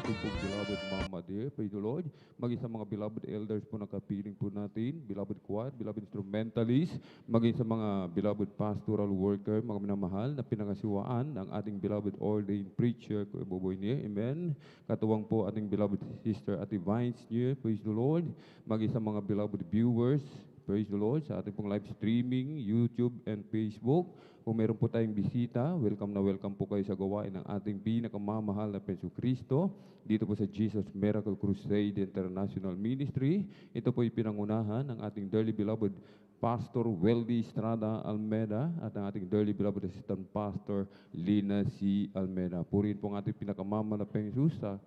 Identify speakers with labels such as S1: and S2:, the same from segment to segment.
S1: ating pong beloved Mama dear, praise the Lord. Maging sa mga beloved elders po na kapiling po natin, beloved choir, beloved instrumentalist, maging sa mga beloved pastoral worker, mga minamahal na pinangasiwaan ng ating beloved ordained preacher, Kuya Boboy niya, amen. Katuwang po ating beloved sister Ate Vines niya, praise the Lord. Maging sa mga beloved viewers, praise the Lord, sa ating pong live streaming, YouTube and Facebook. Kung meron po tayong bisita, welcome na welcome po kayo sa gawain ng ating pinakamamahal na Penso Kristo dito po sa Jesus Miracle Crusade International Ministry. Ito po yung pinangunahan ng ating dearly beloved Pastor Weldy Estrada Almeda at ang ating dearly beloved Assistant Pastor Lina C. Almeda. Purihin po ang ating pinakamamahal na Penso sa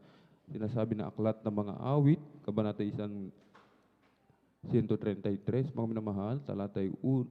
S1: sinasabi na aklat ng mga awit, kabanata 133, mga minamahal, talatay 1,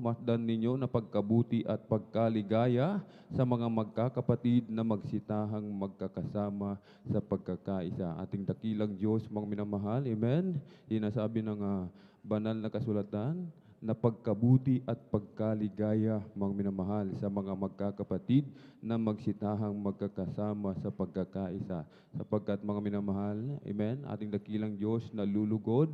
S1: masdan ninyo na pagkabuti at pagkaligaya sa mga magkakapatid na magsitahang magkakasama sa pagkakaisa. Ating dakilang Diyos, mga minamahal, amen. Sinasabi ng banal na kasulatan na pagkabuti at pagkaligaya, mga minamahal, sa mga magkakapatid na magsitahang magkakasama sa pagkakaisa. Sapagkat, mga minamahal, amen, ating dakilang Diyos na lulugod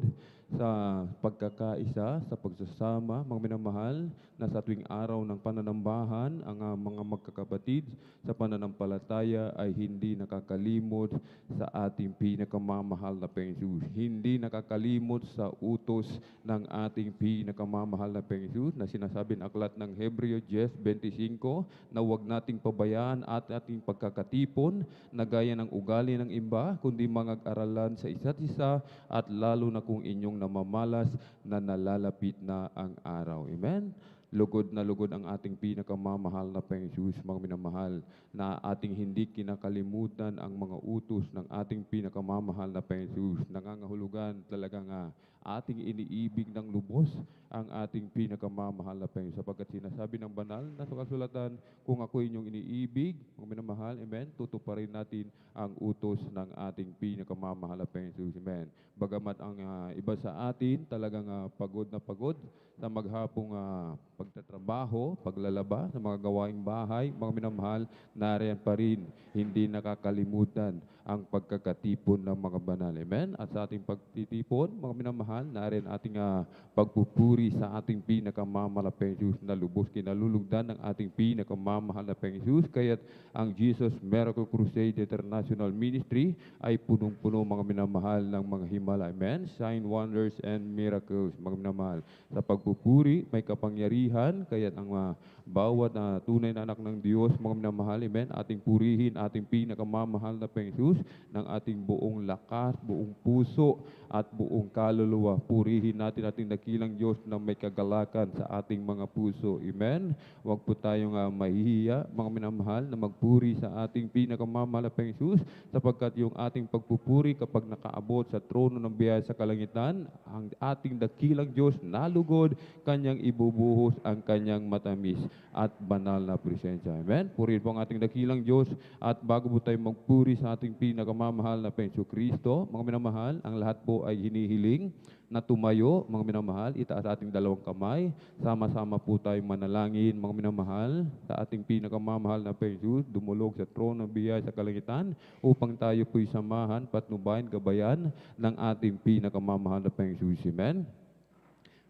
S1: sa pagkakaisa, sa pagsasama, mga minamahal, na sa tuwing araw ng pananambahan, ang mga magkakapatid sa pananampalataya ay hindi nakakalimot sa ating pinakamamahal na Panginoon. Hindi nakakalimot sa utos ng ating pinakamamahal na Panginoon na sinasabi ng aklat ng Hebreo 10:25 na huwag nating pabayaan at ating pagkakatipon na gaya ng ugali ng iba, kundi mag-aralan sa isa't isa at lalo na kung inyong namamalas na nalalapit na ang araw. Amen? Lugod na lugod ang ating pinakamamahal na Panginoon, mga minamahal, na ating hindi kinakalimutan ang mga utos ng ating pinakamamahal na Panginoon. Nangangahulugan talagang ating iniibig ng lubos ang ating pinakamamahal na Panginoon. Sapagkat sinasabi ng banal na sa kasulatan, kung ako inyong iniibig, mga minamahal, amen, tutuparin natin ang utos ng ating pinakamamahal na Panginoon. Amen. Bagamat ang iba sa atin talagang pagod na pagod sa maghapong pagtatrabaho, paglalaba sa mga gawaing bahay, mga minamahal, nariyan pa rin, hindi nakakalimutan ang pagkakatipon ng mga banal. Amen? At sa ating pagtitipon, mga minamahal, nariyan ating pagpupuri sa ating pinakamamahal Jesus na lubos kinalulugdan ng ating pinakamamahal na Jesus. Kaya't ang Jesus Miracle Crusade International Ministry ay punong-puno, mga minamahal, ng mga himala. Amen? Sign, wonders, and miracles, mga minamahal. Sa pagpupuri, may kapangyarihan, kaya't ang bawat tunay na anak ng Diyos, mga minamahal, amen, ating purihin, ating pinakamamahal na Jesus ng ating buong lakas, buong puso, at buong kaluluwa. Purihin natin ating dakilang Diyos na may kagalakan sa ating mga puso. Amen? Huwag po tayong mahihiya, mga minamahal, na magpuri sa ating pinakamamahal na Jesus, sapagkat yung ating pagpupuri kapag nakaabot sa trono ng biyaya sa kalangitan, ang ating dakilang Diyos nalugod, kanyang ibubuhos ang kanyang matamis at banal na presensya. Amen? Purihin po ang ating dakilang Diyos. At bago po tayo magpuri sa ating pinakamamahal na Penso Kristo, mga minamahal, ang lahat po ay hinihiling na tumayo, mga minamahal, itaas ating dalawang kamay, sama-sama po tayong manalangin, mga minamahal, sa ating pinakamamahal na Penso, dumulog sa trono ng biyaya sa kalangitan, upang tayo po'y samahan, patnubayan, gabayan ng ating pinakamamahal na Penso. Amen?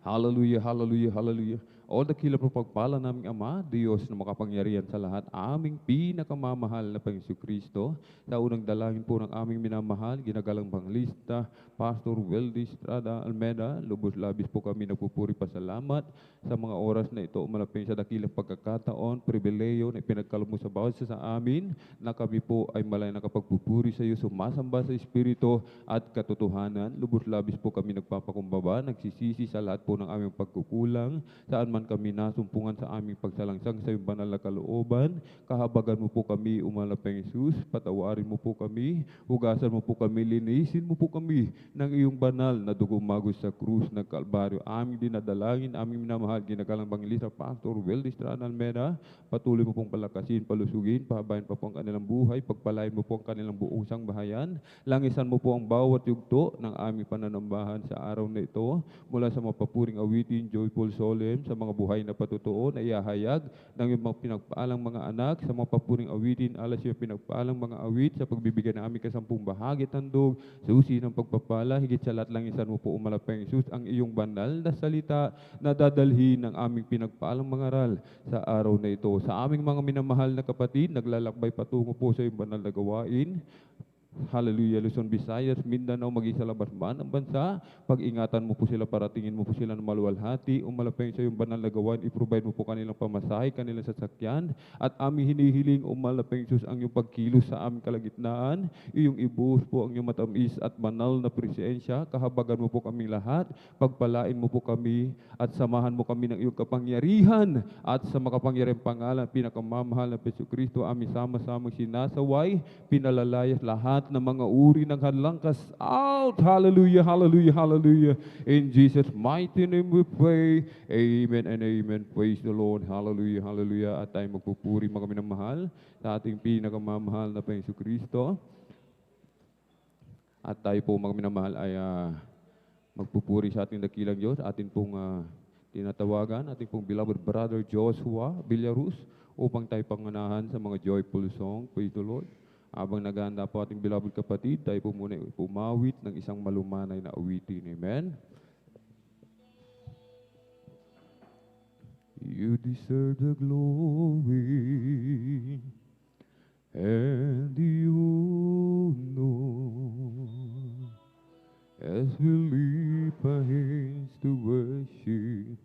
S1: Hallelujah, hallelujah, hallelujah. All the kilap ng pagpala naming Ama, Diyos na makapangyarihan sa lahat, aming pinakamamahal na Panginoon Kristo, sa unang dalangin po ng aming minamahal, ginagalang Panglista, Pastor Weldy Estrada Almeda, lubos-labis po kami nagpupuri pasalamat sa mga oras na ito, malapit sa dakilang pagkakataon, pribileyo na ipinagkaloob mo sa bawat isa sa amin, na kami po ay malay nakapagpupuri sa iyo, sumasamba sa Espiritu at katotohanan. Lubos-labis po kami nagpapakumbaba, nagsisisi sa lahat po ng aming pagkukulang, saan man kami nasumpungan sa aming pagsalangsang sa iyong banal na kalooban. Kahabagan mo po kami, umalapeng Jesus, patawarin mo po kami, hugasan mo po kami, linisin mo po kami ng iyong banal na dugo magos sa krus ng Kalbaryo. Aming dinadalangin, aming minamahal, ginagalang Bangilista, Pastor Weldy Estrada Almeda, patuloy mo pong palakasin, palusugin, pahabayan pa po ang kanilang buhay, pagpalain mo po ang kanilang buong sangbahayan, langisan mo po ang bawat yugto ng aming pananambahan sa araw na ito, mula sa mapapuring awitin, joyful solemn, sa mga mga buhay na patutuo na iahayag ng iyong mga pinagpaalang mga anak sa mga papuring awitin, alas yung pinagpaalang mga awit sa pagbibigay ng aming kasampung bahagi tandog, susi ng pagpapala, higit sa lahat lang isan mo po umalapang Isus ang iyong banal na salita na dadalhin ng aming pinagpaalang mga aral sa araw na ito. Sa aming mga minamahal na kapatid, naglalakbay patungo po sa iyong banal na gawain. Hallelujah, Luzon, Visayas, Mindanao, maging sa labas man ng bansa. Pag-ingatan mo po sila, paratingin mo po sila ng maluwalhati, umalapeng sa iyong banal na gawain, i-provide mo po kanilang pamasahe, kanilang sasakyan, at aming hinihiling, umalapeng Sus, ang iyong pagkilos sa aming kalagitnaan, iyong ibuhos po ang iyong matamis at banal na presensya, kahabagan mo po kami lahat, pagpalain mo po kami, at samahan mo kami ng iyong kapangyarihan, at sa makapangyarihang pangalan, pinakamamahal na Peso Kristo, aming sama-samang sinasaway, pinalalayas lahat ng mga uri ng hadlang cast out. Hallelujah, hallelujah, hallelujah. In Jesus' mighty name we pray. Amen and amen. Praise the Lord. Hallelujah, hallelujah. At tayo magpupuri mga minamahal sa ating pinakamamahal na Panginoon Kristo. At tayo po mga minamahal ay magpupuri sa ating dakilang Diyos. Atin pong tinatawagan, ating pong beloved brother Joshua Villarus upang tayo pangunahan sa mga joyful song. Praise the Lord. Habang naghahanda po ating beloved kapatid, tayo po muna pumawit ng isang malumanay na awitin. Amen. You deserve the glory and the honor as we lift our hands to worship,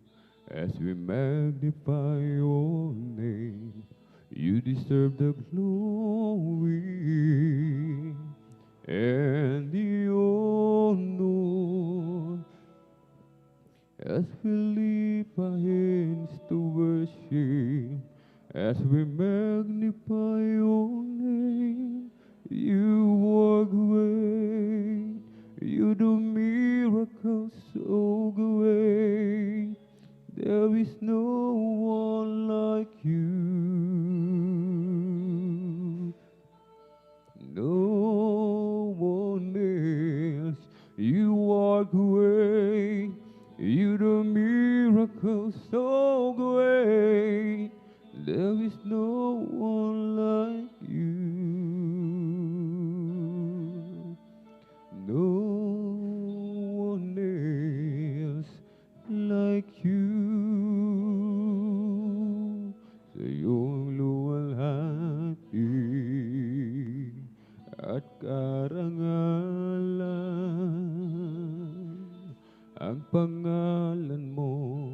S1: as we magnify your name. You deserve the glory and the honor as we lift our hands to worship, as we magnify your name. You are great, you do miracles so great. There is no one like you. No one else. You are great. You do miracles so great. There is no one like you. No one else like you. Sa iyong luwalhati at karangalan, ang pangalan mo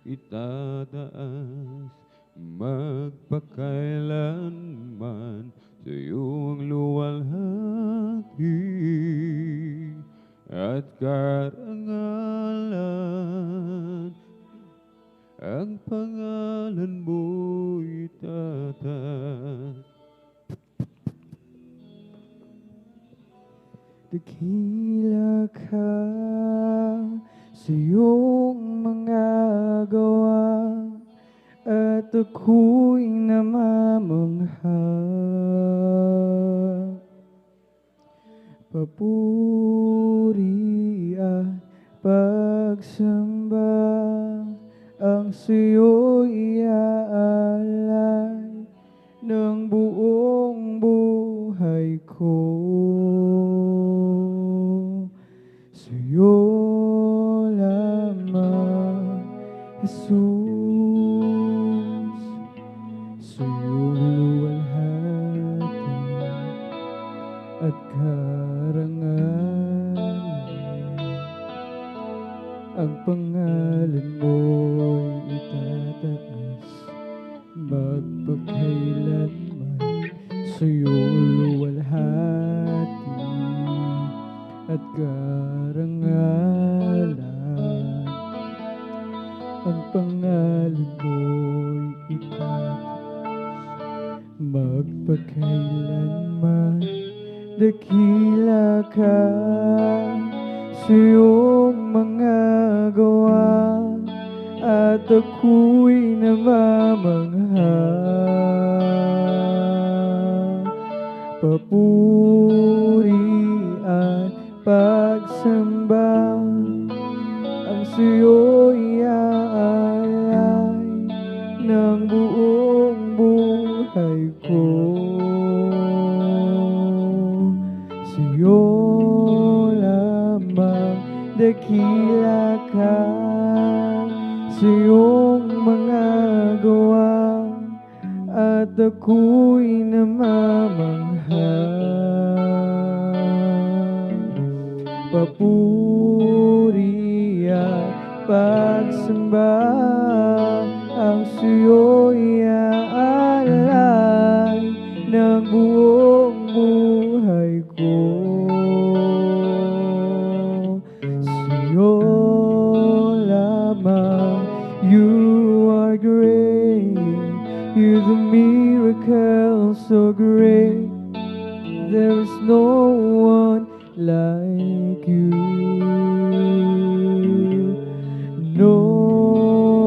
S1: itataas magpakailanman. Sa iyong luwalhati at karangalan, ang pangalan mo itataas.
S2: Dakila ka sa iyong mga gawa at ako'y namamangha. Papuri at pagsamba ang sa'yo'y iaalay ng buong buhay ko. Sa'yo lamang, Jesus, sa'yo luwalhati at karangalan, ang pangalan mo'y itataas magpakailanman. Sa'yo luwalhati at karangalan, ang pangalan mo'y itataas magpakailanman. Dakila ka sa iyong mga gawa at ako'y namamangha. Papuri at pagsamba ang sa'yo'y iaalay dakila ka sa iyong mga gawa at ako'y namamangha. Papuri at pagsamba ang sa'yo'y aalay ng buong buhay ko. Sa'yo lamang, you are great, you're the miracle so great. There is no one like you. No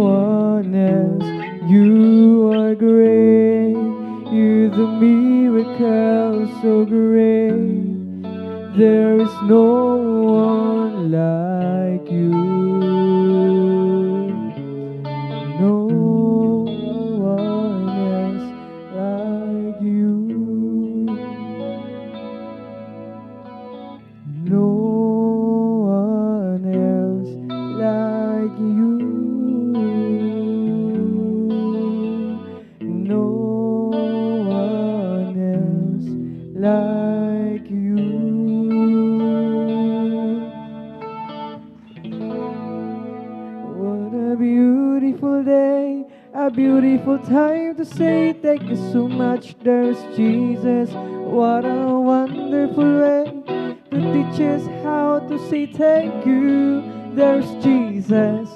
S2: one else. You are great. You're the miracle so great. There is no one like you. No one else like you. No one else like you. No one else like you. What a beautiful day, a beautiful time to say thank you so much. There's Jesus. What a wonderful way to teach us how to say thank you. There's Jesus.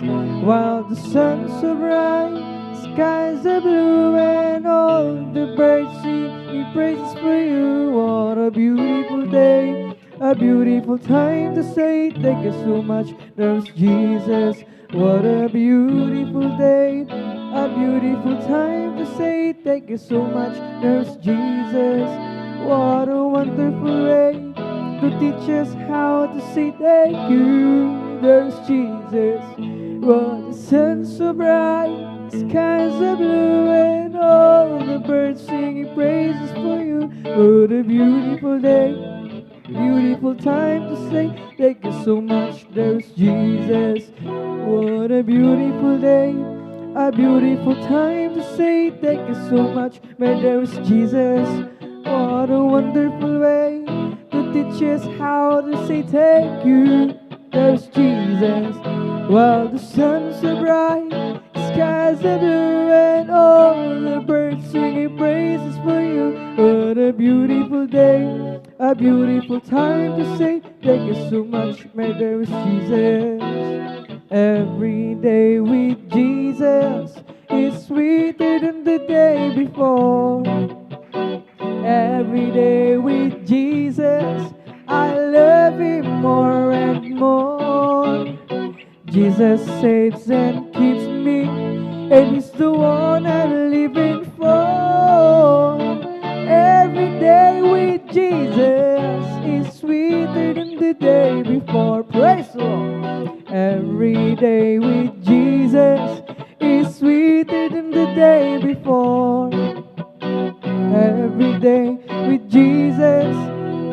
S2: While the sun's so bright, skies are blue, and all the birds sing praises for you. What a beautiful day, a beautiful time to say thank you so much. There's Jesus. What a beautiful day, a beautiful time to say thank you so much. There's Jesus. What a wonderful way to teach us how to say thank you. There's Jesus. Well, the sun's so bright, the skies are blue, and all the birds singing praises for you. What a beautiful day, beautiful time to say thank you so much. There's Jesus. What a beautiful day, a beautiful time to say thank you so much. Man, there's Jesus. What a wonderful way to teach us how to say thank you. There's Jesus. While the sun's so bright, skies are blue, and all the birds singing praises for you. What a beautiful day, a beautiful time to say thank you so much. Man, there's Jesus. Every day with Jesus is sweeter than the day before. Every day with Jesus, I love Him more and more. Jesus saves and keeps me, and He's the one I'm living for. Every day with Jesus is sweeter than the day before. Praise the Lord. Every day with Jesus is sweeter than the day before. Every day with Jesus,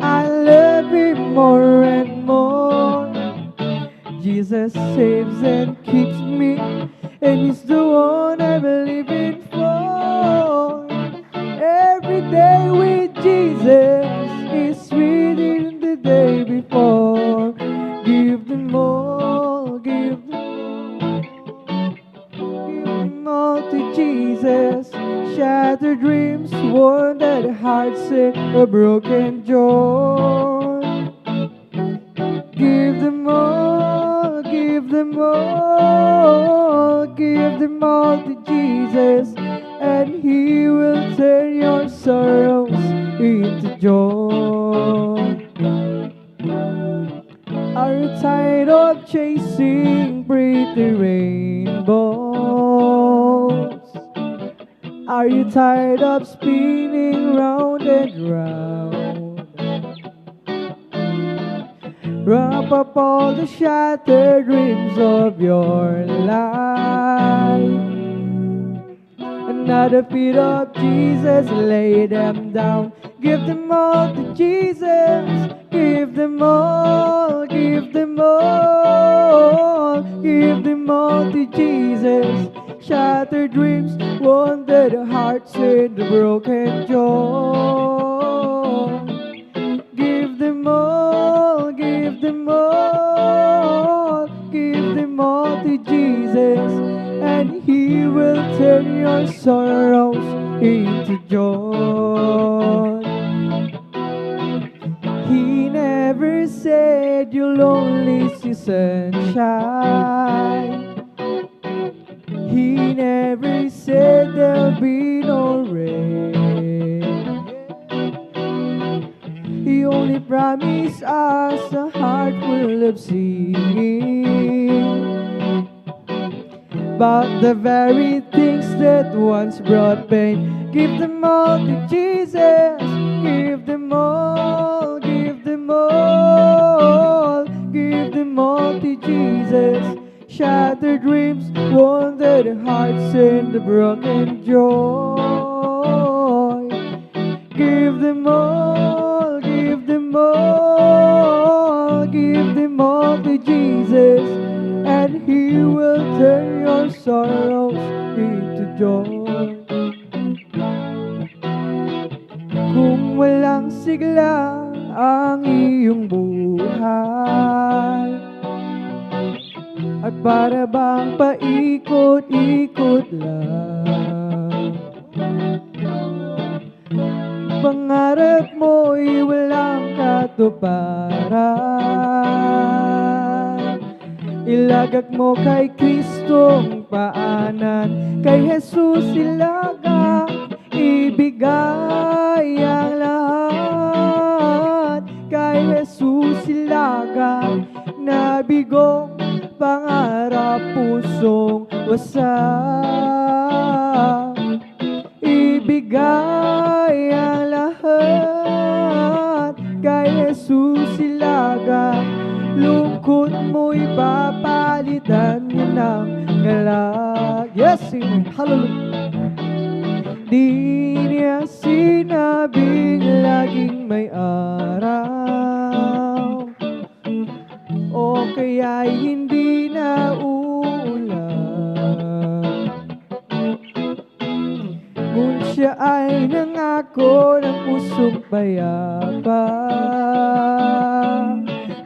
S2: I love Him more and more. Jesus saves and keeps me, and He's the one I'm living for. Every day with Jesus is sweeter than the day before. Give them all, give them all to Jesus. Shattered dreams, wounded hearts, and a broken joy. Give them all, give them all, give them all to Jesus, and He will turn your sorrows into joy. Are you tired of chasing pretty rainbows? Are you tired of spinning round and round? Wrap up all the shattered dreams of your life. At the feet of Jesus, lay them down. Give them all to Jesus. Give them all, give them all. shattered dreams, wounded hearts and the broken jaw. Give them all, give them all, give them all to Jesus, and He will turn your sorrows into joy. He never said you'll only see sunshine. He never said there'll be no rain. He only promised us a heart full of singing about the very things that once brought pain. Give them all to Jesus. Give them all, give them all, give them all to Jesus. Shattered dreams, wounded hearts, and the broken joy. Give them all, give them all, give them all to Jesus, and He will turn your sorrows into joy. Kung walang sigla ang iyong buhay, at para bang paikot-ikot lang, pangarap mo'y walang katuparan. Ilagak mo kay Kristong paanan, kay Jesus ilagak, ibigay ang lahat. Kay Jesus ilagak, nabigong pangarap pusong wasak. Ibigay ang lahat, kay Jesus ilagak, lungkot mo'y papalitan niya ng galak. Yes, amen. Hallelujah. Di niya sinabing laging may araw, o kaya'y hindi na uulan. Ngunit siya ay nangako ng pusong payapa.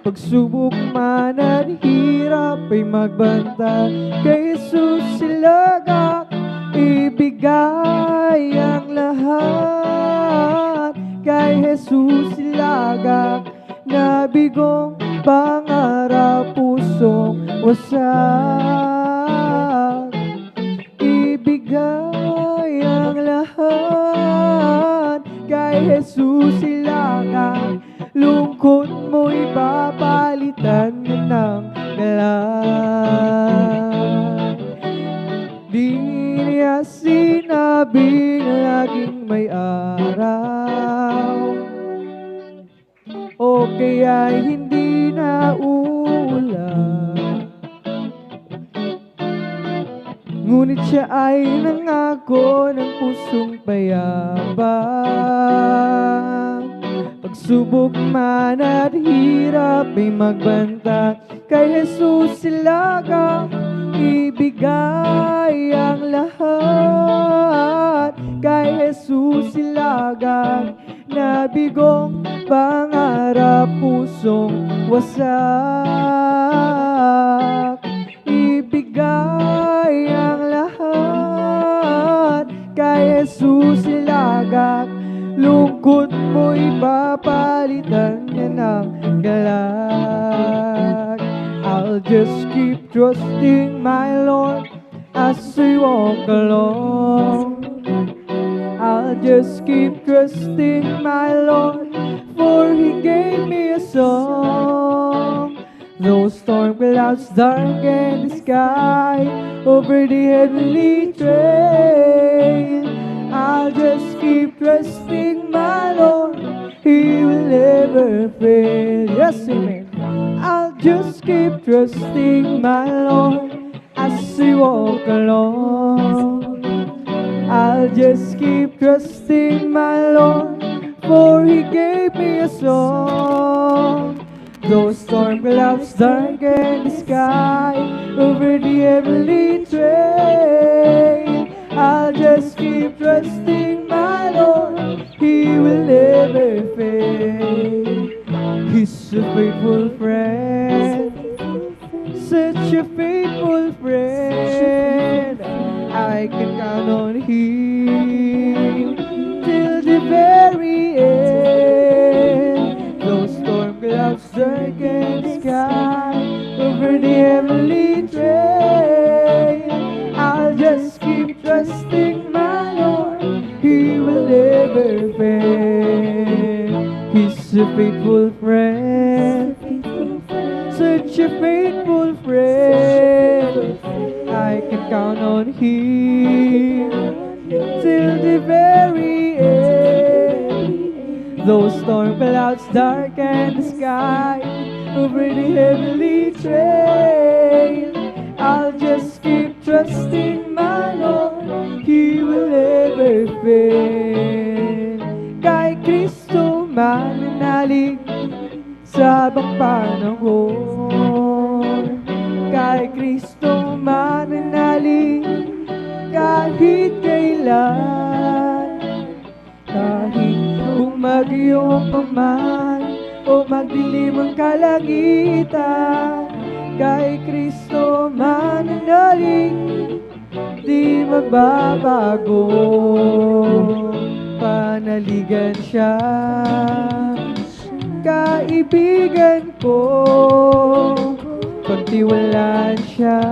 S2: Pagsubok man at hirap ay magbanta, kay Jesus silagak, ibigay ang lahat. Kay Jesus silagak, nabigong pangarap pusong wasak. Ibigay ang lahat, kay Jesus silagak, lungkot mo'y papalitan niya ng galak. Di niya sinabing laging may araw, o kaya'y hindi na uulan. Ngunit siya ay nangako ng pusong payapa. Pagsubok man at hirap ay magbanta, kay Jesus silagak, ibigay ang lahat. Kay Jesus silagak, nabigong pangarap pusong wasak. Ibigay ang lahat, kay Jesus silagak, lungkot mo'y papalitan niya ng galak. I'll just keep trusting my Lord as we walk along. I'll just keep trusting my Lord, for He gave me a song. Though storm clouds darken the sky over the heavenly trail, I'll just keep trusting my Lord, He will never fail. Yes, amen. I'll just keep trusting my Lord as we walk along. I'll just keep trusting my Lord, for He gave me a song. Though storm clouds darken the sky over the heavenly trail, I'll just keep trusting my Lord. He will never fail. He's a faithful friend, such a faithful friend. I can count on Him till the very end. Those storm clouds darken the sky over the heavenly train. I'll just keep trusting my Lord. He will never fail. He's a faithful friend, such a faithful friend. I can count on Him till the very end. Those storm clouds darken the sky over the heavenly train. I'll just keep trusting my Lord. He will never fail. Kay Kristo mananalig sa bang panahon. Kay Kristo mananalig kahit kailan. Kahit bumagyo pa man o magdilim ang kalangitan, kay Kristo mananalig, di magbabago. Panaligan siya, kaibigan ko, pagtiwalaan siya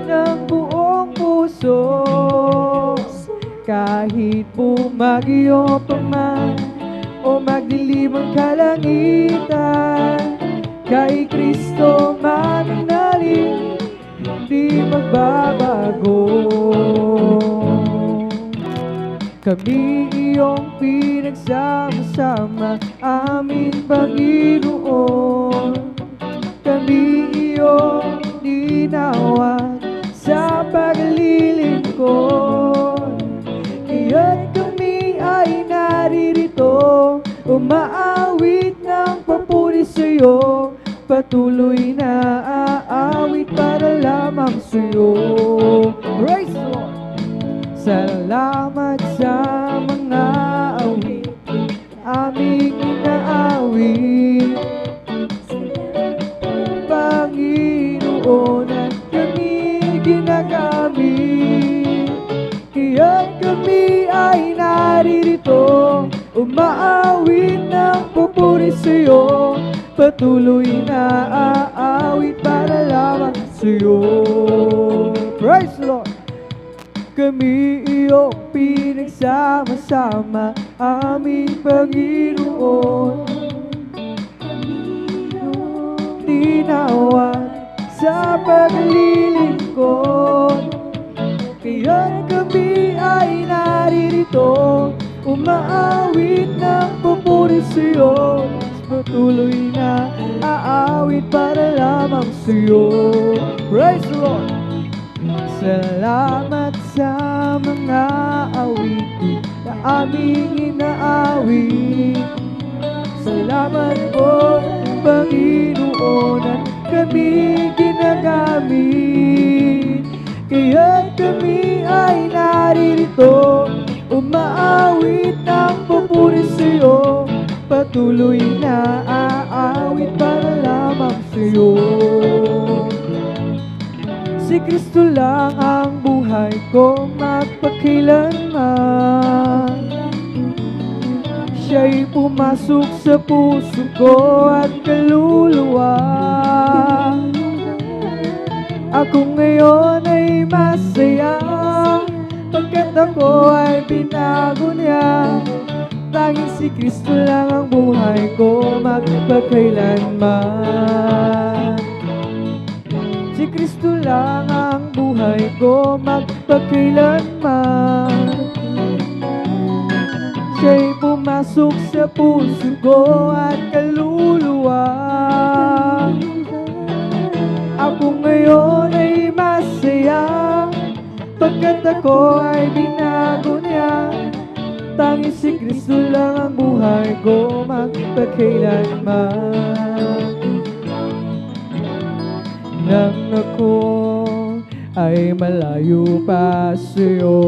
S2: ng buong puso. Kahit bumagyo pa man o magdilim ang kalangitan, kay Kristo mananalig, di magbabago. Kami iyong pinagsama-sama, aming Panginoon. Kami iyong dinawan sa paglilingkod. Kaya't kami ay naririto, umaawit ng papuri sa'yo. Patuloy na aawit para lamang sa'yo. Praise the Lord! Salamat sa mga awit, aming inaawit. Panginoon, at kami ginagamit. Kaya kami ay naririto, umaawit ng papuri sa'yo. Patuloy na aawit para lamang sa'yo. Praise the Lord! Kami iyong pinagsama-sama, aming Panginoon. Dinawan sa paglilingkod. Kaya kami ay naririto, umaawit ng papuri sa'yo. Patuloy na aawit para lamang sa'yo. Praise the Lord! Salamat sa mga awitin na aming inaawit. Salamat po, Panginoon, at kami ginagamit. Kaya kami ay naririto, umaawit ng papuri sa'yo. Patuloy na aawit para lamang sa'yo. Si Kristo lang ang buhay ko magpakailanman. Siya'y pumasok sa puso ko at kaluluwa. Ako ngayon ay masaya, pagkat ako ay binago niya. Tanging si Kristo lang ang buhay ko magpakailanman. Si Kristo lang ang buhay ko magpakailanman. Siya'y pumasok sa puso ko at kaluluwa. Ako ngayon ay masaya, pagkat ako ay binago niya. Tanging si Kristo lang ang buhay ko magpakailanman. Nang ako ay malayo pa sa'yo.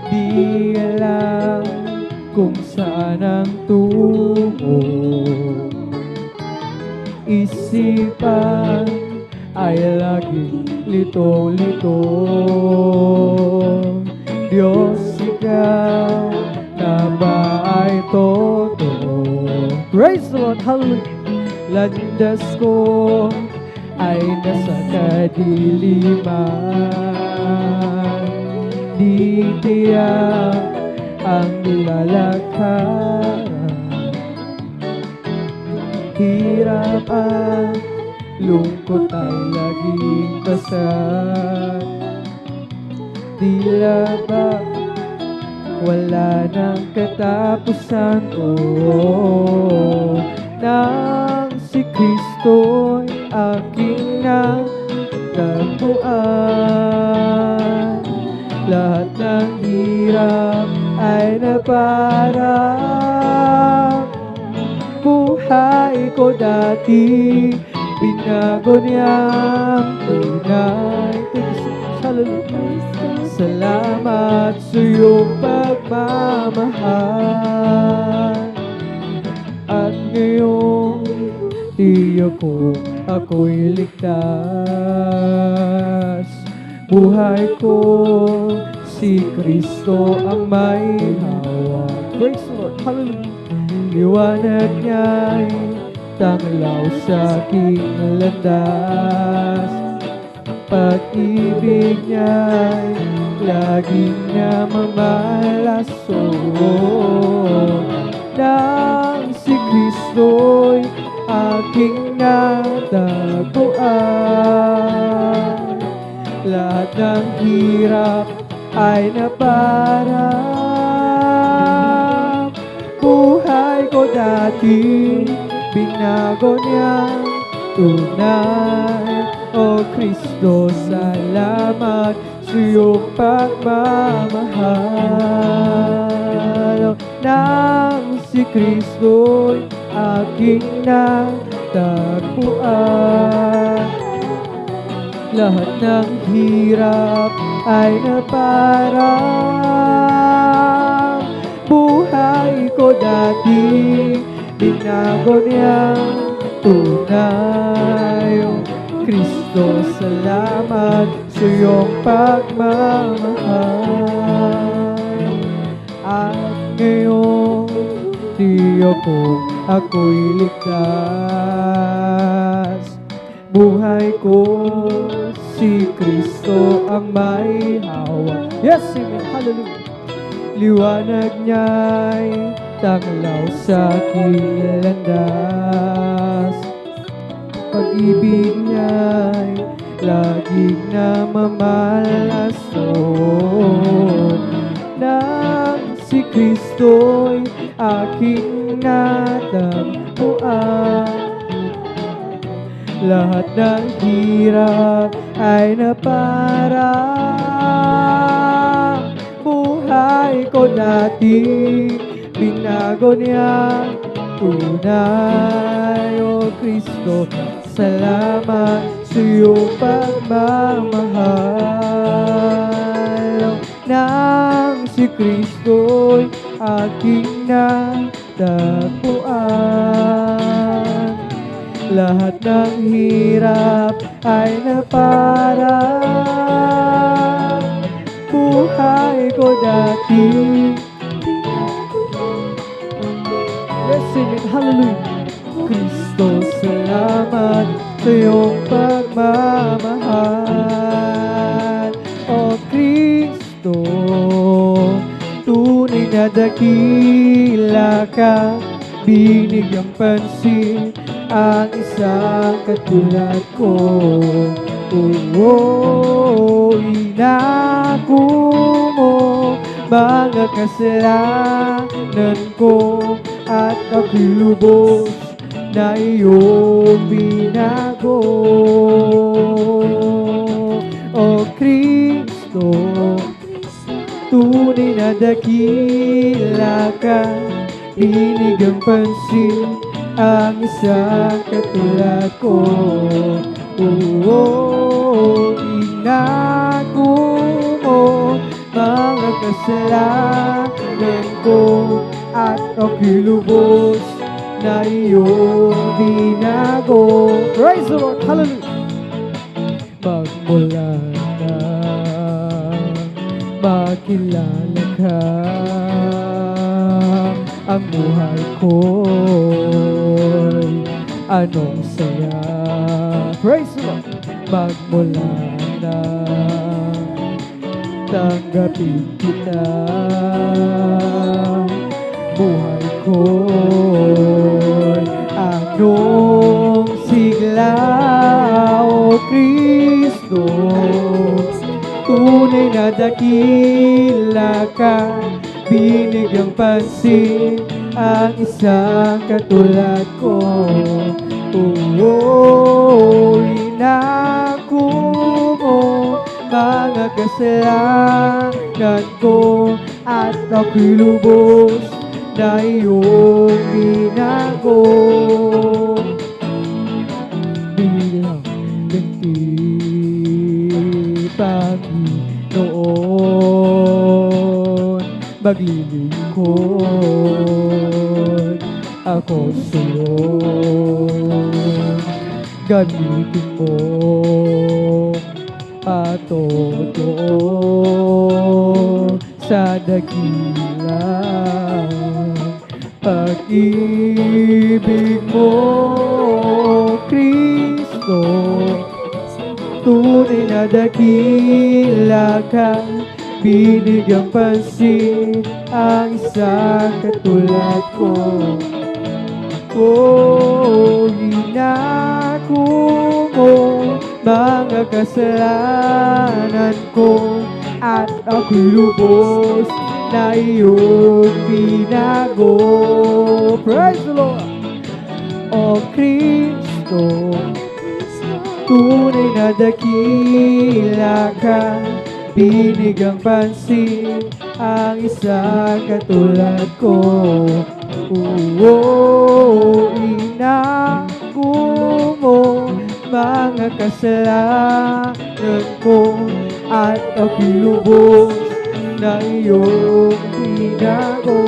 S2: Di alam kung saan ang tungo, isipan ay laging lito-lito. Diyos, ikaw na ba ay totoo? Praise the Lord, hallelujah. Landas ko ay nasa kadiliman, di tiyak ang nilalakad. Hirap at lungkot ay laging basag. Tila ba wala nang katapusan ko, nang si Kristo'y aking natagpuan. Lahat ng hirap ay naparang. Buhay ko dati, binago niyang tunay. Salamat sa iyong pagmamahal. At ngayon, tiyak ko ako'y ligtas. Buhay ko, si Kristo ang may hawak. Praise the Lord, hallelujah. Liwanag niya'y tanglaw sa aking landas. Pag-ibig niya'y laging na mamalaso. Nang si Kristo'y aking natagpuan, lahat ng hirap ay naparang. Buhay ko dati, binago niyang tunay. O Kristo, salamat sa iyong pagmamahal. Nang si Kristo'y aking natagpuan, lahat ng hirap ay naparang. Buhay ko dati, binago niyang tunay. O Kristo, salamat sa iyong pagmamahal. At ngayon, tiyak ko ako'y ligtas. Buhay ko, si Kristo ang may hawak. Yes, amen, hallelujah. Liwanag niya'y tanglaw sa aking landas. Pag-ibig niya'y laging namamalason. Nang si Kristo'y aking natagpuan, lahat ng hirap ay naparang. Buhay ko dati, binago niya tunay. O Kristo, salamat sa iyong pagmamahal. Nang si Kristo'y aking natagpuan, lahat ng hirap ay naparang. Buhay ko dati, yes, amen, hallelujah. Kristo, salamat sa iyong pagmamahal. O Kristo, tunay na dakila ka, binigyang pansin ang isang katulad ko. Inako mo mga kasalanan ko, at ako'y lubos na iyong binago. O Kristo, tunay na dakila ka, binigyang pansin ang isang katulad ko. Inago mo mga kasalanan ko at ako'y lubos na iyong binago. Praise the Lord! Hallelujah! Magmula na makilala ka, ang buhay ko'y anong saya. Praise the Lord! Magmula na tanggapin kita, buhay ko'y anong sigla. O Kristo, tunay na dakila ka, binigyang pansin ang isang katulad ko. Inako mo mga kasalanan ko at ako'y lubos na iyong binago. Bilang ganti, Panginoon, maglilingkod ako sa'yo. Gamitin mo patoto sa dakilang pag-ibig mo, Kristo. Tunay na dakila ka, binigyang pansin ang isang katulad ko. Inako mo mga kasalanan ko at ako'y lubos na iyong binago. Praise the Lord! O Kristo, tunay na dakila ka, binigyang pansin ang isang katulad ko. Inako mo mga kasalanan ko at ako'y lubos na iyong binago.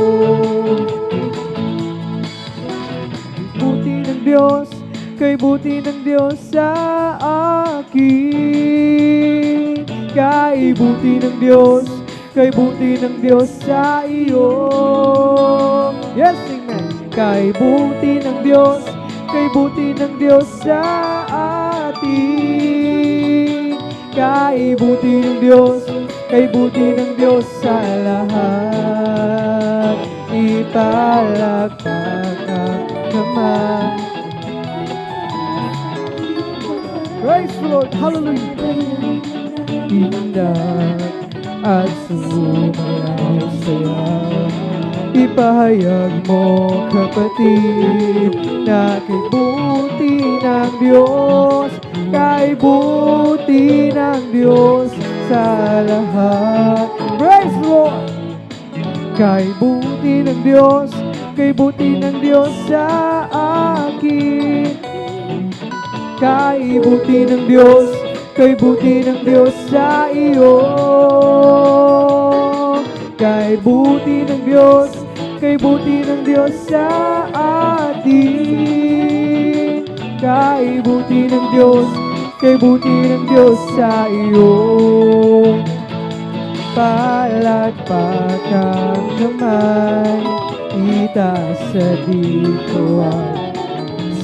S2: Buti ng Diyos, kay buti ng Diyos sa akin. Kay buti ng Diyos, kay buti ng Diyos sa iyo. Yes, amen. Kay buti ng Diyos, kay buti ng Diyos sa atin. Kay buti ng Diyos, kay buti ng Diyos sa lahat. Ipalakpak ang naman. Praise the Lord, hallelujah. Indah at sumayaw saya, ipahayag mo kapatid na kay buti ng Diyos, kay buti ng Diyos sa lahat. Praise the Lord! Kay buti ng Diyos, kay buti ng Diyos sa akin. Kay buti ng Diyos, kay buti ng Diyos sa iyo. Kay buti ng Diyos, kay buti ng Diyos sa atin. Kay buti ng Diyos, kay buti ng Diyos sa iyo. Palakpak ang kamay, itaas sa dikuan,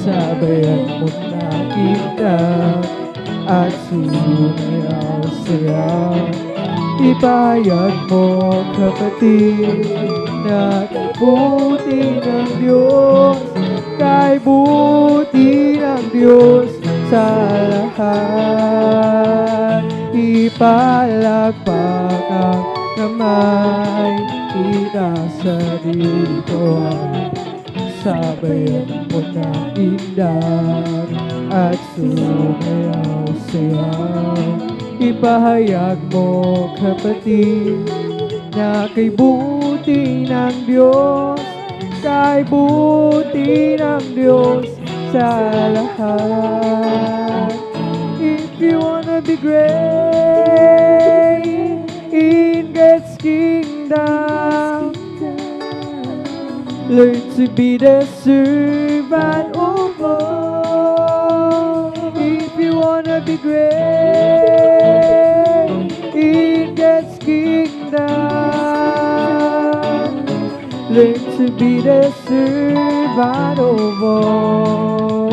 S2: sabayan mo na kita at sumayaw sayaw. Ipahayag mo kapatid na kay buti ng Diyos, kay buti ng Diyos sa lahat. Ipalakpak ang kamay, itaas sa dikuan, sabayan mo na indah at sumayaw sayaw. Ipahayag mo kapatid na kay buti ng Diyos, kay buti ng Diyos sa lahat. be great in God's kingdom, learn to be the servant of all. If you wanna be great in God's kingdom, learn to be the servant of all.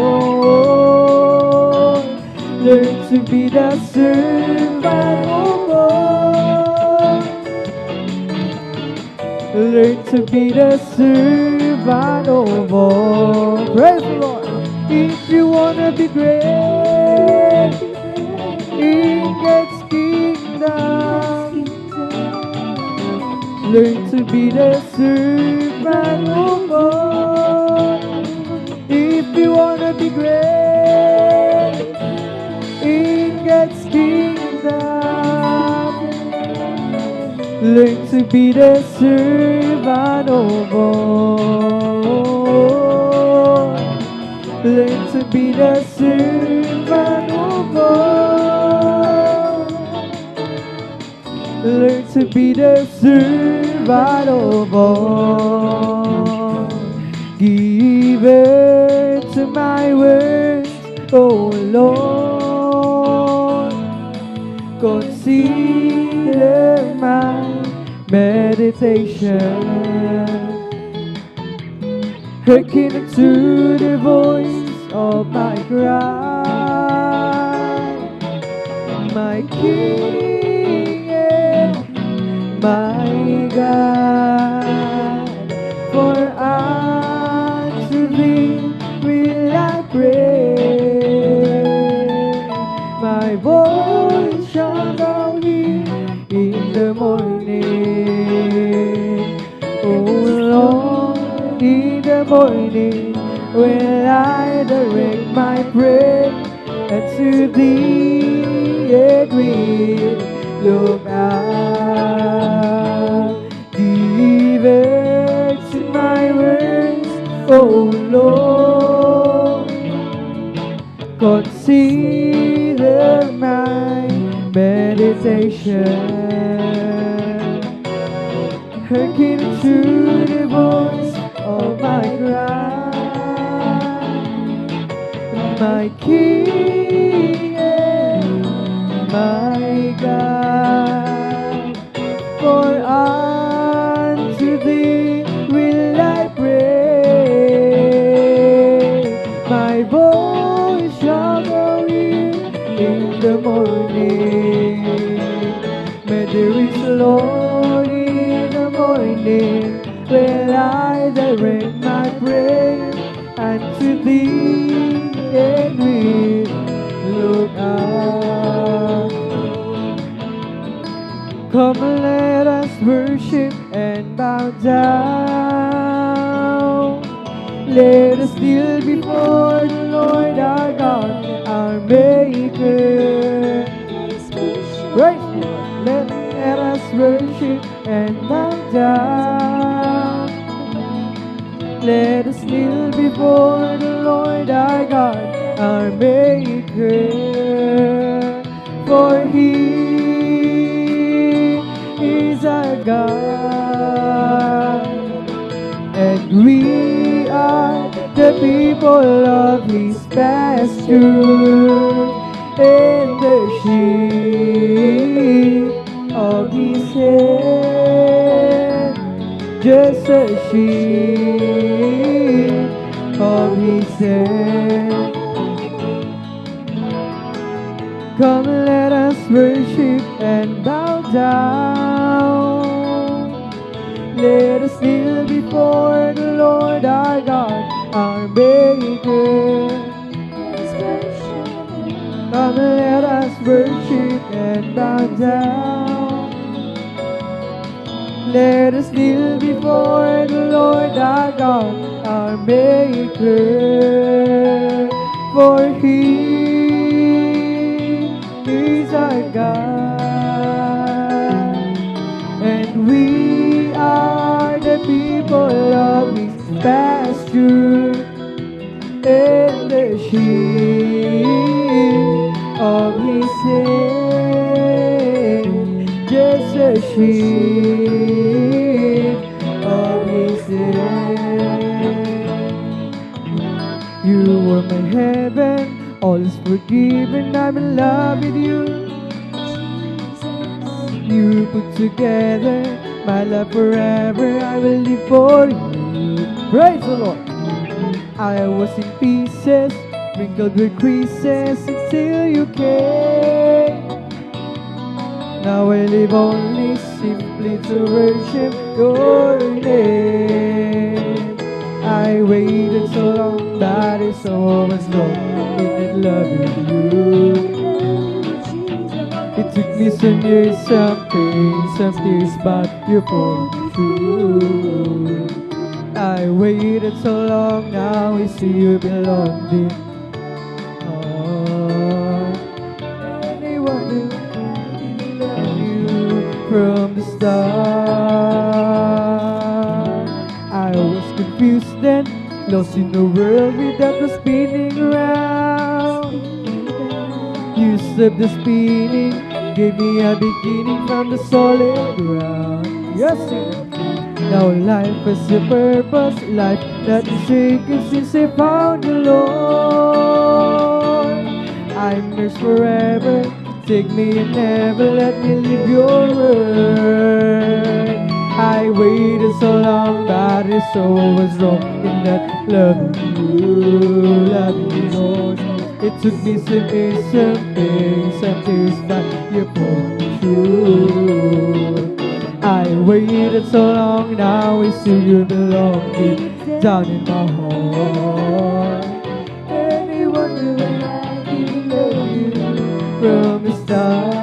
S2: Learn to be the servant of all. Learn to be the servant of all. Praise the Lord. If you wanna be great in God's kingdom, learn to be the servant of all. If you wanna be great in God's kingdom, learn to be the servant of all. Learn to be the servant of all. Learn to be the servant of all. Give it to my words, oh Lord. Consider my meditation. Hearken to the voice of my cry, my King and my God. For unto thee will I pray. My voice shall thou hear in the morning. Oh Lord, in the morning will I direct my prayer unto thee, and will look out. Give ear to my words, oh Lord. Consider my meditation. Hearken to the voice of my cry, my King and my God. For unto thee will I pray. My voice shall go in the morning. May there is Lord in the morning will I direct my prayer unto thee, and will look up. Come, let us worship and bow down. Let us kneel before the Lord our God, our Maker. Right? Let us worship and bow down. Let us kneel before the Lord our God, our Maker. For He is our God, and we are the people of His pasture, and the sheep of His hand, just a sheep of His hand. Come, let us worship and bow down. Let us kneel before the Lord our God, our Maker. Come, let us worship and bow down. Let us kneel before the Lord our God, our Maker. For He is our God, and we are the people of His pasture, and the sheep of His hand. sheep of His hand. You are my heaven, all is forgiven, I'm in love with you. You put together my love forever, I will live for you. Praise the Lord. I was in pieces, wrinkled with creases until you came. Now I live only simply to worship your name. I waited so long, but it's so much wrong in loving you. It took me some years, some pain, some tears, but you pulled me through. I waited so long, now I see you belong deep. Oh, anyone who didn't love you from the start. I was confused then, lost in a world that was spinning around. You stopped the spinning, gave me a beginning from the solid ground. Yes, sir. Now life has a purpose, life that is shaken since I found the Lord. I'm yours forever, take me and never let me leave your word. I waited so long, but it's so was wrong in that loving you, Lord. It took me some years, some pain, some tears, but you pulled me through. I waited so long, now I see you belong deep down in my heart. Anyone who didn't love you from the start.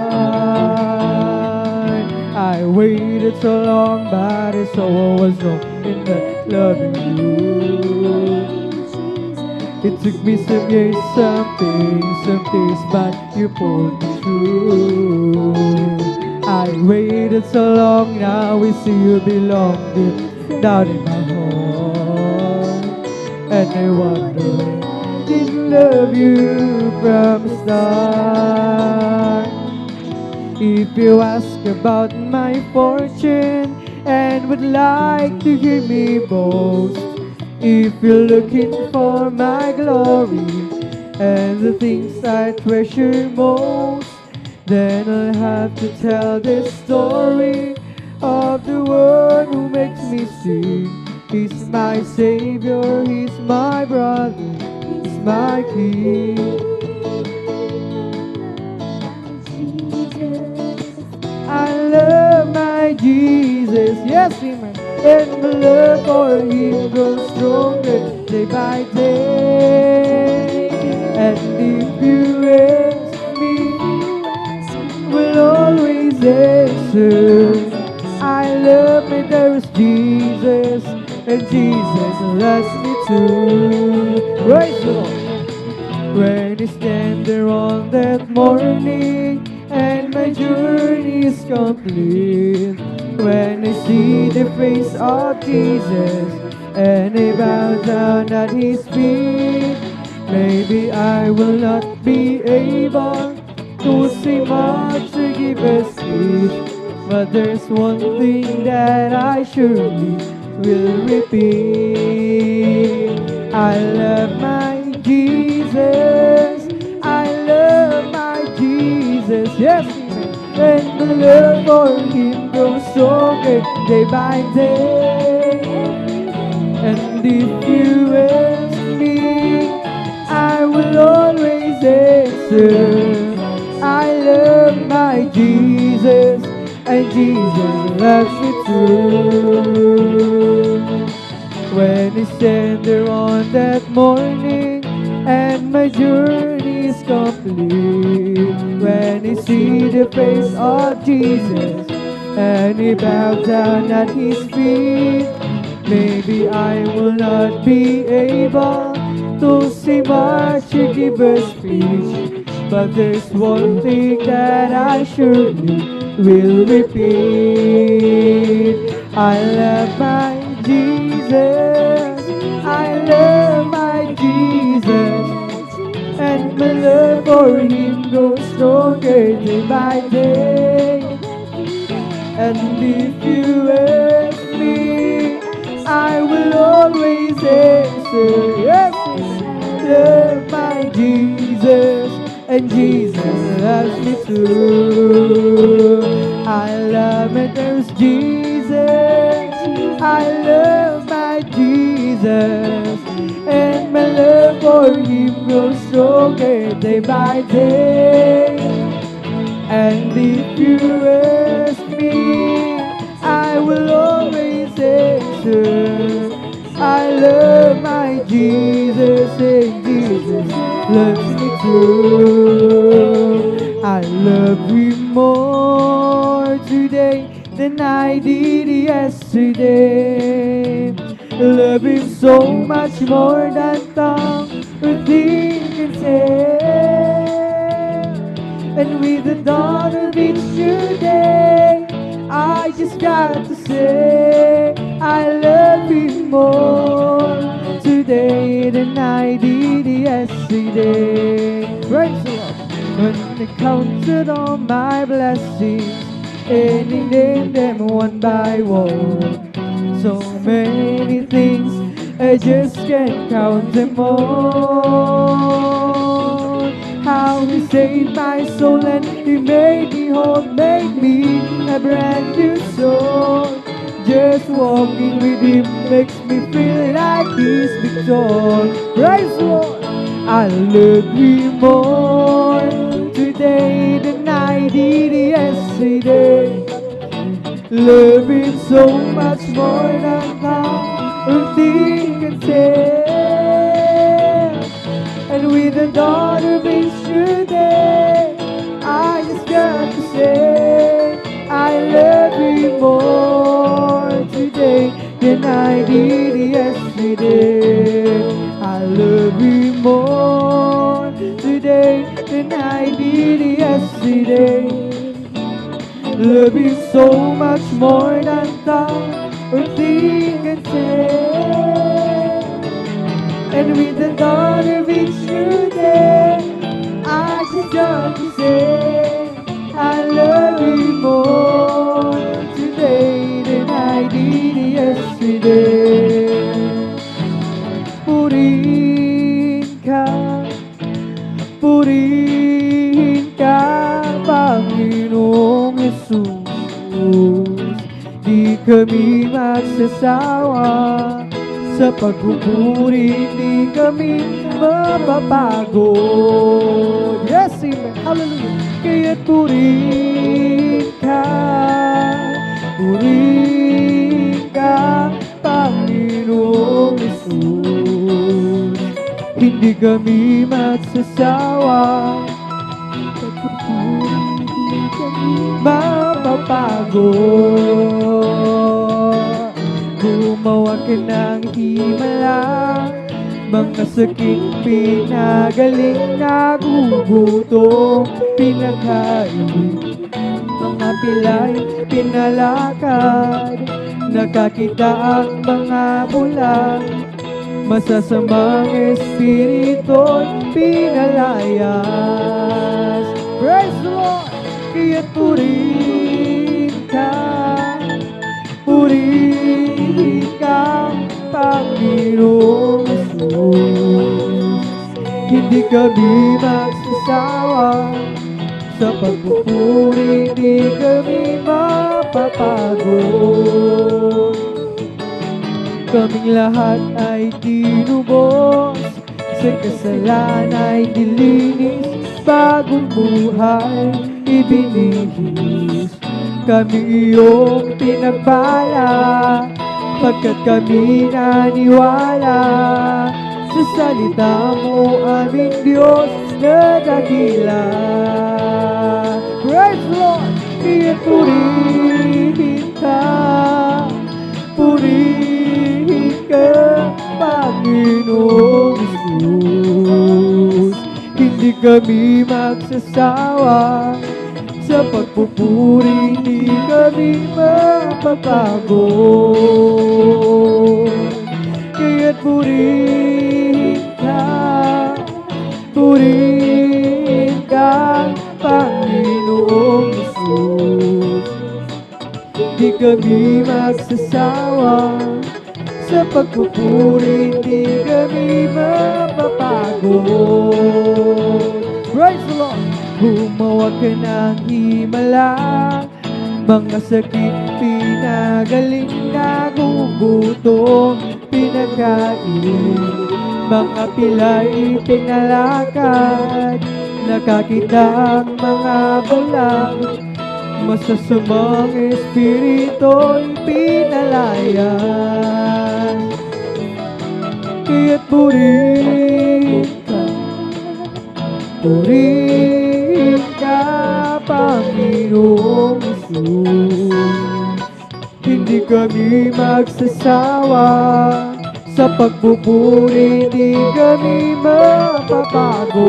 S2: I waited so long, but it's all was wrong in that loving you. It took me some years, some pain, some tears, but you pulled me through. I waited so long, now we see you belong deep down in my heart. And I wonder, didn't love you from the start. If you ask about my fortune and would like to hear me boast, if you're looking for my glory and the things I treasure most, then I'll have to tell this story of the one who makes me sing. He's my Savior, He's my brother, He's my King. I love my Jesus, yes, amen. And my love for Him grows stronger day by day. And if you ask me, will always answer. I love me, there is Jesus, and Jesus loves me too. Praise the Lord. When I stand there on that morning and my journey is complete, when I see the face of Jesus and I bow down at His feet, maybe I will not be able to say much or give a speech, but there's one thing that I surely will repeat. I love my Jesus, I love my Jesus, yes, and the love for Him grows stronger day by day. And if you ask me, I will always answer. I love my Jesus, and Jesus loves me too. When I stand there on that morning and my journey is complete, when I see the face of Jesus and I bow down at His feet, maybe I will not be able to say much or give a speech, but there's one thing that I surely will repeat. I love my Jesus, I love my Jesus, and my love for Him grows stronger day by day. And if you ask me, I will always answer, yes, love my Jesus, and Jesus loves me too. I love my there's Jesus, I love my Jesus, and my love for Him grows stronger day by day. And if you ask me, I will always answer, I love my Jesus, and Jesus loves me too. I love Him more today than I did yesterday. Love Him so much more than tongue or think can say. And with the dawn of each new day, I just got to say, I love Him more today than I did yesterday. Praise the Lord. When I counted all my blessings, and He named them one by one. So many things, I just can't count them all. How He saved my soul and He made me whole, made me a brand new soul. Just walking with Him makes me feel like He's victor. Praise the Lord. I love Him more today than I did yesterday. Love Him so much more than how a thing can tell. And with the dawn of each new day, I just got to say, I love Him more today than I did yesterday. I love Him more today than I did yesterday. Love Him so much more than tongue or think can say. And with the dawn of each new day, I just got to say, I love Him more today than I did yesterday. Purihin ka, Panginoong Jesus. Di kami magsasawa sa pagpupuri, di kami mapapagod. Yes, amen. Hallelujah. Kaya't purihin ka, Panginoong Jesus. Hindi kami magsasawa sa pagpupuri, di kami mapapagod. Gumawa ka ng himala, mga saking pinagaling, nagugutom, pinagkain, mga pilay, pinalakad, nakakita ang mga bulag, masasamang espirito'y pinalayas. Praise the Lord! Kaya't purihin ka, Panginoong Jesus. Hindi kami magsasawa sa pagpupuri, hindi kami mapapagod. Kaming lahat ay tinubos, sa kasalanan ay dilinis, bagong buhay ibinihis. Kami iyong pinagpala, pagkat kami naniwala sa salita mo, aming Diyos na dakila. Praise the Lord! Kaya't purihin ka, Panginoong Jesus. Hindi kami magsasawa sa pagpupuri, hindi kami mapapagod. Kaya't purihin ka, Panginoong Jesus. Hindi kami magsasawa sa pagpupuri, hindi kami mapapagod. Praise the Lord! Humawak ka ng himala, mga sakit pinagaling, nagugutom pinagkain, mga pilay pinalakad, nakakita ang mga bulag, masasamang espirito'y pinalayan. Kaya't purihin ka, Panginoong Isus. Hindi kami magsasawa sa pagpupuri, hindi kami mapapagod.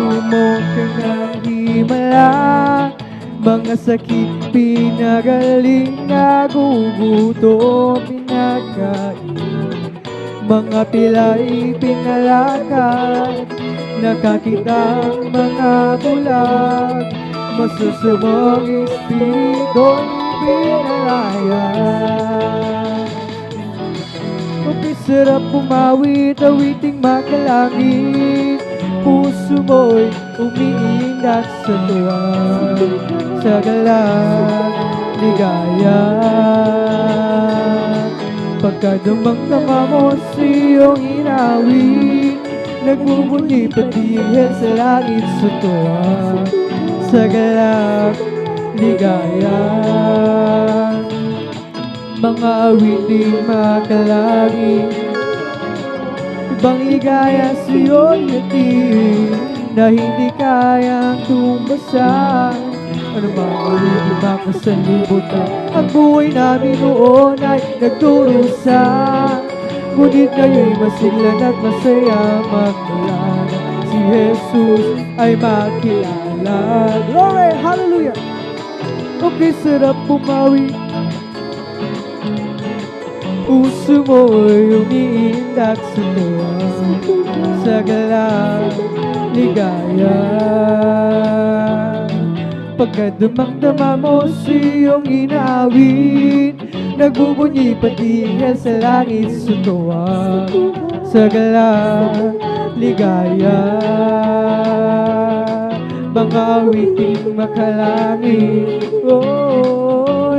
S2: Humawak ka ng himala, mga sakit pinagaling, nagugutom pinagkain, mga pilay pinalakad, nakakita ang mga bulag, masasamang espirito'y pinalayan. Kapit sarap pumawit, awiting makalangit, puso mo'y umiindak sa tuwa, sa galak, ligaya. Pagkadamang-dama mo sa iyong inawit, nagbubunyi patigil sa langit sa tuwa, sa galak, ligaya. Mga awiting makalangit, ibang ligaya sa iyo'y hatid, na hindi kayang tumbasan. Ano ba ang hindi makasalibutan? Ang buhay namin noon ay nagdurusa, ngunit ngayo'y masiglan at masaya magmulan. Si Jesus ay makilala. Glory! Hallelujah! Okay, sarap pumawi, puso mo'y umiindak sa tuwa, sa galak, ligaya. Pagkadamang-dama mo sa iyong inaawit, nagbubunyi patigil sa langit sa tuwa, sa galak, ligaya. Mga awiting makalangit,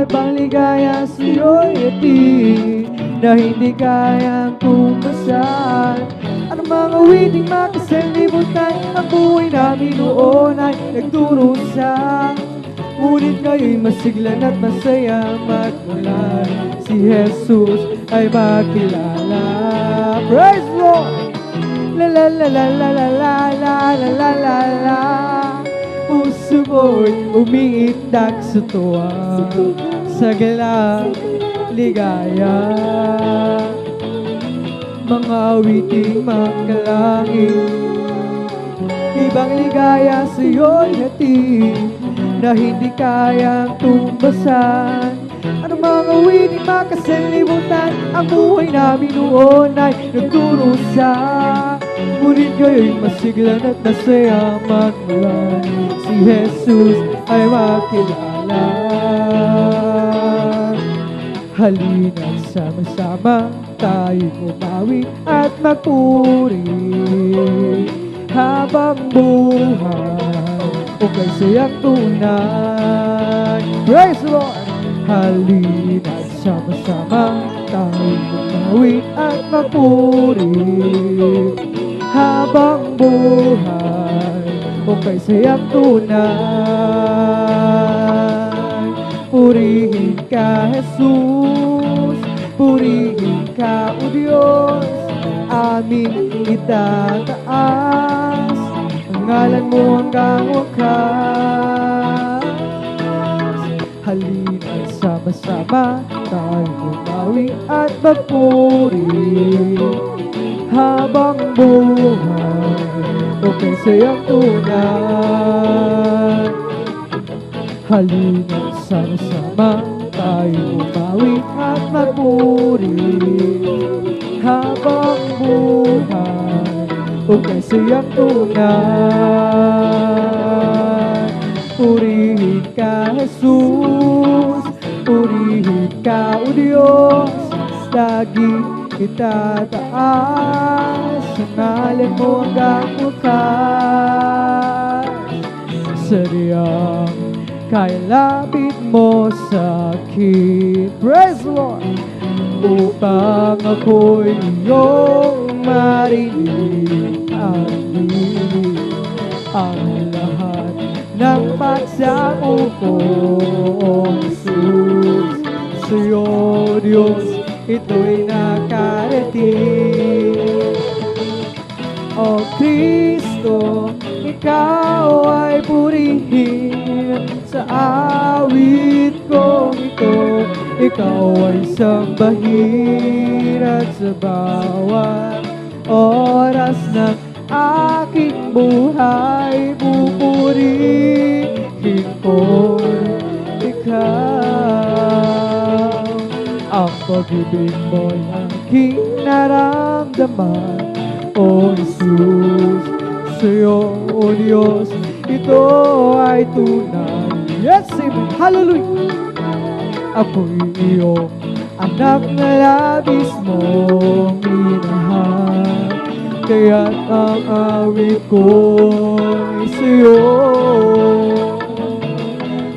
S2: ibang ligaya sa iyo'y hatid, na hindi kayang tumbasan. Ano mga awiting makasalibutan, ang buhay namin noon ay nagdurusa, ngunit ngayo'y masiglan at masaya magmulan. Si Jesus ay makilala. Praise the Lord! La la la la la la la la la la la la. Puso mo'y umiindak sa tuwa, sa galak, ligaya. Mga awiting makalangit, ibang ligaya sa iyo'y hatid, na hindi kayang tumbasan. Ano mga awiting makasalibutan, ang buhay namin noon ay nagdurusa, ngunit ngayo'y masiglan at masaya magmulan. Si Jesus ay makilala. Halina't sama-sama tayo'y umawit at magpuri, habang buhay o kasayang tunay. Praise the Lord! Halina't sama-sama tayo'y umawit at magpuri, habang buhay o kasayang tunay. Purihin ka, Jesus, purihin ka, O Diyos, aming itataas ang ngalan mo hanggang wakas. Halina't sama-sama tayo umawi at magpuri, habang buhay o kasayang tunay. Halina't sama-sama tayo umawi at magpuri, habang buhay o kasayang tunay. Purihin ka, Jesus. Purihin ka, O Diyos, lagi itataas ang ngalan mo hanggang wakas. Sadyang kailapit mo sa akin, praise the Lord, upang ako'y iyong marinig at dinig ang lahat ng pagsamo ko, Jesus. Sa'yo, Diyos, ito'y nakarating. O Kristo, ikaw ay purihin sa awit kong ito. Ikaw ay sambahin at sa bawat oras ng aking buhay, pupurihin ko ikaw. Ang pag-ibig mo'y aking naramdaman, O Jesus. Sa'yo, O Diyos, ito ay tunay. Yes, amen, hallelujah. Ako'y iyong anak na labis mong minahal, kaya't ang awit ko'y sa'yo.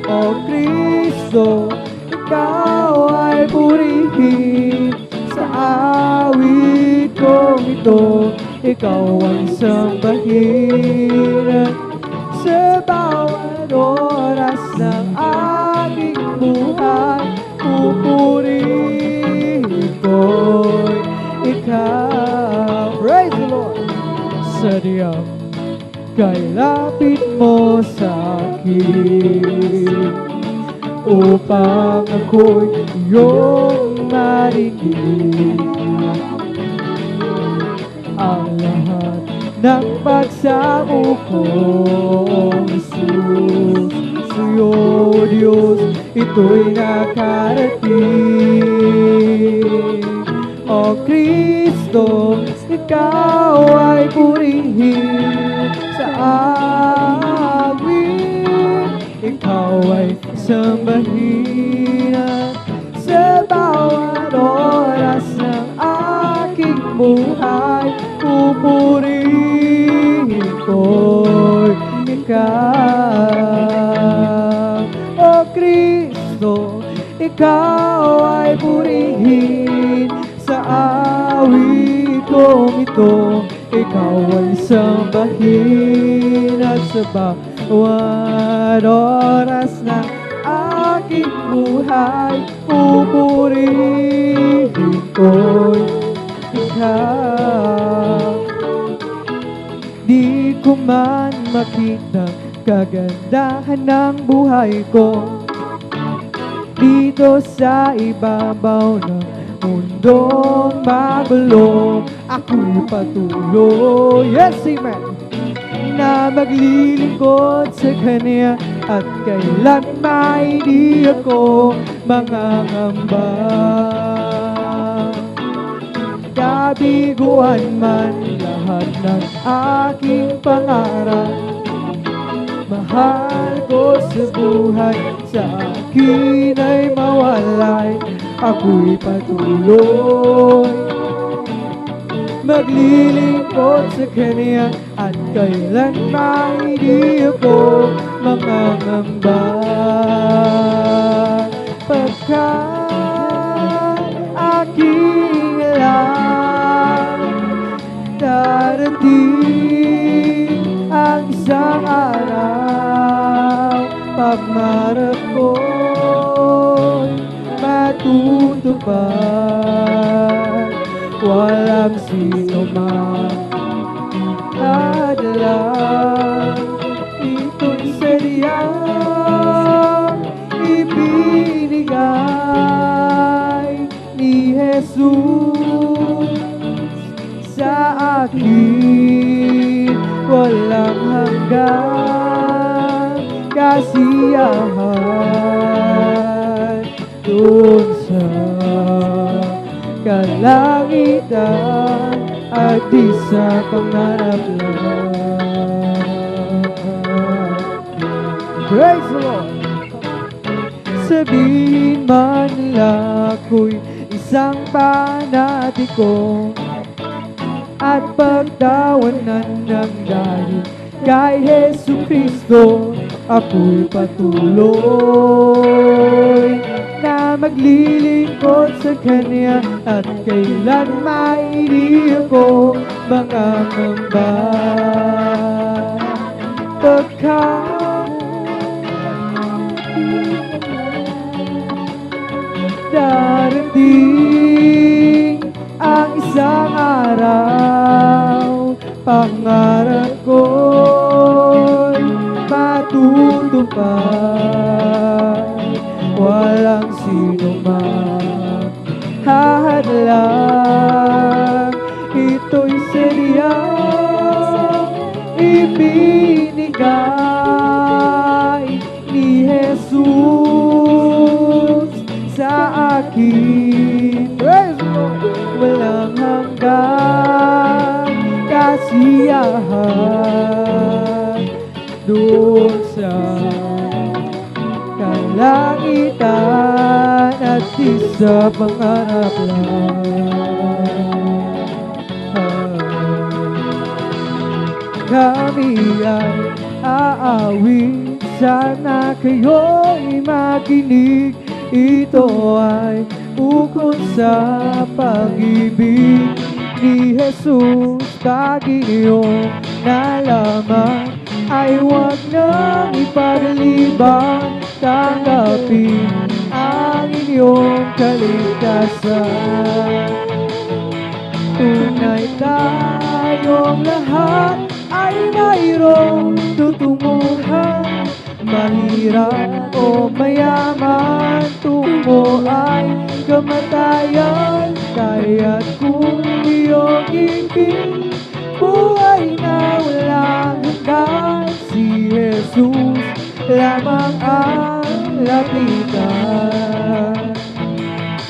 S2: O Kristo, ikaw ay purihin sa awit kong ito. Ikaw ay sambahin sa bawat oras ng aking buhay, pupurihin ko'y ikaw. Praise the Lord. Sadyang kailapit mo sa akin, upang ako'y iyong marinig ang lahat ng pagsamo ko, Jesus. Sa'yo, Diyos, ito'y nakarating. O Kristo, ikaw ay purihin sa amin. Ikaw ay sambahin at sa bawat oras ng aking buhay, pupurihin ko'y ikaw. O Kristo, ikaw ay purihin sa awit kong ito. Ikaw ay sambahin at sa bawat oras ng aking buhay, pupurihin ko'y ikaw. Di ko man makita kagandahan ng buhay ko dito sa ibabaw ng mundong magulo. Ako'y patuloy, yes, amen, na maglilingkod sa Kanya at kailan may di ako mangangamba. Kabiguan man lahat ng aking pangarap, mahal ko sa buhay, sa akin ay mawalay. Ako'y patuloy maglilingkod sa Kanya at kailan may di ako mangangamba. Pagkat aking alam, darating ang isang araw, pangarap ko'y matutupad. Walang sino man nadala, ito'y sadyang ibinigay ni Jesus sa akin. Walang hanggang kasiyahan doon sa kalangitan at di sa pangarap lang. Praise the Lord. sabihin man nila ako'y isang panatiko at pagtawanan ng dahil kay Hesu Kristo ako'y patuloy na maglilingkod sa Kanya at kailan maidi ako mangangamba darating ang isang araw, pangarap ko'y matutupad. Walang sino mang hahadlang, ito'y seriyang ibinigay ni Jesus sa akin. Walang hanggang kasiyahan doon sa kalangitan at di sa pangarap lang. Kami ay aawit, sana kayo'y makinig. Ito ay ukol sa pag-ibig ni Jesus. Pag inyong nalaman ay huwag nang ipagaliban. Tanggapin ang inyong kaligtasan. Tunay tayong lahat ay mayroong tutunguhan. Mahirap o mayaman, tungo ay kamatayan. Kaya't kung iyong ibig, buhay na walang hanggan. Si Jesus lamang ang lapitan.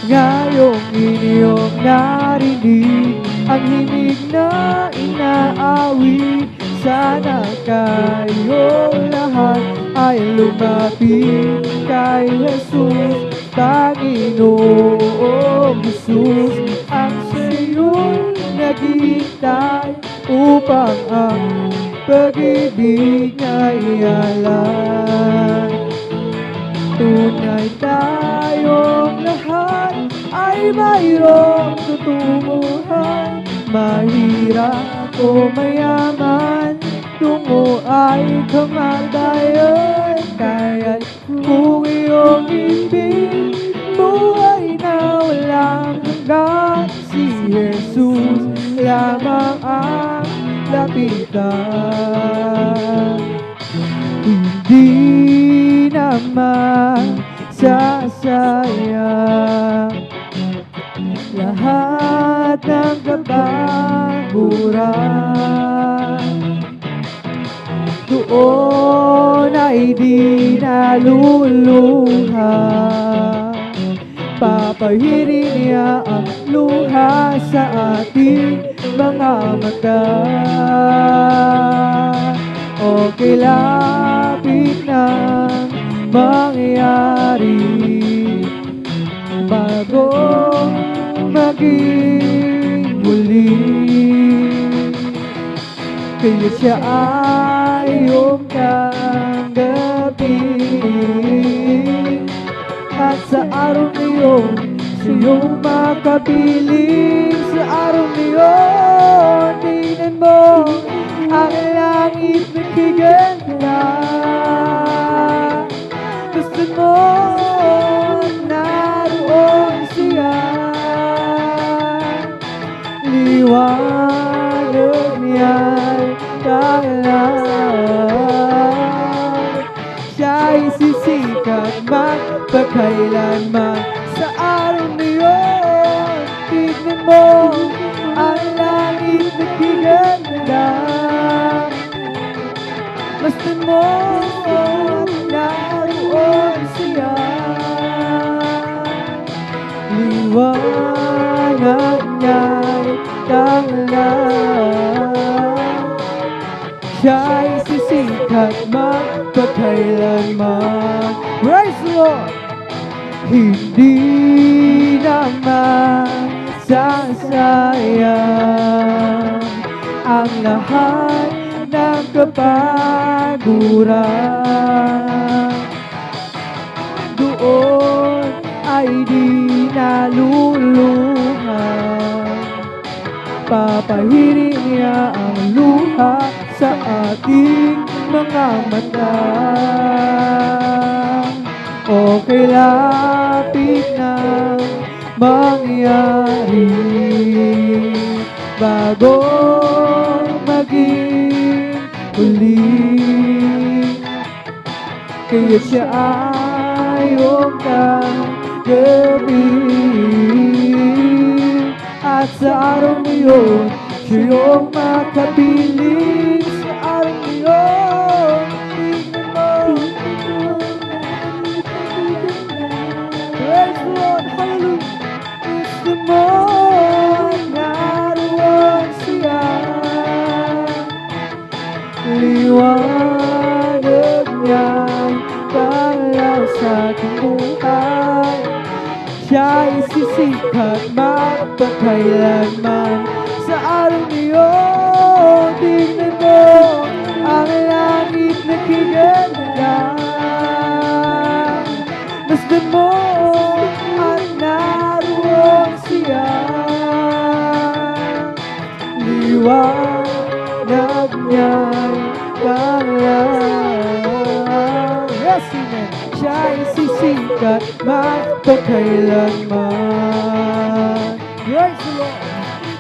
S2: Ngayong inyong narinig ang himig na inaawit, sana kayong lahat ay lumapit kay Jesus. Panginoong Jesus, ang sa'yo'y naghihintay upang ang pag-ibig na ialam. Tunay tayong lahat ay mayroong tutunguhan. Mahirap o mayaman, tungo ay kamatayan. Kaya't kung iyong ibig, buhay na walang hanggan. Si Jesus lamang ang lapitan. Hindi naman sasayang lahat ng kapaguran. Doon ay di naluluha. Papahirin niya ang luha sa ating mga mata. Okay, lapit nang mangyari bago maging muli. Kaya siya ay iyong tanggapin. At sa araw na iyon, siyong makapiling. Sa araw na iyon, tingnan mo ang langit na kaganda. Gusto mo naroon siya. Liwanag niya'y taglay. Siya'y sisikat magpakailanman. Sa araw na iyon, tignan mo ang langit na kaganda. Basta mo naroon siya. Liwanag niya'y taglay. Siya'y sisikat magpakailanman. Praise the Lord! hindi naman sasayang ang lahat ng kapaguran. Doon ay di naluluhan, papahirin niya ang luha sa ating mga mata. Okay, lapit na mangyari bago maging uli. Kaya siya ay iyong kagabi, at sa araw ngayon siya iyong makapiling. Sa araw ngayon, tingnan mo. Praise the Lord, hallelujah. It's the morning, naroon siya. Liwanag niya'y pangalaw sa ating buhay. Siya'y sisikat magpakailanman. Sa araw niyon, tingnan mo ang langit na kiganda. Masdan mo at naroon siya. Liwanag niya'y pangalaw. Yes, amen. Siya'y sisikat magpakailanman. Praise the Lord.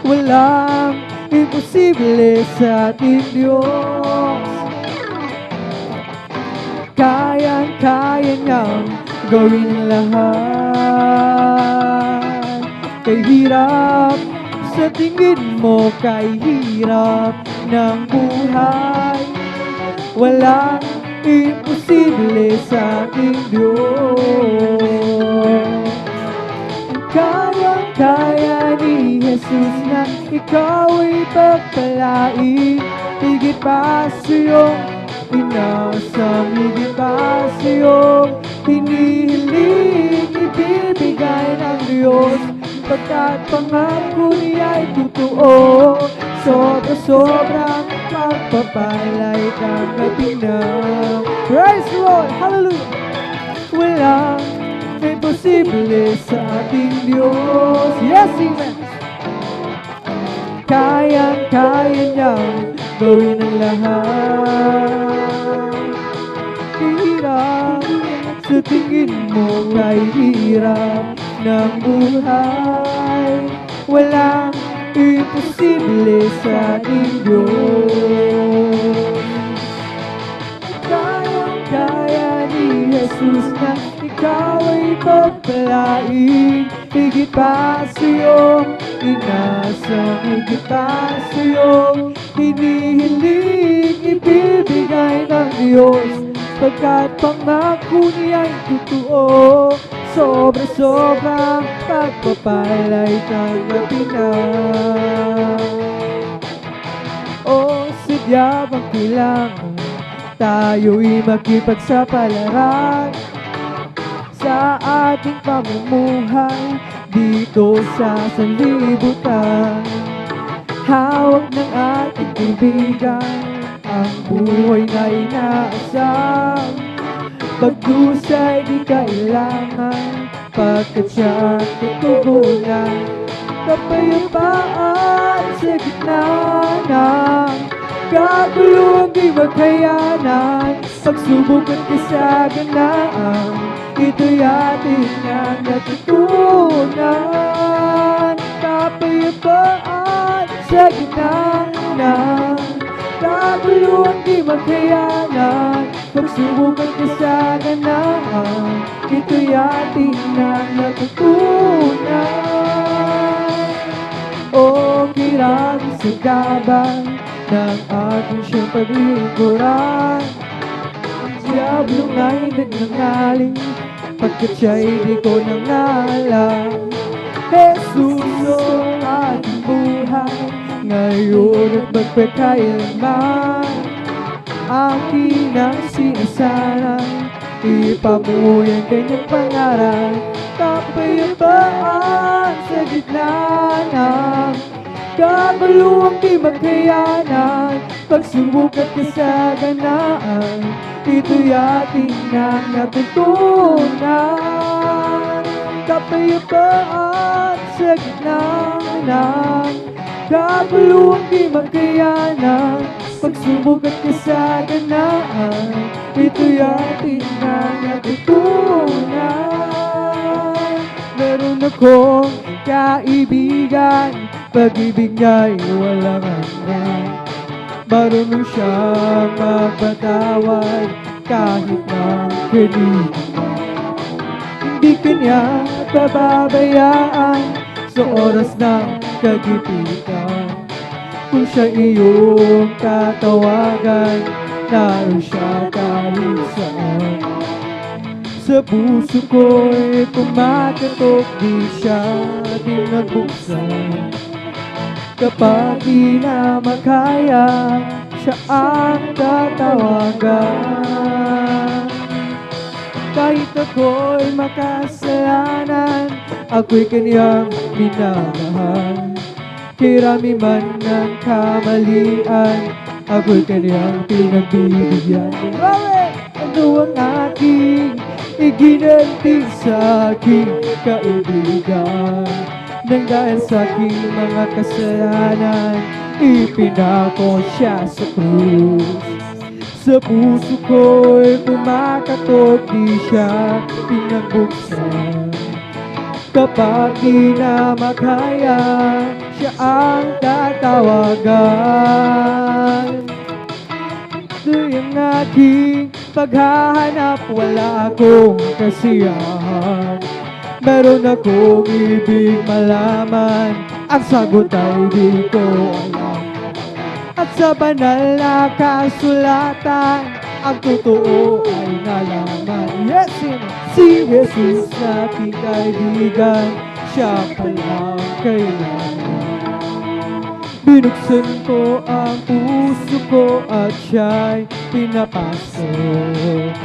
S2: Walang imposible sa ating Diyos. Kayang-kaya niyang gawin ang lahat. Kay hirap sa tingin mo, kay hirap ng buhay, walang imposible sa ating Diyos. Kayang-kaya ni Jesus na ikaw ay pagpalain. Higit pa sa iyong inasam, higit pa sa iyong hinihiling, ibibigay ng Diyos. Pagkat pangako niya'y totoo, sobra-sobrang pagpapala'y tanggapin na. Praise the Lord! Hallelujah! Walang imposible sa ating Diyos. Yes, amen. Kayang-kaya niyang gawin ang lahat. Hirap sa tingin mo, kay hirap ng buhay, walang imposible sa ating Diyos. Kayang-kaya ni Jesus na ikaw ay pagpalain. Higit pa sa iyong inasam, higit pa sa iyong hinihiling, ibibigay ng Diyos. Pagkat pangako niya'y totoo, sobra-sobrang pagpapala'y tanggapin na. O sadya bang kailangan tayo'y makipagsapalaran sa ating pamumuhay dito sa sanlibutan? Hawak ng ating kaibigan ang buhay na inaasam. Pagdusay di kailangan, pagkat siya ang tutugunan. Kapayapaan sa gitna ng kaguluhan di makayanan. Pagsubok at kasaganaan, ito'y ating ang natutunan. Kapayapaan sa gitna ng kaguluhan di makayanan. Pagsubok at kasaganaan, ito'y ating ang natutunan. O kirami sa gabay ng ating siyang paglingkuran, Diablong ay nagnangaling, pagkat siya'y di ko nang alam. Jesus ang ating buhay, ngayon at magpakailanman. Akin ang sinasanay, ipamuhay ang kanyang pangarap. Kapayapaan sa gitna ng kaguluhang di magkayanan. Pagsubok at kasaganaan, ito'y ating nang natutunan. Kapayapaan sa gitna ng kaguluhang di magkayanan. Pagsubok at kasaganaan, ito'y ating nang natutunan. Meron akong kaibigan, pag-ibig niya'y walang hanggan. Marunong siyang magpatawad kahit na kaibigan. Hindi kanya pababayaan sa oras ng kagipitan. Kung siya iyong tatawagan, naroon siya kahit saan. Sa puso ko'y kumakatok, di siya di nagbuksan. Kapag di na makaya, siya ang tatawagan. Kahit ako'y makasalanan, ako'y kanyang minamahal. Kirami man ng kamalian, ako'y kanyang pinagbibigyan. Ano ang aking iginanti sa aking kaibigan? Nang dahil sa aking mga kasalanan, ipinako siya sa krus. Sa puso ko'y kumakatok, di siya pinagbuksan. Kapag di na makaya, siya ang tatawagan. Ito'y ang aking paghahanap, wala akong kasiyahan. Meron akong ibig malaman, ang sagot ay di ko alam. At sa banal na kasulatan, ang totoo ay nalaman. Yes, si Jesus nating kaibigan, siya palang kailangan. Binuksan ko ang puso ko at siya'y pinapasok.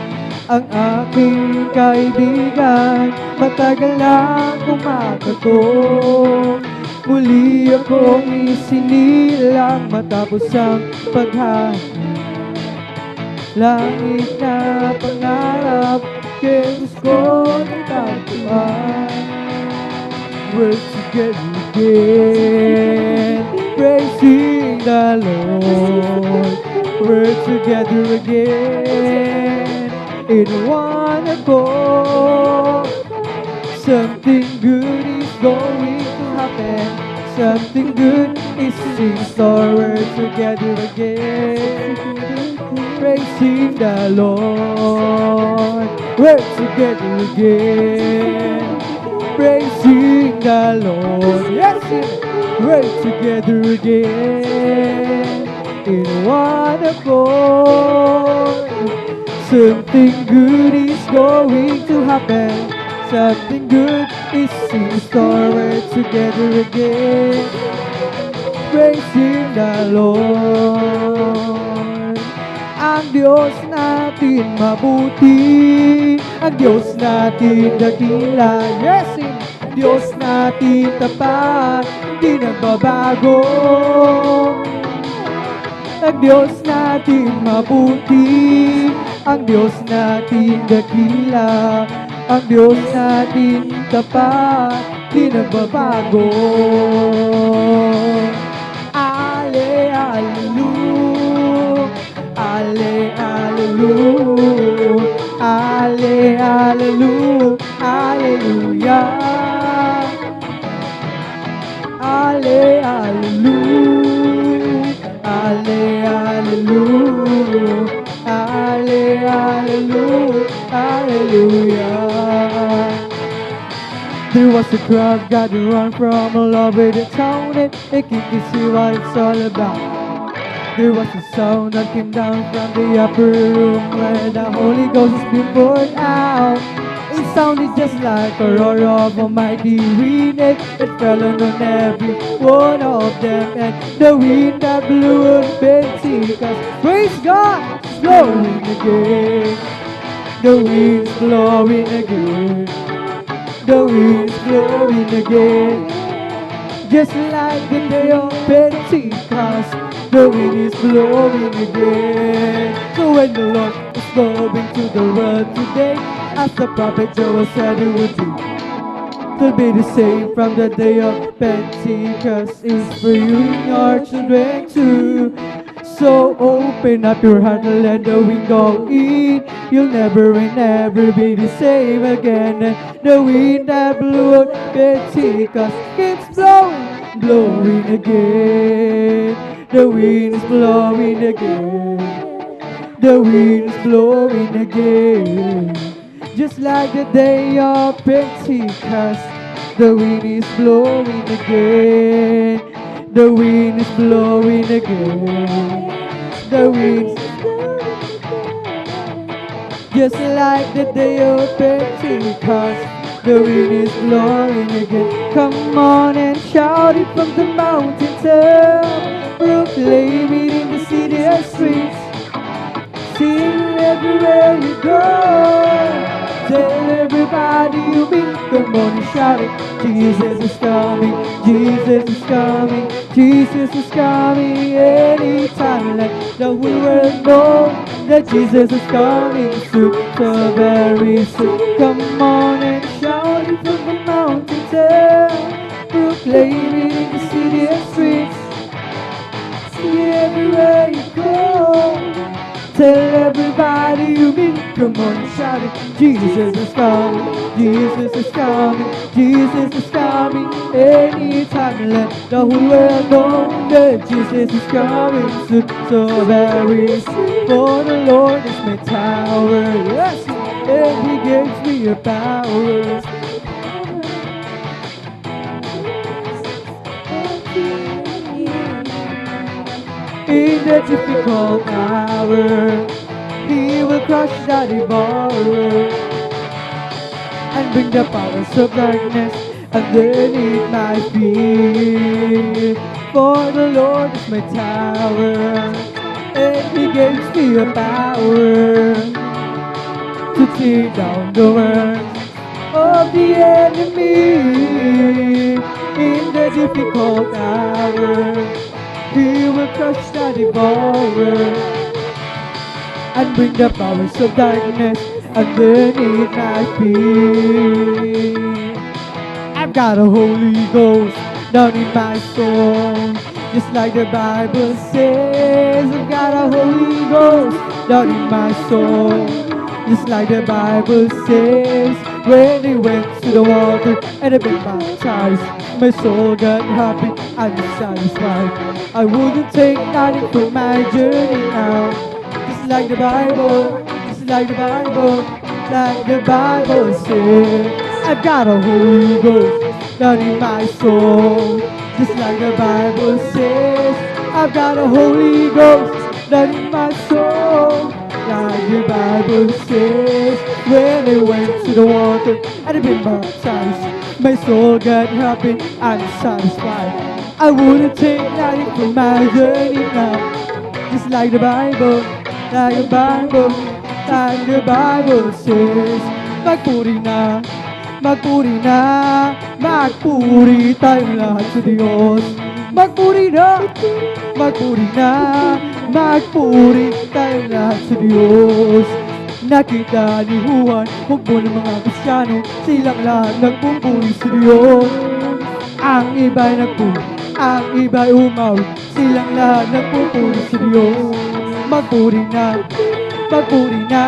S2: Ang aking kaibigan, matagal na kumakatok. Muli akong isinilang matapos ang paghahanap. Langit na pangarap, kay gusto natagpuan. We're together again, praising the Lord. We're together again in one accord. Something good is going to happen. Something good is in store. We're together again, praising the Lord. We're together again, praising the Lord. Yes, we're together again in one accord. Something good is going to happen. Something good is in store. We're together again, praising the Lord. Ang Diyos natin mabuti, ang Diyos natin dakila. Yes, Diyos natin tapat, di nagbabago. Ang Diyos natin mabuti, ang Diyos natin dakila. Ang Diyos natin tapat, di nagbabago. Ale, hallelujah. Ale, hallelujah. Ale, hallelujah. Hallelujah. Ale, hallelujah. Ale, hallelujah. Ale, hallelujah. Hallelujah. There was a crowd gathered around from all over the town, and they came to see what it's all about. There was a sound that came down from the upper room where the Holy Ghost has been poured out. It sounded just like a roar of a mighty wind. It fell on every one of them, and the wind that blew on Pentecost. Praise God, it's blowing again. The wind's blowing again. The wind's blowing again. Just like the day of Pentecost, the wind is blowing again. So when the Lord is blowing to the world today, as the prophet Joel said it would be, it'll be the same from the day of Pentecost. It's for you and your children too. So open up your heart and let the wind go in. You'll never and never be the same again. And the wind that blew at Pentecost keeps blowing, blowing again. The wind is blowing again. The wind is blowing again. Just like the day of Pentecost, the wind is blowing again. The wind is blowing again. The wind, just like the day of Pentecost, the wind is blowing again. Come on and shout it from the mountain top, proclaim it in the city and streets. Sing everywhere you go. Tell everybody you meet. Come on and shout it. Jesus is coming. Jesus is coming. Jesus is coming. Anytime, let the whole world know that Jesus is coming soon. So very soon. Come on and shout it from the mountain top. Proclaim it in the city and streets. See everywhere you go. Tell everybody you meet. Come on and shout it. Jesus is coming. Jesus is coming. Jesus is coming. Anytime, let the whole world know that Jesus is coming soon. So very soon. For the Lord is my tower. Yes, and He gives me a power. In the difficult hour, He will crush the devourer and bring the powers of darkness underneath my feet. For the Lord is my tower, and He gives me a power to tear down the works of the enemy. In the difficult hour, He will crush the devourer and bring the powers of darkness underneath my feet. I've got a Holy Ghost down in my soul, just like the Bible says. I've got a Holy Ghost down in my soul, just like the Bible says. When they went to the water and they been baptized, my soul got happy and satisfied. I wouldn't take nothing from my journey now. Just like the Bible, just like the Bible, like the Bible says. I've got a Holy Ghost down in my soul, just like the Bible says. I've got a Holy Ghost down in my soul, like the Bible says. When they went to the water and they been baptized, my soul got happy and satisfied. I wouldn't take nothing from my journey now. Just like the Bible, like the Bible, like the Bible says. Magpuri na, magpuri na, magpuri tayong lahat sa Diyos. Magpuri na, magpuri na, magpuri tayong lahat sa Diyos. Nakita ni Juan, hukbo ng mga Kristiyano, silang lahat nagpupuri sa Diyos. Ang iba'y nagpuri, ang iba'y umawit, silang lahat nagpupuri sa Diyos. Magpuri na, magpuri na,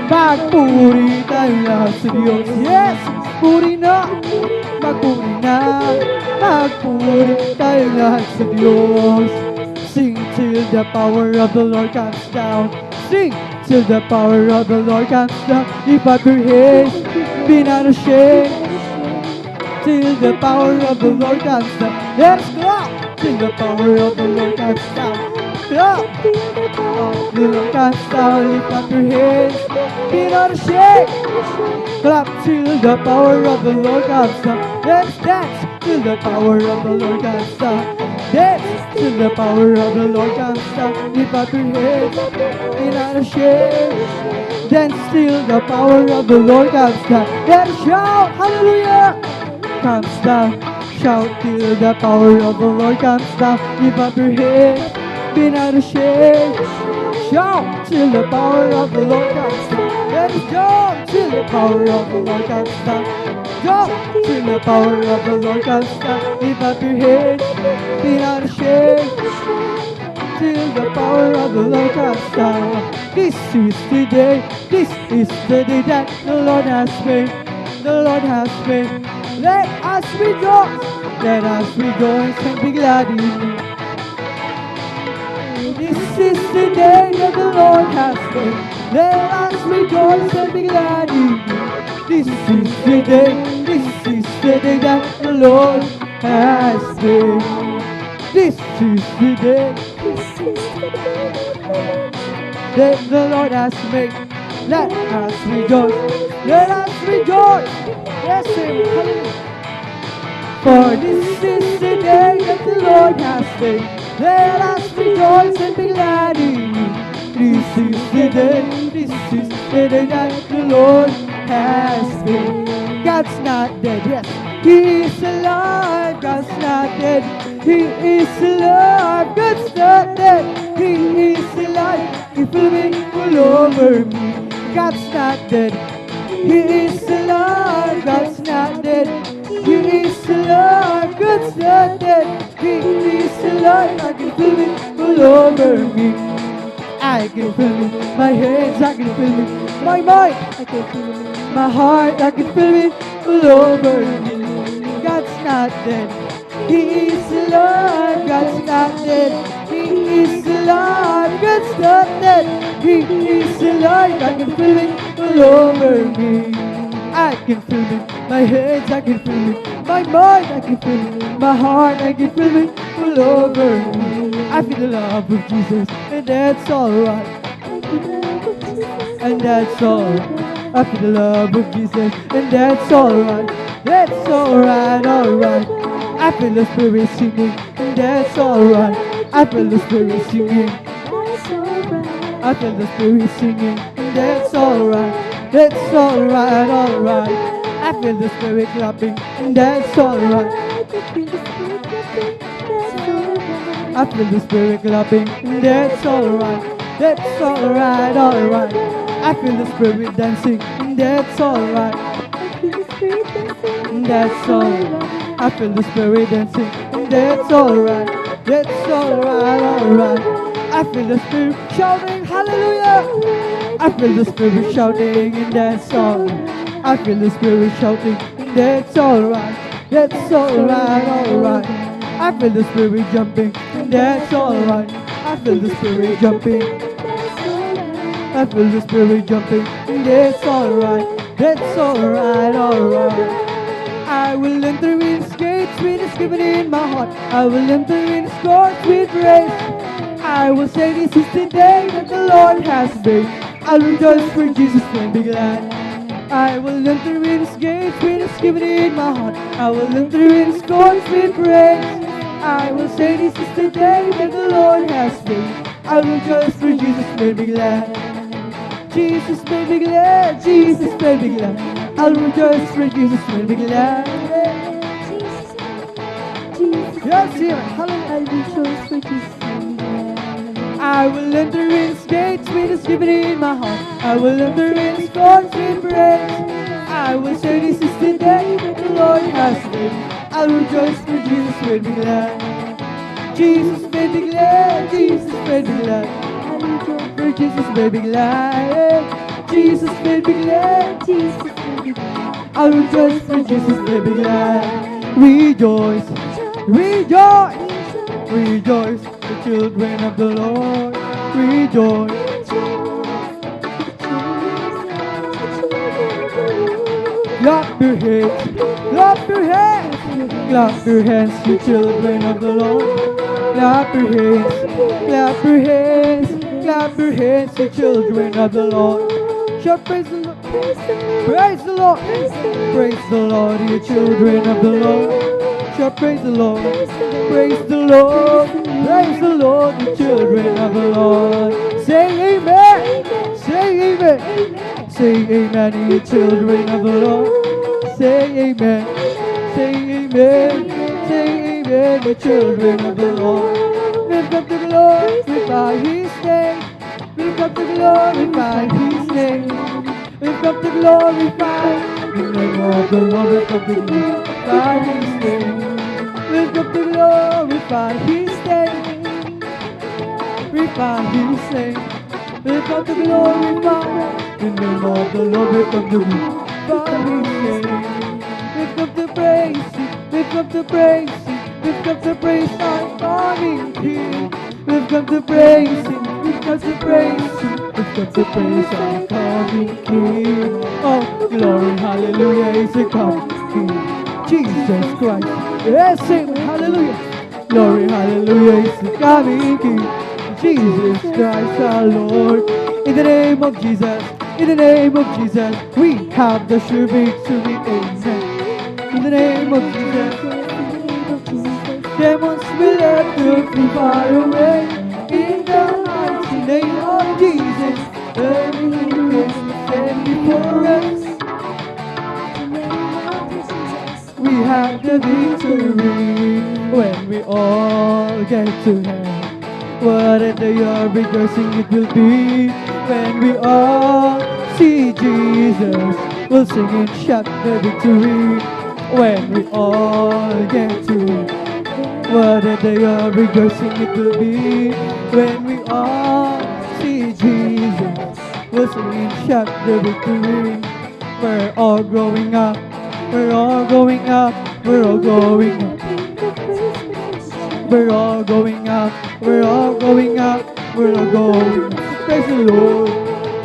S2: magpuri tayong lahat sa Diyos. Yes! Puri na, magpuri na, magpuri tayong lahat sa Diyos. Sing till the power of the Lord comes down. Sing till the power of the Lord comes down. Lift up your heads, be not ashamed. Till the power of the Lord comes down. Let's clap till the power of the Lord comes down. Clap. The Lord comes down. Lift up your heads, be not ashamed. Clap till the power of the Lord comes down. Let's dance till the power of the Lord comes down. Dance till the power of the Lord comes down. Lift up your heads, be not ashamed. then still the power of the Lord comes down. Let us shout, hallelujah! Comes down, shout till the power of the Lord comes down. Lift up your head, be not ashamed. Shout till the power of the Lord comes down. Let us jump till the power of the Lord comes down. Jump till the power of the Lord comes down. Lift up your head, be not ashamed. Till the power of the Lord comes down. This is the day that the Lord has made. The Lord has made. Let us rejoice and be glad in it. This is the day that the Lord has made. Let us rejoice and be glad in it. This is the day that the Lord has made. This is the day that the Lord has made. Let us rejoice. Let us rejoice. Yes, hallelujah. For this is the day that the Lord has made. Let us rejoice and be glad in it. This is the day that the Lord has made. God's not dead, yes, He is alive. God's not dead, He is alive. God's not dead, He is alive. He's living all over me. God's not dead, He is alive. God's not dead, He is alive. God's not dead, He is alive. I can feel it all over me. I can feel it, my hands, I can feel it, my mind, I can feel it, my heart, I can feel it all over me. God's not dead, He is alive. God's not dead, He is alive. God's not dead, He is alive. I can feel it all over me. I can feel it, my hands, I can feel it, my mind, I can feel it, my heart, I can feel it all over me. I feel the love of Jesus, and that's alright. And that's alright. I feel the love of Jesus, and that's alright. That's alright, alright. I feel the Spirit singing, and that's alright. I feel the Spirit singing. I feel the Spirit singing, and that's alright. That's alright, alright. I feel the Spirit clapping, and that's alright. I feel the Spirit clapping, and that's alright. That's alright, alright. I feel the Spirit dancing, and that's alright. And that's alright. I feel the Spirit dancing, and that's alright. That's alright, alright. I feel the Spirit shouting, hallelujah. I feel the Spirit shouting, and that's alright. I feel the Spirit shouting, and that's alright. That's alright, alright. I feel the Spirit jumping, and that's alright. I feel the Spirit jumping. I feel the Spirit jumping, and that's alright. That's alright, alright. I will enter in His gates with thanksgiving in my heart. I will enter in His courts with praise. I will say this is the day that the Lord has made. I'll rejoice for Jesus and be glad. I will enter in His gates with thanksgiving in my heart. I will enter in His courts with praise. I will say this is the day that the Lord has made. I'll rejoice for Jesus and be glad. Jesus made me glad. Jesus made me glad. I'll rejoice for Jesus and be glad. Yes, yeah, hallelujah.
S3: I'll rejoice for Jesus.
S2: I will enter in His gates with thanksgiving in my heart. I will enter in His courts with praise. I will say this is the day that the Lord has made. I'll rejoice for Jesus and be glad. Jesus made me glad. Jesus made me glad.
S3: I'll rejoice
S2: For Jesus made me glad. Jesus made me glad.
S3: Jesus made me glad.
S2: I'll rejoice for Jesus made me glad. Rejoice, rejoice, rejoice, the children of the Lord. Rejoice. Clap your hands, clap your hands, clap your hands, you children of the Lord. Clap your hands, clap your hands, clap your hands, you children of the Lord. Shout praise the Lord, praise the Lord, praise the Lord, you children of the Lord. Shout praise the Lord, praise the Lord, praise the Lord, you children of the Lord. Say amen, say amen. Say amen, you children of the Lord. Say amen. Say amen. Say amen, you children of the Lord. Lift up the glorify His name. Lift up the glorify His name. Lift up the glorify the name of the Lord. Lift up the glorify His name. Lift up the glorify His name. Glorify His name. Lift up the glorify the name of the Lord. Lift up the glorify His name. Lift up the praise. Lift up the praise. Lift up the praise, our coming King. Lift up the praise. Lift up the praise. Lift up the praise, our coming King. Oh, glory, hallelujah, is a coming King. Jesus Christ, yes, sing hallelujah. Glory, hallelujah, is the coming King. Jesus Christ, our Lord. In the name of Jesus, in the name of Jesus, we have the sure victory. Amen. In the name of Jesus, demons will let to be far away. In the mighty name of Jesus, everything is set before us. We have the victory when we all get to heaven. What a day of rejoicing it will be when we all see Jesus. We'll sing and shout the victory when we all get to heaven. What a day of rejoicing it will be when we all see Jesus. We'll sing and shout the victory. We're all growing up. We're all going up, we're all going up. We're all going up, we're all going up, we're all going up. Praise the Lord.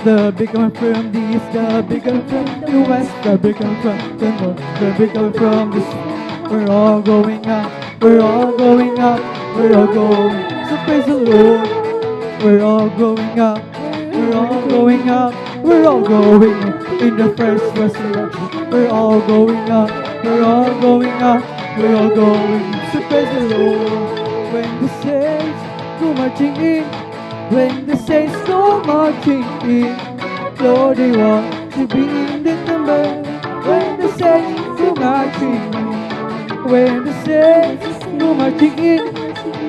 S2: The big one from the east, the big one from the west, the big one from the north, the big one from the south. We're all going up, we're all going up, we're all going up. So praise the Lord. We're all going up, we're all going up, we're all going up. In the first resurrection, we're all going up, we're all going up, we're all going up. So praise the Lord. When the saints go marching in, when the saints go marching in, Lord, they want to be in the number. When the saints go marching in, when the saints go marching in,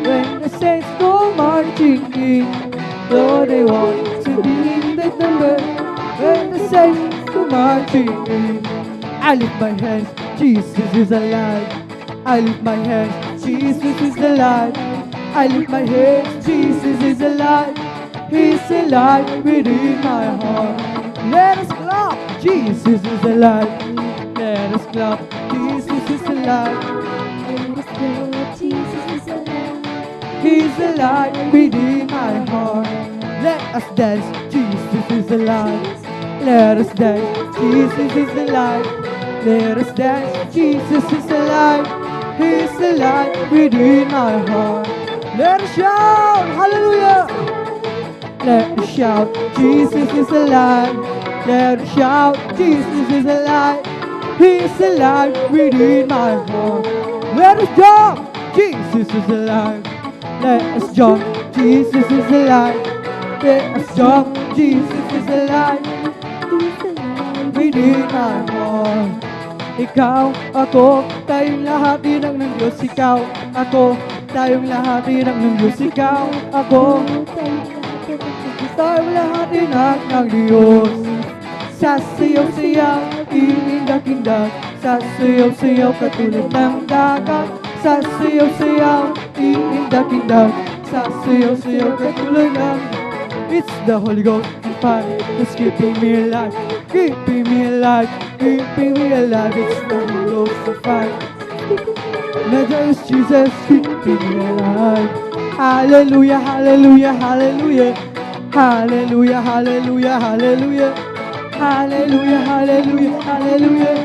S2: when the saints go marching in, Lord, they want to be in the number. When the saints go marching in, I lift my hands, Jesus is alive. I lift my hands, Jesus is alive. I lift my hands, Jesus is alive. He's alive within my heart. Let us clap, Jesus is alive. Let us clap, Jesus is alive.
S3: Let us clap, Jesus is alive.
S2: He's alive within my heart. Let us dance, Jesus is alive. Let us dance, Jesus is alive. Let us dance, Jesus is alive. He's alive within my heart. Let us shout, hallelujah. Let us shout, Jesus is alive. Let us shout, Jesus is alive. He's alive within my heart. Let us jump, Jesus is alive. Let us jump, Jesus is alive. Let us jump, Jesus is alive within my heart. Ikaw, ako, tayong lahat dinang ng Diyos. Ikaw, ako, tayong lahat dinang ng Diyos. Ikaw, ako, tayong lahat dinang ng Diyos. Sasayaw-sayaw, iindak-indak. Sasayaw-sayaw, katulad ng dagat. Sasayaw-sayaw, iindak-indak. Sasayaw-sayaw, katulad ng It's the Holy Ghost fire that's keeping me alive, keeping me alive, keeping me alive. It's the Holy Ghost fire. Measure is Jesus keeping me alive. Hallelujah, hallelujah, hallelujah, hallelujah, hallelujah, hallelujah, hallelujah, hallelujah, hallelujah,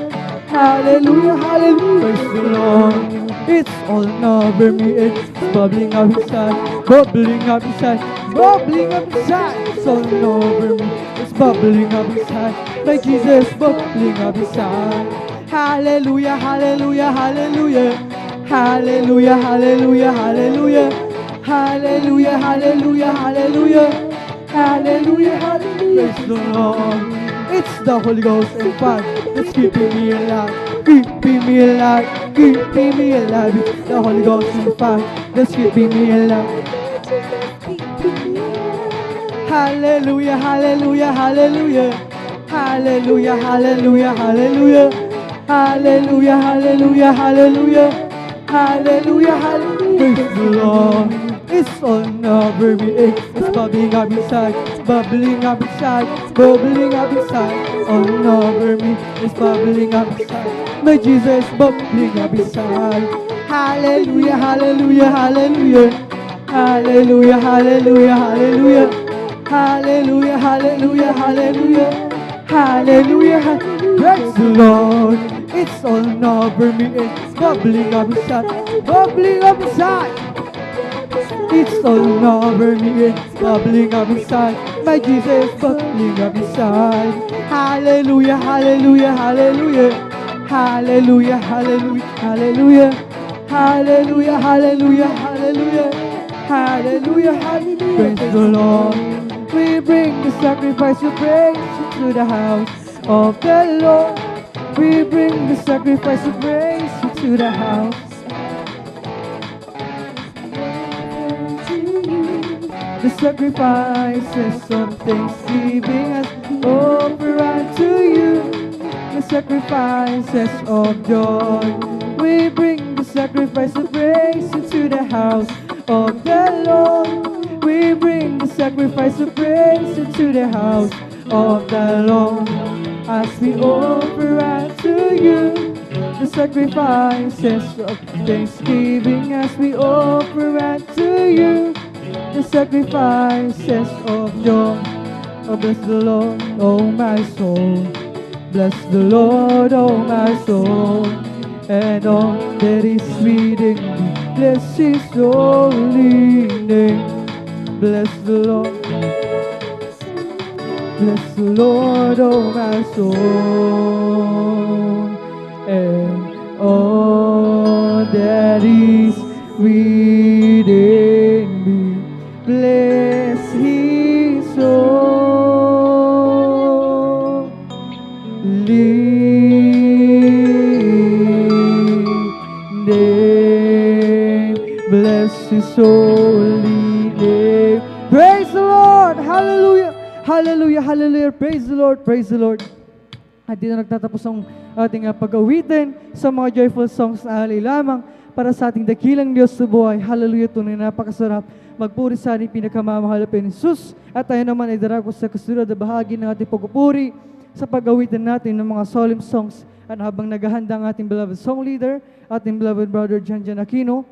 S2: hallelujah, hallelujah. Praise the Lord. It's all over me. It's bubbling up inside, bubbling up inside, bubbling up inside. It's all over me. It's bubbling up inside. My Jesus bubbling up inside. Hallelujah, hallelujah, hallelujah, hallelujah, hallelujah, hallelujah, hallelujah, hallelujah, hallelujah, hallelujah, hallelujah. Praise the Lord. It's the Holy Ghost and fire that's keeping me alive. Keeping me alive, keeping me alive. It's the Holy Ghost and fire that's keeping me alive. Hallelujah, hallelujah, hallelujah. Hallelujah, hallelujah, hallelujah. Hallelujah, hallelujah, hallelujah. Hallelujah, hallelujah. Praise the Lord. It's all over me. It's bubbling up inside. Bubbling up inside. Bubbling up inside. All over me. It's bubbling up inside. My Jesus bubbling up inside. Hallelujah, hallelujah, hallelujah. Hallelujah, hallelujah, hallelujah. Hallelujah, hallelujah, hallelujah. Hallelujah, praise the Lord. It's all over me. It's bubbling up inside. Bubbling up inside. It's all over me. It's bubbling up inside. My Jesus bubbling up inside. Hallelujah, hallelujah, hallelujah. Hallelujah, hallelujah, hallelujah. Hallelujah, hallelujah, hallelujah. Hallelujah, hallelujah. Praise the Lord. We bring the sacrifice of praise into the house of the Lord. We bring the sacrifice of praise into the house. The sacrifices of thanksgiving as offer unto you. The sacrifices of joy. We bring the sacrifice of praise into the house of the Lord. We bring the sacrifice of praise into the house of the Lord. As we offer unto you the sacrifices of thanksgiving, as we offer unto you the sacrifices of joy. Oh, bless the Lord, oh my soul. Bless the Lord, oh my soul, and all that is within me. Bless His holy name. Bless the Lord. Bless the Lord, oh my soul, and all that is within me. Bless His holy name. Bless His holy name. Praise the Lord! Hallelujah! Hallelujah! Hallelujah! Praise the Lord! Praise the Lord! At dito nagtatapos ang ating pag-awitin sa mga joyful songs na alay lamang para sa ating dakilang Diyos sa buhay. Hallelujah! Tunay na napakasarap magpuri sa ating pinakamamahal na Jesus. At tayo naman ay darako sa kasunod na bahagi ng ating pagpupuri sa pag-awitin natin ng mga solemn songs. At habang naghahanda ang ating beloved song leader, ating beloved brother Jan Aquino,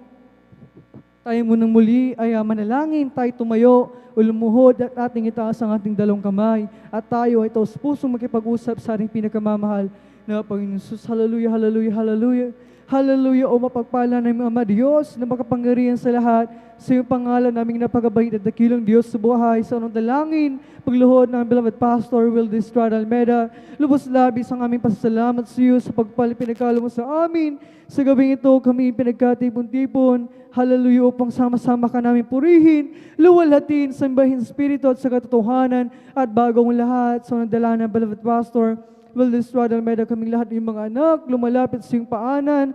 S2: tayo munang muli ay manalangin, tayo tumayo, ulumuhod at ating itaas ang ating dalawang kamay. At tayo ay taos pusong makipag-usap sa ating pinakamamahal na Panginoon Jesus. Hallelujah, hallelujah, hallelujah. Hallelujah, o mapagpala ng Ama Diyos na makapangyarihan sa lahat. Sa iyong pangalan naming napagabait at dakilang Diyos sa buhay. Sa anong dalangin, pagluhod ng beloved Pastor Will Distrad Almeida, lubos labis ang aming pasasalamat sa iyo sa pagpalipinagkalo mo sa amin. Sa gabing ito kami pinagkatipon-tipon. Hallelujah, upang sama-sama ka namin purihin, luwalhatin, sambahin sa Espiritu at sa katotohanan at bagong lahat. Sa anong dalangin ng beloved Pastor Will Distrad Almeida, kaming lahat ng mga anak, lumalapit sa iyong paanan,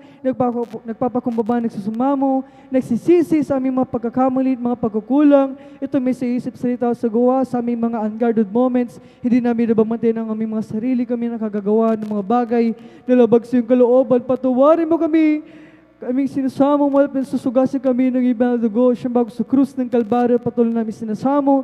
S2: nagpapakumbaba, nagsusumamo, nagsisisi sa aming mga pagkakamalit, mga pagkukulang. Ito may sa isip, salita sa gawa, sa aming mga unguarded moments. Hindi namin nabamantin ang aming mga sarili, kami nakagagawa ng mga bagay na labag sa iyong kalooban. Patawarin mo kami. Kaming sinasamo, malapit susugasin kami ng ibang dugo, siyang bago sa krus ng Kalbaryo, patuloy namin sinasamo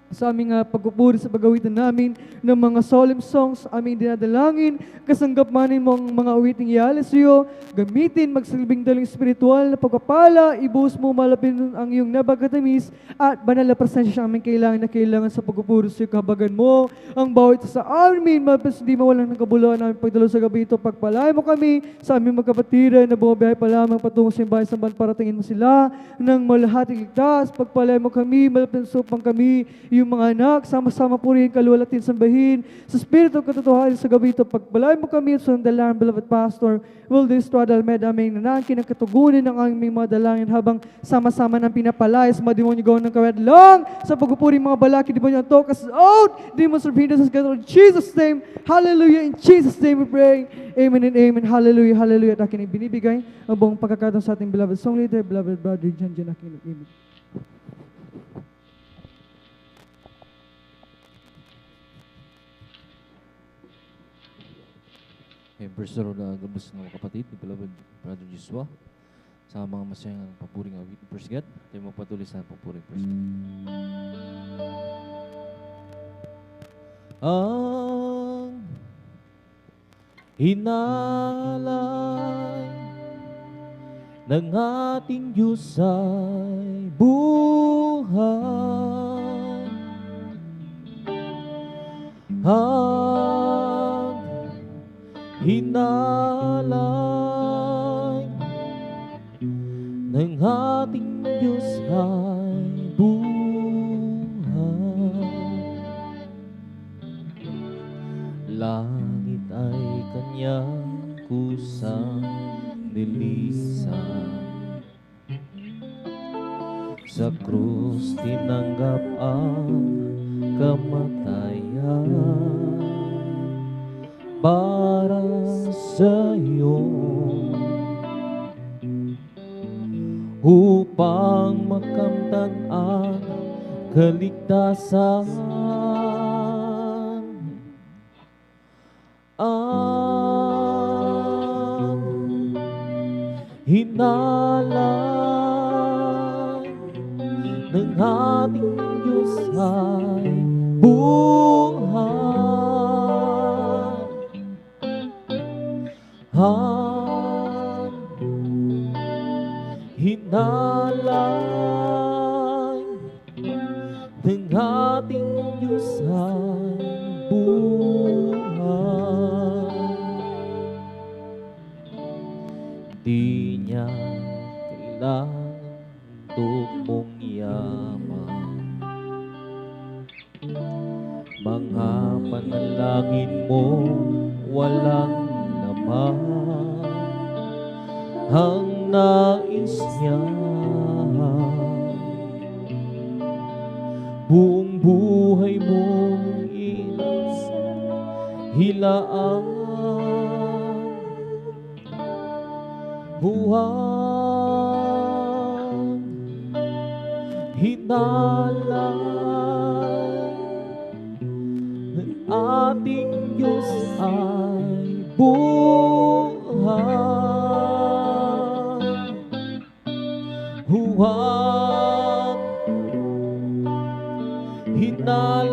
S2: sa aming pagpupuri sa pag-awitan namin ng mga solemn songs, aming dinadalangin, kasanggapmanin mo ang mga awiting ialis sa iyo, gamitin, magsilbing daling spiritual na pagpapala, ibuhos mo malapit ang iyong nabagatamis at banal na presensya siya aming kailangan sa pagpupuri sa iyo, kahabagan mo ang bawat sa amin, malapit hindi mawalan ng kabuluhan namin pagdalo sa gabi ito, pagpalay mo kami sa aming magkapatiran na bumabiyahe pa lamang patungo sa bahay sa paratingin mo sila ng malahating ligtas, pagpalay mo kami, malapit sa upang kami yung mga anak, sama-sama purihin, kaluwalhatin, sambahin, sa Espiritu katotohanan sa gabi ito, pagbalay mo kami at sundalan, beloved Pastor, will destroy dalmed aming nanangkin ang katugunin ng aming mga dalangin habang sama-sama ng pinapalay sa mga demonyo gawa ng kawedlong sa pagpupuri mga balaki demonyo to cast out demons of hindrance in Jesus name. Hallelujah, in Jesus name we pray. Amen and amen. Hallelujah, hallelujah. At akin ay binibigay ang buong pagkakataon sa ating beloved song leader, beloved brother Jan Aquino. Amen.
S4: First of all, gabos ng mga kapatid, ni beloved brother Joshua, sa mga masayang papuring awit. First God, tayo magpatuloy sa papuring first God. Ang hinalay ng ating Diyos ay buhay. Ang hinalay ng ating Diyos ay buhay. Langit ay kanyang kusang nilisan, sa krus tinanggap ang kamatayan para sa'yo, upang makamtan ang kaligtasan. Ang hinalay ng ating Diyos ay buhay. Ang hinalay ng ating Diyos ay buhay. Di niya kailangan tugmong yaman, mga panalangin mo walang laman. Ang nais niya buong buhay mong hilaan. Buwang hinalay ng ating Diyos ay buhay. Huwag hinalay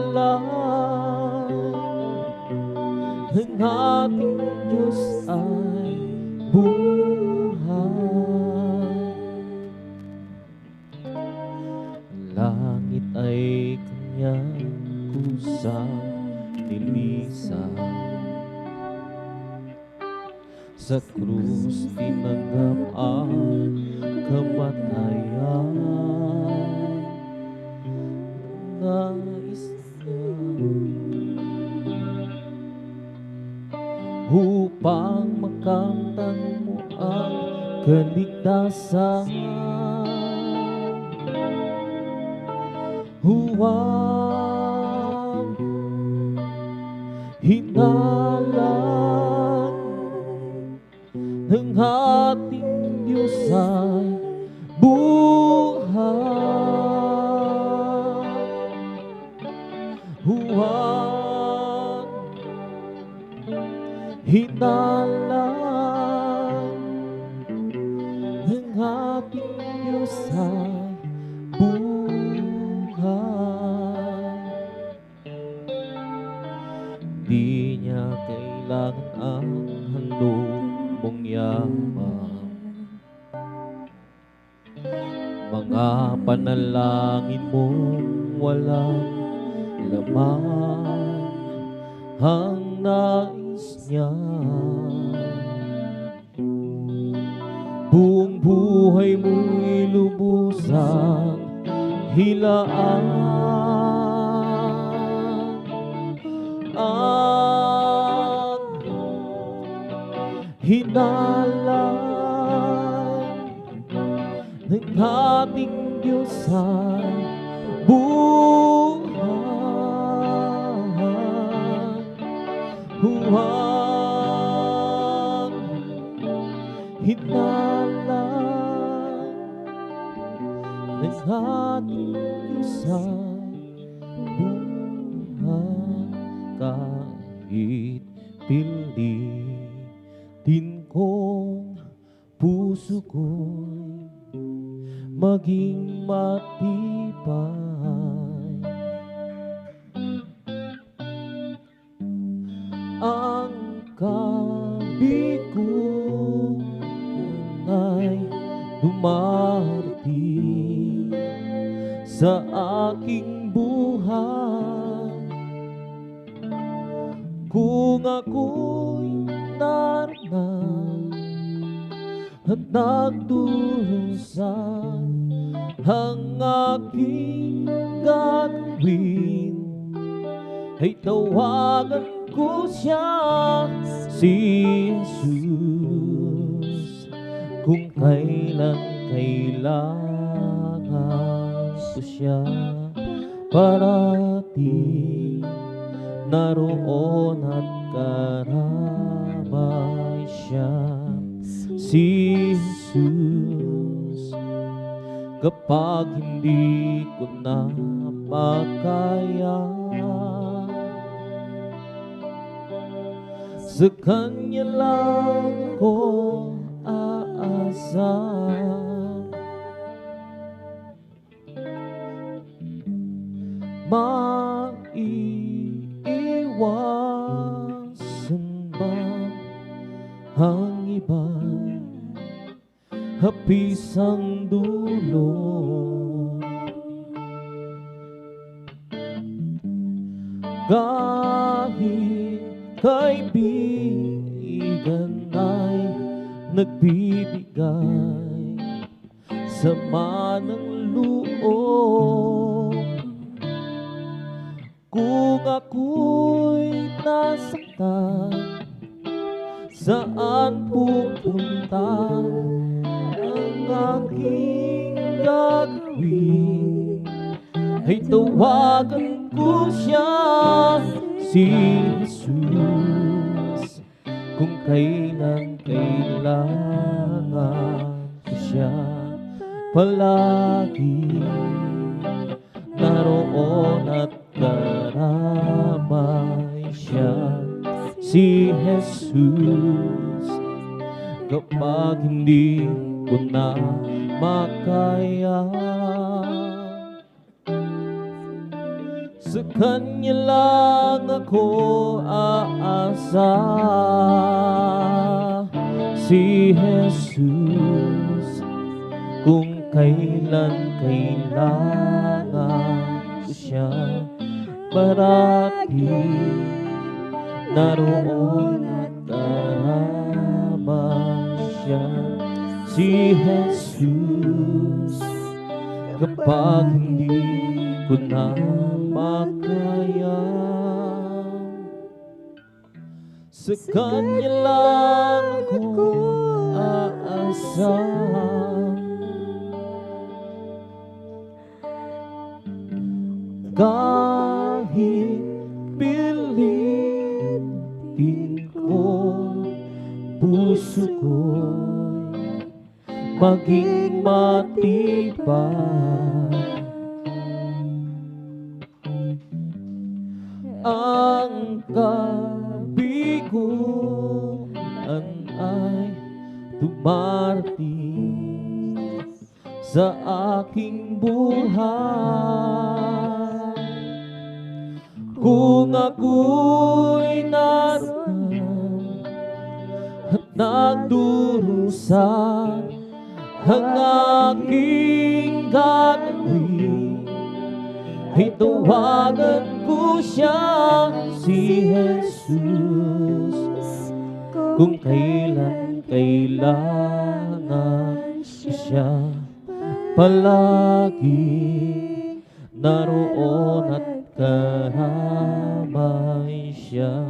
S4: ng ating Diyos ay buhay. Langit ay kanyang kusang nilisan, sa krus tinanggap ang kamatayan. Nais niya upang makamtan mo ang kaligtasan. Huwag hinalang ng ating Diyos ay buhay. Huwag hinalang ng ating Diyos ay buhay. Di niya kailangan ang handog mong yaman, mga panalangin mo walang laman. Ang nais niya buong buhay mo'y lubusang hilaan. hinalay ng ating Diyos ay buhay. Huwag hinalay ng ating Diyos ay buhay. Kahit pilitin kong puso ko'y maging matibay, ang kabiguan ay dumarating sa aking buhay. Kung ako'y naroon at nagdurusan, ang aking gagawin ay tawagan ko siya, si Jesus. Kung kailan kailangan ko siya, parating naroon at karamay siya, si Jesus. Kapag hindi ko na makaya, sa Kanya lang ako aasa. Maiiwasan ba ang iba'y hapis ang dulo? Kahit kaibigan ay nagbibigay sama ng loob, kung ako'y nasaktan, saan pupunta ang aking gagawin? Ay tawagan ko siya, si Jesus. Kung kailan kailangan ko siya, palagi naroon at karamay siya, si Jesus. Kapag hindi ko na makaya, sa Kanya lang ako aasa, si Jesus. Kung kailan kailangan ko siya, parating naroon at karamay siya, si Jesus. Kapag hindi ko na makaya, sa Kanya lang ako aasa. Kahit pilitin ko puso ko'y maging matibay, ang kabiguan ay dumarating sa aking buhay. Kung ako'y naroon at nagdurusa, ang aking gagawin ay tawagan ko siya, si Jesus. Kung kailan kailangan siya, palagi naroon at karamay siya,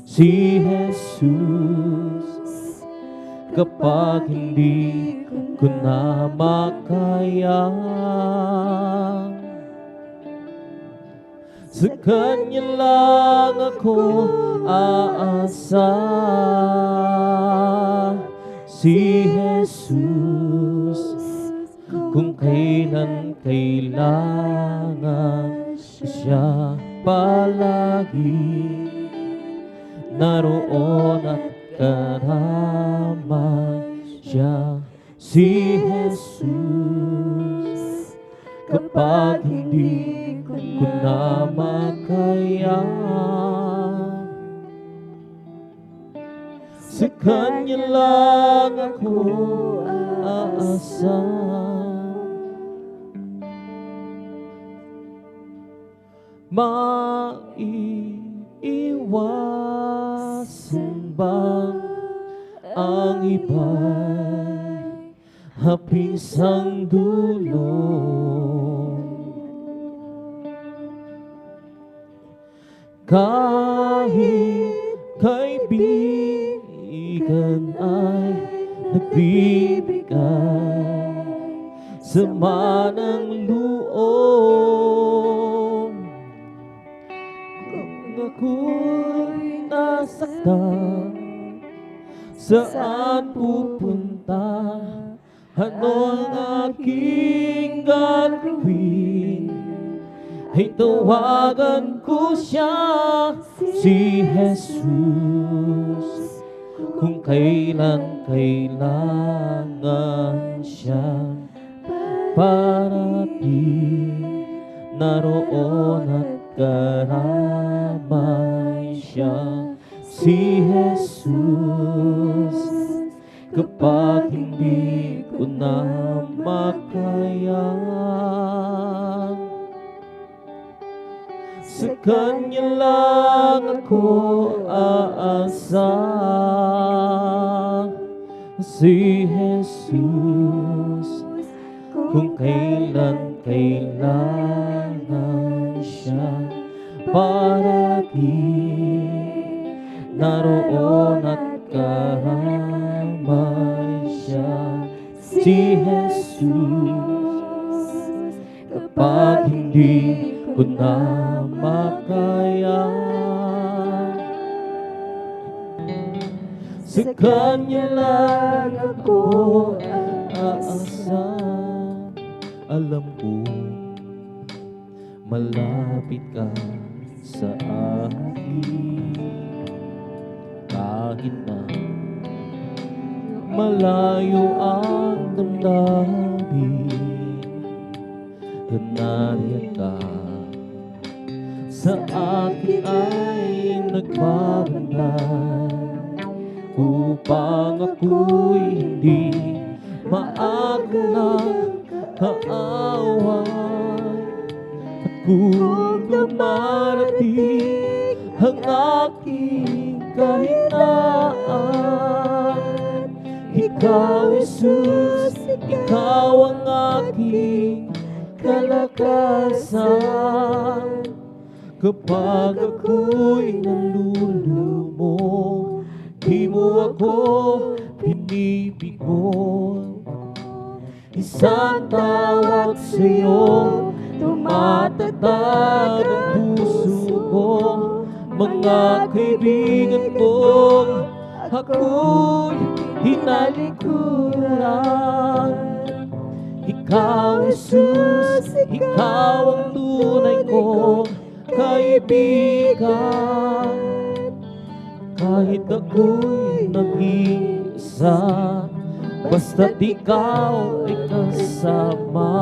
S4: si Jesus. kapag hindi ko na makaya. Sa Kanya lang ako aasa, si Jesus, kung kailan kailangan siya palagi, naroon at karamay siya, si Jesus, kapag hindi ko na makaya. Sa Kanya lang ako aasa. Maiiwasan bang ang iba'y hapisang dulo? Kahit kaibigan ay nagbibigay sama ng loob, kung ako'y nasaktan, saan pupunta? Ano ang aking gagawin? Ay tawagan ko siya, si Jesus, kung kailan kailangan siya parating, naroon at karamay siya, si Jesus, kapag hindi ko na makaya. Sa Kanya lang ako aasa, si Jesus, kung kailan kailangan siya parating, naroon at karamay siya, si Jesus, kapag hindi ko na makaya. Sa Kanya lang ako aasa. Alam ko malapit ka sa akin, kahit na malayo ang damdamin, nanariyan ka sa akin ay nagbabanay, upang ako'y hindi maagang kaaway. At kung dumarating ang aking kahinaan, Ikaw, Jesus, Ikaw ang aking kalakasan. Kapag ako'y nalulumo, di mo ako binibigon. Isang tawag sa'yo, tumatatag ang puso ko. Mga kaibigan kong ako'y hinalikuran. Ikaw, Jesus, Ikaw ang tunay kong kaibigan. Kahit ako'y nag-iisa, basta't Ikaw ay kasama.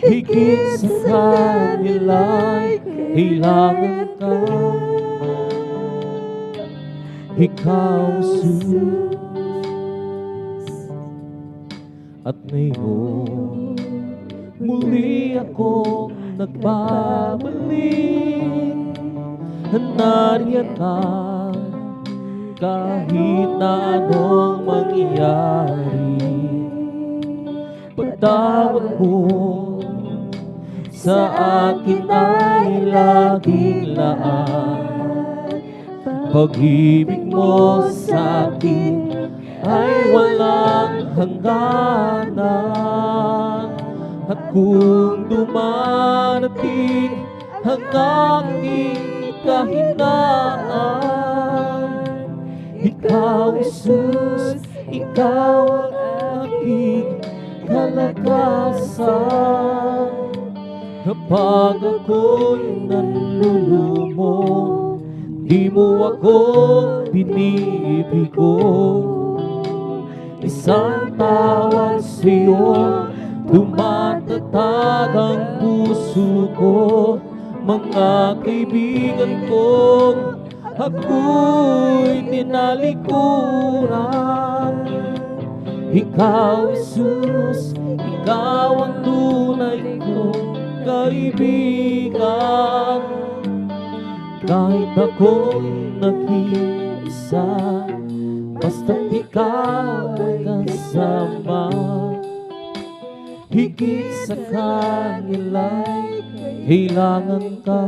S4: Higit sa kanila'y kailangan ka. Ikaw, Jesus. At ngayon, muli akong nagbabalik. Nariyan ka, kahit na anong mangyari. Pagtawag mo sa akin ay laging laan. Pag-ibig mo sa akin ay walang hangganan. At kung dumarating ang aking kahinaan, Ikaw, Jesus, Ikaw ang aking kalakasan. Kapag ako'y nanlulumo, di mo ako binibigo. Isang tawag sa'yo, tumatatag ang puso ko. Mga kaibigan kong ako'y tinalikuran. Ikaw, Jesus, Ikaw ang tunay kong kaibigan. Kahit ako'y nag-iisa, basta't Ikaw ay kasama. Higit sa kanila'y kailangan ka.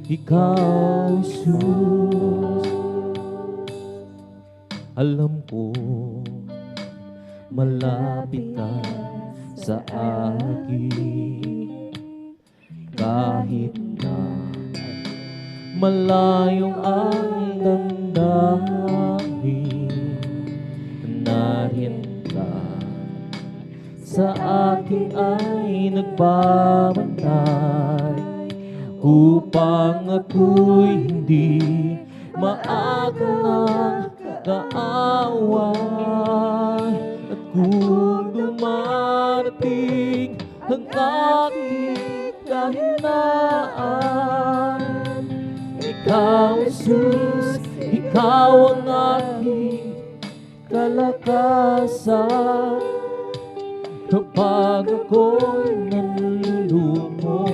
S4: Ikaw, Jesus. Alam ko malapit ka sa akin, kahit na malayong ang damdamin, narin ka sa akin ay nagbabantay, upang ako'y hindi maagang kaaway. At kung dumarating ang aking kahinaan, Ikaw, Jesus, Ikaw ang aking kalakasan. Kapag ako'y nanlulumo,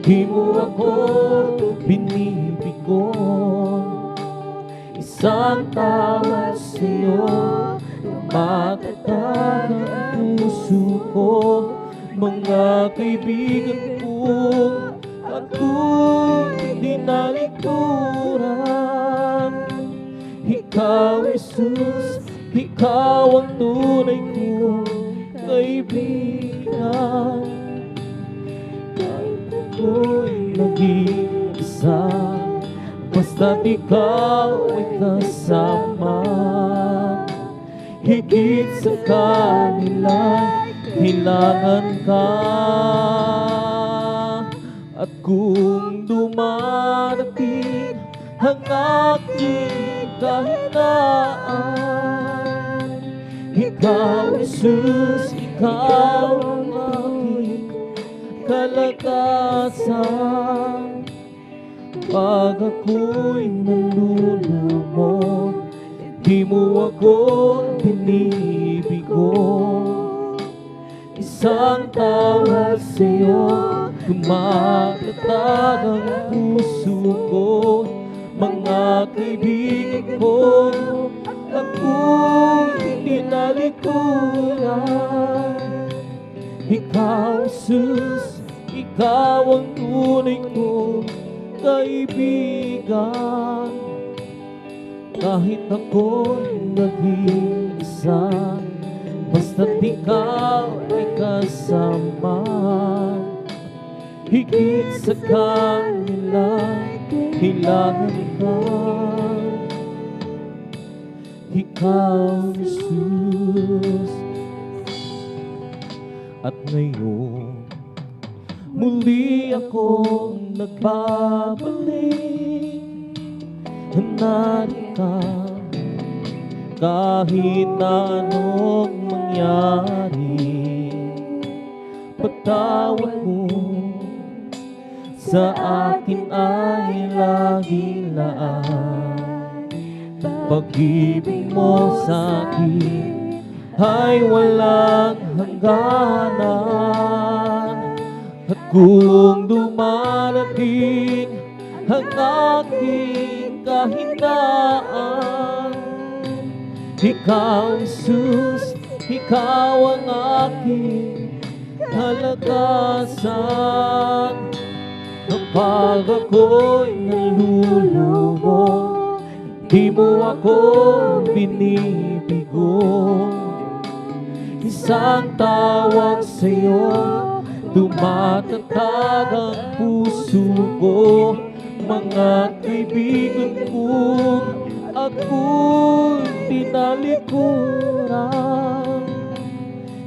S4: di mo ako binibigo. Isang tawag sa'yo, tumatatag ang puso ko. Mga kaibigan kong ako'y tinalikuran. Ikaw, Jesus, Ikaw ang tunay kong kaibigan. Kahit ako'y nag-iisa, basta't Ikaw ay kasama. Higit sa kanila, kailangan ka. At kung dumarating ang aking kahinaan, Ikaw, Jesus, Ikaw ang aking kalakasan. Pag ako'y nalulumo, di mo ako binibigo. Isang tawag sa'yo, tumatatag ang puso ko. Mga kaibigan ko, ako'y tinalikuran. Ikaw, Jesus, Ikaw ang tunay kong kaibigan. Kahit ako'y nag-iisa, basta't Ikaw ay kasama. Higit sa kanila, kailangan ka. Ikaw, Jesus. At ngayon, muli akong nagbabalik. Hanari ka, kahit na anong mangyari. Patawad mo sa akin ay lahi-laan. Pag-ibig mo sa akin ay walang hangganan. At kung dumarating ang aking kahinaan, Ikaw, Jesus, Ikaw ang aking kalakasan. Kapag ako'y nalulumo, Di mo ako binibigo. Isang tawag sa'yo, tumatatag ang puso ko. Mga kaibigan kong ako'y tinalikuran.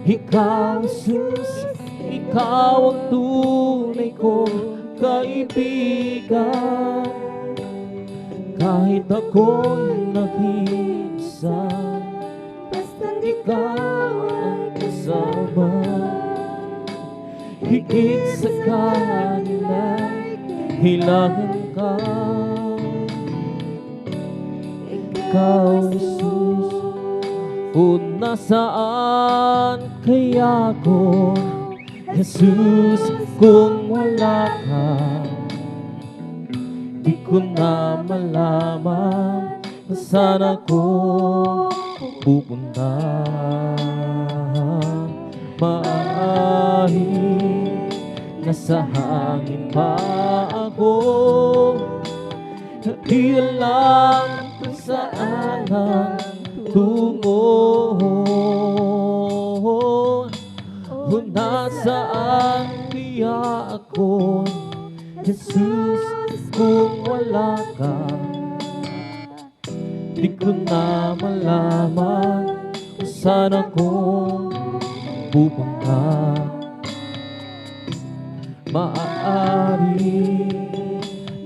S4: Ikaw, Jesus, ikaw ang tunay kong kaibigan. Kahit ako'y nag-iisa, basta't ikaw ang kasama. Higit sa kanila, kailangan ka. Ikaw, Jesus, kung nasaan kaya ako, Jesus, kung wala ka, di ko na malaman kung saan ako pupunta. Maaaring nasa hangin pa ako, di alam kung saan ang tungo. Kung nasaan kaya ako, Jesus, kung wala ka, di ko na malaman kung saan ako pupunta. Maaari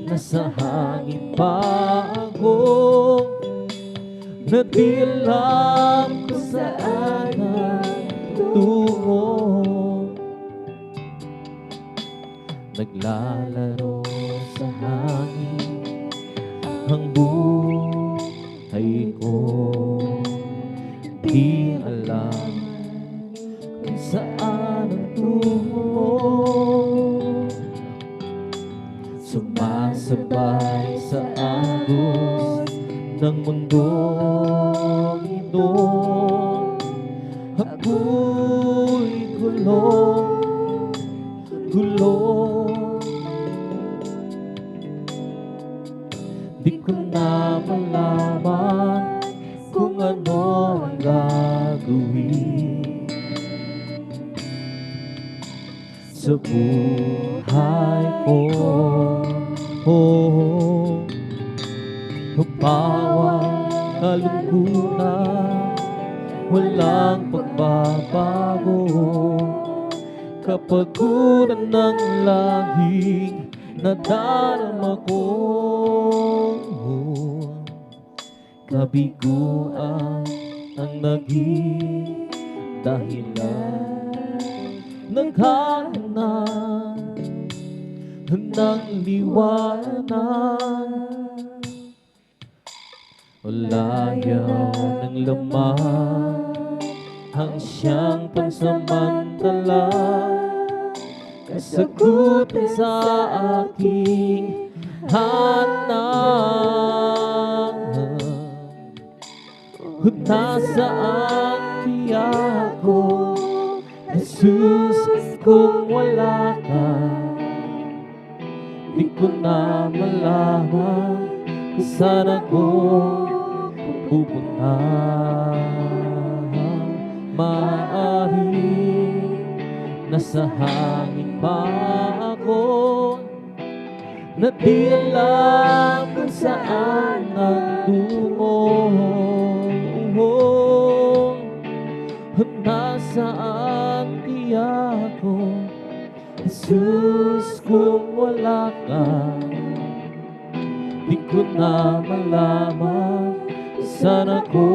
S4: nasa hangin pa ako, na di alam kung saan ang tungo. Naglalaro sa hangin ang buhay ko, di alam kung saan ang tungo. Sumasabay sa agos ng mundong ito, ako'y gulong. Di ko na malaman kung ano ang gagawin sa buhay ko. Bawang kalungkutan, walang pagbabago. Kapaguran ng lahing nadarama ko, kabiguan ang naging dahilan ng kahanan ng liwanag. Layaw ng laman ang siyang pansamantala, kasagutan sa aking hanap. Nasaan kaya ako, Jesus, kung wala ka, di ko na malaman kung saan ako pupunta. Maaaring nasa hangin pa ako, na di alam kung saan ang tungo. Nasaan kaya ako, Jesus, kung wala ka, di ko na malaman saan ako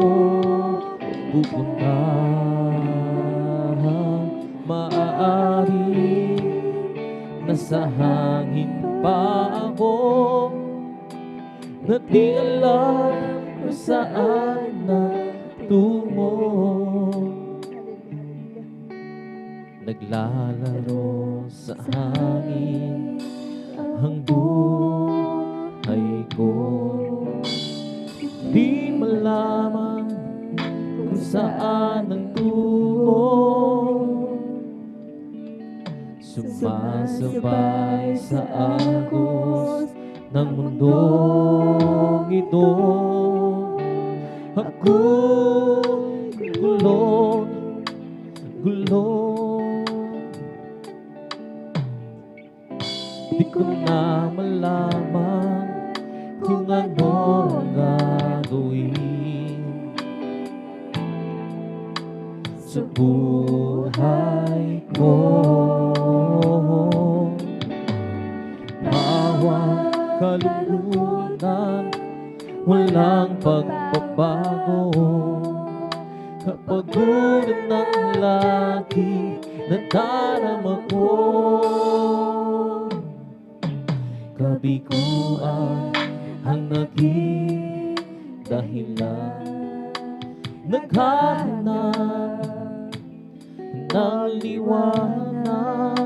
S4: pupunta. Maaari nasa hangin pa ako, na di alam kung saan na tungo. Naglalaro sa hangin ang buhay ko, di malaman kung saan ang tungo. Sumasabay sa agos ng mundong ito, ako'y gulo. Di ko na malaman kung ano ang gagawin sa buhay ko. Bawat kalulunan, walang pagbabago. Kapaguran ng lagi na darama ko. Kabiguan ang naging dahilan. Naghahanap ng liwanag,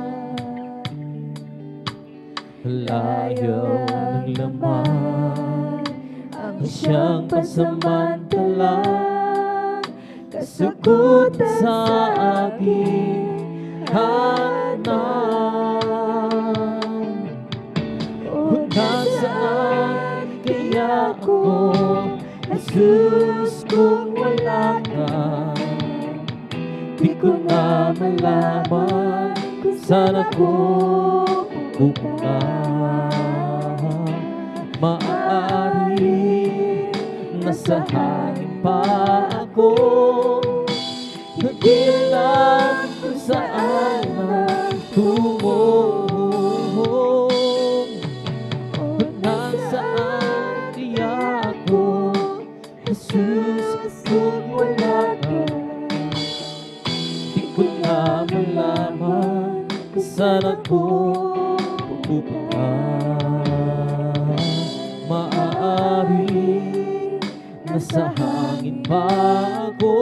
S4: layaw ng laman ang siyang pansamantalang kasagutan sa aking hanap. Nasaan kaya ako, Jesus, kung wala ka? Di ko na malaman kung saan ako pupunta. Maaari nasa hangin pa ako, hindi alam kung saan tungo. Nasaan kaya ako, Jesus, kung wala ka? Di ko na malaman kung saan ako pupunta. Maaari nasa hangin pa ako,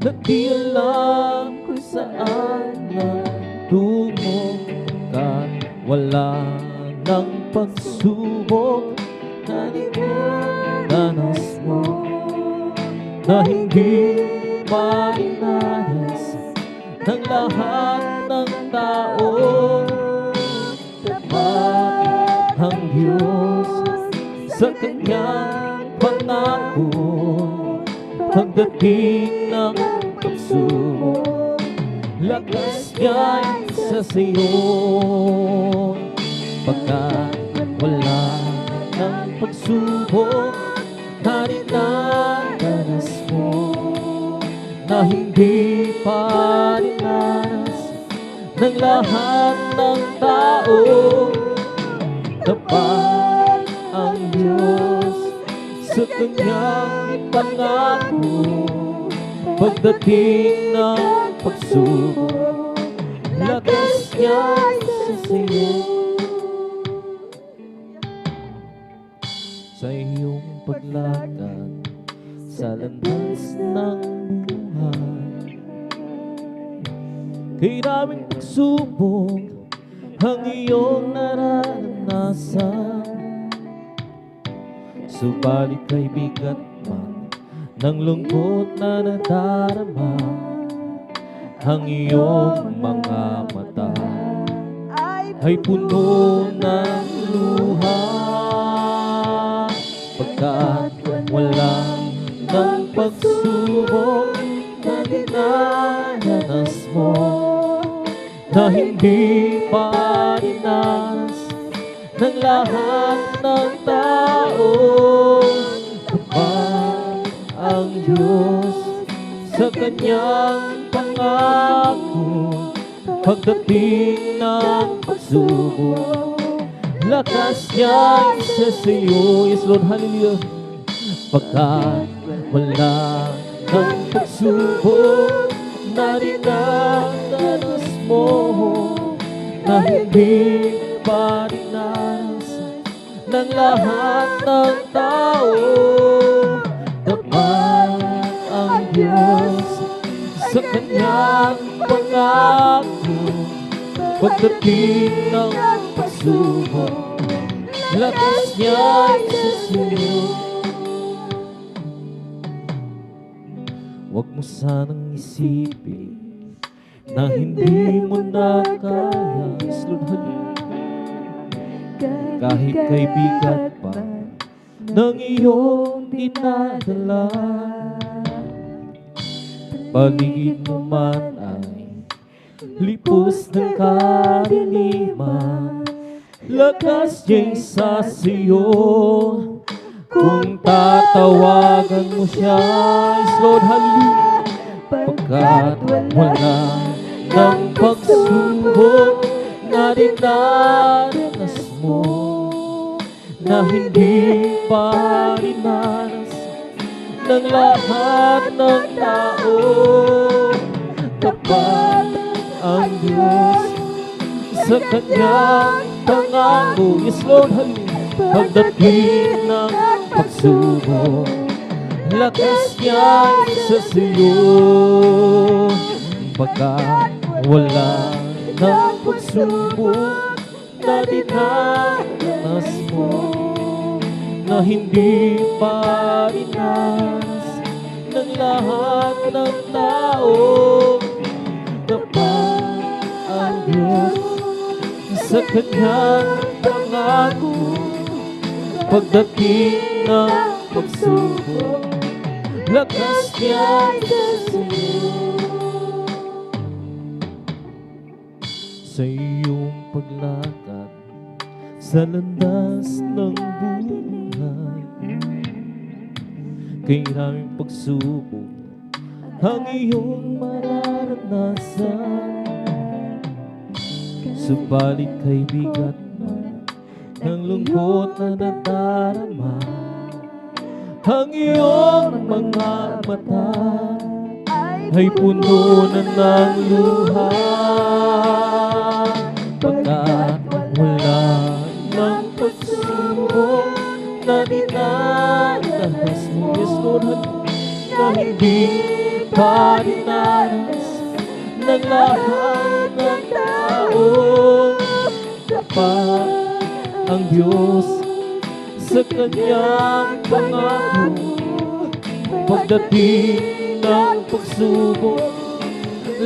S4: na di alam kung saan na tungo ka. Wala ng pagsubok na dinanas mo, na hindi marinanas ng lahat ng tao. Tapat ang Diyos sa kanyang pangako, pagdating ng pagsubok, lakas niya'y sa Siyon. Pagkat wala ng pagsubok na dinadanas mo, na hindi pa dinanas ng lahat ng tao. Tapat ang Diyos sa kanyang pangako, pagdating ng pagsubok, lakas niya'y sa Siyon. Sa iyong paglakad sa landas ng buhay, kay daming pagsubok ang iyong nararanasan. Subalit kay bigat man ng lungkot na nadarama, ang iyong mga mata ay puno ng luha. Pagkat walang ng pagsubok na dinadanas mo, na hindi pa dinanas ng lahat ng tao. Tapat ang Diyos sa kanyang pangako, pagdating ng pagsubok, lakas niya'y sa Siyo. Yes, Lord, hallelujah. Pagkat wala ng pagsubok na dinadanas mo, na hindi pa dinanas ng lahat ng tao. Tapat ang Diyos sa kanyang pangako, pagdating ng pagsubok, lakas niya'y sa Siyo. Huwag mo sanang isipin na hindi mo na kaya. Kahit kay bigat pa ng iyong dinadala. Paligid mo man ay lipos ng kadiliman, lakas niya'y sa siyo. Kung tatawagan mo siya, is Lord, hallelujah. Pagkat wala ng pagsubok na dinaranas mo, na hindi pa dinanas ng lahat ng tao. Kapag ang Diyos sa kanyang pangako, yes Lord, hallelujah. Pagdating ng pagsubok, lakas niya sa siyo. Pagkat wala ng pagsubok na dinanas mo, na hindi pa dinanas ng lahat ng tao. Kapag ang Diyos sa kanyang pangako, pagdating ng pagsubok, lakas niya sa siyo. Sa iyong paglakad sa landas ng buhay, kay maraming pagsubok ang iyong mararanasan. Subalit kay bigat ng lungkot na nadarama, ang iyong mga mata ay puno na ng luha. Pagkat wala ng pagsubok na dinaranas mo, yes Lord, na hindi pa dinaras ng lahat ng tao. Kapag ang Diyos sa kanyang pangako, pagdating ng pagsubok,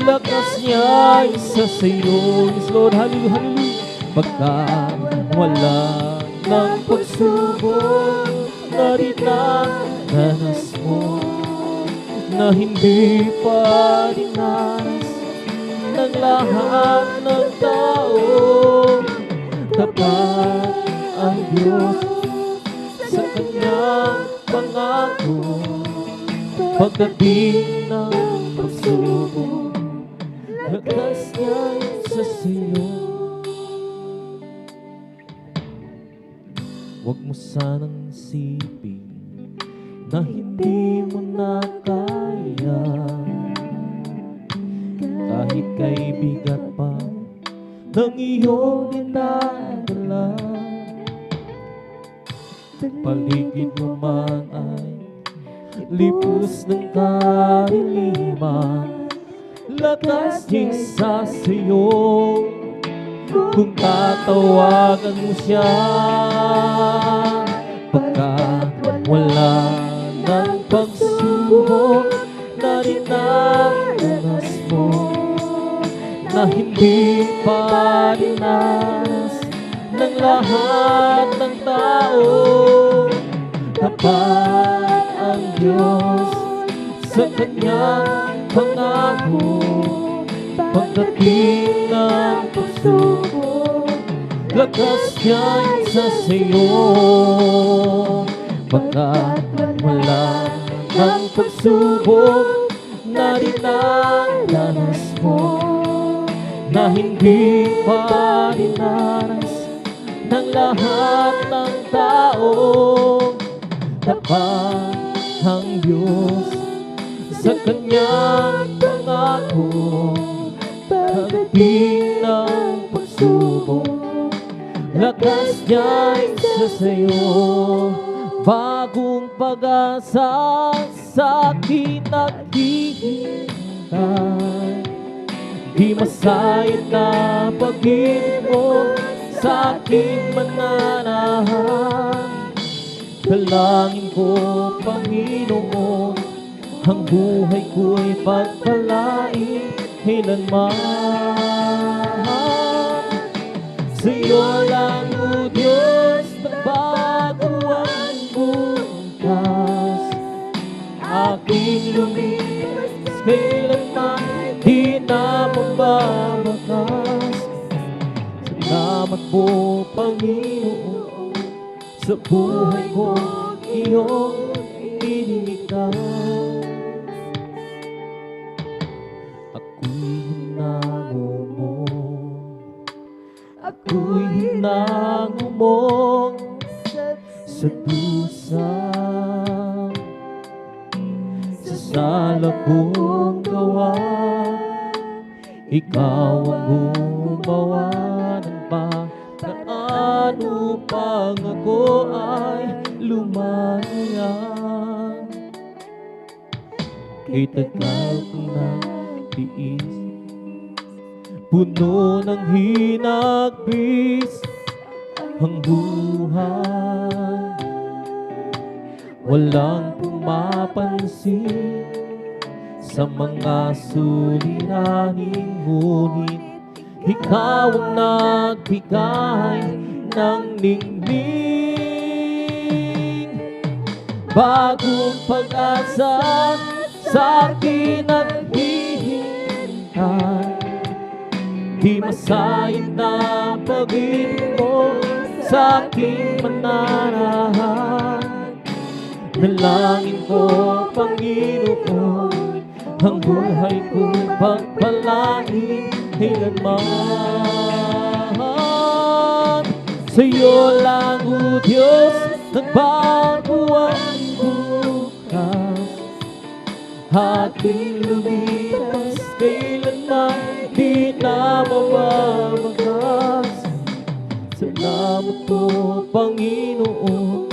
S4: lakas niya'y sa sayo. Yes Lord, hallelujah, hallelujah. Pagkat wala ng pagsubok na dinaranas mo, na hindi pa dinanas ng lahat ng tao. Kapag ang Diyos sa kanyang pangako, pagdating ng pagsubok, lakas niya'y sa siyo. Huwag mo sanang isipin na hindi mo na kaya, kahit kay bigat pa ng iyong dinadala. Paligid mo man ay lipos ng kadiliman, lakas niya'y sa siyo. Kung tatawagan mo siya, pagkat wala ng pagsubok na dinaranas mo, na hindi pa dinanas ng lahat ng tao. Kapag ang Diyos sa kanyang pangako, pagdating ng pagsubok, lakas niya'y sa siyo. Pagkat wala ng pagsubok na dinaranas mo, na hindi pa dinaras ng lahat ng tao. Kapag ang Diyos sa kanyang pangako, pagdating ng pagsubok, lakas niya'y sa sayo. Bagong pag-asa sa akin naghihintay, di masayang na pag-ibig mo sa aking mananahan. Dalangin ko, Panginoon, ang buhay ko'y pagpalain kailanman. Sa'yo lang, O Diyos, nagbago ang buhay. lumipas, kailanman di na mababakas. Salamat po, Panginoon, sa buhay ko iyong iniligtas. Ako'y hinangumong sa dusa, sa sala kong gawa. Ikaw ang gumawa ng paraan upang ako ay lumaya. Kay tagal kong nagtiis, puno ng hinagpis ang buhay. Walang pumapansin sa mga suliranin, ngunit ikaw ang nagbigay ng ningning. Bagong pag-asa sa akin ang hihintay, di masayang na pag-ibig mo sa aking mananahan. Dalangin ko, Panginoon, ang buhay ko pagpalain kailanman. Sa'yo lang, O Diyos, nagbago ang bukas. Aking lumipas, kailanman di na mababakas. Salamat po, Panginoon,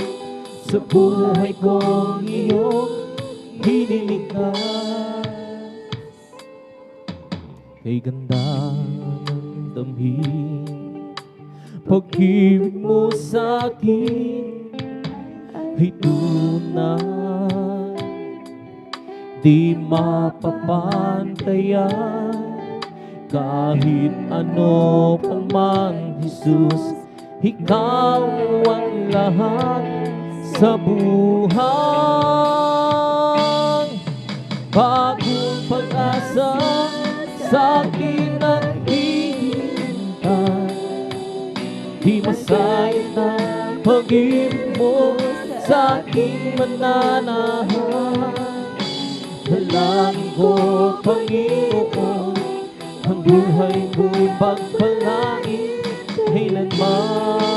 S4: sa buhay kong iyong hiniligtas. Kay ganda ng damhin, pag-ibig mo sa akin ay tunay, di mapapantayan. Kahit ano pa man, Jesus, ikaw ang lahat sa buhay. Bagong pag-asa sa akin ang hihintay, di masayang na pag-ibig mo sa aking mananahan. Dalangin ko, Panginoon, ang buhay ko'y pagpalain kailanman.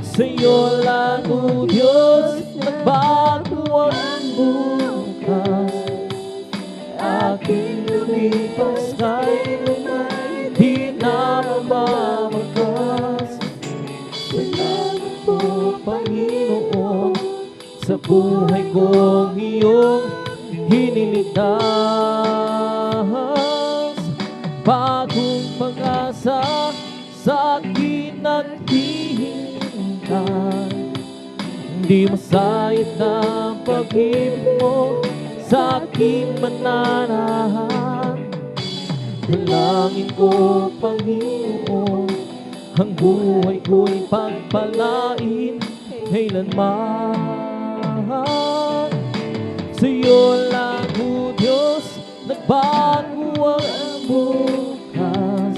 S4: Sa'yo lang, O Diyos, nagbago ang bukas. Aking lumipas, kailanman di na mababagas. Salamat po, Panginoon, sa buhay kong iyong hiniligtas. Bagong pag-asa sa akin naghihintay, di masayang na pag-ibig mo sa aking mananahan. Dalangin ko, Panginoon, ang buhay ko'y pagpalain kailanman. Sa'yo lang, O Diyos, nagbago ang bukas.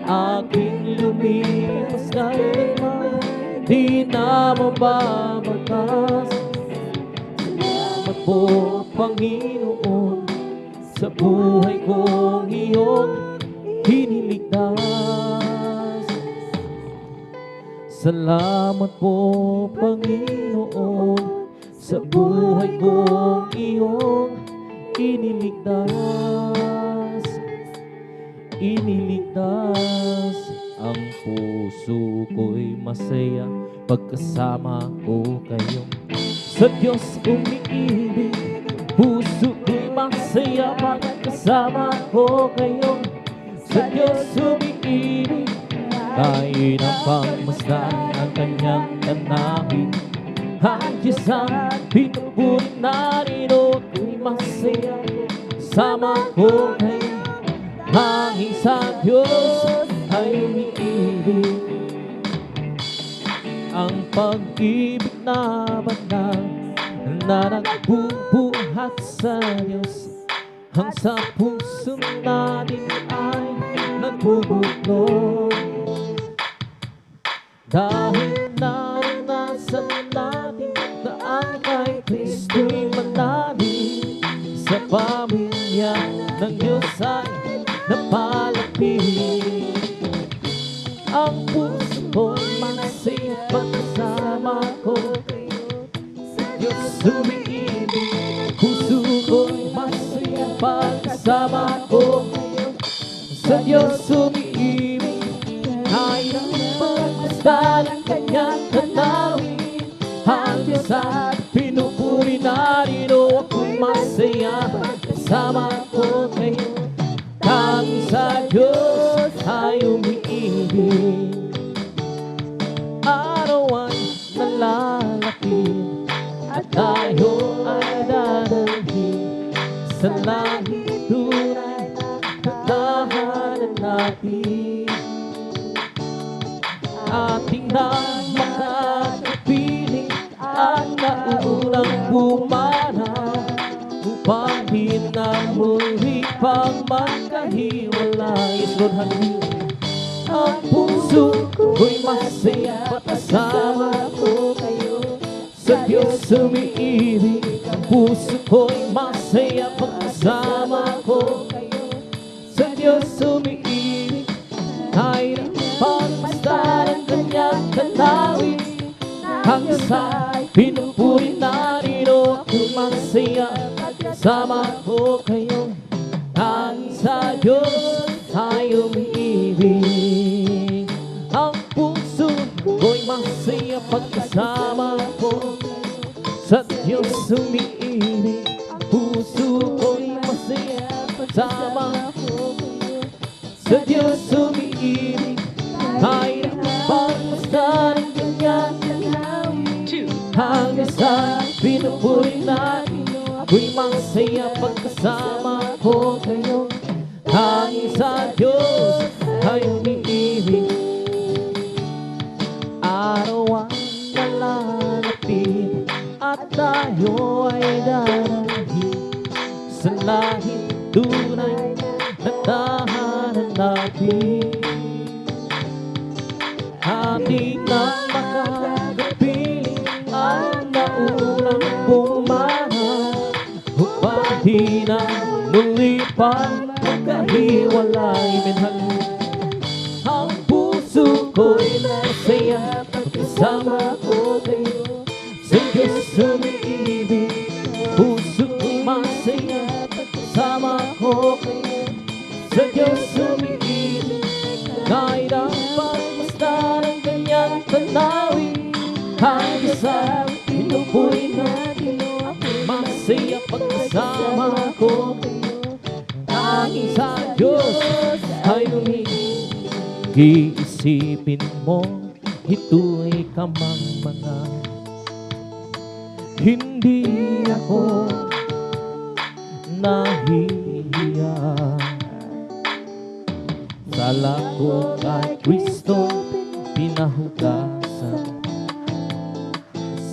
S4: Aking lumipas, kailanman di na mababakas. Salamat po, Panginoon, sa buhay kong iyong hiniligtas. Salamat po, Panginoon, sa buhay kong iyong iniligtas. Iniligtas. Ang puso ko'y masaya pagkasama ko kayo. Sa Diyos umiibig, puso ko'y masaya pagkasama ko kayo. Sa Diyos umiibig, kahit ang pagmasdan ang kanyang tanawin. Ang Diyos ang pinupuri, narito ko'y masaya sama ko kayo. Hanging sa Diyos ay umiibig, ang pag-ibig na banal na nagbubuhat sa Diyos, ang sa puso natin ay nagbubuklod. Dahil naranasan natin na ang kay Kristo'y manalig, sa pamilya ng Diyos ay napalapit. Ang puso ko'y masaya pagkasama ko, sa Diyos umiibig. Puso ko'y masaya pagkasama ko, sa Diyos umiibig. Kahit ang pagmasdan ang kanyang tanawin, ang Diyos ay pinupuri narito. Ako'y masaya kasama ko kayo, dahil sa Diyos ay umiibig. Araw ay nalalapit at tayo ay dadalhin sa langit, tunay na tahanan natin. Ating na makakapiling ang naunang bumana, upang di na muli pang magkahiwalay. Yes, Lord, hallelujah. Ang puso ko'y masaya pagkasama ko kayo, sa Diyos umiibig. Ang puso ko'y masaya pagkasama ko kayo, sa Diyos umiibig. Kahit ang pagmasdan ang kanyang tanawin, ang Diyos ay pinupuri narito. Ako'y masaya kasama ko kayo, dahil sa Diyos ay umiibig. Ang puso ko'y masaya pagkasama ko, sa Diyos umiibig. Ang puso ko'y masaya pagkasama ko, sa Diyos umiibig. Kahit ang pagmasdan ang kanyang tanawin, ang Diyos ay pinupuri natin. Ako'y masaya pagkasama ko kayo, dahil sa Diyos ay umiibig. Araw ang nalalapit at tayo ay daralhin sa langit, tunay na tahanan natin. Ating nang makakapiling ang naunang bumana, upang di na muli pang magkahiwalay. Ang puso ko'y masaya pagkasama ko kayo, sa Diyos umiibig. Puso ko'y masaya pagkasama ko kayo, sa Diyos umiibig. Kahit ang pagmasdan ang kanyang tanawin, ang Diyos ay pinupuri natin. Ako'y masaya pagkasama ko kayo, dahil sa Diyos ay umiibig. Iisipin mo, ito'y kamang-mangan, hindi ako nahihiya. Sala ko kay Kristo pinahugasan,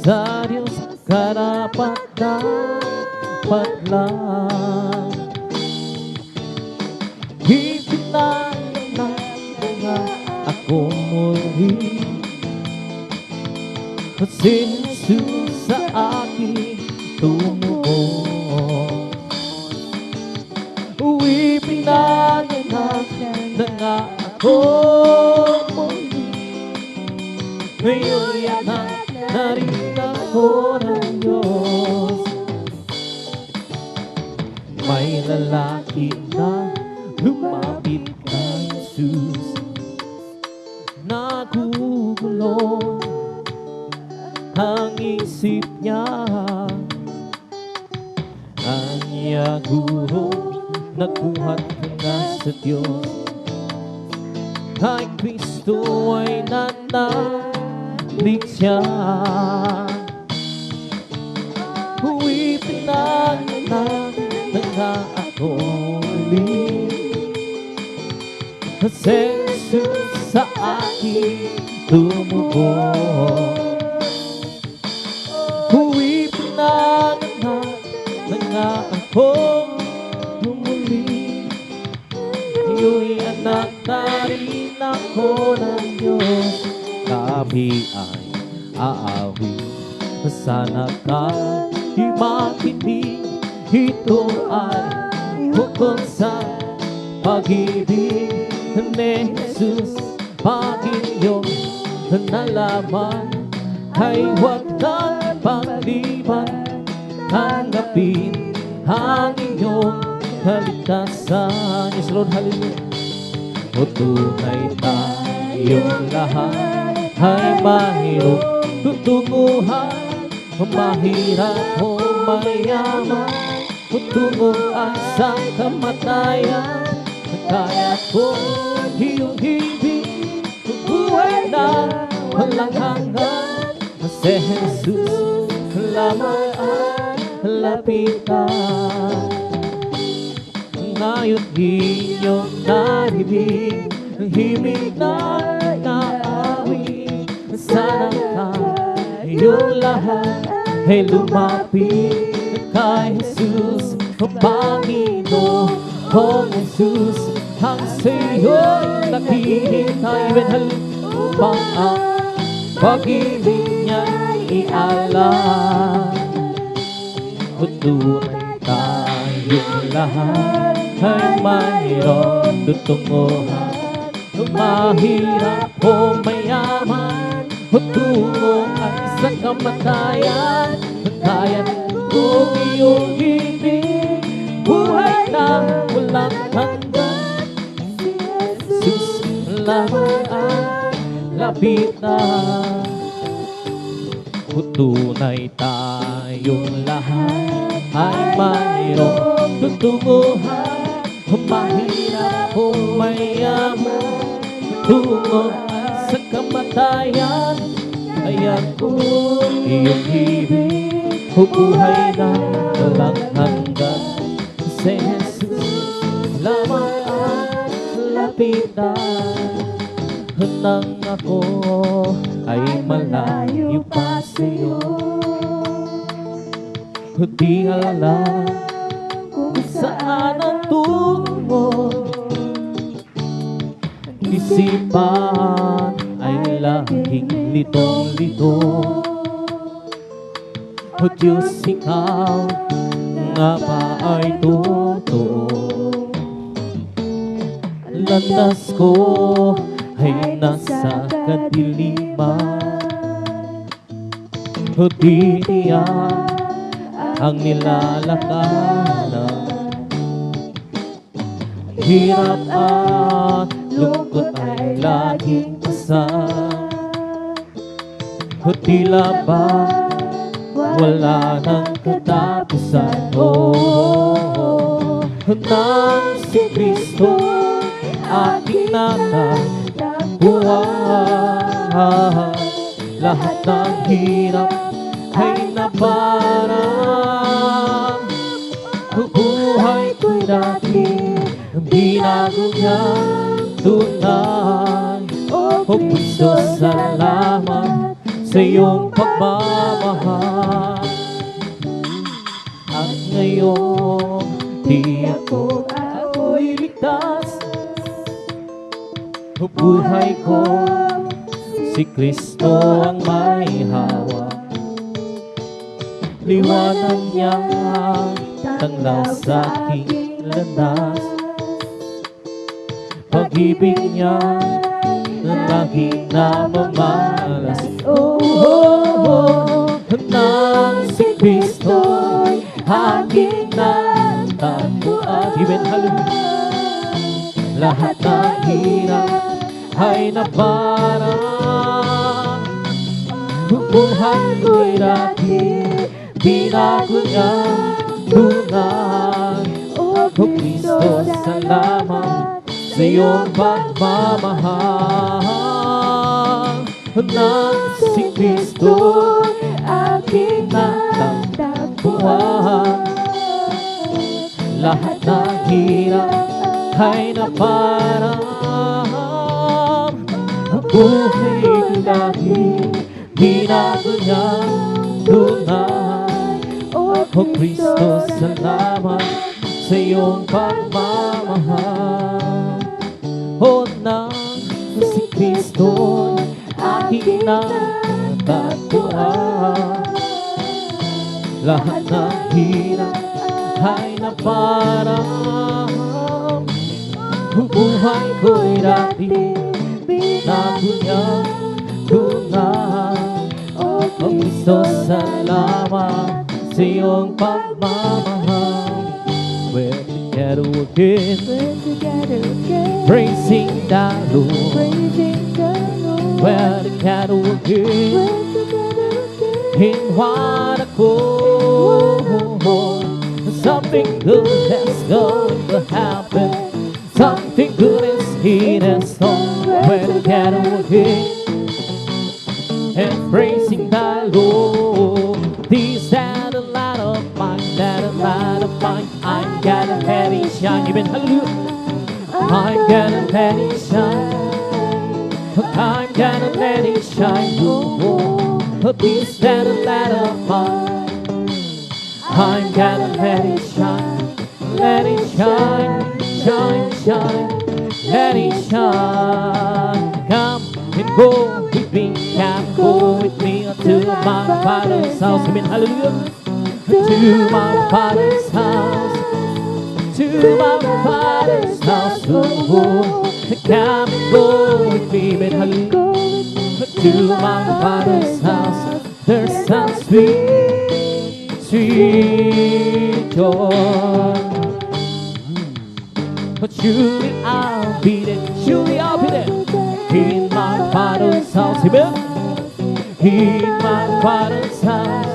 S4: sa Diyos karapat-dapat lang. Ipinanganak nga ako muli, kasi Jesus sa akin tumubos. Ipinanganak na nga ako muli, ngayon'y anak na rin ako ng Diyos. May lalaki na lumapit kay Jesus, nagugulo ang isip niya. Anya guro, nagbuhat ka nga sa Diyos, kay Kristo ay nanalig siya. Ipinanganak na nga ako ulit, kasi Jesus sa akin tumubos. Ipinanganak ako muli. Iyo'y anak na rin ako ng Diyos. Kami ay aawi. Sana ka'y makinig. Ito ay bukod sa pag-ibig ni Jesus. Pag inyong nalaman ay huwag kang pagliban. Tanggapin ang inyong kaligtasan. Yes, Lord, hallelujah. O tunay tayong lahat ay mahirap tutunguhan, mahirap o mayaman, o tunguhan sa kamatayan. Kaya ko iyong ibig, buhay na walang hanggan. Si Jesus lamang ang lapitan. Ngayon inyong naribig ang himig na naawi. Sana kayong lahat ay lumapit kay Jesus, o Panginoong Jesus. Ang sa'yo'y nakihintay upang ang pag-ibig niya'y ialam. O tunay tayong lahat ay mayroong tutunguhan, mahirap o mayaman, o tungo ay sa kamatayan. Kaya kung iyong ibig, buhay na walang hanggan. Jesus lamang ang lapitan. O tunay tayong lahat ay mayroong tutunguhan, mahirap o mayaman, tungo sa kamatayan. Kaya kung iyong ibig, o buhay na walang hanggan. Si Jesus lamang ang lapitan. Nang ako ay malayo pa sa'yo, di alam kung saan ang tungo. Isipan ay laging litong-lito. O Diyos, ikaw nga ba ay totoo? Landas ko ay nasa kadiliman, o di tiyak ang nilalakaran. Hirap at lungkot ay laging kasama, o tila ba wala nang katapusan. Nang si Kristo aking natagpuan, lahat ng hirap ay naparang. Buhay ko'y dati, binago niya tunay. O Kristo, salamat sa iyong pagmamahal. At ngayon, tiyak ko ako'y ligtas. O buhay ko, si Kristo ang may hawak. Liwanag niya tanglaw sa aking landas. Pag-ibig niya laging namamalas. Nang si Kristo'y aking natagpuan. Amen, hallelujah. Lahat ng hirap ay naparang. Buhay ko'y dati, binago niya tunay. O Kristo, salamat sa iyong pagmamahal. Nang si Kristo aking natagpuan, lahat ng hirap ay naparang. Buhay ko'y dati, binago niya tunay. O O Kristo, salamat sa iyong pagmamahal. O nang si Kristo aking natagpuan, lahat ng hirap ay naparang. Buhay ko'y dati nagunyan-gunan. O Kristo, salamat sa iyong pagmamahal. We're together again, praising the Lord. We're together again, in one accord. Something good is going to happen. Something good is in store. We're together again and praising the Lord. These are the light of mine, that a light of mine. I'm gonna let it shine. Even hallelujah. I'm gonna let it shine. I'm gonna let it shine. Oh, these are the light of mine. I'm gonna let it shine. Let it shine, shine, shine. Let it shine. Come and go with me. Come go with me to my Father's house. Amen. Hallelujah. To my Father's house. To my Father's house. Oh, come and go with me. Amen. Hallelujah. To my Father's house. There's some sweet, sweet joy. But surely I'll be there. Surely I'll be there. In my Father's house. Amen. In my Father's house.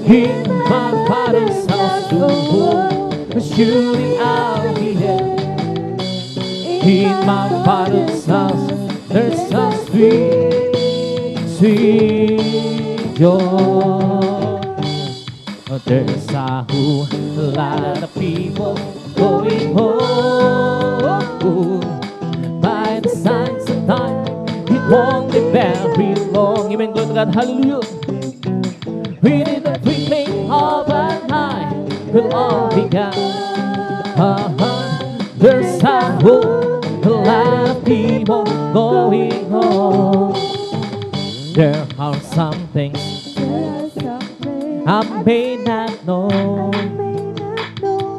S4: In my Father's house. Oh, surely I'll be there. In my Father's house. There's a sweet, sweet joy. There's a whole lot of people going home. By the signs of time, it won't be very long. Amen. Glory to God. Hallelujah. Within the twinkling of an eye, we'll all be gone. There's a whole lot of people going home. There are some things I may not know.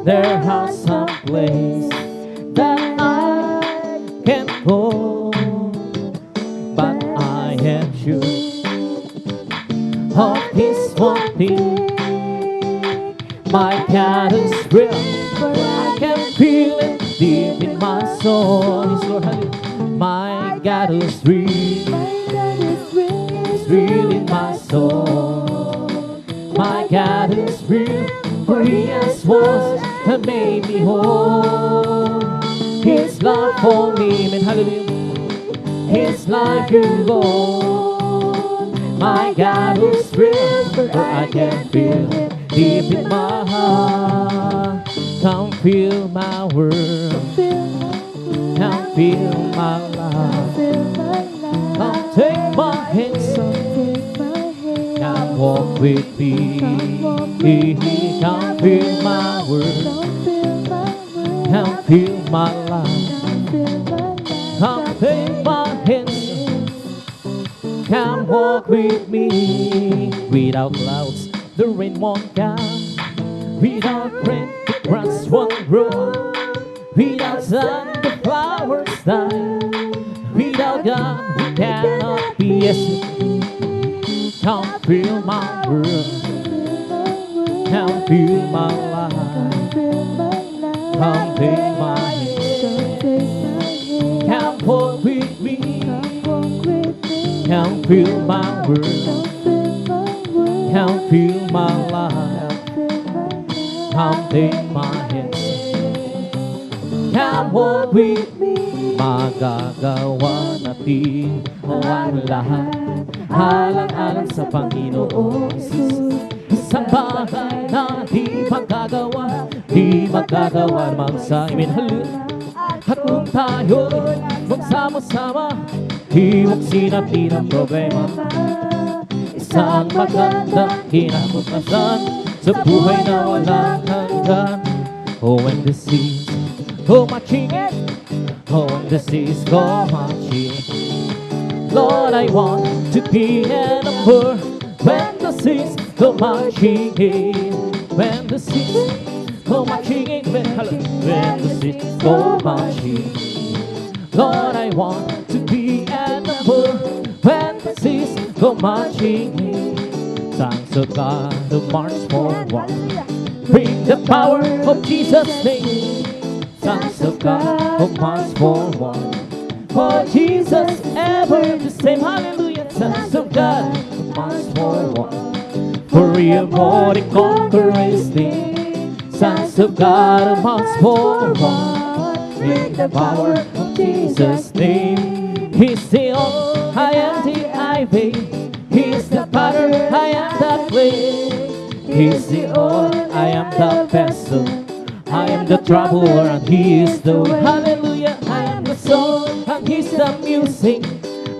S4: There are some places that I can't go, but I am sure of this one thing. My God is real, for I can feel it deep in my soul. Yes, Lord, hallelujah. My God is real, it's real in my soul. My God is real, for He has washed and made me whole. His love for me, amen, hallelujah. His life you Lord. My God is real, for I can feel it deep in my heart. Come feel my world, come feel my life. Come take my hands, come walk with me. Come feel my world, come feel my life. Come take my hands, come walk with me. Without clouds, the rain won't come. Without rain, the grass won't grow. Without sun, the flowers die. Without God, we cannot be. Yes, come feel my world, come feel my life. Come take my hand, come walk with me. Come feel my world, come feel my life. Come take my hand, come walk with me. Magagawa natin ang lahat alang-alang sa Panginoon Jesus. Isang bagay na di magagawa, di magagawa magsa. Amen, hallelujah. At kung tayo'y magsama-sama, hiwagsin natin ang problema. Isang magandang kinabukasan sa buhay na walang hanggan. Oh, when the seas go marching in, oh, when the seas go marching, Lord, I want to be an ember. When the seas go marching in, when the seas go marching in, when the seas go marching in, Lord, I want to be an ember. When the seas go marching in, sons of God who march forward, bring the power of Jesus' name. Sons of God who march forward, for Jesus ever the same. Hallelujah. Sons of God who march forward, for we are more than conquerors. Sons of God who march forward, bring the power of Jesus' name. He's the old, I am the ivy. He's the potter, I am the clay. He's the old, I am the vessel. I am the traveler and He is the way. Hallelujah. I am the soul and He's the music.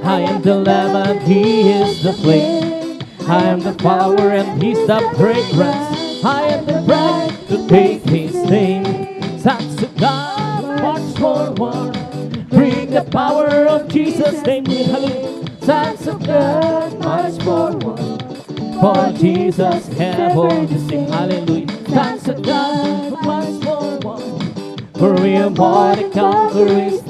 S4: I am the lamb and He is the flame. I am the flower and He's the fragrance. I am the bride to take His name. Sons of God, march forward, bring the power of Jesus' name. Hallelujah. Sons of God, march forward, for Jesus ever the same. Hallelujah. Sons of God, march forward, for we are more than conquerors.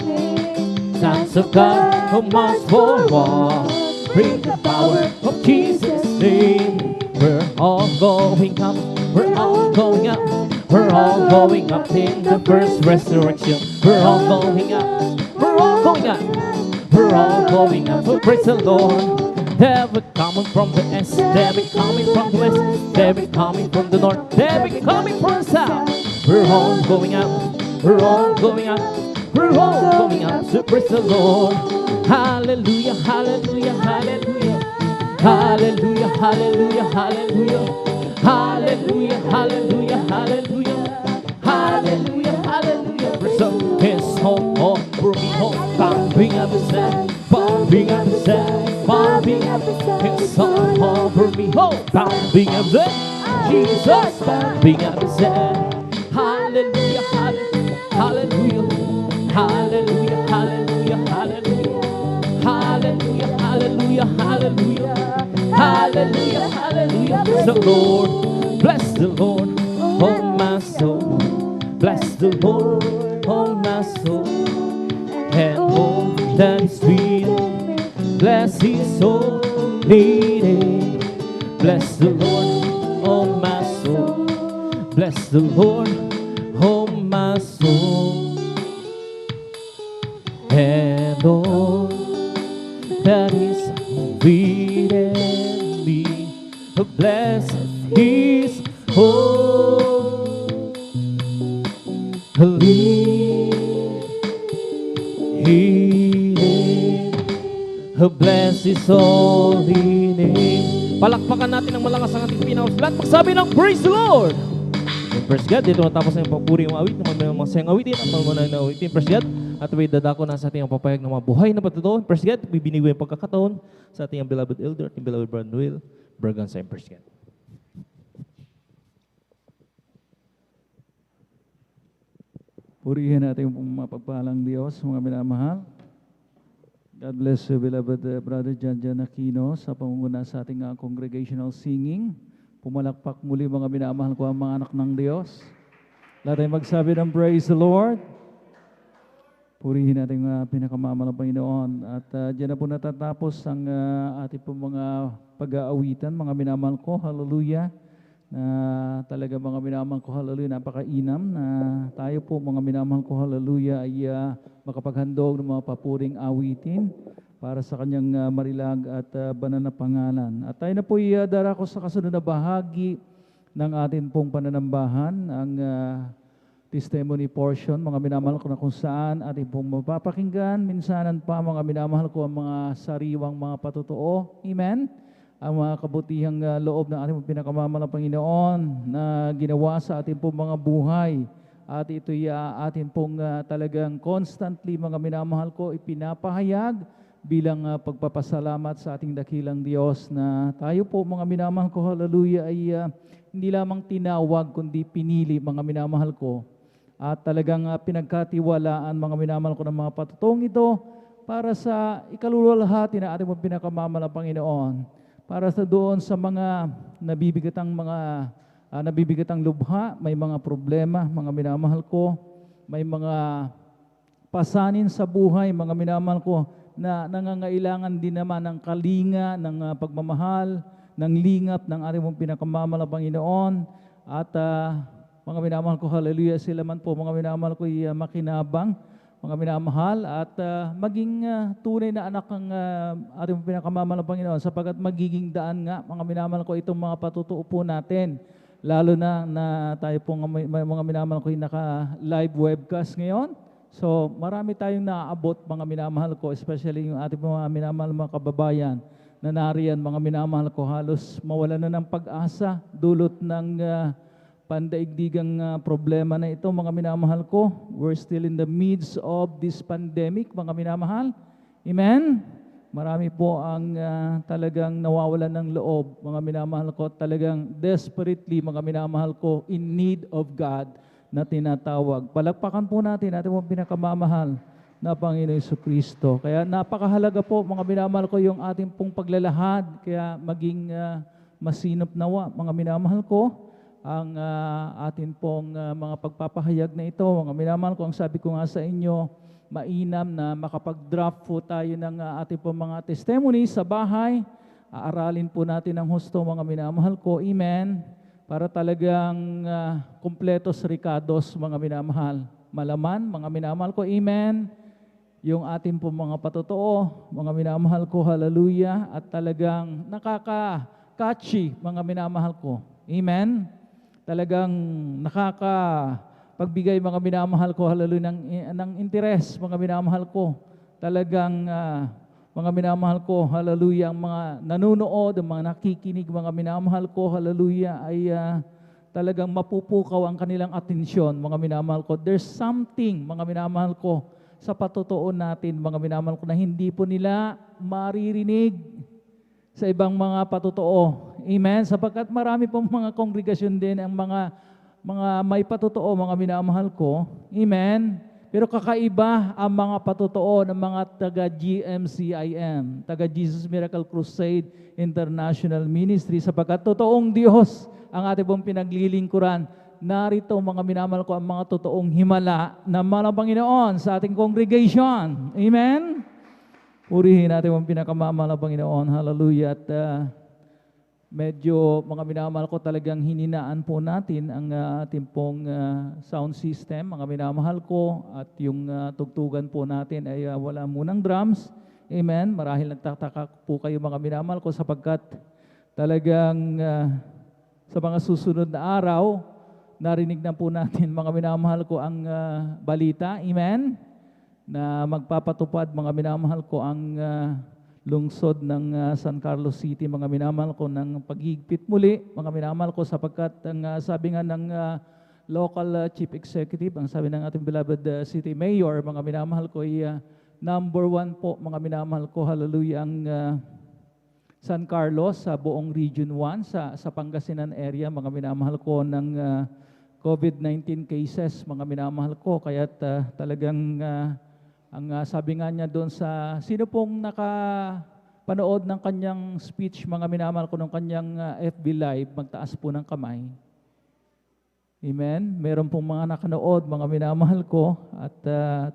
S4: Sons of God, who march forward, bring the power of Jesus' name. We're all going up, we're all going up, we're all going up in the first resurrection. We're all going up, we're all going up, we're all going up. So praise the Lord. They've been coming from the east, they've been coming from the west, they've been coming from the north, they've been coming from the south. We're all going up, we're all going up, we're all going up. So praise the Lord. Hallelujah, hallelujah, hallelujah, hallelujah, hallelujah, hallelujah, hallelujah, hallelujah, hallelujah, hallelujah, hallelujah. Praise the Lord. His home, home, for me home, bumping up his head, bumping up his head, bumping up his head. His home, home, for me home, bumping up his head. Jesus, bumping up his head. Hallelujah, hallelujah, hallelujah, hallelujah, hallelujah, hallelujah, hallelujah, hallelujah, hallelujah, hallelujah, hallelujah. Bless the Lord, bless the Lord, oh my soul. Bless the Lord, oh my soul, and all that is within. Bless His holy name. Bless the Lord, oh my soul. Bless the Lord, oh my soul, and all that is within me. Bless His holy name. Bless His holy name. Palakpakan natin ng malakas ang ating pinawas. Lahat magsabi ng praise the Lord. Praise God. Dito natapos na yung papuri yung awit. Mga masayang awitin at mga manay na awitin. Praise God. At may dadako na sa ating papayag ng mga buhay na patutuon. Praise God. Bibinigay yung pagkakataon sa ating beloved elder, ating beloved brother Noel Berganza. Praise God.
S2: Purihin natin yung mapagpalang Diyos, mga minamahal. God bless you, beloved Brother Jan Aquino, sa pamumuna sa ating congregational singing. Pumalakpak muli mga minamahal ko ang mga anak ng Diyos. Lahat ay magsabi ng praise the Lord. Purihin natin ang pinakamamahal ng Panginoon. At dyan na po natatapos ang ating po mga pag-aawitan, mga minamahal ko. Hallelujah. Na talaga mga minamahal ko, hallelujah, napakainam na tayo po mga minamahal ko, hallelujah, ay makapaghandog ng mga papuring awitin para sa kanyang marilag at banal na pangalan. At tayo na po darako sa kasunod na bahagi ng atin pong pananambahan, ang testimony portion, mga minamahal ko, na kung saan atin pong mapapakinggan, minsanan pa mga minamahal ko, ang mga sariwang mga patutuo. Amen? Ang mga kabutihang loob ng ating pinakamamahal na Panginoon na ginawa sa ating pong mga buhay. At ito'y atin pong talagang constantly, mga minamahal ko, ipinapahayag
S5: bilang pagpapasalamat sa ating dakilang Diyos na tayo po mga minamahal ko, hallelujah, ay hindi lamang tinawag kundi pinili mga minamahal ko. At talagang pinagkatiwalaan mga minamahal ko ng mga patutong ito para sa ikaluluwalhati na ating pinakamamahal na Panginoon. Para sa doon sa mga nabibigatang lubha, may mga problema, mga minamahal ko, may mga pasanin sa buhay, mga minamahal ko, na nangangailangan din naman ng kalinga, ng pagmamahal, ng lingap ng ating pinakamamahal na Panginoon. At mga minamahal ko, hallelujah, sila man po, mga minamahal ko, makinabang, mga minamahal, at maging tunay na anak ng ating pinakamamahal na Panginoon, sapagkat magiging daan nga, mga minamahal ko, itong mga patutuo po natin, lalo na tayo po mga minamahal ko, yung naka-live webcast ngayon. So, marami tayong naaabot, mga minamahal ko, especially yung ating mga minamahal mga kababayan, na nariyan, mga minamahal ko, halos mawala na ng pag-asa, dulot ng pandaigdigang problema na ito, mga minamahal ko. We're still in the midst of this pandemic, mga minamahal. Amen? Marami po ang talagang nawawalan ng loob, mga minamahal ko, talagang desperately, mga minamahal ko, in need of God na tinatawag. Palakpakan po natin ating mga pinakamamahal na Panginoon Jesucristo. Kaya napakahalaga po, mga minamahal ko, yung ating pong paglalahad, kaya maging masinop nawa, mga minamahal ko, ang atin pong mga pagpapahayag na ito. Mga minamahal ko, ang sabi ko nga sa inyo, mainam na makapag-draft po tayo ng ating pong mga testimony sa bahay. Aaralin po natin ang husto, mga minamahal ko. Amen. Para talagang kumpletos ricados, mga minamahal. Malaman, mga minamahal ko. Amen. Yung ating pong mga patotoo, mga minamahal ko. Hallelujah. At talagang nakaka-catchy, mga minamahal ko. Amen. Talagang nakakapagbigay, mga minamahal ko, hallelujah, ng interes, mga minamahal ko. Talagang, mga minamahal ko, hallelujah, ang mga nanunood, ang mga nakikinig, mga minamahal ko, hallelujah, ay talagang mapupukaw ang kanilang atensyon, mga minamahal ko. There's something, mga minamahal ko, sa patotoo natin, mga minamahal ko, na hindi po nila maririnig sa ibang mga patotoo. Amen? Sapagkat marami pong mga kongregasyon din ang mga may patotoo, mga minamahal ko. Amen? Pero kakaiba ang mga patotoo ng mga taga JMCIM, taga Jesus Miracle Crusade International Ministry, sapagkat totoong Diyos ang ating pong pinaglilingkuran. Narito, mga minamahal ko, ang mga totoong himala na mga Panginoon sa ating congregation. Amen? Purihin natin ang pinakamamahal na Panginoon. Hallelujah. At medyo, mga minamahal ko, talagang hininaan po natin ang ating pong sound system, mga minamahal ko, at yung tugtugan po natin ay wala munang drums. Amen. Marahil nagtataka po kayo, mga minamahal ko, sapagkat talagang sa mga susunod na araw, narinig na po natin, mga minamahal ko, ang balita. Amen. Na magpapatupad, mga minamahal ko, ang lungsod ng San Carlos City, mga minamahal ko, ng paghigpit muli, mga minamahal ko, sapagkat ang sabi nga ng local chief executive, ang sabi ng ating beloved city mayor, mga minamahal ko, ay number 1 po, mga minamahal ko, hallelujah, ang San Carlos sa buong Region 1, sa Pangasinan area, mga minamahal ko, ng COVID-19 cases, mga minamahal ko, kaya't talagang ang sabi nga niya doon sa, sino pong nakapanood ng kanyang speech, mga minamahal ko, ng kanyang FB Live, magtaas po ng kamay. Amen? Meron pong mga nakanood, mga minamahal ko, at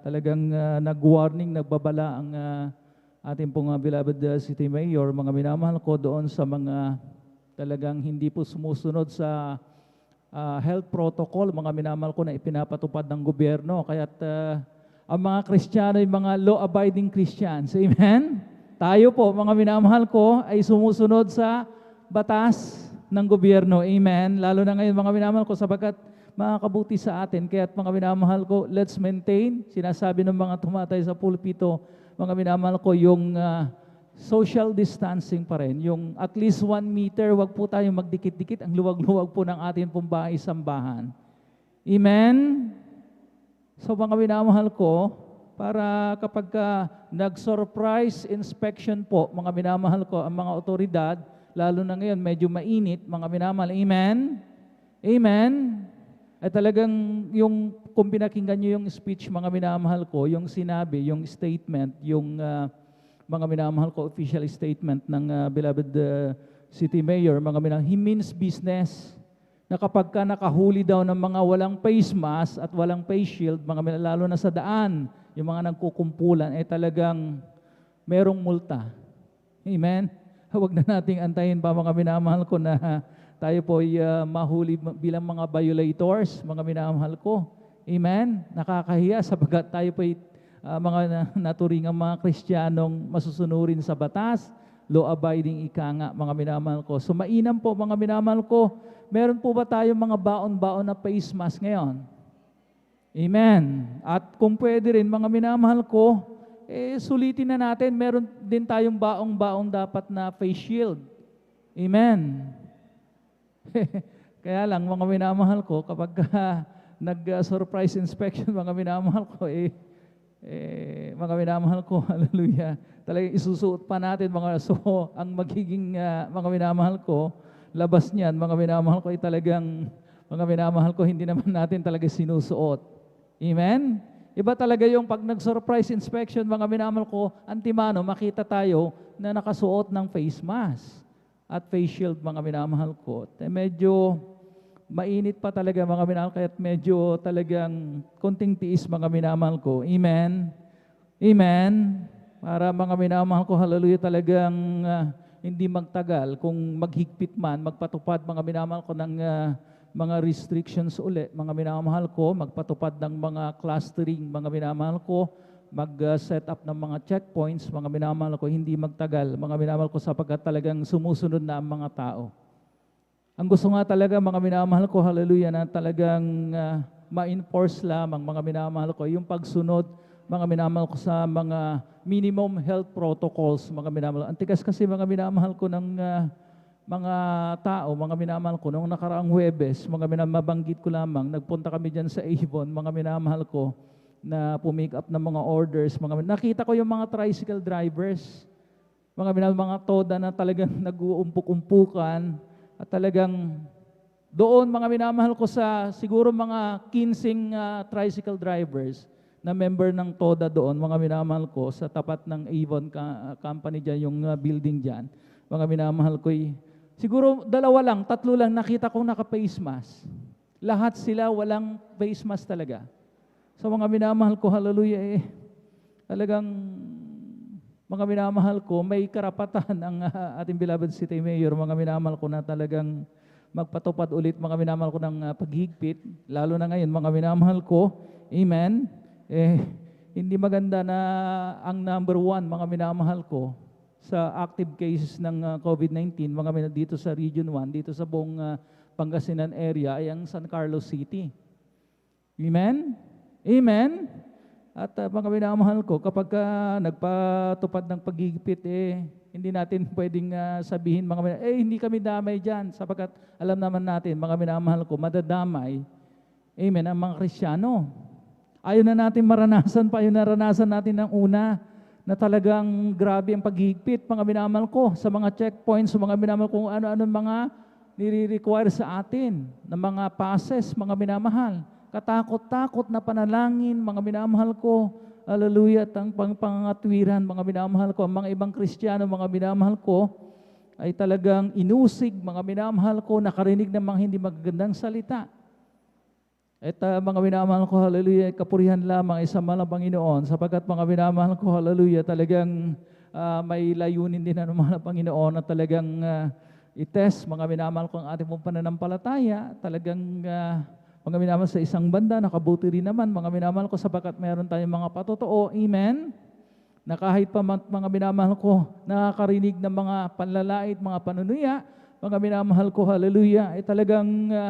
S5: talagang nag-warning, nagbabala ang ating pong beloved city mayor, mga minamahal ko, doon sa mga talagang hindi po sumusunod sa health protocol, mga minamahal ko, na ipinapatupad ng gobyerno. Kaya't ang mga Kristiyano ay mga law-abiding Christians. Amen? Tayo po, mga minamahal ko, ay sumusunod sa batas ng gobyerno. Amen? Lalo na ngayon, mga minamahal ko, sapagkat makakabuti sa atin. Kaya't mga minamahal ko, let's maintain, sinasabi ng mga tumatay sa pulpito, mga minamahal ko, yung social distancing pa rin. Yung at least 1 meter, wag po tayong magdikit-dikit, ang luwag-luwag po ng ating pong bahay-sambahan. Amen? So mga minamahal ko, para kapag nag-surprise inspection po, mga minamahal ko, ang mga otoridad, lalo na ngayon medyo mainit, mga minamahal, amen? Amen? Ay talagang kung pinakinggan nyo yung speech, mga minamahal ko, yung sinabi, yung statement, yung mga minamahal ko, official statement ng beloved City Mayor, mga minamahal, he means business. Na kapag nakahuli daw ng mga walang face mask at walang face shield, lalo na sa daan, yung mga nagkukumpulan, talagang merong multa. Amen? Huwag na nating antayin pa, mga minamahal ko, na tayo po ay mahuli bilang mga violators, mga minamahal ko. Amen? Nakakahiya sapagkat tayo po ay mga naturingang mga Kristiyanong masusunurin sa batas, law-abiding ika nga, mga minamahal ko. So mainam po, mga minamahal ko, meron po ba tayong mga baon-baon na face mask ngayon? Amen. At kung pwede rin, mga minamahal ko, sulitin na natin, meron din tayong baong-baong dapat na face shield. Amen. Kaya lang, mga minamahal ko, kapag nag-surprise inspection, mga minamahal ko, mga minamahal ko, hallelujah, talagang isusuot pa natin, so ang magiging, mga minamahal ko, labas niyan, mga minamahal ko, ay talagang, mga minamahal ko, hindi naman natin talaga sinusuot. Amen? Iba talaga yung pag nag-surprise inspection, mga minamahal ko, antimano, makita tayo na nakasuot ng face mask at face shield, mga minamahal ko. Medyo mainit pa talaga, mga minamahal ko, at medyo talagang konting tiis, mga minamahal ko. Amen? Amen? Para, mga minamahal ko, hallelujah, talagang hindi magtagal, kung maghigpit man, magpatupad, mga minamahal ko, ng mga restrictions uli, mga minamahal ko, magpatupad ng mga clustering, mga minamahal ko, mag-set up ng mga checkpoints, mga minamahal ko, hindi magtagal, mga minamahal ko, sapagkat talagang sumusunod na ang mga tao. Ang gusto nga talaga, mga minamahal ko, hallelujah, na talagang ma-enforce lamang, mga minamahal ko, yung pagsunod, mga minamahal ko, sa mga minimum health protocols, mga minamahal. Antikas kasi, mga minamahal ko, ng mga tao, mga minamahal ko, noong nakaraang Huwebes, mga mabanggit ko lamang, nagpunta kami dyan sa Avon, mga minamahal ko, na pumick up ng mga orders, nakita ko yung mga tricycle drivers, mga toda na talagang nag-uumpuk-umpukan, at talagang doon, mga minamahal ko, sa siguro mga 15 tricycle drivers, na member ng TODA doon, mga minamahal ko, sa tapat ng Avon company dyan, yung building dyan, mga minamahal ko, siguro 2 lang, 3 lang nakita kong naka-face mask. Lahat sila walang face mask talaga. So mga minamahal ko, hallelujah, talagang, mga minamahal ko, may karapatan ang ating beloved City Mayor, mga minamahal ko, na talagang magpatupad ulit, mga minamahal ko, ng paghigpit, lalo na ngayon, mga minamahal ko, amen. Hindi maganda na ang number 1, mga minamahal ko, sa active cases ng COVID-19, mga dito sa Region 1, dito sa buong Pangasinan area, ay ang San Carlos City. Amen? Amen? At mga minamahal ko, kapag nagpatupad ng paghigpit, hindi natin pwedeng sabihin, mga minamahal, hindi kami damay dyan, sapagkat alam naman natin, mga minamahal ko, madadamay, amen, ang mga Kristiyano. Ayaw na natin maranasan pa, yung naranasan natin ng una, na talagang grabe ang paghigpit, mga minamahal ko, sa mga checkpoints, mga minamahal ko, ano-ano mga nire-require sa atin, ng mga passes, mga minamahal. Katakot-takot na panalangin, mga minamahal ko, hallelujah, at ang pangangatwiran, mga minamahal ko, ang mga ibang Kristiyano, mga minamahal ko, ay talagang inusig, mga minamahal ko, nakarinig ng mga hindi magagandang salita. At mga minamahal ko, hallelujah, kapurihan lamang ay sama ng Panginoon, sapagkat mga minamahal ko, hallelujah, talagang may layunin din ng mga Panginoon na talagang i-test, mga minamahal ko, ang ating pong pananampalataya, talagang mga minamahal sa isang banda, nakabuti rin naman, mga minamahal ko, sapagkat meron tayong mga patotoo, amen, na kahit pa mga minamahal ko, nakakarinig ng mga panlalait, mga panunuya, mga minamahal ko, hallelujah, ay talagang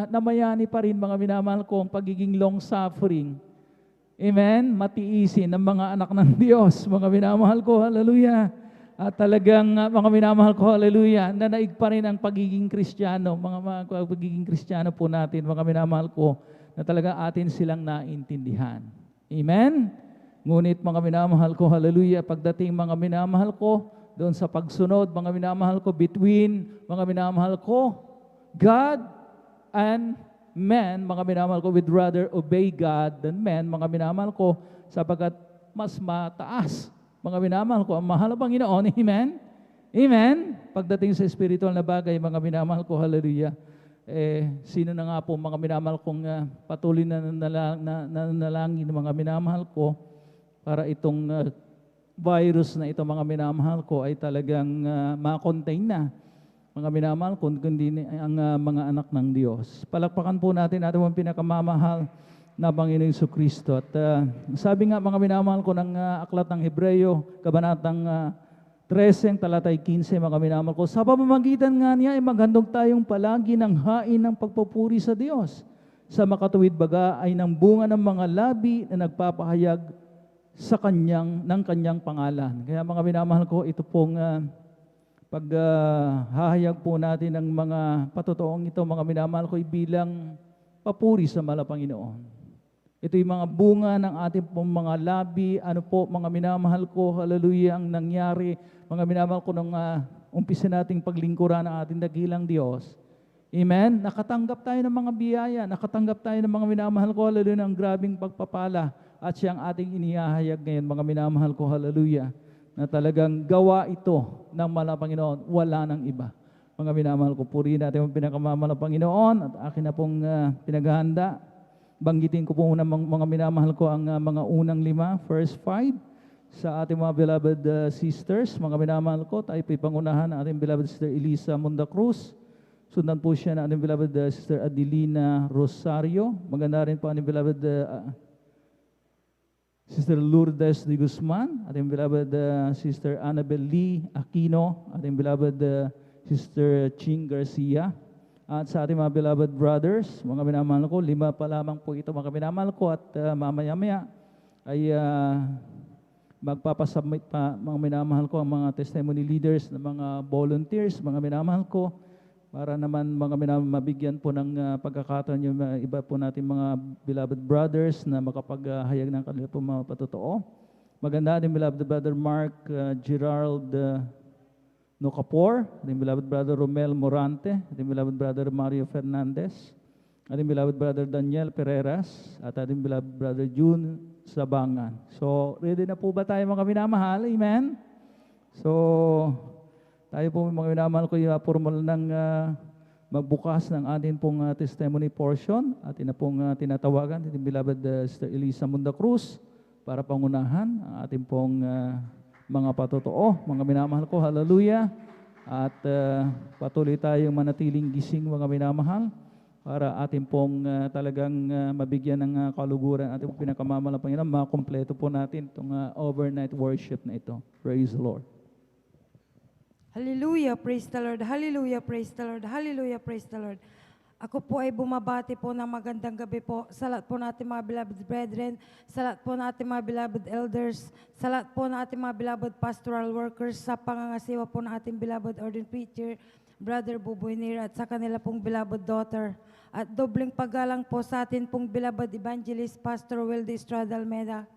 S5: namayani pa rin, mga minamahal ko, ang pagiging long-suffering. Amen? Matiisin ng mga anak ng Diyos, mga minamahal ko, hallelujah. At talagang, mga minamahal ko, hallelujah, nanaig pa rin ang pagiging Kristiyano, mga pagiging Kristiyano po natin, mga minamahal ko, na talagang atin silang naintindihan. Amen? Ngunit mga minamahal ko, hallelujah, pagdating mga minamahal ko, doon sa pagsunod, mga minamahal ko, between mga minamahal ko, God and men, mga minamahal ko, would rather obey God than men, mga minamahal ko, sapagkat mas mataas, mga minamahal ko, ang mahal ng Panginoon, amen? Amen? Pagdating sa spiritual na bagay, mga minamahal ko, hallelujah, sino na nga po mga minamahal kong patuloy na nanalangin, mga minamahal ko, para itong virus na ito, mga minamahal ko, ay talagang ma-contain na, mga minamahal ko, kundi ang mga anak ng Diyos. Palakpakan po natin ating mga pinakamamahal na Panginoon Jesucristo. At sabi nga mga minamahal ko ng aklat ng Hebreyo, kabanatang 13, talatay 15, mga minamahal ko, sa pamamagitan nga niya ay maghandog tayong palagi ng hain ng pagpupuri sa Diyos. Sa makatuwid baga ay ng bunga ng mga labi na nagpapahayag sa ng kanyang pangalan. Kaya mga minamahal ko, ito pong paghahayag po natin ng mga patotoong ito, mga minamahal ko, bilang papuri sa mahal na Panginoon. Ito yung mga bunga ng ating pong mga labi, ano po, mga minamahal ko, hallelujah, ang nangyari, mga minamahal ko, nung umpisa nating paglingkuran ng ating dakilang Diyos. Amen? Nakatanggap tayo ng mga biyaya, nakatanggap tayo ng mga minamahal ko, hallelujah, ng grabing pagpapala, at siyang ating inihahayag ngayon, mga minamahal ko, hallelujah, na talagang gawa ito ng mahal na Panginoon, wala nang iba. Mga minamahal ko, purihin natin ang pinakamamahal na Panginoon, at akin na pong pinaghahanda. Banggitin ko po muna mga minamahal ko ang mga unang 5, first 5, sa ating mga beloved sisters. Mga minamahal ko, tayo po'y pangunahan ng ating beloved sister Elisa Munda Cruz. Sundan po siya ng ating beloved sister Adelina Rosario. Maganda rin po ating beloved Sister Lourdes de Guzman, ating beloved Sister Annabel Lee Aquino, ating beloved Sister Ching Garcia. At sa ating mga beloved brothers, mga minamahal ko, 5 pa lamang po ito mga minamahal ko, at mamaya-maya ay magpapasubmit pa mga minamahal ko ang mga testimony leaders ng mga volunteers, mga minamahal ko, para naman mga mabigyan po ng pagkakataon yung iba po natin mga beloved brothers na makapaghayag ng kanila po mga patotoo. Maganda din beloved brother Mark Gerald Nocapor, ating beloved brother Romel Morante, ating beloved brother Mario Fernandez, ating beloved brother Daniel Pereras, at ating beloved brother June Sabangan. So, ready na po ba tayo mga minamahal? Amen? So, tayo po mga minamahal ko yung formal ng magbukas ng ating pong testimony portion, at ina pong tinatawagan ating beloved Sister Elisa Munda Cruz para pangunahan ang ating pong mga patotoo, mga minamahal ko, hallelujah. At patuloy tayong manatiling gising mga minamahal para ating pong talagang mabigyan ng kaluguran ating pinakamamahal na Panginoon. Makompleto po natin itong overnight worship na ito. Praise the Lord.
S3: Hallelujah, praise the Lord. Hallelujah, praise the Lord. Hallelujah, praise the Lord. Ako po ay bumabati po ng magandang gabi po sa lahat po natin mga beloved brethren, sa lahat po natin mga beloved elders, sa lahat po natin mga beloved pastoral workers, sa pangangasiwa po ng ating beloved ordained preacher, Brother Buboy Nira, at sa kanila pong beloved daughter. At dobleng paggalang po sa atin pong beloved evangelist, Pastor Wilde Estrada Almeida,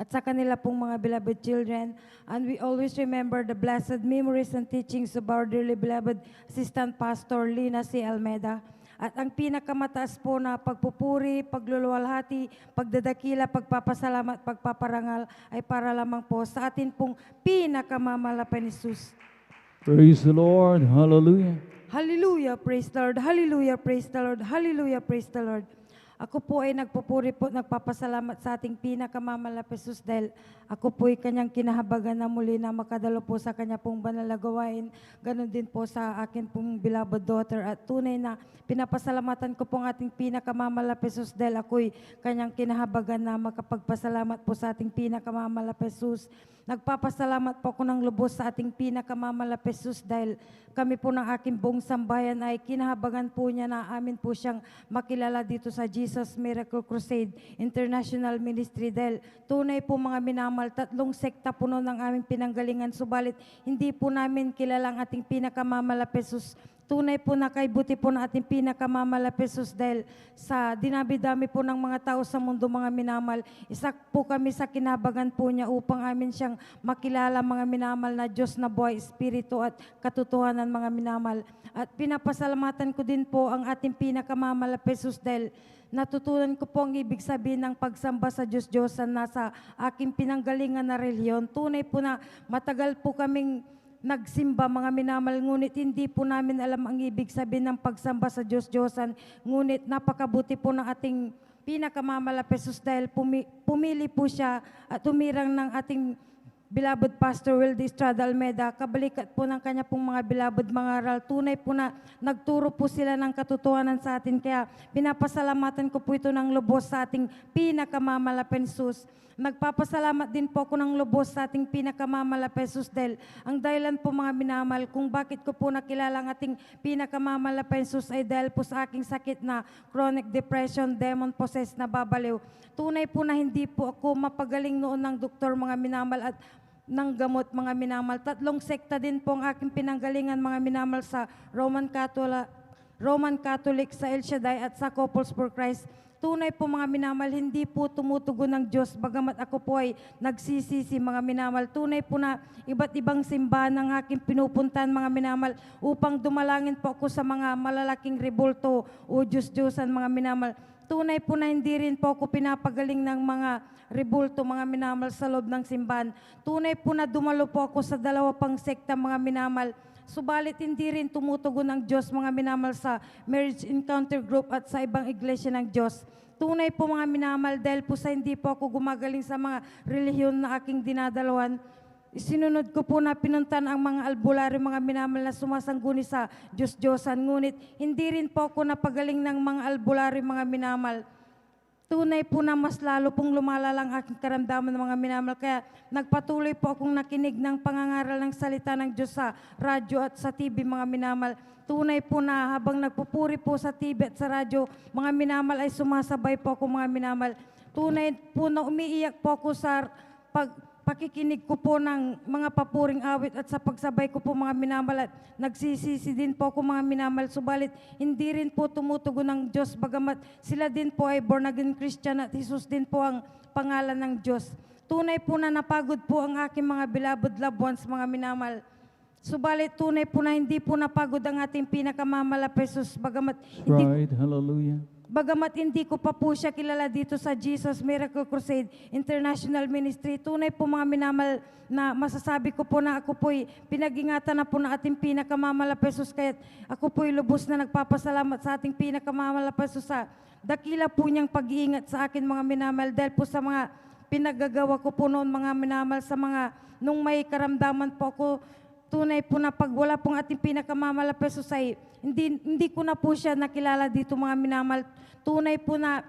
S3: at sa kanila pong mga beloved children. And we always remember the blessed memories and teachings of our dearly beloved Assistant Pastor Lina C. Almeida. At ang pinakamataas po na pagpupuri, pagluluwalhati, pagdadakila, pagpapasalamat, pagpaparangal ay para lamang po sa atin pong pinakamamalapan ni Jesus.
S5: Praise the Lord. Hallelujah.
S3: Hallelujah, praise the Lord. Hallelujah, praise the Lord. Hallelujah, praise the Lord. Ako po ay nagpupuri po, nagpapasalamat sa ating pinakamamalapan Jesus dahil ako po ay kanyang kinahabagan na muli na makadalo po sa kanya pong banal na gawain. Ganon din po sa akin pong beloved daughter, at tunay na pinapasalamatan ko pong ating pinakamamalapan Jesus dahil ako'y kanyang kinahabagan na makapagpasalamat po sa ating pinakamamalapan Jesus. Nagpapasalamat po ako ng lubos sa ating pinakamamalapan Jesus dahil kami po ng aking buong sambayan ay kinahabagan po niya na amin po siyang makilala dito sa Jesus Miracle Crusade International Ministry dahil tunay po mga minamal, 3 sekta po noon ang aming pinanggalingan, subalit hindi po namin kilala ang ating pinakamamalapan Jesus. Tunay po na kay buti po na ating pinakamamalape Jesus dahil sa dinabi-dami po ng mga tao sa mundo mga minamahal. Isa po kami sa kinabagan po niya upang amin siyang makilala mga minamahal na Diyos na buhay, Espiritu at katotohanan mga minamahal. At pinapasalamatan ko din po ang ating pinakamamalape Jesus dahil natutunan ko po ang ibig sabihin ng pagsamba sa Diyos-Diyosan na sa aking pinanggalingan na reliyon. Tunay po na matagal po kaming nagsimba mga minamahal, ngunit hindi po namin alam ang ibig sabihin ng pagsamba sa Diyos-Diyosan. Ngunit napakabuti po ng ating pinakamamalape Jesus dahil pumili po siya at tumirang ng ating beloved Pastor Wildy Estrada Almeida, kabalikat po ng kanya pong mga beloved mga aral. Tunay po na nagturo po sila ng katotohanan sa atin. Kaya pinapasalamatan ko po ito ng lubos sa ating pinakamamalapen Jesus. Nagpapasalamat din po ako ng lubos sa ating pinakamamalape Jesus dahil ang dahilan po mga minamahal kung bakit ko po nakilala ang ating pinakamamalape Jesus ay dahil po sa aking sakit na chronic depression, demon possessed na babaliw. Tunay po na hindi po ako mapagaling noon ng doktor mga minamahal at ng gamot mga minamahal. 3 sekta din po ang aking pinanggalingan mga minamahal sa Roman Catholic, sa El Shaddai at sa Couples for Christ. Tunay po mga minamahal, hindi po tumutugon ng Diyos, bagamat ako po ay nagsisisi mga minamahal. Tunay po na iba't ibang simbahan ang aking pinupuntahan mga minamahal upang dumalangin po ako sa mga malalaking rebulto o Diyos-Diyosan mga minamahal. Tunay po na hindi rin po ako pinapagaling ng mga rebulto mga minamahal sa loob ng simbahan. Tunay po na dumalo po ako sa 2 pang sekta mga minamahal. Subalit hindi rin tumutugon ng Diyos mga minamahal sa Marriage Encounter Group at sa ibang iglesia ng Diyos. Tunay po mga minamahal dahil po sa hindi po ako gumagaling sa mga relihiyon na aking dinadalawan. Sinunod ko po na pinuntan ang mga albularyo mga minamahal na sumasangguni sa Diyos-Diyosan. Ngunit hindi rin po ako napagaling ng mga albularyo mga minamahal. Tunay po na mas lalo pong lumalala ang aking karamdaman ng mga minamahal. Kaya nagpatuloy po akong nakinig ng pangangaral ng salita ng Diyos sa radyo at sa TV mga minamahal. Tunay po na habang nagpupuri po sa TV at sa radyo, mga minamahal ay sumasabay po ako mga minamahal. Tunay po na umiiyak po ako sa pakikinig ko po ng mga papuring awit at sa pagsabay ko po mga minamahal at nagsisisi din po ako mga minamahal. Subalit hindi rin po tumutugon ng Diyos bagamat sila din po ay born again Christian at Jesus din po ang pangalan ng Diyos. Tunay po na napagod po ang aking mga beloved loved ones mga minamahal. Subalit tunay po na hindi po napagod ang ating pinakamamalape Jesus bagamat
S5: Right, hallelujah.
S3: Bagamat hindi ko pa po siya kilala dito sa Jesus Miracle Crusade International Ministry, tunay po mga minamahal na masasabi ko po na ako po'y pinag-ingatan na po na ating pinakamamalape Jesus, kaya ako po'y lubos na nagpapasalamat sa ating pinakamamalape Jesus sa dakila po niyang pag-iingat sa akin mga minamahal dahil po sa mga pinagagawa ko po noon mga minamahal sa mga nung may karamdaman po ako. Tunay po na pag wala pong ating pinakamamalape Jesus ay hindi ko na po siya nakilala dito mga minamahal. Tunay po na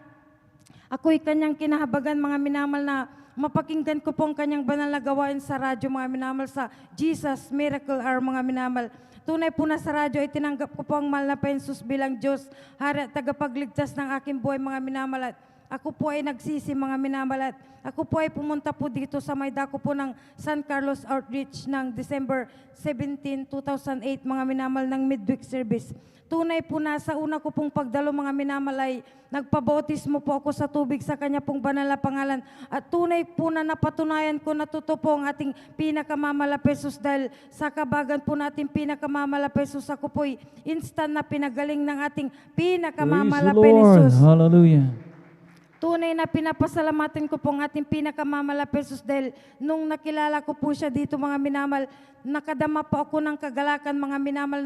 S3: ako'y kanyang kinahabagan mga minamahal na mapakinggan ko po ang kanyang banal na gawain sa radyo mga minamahal sa Jesus Miracle Hour mga minamahal. Tunay po na sa radyo ay tinanggap ko po ang mahal na Jesus bilang Diyos, Hari at tagapagligtas ng aking buhay mga minamahal. At ako po ay nagsisi mga minamahal. At ako po ay pumunta po dito sa may dako po ng San Carlos Outreach ng December 17, 2008 mga minamahal ng midweek service. Tunay po na sa una ko pong pagdalo mga minamahal ay nagpabautismo po ako sa tubig sa kanya pong banal na pangalan. At tunay po na napatunayan ko na totoo po ang ating pinakamamalape Jesus dahil sa kabagan po nating pinakamamalape Jesus ako po'y instant na pinagaling ng ating pinakamamalape
S5: Praise the Lord,
S3: Jesus.
S5: hallelujah.
S3: Tunay na pinapasalamatan ko po ang ating pinakamamalape Jesus dahil nung nakilala ko po siya dito mga minamahal, nakadama po ako ng kagalakan mga minamahal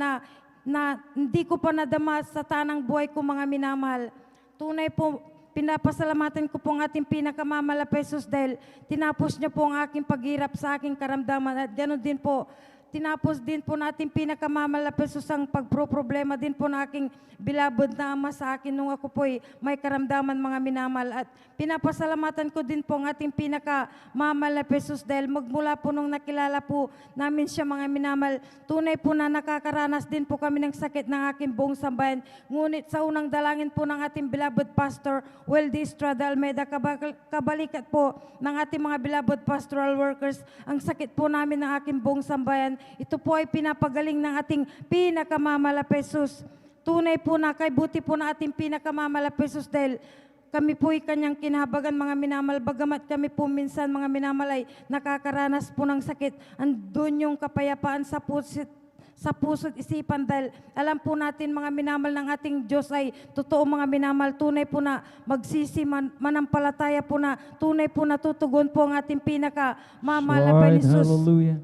S3: na hindi ko pa nadama sa tanang buhay ko mga minamahal. Tunay po, pinapasalamatan ko po ang ating pinakamamalape Jesus dahil tinapos niya po ang aking paghirap sa aking karamdaman at ganoon din po, tinapos din po natin pinakamamalape Jesus ang pagproproblema din po na aking beloved na ama sa akin nung ako po'y may karamdaman mga minamahal. At pinapasalamatan ko din po ang ating pinakamamalape Jesus dahil magmula po nung nakilala po namin siya mga minamahal, tunay po na nakakaranas din po kami ng sakit ng aking buong sambayan. Ngunit sa unang dalangin po ng ating beloved Pastor Wildy Estrada Almeida, kabalikat po ng ating mga beloved pastoral workers, ang sakit po namin ng aking buong sambayan ito po ay pinapagaling ng ating pinakamamalapesus. Tunay po na kay buti po na ating pinakamamalapesus dahil kami po ay kanyang kinahabagan mga minamahal. Bagamat kami po minsan mga minamahal ay nakakaranas po ng sakit, andun yung kapayapaan sa puso't isipan dahil alam po natin mga minamahal ng ating Diyos ay totoo mga minamahal. Tunay po na manampalataya po na tunay po natutugon po ang ating pinakamamahal na Jesus.
S5: Hallelujah.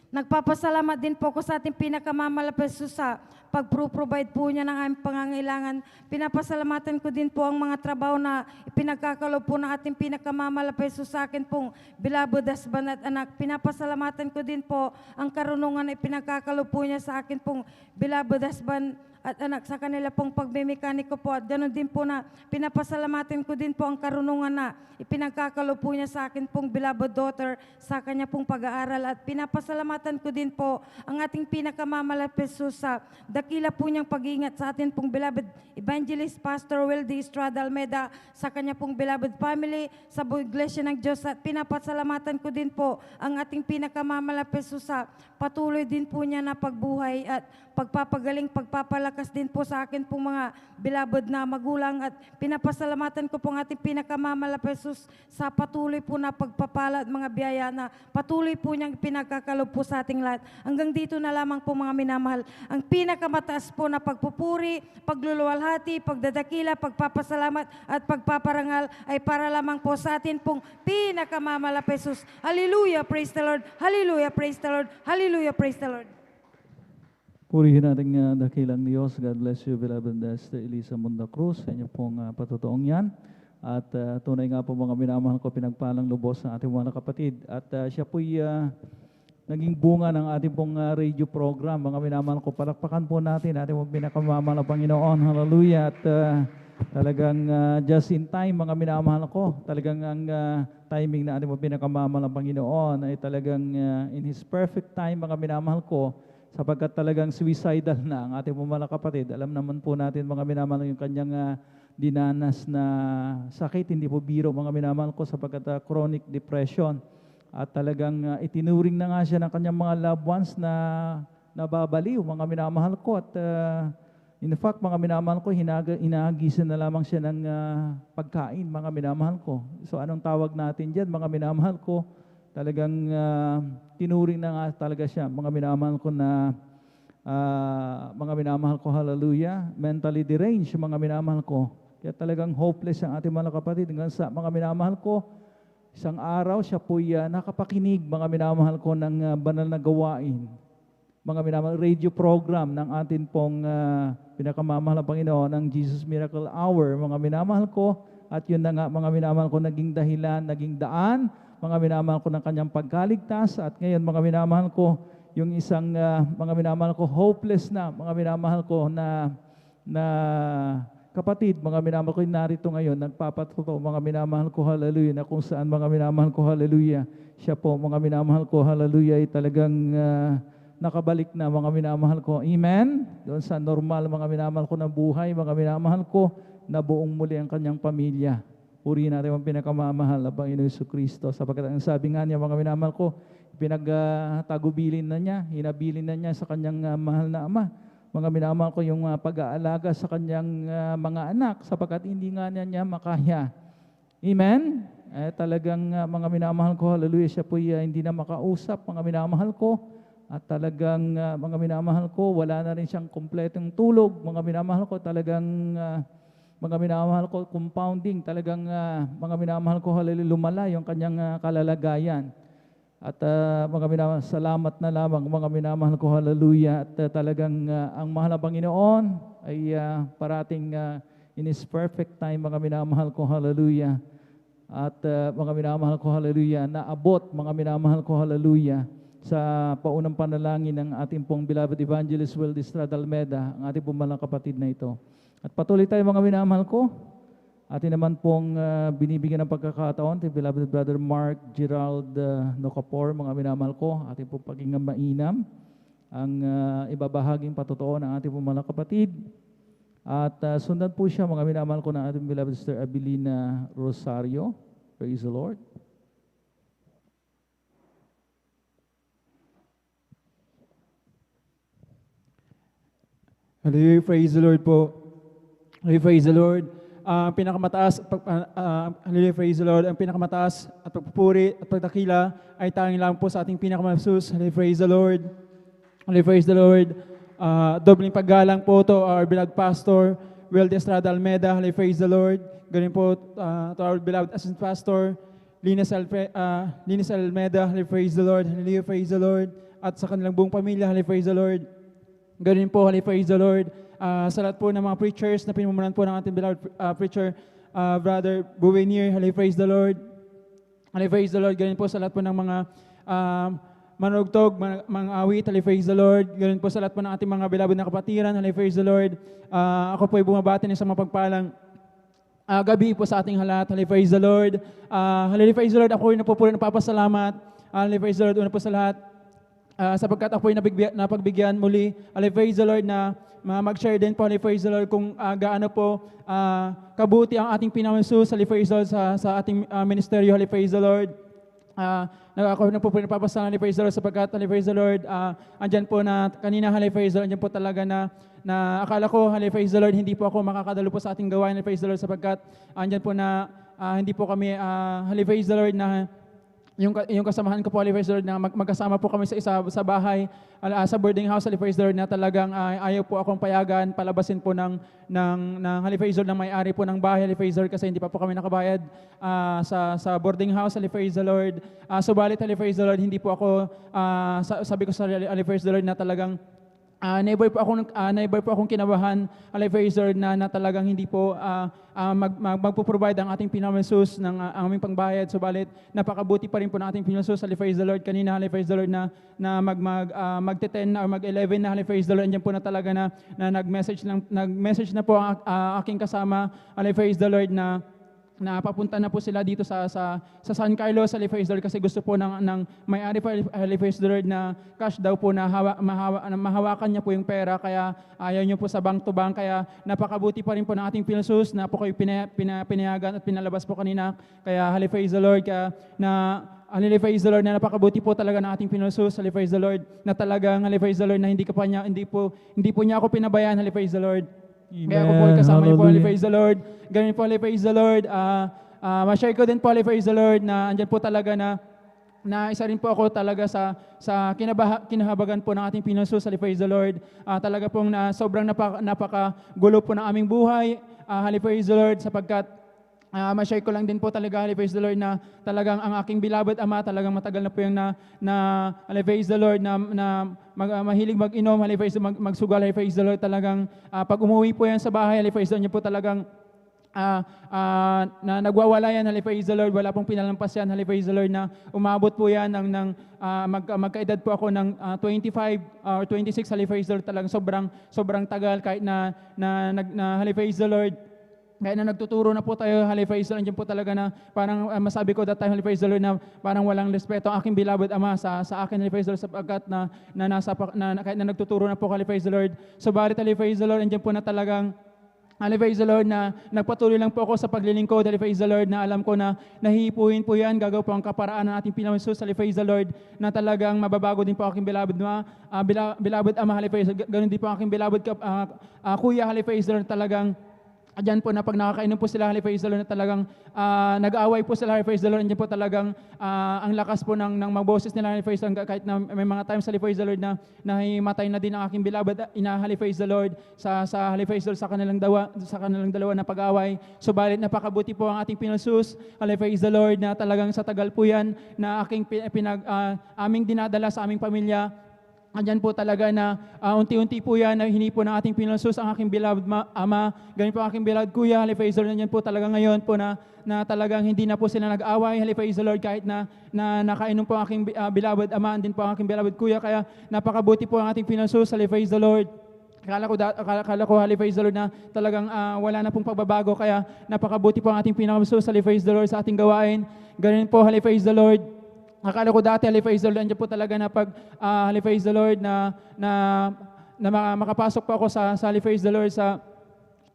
S3: Nagpapasalamat din po ko sa ating pinakamamalapesus sa pag-provide po niya ng aming pangangailangan. Pinapasalamatan ko din po ang mga trabaho na ipinagkakalob po ng ating pinakamamalapesus sa akin pong beloved husband at anak. Pinapasalamatan ko din po ang karunungan na ipinagkakalob po niya sa akin pong beloved husband at anak sa kanila pong pagmemekaniko po. At ganoon din po na pinapasalamatan ko din po ang karunungan na ipinagkakalob po niya sa akin pong beloved daughter sa kanya pong pag-aaral. At pinapasalamatan ko din po ang ating pinakamamalapesus sa dakila po niyang pag-iingat sa atin pong beloved evangelist Pastor Wildy Estrada Almeida sa kanya pong beloved family sa buong iglesia ng Diyos. At pinapasalamatan ko din po ang ating pinakamamalapesus sa patuloy din po niya na pagbuhay at pagpapagaling, pagpapalakas din po sa akin pong mga beloved na magulang. At pinapasalamatan ko po ang ating pinakamamalapesus sa patuloy po na pagpapala at mga biyaya na patuloy po niyang pinagkakalob po sa ating lahat. Hanggang dito na lamang po mga minamahal. Ang pinakamataas po na pagpupuri, pagluluwalhati, pagdadakila, pagpapasalamat at pagpaparangal ay para lamang po sa atin pong pinakamamalapesus. Hallelujah, praise the Lord. Hallelujah, praise the Lord. Hallelujah, praise the Lord.
S5: Purihin natin dakilang Diyos. God bless you, beloved Esther Elisa Munda Cruz, sa inyo pong patutuong yan. At tunay nga po mga minamahal ko, pinagpalang lubos sa ating mga kapatid. At siya po'y naging bunga ng ating pong radio program. Mga minamahal ko, palakpakan po natin ating pong pinakamamahal na Panginoon. Hallelujah. At talagang just in time, mga minamahal ko, talagang ang timing na ating pong pinakamamahal na Panginoon ay talagang in His perfect time, mga minamahal ko, sapagkat talagang suicidal na ang ating mga kapatid. Alam naman po natin mga minamahal yung kanyang dinanas na sakit, hindi po biro mga minamahal ko sapagkat chronic depression. At talagang itinuring na nga siya ng kanyang mga loved ones na nababaliw mga minamahal ko. At in fact mga minamahal ko, inahagisan na lamang siya ng pagkain mga minamahal ko. So anong tawag natin dyan mga minamahal ko? Talagang tinuring na nga talaga siya. Mga minamahal ko na, mga minamahal ko, hallelujah, mentally deranged, mga minamahal ko. Kaya talagang hopeless ang ating mga kapatid. Hanggang sa mga minamahal ko, isang araw siya po'y nakapakinig, mga minamahal ko, ng banal na gawain. Mga minamahal, radio program ng atin pong pinakamamahal na Panginoon, ng Jesus Miracle Hour, mga minamahal ko. At yun na nga, mga minamahal ko, naging dahilan, naging daan, mga minamahal ko ng kanyang pagkaligtas. At ngayon mga minamahal ko, yung isang mga minamahal ko hopeless na mga minamahal ko na kapatid, mga minamahal ko narito ngayon, nagpapatuto mga minamahal ko, hallelujah, na kung saan mga minamahal ko, hallelujah, siya po mga minamahal ko, hallelujah, ay talagang nakabalik na mga minamahal ko, amen, doon sa normal mga minamahal ko na buhay, mga minamahal ko, na buong muli ang kanyang pamilya. Purihin natin ang pinakamamahal na Panginoon Jesucristo. Sapagkat ang sabi nga niya, mga minamahal ko, pinagtagubilin na niya, hinabilin na niya sa kanyang mahal na Ama. Mga minamahal ko, yung pag-aalaga sa kanyang mga anak, sapagkat hindi nga niya makaya. Amen? Talagang mga minamahal ko, hallelujah, siya po hindi na makausap, mga minamahal ko. At talagang mga minamahal ko, wala na rin siyang kompletong tulog. Mga minamahal ko, talagang mga minamahal ko, compounding, talagang mga minamahal ko, hallelujah, lumala yung kanyang kalalagayan. At mga minamahal, salamat na lamang, mga minamahal ko, hallelujah. At talagang ang mahal na Panginoon ay parating in His perfect time, mga minamahal ko, hallelujah. At mga minamahal ko, hallelujah, naabot, mga minamahal ko, hallelujah, sa paunang panalangin ng ating pong beloved evangelist Wildy Estrada Almeida, ang ating pong malang kapatid na ito. At patuloy tayo mga minamahal ko. Atin naman pong binibigyan ng pagkakataon kay beloved brother Mark Gerald Nocapor, mga minamahal ko. Atin pong paging mainam ang ibabahaging patotoo ng ating pong mga kapatid. At sundan po siya mga minamahal ko ng ating beloved sister Abilina Rosario. Praise the Lord.
S2: Hallelujah, praise the Lord po. Hallelujah, praise the Lord. Hallelujah, praise the Lord. Ang pinakamataas at pagpupuri at pagdakila ay tanging lang po sa ating pinakamasus. Hallelujah, praise the Lord. Hallelujah, praise the Lord. Dobling paggalang po to our beloved pastor, Will de Estrada Almeda. Hallelujah, praise the Lord. Ganun po to our beloved assistant pastor, Linas Almeda. Hallelujah, praise the Lord. Hallelujah, praise the Lord. At sa kanilang buong pamilya. Hallelujah, praise the Lord. Ganun po, hallelujah, praise the Lord. Sa lahat po ng mga preachers na pinumunan po ng ating beloved preacher, Brother Buwenir, hallelujah, praise the Lord. Hallelujah, praise the Lord. Ganun po sa lahat po ng mga manugtog, mga awit, hallelujah, praise the Lord. Ganun po sa lahat po ng ating mga beloved na kapatiran, hallelujah, praise the Lord. Ako po ay bumabati ng sa mapagpalang gabi po sa ating halat, hallelujah, praise the Lord. Hallelujah, praise the Lord. Ako ay napupuli ng papasalamat. Hallelujah, praise the Lord. Una po sa lahat, sapagkat ako ay napagbigyan muli, hallelujah, praise the Lord, na mag-share din po, hallelujah, praise the Lord, kung gaano po kabuti ang ating pinamasus, hallelujah, praise the Lord, sa ating ministeryo, hallelujah, praise the Lord. Ako na po pinapapasalamat, hallelujah, praise the Lord, sapagkat, hallelujah, praise the Lord, andyan po na kanina, hallelujah, praise the Lord, andyan po talaga na akala ko, hallelujah, praise the Lord, hindi po ako makakadalo po sa ating gawain, hallelujah, praise the Lord, sapagkat andyan po na hindi po kami, hallelujah, praise the Lord, na yung kasamahan ko po, hallelujah, praise the Lord, na magkasama po kami sa bahay, sa boarding house, hallelujah, praise the Lord, na talagang ayaw po akong payagan, palabasin po ng hallelujah, praise the Lord, ng may-ari po ng bahay, hallelujah, praise the Lord, kasi hindi pa po kami nakabayad sa boarding house, hallelujah, praise the Lord. Subalit, hallelujah, praise the Lord, hindi po ako, sabi ko sa hallelujah, praise the Lord, na talagang never po akong kinabahan, hallelujah, praise the Lord, na talagang hindi po magpo-provide ang ating pinamasus ng aming pangbayad. Subalit, napakabuti pa rin po ng ating pinamasus, hallelujah, praise the Lord. Kanina, hallelujah, praise the Lord, na mag-10 na o mag-11 na, hallelujah, praise the Lord. Andiyan po na talaga na nag-message na po ang aking kasama, hallelujah, praise the Lord, na papunta na po sila dito sa San Carlos, hallelujah, praise the Lord, kasi gusto po ng may-ari po, hallelujah, praise the Lord, na cash daw po na mahawakan niya po yung pera, kaya ayaw niyo po sa bank to bank, kaya napakabuti pa rin po ng ating pinamasus na po kayo pinayagan at pinalabas po kanina, kaya hallelujah, praise the Lord, kaya hallelujah, praise the Lord, na napakabuti po talaga ng ating pinamasus, hallelujah, praise the Lord, na talagang, hallelujah, praise the Lord, na hindi po niya ako pinabayaan, hallelujah, praise the Lord. Kaya ako po ay kasama niyo po, hallelujah, praise the Lord. Ganun po, hallelujah, praise the Lord. Ma-share ko din po, hallelujah, praise the Lord, na andyan po talaga na isa rin po ako talaga sa kinahabagan po ng ating pinamasus, hallelujah, praise the Lord. Talaga pong sobrang napakagulo po ng aming buhay, hallelujah, praise the Lord, sapagkat ma-share ko lang din po talaga, hallelujah, praise the Lord, na talagang ang aking beloved ama, talagang matagal na po yung hallelujah, praise the Lord, na mahilig mag-inom, hallelujah, praise the Lord, magsugal, hallelujah, praise the Lord, talagang pag umuwi po yan sa bahay, hallelujah, praise the Lord, niya po talagang na nagwawala yan, hallelujah, praise the Lord, wala pong pinalampas yan, hallelujah, praise the Lord, na umabot po yan magkaedad po ako ng 25 or 26, hallelujah, praise the Lord, talagang sobrang tagal, kahit na hallelujah, praise the Lord, kaya na nagtuturo na po tayo, hallelujah, praise the Lord, andyan po talaga na parang masabi ko that time, hallelujah, praise the Lord, na parang walang respeto ang aking beloved ama sa akin, hallelujah, praise the Lord, sapagkat kahit na nagtuturo na po, hallelujah, praise the Lord. Subalit, hallelujah, praise the Lord, andyan po na talagang hallelujah, praise the Lord, na nagpatuloy lang po ako sa paglilingkod, hallelujah, praise the Lord, na alam ko na nahihipuin po yan, gagawa po ang kaparaan ng ating pinamasus, hallelujah, praise the Lord, na talagang mababago din po aking beloved ama, hallelujah, praise the Lord, ganun din po aking beloved kuya, hallelujah, praise the Lord, talagang diyan po na pag nakakainom po sila, hallelujah, praise the Lord, na talagang nag-aaway po sila, hallelujah, praise the Lord, diyan po talagang ang lakas po ng magboses nila, hallelujah, praise the Lord, kahit na may mga times, hallelujah, praise the Lord, na nahimatay na din ang aking beloved hallelujah, praise the Lord, sa hallelujah, praise the Lord, sa kanilang dalawa na pag-aaway. Subalit napakabuti po ang ating pinamasus, hallelujah, praise the Lord, na talagang sa tagal po yan na aming dinadala sa aming pamilya. Andyan po talaga na unti-unti po yan na hinipo ng ating pinamasus ang aking beloved ama, ganyan po ang aking beloved kuya, hallelujah, praise the Lord. Andyan po talaga ngayon po na talagang hindi na po sila nag-away, hallelujah, praise the Lord, kahit na nakainom po ang aking beloved ama, andin po ang aking beloved kuya, kaya napakabuti po ang ating pinamasus, hallelujah, praise the Lord. Akala ko, hallelujah, praise the Lord, na talagang wala na pong pagbabago, kaya napakabuti po ang ating pinamasus, hallelujah, praise the Lord, sa ating gawain. Ganyan po, hallelujah, praise the Lord. Akala ko dati, hallelujah, praise the Lord, andyan po talaga na pag, hallelujah, praise the Lord, na makapasok po ako sa hallelujah, praise the Lord, sa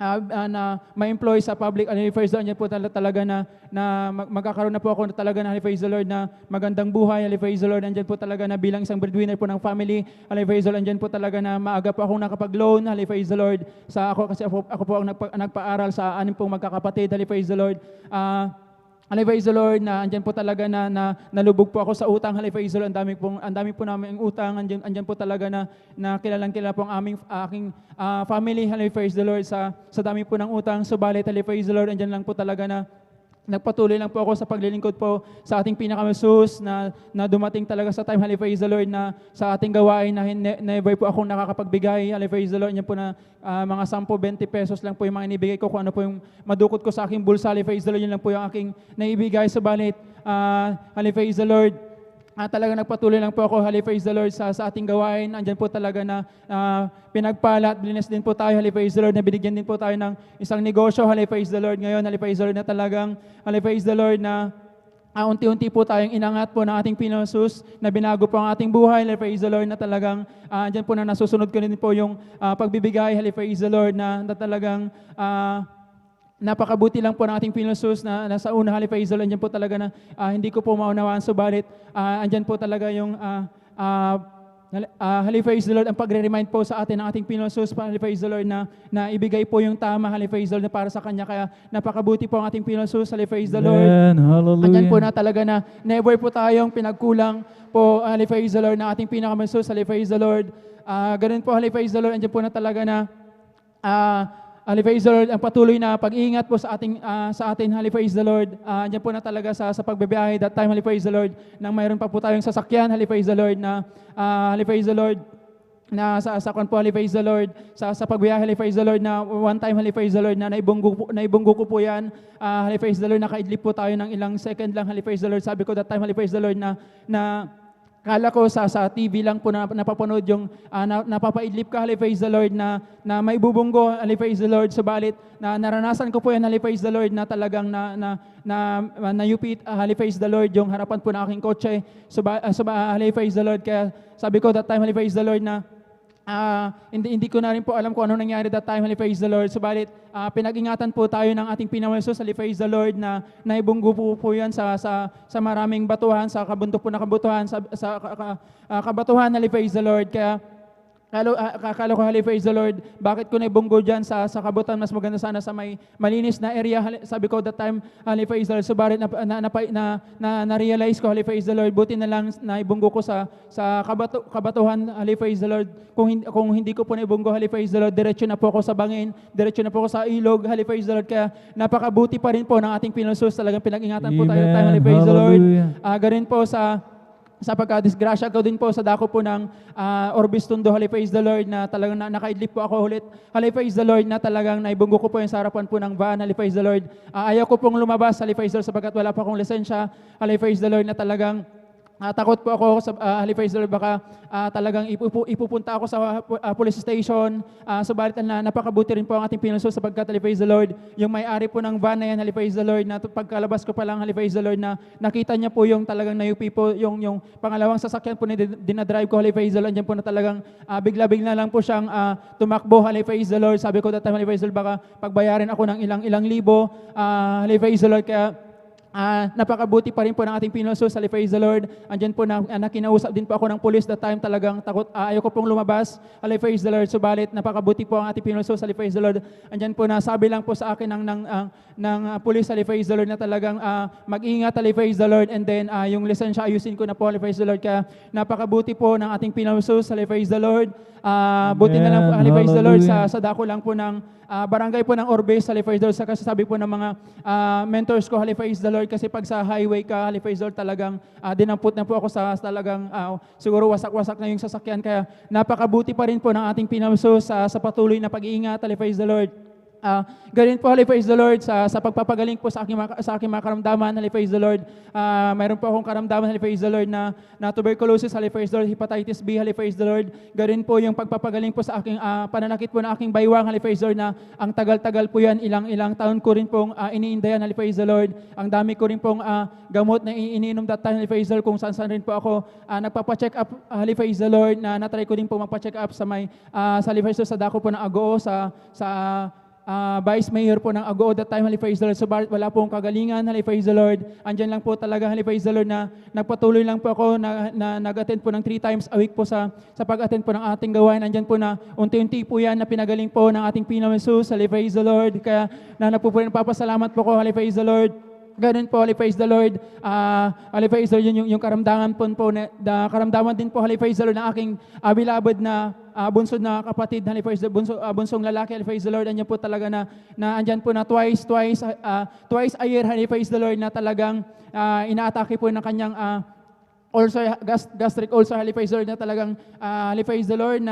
S6: na ma-employ sa public, praise the Lord, andyan po talaga na magkakaroon na po ako talaga na, praise the Lord, na magandang buhay, praise the Lord, andyan po talaga na bilang isang breadwinner po ng family, praise the Lord, andyan po talaga na maaga po akong nakapag-loan, praise the Lord, kasi ako po ang nagpa-aral sa anim pong magkakapatid, praise the Lord, praise the Lord, na andyan po talaga na nalubog po ako sa utang, praise the Lord, ang dami po namin utang, andyan po talaga na kilalang-kilala po ang aking family, praise the Lord, sa dami po ng utang, subalit, praise the Lord, andyan lang po talaga na nagpatuloy lang po ako sa paglilingkod po sa ating pinakamasus na dumating talaga sa time, praise the Lord, na sa ating gawain na never po akong nakakapagbigay, praise the Lord, yan po na mga 10-20 pesos lang po yung mga inibigay ko, kung ano po yung madukot ko sa aking bulsa, praise the Lord, yun lang po yung aking naibigay, subalit, praise the Lord, talaga nagpatuloy lang po ako, praise the Lord, sa ating gawain. Andyan po talaga na pinagpala at blines din po tayo, praise the Lord, na binigyan din po tayo ng isang negosyo, praise the Lord. Ngayon, praise the Lord, na talagang, praise the Lord, na unti-unti po tayong inangat po ng ating Pinosus, na binago po ang ating buhay, praise the Lord, na talagang andyan po na nasusunod ko rin po yung pagbibigay, praise the Lord, na talagang napakabuti lang po ng ating Pinosus na nasa una, praise the Lord, andyan po talaga na hindi ko po maunawaan, subalit andyan po talaga yung praise the Lord, ang pagre-remind po sa atin ng ating Pinosus, praise the Lord, na ibigay po yung tama, praise the Lord, na para sa Kanya, kaya napakabuti po ang ating Pinosus, praise the Lord.
S5: Hallelujah.
S6: Andyan po na talaga na never po tayong pinagkulang po, praise the Lord, na ating pinakamasus, praise the Lord. Ganun po, praise the Lord, andyan po na talaga na praise the Lord, ang patuloy na pag-iingat po sa atin, praise the Lord. Diyan po na talaga sa pagbibiyahe that time, praise the Lord, nang mayroon pa po tayong sasakyan, praise the Lord, na praise the Lord, na sa kwan po, praise the Lord, sa pagbiyahe, praise the Lord, na one time, praise the Lord, na naibunggo ko po yan, praise the Lord, nakaidlip po tayo ng ilang second lang, praise the Lord. Sabi ko that time, praise the Lord, na kala ko sa TV lang po na napapanood yung napapaidlip ka, praise the Lord, na may bubunggo, praise the Lord, subalit na naranasan ko po yan, praise the Lord, na talagang na-upit, praise the Lord, yung harapan po ng aking kotse, praise the Lord, kaya sabi ko that time, praise the Lord, na hindi ko na rin po alam kung ano nangyari that time, praise the Lord, subalit pinag-ingatan po tayo ng ating Pinawasos, praise the Lord, na naibunggo po yan sa maraming batuhan, sa kabuntok po na kabutuhan, sa kabatuhan, praise the Lord, kaya akala ko, praise the Lord, bakit ko naibunggo dyan sa kabutan, mas maganda sana sa may malinis na area, sabi ko that time, praise the Lord, subalit na-realize ko, praise the Lord, buti na lang naibunggo ko sa kabatuhan, praise the Lord, kung hindi ko po naibunggo, praise the Lord, diretso na po ako sa bangin, diretso na po ako sa ilog, praise the Lord, kaya napakabuti pa rin po ng ating Pinosus, talagang pinag-ingatan po tayo that time, praise the Lord, ganun po sa pagkadisgrasya ko din po sa dako po ng Orbis Tondo, praise the Lord, na talagang nakaidlip po ako ulit, praise the Lord, na talagang naibunggo ko po yung sa harapan po ng van, praise the Lord. Ayaw ko pong lumabas, praise the Lord, sapagkat wala pa akong lisensya, praise the Lord, na talagang takot po ako sa praise the Lord, baka talagang ipupunta ako sa police station, subalit na napakabuti rin po ang ating Pinosus, sapagkat praise the Lord, yung may-ari po ng van na yan, praise the Lord, na pagkalabas ko pa lang, praise the Lord, na nakita niya po yung talagang nayupi po, yung pangalawang sasakyan po na dinadrive ko, praise the Lord, dyan po na talagang bigla-bigla lang po siyang tumakbo, praise the Lord, sabi ko that time, praise the Lord, baka pagbayarin ako ng ilang libo, praise the Lord, kaya napakabuti pa rin po ng ating Pinosus, praise the Lord. Andyan po na kinausap din po ako ng police that time, talagang takot, ayaw ko pong lumabas, praise the Lord, subalit napakabuti po ang ating Pinosus, praise the Lord. Andyan po na sabi lang po sa akin ng police, praise the Lord, na talagang mag-ingat, praise the Lord, and then yung lisensya ayusin ko na po, praise the Lord, kaya napakabuti po ng ating Pinosus, praise the Lord. Buti na lang po, praise the Lord, sa dako lang po ng barangay po ng Orbis, praise the Lord, sa kasasabi po ng mga mentors ko, praise the Lord, kasi pag sa highway ka, praise the Lord, talagang dinamput na po ako sa talagang siguro wasak-wasak na yung sasakyan, kaya napakabuti pa rin po ng ating Pinosus sa patuloy na pag-iingat, praise the Lord. Ganun po, praise the Lord, sa pagpapagaling po sa aking mga karamdaman, praise the Lord. Mayroon po akong karamdaman, praise the Lord, na tuberculosis, praise the Lord, hepatitis B, praise the Lord. Ganun po yung pagpapagaling po sa aking pananakit po na aking baywang, praise the Lord, na ang tagal-tagal po yan, ilang taon ko rin pong iniindayan, praise the Lord. Ang dami ko rin pong gamot na iniinom that time, praise the Lord, kung saan rin po ako nagpapacheck up, praise the Lord, na natry ko din po magpacheck up sa may sa dako po ng Agoo, sa Vice Mayor po ng Ago that time, praise the Lord. So wala pong kagalingan, praise the Lord. Andyan lang po talaga, praise the Lord, na nagpatuloy lang po ako na nag-attend po ng 3 times a week po sa pag-attend po ng ating gawain. Andyan po na unti-unti po yan na pinagaling po ng ating Pinoy Jesus, praise the Lord. Kaya napapasalamat po ko, praise the Lord. Ganun po, praise the Lord. Praise the Lord, yung karamdaman po karamdaman din po, praise the Lord, ng aking beloved na bunsod na kapatid, praise the bunsong lalaki, praise the Lord. Andyan po talaga na andyan po na twice a year, praise the Lord, na talagang inaatake po ng kanyang ulcer, gastric ulcer, praise the Lord, na talagang praise the Lord,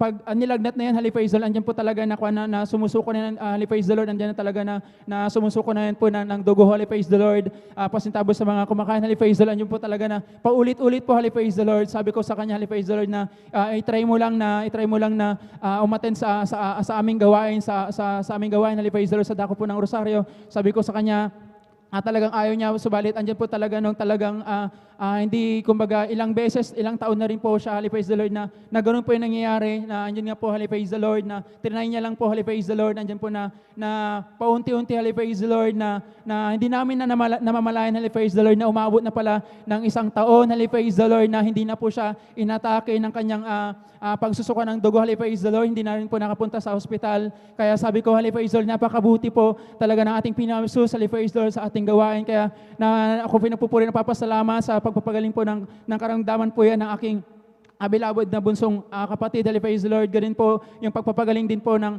S6: pag nilagnat na yan, praise the Lord, andyan po talaga na sumusuko na yan, praise the Lord, andyan na talaga na sumusuko na yan po ng dugo, praise the Lord, pasintabos sa mga kumakain, praise the Lord, andyan po talaga na paulit-ulit po, praise the Lord. Sabi ko sa kanya, praise the Lord, na i-try mo lang na umattend sa aming gawain, sa aming gawain, praise the Lord, sa dako po ng Rosario. Sabi ko sa kanya, talagang ayaw niya, subalit andyan po talaga nung talagang hindi, kumbaga, ilang taon na rin po siya, praise the Lord, na ganun po yung nangyayari, na andyan nga po, praise the Lord, na trinay niya lang po, praise the Lord, andyan po na paunti-unti, praise the Lord, na hindi namin namamalayan, praise the Lord, na umabot na pala ng 1 taon, praise the Lord, na hindi na po siya inatake ng kanyang pagsusuka ng dugo, praise the Lord, hindi na rin po nakapunta sa hospital. Kaya sabi ko, praise the Lord, napakabuti po talaga ng ating Pinoy Jesus, praise the Lord, sa ating gawain. Kaya ako pinagpupuri, napapasalamat sa pagpapagaling po ng karamdaman po yan ng aking beloved na bunsong kapatid, praise the Lord. Ganun po yung pagpapagaling din po ng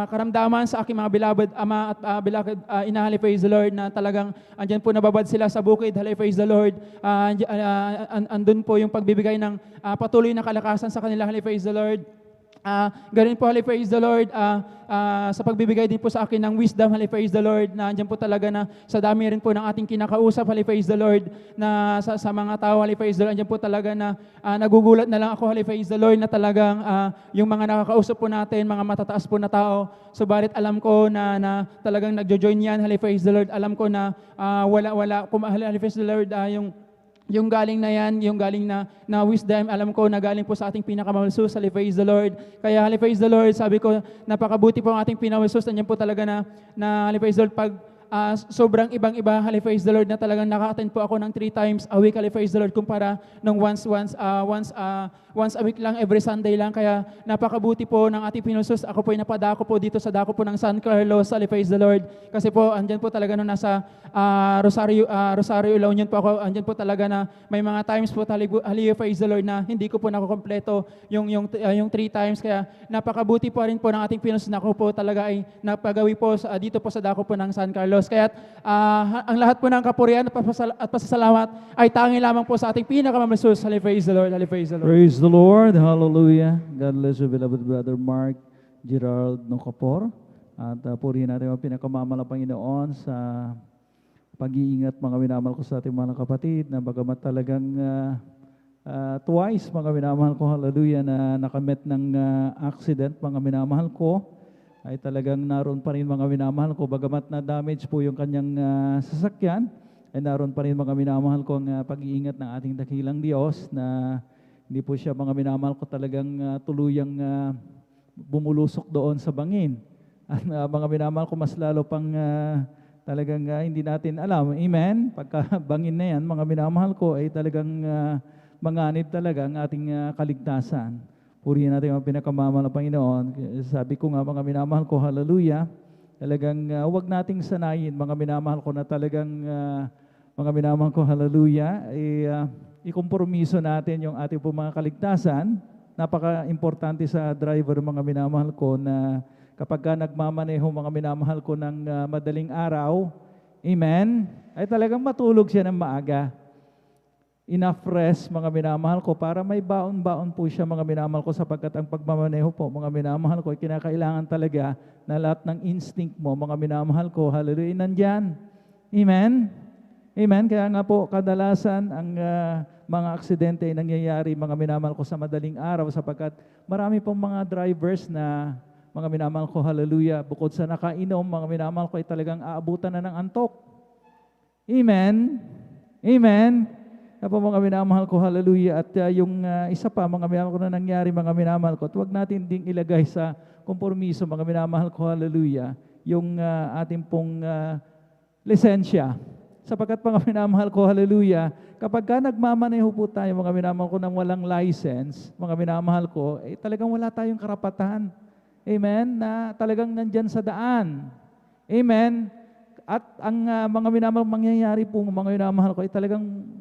S6: karamdaman sa aking mga beloved ama at beloved ina, praise the Lord, na talagang andyan po nababad sila sa bukid, praise the Lord. Andun po yung pagbibigay ng patuloy na kalakasan sa kanila, praise the Lord. Ganun po, praise the Lord, sa pagbibigay din po sa akin ng wisdom, praise the Lord, na andyan po talaga na sa dami rin po ng ating kinakausap, praise the Lord, na sa mga tao, praise the Lord, andyan po talaga na nagugulat na lang ako, praise the Lord, na talagang yung mga nakakausap po natin, mga matataas po na tao, subalit alam ko na talagang nagjo-join yan, praise the Lord, alam ko na wala, praise the Lord, yung galing na yan, yung galing na wisdom, alam ko na galing po sa ating pinakamahal Jesus, praise the Lord. Kaya, praise the Lord, sabi ko, napakabuti po ang ating pinakamahal Jesus, nandiyan po talaga na praise the Lord, pag sobrang ibang-iba, praise the Lord, na talagang naka-attend po ako ng 3 times a week, praise the Lord, kumpara ng once a week lang, every Sunday lang. Kaya napakabuti po ng ating Pinoy. Ako po ay napadako po dito sa dako po ng San Carlos, praise the Lord. Kasi po, andyan po talaga nung nasa Rosario, La Union po ako, andyan po talaga na may mga times po, praise the Lord, na hindi ko po nakukompleto yung 3 times. Kaya napakabuti po rin po ng ating Pinoy na ako po talaga ay napagawi po dito po sa dako po ng San Carlos. Kaya ang lahat po ng kapurihan at pasasalamat ay tangi lamang po sa ating pinakamamahal Jesus. Praise the Lord, praise the Lord.
S5: Praise the Lord. Hallelujah. God bless you, beloved brother Mark Gerald Nocapor. At purihin natin ang pinakamamahal na Panginoon sa pag-iingat, mga minamahal ko, sa ating mga kapatid, na bagamat talagang twice, mga minamahal ko, hallelujah, na nakamit ng accident, mga minamahal ko, ay talagang naroon pa rin, mga minamahal ko, bagamat na damage po yung kanyang sasakyan, ay naroon pa rin, mga minamahal ko, ang pag-iingat ng ating dakilang Diyos, na hindi po siya, mga minamahal ko, talagang tuluyang bumulusok doon sa bangin. At mga minamahal ko, mas lalo pang talagang hindi natin alam. Amen? Pagka bangin na yan, mga minamahal ko, ay talagang manganib talaga ang ating kaligtasan. Purihin natin ang pinakamamahal na Panginoon. Sabi ko nga, mga minamahal ko, hallelujah, talagang huwag nating sanayin, mga minamahal ko, na talagang mga minamahal ko, hallelujah, ikompromiso natin yung ating po mga kaligtasan. Napaka-importante sa driver, mga minamahal ko, na kapag ka nagmamaneho, mga minamahal ko, ng madaling araw, amen, ay talagang matulog siya ng maaga. Enough rest, mga minamahal ko, para may baon-baon po siya, mga minamahal ko, sapagkat ang pagmamaneho po, mga minamahal ko, ay kinakailangan talaga na lahat ng instinct mo, mga minamahal ko, hallelujah, nandyan. Amen? Amen? Kaya nga po, kadalasan ang mga aksidente ay nangyayari, mga minamahal ko, sa madaling araw, sapagkat marami pong mga drivers na, mga minamahal ko, hallelujah, bukod sa nakainom, mga minamahal ko, ay talagang aabutan na ng antok. Amen? Amen? Kaya po mga minamahal ko, hallelujah. At yung isa pa, mga minamahal ko na nangyari, mga minamahal ko, at huwag natin ding ilagay sa kompromiso, mga minamahal ko, hallelujah, yung ating pong lisensya. Sapagkat mga minamahal ko, hallelujah, kapag ka nagmamaneho po tayo, mga minamahal ko, ng walang license, mga minamahal ko, talagang wala tayong karapatan. Amen? Na talagang nandyan sa daan. Amen? At ang mga minamahal mangyayari po, mga minamahal ko, talagang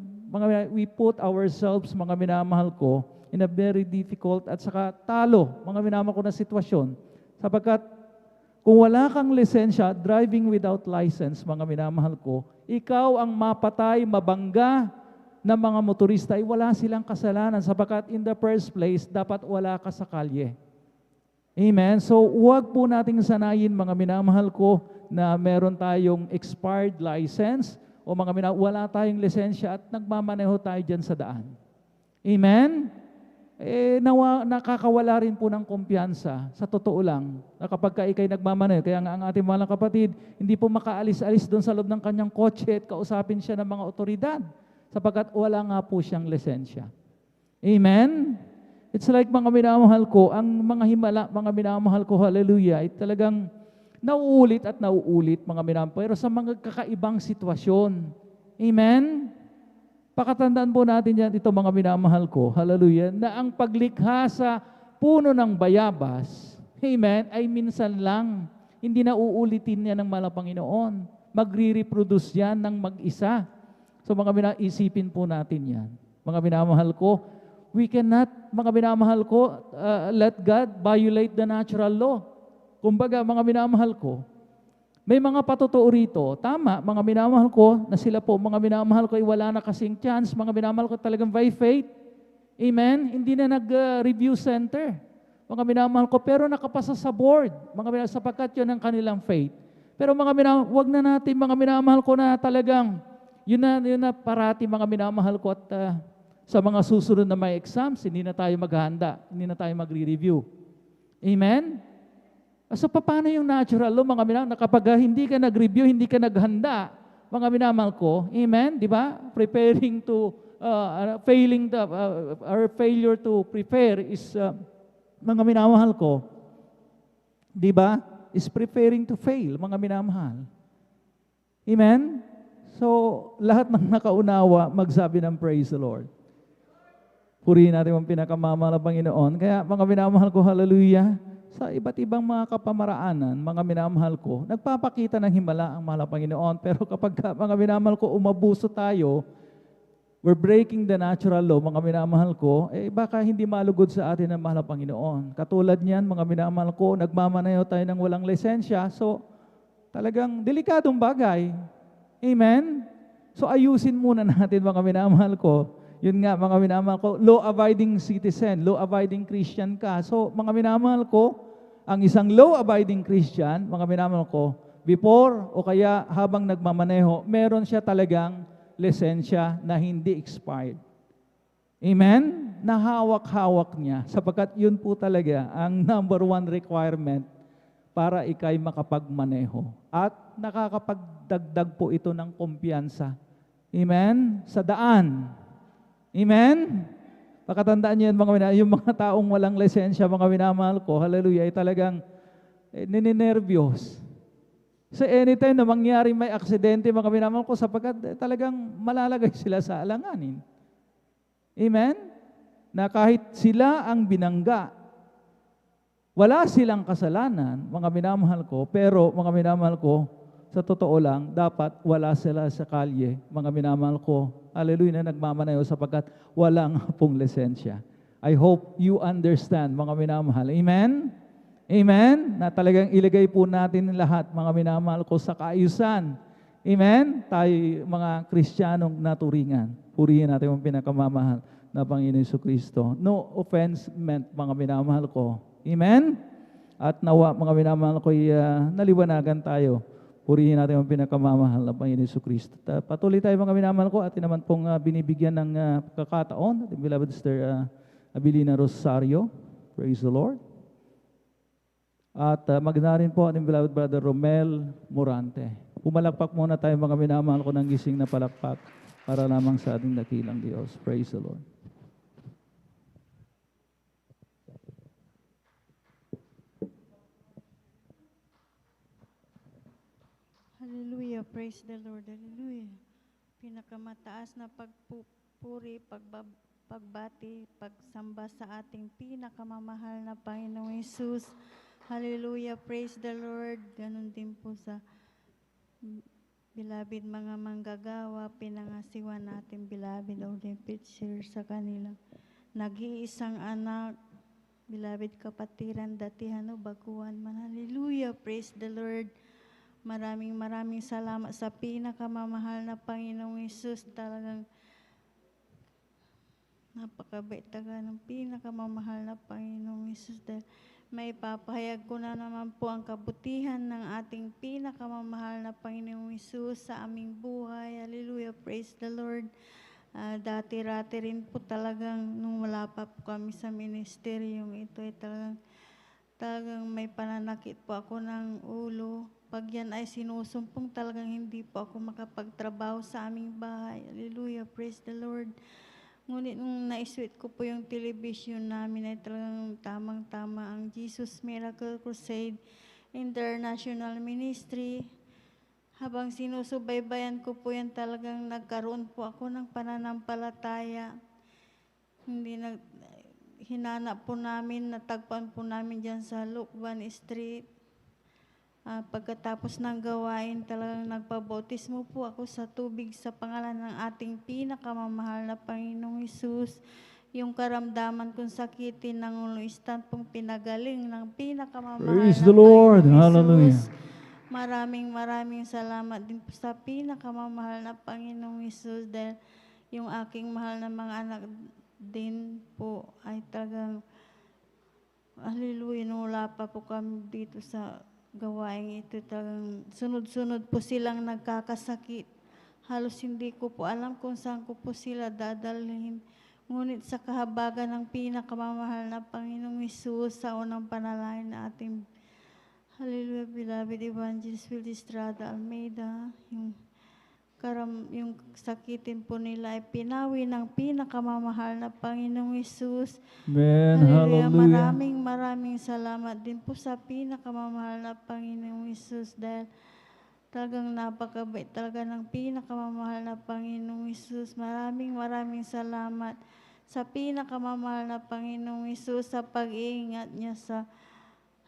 S5: we put ourselves, mga minamahal ko, in a very difficult at saka talo, mga minamahal ko na sitwasyon. Sapagkat kung wala kang lisensya, driving without license, mga minamahal ko, ikaw ang mapatay, mabangga ng mga motorista, ay wala silang kasalanan sapagkat in the first place, dapat wala ka sa kalye. Amen? So, huwag po nating sanayin, mga minamahal ko, na meron tayong expired license o mga wala tayong lisensya at nagmamaneho tayo dyan sa daan. Amen? Nakakawala rin po ng kumpiyansa. Sa totoo lang, na kapag ka ikay nagmamaneho, kaya nga ang ating mga kapatid, hindi po makaalis-alis doon sa loob ng kanyang kotse at kausapin siya ng mga otoridad sapagkat wala nga po siyang lisensya. Amen? It's like mga minamahal ko, ang mga himala, mga minamahal ko, hallelujah, ay talagang nauulit at nauulit, mga minamahal, pero sa mga kakaibang sitwasyon. Amen? Pakatandaan po natin yan, ito mga minamahal ko, hallelujah, na ang paglikha sa puno ng bayabas, amen, ay minsan lang. Hindi na uulitin yan ng mahal na Panginoon. Magre-reproduce yan ng mag-isa. So mga isipin po natin yan. Mga minamahal ko, we cannot, mga minamahal ko, let God violate the natural law. Kumbaga, mga minamahal ko, may mga patotoo rito. Tama, mga minamahal ko, na sila po, mga minamahal ko, ay wala na kasing chance. Mga minamahal ko talagang by faith. Amen? Hindi na nag-review center. Mga minamahal ko, pero nakapasa sa board. Mga minamahal, sapagkat yun ang kanilang faith. Pero mga minamahal, wag na natin, mga minamahal ko na talagang, yun na parati, mga minamahal ko, at sa mga susunod na may exams, hindi na tayo maghahanda, hindi na tayo magre-review. Amen? So, paano yung natural law, mga minamahal, na kapag hindi ka nag-review, hindi ka naghanda, mga minamahal ko, amen, di ba? Preparing to, or failure to prepare is, mga minamahal ko, di ba? Is preparing to fail, mga minamahal. Amen? So, lahat ng nakaunawa, magsabi ng praise the Lord. Purihin natin ang pinakamamahal na Panginoon. Kaya, mga minamahal ko, hallelujah, sa iba't ibang mga kapamaraanan, mga minamahal ko, nagpapakita ng himala ang mahal na Panginoon. Pero kapag mga minamahal ko, umabuso tayo, we're breaking the natural law, mga minamahal ko, baka hindi malugod sa atin ang mahal na Panginoon. Katulad niyan, mga minamahal ko, nagmamaneho tayo ng walang lisensya, so talagang delikadong bagay. Amen? So ayusin muna natin, mga minamahal ko. Yun nga, mga minamahal ko, law-abiding citizen, law-abiding Christian ka. So, mga minamahal ko, ang isang law-abiding Christian, mga minamahal ko, before o kaya habang nagmamaneho, meron siya talagang lisensya na hindi expired. Amen? Nahawak-hawak niya, sapagkat yun po talaga ang number one requirement para ikay makapagmaneho. At nakakapagdagdag po ito ng kumpiyansa. Amen? Sa daan. Amen? Pakatandaan niyo yan, mga minamahal, yung mga taong walang lisensya, mga minamahal ko, hallelujah, ay talagang nininervyos. So anytime na mangyari may aksidente, mga minamahal ko, sapagkat talagang malalagay sila sa alanganin. Amen? Na kahit sila ang binangga, wala silang kasalanan, mga minamahal ko, pero mga minamahal ko, sa totoo lang, dapat wala sila sa kalye, mga minamahal ko. Hallelujah, na nagmamaneho sapagkat walang pong lisensya. I hope you understand, mga minamahal. Amen? Amen? Na talagang ilagay po natin lahat, mga minamahal ko, sa kaayusan. Amen? Tayo, mga Kristiyanong naturingan. Purihin natin ang pinakamamahal na Panginoon Jesucristo. No offense meant, mga minamahal ko. Amen? At nawa, mga minamahal ko, naliwanagan tayo. Purihin natin ang pinakamamahal na Panginoon Jesucristo. Patuloy tayo, mga minamahal ko, at naman pong binibigyan ng pagkakataon, ating beloved Sister Abilina Rosario. Praise the Lord. At magna rin po ating beloved Brother Romel Morante. Pumalakpak muna tayo, mga minamahal ko, ng gising na palakpak. para lamang sa ating dakilang Diyos. Praise the Lord.
S7: Hallelujah, praise the Lord, hallelujah. Pinakamataas na pagpupuri, pagbati, pagsamba sa ating pinakamamahal na Panginoong Hesus. Hallelujah, praise the Lord. Ganon din po sa beloved mga manggagawa, pinangasiwan natin beloved Olympic share sa kanilang nag-iisang anak, beloved kapatiran, datihan o baguhan man. Hallelujah, praise the Lord. Maraming salamat sa pinakamamahal na Panginoong Hesus. Talagang napakabait talaga ng pinakamamahal na Panginoong Hesus. Dahil may papahayag ko na naman po ang kabutihan ng ating pinakamamahal na Panginoong Hesus sa aming buhay. Hallelujah, praise the Lord. Dati-rati rin po talagang nung wala pa po kami sa ministeryong ito ay talagang may pananakit po ako ng ulo. Pag yan ay sinusumpong, talagang hindi po ako makapagtrabaho sa aming bahay. Hallelujah, praise the Lord. Ngunit nung naiswit ko po yung television namin ay talagang tamang-tama ang Jesus Miracle Crusade International Ministry. Habang sinusubaybayan ko po yan, talagang nagkaroon po ako ng pananampalataya. Hinanap po namin, natagpan po namin dyan sa Lukban Street. Pagkatapos ng gawain, talagang nagpabautismo po ako sa tubig sa pangalan ng ating pinakamamahal na Panginoong Hesus. Yung karamdaman kong sakitin ng ulo, instant pong pinagaling ng pinakamamahal
S5: Praise
S7: na
S5: the Lord.
S7: Panginoong
S5: Hallelujah.
S7: Hesus. Maraming salamat din po sa pinakamamahal na Panginoong Hesus dahil yung aking mahal na mga anak din po ay talagang hallelujah, nung wala pa po kami dito sa gawain ito, talagang sunod-sunod po silang nagkakasakit. Halos hindi ko po alam kung saan ko po sila dadalhin. Ngunit sa kahabagan ng pinakamamahal na Panginoong Hesus, sa unang panalangin na ating hallelujah, beloved Evangelist Will Estrada Almeida, yung sakitin po nila ay pinawi ng pinakamamahal na Panginoong Hesus.
S5: Amen.
S7: Hallelujah.
S5: Hallelujah.
S7: Maraming salamat din po sa pinakamamahal na Panginoong Hesus dahil talagang napakabait talaga ng pinakamamahal na Panginoong Hesus. Maraming salamat sa pinakamamahal na Panginoong Hesus sa pag-iingat niya sa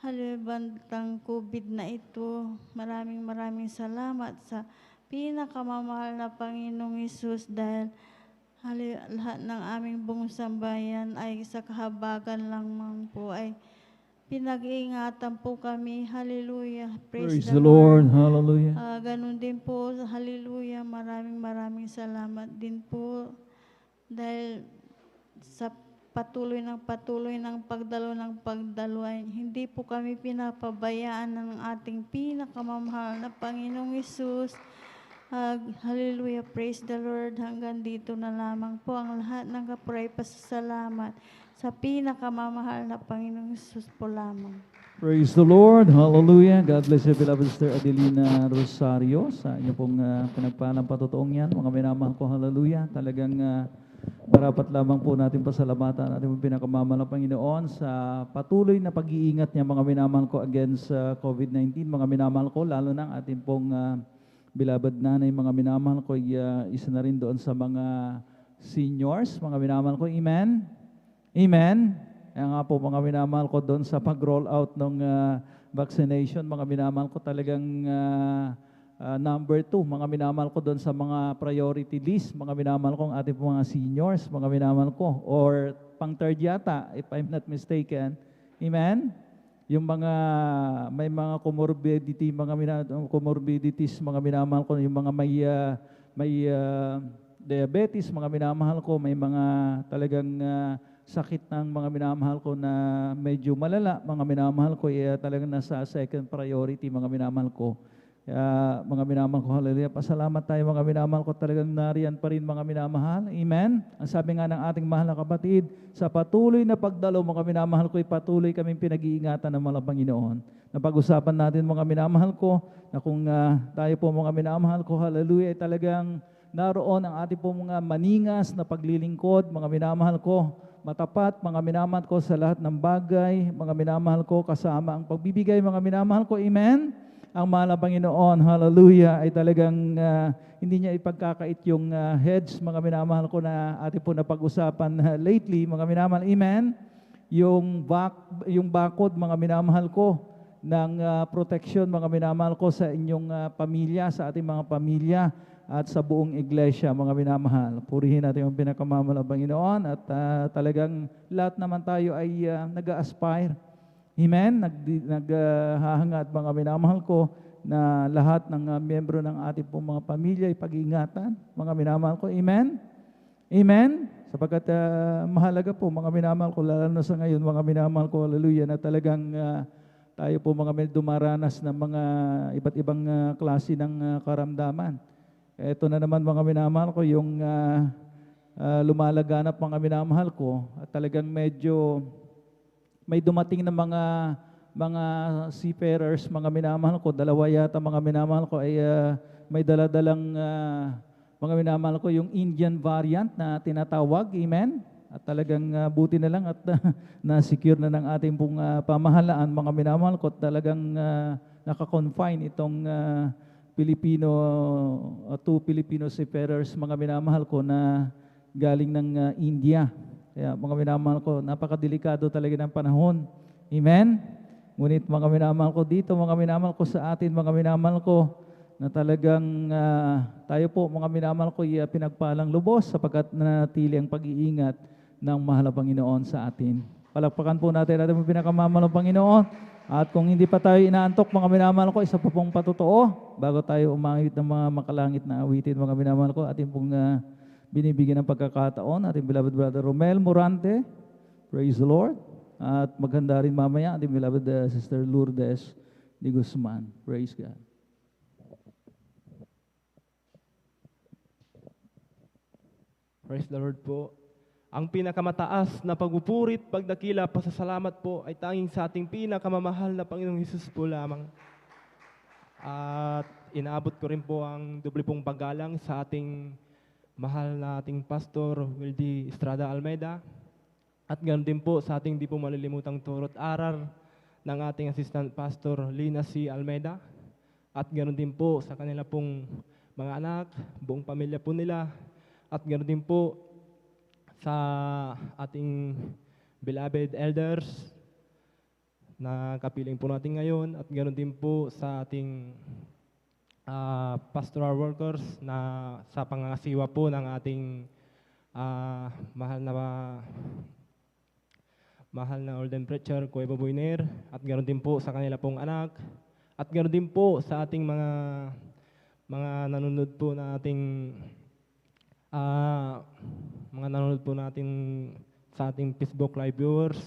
S7: halibantang COVID na ito. Maraming salamat sa pinakamamahal na Panginoong Hesus dahil lahat ng aming buong sambayan ay sa kahabagan lang man po ay pinag-iingatan po kami. Hallelujah. Praise
S5: Praise the Lord. Hallelujah.
S7: Ganun din po. Hallelujah. Maraming salamat din po dahil sa patuloy ng pagdalo ay hindi po kami pinapabayaan ng ating pinakamamahal na Panginoong Hesus. Hallelujah, praise the Lord. Hanggang dito na lamang po ang lahat ng kapuray pasasalamat sa pinakamamahal na Panginoong Hesus po lamang.
S5: Praise the Lord. Hallelujah. God bless you, beloved Sister Adelina Rosario, sa inyo pong pinagpalang patutuong yan. Mga minamahal ko, hallelujah. Talagang marapat lamang po natin pasalamatan natin pong pinakamamahal na Panginoon sa patuloy na pag-iingat niya, mga minamahal ko, against COVID-19. Mga minamahal ko, lalo na ang ating pong beloved nanay, mga minamahal ko, isa na rin doon sa mga seniors, mga minamahal ko, amen? Amen? Kaya nga po, mga minamahal ko, doon sa pag-roll out ng vaccination, mga minamahal ko, talagang number 2, mga minamahal ko, doon sa mga priority list, mga minamahal ko, ang ating mga seniors, mga minamahal ko, or pang third yata, if I'm not mistaken, amen? Yung mga may mga comorbidities, mga minamahal ko, yung mga may diabetes, mga minamahal ko, may mga talagang sakit ng mga minamahal ko na medyo malala, mga minamahal ko, talagang nasa second priority, mga minamahal ko. Mga minamahal ko, hallelujah. Pasalamat tayo, mga minamahal ko, talagang nariyan pa rin, mga minamahal. Amen? Ang sabi nga ng ating mahal na kapatid, sa patuloy na pagdalo, mga minamahal ko, patuloy kaming pinag-iingatan ng mga Panginoon. Napag-usapan natin, mga minamahal ko, na kung tayo po, mga minamahal ko, hallelujah, ay talagang naroon ang ating pong mga maningas na paglilingkod, mga minamahal ko, matapat, mga minamahal ko sa lahat ng bagay, mga minamahal ko kasama ang pagbibigay, mga minamahal ko, amen? Ang mahal na Panginoon, hallelujah, ay talagang hindi niya ipagkakait yung heads, mga minamahal ko na ating po napag-usapan lately, mga minamahal, amen? Yung bakod, mga minamahal ko, ng protection, mga minamahal ko sa inyong pamilya, sa ating mga pamilya, at sa buong iglesia, mga minamahal. Purihin natin yung pinakamamahal ng Panginoon at talagang lahat naman tayo ay nag-aspire. Amen? Naghahangad, mga minamahal ko, na lahat ng miyembro ng ating pong mga pamilya ay pag-iingatan. Mga minamahal ko, amen? Amen? Sapagkat mahalaga po, mga minamahal ko, lalo na sa ngayon, mga minamahal ko, hallelujah, na talagang tayo po mga may dumaranas ng mga iba't ibang klase ng karamdaman. Ito na naman, mga minamahal ko, yung lumalaganap, mga minamahal ko, at talagang medyo may dumating na mga seafarers, mga minamahal ko, dalawa yata, mga minamahal ko, ay may daladalang mga minamahal ko, yung Indian variant na tinatawag, amen? At talagang buti na lang at na-secure na ng ating pong pamahalaan, mga minamahal ko, talagang naka-confine itong two Filipino seafarers, mga minamahal ko, na galing ng India. Kaya mga minamahal ko, napakadelikado talaga ng panahon. Amen? Ngunit mga minamahal ko dito, mga minamahal ko sa atin, mga minamahal ko, na talagang tayo po, mga minamahal ko, pinagpalang lubos sapagkat nanatili ang pag-iingat ng mahal na Panginoon sa atin. Palakpakan po natin ang pinakamamahal ng Panginoon. At kung hindi pa tayo inaantok, mga minamahal ko, isa po pong patotoo, bago tayo umangit ng mga makalangit na awitin, mga minamahal ko, ating pong binibigyan ng pagkakataon, ating beloved brother Romel Morante, praise the Lord. At maganda rin mamaya, ating beloved sister Lourdes de Guzman, praise God.
S8: Praise the Lord po. Ang pinakamataas na pagpupurit, pagdakila, pasasalamat po ay tanging sa ating pinakamamahal na Panginoong Hesus po lamang. At inaabot ko rin po ang doble pong paggalang sa ating mahal na ating Pastor Wildy Estrada Almeida. At ganoon din po sa ating di po malilimutang turot arar ng ating Assistant Pastor Lina C. Almeida. At ganoon din po sa kanila pong mga anak, buong pamilya po nila. At ganoon din po sa ating beloved elders na kapiling po natin ngayon. At ganoon din po sa ating pastoral workers na sa pangangasiwa po ng ating mahal na Olden Preacher, Kuya Buiner, at ganoon din po sa kanila pong anak, at ganoon din po sa ating mga nanonood po na ating sa ating Facebook live viewers,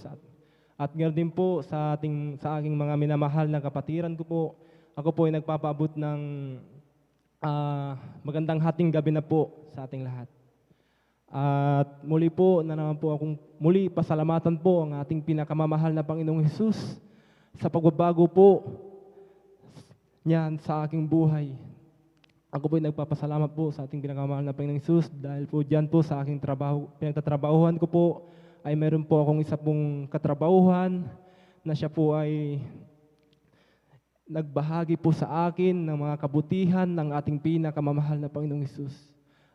S8: at ganoon din po sa aking mga minamahal na kapatiran ko po. Ako po ay nagpapaabot ng magandang hating gabi na po sa ating lahat. At muli po na naman po akong pasalamatan po ang ating pinakamamahal na Panginoong Hesus sa pagbabago po niyan sa aking buhay. Ako po ay nagpapasalamat po sa ating pinakamamahal na Panginoong Hesus dahil po diyan po sa aking pinagtatrabahuhan ko po ay meron po akong isa pong katrabahuhan na siya po ay nagbahagi po sa akin ng mga kabutihan ng ating pinakamamahal na Panginoong Hesus.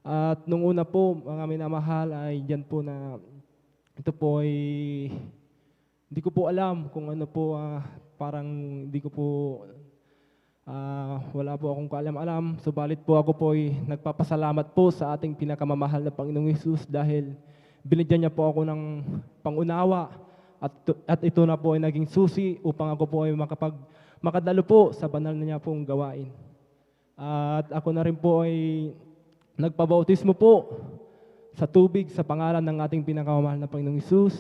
S8: At nung una po, mga minamahal, ay diyan po na ito po ay hindi ko po alam kung ano po, parang hindi ko po, wala po akong kaalam-alam. Subalit po ako po ay nagpapasalamat po sa ating pinakamamahal na Panginoong Hesus dahil binigyan niya po ako ng pangunawa at ito na po ay naging susi upang ako po ay makadalo po sa banal na niya pong gawain. At ako na rin po ay nagpabautismo po sa tubig sa pangalan ng ating pinakamamahal na Panginoong Hesus.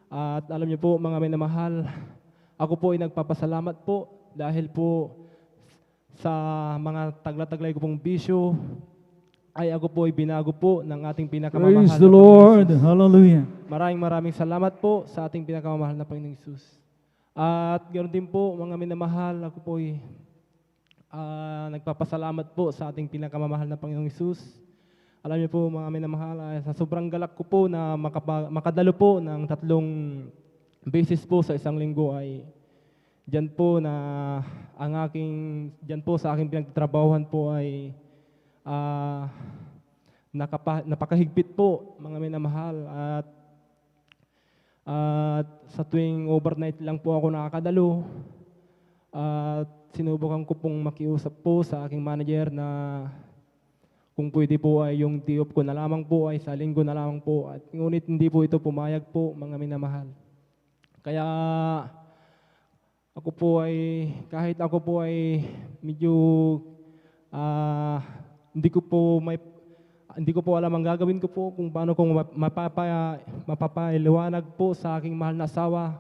S8: At alam niyo po, mga minamahal, ako po ay nagpapasalamat po dahil po sa mga tagla-taglay ko pong bisyo ay ako po ay binago po ng ating pinakamamahal
S5: Praise the Lord. Hallelujah.
S8: Maraming salamat po sa ating pinakamamahal na Panginoong Hesus. At ganoon din po, mga minamahal, ako po ay nagpapasalamat po sa ating pinakamamahal na Panginoong Hesus alam niyo po mga minamahal, sa sobrang galak ko po na makadalo po ng 3 beses po sa isang linggo ay diyan po na diyan po sa aking pinagtatrabahuhan po ay napakahigpit po mga minamahal at sa tuwing overnight lang po ako nakakadalo at sinubukan ko pong makiusap po sa aking manager na kung pwede po ay yung day-off ko na lamang po ay sa linggo na lamang po. At ngunit hindi po ito pumayag po, mga minamahal. Kaya ako po ay, kahit ako po ay medyo hindi ko po alam ang gagawin ko po kung paano kong mapapaliwanag po sa aking mahal na asawa.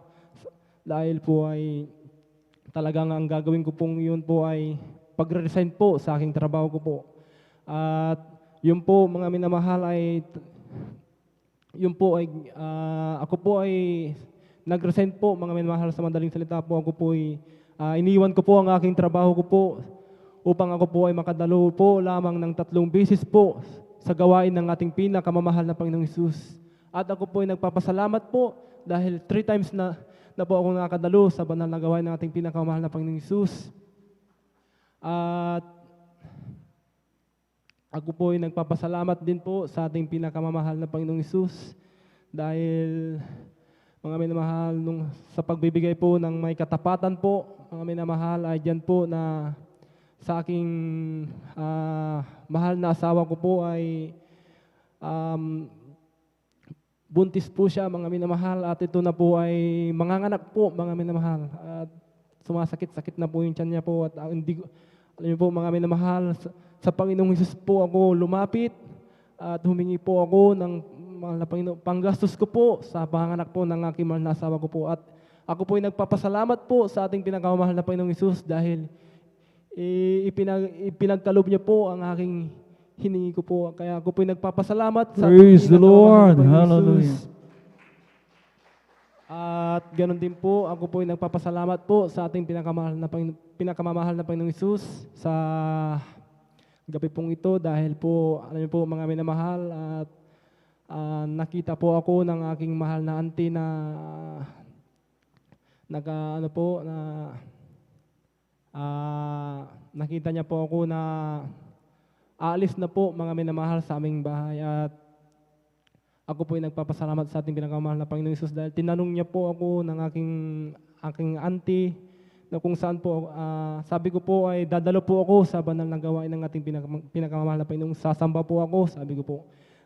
S8: Dahil po ay talagang ang gagawin ko pong yun po ay pag-resign po sa aking trabaho ko po. At yun po mga minamahal ay ako po ay nag-resign po mga minamahal, sa madaling salita po ako po ay iniwan ko po ang aking trabaho ko po upang ako po ay makadalo po lamang ng 3 beses po sa gawain ng ating pinakamamahal na Panginoong Hesus. At ako po ay nagpapasalamat po dahil 3 times na po ako nakadalo sa banal na gawain ng ating pinakamamahal na Panginoong Hesus. At ako po ay nagpapasalamat din po sa ating pinakamamahal na Panginoong Hesus dahil mga minamahal sa pagbibigay po ng may katapatan po, mga minamahal ay dyan po na sa aking mahal na asawa ko po ay buntis po siya mga minamahal at ito na po ay manganganak po mga minamahal at sumasakit-sakit na po yung tiyan niya po at alam niyo po mga minamahal, sa Panginoong Hesus po ako lumapit at humingi po ako ng mahal na Panginoon, panggastos ko po sa panganak po ng aking mahal na asawa ko po. At ako po ay nagpapasalamat po sa ating pinakamamahal na Panginoong Hesus dahil ipinagkalob niya po ang aking hiningi ko po. Kaya ako po ay nagpapasalamat sa
S5: Praise the
S8: ating
S5: Lord.
S8: pinakamamahal na Panginoong
S5: Hallelujah.
S8: Hesus. At ganoon din po, ako po ay nagpapasalamat po sa ating pinakamamahal na Panginoong Hesus sa gabi pong ito dahil po, alam niyo po mga minamahal, at nakita po ako ng aking mahal na auntie na nakita niya po ako na aalis na po mga minamahal sa aming bahay at ako po ay nagpapasalamat sa ating pinakamahal na Panginoong Hesus dahil tinanong niya po ako ng aking auntie na kung saan po, sabi ko po ay dadalo po ako sa banal na gawain ng ating pinakamamahal na Panginoong, sasamba po ako, sabi ko po.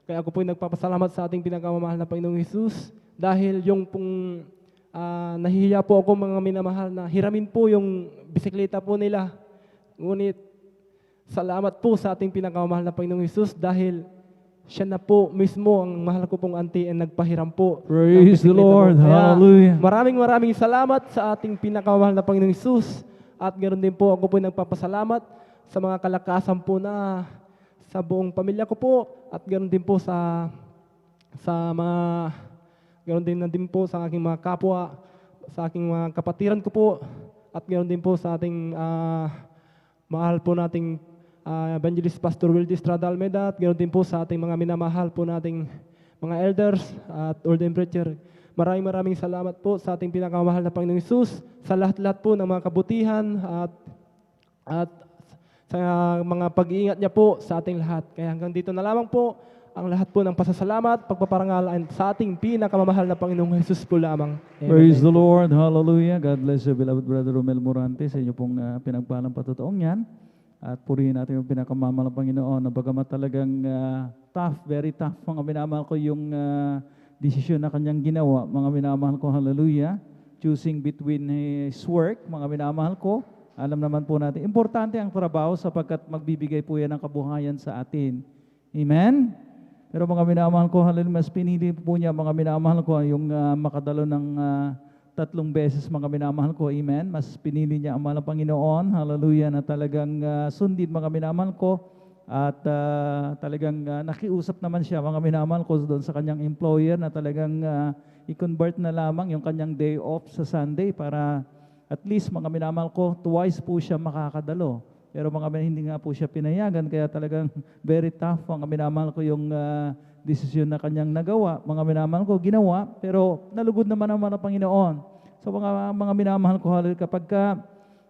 S8: Kaya ako po ay nagpapasalamat sa ating pinakamamahal na Panginoong Hesus dahil yung pong nahihiya po ako mga minamahal na hiramin po yung bisikleta po nila. Ngunit salamat po sa ating pinakamamahal na Panginoong Hesus dahil siya na po mismo ang mahal ko pong auntie ang nagpahiram po.
S5: Praise the Lord.
S8: Kaya,
S5: Hallelujah.
S8: maraming salamat sa ating pinakamamahal na Panginoong Hesus. At ganoon din po ako po nagpapasalamat sa mga kalakasan po na sa buong pamilya ko po. At ganoon din po ganoon din po sa aking mga kapwa, sa aking mga kapatiran ko po. At ganoon din po sa ating mahal po nating Evangelist Pastor Wildy Estrada Almeda at ganoon din po sa ating mga minamahal po nating mga elders at ordained preacher. Maraming salamat po sa ating pinakamahal na Panginoong Hesus sa lahat-lahat po ng mga kabutihan at sa mga pag-iingat niya po sa ating lahat. Kaya hanggang dito na lamang po ang lahat po ng pasasalamat, pagpaparangal sa ating pinakamamahal na Panginoong Hesus po lamang. Amen.
S5: Praise the Lord. Hallelujah. God bless you, beloved Brother Romel Morante, sa inyo pong pinagpalang patutuong yan. At purihin natin yung pinakamamahal ng Panginoon na bagamat talagang tough, very tough, mga minamahal ko yung desisyon na kanyang ginawa, mga minamahal ko, hallelujah, choosing between His work, mga minamahal ko, alam naman po natin, importante ang trabaho sapagkat magbibigay po yan ng kabuhayan sa atin. Amen? Pero mga minamahal ko, hallelujah, mas pinili po niya, mga minamahal ko, yung makadalo ng 3 beses, mga minamahal ko, amen. Mas pinili niya ang mahal ng Panginoon, hallelujah, na talagang sundin, mga minamahal ko, at talagang nakiusap naman siya, mga minamahal ko, doon sa kanyang employer na talagang i-convert na lamang yung kanyang day off sa Sunday para at least, mga minamahal ko, twice po siya makakadalo. Pero mga minamahal, hindi nga po siya pinayagan, kaya talagang very tough. Mga minamahal ko yung desisyon na kanyang nagawa. Mga minamahal ko, ginawa, pero nalugod naman ang Panginoon. So mga minamahal ko, hallelujah, kapag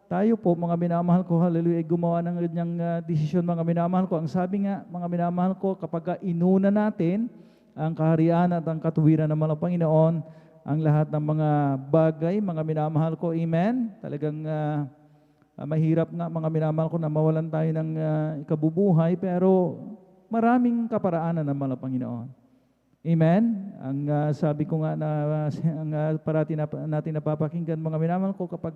S5: tayo po, mga minamahal ko, hallelujah, ay gumawa ng kanyang desisyon, mga minamahal ko. Ang sabi nga, mga minamahal ko, kapag inuna natin ang kaharian at ang katuwiran ng Panginoon, ang lahat ng mga bagay, mga minamahal ko, amen? Talagang mahirap nga, mga minamahal ko, na mawalan tayo ng ikabubuhay, pero maraming kaparaanan ng Panginoon. Amen? Ang sabi ko nga na ang parati natin napapakinggan, mga minamahal ko, kapag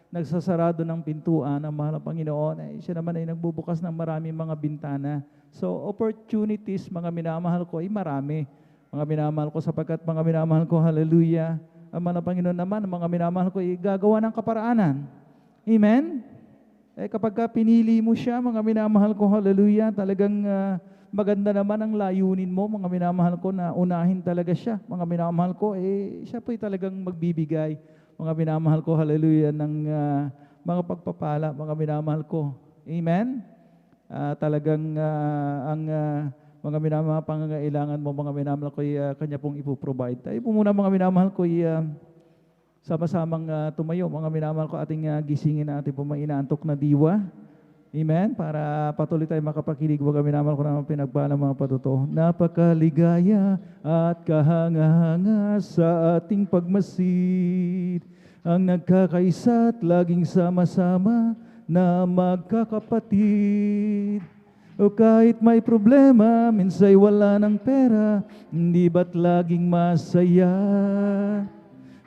S5: nagsasarado ng pintuan ang mahal na Panginoon, siya naman ay nagbubukas ng maraming mga bintana. So, opportunities, mga minamahal ko, ay marami. Mga minamahal ko, sapagkat mga minamahal ko, hallelujah, ang mahal na Panginoon naman, mga minamahal ko, ay gagawa ng kaparaanan. Amen? Kapag pinili mo siya, mga minamahal ko, hallelujah, talagang maganda naman ang layunin mo, mga minamahal ko, na unahin talaga siya. Mga minamahal ko, siya po'y talagang magbibigay. Mga minamahal ko, hallelujah, ng mga pagpapala, mga minamahal ko. Amen? Talagang ang mga minamahal pangangailangan mo, mga minamahal ko, kanya pong ipoprovide. Tayo po muna, mga minamahal ko, sama-samang tumayo. Mga minamahal ko, ating gisingin na ating po mga inaantok na diwa. Amen? Para patuloy tayo makapakinig. Mga minamahal ko naman pinagpala mga patuto. Napakaligaya at kahanga-hanga sa ating pagmasid, ang nagkakaisa at laging sama-sama na magkakapatid. O kahit may problema, minsay wala ng pera, hindi ba't laging masaya?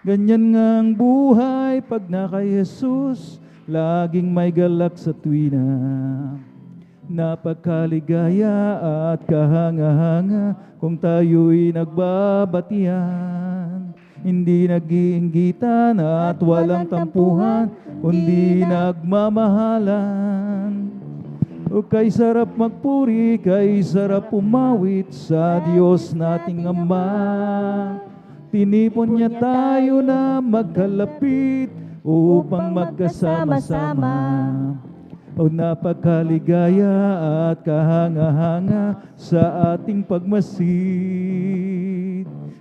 S5: Ganyan nga ang buhay pag na kay Jesus, laging may galak sa tuwina. Napakaligaya at kahanga-hanga kung tayo'y nagbabatian. Hindi nag-iinggitan at walang tampuhan, kundi nagmamahalan. O kay sarap magpuri, kay sarap umawit sa Diyos nating Ama. Tinipon niya tayo na magkalapit upang magkasama-sama. O napakaligaya at kahanga-hanga sa ating pagmasid,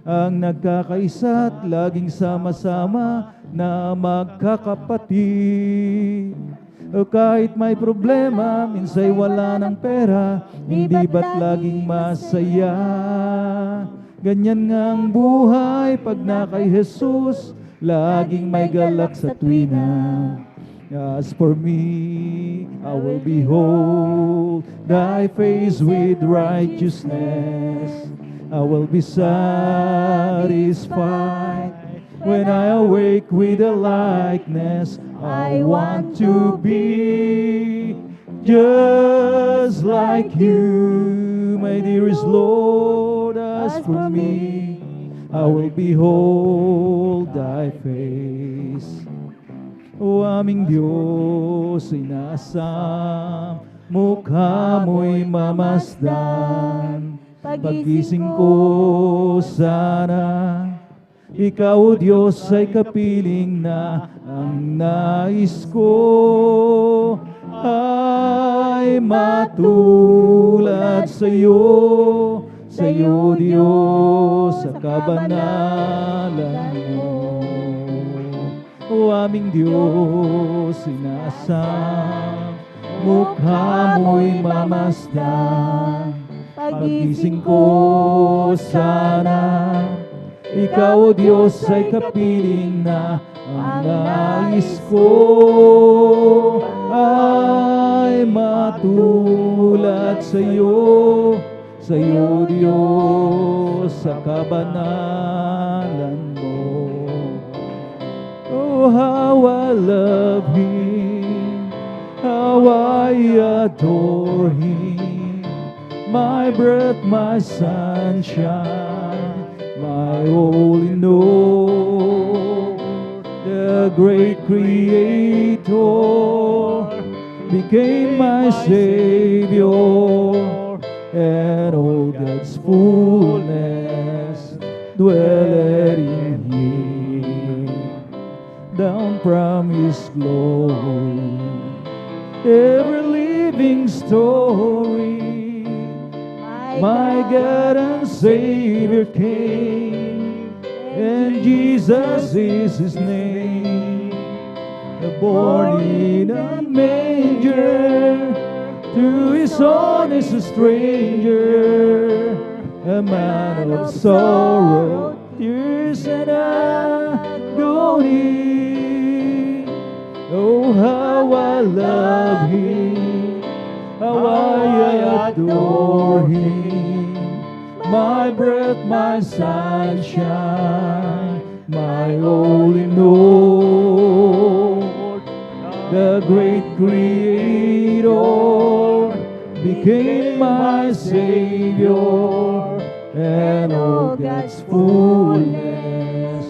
S5: ang nagkakaisa at laging sama-sama na magkakapatid. O kahit may problema, minsay wala ng pera, hindi ba't laging masaya? Ganyan nga ang buhay pag na kay Jesus, laging may galak sa tuwina. As for me, I will behold thy face with righteousness. I will be satisfied when I awake with a likeness. I want to be just like you, my dearest Lord. As for me, I will behold thy face. O aming Diyos, inasam, mukha mo'y mamasdan. Pagising ko sana, ikaw, O Diyos, ay kapiling na. Ang nais ko ay matulad sa iyo, Diyos, sa kabanalan mo. O aming Diyos, inasam, mukha mo'y mamasdan. Pagising ko sana, ikaw, O Diyos, ay kapiling na. Ang nais ko ay matulad sa iyo, Diyos, sa kabanalan mo. Oh, how I love Him, how I adore Him, my breath, my sunshine, my all in all. The great Creator became my Savior, and all God's fullness dwelleth in Him. Down from His glory, ever living story. My God and Savior came, and Jesus is His name. Born in a manger, to His own is a stranger, a man of sorrow, tears and agony. Oh, how I love Him, how I adore Him, my breath, my sunshine, my all in all. The great Creator became my Savior, and all God's fullness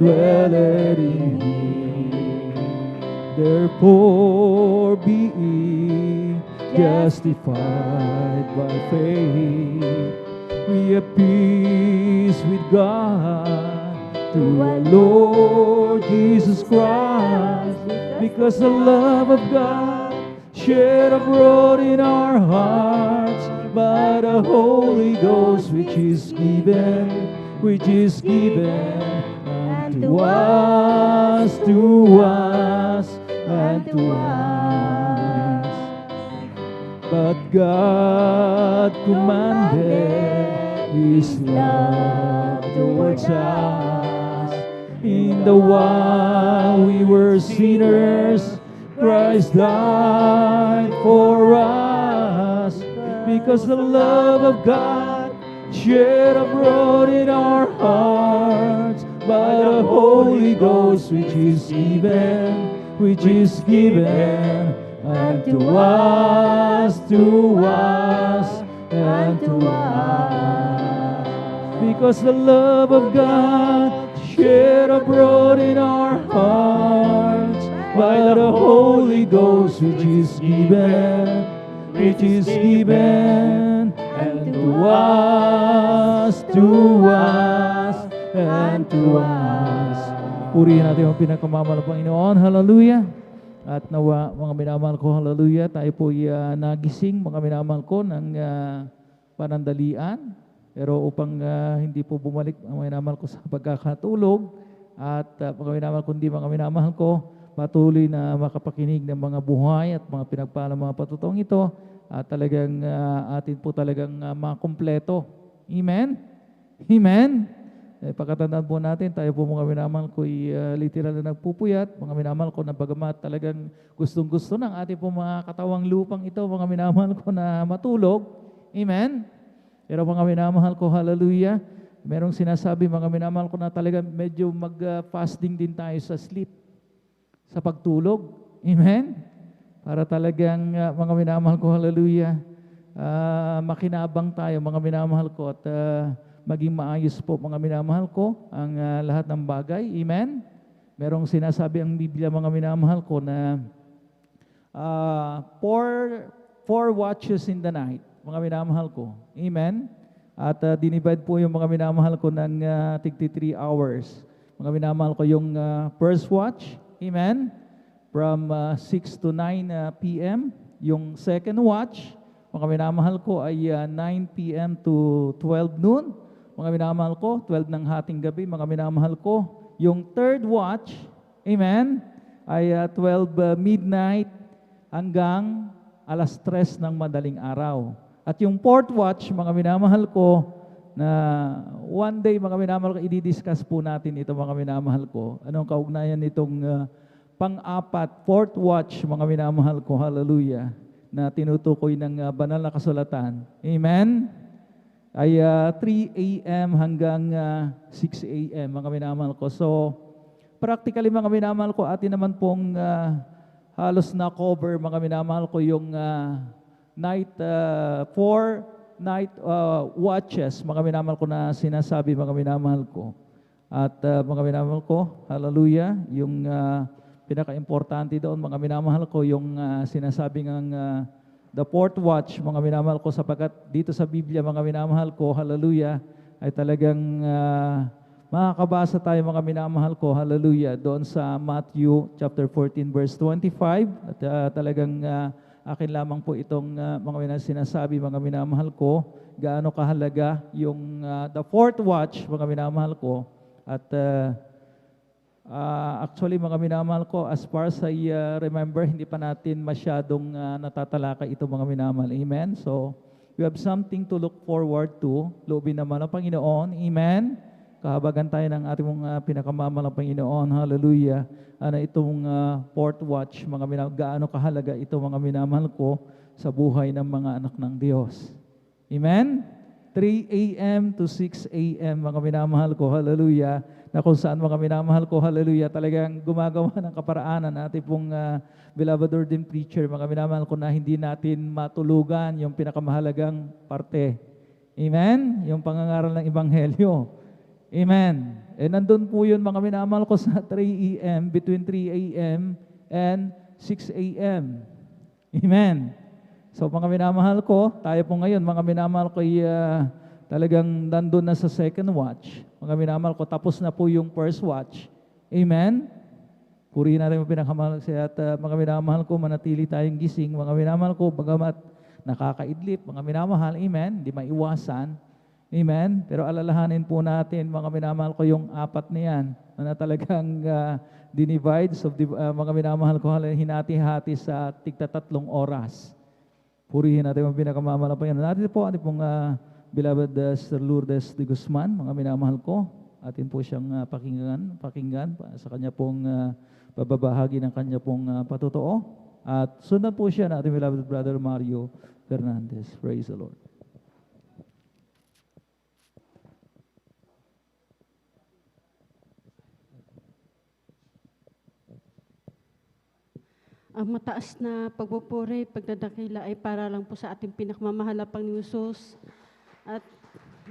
S5: dwelleth in Him. Therefore be ye justified by faith. We have peace with God through our Lord Jesus Christ, because the love of God shed abroad in our hearts by the Holy Ghost, which is given unto us, unto us. But God commanded His love towards us. In the while we were sinners, Christ died for us, because the love of God shed abroad in our hearts by the Holy Ghost, which is given unto us, unto us. Because the love of God shed abroad in our hearts by the Holy Ghost, which is given unto us, unto us. Purihin natin ang pinakamamahal ng Panginoon. Hallelujah. At nawa, mga minamahal ko, hallelujah, tayo po nagising, mga minamahal ko, ng panandalian. Pero upang hindi po bumalik ang mga minamahal ko sa pagkakatulog, at mga minamahal ko, hindi mga minamahal ko, patuloy na makapakinig ng mga buhay at mga pinagpalang mga patutong ito, at talagang atin po talagang makumpleto. Amen? Amen? Pagkatandaan po natin, tayo po mga minamahal ko literal na nagpupuyat, mga minamahal ko na bagamat talagang gustong-gusto ng ating po mga katawang lupang ito, mga minamahal ko na matulog. Amen? Pero mga minamahal ko, hallelujah, merong sinasabi mga minamahal ko na talagang medyo mag-fasting din tayo sa sleep, sa pagtulog. Amen? Para talagang mga minamahal ko, hallelujah, makinabang tayo mga minamahal ko, at maging maayos po mga minamahal ko ang lahat ng bagay. Amen? Merong sinasabi ang Biblia mga minamahal ko na four watches in the night, mga minamahal ko. Amen? At dinivide po yung mga minamahal ko ng tigti 3 hours. Mga minamahal ko yung first watch, amen, from 6 to 9 p.m. Yung second watch, mga minamahal ko, ay 9 p.m. to 12 noon. Mga minamahal ko, 12 ng hating gabi, mga minamahal ko. Yung third watch, amen, ay 12 midnight hanggang alas 3 ng madaling araw. At yung fourth watch, mga minamahal ko, na one day, mga minamahal ko, i-discuss po natin ito, mga minamahal ko. Anong kaugnayan nitong pang-apat, fourth watch, mga minamahal ko, hallelujah, na tinutukoy ng banal na kasulatan. Amen? Ay 3 a.m. hanggang 6 a.m. mga minamahal ko. So, practically mga minamahal ko, atin naman pong halos na cover mga minamahal ko yung night, 4 night watches mga minamahal ko na sinasabi mga minamahal ko. At mga minamahal ko, hallelujah, yung pinaka-importante doon mga minamahal ko, yung sinasabing ang the fourth watch, mga minamahal ko, sapagkat dito sa Biblia, mga minamahal ko, hallelujah, ay talagang Makakabasa tayo mga minamahal ko, hallelujah, doon sa Matthew chapter 14 verse 25. At talagang akin lamang po itong mga sinasabi, mga minamahal ko, gaano kahalaga yung the fourth watch, mga minamahal ko. At actually, mga minamahal ko, as far as I remember, hindi pa natin masyadong natatalakay ito, mga minamahal. Amen? So, we have something to look forward to. Loobin naman ang Panginoon. Amen? Kahabagan tayo ng ating pinakamamahal ng Panginoon. Hallelujah. Ano itong fourth watch, mga minamahal, gaano kahalaga ito, mga minamahal ko, sa buhay ng mga anak ng Diyos. Amen? 3 a.m. to 6 a.m., mga minamahal ko. Hallelujah. Na kung saan, mga minamahal ko, hallelujah, talagang gumagawa ng kaparaanan natin pong beloved ordained preacher, mga minamahal ko, na hindi natin matulugan yung pinakamahalagang parte. Amen? Yung pangangaral ng Ebanghelyo. Amen. Nandun po yun, mga minamahal ko, sa 3 a.m., between 3 a.m. and 6 a.m. Amen. So, mga minamahal ko, tayo po ngayon, mga minamahal ko, talagang nandun na sa second watch. Mga minamahal ko, tapos na po yung first watch. Amen? Purihin natin ang pinakamahal siya at mga minamahal ko, manatili tayong gising. Mga minamahal ko, bagamat nakakaidlip, mga minamahal, amen, hindi maiwasan. Amen? Pero alalahanin po natin, mga minamahal ko, yung apat na yan, na talagang dinivides of the, mga minamahal ko, hinati-hati sa tigta-3 oras. Purihin natin ang pinakamamahal pa yan. Natin po, ating pong beloved Sir Lourdes de Guzman, mga minamahal ko, atin po siyang pakinggan sa kanya pong bababahagi ng kanya pong patotoo. At sundan po siya na ating beloved Brother Mario Fernandez. Praise the Lord.
S9: Ang mataas na pagpupuri, pagdadakila ay para lang po sa ating pinakamamahal na Panginoong Hesus. At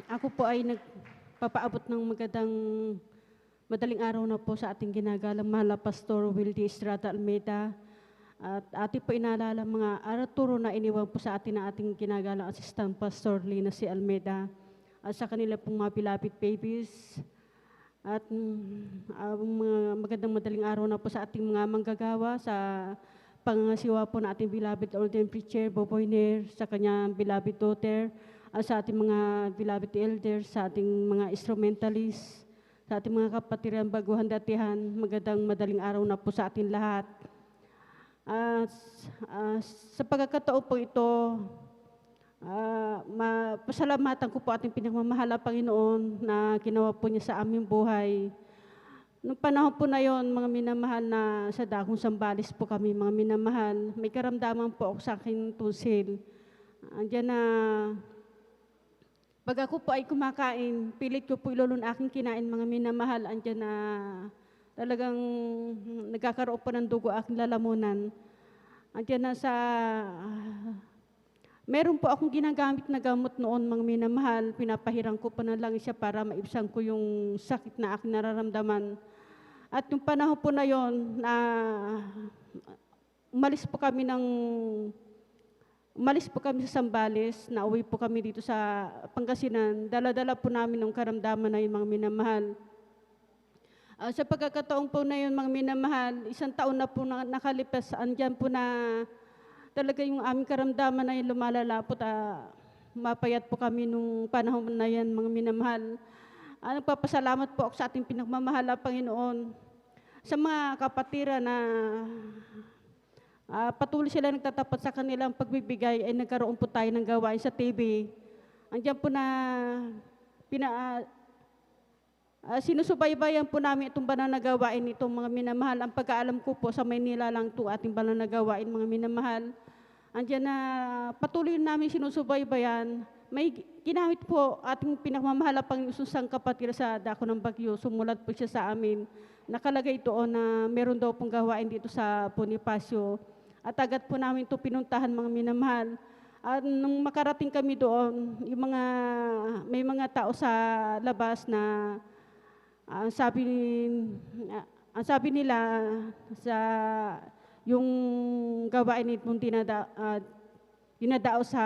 S9: ako po ay nagpapaabot ng madaling araw na po sa ating ginagalang mahal na Pastor Wildy Estrada Almeida. At ating po inaalala mga araturo na iniwan po sa atin ng ating ginagalang Assistant Pastor Lina C. Almeida. At sa kanila pong mga beloved babies. At mga magandang madaling araw na po sa ating mga manggagawa, sa pangangasiwa po na ating beloved ordained preacher, Boboy Nair, sa kanyang beloved daughter, at sa ating mga beloved elders, sa ating mga instrumentalists, sa ating mga kapatiran, baguhan, datihan, magandang madaling araw na po sa ating lahat. Sa pagkakataon po ito, pasalamatan ko po ating pinagmamahal na Panginoon na ginawa po niya sa aming buhay. Noong panahon po na yon, mga minamahal, na sa Dagong Sambales po kami, mga minamahal, may karamdaman po ako sa aking tunsil. Andiyan na, pag ako po ay kumakain, pilit ko po ilulun aking kinain, mga minamahal, andiyan na talagang nagkakaroon po ng dugo aking lalamunan. Andiyan na sa... Meron po akong ginagamit na gamot noon, mga minamahal. Pinapahirang ko pa na lang siya para maibsan ko yung sakit na aking nararamdaman. At yung panahon po na yon, umalis po kami sa Sambales, nauwi po kami dito sa Pangasinan. Dala-dala po namin ng karamdaman na yung mga minamahal. Sa pagkakataon po na yun, mga minamahal, 1 taon na po nakalipas, andyan po na talaga yung aming karamdaman na yung lumalala po, mapayat po kami nung panahon na yan, mga minamahal. Nagpapasalamat po ako sa ating pinagmamahal na Panginoon. Sa mga kapatira na patuloy sila nagtatapat sa kanilang pagbibigay, ay nagkaroon po tayo ng gawain sa TV. Andiyan po na sinusubaybayan po namin itong banal na gawain itong mga minamahal. Ang pagkaalam ko po sa Maynila lang ito ating banal na gawain, mga minamahal. Andiyan na patuloy namin sinusubaybayan. May ginamit po ating pinagmamahal na Panginoon kapatid sa dako ng bagyo. Sumulat po siya sa amin. Nakalagay doon na meron daw pong gawain dito sa Bonifacio. At agad po namin ito pinuntahan, mga minamahal. At nung makarating kami doon, may mga tao sa labas na sabi nila sa yung gawain itong dinadao sa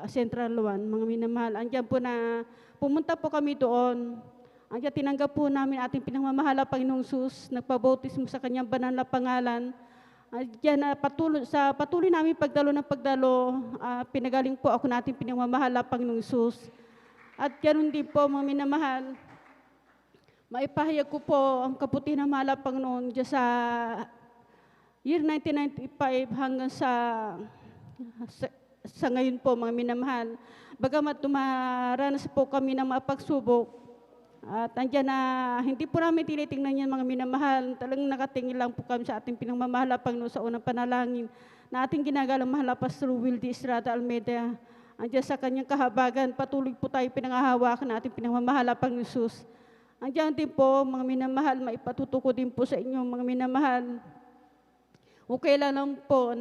S9: Central 1, mga minamahal. Andiyan po na pumunta po kami doon. Kaya tinanggap po namin ating pinagmamahal na Panginoong Sus, nagpabautismo sa kanyang banal na pangalan. Diyan na patuloy namin pagdalo, pinagaling po ako nating pinagmamahal na Panginoong Sus. At ganoon din po, mga minamahal, maipahayag ko po ang kabutihan ng mahal na Panginoon diyan sa year 1995 hanggang sa ngayon po, mga minamahal. Bagamat dumaranas po kami ng mga pagsubok, at andyan na hindi po namin tinitingnan yan, mga minamahal. Talagang nakatingin lang po kami sa ating pinagmamahal na Panginoon sa unang panalangin na ating ginagalang mahal na Pastor Wildy Estrada Almeida. Andyan sa kanyang kahabagan, patuloy po tayo pinangahawakan na ating pinagmamahal na Panginoon Jesus. Andyan din po, mga minamahal, maipatutuko din po sa inyo, mga minamahal. Okay lang po,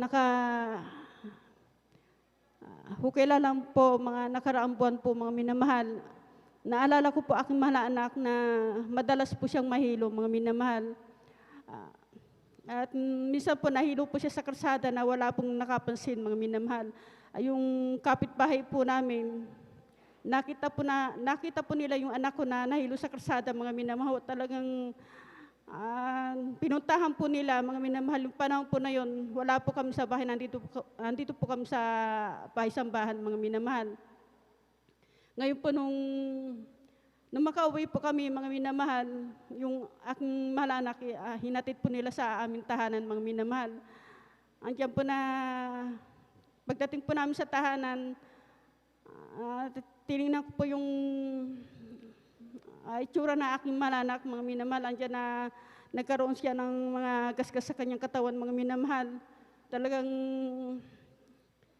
S9: mga nakaraang buwan po, mga minamahal. Naalala ko po aking mahal na anak na madalas po siyang mahilo, mga minamahal. At minsan po nahilo po siya sa kalsada na wala pong nakapansin, mga minamahal. Yung kapitbahay po namin, nakita po nila yung anak ko na nahilo sa kalsada, mga minamahal. Talagang pinuntahan po nila, mga minamahal. Yung panahon po na yon, wala po kami sa bahay, nandito po kami sa bahay-sambahan, mga minamahal. Ngayon po nung makauwi po kami, mga minamahal, yung aking mahal na anak, hinatid po nila sa aming tahanan, mga minamahal. Andiyan po na, pagdating po namin sa tahanan, tinignan ko po yung itsura na aking mahal na anak, mga minamahal. Andiyan na nagkaroon siya ng mga gasgas sa kanyang katawan, mga minamahal. Talagang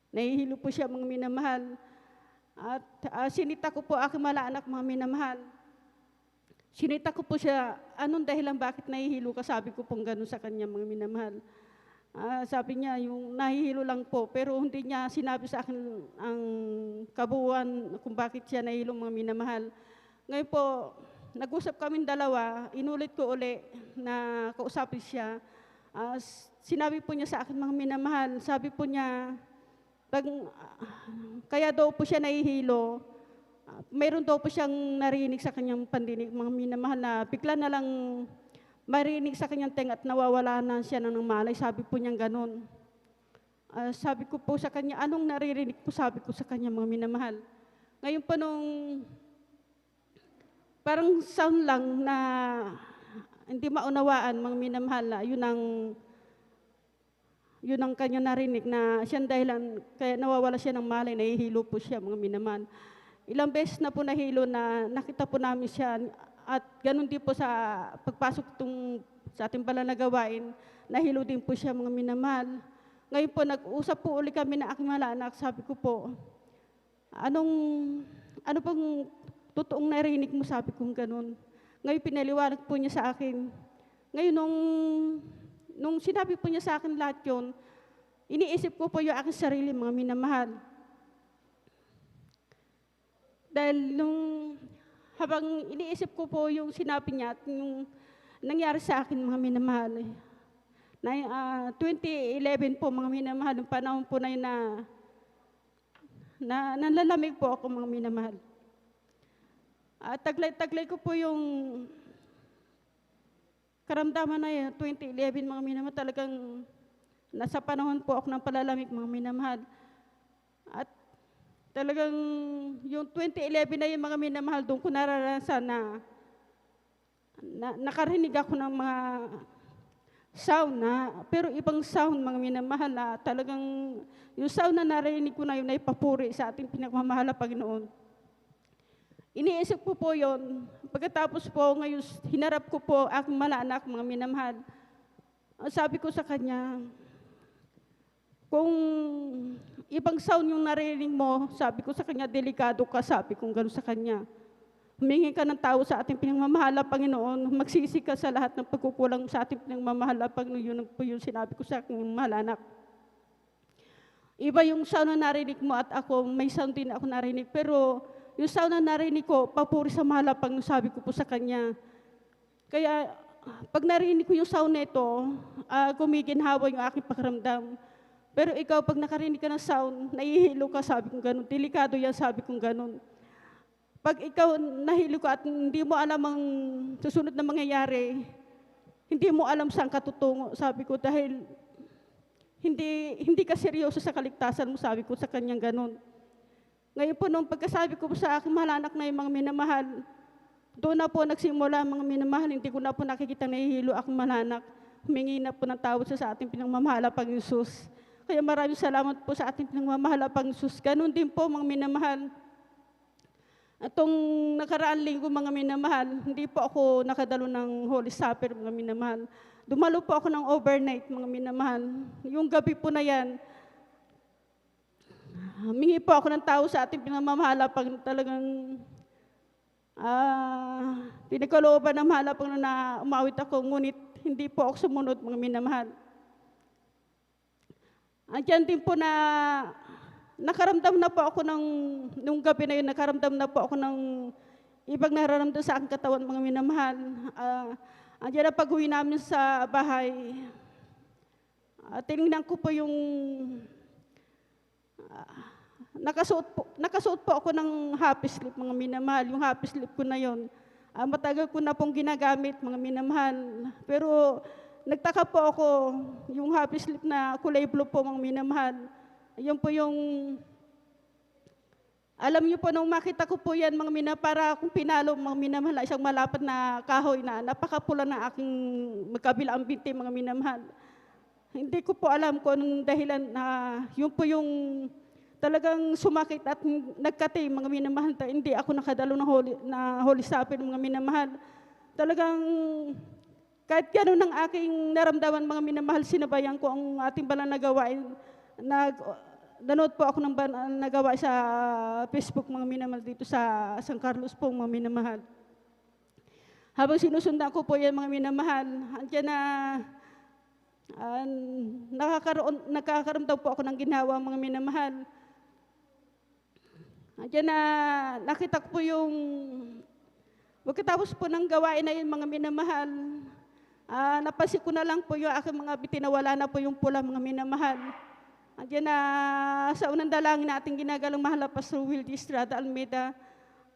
S9: nahihilo po siya, mga minamahal. At sinita ko po aking mahal na anak, mga minamahal. Sinita ko po siya, anong dahilan bakit nahihilo ka? Sabi ko pong gano'n sa kanya, mga minamahal. Sabi niya, yung nahihilo lang po, pero hindi niya sinabi sa akin ang kabuuan kung bakit siya nahihilo, mga minamahal. Ngayon po, nag-usap kaming dalawa, inulit ko uli na kausapin siya. Sinabi po niya sa akin, mga minamahal, sabi po niya, kaya daw po siya nahihilo, mayroon daw po siyang narinig sa kanyang pandinig, mga minamahal, na bigla na lang marinig sa kanyang tenga at nawawala na siya ng malay. Sabi po niya gano'n. Sabi ko po sa kanya, anong naririnig po? Sabi ko sa kanya, mga minamahal. Ngayon po nung parang sound lang na hindi maunawaan, mga minamahal, na yun ang kanya narinig na siyang dahilan, kaya nawawala siya ng malay, nahihilo po siya, mga minamahal. Ilang beses na po nahilo na nakita po namin siya, at ganun din po sa pagpasok sa ating pala na gawain, nahilo din po siya, mga minamahal. Ngayon po, nag-usap po uli kami na aking mahal na anak. Sabi ko po, ano pang totoong narinig mo? Sabi ko ganun. Ngayon pinaliwanag po niya sa akin. Ngayon nung sinabi po niya sa akin lahat yun, iniisip ko po yung aking sarili, mga minamahal. Dahil habang iniisip ko po yung sinabi niya at yung nangyari sa akin, mga minamahal. 2011 po, mga minamahal, yung panahon po na yun na nanlalamig po ako, mga minamahal. Taglay ko po yung karamdaman na yun, 2011, mga minamahal, talagang nasa panahon po ako ng palalamig, mga minamahal. At talagang yung 2011 na yung mga minamahal, doon ko naranasan na nakarinig ako ng mga sound pero ibang sound, mga minamahal, na talagang yung sound na narinig ko na yun ay papuri sa ating pinagmamahal na Panginoon. Iniisip ko po yun. Pagkatapos po, ngayon, hinarap ko po aking mahal na anak, mga minamahal. Sabi ko sa kanya, kung ibang sound yung narinig mo, sabi ko sa kanya, delikado ka, sabi ko gano'n sa kanya. Humingi ka ng tao sa ating pinagmamahal na Panginoon, magsisi ka sa lahat ng pagkukulang sa ating pinagmamahal na Panginoon. Yun po yung sinabi ko sa aking mahal na anak. Iba yung sound na narinig mo at ako, may sound din ako narinig, pero yung sound na narinig ko, papuri sa mahal na Panginoon, sabi ko po sa kanya. Kaya, pag narinig ko yung sound na ito, gumiginhawa yung aking pakiramdam. Pero ikaw, pag nakarinig ka ng sound, nahihilo ka, sabi kong ganun. Delikado yan, sabi kong ganun. Pag ikaw nahilo ka at hindi mo alam ang susunod na mangyayari, hindi mo alam saan ka tutungo. Sabi ko, dahil hindi ka seryoso sa kaligtasan mo, sabi ko sa kanyang ganun. Ngayon po, nung pagkasabi ko po sa aking mahal anak na yung mga minamahal, doon na po nagsimula mga minamahal, hindi ko na po nakikita nahihilo akong mahal anak. Humingi na po ng tawad sa ating pinagmamahala pang Isus. Kaya maraming salamat po sa ating pinagmamahala pang Isus. Ganun din po mga minamahal. Atong nakaraan linggo mga minamahal, hindi po ako nakadalo ng Holy Supper mga minamahal. Dumalo po ako ng overnight mga minamahal. Yung gabi po na yan, humingi po ako ng tao sa ating pinamamahala pag talagang pinagkalooban ng mahala pag na umawit ako, ngunit hindi po ako sumunod mga minamahal. Andiyan din po na nakaramdam na po ako nung gabi na yun, nakaramdam na po ako ng ibang nararamdam sa aking katawan, mga minamahal. Andiyan na pag-uwi namin sa bahay, tinignan ko po yung, nakasuot po ako ng happy sleep, mga minamahal. Yung happy sleep ko na yun, matagal ko na pong ginagamit, mga minamahal. Pero nagtaka po ako, yung happy sleep na kulay blue po, mga minamahal. Yun po yung, alam niyo po, nung makita ko po yan, mga para akong pinalo, mga minamahal, isang malapad na kahoy na napakapula na aking magkabilang binti, mga minamahal. Hindi ko po alam kung anong dahilan na yun po yung talagang sumakit at nagkati, mga minamahal. Hindi ako nakadalo na Holy Supper, mga minamahal. Talagang kahit gano'n ang aking naramdaman, mga minamahal, sinabayan ko ang ating banal na gawain. Nanood po ako ng nagawa sa Facebook, mga minamahal, dito sa San Carlos po, mga minamahal. Habang sinusundan ko po yan, mga minamahal, andyan na nakakaramdaw po ako ng ginawa, mga minamahal. Andyan na nakita ko po yung, pagkatapos po ng gawain na yun, mga minamahal, napansin ko na lang po yung aking mga bitinawala na po yung pula, mga minamahal. Andiyan na sa unang dalangin natin ginagalang mahal na Pastor Will D. Estrada Almeida.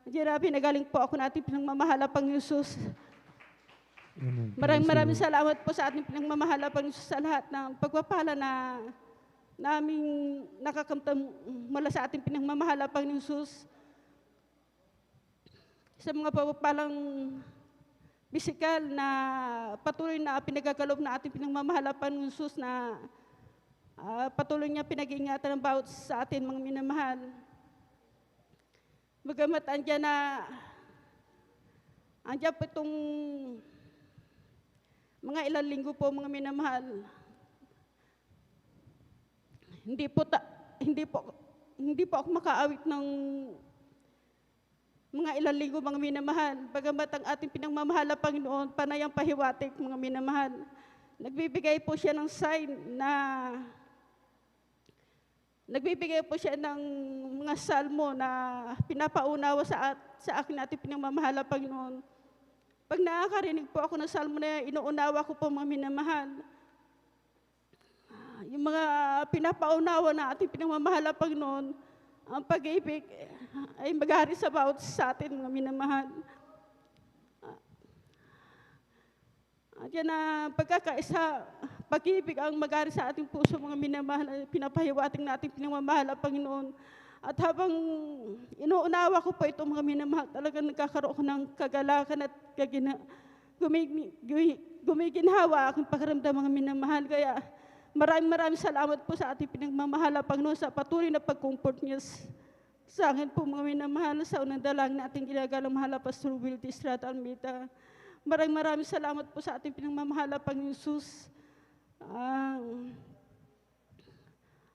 S9: Andiyan na pinagaling po ako natin pinagmamahala pang Jesus. Maraming salamat po sa ating pinagmamahala pang Jesus sa lahat ng pagpapala na naming nakakamtam mula sa ating pinagmamahala pang Jesus. Sa mga pagpapalang bisikal na patuloy na pinagagalob na ating pinagmamahala pang Jesus na patuloy niya pinag-iingatan ng bawat sa atin, mga minamahal. Bagamat andyan po itong mga ilang linggo po, mga minamahal. Hindi po ako makaawit ng mga ilang linggo, mga minamahal. Bagamat ang ating pinagmamahala, Panginoon, panayang pahiwatig, mga minamahal. Nagbibigay po siya ng sign na nagbibigay po siya ng mga salmo na pinapaunawa sa akin natin pinagmamahala, Panginoon. Pag nakakarinig po ako ng salmo na yan, inuunawa ko po, mga minamahal. Yung mga pinapaunawa na ating pinagmamahala, Panginoon, ang pag-ibig ay maghari sa bawat sa atin, mga minamahal. At yan na pagkakaisa, pag-ibig ang mag-ari sa ating puso, mga minamahal, pinapahiwating natin pinagmamahal, Panginoon. At habang inuunawa ko po ito, mga minamahal, talagang nagkakaroon ko ng kagalakan at gumiginhawa aking pakiramdam, mga minamahal. Kaya maraming salamat po sa ating pinagmamahal, Panginoon, sa patuloy na pag-comfort niya sa akin po, mga minamahal, sa unang dalangin natin ginagalang mahal, Pastor Will D. Estrada Almeida. Maraming salamat po sa ating pinagmamahala, Panginoon Jesus.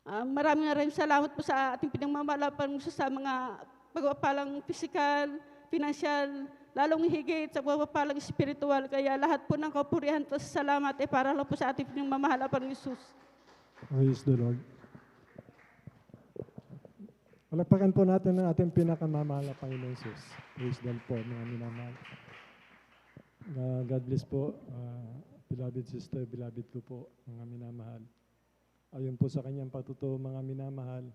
S9: Maraming salamat po sa ating pinagmamahala, Panginoon Jesus, sa mga pagpapalang pisikal, pinansyal, lalong higit sa pagpapalang espiritual. Kaya lahat po ng kapurihan at salamat ay para lang po sa ating pinagmamahala, Panginoon Jesus.
S10: Praise the Lord. Palakpakan po natin ang ating pinakamamahal na Panginoon Jesus. Praise the Lord po, mga minamahal. God bless po, beloved sister, beloved ko po, mga minamahal. Ayon po sa kanyang patuto, mga minamahal,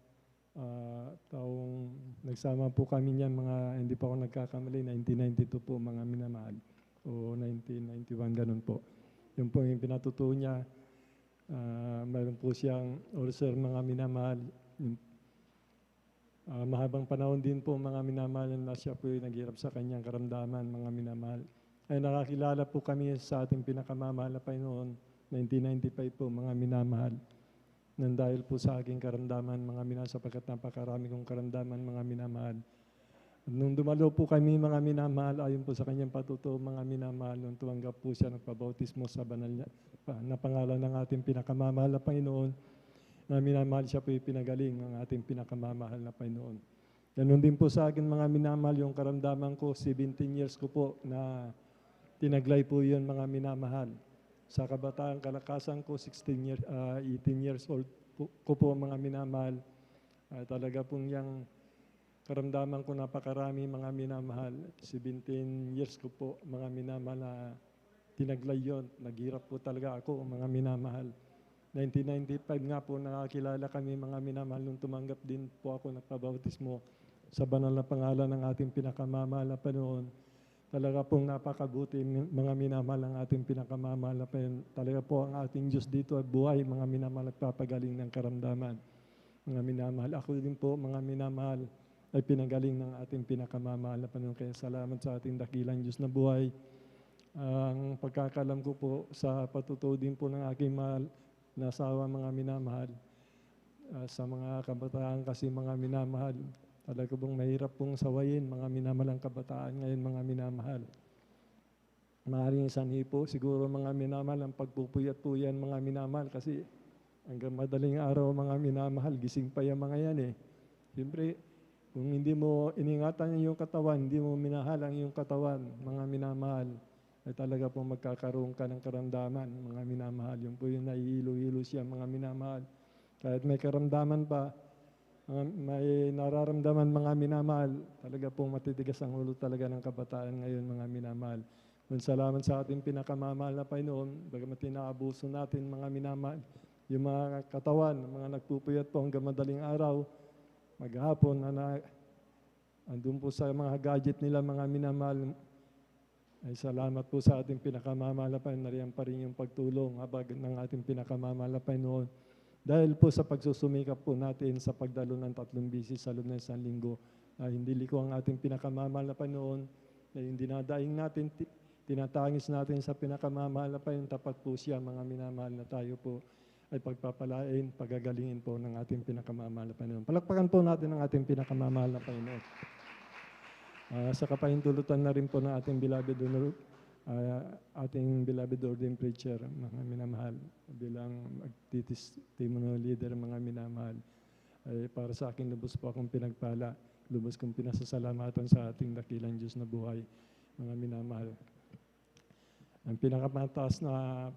S10: taong nagsama po kami niyan mga, hindi pa ako nagkakamali, 1992 po mga minamahal, o 1991, ganun po. Yun po yung pinatutuo niya. Mayroon po siyang ulcer mga minamahal. Mahabang panahon din po mga minamahal na siya po yung naghirap sa kanyang karamdaman mga minamahal. Ay nakakilala po kami sa ating pinakamamahal na Panginoon, 1995 po mga minamahal. Nang dahil po sa aking karamdaman mga minamahal, sapagkat napakarami kong karamdaman mga minamahal. Nung dumalo po kami mga minamahal, ayon po sa kanyang patutuo mga minamahal, nung tumanggap po siya nagpabautismo sa banal na pangalan ng ating pinakamamahal na Panginoon, na minamahal siya po pinagaling ng ating pinakamamahal na Panginoon. Ganun din po sa akin mga minamahal, yung karamdaman ko, 17 years ko po na tinaglay po yun mga minamahal. Sa kabataan kalakasan ko, 18 years old ko po mga minamahal. Talaga pong yung karamdaman ko napakarami mga minamahal. 17 years ko po mga minamahal na tinaglay yun. Naghirap po talaga ako mga minamahal. 1995 nga po nakakilala kami mga minamahal nung tumanggap din po ako nagpabautismo sa banal na pangalan ng ating pinakamamahal na Panginoon. Talaga pong napakabuti mga minamahal ang ating pinakamamahal na Panginoon. Talaga po ang ating Diyos dito ay buhay mga minamahal nagpapagaling ng karamdaman. Mga minamahal, ako din po mga minamahal ay pinagaling ng ating pinakamamahal na Panginoon. Kaya salamat sa ating dakilang Diyos na buhay. Ang pagkakalam ko po sa patutuo din po ng aking mahal na asawa mga minamahal. Sa mga kabataan kasi mga minamahal, talaga pong mahirap pong sawayin mga minamahal ang kabataan ngayon mga minamahal. Maaaring sanhi po siguro mga minamahal ang pagpupuyat po yan mga minamahal kasi hanggang madaling araw mga minamahal, gising pa yung mga yan eh. Siyempre, kung hindi mo iningatan yung katawan, hindi mo minahal ang iyong katawan mga minamahal, ay talaga pong magkakaroon ka ng karamdaman mga minamahal. Yung po yung nahihilo-hilo siya mga minamahal. Kahit may karamdaman pa, may nararamdaman mga minamahal, talaga pong matitigas ang ulo talaga ng kabataan ngayon mga minamahal. Salamat sa ating pinakamamahal na Panginoon, bagamat tinaabuso natin mga minamahal, yung mga katawan, mga nagpupuyat po hanggang madaling araw, maghapon, andun po sa mga gadget nila mga minamahal, ay salamat po sa ating pinakamamahal na Panginoon, nariyan pa rin yung pagtulong ng ating pinakamamahal na Panginoon. Dahil po sa pagsusumikap po natin sa pagdalo ng 3 bisis sa loob ng 1 linggo, hindi liko ang ating pinakamamahal na Panginoon, na yung dinadaing natin, tinatangis natin sa pinakamamahal na Panginoon, tapat po siya mga minamahal na tayo po ay pagpapalain, pagagalingin po ng ating pinakamamahal na Panginoon. Palakpakan po natin ang ating pinakamamahal na Panginoon. Sa kapahintulutan na rin po ng ating beloved ordained preacher, mga minamahal, bilang magtitistimony leader, mga minamahal, ay para sa akin lubos po akong pinagpala, lubos kong pinasasalamatan sa ating dakilang Diyos na buhay, mga minamahal. Ang pinakamataas na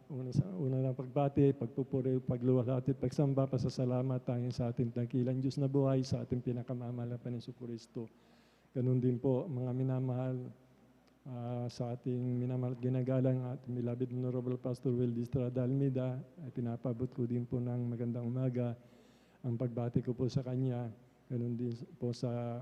S10: una ng pagbati, pagpupuri, pagluwalhati, pagsamba, pasasalamat tanging sa ating dakilang Diyos na buhay, sa ating pinakamamahal na Panginoon Kristo. Ganun din po mga minamahal, sa ating minamahal at ginagalang at beloved Honorable Pastor Will Distrada Almeida, ay pinapabot ko din po ng magandang umaga ang pagbati ko po sa kanya. Ganun din po sa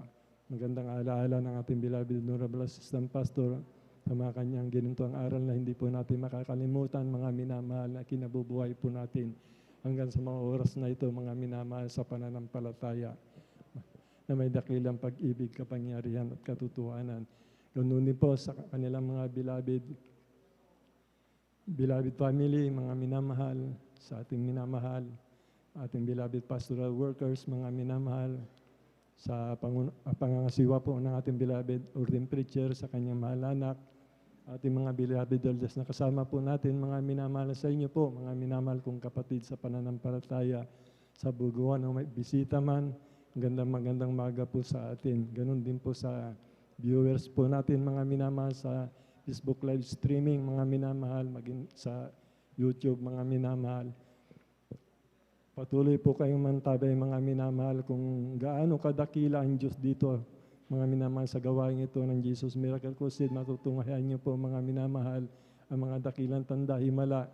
S10: magandang alaala ng ating beloved Honorable Assistant Pastor sa mga kanyang ginuntuang aral na hindi po natin makakalimutan mga minamahal na kinabubuhay po natin hanggang sa mga oras na ito mga minamahal sa pananampalataya na may dakilang pag-ibig, kapangyarihan at katotohanan. Ganun din po sa kanilang mga beloved family, mga minamahal, sa ating minamahal, ating beloved pastoral workers, mga minamahal, sa pangangasiwa po ng ating beloved ordained preacher, sa kanyang mahal anak, ating mga beloved elders na kasama po natin, mga minamahal sa inyo po, mga minamahal kong kapatid sa pananampalataya, sa buguan o may bisita man, magandang maga po sa atin. Ganun din po sa viewers po natin, mga minamahal sa Facebook live streaming, mga minamahal, maging sa YouTube, mga minamahal. Patuloy po kayong mantabay, mga minamahal, kung gaano kadakila ang Diyos dito, mga minamahal, sa gawain ito ng Jesus Miracle Crusade. Matutunghayan niyo po, mga minamahal, ang mga dakilang tanda, himala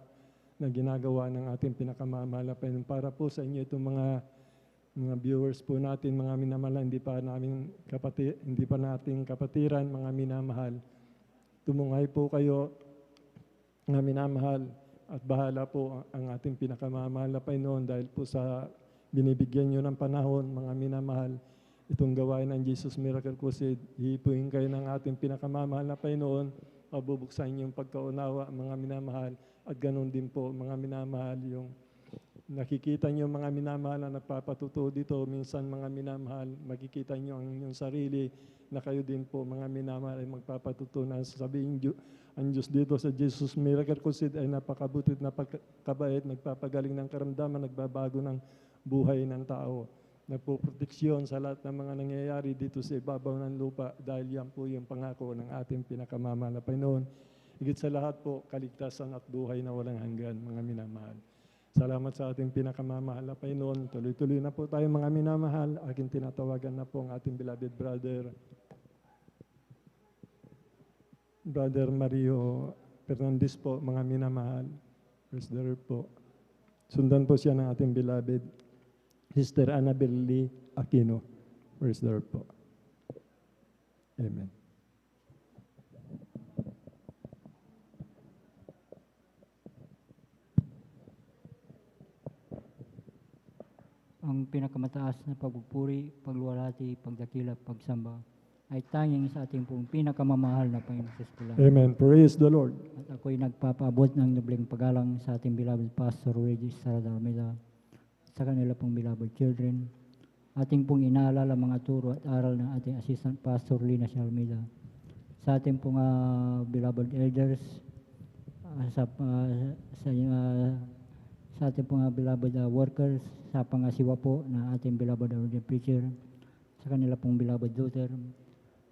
S10: na ginagawa ng ating pinakamamahal na Panginoon. Para po sa inyo itong mga mga viewers po natin, mga minamahal, hindi pa nating kapatiran, mga minamahal. Tumungay po kayo, mga minamahal, at bahala po ang ating pinakamamahal na Panginoon dahil po sa binibigyan nyo ng panahon, mga minamahal, itong gawain ng Jesus Miracle Crusade, hihipuin kayo ng ating pinakamamahal na Panginoon, mabubuksan yung pagkaunawa, mga minamahal, at ganun din po, mga minamahal, yung nakikita nyo mga minamahal na nagpapatuto dito, minsan mga minamahal, makikita nyo ang inyong sarili na kayo din po mga minamahal ay magpapatuto na sasabihin ang Diyos dito sa Jesus Miracle Crusade ay napakabutit, napakabait, nagpapagaling ng karamdaman, nagbabago ng buhay ng tao. Nagpoproteksyon sa lahat ng mga nangyayari dito sa ibabaw ng lupa dahil yan po yung pangako ng ating pinakamamahal na Panginoon. Higit sa lahat po, kaligtasan at buhay na walang hanggan, mga minamahal. Salamat sa ating pinakamamahal na Panginoon. Tuloy-tuloy na po tayo mga minamahal. Aking tinatawagan na po ang ating beloved Brother Mario Fernandez po, mga minamahal. Praise the Lord po. Sundan po siya ng ating beloved Sister Annabel Lee Aquino. Praise the Lord po. Amen.
S11: Ang pinakamataas na pagpupuri, pagluwalhati, pagdakila, pagsamba ay tanging sa ating pong pinakamamahal na Panginoon Hesus po lang.
S10: Amen. Praise the Lord.
S11: At ako'y nagpapaabot ng nobling paggalang sa ating beloved Pastor Regis Sarada Almeida, sa kanila pong beloved children, ating pong inaalala mga turo at aral ng ating Assistant Pastor Lina Almeida, sa ating pong beloved elders, sa ating pong beloved workers, sa pangasiwa po na ating beloved ordained preacher, sa kanila pong beloved daughter,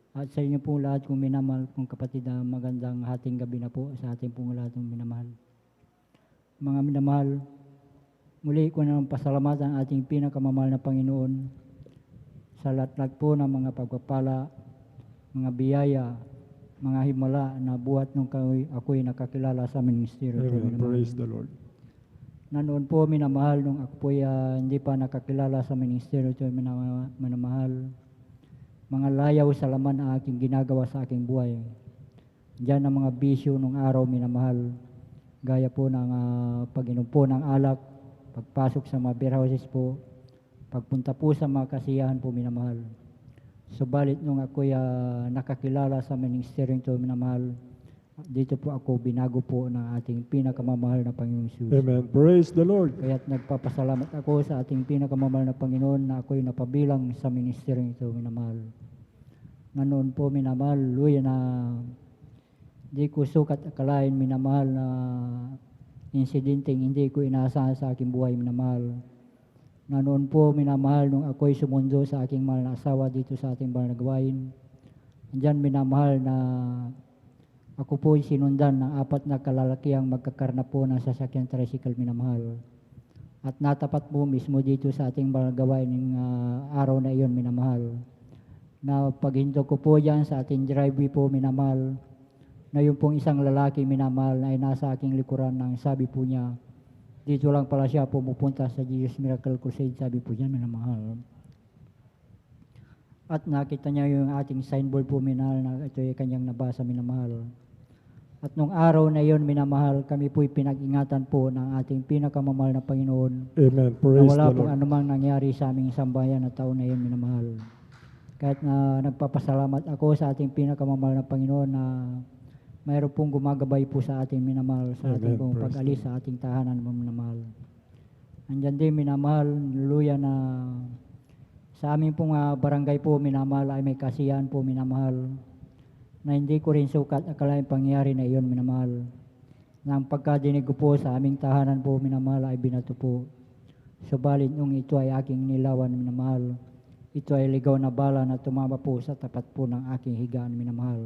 S11: at sa inyo pong lahat kong minamahal kong kapatid, magandang hating gabi na po sa ating pong lahat ng minamahal. Mga minamahal, muli ko na pasalamatan ang ating pinakamamahal na Panginoon sa lahat po ng mga pagpapala, mga biyaya, mga himala na buhat nung ako'y nakakilala sa ministeryo.
S10: Praise the Lord.
S11: Nanoon po minamahal nung ako po'y hindi pa nakakilala sa ministeryo ito, minamahal. Mga layaw sa laman ang aking ginagawa sa aking buhay. Diyan ang mga bisyo nung araw minamahal. Gaya po ng pag-inom po ng alak, pagpasok sa mga beer houses po, pagpunta po sa mga kasiyahan po minamahal. Subalit nung ako'y nakakilala sa ministeryo ito minamahal, dito po ako binago po ng ating pinakamamahal na Panginoon Jesus.
S10: Amen. Praise the Lord.
S11: Kaya't nagpapasalamat ako sa ating pinakamamahal na Panginoon na ako'y napabilang sa ministeryo ito minamahal. Nanoon po minamahal, luya na di ko sukat akalain minamahal na insidenteng hindi ko inaasahan sa aking buhay minamahal. Nanoon po minamahal nung ako'y sumundo sa aking mahal na asawa dito sa ating banal na gawain. Diyan minamahal na ako po'y sinundan ng 4 na kalalakiang magkakarna po ng sasakyan tricycle minamahal. At natapat po mismo dito sa ating banal na gawain ng araw na iyon minamahal. Na paghinto ko po yan sa ating driveway po minamahal, na yung pong isang lalaki minamahal na ay nasa aking likuran ng sabi po niya, dito lang pala siya pumupunta sa Jesus Miracle Crusade, sabi po niya minamahal. At nakita niya yung ating signboard po minamahal na ito ay kanyang nabasa minamahal. At nung araw na iyon minamahal, kami po'y pinag-ingatan po ng ating pinakamamahal na Panginoon.
S10: Amen. Praise
S11: na wala
S10: the
S11: pong
S10: Lord.
S11: anumang nangyari sa aming sambayan na taon na iyon minamahal. Kahit na nagpapasalamat ako sa ating pinakamamahal na Panginoon na mayroon pong gumagabay po sa ating minamahal, sa ating pong pag-alis sa ating tahanan minamahal. Andyan din minamahal, luya na sa aming pong barangay po minamahal ay may kasiyahan po minamahal na hindi ko rin sukat akalain pangyayari na iyon minamahal. Nang pagkadinig ko po sa aming tahanan po minamahal ay binato po. Subalit nung ito ay aking nilawan minamahal, ito ay ligaw na bala na tumama po sa tapat po ng aking higaan minamahal.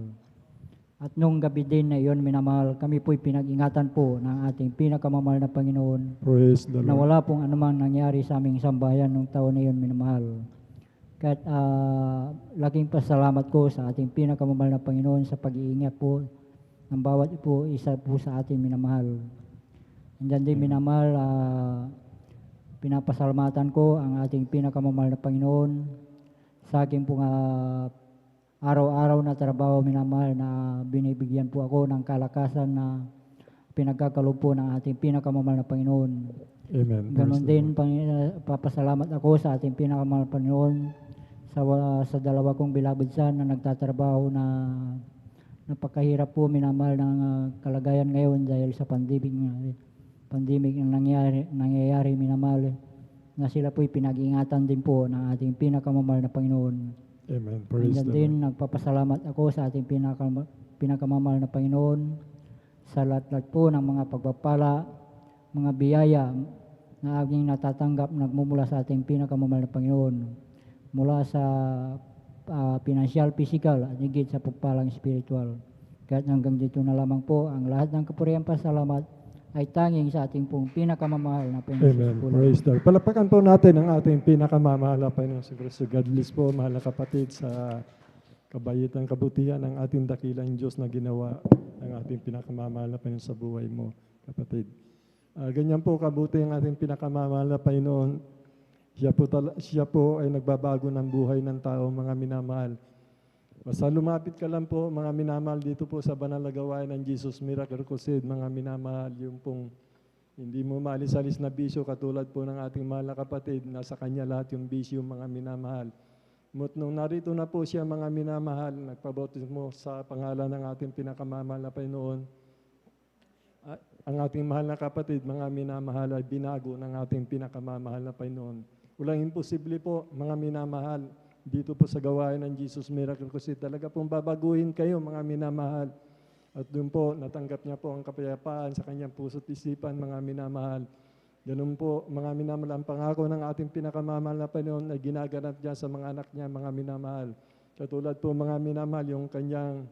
S11: At nung gabi din na iyon minamahal, kami po'y pinag-ingatan po ng ating pinakamamahal na Panginoon.
S10: Praise the
S11: Na
S10: Lord.
S11: wala pong anumang nangyari sa aming sambayan nung taon na iyon minamahal. Kahit laking pasalamat ko sa ating pinakamamahal na Panginoon sa pag-iingat po ng bawat po isa po sa ating minamahal. Andyan din minamahal, Pinapasalamatan ko ang ating pinakamamahal na Panginoon sa aking pong araw-araw na trabaho, minamahal, na binibigyan po ako ng kalakasan na pinagkakaloob po ng ating pinakamamahal na Panginoon.
S10: Amen.
S11: Ganon din, papasalamat ako sa ating pinakamamahal na Panginoon sa dalawa kong beloved son na nagtatrabaho na napakahirap po, minamahal, ng kalagayan ngayon dahil sa pandemic na nangyayari, minamahal, na sila po'y pinag-ingatan din po ng ating pinakamamahal na Panginoon.
S10: Amen. Praise
S11: Andyan
S10: the
S11: din,
S10: Lord.
S11: nagpapasalamat ako sa ating pinakamamahal na Panginoon sa lahat-lahat po ng mga pagpapala, mga biyaya na aking natatanggap nagmumula sa ating pinakamamahal na Panginoon, mula sa financial, physical, at higit sa pagpalang spiritual. Kahit hanggang dito na lamang po, ang lahat ng kapurihan pasalamat ay tanging sa ating pong pinakamamahal na Panginoon.
S10: Amen. Praise the Lord. Palapakan po natin ang ating pinakamamahal na Panginoon sa Kristo. God bless po, mahal na kapatid, sa kabayitan, kabutihan ng ating dakilang Diyos na ginawa ng ating pinakamamahal na Panginoon sa buhay mo, kapatid. Ganyan po kabuti ang ating pinakamamahal na Panginoon. Siya po ay nagbabago ng buhay ng tao, mga minamahal. Basta lumapit ka lang po, mga minamahal, dito po sa banal na gawain ng Jesus Miracle Crusade, mga minamahal, yung pong hindi mo maalis-alis na bisyo, katulad po ng ating mahal na kapatid, nasa kanya lahat yung bisyo, mga minamahal. Nung narito na po siya, mga minamahal, nagpabautismo sa pangalan ng ating pinakamamahal na Panginoon, ang ating mahal na kapatid, mga minamahal, ay binago ng ating pinakamamahal na Panginoon. Walang imposible po, mga minamahal, dito po sa gawain ng Jesus Miracle Crusade. Talaga pong babaguhin kayo, mga minamahal. At doon po, natanggap niya po ang kapayapaan sa kanyang puso't isipan, mga minamahal. Ganun po, mga minamahal, ang pangako ng ating pinakamamahal na Panginoon ay ginaganap niya sa mga anak niya, mga minamahal. Katulad po, mga minamahal, yung kanyang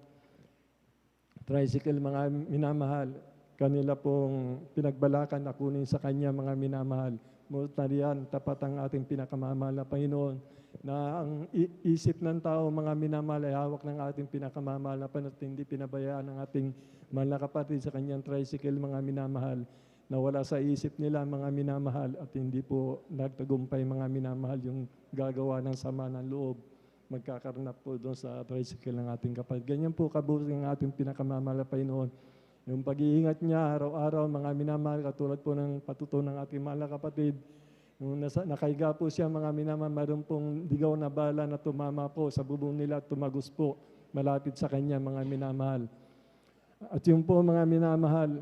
S10: tricycle, mga minamahal, kanila pong pinagbalakan na kunin sa kanya, mga minamahal. Mulit na riyan, tapat ang ating pinakamamahal na Panginoon, na ang isip ng tao, mga minamahal, ay hawak ng ating pinakamamahal na Panginoon, at hindi pinabayaan ng ating mahal na kapatid sa kanyang tricycle, mga minamahal, na wala sa isip nila, mga minamahal, at hindi po nagtagumpay, mga minamahal, yung gagawa ng sama ng loob, magkakarnap po doon sa tricycle ng ating kapatid. Ganyan po kabuti ng ating pinakamamahal na Panginoon. Yung pag-iingat niya araw-araw, mga minamahal, katulad po ng patuto ng ating mahal na kapatid. Nung nakaiga po siya, mga minamahal, mayroon pong digaw na bala na tumama po sa bubong nila at tumagos po malapit sa kanya, mga minamahal. At yung po, mga minamahal,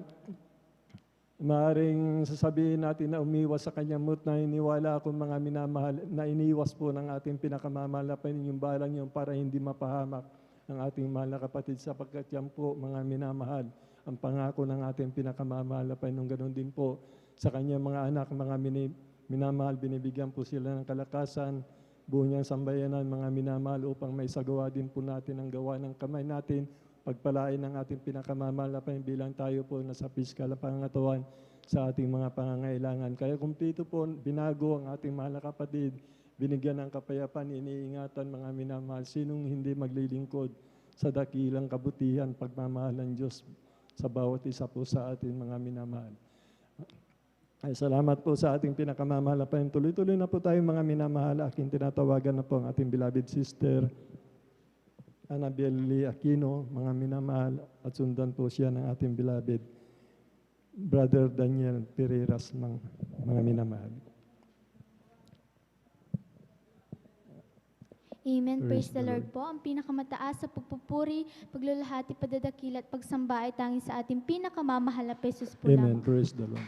S10: maaaring sasabihin natin na umiwas sa kanya, mut na iniwala ako, mga minamahal, na iniwas po ng ating pinakamamahal na Panginoon yung balang yun para hindi mapahamak ang ating mahal na kapatid, sapagkat yan po, mga minamahal, ang pangako ng ating pinakamamahal na Panginoon. Ganon din po sa kanyang mga anak, mga minamahal, binibigyan po sila ng kalakasan, buo niyang sambayanan, mga minamahal, upang may sagawa din po natin ang gawa ng kamay natin, pagpalain ng ating pinakamamahal na Panginoon bilang tayo po nasa piskal na pangangatawan sa ating mga pangangailangan. Kaya kumpleto po, binago ang ating mahal na kapatid, binigyan ng kapayapaan, iniingatan, mga minamahal, sinong hindi maglilingkod sa dakilang kabutihan, pagmamahal ng Diyos sa bawat isa po sa ating mga minamahal. Ay, salamat po sa ating pinakamamahal na Panginoon. Tuloy-tuloy na po tayo, mga minamahal. Aking tinatawagan na po ang ating beloved sister, Annabel Lee Aquino, mga minamahal, at sundan po siya ng ating beloved Brother Daniel Pereiras, mga minamahal.
S12: Amen. Praise the Lord po. Ang pinakamataas sa pagpupuri, paglulahati, padadakil at pagsamba ay tanging sa ating pinakamamahal na Jesus po
S10: Amen.
S12: lamang.
S10: Praise the Lord.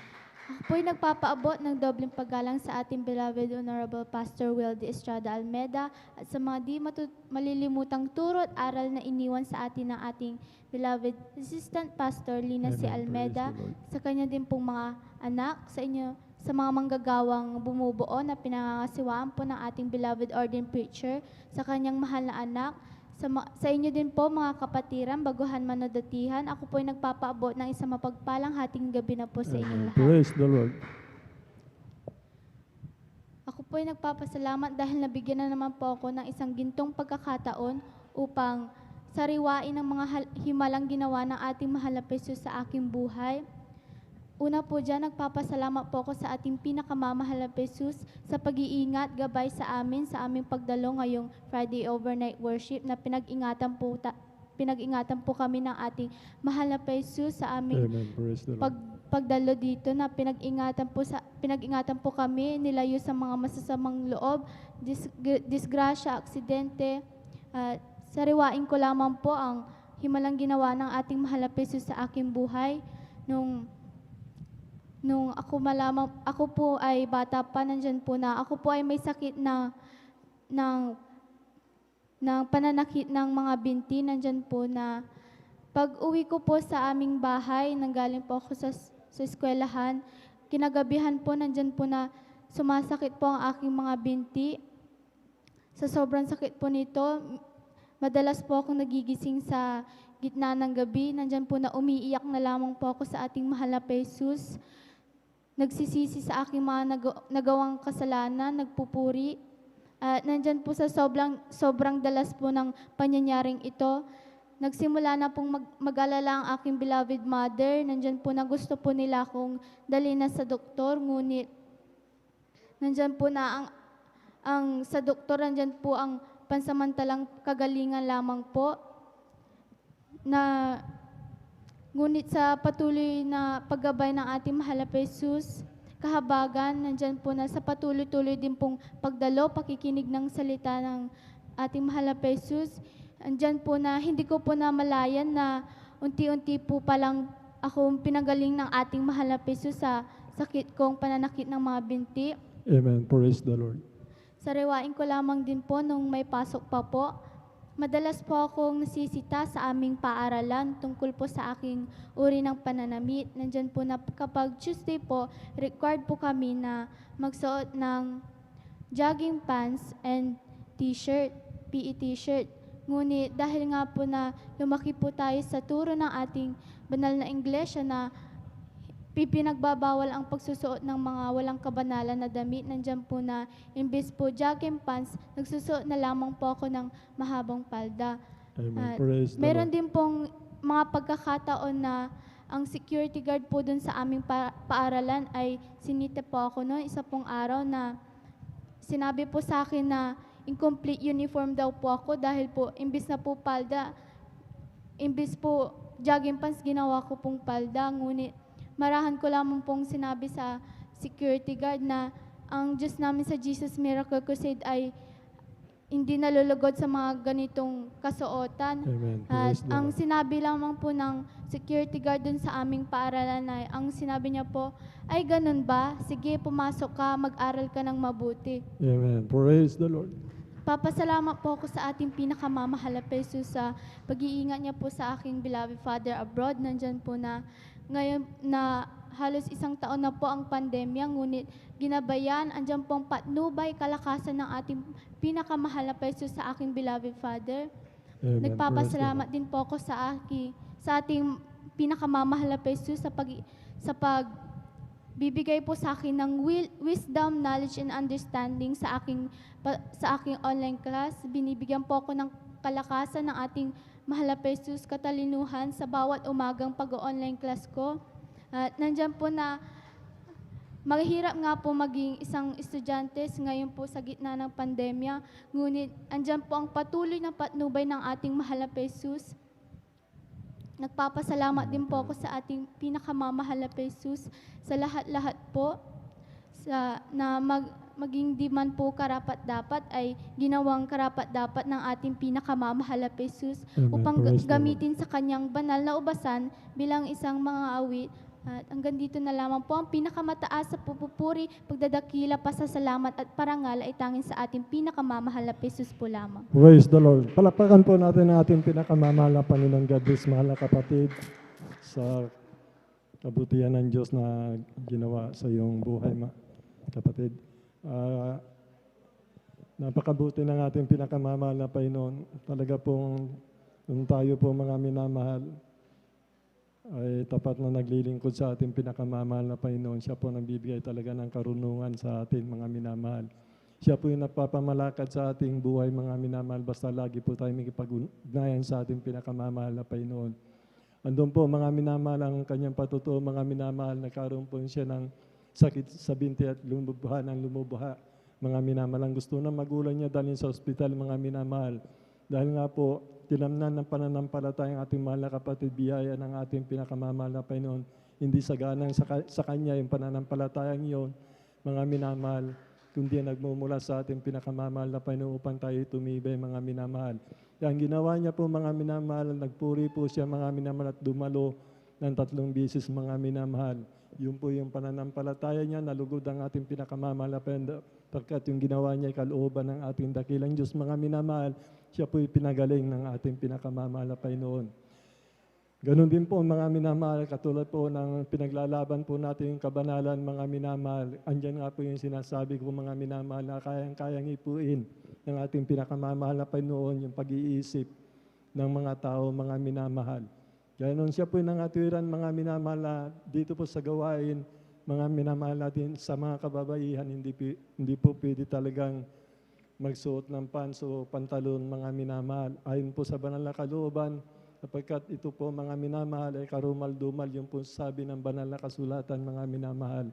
S12: Ako po'y nagpapaabot ng dobleng paggalang sa ating beloved Honorable Pastor Will de Estrada Almeda at sa mga di malilimutang turo at aral na iniwan sa atin ng ating beloved Assistant Pastor Lina C. Almeda, sa kanya din pong mga anak, sa inyo, sa mga manggagawang bumubuo na pinangangasiwaan po ng ating beloved ordained preacher, sa kanyang mahal na anak, sa inyo din po mga kapatiran, baguhan manodatihan, ako po ay nagpapaabot ng isang mapagpalang hating gabi na po sa inyong lahat.
S10: Praise the Lord.
S12: Ako po ay nagpapasalamat dahil nabigyan na naman po ako ng isang gintong pagkakataon upang sariwain ang mga himalang ginawa ng ating mahal na Jesus sa aking buhay. Una po dyan, nagpapasalamat po ako sa ating pinakamamahal na Jesus sa pag-iingat, gabay sa amin, sa aming pagdalo ngayong Friday overnight worship na pinag-ingatan po kami ng ating mahal na Jesus sa aming
S10: Amen. Praise the Lord.
S12: pagdalo dito na pinag-ingatan po kami, nilayo sa mga masasamang loob, disgrasya, aksidente. Sariwain ko lamang po ang himalang ginawa ng ating mahal na Jesus sa aking buhay. Nung ako po ay bata pa, nandyan po na, ako po ay may sakit ng pananakit ng mga binti, nandyan po na, pag uwi ko po sa aming bahay, nanggaling po ako sa eskwelahan, kinagabihan po, nandyan po na sumasakit po ang aking mga binti. Sa sobrang sakit po nito, madalas po akong nagigising sa gitna ng gabi, nandyan po na umiiyak na lamang po ako sa ating mahal na Jesus. Nagsisisi sa aking mga nagawang kasalanan, nagpupuri. Nandyan po sa sobrang dalas po ng panyayyaring ito, nagsimula na pong mag-alala ang aking beloved mother. Nandyan po na gusto po nila akong dalhin na sa doktor, ngunit nandyan po na ang sa doktor, nandyan po ang pansamantalang kagalingan lamang po. Ngunit sa patuloy na paggabay ng ating mahal na Jesus, kahabagan, nandyan po na sa patuloy-tuloy din pong pagdalo, pakikinig ng salita ng ating mahal na Jesus, andyan po na hindi ko po na malayan na unti-unti po palang ako pinagaling ng ating mahal na Jesus sa sakit kong pananakit ng mga binti.
S10: Amen. Praise the Lord.
S12: Sariwain ko lamang din po nung may pasok pa po. Madalas po akong nasisita sa aming paaralan tungkol po sa aking uri ng pananamit. Nandyan po na kapag Tuesday po, required po kami na magsuot ng jogging pants and t-shirt, PE t-shirt. Ngunit dahil nga po na lumaki po tayo sa turo ng ating banal na Iglesia na pinagbabawal ang pagsusuot ng mga walang kabanalan na damit, nandyan po na imbes po jogging pants, nagsusuot na lamang po ako ng mahabang palda.
S10: Amen. Praise the
S12: Meron
S10: Lord.
S12: din pong mga pagkakataon na ang security guard po dun sa aming paaralan ay sinita po ako noon, isa pong araw na sinabi po sa akin na incomplete uniform daw po ako dahil po imbes na po palda, imbes po jogging pants, ginawa ko pong palda. Ngunit marahan ko lamang pong sinabi sa security guard na ang Diyos namin sa Jesus Miracle Crusade ay hindi nalulugod sa mga ganitong kasuotan.
S10: Amen.
S12: At
S10: Praise the
S12: ang
S10: Lord.
S12: sinabi lamang po ng security guard dun sa aming paaralan ay, ang sinabi niya po, ay ganun ba? Sige, pumasok ka, mag-aral ka ng mabuti.
S10: Amen. Praise the Lord.
S12: Papasalamat po ako sa ating pinakamamahal na Jesus sa pag-iingat niya po sa aking beloved Father abroad. Nandyan po na ngayon na halos isang taon na po ang pandemya, ngunit ginabayan, andyan pong patnubay, kalakasan ng ating pinakamahal na Jesus sa aking beloved Father.
S10: Amen.
S12: Nagpapasalamat din po ako sa ating pinakamamahal na Jesus sa pagbibigay po sa akin ng wisdom, knowledge, and understanding sa aking online class. Binibigyan po ako ng kalakasan ng ating mahal na Jesus, katalinuhan sa bawat umagang pag-online class ko. At nandyan po na mahirap nga po maging isang estudyante ngayon po sa gitna ng pandemya, ngunit andyan po ang patuloy na patnubay ng ating mahal na Jesus. Nagpapasalamat din po ako sa ating pinakamamahal na Jesus sa lahat-lahat po maging di man po karapat-dapat ay ginawang karapat-dapat ng ating pinakamamahal na Jesus upang gamitin sa kanyang banal na ubasan bilang isang mga awit. At hanggang dito na lamang po ang pinakamataas sa pupupuri, pagdadakila, pasasalamat at parangal ay tanging sa ating pinakamamahal na Jesus po lamang.
S10: Praise the Lord. Palakpakan po natin ang ating pinakamamahal na Panginoon God, bless, mahal na kapatid, sa kabutihan ng Diyos na ginawa sa iyong buhay, kapatid. Napakabuti ng ating pinakamamahal na Panginoon. Talaga pong kung tayo po mga minamahal ay tapat na naglilingkod sa ating pinakamamahal na Panginoon. Siya po nagbibigay talaga ng karunungan sa ating mga minamahal. Siya po yung nagpapamalakad sa ating buhay, mga minamahal, basta lagi po tayo makipag-ugnayan sa ating pinakamamahal na Panginoon. Andun po mga minamahal ang kanyang patutuo, mga minamahal, nagkaroon po siya ng sakit sa binti at lumubuha ng lumubuha. Mga minamahal, ang gusto ng magulang niya dalhin sa ospital, mga minamahal. Dahil nga po, tinamnan ng pananampalataya ang ating mahal na kapatid, biyaya ng ating pinakamamahal na Panginoon. Hindi saganang sa Kanya yung pananampalatayang iyon, mga minamahal, kundi nagmumula sa ating pinakamamahal na Panginoon upang tayo tumibay, mga minamahal. Kaya ang ginawa niya po, mga minamahal, nagpuri po siya, mga minamahal, at dumalo ng 3 bisis, mga minamahal. Yun po yung pananampalataya niya, nalugod ang ating pinakamamahal na Panginoon, pagkat yung ginawa niya ay kalooban ng ating dakilang Diyos, mga minamahal, siya po yung pinagaling ng ating pinakamamahal na Panginoon. Ganon din po mga minamahal, katulad po ng pinaglalaban po natin yung kabanalan, mga minamahal. Andyan nga po yung sinasabi ko, mga minamahal, na kayang-kayang ipuin ng ating pinakamamahal na Panginoon, yung pag-iisip ng mga tao, mga minamahal. Ganon siya po yung nangatwiran, mga minamahal, na dito po sa gawain, mga minamahal natin sa mga kababaihan, hindi po pwede talagang magsuot ng pants o pantalon, mga minamahal. Ayon po sa banal na kalooban, sapagkat ito po, mga minamahal, ay karumal-dumal yung po sabi ng banal na kasulatan, mga minamahal.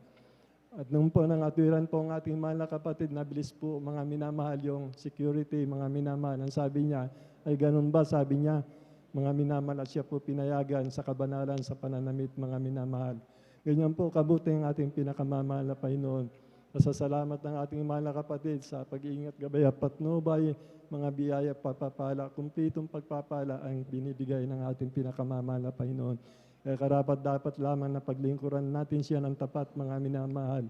S10: At nung po nangatwiran po ang ating mahal na kapatid, nabilis po, mga minamahal, yung security, mga minamahal. Ang sabi niya, ay ganun ba? Sabi niya, mga minamahal, at siya po pinayagan sa kabanalan, sa pananamit, mga minamahal. Ganyan po kabuti ang ating pinakamamahal na Panginoon. Pasasalamat ng ating mahal na kapatid sa pag-iingat, gabay at patnubay, mga biyaya, pagpapala, kumpletong pagpapala ang binibigay ng ating pinakamamahal na Panginoon. Kaya karapat dapat lamang na paglingkuran natin siya ng tapat, mga minamahal.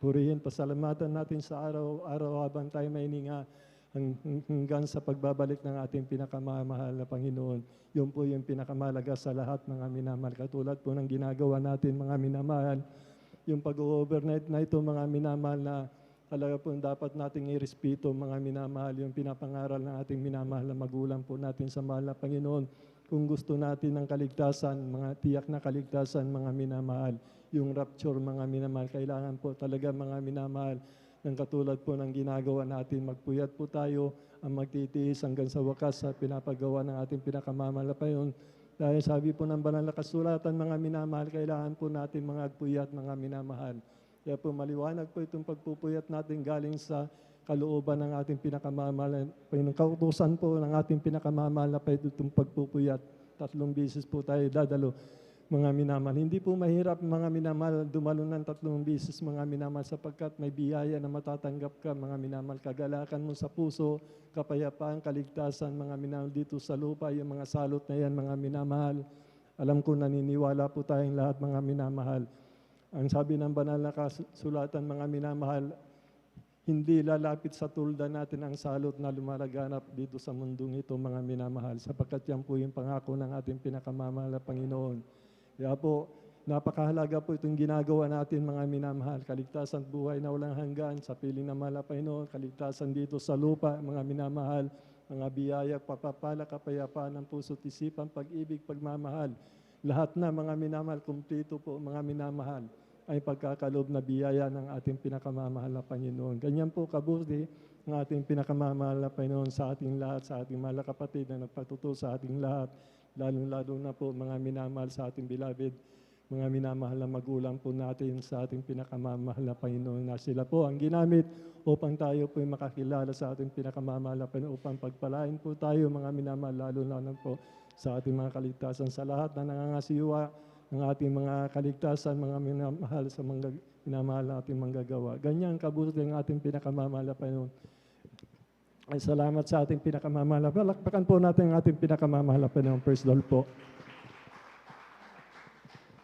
S10: Purihin, pasalamatan natin sa araw-araw habang tayo may hininga hanggang sa pagbabalik ng ating pinakamamahal na Panginoon. Yun po yung pinakamalaga sa lahat, mga minamahal. Katulad po ng ginagawa natin, mga minamahal, yung pag-overnight na ito, mga minamahal, na talaga po dapat nating irespeto, mga minamahal, yung pinapangaral ng ating minamahal na magulang po natin sa mahal na Panginoon. Kung gusto natin ng kaligtasan, mga tiyak na kaligtasan, mga minamahal, yung rapture, mga minamahal, kailangan po talaga, mga minamahal, ng katulad po ng ginagawa natin, magpuyat po tayo, ang magtitiis hanggang sa wakas sa pinapagawa ng ating pinakamamahal na Panginoon. Dahil sabi po ng banal na kasulatan, mga minamahal, kailangan po natin mga agpuyat, mga minamahal. Kaya po maliwanag po itong pagpupuyat natin galing sa kalooban ng ating pinakamamahal. Panginoon, kautusan po ng ating pinakamamahal na itong pagpupuyat. 3 bisis po tayo dadalo, mga minamahal. Hindi po mahirap, mga minamahal, dumalo ng 3 bisis, mga minamahal, sapagkat may biyaya na matatanggap ka, mga minamahal. Kagalakan mo sa puso, kapayapaan, kaligtasan, mga minamahal, dito sa lupa, yung mga salot na yan, mga minamahal. Alam ko, naniniwala po tayong lahat, mga minamahal. Ang sabi ng banal na kasulatan, mga minamahal, hindi lalapit sa tulda natin ang salot na lumalaganap dito sa mundong ito, mga minamahal, sapagkat yan po yung pangako ng ating pinakamamahal na Panginoon. Kaya po, napakahalaga po itong ginagawa natin, mga minamahal. Kaligtasan buhay na walang hanggan sa piling ng mahal na Panginoon, kaligtasan dito sa lupa, mga minamahal, mga biyaya, papapala, kapayapaan ng puso't isipan, pag-ibig, pagmamahal. Lahat na, mga minamahal, kumpleto po, mga minamahal, ay pagkakaloob na biyaya ng ating pinakamamahal na Panginoon. Ganyan po kabuti ang ating pinakamamahal na Panginoon sa ating lahat, sa ating mahal na kapatid na nagpatuto sa ating lahat, lalong-lalo na po, mga minamahal, sa ating beloved, mga minamahal na magulang po natin sa ating pinakamamahal na Panginoon, na sila po ang ginamit upang tayo po makakilala sa ating pinakamamahal na Panginoon, upang pagpalain po tayo, mga minamahal, lalo-lalo po sa ating mga kaligtasan, sa lahat na nangangasiwa ng ating mga kaligtasan, mga minamahal, sa mga minamahal na ating manggagawa. Ganyan kabuti ang ating pinakamamahal na Panginoon. Ay salamat sa ating pinakamamahal. Palakpakan po natin ang ating pinakamamahal na Panginoon. Praise the Lord po.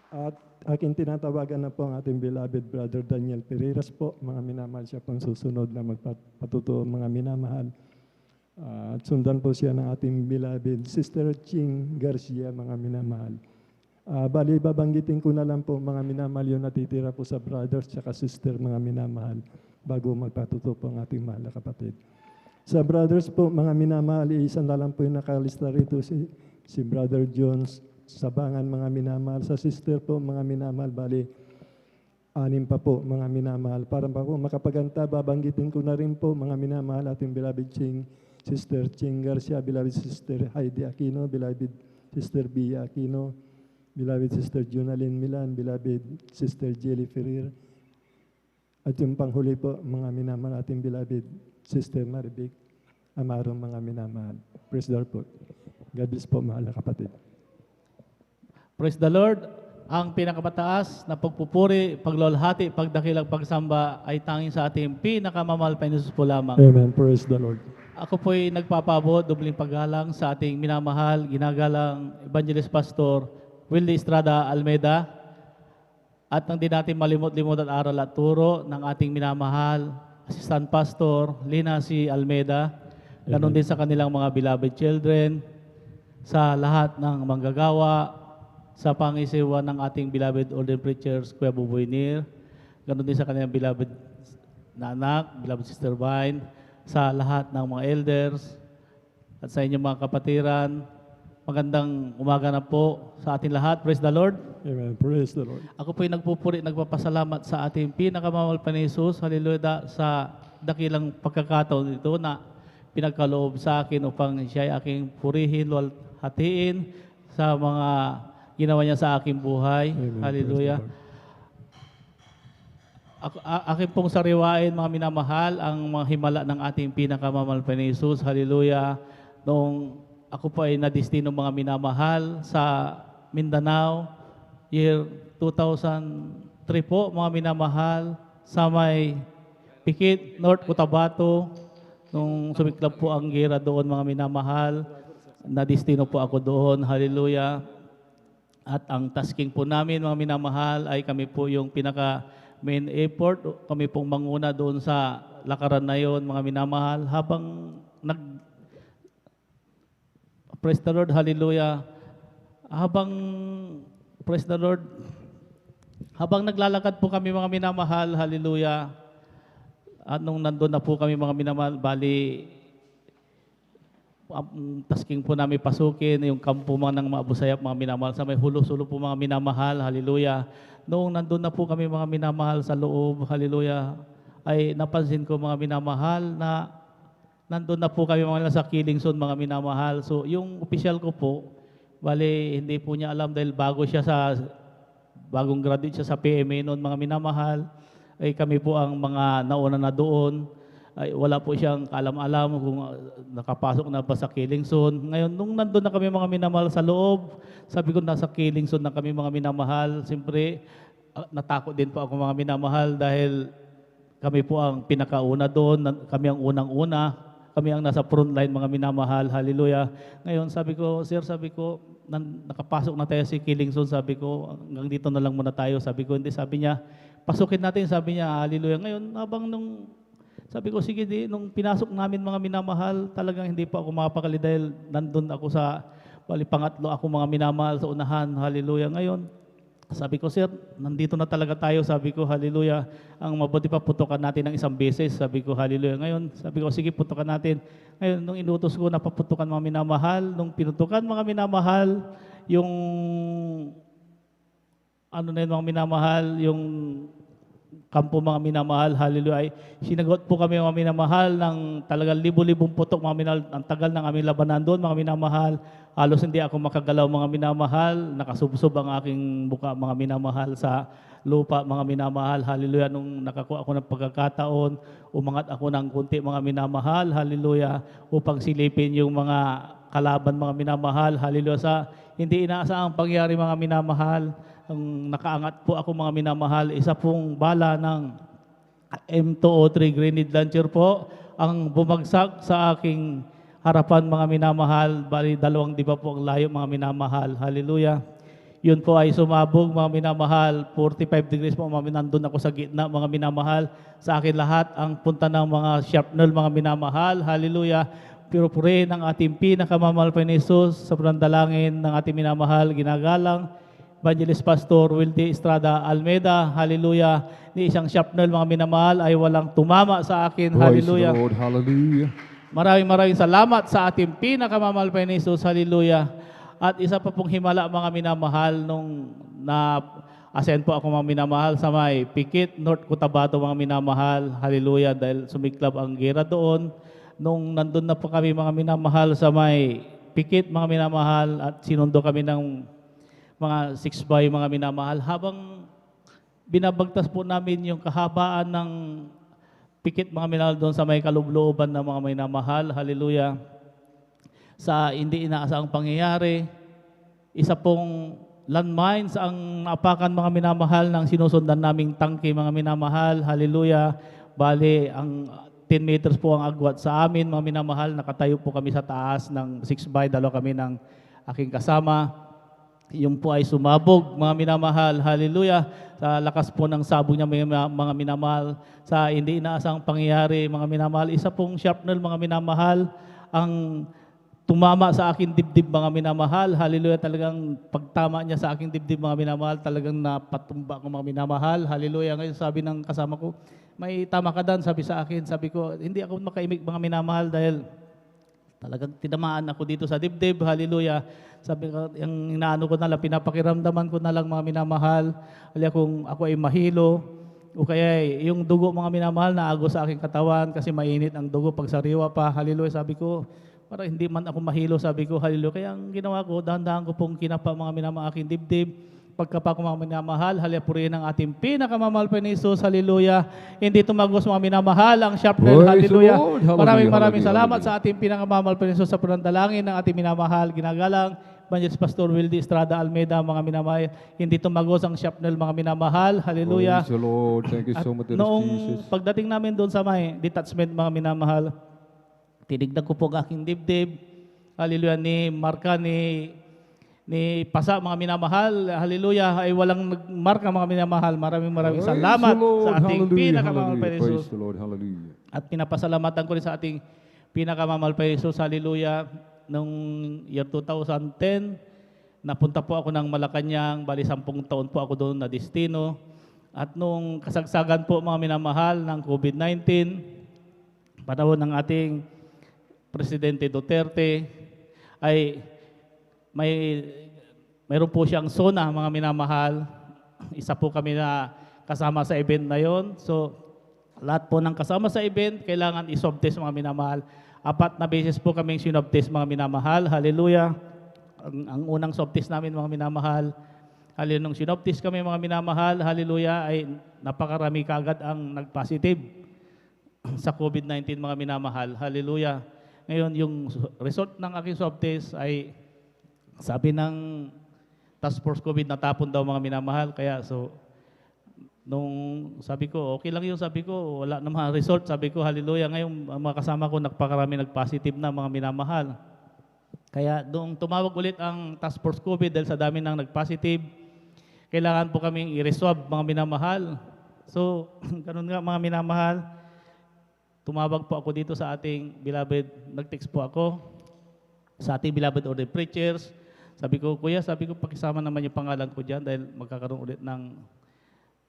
S10: At aking tinatawagan na po ang ating beloved brother Daniel Pereiras po. Mga minamahal, siya pong susunod na magpatuto, mga minamahal. At sundan po siya ng ating beloved Sister Ching Garcia, mga minamahal. Bali, babanggitin ko na lang po, mga minamahal, yung natitira po sa brothers at sister, mga minamahal, bago magpatuto po ang ating mahal na kapatid. Sa brothers po, mga minamahal, isan na lang po yung nakalista rito, si Brother Jones Sabangan, mga minamahal. Sa sister po, mga minamahal, bali, 6 pa po, mga minamahal. Para pa po makapaganta, babanggitin ko na rin po, mga minamahal, ating beloved Sister Ching Garcia, beloved Sister Heidi Aquino, beloved Sister Bia Aquino, beloved Sister Junalyn Milan, beloved Sister Jelly Ferrer, at yung panghuli po, mga minamahal ating beloved Sister Maribik Amaro, mga minamahal. Praise the Lord po. God bless po, mahal na kapatid.
S4: Praise the Lord. Ang pinakamataas na pagpupuri, paglolhati, pagdakilang, pagsamba ay tanging sa ating pinakamamahal pa Jesus po lamang.
S10: Amen. Praise the Lord.
S4: Ako po'y nagpapabot, dubling paggalang sa ating minamahal, ginagalang Evangelist Pastor Willie Estrada Almeda, at nang di natin malimot-limot at aral at turo ng ating minamahal Assistant Pastor Lina C. Almeda, ganon din sa kanilang mga beloved children, sa lahat ng manggagawa, sa pangisiwa ng ating beloved ordained preachers, Kuya Buboy Nir, ganon din sa kanilang beloved na anak, beloved Sister Vine, sa lahat ng mga elders, at sa inyong mga kapatiran. Magandang umaga na po sa ating lahat. Praise the Lord.
S10: Amen. Praise the Lord.
S4: Ako po'y nagpupuri, nagpapasalamat sa ating pinakamamahal pa ni Jesus. Hallelujah, sa dakilang pagkakataon ito na pinagkaloob sa akin upang siya ay aking purihin, hatiin sa mga ginawa niya sa aking buhay.
S10: Amen.
S4: Hallelujah. Akin pong sariwain, mga minamahal, ang mga himala ng ating pinakamamahal pa ni Jesus. Hallelujah. Noong ako po ay nadistino, mga minamahal, sa Mindanao, year 2003 po, mga minamahal, sa may Pikit, North Cotabato, nung sumiklab po ang gira doon, mga minamahal, nadistino po ako doon. Hallelujah. At ang tasking po namin, mga minamahal, ay kami po yung pinaka main effort. Kami pong manguna doon sa lakaran na yon, mga minamahal, habang praise the Lord, hallelujah. Praise the Lord, habang naglalakad po kami, mga minamahal, hallelujah. At nung nandun na po kami, mga minamahal, bali, tasking po namin pasukin yung kampo mga ng mga Busayap, mga minamahal, sa may hulo-sulo po, mga minamahal, hallelujah. Noong nandun na po kami, mga minamahal, sa loob, hallelujah, ay napansin ko, mga minamahal, na nandun na po kami mga sa Kilingson, mga minamahal. So yung opisyal ko po, bali hindi po niya alam dahil bagong graduate siya sa PMA noon, mga minamahal. Ay kami po ang mga nauna na doon. Ay wala po siyang kaalam-alam kung nakapasok na ba sa Kilingson. Ngayon, nung nandun na kami, mga minamahal, sa loob, sabi ko nasa Kilingson na kami, mga minamahal. Siyempre, natakot din po ako, mga minamahal, dahil kami po ang pinakauna doon, kami ang unang-una. Kami ang nasa front line, mga minamahal, hallelujah. Ngayon, sabi ko, sir, nakapasok na tayo si Kilingson, sabi ko, hanggang dito na lang muna tayo. Sabi ko, hindi, sabi niya, pasukin natin, sabi niya, hallelujah. Ngayon, sabi ko, sige, nung pinasok namin, mga minamahal, talagang hindi pa ako makapakali dahil nandun ako pangatlo ako, mga minamahal, sa unahan, hallelujah. Ngayon, sabi ko, sir, nandito na talaga tayo, sabi ko, hallelujah. Ang mabuti pa, putukan natin ng isang beses, sabi ko, hallelujah. Ngayon, sabi ko, sige, putukan natin. Ngayon, nung inutos ko na paputukan, mga minamahal, nung pinutukan, mga minamahal, yung, mga minamahal, yung kampo, mga minamahal, hallelujah, ay sinagot po kami, mga minamahal, ng talagang libo-libong putok, mga minamahal. Ang tagal ng aming labanan doon, mga minamahal. Halos hindi ako makagalaw, mga minamahal. Nakasubsob ang aking buka, mga minamahal, sa lupa, mga minamahal, hallelujah. Nung nakakuha ako ng pagkakataon, umangat ako ng kunti, mga minamahal, hallelujah, upang silipin yung mga kalaban, mga minamahal, hallelujah. Sa hindi inaasahang pangyari, mga minamahal, ang nakaangat po ako, mga minamahal, isa pong bala ng M203 grenade launcher po ang bumagsak sa aking harapan, mga minamahal. Bali, 2 diba po ang layo, mga minamahal, hallelujah. Yun po ay sumabog, mga minamahal, 45 degrees po, nandun ako sa gitna, mga minamahal. Sa akin lahat ang punta ng mga shrapnel, mga minamahal, hallelujah. Pero purihin ang ating pinakamamahal pa ni Jesus, sa panalangin ng ating minamahal, ginagalang Evangelist Pastor Willie Estrada Almeda, hallelujah. Ni isang shrapnel, mga minamahal, ay walang tumama sa akin, hallelujah.
S1: Praise the Lord, hallelujah.
S4: Maraming salamat sa ating pinakamamahal pa ni Jesus, hallelujah. At isa pa pong himala, mga minamahal, nung na-ascend po ako, mga minamahal, sa may Pikit, North Cotabato, mga minamahal, hallelujah, dahil sumiklab ang gera doon. Nung nandun na po kami, mga minamahal, sa may Pikit, mga minamahal, at sinundo kami ng mga 6x mga minamahal. Habang binabagtas po namin yung kahabaan ng pikit mga minamahal doon sa may kalublooban ng mga minamahal. Hallelujah. Sa hindi inaasang pangyayari, isa pong landmines ang naapakan mga minamahal ng sinusundan naming tangke mga minamahal. Hallelujah. Bali, ang 10 meters po ang agwat sa amin mga minamahal. Nakatayo po kami sa taas ng 6x, dalawa kami ng aking kasama. Yung po ay sumabog, mga minamahal. Hallelujah. Sa lakas po ng sabog niya, mga minamahal. Sa hindi inaasang pangyayari, mga minamahal. Isa pong sharpnel, mga minamahal, ang tumama sa aking dibdib, mga minamahal. Hallelujah. Talagang pagtama niya sa aking dibdib, mga minamahal, talagang napatumba ko, mga minamahal. Hallelujah. Ngayon sabi ng kasama ko, may tama ka dan, sabi sa akin. Sabi ko, hindi ako makaimik, mga minamahal, dahil talagang tinamaan ako dito sa dibdib. Hallelujah. Sabi ko, yung inaano ko na lang, pinapakiramdaman ko na lang mga minamahal. Hali kung ako ay mahilo, o kaya yung dugo mga minamahal na ago sa aking katawan kasi mainit ang dugo pag sariwa pa. Hallelujah. Sabi ko, para hindi man ako mahilo, sabi ko, hallelujah. Kaya ang ginawa ko, dahan-dahan ko pong kinapa mga minamahal aking dibdib. Pagkapa ko mga minamahal, hallelujah, purihin ang ating pinakamamahal pa ni Jesus. Hallelujah. Hindi tumagos mga minamahal ang sharpnel. Hallelujah. Maraming salamat sa ating pinakamamahal pa ni Jesus sa panandalangin ng ating minamahal. Ginagalang Evangelist Pastor Wildy Estrada Almeida, mga minamahal. Hindi tumagos ang sharpnel, mga minamahal. Hallelujah.
S1: Praise the Lord. Thank you so much,
S4: noong
S1: Jesus.
S4: pagdating namin doon sa may detachment, mga minamahal, tinignan ko po ang aking dibdib. Hallelujah. Ni Marka, ni Pasa, mga minamahal. Hallelujah. Ay walang nagmarka, mga minamahal. Maraming salamat sa ating pinakamamahal pa ni Jesus.
S1: Praise the Lord. Hallelujah.
S4: At pinapasalamatan ko rin sa ating pinakamamahal pa ni Jesus. Hallelujah. Noong year 2010, napunta po ako ng Malacanang. Bali 10 taon po ako doon na destino. At nung kasagsagan po, mga minamahal, ng COVID-19, panahon ng ating Presidente Duterte, ay mayroon po siyang SONA, mga minamahal. Isa po kami na kasama sa event na yon. So, lahat po ng kasama sa event, kailangan i-swab test, mga minamahal. 4 na beses po kaming swab test, mga minamahal. Hallelujah. Ang unang swab test namin, mga minamahal. Hallelujah. Nung swab test kami, mga minamahal, hallelujah, ay napakarami kaagad ang nag-positive sa COVID-19, mga minamahal. Hallelujah. Ngayon, yung result ng aking swab test ay sabi ng Task Force COVID, natapon daw, mga minamahal. Kaya nung sabi ko, okay lang yun, sabi ko, wala namang result. Sabi ko, hallelujah. Ngayon, ang mga kasama ko, nagpakarami nag-positive na, mga minamahal. Kaya nung tumawag ulit ang Task Force COVID dahil sa dami ng nag-positive, kailangan po kaming i-reswab, mga minamahal. So, ganun nga, mga minamahal. Tumawag po ako dito sa ating beloved, nag-text po ako sa ating beloved order preachers. Sabi ko, kuya, sabi ko, pakisama naman yung pangalan ko dyan dahil magkakaroon ulit ng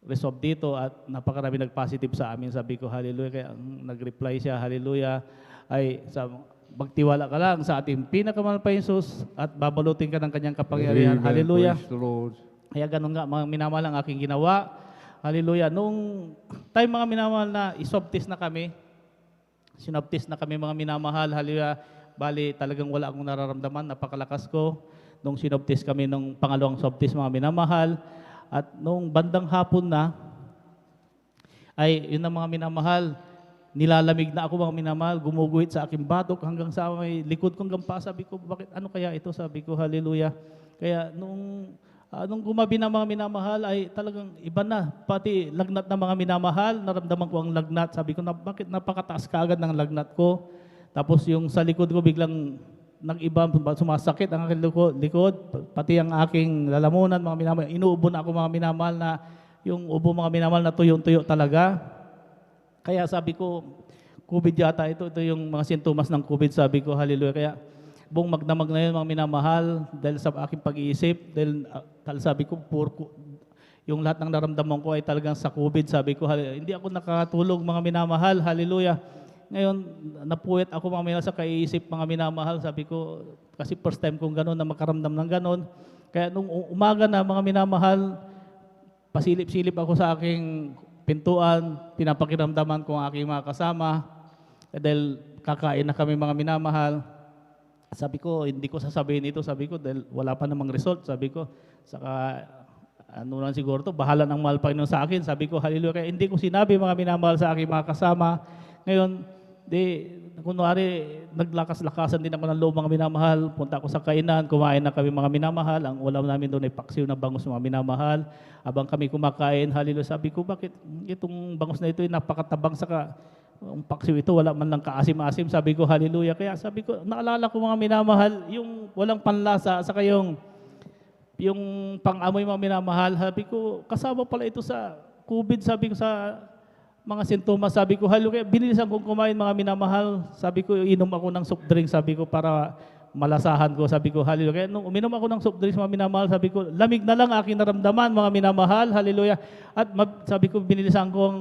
S4: resolve dito at napakarami nag-positive sa amin. Sabi ko, hallelujah. Kaya nag-reply siya, hallelujah. Ay, magtiwala ka lang sa ating pinakamahal pa Jesus at babalutin ka ng kanyang kapangyarihan.
S1: Amen.
S4: Hallelujah.
S1: Praise the Lord.
S4: Kaya ganun nga, mga minamahal ang aking ginawa. Hallelujah. Nung time, mga minamahal, na i-swab test na kami, sinwab test na kami, mga minamahal. Hallelujah. Bali, talagang wala akong nararamdaman. Napakalakas ko. Nung sinwab test kami, nung pangalawang swab test, mga minamahal. At nung bandang hapon na, ay yun ang mga minamahal, nilalamig na ako, mga minamahal, gumuguhit sa aking batok hanggang sa may likod kong gampa. Sabi ko, bakit, ano kaya ito? Sabi ko, hallelujah. Kaya nung gumabi na, mga minamahal, ay talagang iba na. Pati lagnat na, mga minamahal, naramdaman ko ang lagnat. Sabi ko, bakit napakataas ka agad ng lagnat ko? Tapos yung sa likod ko biglang nag-iba, sumasakit ang aking likod, pati ang aking lalamunan, mga minamahal. Inuubo na ako, mga minamahal, na yung ubo, mga minamahal, na tuyong-tuyo talaga. Kaya sabi ko, COVID yata ito yung mga sintomas ng COVID, sabi ko, hallelujah. Kaya buong magdamag na yun, mga minamahal, dahil sa aking pag-iisip, dahil sabi ko, yung lahat ng naramdaman ko ay talagang sa COVID, sabi ko, hindi ako nakatulog, mga minamahal, hallelujah. Ngayon, napuwet ako, mga minamahal, sa kaiisip, mga minamahal. Sabi ko, kasi first time kong gano'n, na makaramdam ng gano'n. Kaya nung umaga na, mga minamahal, pasilip-silip ako sa aking pintuan, pinapakiramdaman ko ang aking mga kasama. Dahil kakain na kami, mga minamahal. Sabi ko, hindi ko sasabihin ito, sabi ko, dahil wala pa namang result, sabi ko, saka ano lang siguro to, bahala ng mahal Panginoon sa akin, sabi ko, hallelujah, kaya hindi ko sinabi mga minamahal sa aking mga kasama. Ngayon, kunwari, naglakas-lakasan din ako ng loob mga minamahal, punta ako sa kainan, kumain na kami mga minamahal, ang ulam namin doon ay paksiw na bangus mga minamahal. Habang kami kumakain, hallelujah, sabi ko, bakit itong bangus na ito ay napakatabang, saka ang paksiw ito, wala man lang kaasim-asim, sabi ko, hallelujah. Kaya sabi ko, naalala ko mga minamahal, yung walang panlasa, saka yung pang-amoy mga minamahal, sabi ko, kasama pala ito sa COVID, sabi ko sa mga sintomas, sabi ko, hallelujah, binilisan kong kumain mga minamahal, sabi ko, inom ako ng soft drink, sabi ko, para malasahan ko, sabi ko, hallelujah. Kaya nung uminom ako ng soft drinks mga minamahal, sabi ko, lamig na lang aking naramdaman mga minamahal, hallelujah. At sabi ko, binilisan kong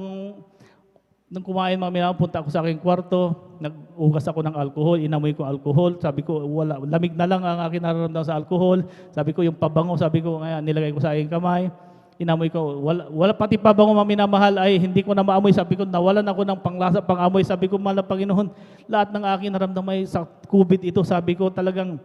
S4: nung kumain mga minamahal, punta ako sa aking kwarto, nag-ugas ako ng alcohol, inamoy ko alcohol, sabi ko, wala, lamig na lang ang aking nararamdaman sa alcohol, sabi ko, yung pabango, sabi ko, ngayon, nilagay ko sa aking kamay, inamoy ko, wala pati pabango mga minamahal, ay hindi ko na maamoy, sabi ko, nawalan ako ng panglasa, pangamoy, sabi ko, mahal na Panginoon, lahat ng aking nararamdaman sa COVID ito, sabi ko, talagang,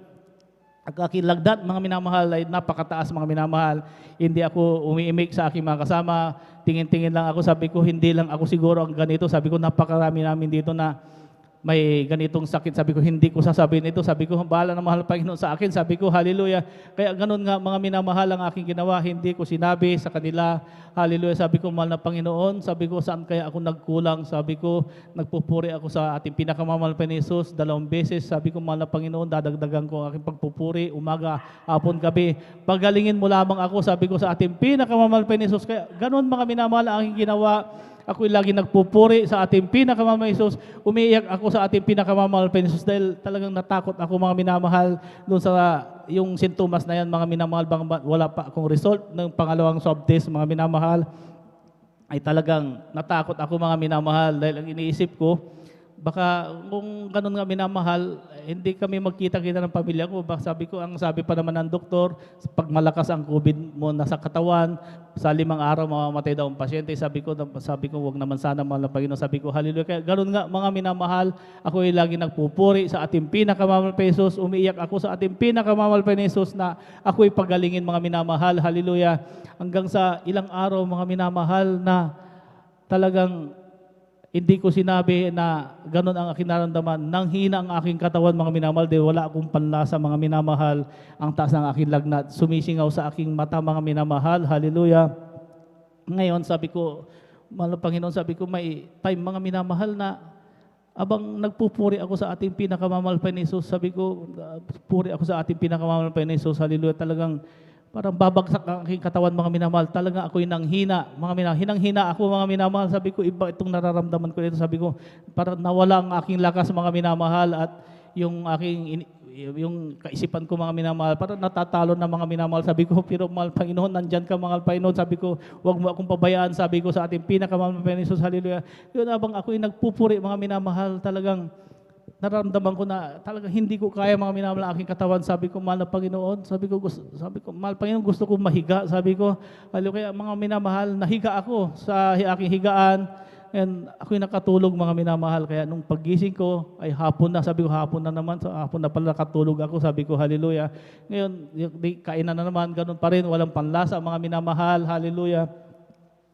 S4: ang aking lagdat, mga minamahal, ay napakataas mga minamahal. Hindi ako umiimik sa aking mga kasama. Tingin-tingin lang ako, sabi ko, hindi lang ako siguro ang ganito. Sabi ko, napakarami namin dito na may ganitong sakit. Sabi ko, hindi ko sasabihin ito. Sabi ko, bahala na mahal Panginoon sa akin. Sabi ko, hallelujah. Kaya ganun nga mga minamahal ang aking ginawa. Hindi ko sinabi sa kanila, hallelujah. Sabi ko, mahal na Panginoon. Sabi ko, saan kaya ako nagkulang? Sabi ko, nagpupuri ako sa ating pinakamamahal pa ni Jesus 2 beses. Sabi ko, mahal na Panginoon, dadagdagan ko ang aking pagpupuri, umaga, hapon, gabi. Pagalingin mo lamang ako, sabi ko, sa ating pinakamamahal pa ni Jesus. Kaya ganun mga minamahal ang aking ginawa. Ako'y lagi nagpupuri sa ating pinakamamahal na Jesus. Umiiyak ako sa ating pinakamamahal na Jesus dahil talagang natakot ako mga minamahal doon sa yung sintomas na yan mga minamahal. Wala pa akong result ng pangalawang swab test mga minamahal. Ay talagang natakot ako mga minamahal dahil ang iniisip ko, baka kung ganun nga minamahal, hindi kami magkita-kita ng pamilya ko. Sabi ko, ang sabi pa naman ng doktor, pag malakas ang COVID mo nasa katawan, sa 5 araw mamamatay daw ang pasyente. Sabi ko, wag naman sana mahal na Panginoon. Sabi ko, hallelujah. Kaya ganun nga mga minamahal, ako ay lagi nagpupuri sa ating pinakamamahal pa Jesus. Umiiyak ako sa ating pinakamamahal pa Jesus na ako ay pagalingin mga minamahal. Hallelujah. Hanggang sa ilang araw mga minamahal na talagang hindi ko sinabi na ganun ang aking nararamdaman. Nanghina ang aking katawan, mga minamahal, dahil wala akong panlasa, mga minamahal. Ang taas ng aking lagnat, sumisingaw sa aking mata, mga minamahal. Hallelujah. Ngayon, sabi ko, mahal na Panginoon, sabi ko, may time, mga minamahal, na abang nagpupuri ako sa ating pinakamamahal pa ni Jesus, sabi ko, puri ako sa ating pinakamamahal pa ni Jesus. Hallelujah. Talagang parang babagsak ang aking katawan, mga minamahal. Talaga ako'y nanghina, mga minamahal. Hinang-hina ako, mga minamahal. Sabi ko, iba itong nararamdaman ko dito. Sabi ko, parang nawala ang aking lakas, mga minamahal. At yung yung kaisipan ko, mga minamahal, parang natatalo na mga minamahal. Sabi ko, pero mahal Panginoon, nandyan ka, mga Panginoon. Sabi ko, huwag mo akong pabayaan. Sabi ko sa ating pinakamamahal pa ni Jesus. Hallelujah. Yun, abang ako'y nagpupuri, mga minamahal, talagang nararamdaman ko na talagang hindi ko kaya mga minamahal ang aking katawan. Sabi ko, mahal na Panginoon, sabi ko, mahal Panginoon, gusto kong mahiga. Sabi ko, kaya mga minamahal, nahiga ako sa aking higaan. And ako'y nakatulog, mga minamahal. Kaya nung paggising ko, ay hapon na. Sabi ko, hapon na naman. So, hapon na pala nakatulog ako. Sabi ko, hallelujah. Ngayon, kainan na naman, ganun pa rin. Walang panlasa, mga minamahal. Hallelujah.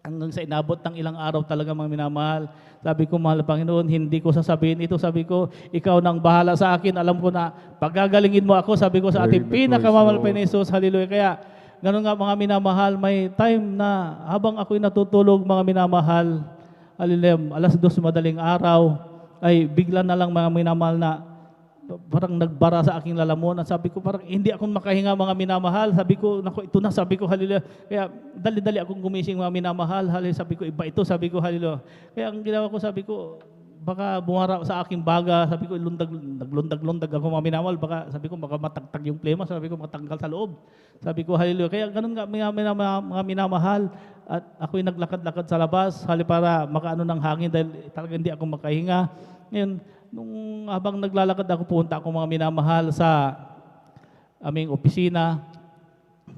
S4: Hanggang sa inabot ng ilang araw talaga, mga minamahal. Sabi ko, mahal na Panginoon, hindi ko sasabihin ito. Sabi ko, ikaw nang bahala sa akin. Alam ko na pagagalingin mo ako. Sabi ko sa ating pinakamamahal pa ni Jesus. Hallelujah. Kaya, ganun nga mga minamahal, may time na habang ako'y natutulog, mga minamahal, hallelujah, 2:00 madaling araw, ay bigla na lang mga minamahal na parang nagbara sa aking lalamunan. Sabi ko, parang hindi ako makahinga, mga minamahal. Sabi ko, naku, ito na. Sabi ko, hallelujah. Kaya dali-dali akong gumising, mga minamahal. Hallelujah. Sabi ko, iba ito. Sabi ko, hallelujah. Kaya ang ginawa ko, sabi ko, baka bumara sa aking baga. Sabi ko, naglundag-lundag ako, mga minamahal. Baka, sabi ko, baka matagtag yung plema. Sabi ko, matanggal sa loob. Sabi ko, hallelujah. Kaya ganun nga, mga minamahal. At ako'y naglakad-lakad sa labas, para makaano ng hangin dahil talaga hindi ako makahinga. Ngayon, nung habang naglalakad ako, punta ako, mga minamahal, sa aming opisina.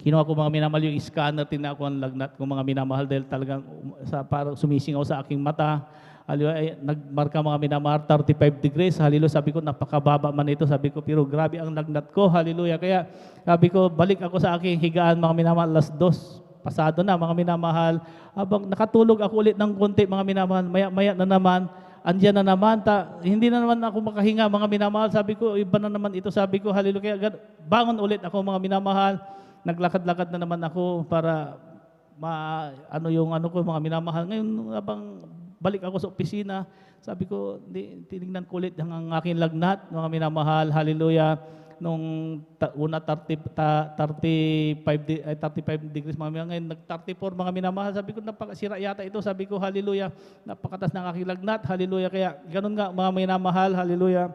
S4: Kinuha ko, mga minamahal, yung scanner, tingnan ko ang lagnat ko, mga minamahal, dahil talagang parang sumisingaw sa aking mata. Hallelujah, ay, nagmarka mga minamahal, 35 degrees. Hallelujah, sabi ko, napakababa man ito. Sabi ko, pero grabe ang lagnat ko. Hallelujah, kaya sabi ko, balik ako sa aking higaan mga minamahal, 2:00. Pasado na mga minamahal. Habang nakatulog ako ulit ng konti mga minamahal, maya-maya na naman, andyan na naman, hindi na naman ako makahinga mga minamahal. Sabi ko, iba na naman ito. Sabi ko, hallelujah, kaya bangon ulit ako mga minamahal. Naglakad-lakad na naman ako para mga minamahal. Ngayon, habang balik ako sa opisina, sabi ko, tinignan ko ulit ang aking lagnat, mga minamahal, hallelujah. Nung una 35 degrees mga minamahal, ngayon nag-34 mga minamahal. Sabi ko, napakasira yata ito. Sabi ko, hallelujah, napakatas ng aking lagnat, hallelujah. Kaya ganun nga mga minamahal, hallelujah.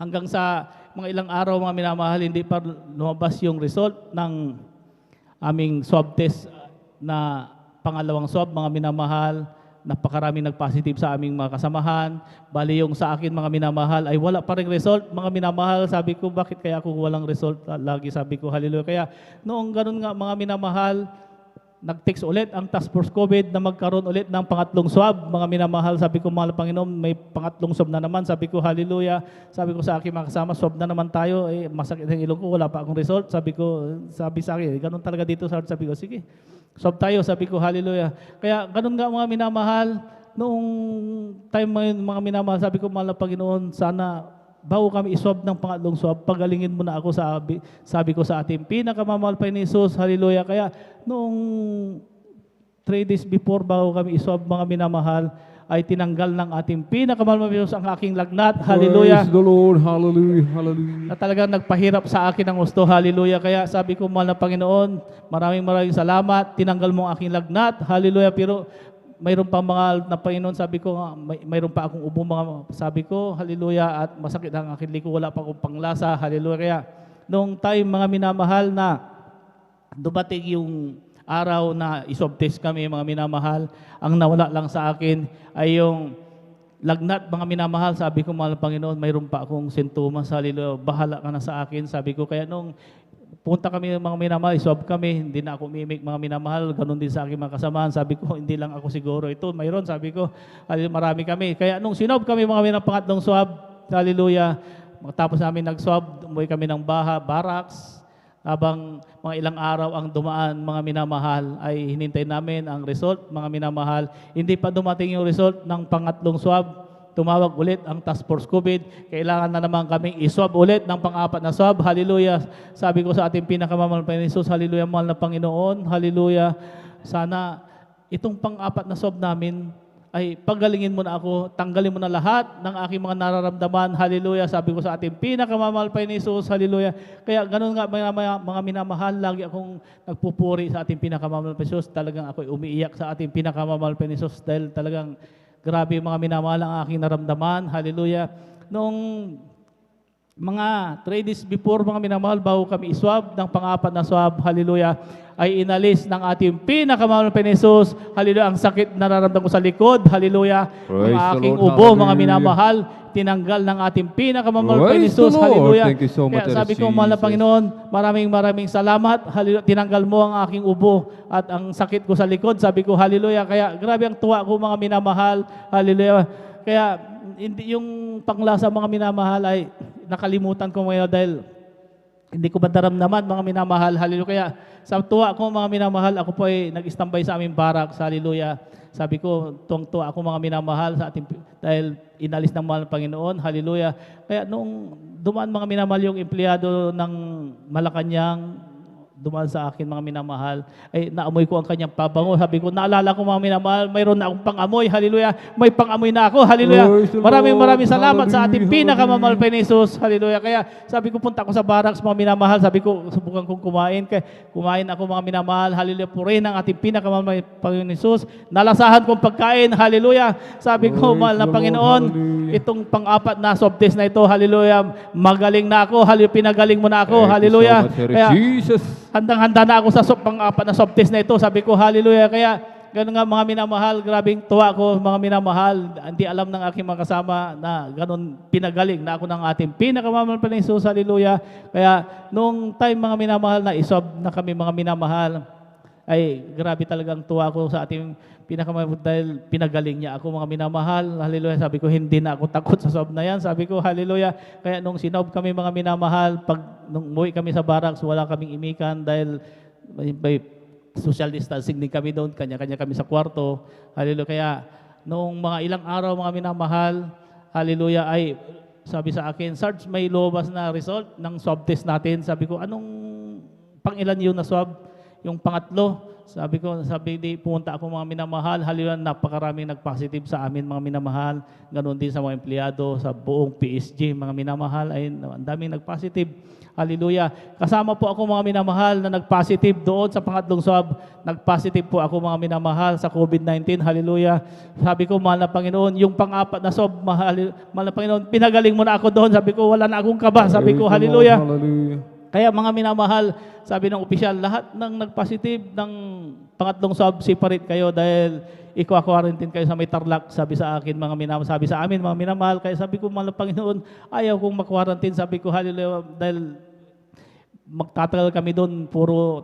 S4: Hanggang sa mga ilang araw mga minamahal, hindi pa lumabas yung result ng aming swab test na pangalawang swab mga minamahal. Napakaraming nag-positive sa aming mga kasamahan. Bali yung sa akin mga minamahal ay wala pa rin result. Mga minamahal, sabi ko, bakit kaya ako walang result? Lagi sabi ko, hallelujah. Kaya noong ganun nga mga minamahal, nag-text ulit ang Task Force COVID na magkaroon ulit ng pangatlong swab. Mga minamahal, sabi ko, mahal Panginoon, may pangatlong swab na naman. Sabi ko, hallelujah. Sabi ko sa aking mga kasama, swab na naman tayo. Masakit ang ilong ko, wala pa akong result. Sabi sa akin, ganun talaga dito. Sabi ko, sige, swab tayo. Sabi ko, hallelujah. Kaya ganun nga mga minamahal, noong time ngayon, mga minamahal, sabi ko, mahal na Panginoon, sana bago kami iswab ng pangatlong swab, pagalingin mo na ako, sabi ko sa ating pinakamamahal pa ni Jesus, hallelujah. Kaya noong 3 days before bago kami iswab mga minamahal, ay tinanggal ng ating pinakamamahal na Jesus ang aking lagnat, hallelujah.
S1: Praise the Lord, hallelujah, hallelujah.
S4: Na talagang nagpahirap sa akin ang gusto, hallelujah. Kaya sabi ko, mahal na Panginoon, maraming salamat, tinanggal mo ang aking lagnat, hallelujah. Pero mayroon pa mga na Panginoon, sabi ko, mayroon pa akong ubo mga, sabi ko, hallelujah, at masakit ang aking liko, wala pa akong panglasa, hallelujah. Kaya noong time mga minamahal na dumating yung araw na iswab test kami mga minamahal, ang nawala lang sa akin ay yung lagnat mga minamahal. Sabi ko, mahal Panginoon, mayroon pa akong sintomas, hallelujah, bahala ka na sa akin, sabi ko. Kaya nung punta kami mga minamahal, iswab kami, hindi na ako mimik mga minamahal, ganun din sa aking mga kasamahan. Sabi ko, hindi lang ako siguro ito, mayroon, sabi ko, marami kami. Kaya nung sinob kami mga minamahal, pangatlong swab, hallelujah, matapos namin nag-swab, umuwi kami ng barracks, habang mga ilang araw ang dumaan mga minamahal, ay hinintay namin ang result mga minamahal. Hindi pa dumating yung result ng pangatlong swab, tumawag ulit ang Task Force COVID. Kailangan na naman kaming iswab ulit ng pang-apat na swab. Hallelujah. Sabi ko sa ating pinakamamahal na Jesus, hallelujah, mahal na Panginoon. Hallelujah. Sana itong pang-apat na swab namin ay pagalingin mo na ako, tanggalin mo na lahat ng aking mga nararamdaman. Hallelujah. Sabi ko sa ating pinakamamahal na Jesus, hallelujah. Kaya ganun nga mga minamahal, lagi akong nagpupuri sa ating pinakamamahal na Jesus. Talagang ako'y umiiyak sa ating pinakamamahal na Jesus dahil talagang grabe mga minamahal ang aking naramdaman. Hallelujah. Noong mga 3 days before mga minamahal, bago kami iswab ng pang-apat na swab, hallelujah, ay inalis ng ating pinakamamahal na Jesus. Hallelujah. Ang sakit na nararamdaman ko sa likod. Hallelujah.
S1: Praise
S4: Ang
S1: the
S4: aking
S1: Lord.
S4: ubo, mga
S1: Hallelujah.
S4: minamahal, tinanggal ng ating pinakamamahal na
S1: Praise
S4: Jesus.
S1: the Lord.
S4: Hallelujah.
S1: Thank you so much,
S4: Kaya sabi ko,
S1: Jesus.
S4: mahal na Panginoon, maraming salamat. Hallelujah. Tinanggal mo ang aking ubo at ang sakit ko sa likod. Sabi ko, hallelujah. Kaya grabe ang tuwa ko mga minamahal. Hallelujah. Kaya yung panglasa mga minamahal ay nakalimutan ko ngayon dahil hindi ko madaramdaman mga minamahal. Hallelujah. Kaya sa tuwa ko mga minamahal, ako po ay nag-standby sa aming barracks. Hallelujah. Sabi ko, tuwang-tuwa ako mga minamahal sa ating, dahil inalis ng mahal ng Panginoon. Hallelujah. Kaya nung dumaan mga minamahal yung empleyado ng Malacanang, dumaan sa akin mga minamahal, ay naamoy ko ang kanyang pabango. Sabi ko, naalala ko mga minamahal, mayroon na akong pang-amoy. Hallelujah. May pang-amoy na ako. Hallelujah. Maraming salamat sa ating pinakamamahal pa ni Jesus. Hallelujah. Kaya sabi ko, punta ako sa barracks mga minamahal. Sabi ko, subukan kong kumain. Kaya kumain ako mga minamahal. Hallelujah. Purihin ang ating pinakamamahal pa ni Jesus. Nalasahan kong pagkain. Hallelujah. Sabi ko, mahal na Panginoon, itong pang-apat na swab test na ito. Hallelujah. Magaling na ako. Hallelujah. Pinagaling mo na ako. Hallelujah. Kaya
S1: Jesus.
S4: handang-handa na ako sa pang-apat na swab test na ito. Sabi ko, hallelujah. Kaya, gano'n nga mga minamahal, grabing tuwa ko mga minamahal. Hindi alam ng aking mga kasama na gano'n pinagaling na ako ng ating pinakamamahal pa ni Jesus. Hallelujah. Kaya, nung time mga minamahal na iswab na kami mga minamahal, ay grabe talagang tuwa ko sa ating pinakamabuti dahil pinagaling niya ako mga minamahal. Hallelujah. Sabi ko, hindi na ako takot sa sob na yan. Sabi ko, hallelujah. Kaya nung sinob kami mga minamahal, nung umuwi kami sa barracks, wala kaming imikan dahil may social distancing din kami doon. Kanya-kanya kami sa kwarto. Hallelujah. Kaya nung mga ilang araw mga minamahal, hallelujah, ay sabi sa akin, Sarge, may lumabas na result ng swab test natin. Sabi ko, anong pangilan yun na swab? Yung pangatlo. Sabi pumunta ako mga minamahal. Hallelujah, napakaraming nag-positive sa amin mga minamahal. Ganon din sa mga empleyado, sa buong PSG, mga minamahal. Ay, ang daming nag-positive. Hallelujah. Kasama po ako mga minamahal na nag-positive doon sa pangatlong swab. Nag-positive po ako mga minamahal sa COVID-19. Hallelujah. Sabi ko, mahal na Panginoon, yung pang-apat na swab, mahal na Panginoon, pinagaling mo na ako doon. Sabi ko, wala na akong kaba. Sabi ko, hallelujah. Kaya mga minamahal, sabi ng opisyal, lahat ng nag-positive ng pangatlong swab, separate kayo dahil i-quarantine kayo sa may Tarlac, sabi sa akin mga minamahal, sabi sa amin mga minamahal. Kaya sabi ko, mahal na Panginoon, ayaw kong ma-quarantine. Sabi ko, hallelujah, dahil magtatagal kami doon, puro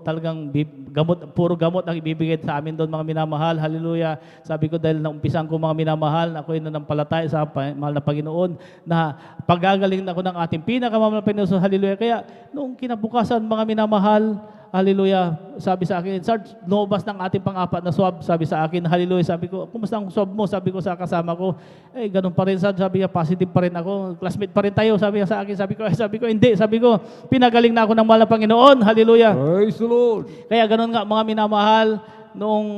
S4: gamot ang ibibigay sa amin doon mga minamahal. Hallelujah. Sabi ko dahil naumpisan ko mga minamahal, ako ay nanampalataya sa mahal na Panginoon na paggagaling ako ng ating pinakamahal na Panginoon. Hallelujah. Kaya noong kinabukasan mga minamahal, hallelujah, sabi sa akin, Sarge, lumabas ng ating pang-apat na swab. Sabi sa akin, hallelujah. Sabi ko, kumusta ang swab mo? Sabi ko sa kasama ko, ganun pa rin, Sarge. Sabi niya, positive pa rin ako. Classmate pa rin tayo. Sabi niya sa akin, sabi ko, hindi. Sabi ko, pinagaling na ako ng mahal na Panginoon. Hallelujah.
S1: Praise the Lord.
S4: Kaya ganun nga, mga minamahal, noong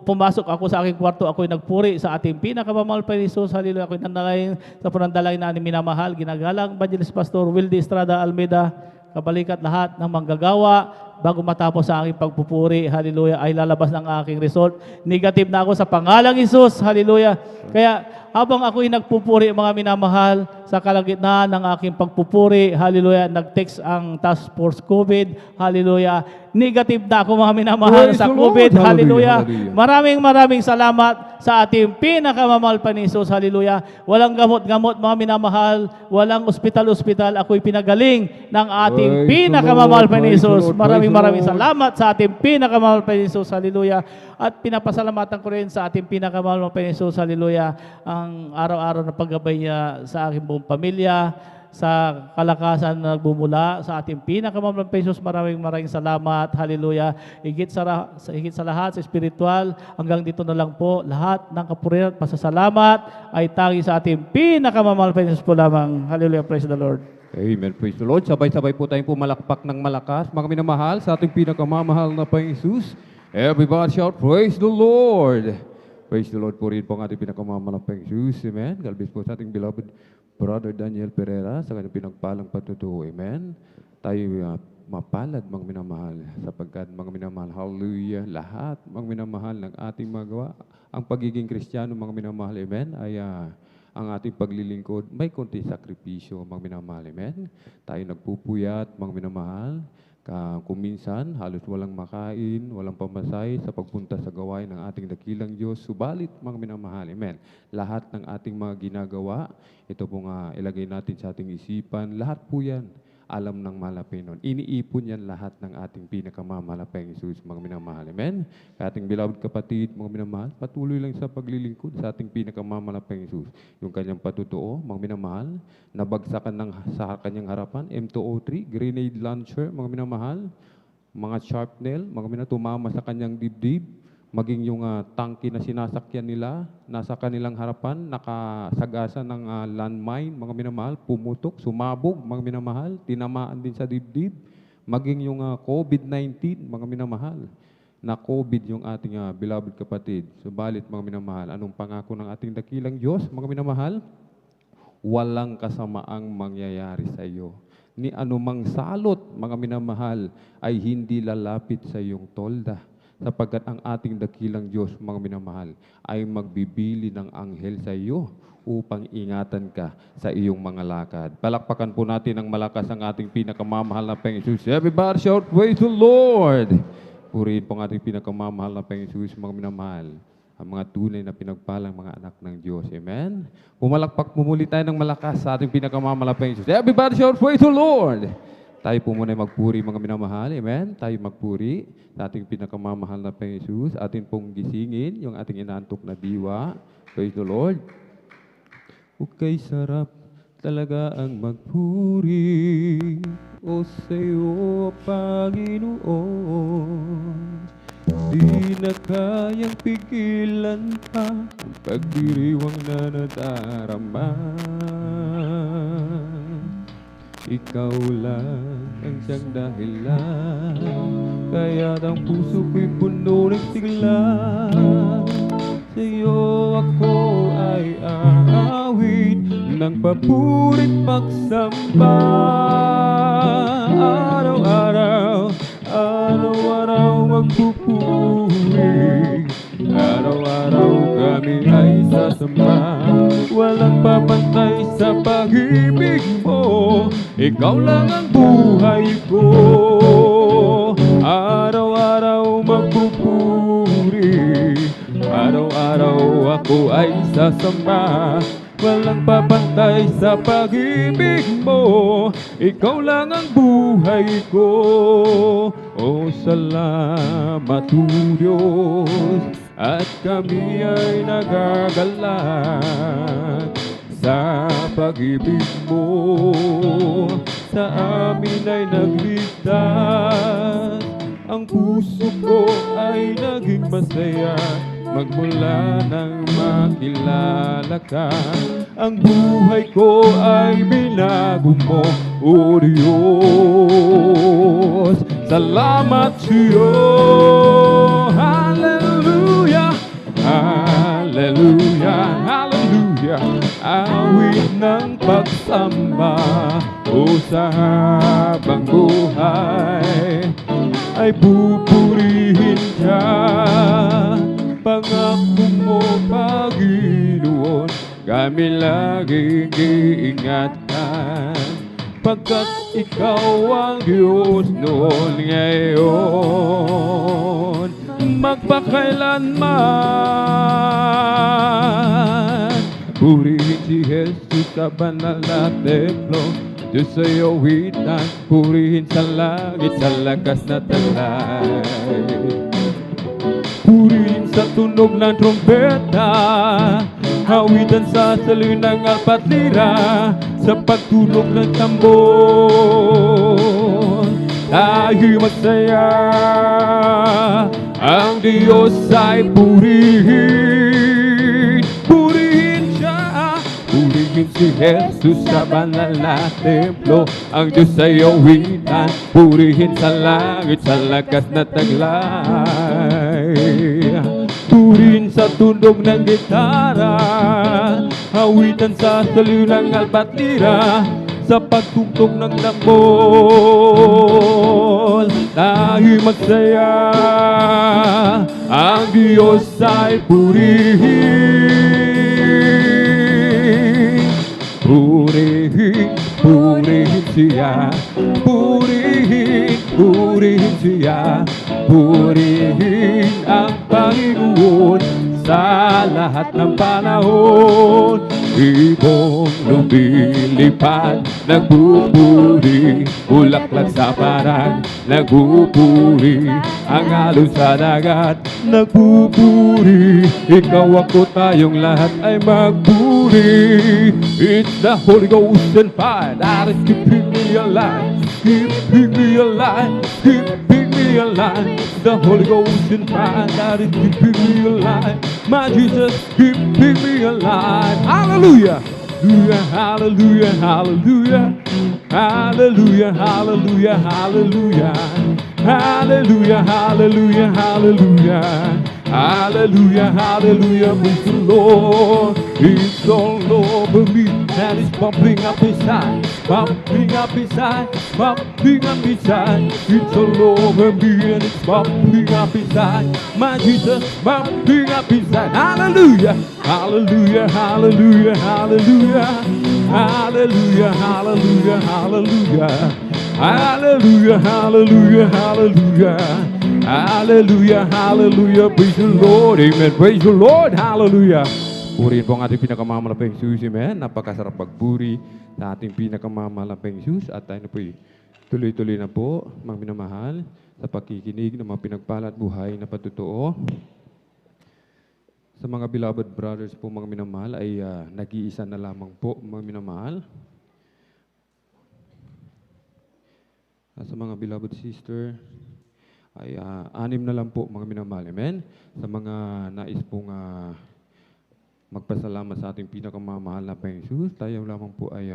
S4: pumasok ako sa aking kwarto, ako'y nagpuri sa ating pinakamamahal pa Jesus. Hallelujah. Ako'y nanalangin sa panandalangin na aming minamahal. Ginagalang Evangelist Pastor Wildy Estrada Almeida, kabalikat lahat ng manggagawa bago matapos sa aking pagpupuri, hallelujah, ay lalabas ng aking result. Negative na ako sa pangalang Jesus, hallelujah. Kaya habang ako'y nagpupuri, mga minamahal, sa kalagitnaan ng aking pagpupuri, hallelujah, nag-text ang Task Force COVID, hallelujah. Negative na ako mga minamahal sa COVID, hallelujah. Maraming salamat sa ating pinakamamahal pa ni Jesus, hallelujah. Walang gamot-gamot mga minamahal, walang ospital-ospital, ako'y pinagaling ng ating pinakamamahal pa ni Jesus. Maraming salamat sa ating pinakamahal pa ni Jesus, hallelujah. At pinapasalamatan ko rin sa ating pinakamahal pa ni Jesus, hallelujah, ang araw-araw na paggabay niya sa aking buong pamilya, sa kalakasan na nagbumula sa ating pinakamamahal pa Jesus. Maraming salamat, hallelujah. Higit sa lahat, sa spiritual, hanggang dito na lang po, lahat ng kapurihan at pasasalamat ay tangi sa ating pinakamamahal pa Jesus po lamang. Hallelujah, praise the Lord.
S1: Amen, praise the Lord. Sabay-sabay po tayong pumalakpak ng malakas, mga minamahal, sa ating pinakamamahal na Panginoon Jesus. Everybody shout, praise the Lord. Praise the Lord po rin po ang ating pinakamamahal na Panginoon Jesus. Amen. Galbis po sa ating beloved Brother Daniel Pereira sa kanyang pinagpalang patutuo. Amen. Tayo mapalad, mga minamahal, sapagkat mga minamahal, hallelujah, lahat, mga minamahal ng ating magawa, ang pagiging Kristiyano, mga minamahal, amen, ay ang ating paglilingkod, may konti sakripisyo, mga minamahal, amen. Tayo nagpupuyat, mga minamahal, kung minsan, halos walang makain, walang pamasay sa pagpunta sa gawain ng ating dakilang Diyos. Subalit, mga minamahal, amen. Lahat ng ating mga ginagawa, ito po nga ilagay natin sa ating isipan, lahat po yan, alam ng malapay nun. Iniipon yan lahat ng ating pinakamamalapay Jesus, mga minamahal. Amen? Kaya ating beloved kapatid, mga minamahal, patuloy lang sa paglilingkod sa ating pinakamamalapay Jesus. Yung kanyang patutuo, mga minamahal, nabagsakan sa kanyang harapan, M203, grenade launcher, mga minamahal, mga sharp nail, mga minamahal, tumama sa kanyang dibdib, maging yung tangke na sinasakyan nila, nasa kanilang harapan, nakasagasa ng landmine, mga minamahal, pumutok, sumabog, mga minamahal, tinamaan din sa dibdib, maging yung COVID-19, mga minamahal, na COVID yung ating beloved kapatid. Subalit, mga minamahal, anong pangako ng ating dakilang Diyos, mga minamahal? Walang kasamaang mangyayari sa iyo. Ni anumang salot, mga minamahal, ay hindi lalapit sa iyong tolda. Sapagkat ang ating dakilang Diyos, mga minamahal, ay magbibili ng anghel sa iyo upang ingatan ka sa iyong mga lakad. Palakpakan po natin ng malakas ang ating pinakamamahal na Panginoon Jesus. Everybody shout, praise the Lord! Purihin po ang ating pinakamamahal na Panginoon Jesus, mga minamahal, ang mga tunay na pinagpalang mga anak ng Diyos. Amen? Pumalakpak muli tayo ng malakas sa ating pinakamamahal na Panginoon Jesus. Everybody shout, praise the Lord! Tayo po muna magpuri mga minamahal. Amen? Tayo magpuri sa ating pinakamamahal na Panginoon Jesus. Atin pong gisingin yung ating inantok na diwa. Praise the Lord. Okay, sarap talaga ang magpuri o sa'yo, Panginoon. Di na kayang pigilan pa ang pagdiriwang na nadarama. Ikaw lang ang siyang dahilan, kaya't ang puso ko'y puno ng sigla. Sa'yo ako ay aawit ng papurit pagsamba. Araw-araw, araw-araw magpupuri. Araw-araw kami ay sasamba. Walang papantay sa pag-ibig mo, ikaw lang ang buhay ko. Araw-araw magpupuri, araw-araw ako ay sasamba. Walang papantay sa pag-ibig mo, ikaw lang ang buhay ko. O salamat o Diyos, at kami ay nagagalak sa pag-ibig mo. Sa amin ay nagligtas, ang puso ko ay naging masaya magmula nang makilala ka. Ang buhay ko ay binago mo, O Diyos. Salamat sa'yo. Hallelujah, hallelujah, hallelujah. Awit ng pagsamba, o sa habang buhay ay pupurihin ka. Pangako mo, Panginoon, kami laging iingatan, pagkat ikaw ang Diyos noon, ngayon, magpakailanman. Purihin si Jesus sa banal na templo, Diyos sa'y awitan, purihin sa langit, sa lakas na taglay. Purihin sa tunog ng trompeta, hawitan sa saloy ng alpat lira, sa pagtunog ng tambor. Tayo'y magsaya, ang Diyos ay purihin. Purihin siya, purihin si Jesus sa banal na templo. Ang Diyos ay awitan, purihin sa langit, sa lakas na taglay. Purihin sa tunog ng gitara, hawitan sa saloy ng alpat lira, sa pagtugtog ng tambol. Tayo'y magsaya, ang Diyos ay purihin. Purihin, purihin siya, purihin, purihin siya, purihin ang Panginoon sa lahat ng panahon. Ibong lumilipad, nagpupuri, bulaklak sa parang, nagpupuri, ang alon sa dagat, nagpupuri. Ikaw ako tayong lahat ay magpuri. It's the Holy Ghost and fire that is keeping me alive, keeping me alive, keeping me alive. The Holy Ghost and fire that is keeping me alive. My Jesus, keeping me alive. Hallelujah, hallelujah, hallelujah, hallelujah, hallelujah, hallelujah, hallelujah, hallelujah, hallelujah, hallelujah, hallelujah. Praise the Lord. It's all over me and it's bubbling up inside, bubbling up inside, bubbling up inside. It's all over me and it's bubbling up inside. My Jesus, bubbling up inside. Hallelujah, hallelujah, hallelujah, hallelujah, hallelujah, hallelujah, hallelujah, hallelujah, hallelujah, hallelujah, hallelujah, hallelujah. Praise the Lord, amen. Praise the Lord, hallelujah. Purihin po ang ating pinakamamahal na Jesus, amen. Napakasarap magpuri sa ating pinakamamahal na Jesus. At tayo na po'y Tuloy-tuloy na po, mga minamahal, sa pakikinig ng mga pinagpala at buhay na patutuo. Sa mga beloved brothers po, mga minamahal, ay nag-iisa na lamang po, mga minamahal. Sa mga beloved sister, ay 6 na lang po, mga minamahal. Amen? Sa mga nais pong magpasalamat sa ating pinakamamahal na Panginoon Jesus, tayo lamang po ay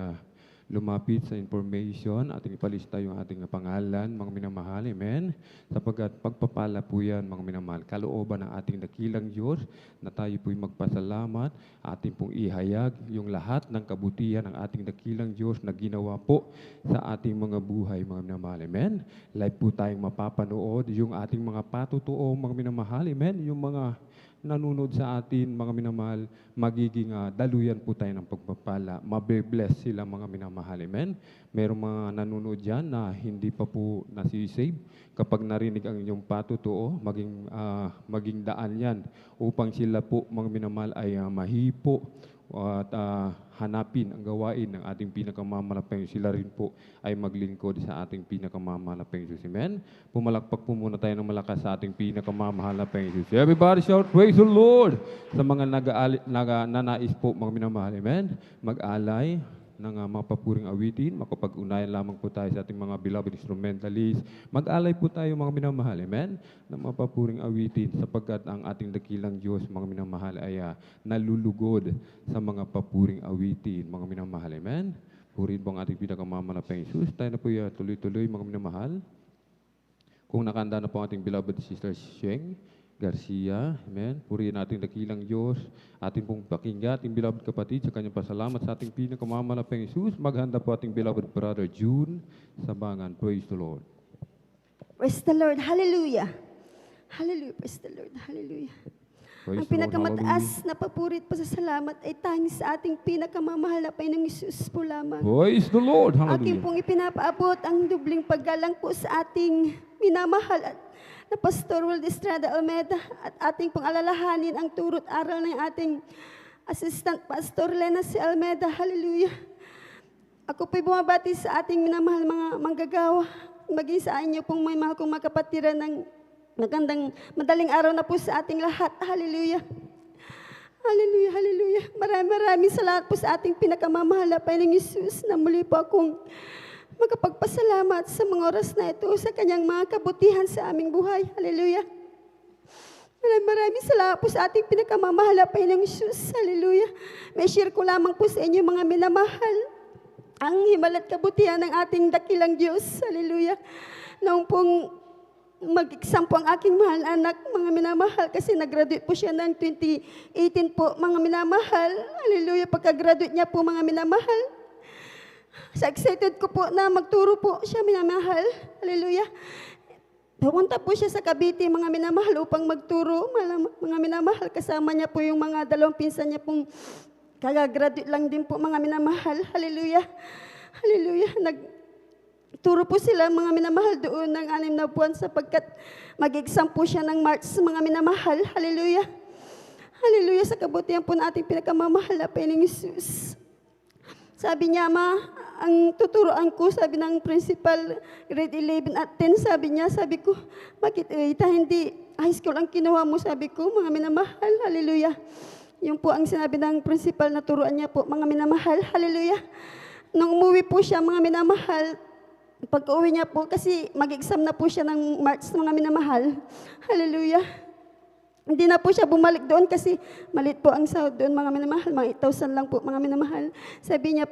S1: lumapit sa information, ating ipalista yung ating pangalan, mga minamahal, amen? Sapagkat pagpapala po yan, mga minamahal, kalooban ng ating dakilang Diyos, na tayo po'y magpasalamat, ating pong ihayag yung lahat ng kabutihan ng ating dakilang Diyos na ginawa po sa ating mga buhay, mga minamahal, amen? Live po tayong mapapanood, yung ating mga patutuo, mga minamahal, amen? Yung mga nanonood sa atin, mga minamahal, magiging daluyan po tayo ng pagpapala. Mabe-bless sila, mga minamahal. Amen? Merong mga nanonood dyan na hindi pa po nasisave. Kapag narinig ang inyong patutuo, maging daan yan upang sila po, mga minamahal, ay mahipo at hanapin ang gawain ng ating pinakamamalapang. Sila rin po ay maglingkod sa ating pinakamamalapang Jesus. Amen? Pumalakpak po muna tayo ng malakas sa ating pinakamamalapang Jesus. Everybody shout, praise the Lord! Sa mga nanais po, mga minamahal, amen? Mag-alay ng mapapuring awitin, makapag-unayan lamang po tayo sa ating mga beloved instrumentalists. Mag-alay po tayo, mga minamahal, amen? Ng mapapuring awitin, sapagkat ang ating dakilang Diyos, mga minamahal, ay nalulugod sa mga papuring awitin, mga minamahal, amen? Purihin po ang ating pinakamamalapang Jesus. Tayo na po tuloy-tuloy, mga minamahal. Kung nakanda na po ang ating beloved sister Sheng Garcia, amen. Purihin natin dakilang Diyos, ating pong pakinggan, ating beloved kapatid, sa kanyang pasalamat sa ating pinakamamalapang Jesus. Maghanda po ating beloved brother June Sabangan. Praise the Lord.
S13: Praise the Lord. Hallelujah. Hallelujah. Praise the Lord. Hallelujah.
S1: Praise
S13: Ang
S1: the Lord.
S13: pinakamataas
S1: Hallelujah.
S13: na papurit pa sa salamat ay tanging sa ating pinakamamahal na Panginoong Hesus po lamang.
S1: Praise the Lord.
S13: Aking
S1: Hallelujah.
S13: pong ipinapaabot ang dubling paggalang po sa ating minamahal na Pastor Will Estrada Almeda at ating pong alalahanin ang turot aral ng ating Assistant Pastor Lena C. Almeda. Hallelujah. Ako po'y bumabati sa ating minamahal mga manggagawa, maging sa inyo pong may mahal kong mga kapatiran ng magandang madaling araw na po sa ating lahat. Hallelujah. Hallelujah, hallelujah. Maraming salamat po sa ating pinakamamahal na Panginoong Hesus na muli po akong magpagpasalamat sa mga oras na ito sa kanyang mga kabutihan sa aming buhay. Hallelujah. Maraming salamat po sa ating pinakamamahal na Panginoong Hesus. Hallelujah. May share ko lamang po sa inyo, mga minamahal, ang himala at kabutihan ng ating dakilang Diyos. Hallelujah. Noong pong mag-exam po ang aking mahal anak, mga minamahal, kasi nag-graduate po siya ng 2018 po, mga minamahal. Hallelujah. Pagka-graduate niya po, mga minamahal, sa excited ko po na magturo po siya, minamahal. Hallelujah. Pumunta po siya sa Cavite, mga minamahal, upang magturo, mga minamahal. Kasama niya po yung mga dalawang pinsan niya pong kagagraduate lang din po, mga minamahal. Hallelujah. Hallelujah. Nagturo po sila, mga minamahal, doon ng 6 na buwan sapagkat mag-exam po siya ng March, mga minamahal. Hallelujah. Hallelujah. Sa kabutihan po na ating pinakamamahal na Panginoong Hesus. Sabi niya, Ma, ang tuturuan ko, sabi ng principal, grade 11 at 10, sabi ko, bakit hindi high school ang kinuha mo, sabi ko, mga minamahal, hallelujah. Yung po ang sinabi ng principal na turuan niya po, mga minamahal, hallelujah. Nung umuwi po siya, mga minamahal, pag-uwi niya po, kasi mag-exam na po siya ng March, mga minamahal, hallelujah. Hindi na po siya bumalik doon kasi malit po ang sahod doon, mga minamahal. Mga 8,000 lang po, mga minamahal. Sabi niya,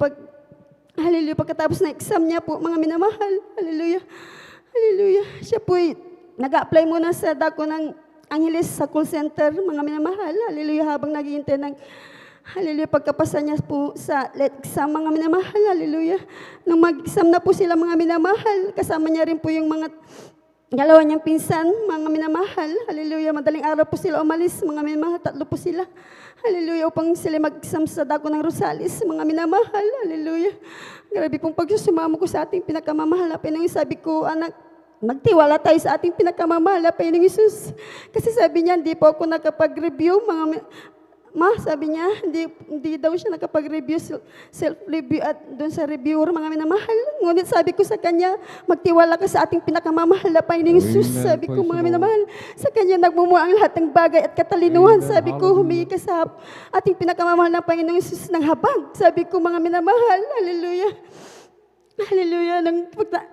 S13: hallelujah, pagkatapos na exam niya po, mga minamahal, hallelujah, hallelujah. Siya po nag-apply muna sa dako ng Angeles sa call center, mga minamahal, hallelujah, habang naghihintay ng, hallelujah, pagkapasa niya po sa late exam, mga minamahal, hallelujah. Nung mag-exam na po sila, mga minamahal, kasama niya rin po yung mga dalawa niyang pinsan, mga minamahal. Hallelujah. Madaling araw po sila umalis. Mga minamahal, 3 po sila. Hallelujah. Upang sila mag-exam sa dako ng Rosales. Mga minamahal. Hallelujah. Grabe pong pagsusumamo ko sa ating pinakamamahal na Panginoon. Sabi ko, anak, magtiwala tayo sa ating pinakamamahal na Panginoong Hesus. Kasi sabi niya, hindi po ako nakapag-review. Ma, sabi niya, hindi daw siya nakapag-review, self-review at doon sa reviewer, mga minamahal. Ngunit sabi ko sa kanya, magtiwala ka sa ating pinakamamahal na Panginoong Hesus.
S1: Amen.
S13: Sabi ko,
S1: Praise
S13: mga
S1: the Lord.
S13: minamahal, sa kanya nagmumuha ang lahat ng bagay at katalinuhan.
S1: Amen.
S13: Sabi ko,
S1: Hallelujah.
S13: humingi ka sa ating pinakamamahal na Panginoong Hesus ng habag. Sabi ko, mga minamahal, hallelujah. Hallelujah.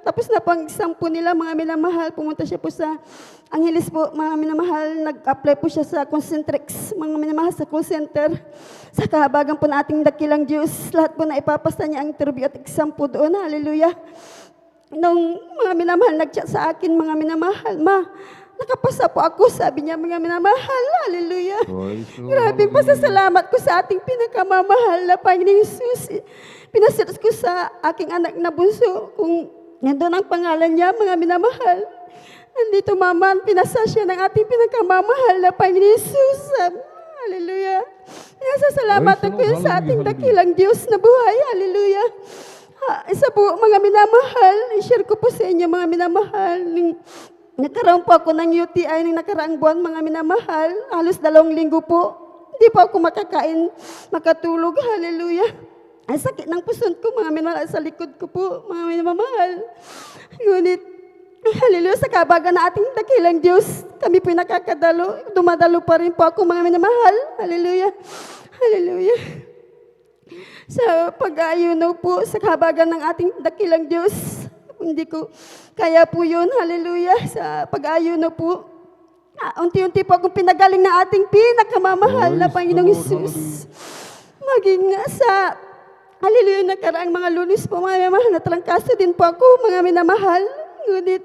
S13: Tapos na pang example nila, mga minamahal, pumunta siya po sa Angeles po, mga minamahal, nag-apply po siya sa Concentrix, mga minamahal sa call center. Sa kahabagan po na ating dakilang Diyos, lahat po na ipapasa niya ang interview at exam po doon. Hallelujah. Nung mga minamahal, nag-chat sa akin, mga minamahal, ma, nakapasa po ako, sabi niya, mga minamahal, hallelujah. Grabe pasasalamat ko sa ating pinakamamahal na Panginoong Hesus. Pinasiras ko sa aking anak na bunso kung nandun ang pangalan niya, mga minamahal. Nandito, mama, pinasa siya ng ating pinakamamahal na Panginoong Hesus. Hallelujah. Pinasasalamat ko yun sa ating dakilang Diyos na buhay. Hallelujah. Isa po, mga minamahal, i-share ko po sa inyo, mga minamahal. Nagkaroon po ako ng UTI ng nakaraang buwan, mga minamahal. Halos 2 linggo po. Hindi po ako makakain, makatulog. Hallelujah. Ang sakit ng puson ko, mga minamahal, sa likod ko po, mga minamahal. Ngunit, hallelujah, sa kabagan na ating dakilang Diyos, kami po nakakadalo. Dumadalo pa rin po ako, mga minamahal. Hallelujah. Hallelujah. Sa pag-ayuno po, sa kabagan ng ating dakilang Diyos, hindi ko kaya po yun. Hallelujah. Sa pag-ayuno po, unti-unti po akong pinagaling ng ating pinakamamahal na Panginoong Hesus. Maging sa hallelujah, nakaraang mga Lunes po, mga minamahal, natrangkaso din po ako, mga minamahal. Ngunit,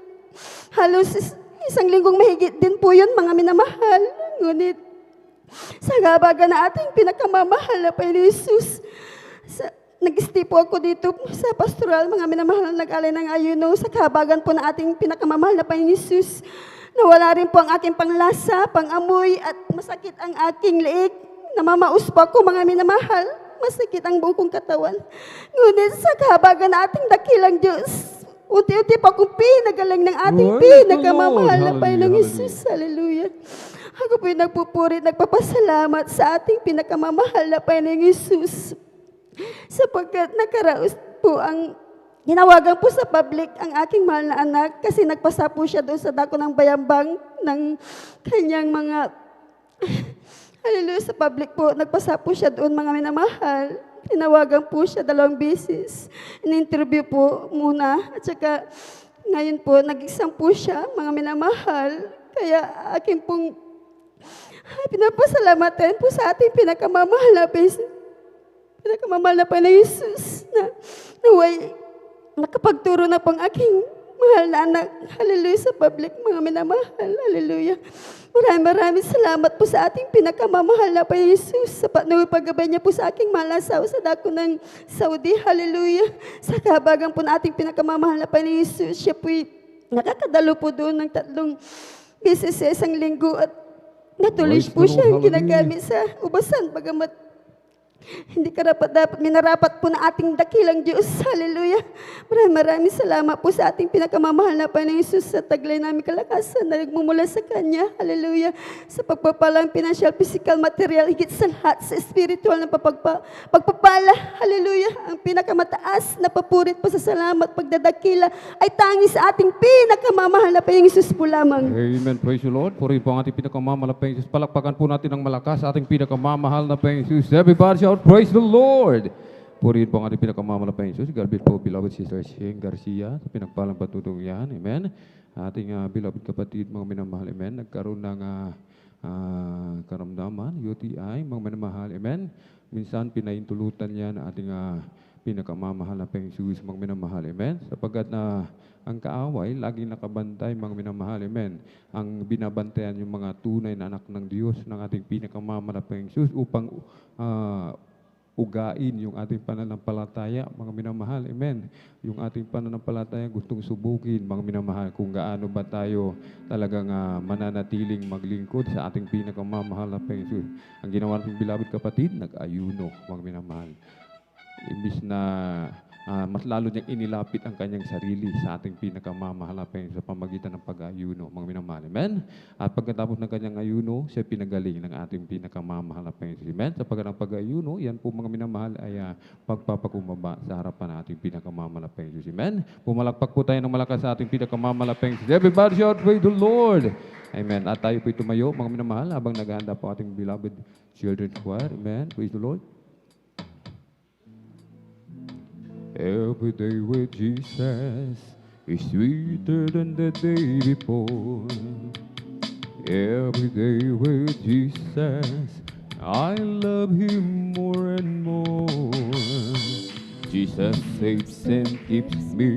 S13: halos 1 linggong mahigit din po yun, mga minamahal. Ngunit, sa gabaga na ating pinakamamahal na Panginoong Hesus, nag-stay po ako dito sa pastoral, mga minamahal, nag-alay ng ayuno, sa kahabagan po na ating pinakamamahal na Panginoong Hesus. Nawala rin po ang aking panglasa, pangamoy, at masakit ang aking leeg. Namamaus po ako, mga minamahal. Masakit ang buong kong katawan. Ngunit sa kahabagan na ating dakilang Diyos, unti-unti pa akong pinagaling ng ating pinakamamahal na Panginoong Hesus. Hallelujah. Ako po'y nagpupuri, nagpapasalamat sa ating pinakamamahal na Panginoong Hesus. Sapagkat nakaraos po ang ginawagan po sa public ang aking mahal na anak kasi nagpasa po siya doon sa dako ng bayambang ng kanyang mga hallelujah, sa public po, nagpasa po siya doon, mga minamahal. Tinawagan po siya 2 beses. In-interview po muna. At saka, ngayon po, nag-exam po siya, mga minamahal. Kaya akin pong pinapasalamatan po sa ating pinakamamahal na Panginoong Hesus na naway nakapagturo na pong aking mahal na anak. Hallelujah, sa public, mga minamahal. Hallelujah. Maraming salamat po sa ating pinakamamahal na Panginoong Hesus sa paggabay niya po sa aking mahal na asawa sa dako ng Saudi. Hallelujah. Sa kahabagan po na ating pinakamamahal na Panginoong Hesus, siya po'y nakakadalo po doon ng 3 beses sa 1 linggo at natuloy po siya ginagamit sa ubasan. Bagamat hindi karapat-dapat, minarapat po na ating dakilang Diyos. Hallelujah. Maraming salamat po sa ating pinakamamahal na Panginoong Hesus sa taglay namin kalakasan na nagmumula sa Kanya. Hallelujah. Sa pagpapalang financial, physical, material, higit sa lahat sa spiritual na pagpapala. Hallelujah. Ang pinakamataas na papurit, pasasalamat, pagdadakila ay tangi sa ating pinakamamahal na Panginoong Hesus po lamang.
S1: Amen. Praise the Lord. Purihin po ang ating pinakamamahal na Panginoong Hesus. Palakpakan po natin ng malakas sa ating pinakamamahal na Panginoong Hesus. Everybody shout, praise the Lord! Purihin po ang ating pinakamamahal na Panginoong Hesus. Garbit po, beloved Sister Sheng Garcia, sa pinagpalang patutong yan. Amen. Ating beloved kapatid, mga minamahal. Amen. Nagkaroon ng karamdaman, UTI, mga minamahal. Amen. Minsan, pinaintulutan yan ating pinakamamahal na Panginoong Hesus, mga minamahal. Amen. Sapagkat ang kaaway, laging nakabantay, mga minamahal. Amen. Ang binabantayan yung mga tunay na anak ng Diyos, ng ating pinakamamahal na Panginoong Hesus, upang ugain yung ating pananampalataya, mga minamahal. Amen. Yung ating pananampalataya gustong subukin, mga minamahal, kung gaano ba tayo talagang mananatiling maglingkod sa ating pinakamamahal na Panginoong Hesus. Ang ginawa nating beloved kapatid, nag-ayuno, mga minamahal. Imbis na mas lalo niyang inilapit ang kanyang sarili sa ating pinakamamahal na Panginoon sa pamagitan ng pag-ayuno, mga minamahal. Amen? At pagkatapos ng kanyang ayuno, siya pinagaling ng ating pinakamamahal na Panginoon. Amen? Sapagkat ang pag-ayuno, yan po mga minamahal ay pagpapakumbaba sa harapan ng ating pinakamamahal na Panginoon. Amen? Pumalakpak po tayo ng malakas sa ating pinakamamahal na Panginoon. Everybody shout, praise the Lord! Amen. At tayo po tumayo, mga minamahal, habang naghahanda po ating beloved children's choir. Amen. Praise the Lord. Every day with Jesus is sweeter than the day before. Every day with Jesus, I love Him more and more. Jesus saves and keeps me,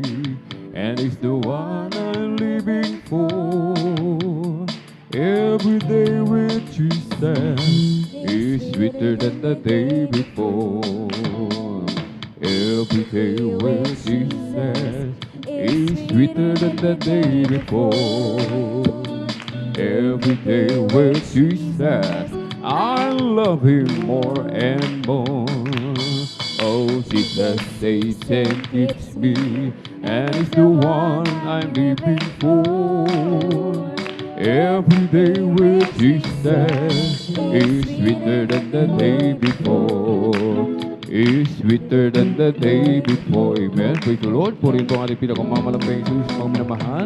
S1: and is the one I'm living for. Every day with Jesus is sweeter than the day before. Every day with Jesus is sweeter than the day before. Every day with Jesus, I love Him more and more. Oh, Jesus saves and keeps me, and is the one I'm living for. Every day with Jesus is sweeter than the day before. Is sweeter than the day before. Amen. Praise the Lord. Purihin po ang ating pinakamamalaking Jesus, mga minamahal.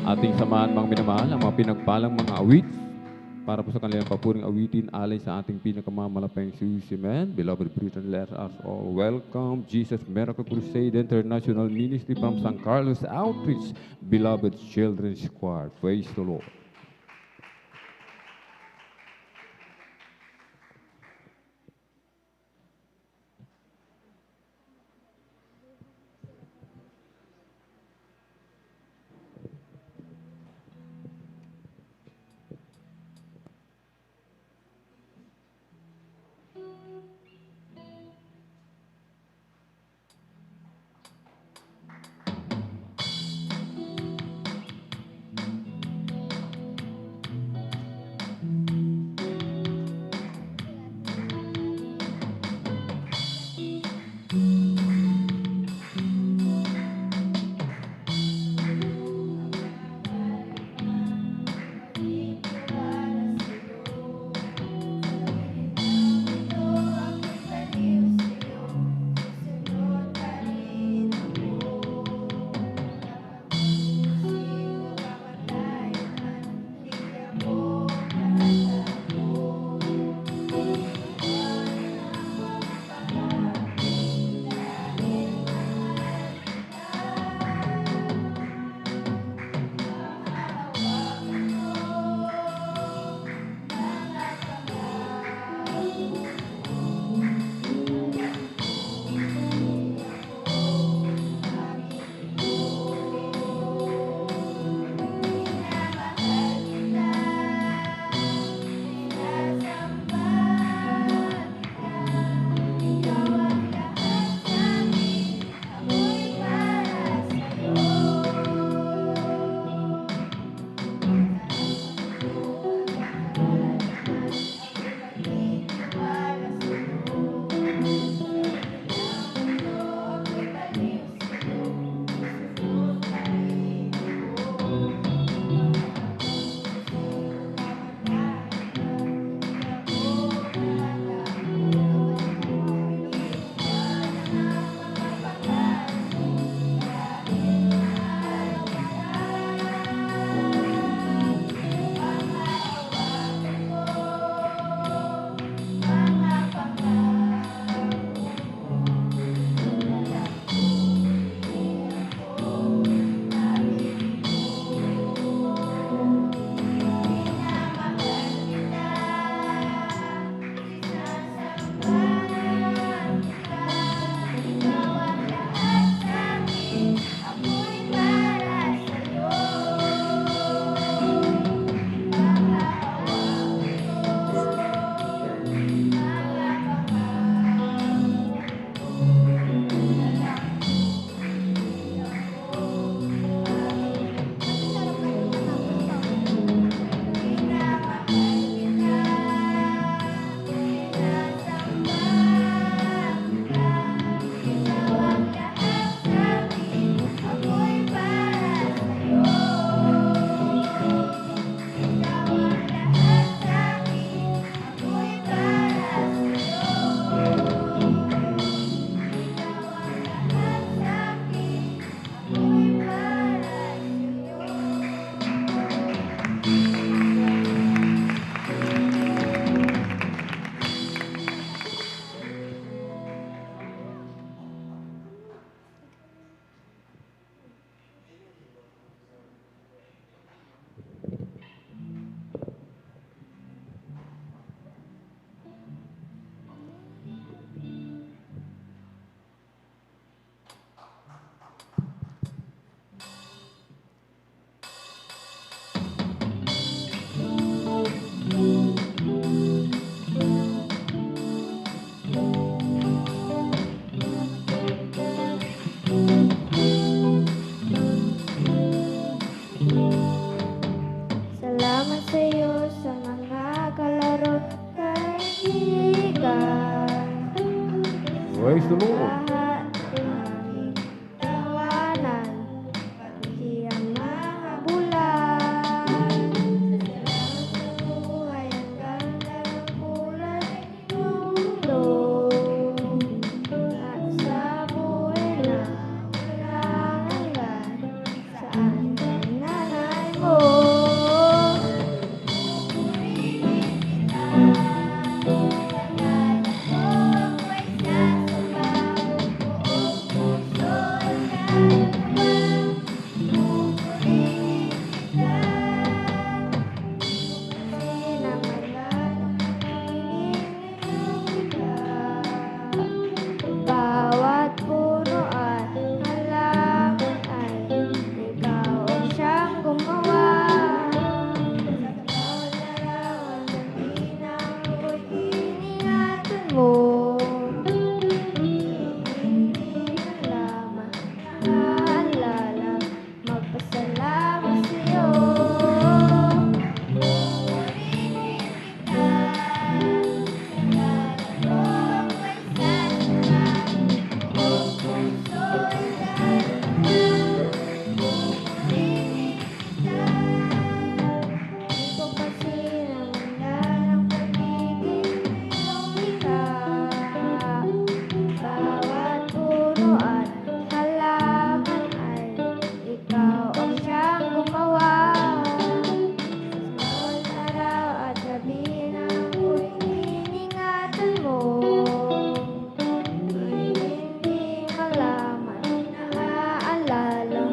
S1: Ating samahan, mga minamahal, ang mga pinagpalang mga awit para po sa kanilang papuring awitin alay sa ating pinakamamalapang Jesus. Amen. Beloved brethren, let us all welcome Jesus Miracle Crusade International Ministry from San Carlos Outreach, Beloved Children's Choir. Praise the Lord. Praise the Lord.
S14: Lahat ng aming tawanan, pati ang mga bulan. Sa buhay ang ganda ng kulay ng mundo, at sa buhay na walang hanggan, sa ating nanay mo. Bawat puno at halaman ay ikaw ang siyang gumawa. Sa bawat larawan ng ginang ko'y iningatan mo. Hindi mo lamang naaalala, magpasalamat sa'yo. Bawat puno at halaman ay ikaw ang siyang gumawa. Sa bawat araw at gabi na ako'y iningatan mo, ay hindi malaman, naaalala,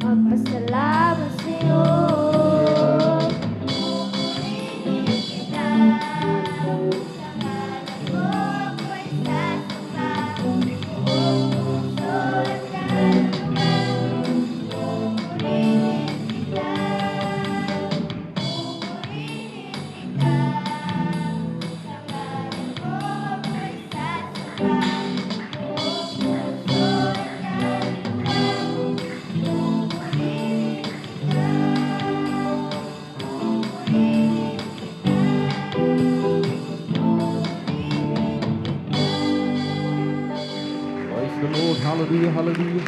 S14: magpasalamat sa'yo.
S1: Praise the Lord. Hallelujah, hallelujah.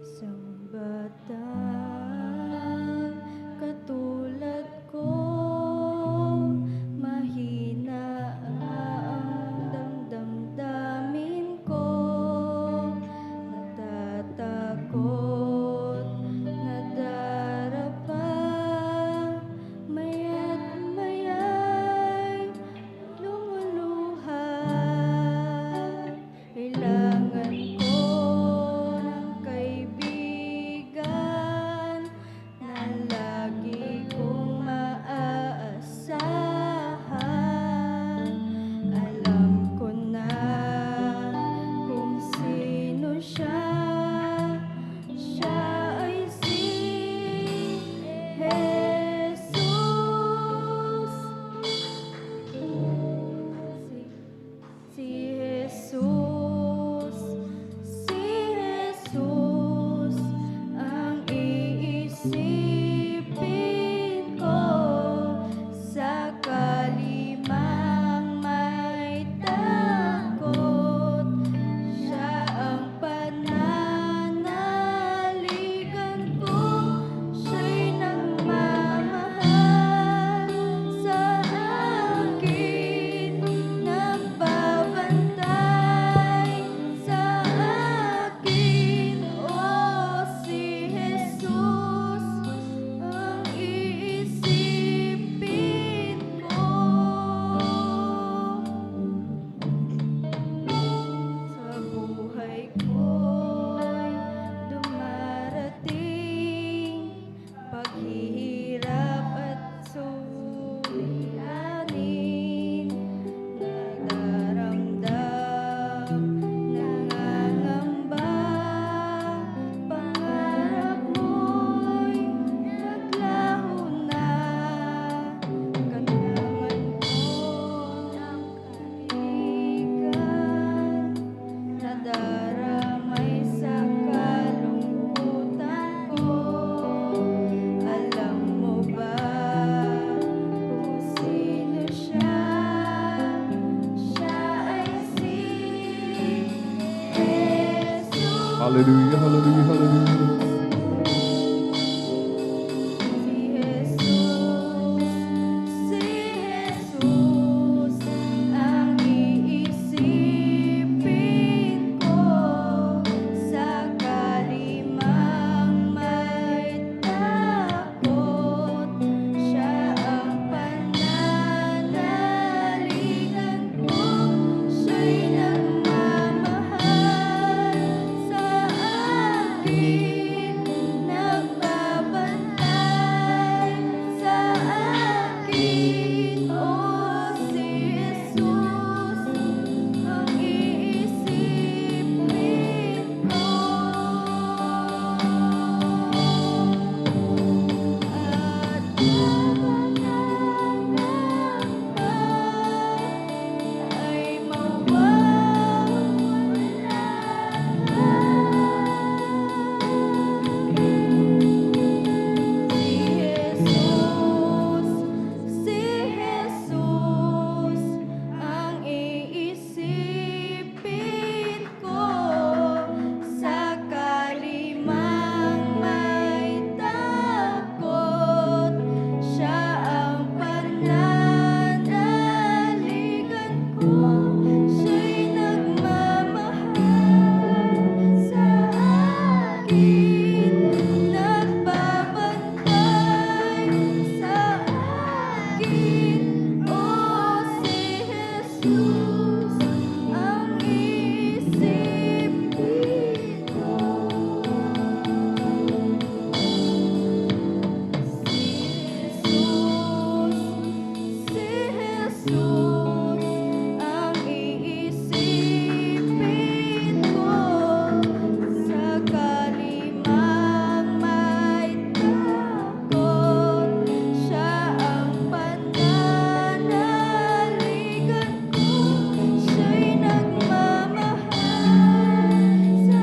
S14: Isang bata katulad ko, mahina
S1: Hallelujah, hallelujah, hallelujah.
S14: Ang iisipin ko sa kalimang may takot, siya ang pananaligan ko, siya'y nagmamahal sa akin, nagbabantay sa akin. O si Jesus, ang iisipin ko. At ay Si Jesus, ang iisipin ko sa kalimang may takot, siya ang pananaligan ko, siya'y nagmamahal sa akin, nagbabantay sa akin. O si Jesus, ang iisipin ko. Si Jesus, ang iisipin ko sa kalimang may takot, siya ang pananaligan ko, siya'y nagmamahal sa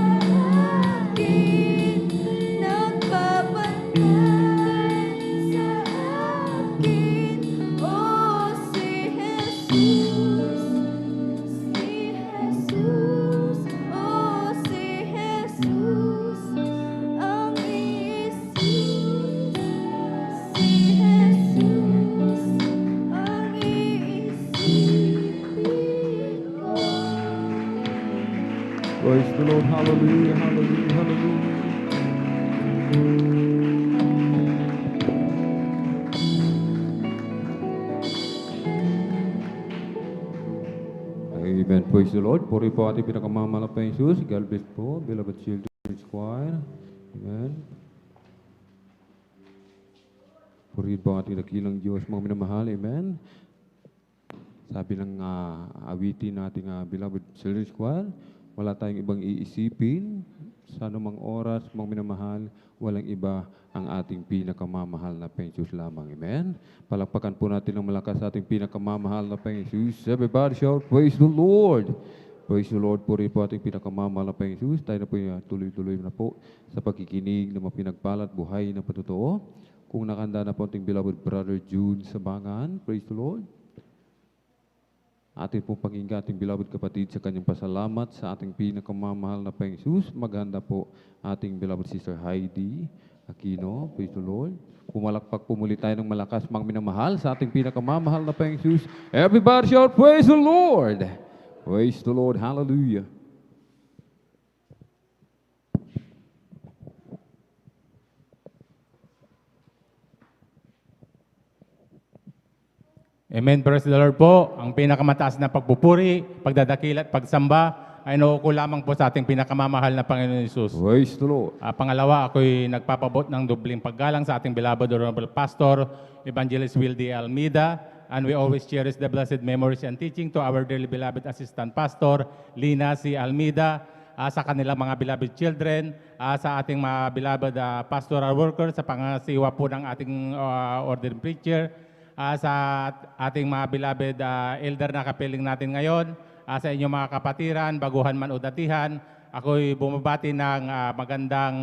S14: akin, nagbabantay sa akin. O si Jesus, o si Jesus, ang iisipin. Si Jesus, ang iisipin ko.
S1: Praise the Lord. Hallelujah, hallelujah, hallelujah. Amen. Praise the Lord. Puri po ating pinakamamahal na Panginoong Jesus. God bless po, beloved children's choir. Amen. Puri po ating dakilang Diyos, mga minamahal. Amen. Sabi ng awitin nating beloved children's choir, wala tayong ibang iisipin sa anumang oras, mga minamahal, walang iba ang ating pinakamamahal na Panginoong Jesus lamang. Amen. Palakpakan po natin ng malakas sa ating pinakamamahal na Panginoong Jesus. Everybody shout, praise the Lord. Praise the Lord po rin po ating pinakamamahal na Panginoong Jesus. Tayo na po tuloy-tuloy na po sa pagkikinig ng mga pinagpalat buhay na patotoo. Kung nakanda na po ating beloved brother June Sabangan, praise the Lord. Ating pong pakinggan ating beloved kapatid sa kanyang pasalamat sa ating pinakamamahal na Panginoong Jesus. Maghanda po ating beloved sister Heidi Aquino. Praise the Lord. Pumalakpak po muli tayo ng malakas, mga minamahal, sa ating pinakamamahal na Panginoong Jesus. Everybody shout, praise the Lord! Praise the Lord. Hallelujah.
S15: Amen. Praise the Lord po. Ang pinakamataas na pagpupuri, pagdadakil at pagsamba ay nauuko lamang po sa ating pinakamamahal na Panginoon Jesus.
S1: Praise the Lord.
S15: Pangalawa, ako'y nagpapabot ng dubling paggalang sa ating beloved Honorable Pastor, Evangelist Will D. Almeida, and we always cherish the blessed memories and teaching to our dearly beloved Assistant Pastor, Lina C. Almeida, sa kanilang mga beloved children, sa ating mga beloved pastoral workers, sa pangasiwa po ng ating ordained preacher, sa ating mga beloved elder na kapiling natin ngayon, sa inyong mga kapatiran, baguhan man o datihan, ako'y bumabati ng magandang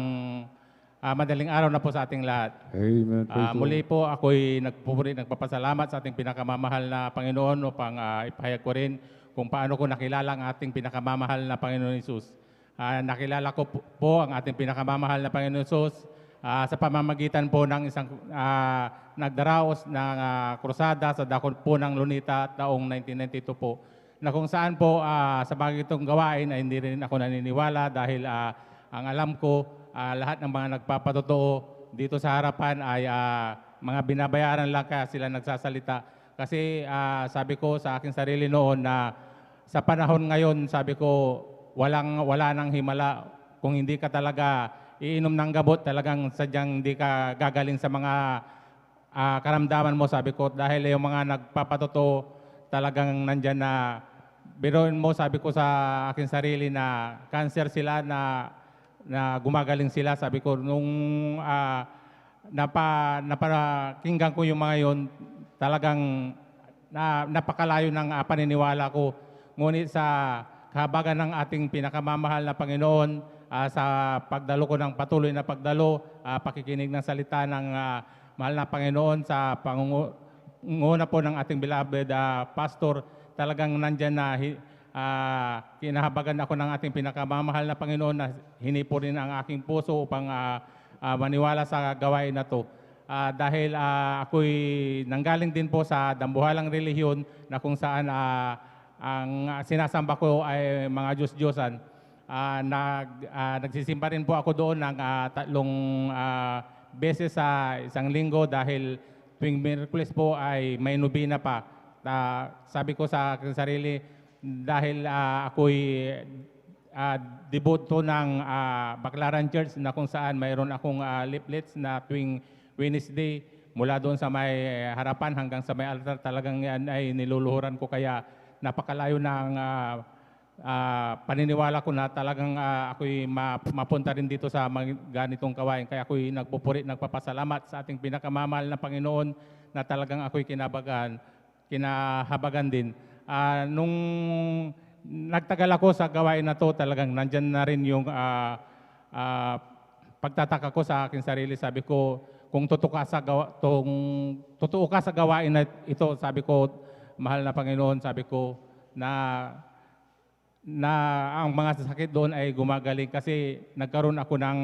S15: madaling araw na po sa ating lahat.
S1: Amen.
S15: Muli po ako'y nagpapasalamat sa ating pinakamamahal na Panginoon upang ipahayag ko rin kung paano ko nakilala ang ating pinakamamahal na Panginoon Jesus. Nakilala ko po ang ating pinakamamahal na Panginoon Jesus sa pamamagitan po ng isang nagdaraos ng krusada sa dakon po ng Lunita taong 1992 po, na kung saan po sa mga itong gawain ay hindi rin ako naniniwala dahil ang alam ko lahat ng mga nagpapatotoo dito sa harapan ay mga binabayaran lang kaya sila nagsasalita. Kasi sabi ko sa aking sarili noon na sa panahon ngayon, sabi ko, wala nang himala kung hindi ka talaga iinom ng gamot, talagang sadyang hindi ka gagaling sa mga karamdaman mo, sabi ko, dahil yung mga nagpapatotoo talagang nandyan na biruin mo, sabi ko sa aking sarili na cancer sila, na gumagaling sila, sabi ko, nung napakinggan ko yung mga yun, talagang napakalayo ng paniniwala ko. Ngunit sa kahabagan ng ating pinakamamahal na Panginoon, sa pagdalo ko ng patuloy na pagdalo, pakikinig ng salita ng mahal na Panginoon sa pangunguna po ng ating beloved pastor, talagang nandyan na kinahabagan ako ng ating pinakamamahal na Panginoon na hinipo rin ang aking puso upang maniwala sa gawain na to. Dahil ako'y nanggaling din po sa dambuhalang relihiyon na kung saan ang sinasamba ko ay mga Diyos-Diyosan. Nagsisimba rin po ako doon ng 3 beses sa isang linggo dahil tuwing Miyerkules po ay may nobina pa. Sabi ko sa aking sarili, dahil ako'y deboto ng Baclaran Church na kung saan mayroon akong leaflets na tuwing Wednesday mula doon sa may harapan hanggang sa may altar, talagang yan ay niluluhuran ko, kaya napakalayo ng paniniwala ko na talagang ako'y mapunta rin dito sa ganitong kawain. Kaya ako'y nagpupuri, nagpapasalamat sa ating pinakamamahal na Panginoon na talagang ako'y kinahabagan din. Nung nagtagal ako sa gawain na to, talagang nandyan na rin yung pagtataka ko sa aking sarili. Sabi ko, kung totoo ka sa gawain na ito, sabi ko, mahal na Panginoon, sabi ko, na ang mga sakit doon ay gumagaling, kasi nagkaroon ako ng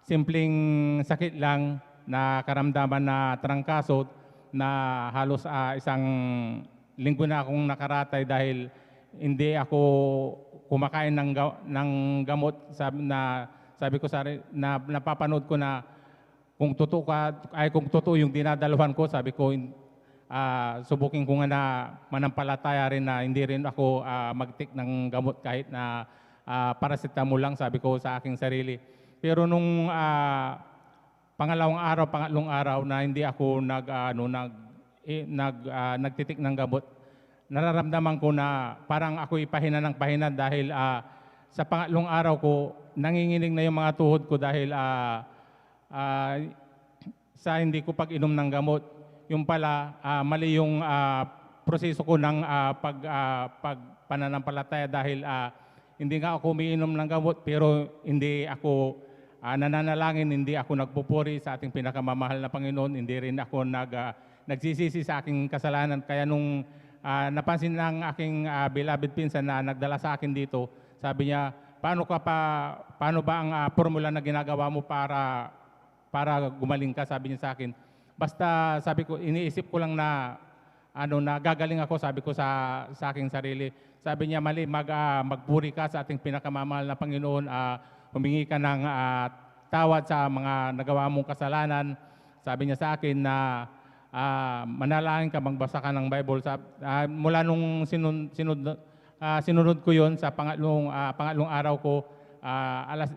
S15: simpleng sakit lang na karamdaman na trangkaso na halos isang linggo na akong nakaratay dahil hindi ako kumakain ng gamot. Sabi ko na napapanood ko na kung totoo yung dinadaluhan ko, sabi ko, subukin ko nga na manampalataya rin na hindi rin ako mag-take ng gamot kahit na paracetamol lang, sabi ko sa aking sarili. Pero nung pangatlong araw na hindi ako nagtitik ng gamot, nararamdaman ko na parang ako'y pahina ng pahina dahil sa pangatlong araw ko, nanginginig na yung mga tuhod ko dahil sa hindi ko pag-inom ng gamot. Yung pala, mali yung proseso ko ng pananampalataya dahil hindi nga ako umiinom ng gamot, pero hindi ako nananalangin, hindi ako nagpupuri sa ating pinakamamahal na Panginoon, hindi rin ako nagsisisi sa aking kasalanan. Kaya nung napansin ng aking beloved pinsan na nagdala sa akin dito, sabi niya, paano ba ang formula na ginagawa mo para gumaling ka, sabi niya sa akin. Basta sabi ko, iniisip ko lang na gagaling ako, sabi ko sa aking sarili. Sabi niya, mali, magpuri ka sa ating pinakamamahal na Panginoon, humingi ka ng tawad sa mga nagawa mong kasalanan. Sabi niya sa akin na manalangin ka, magbasa ka ng Bible. Mula nung sinunod ko yon sa pangatlong araw ko, alas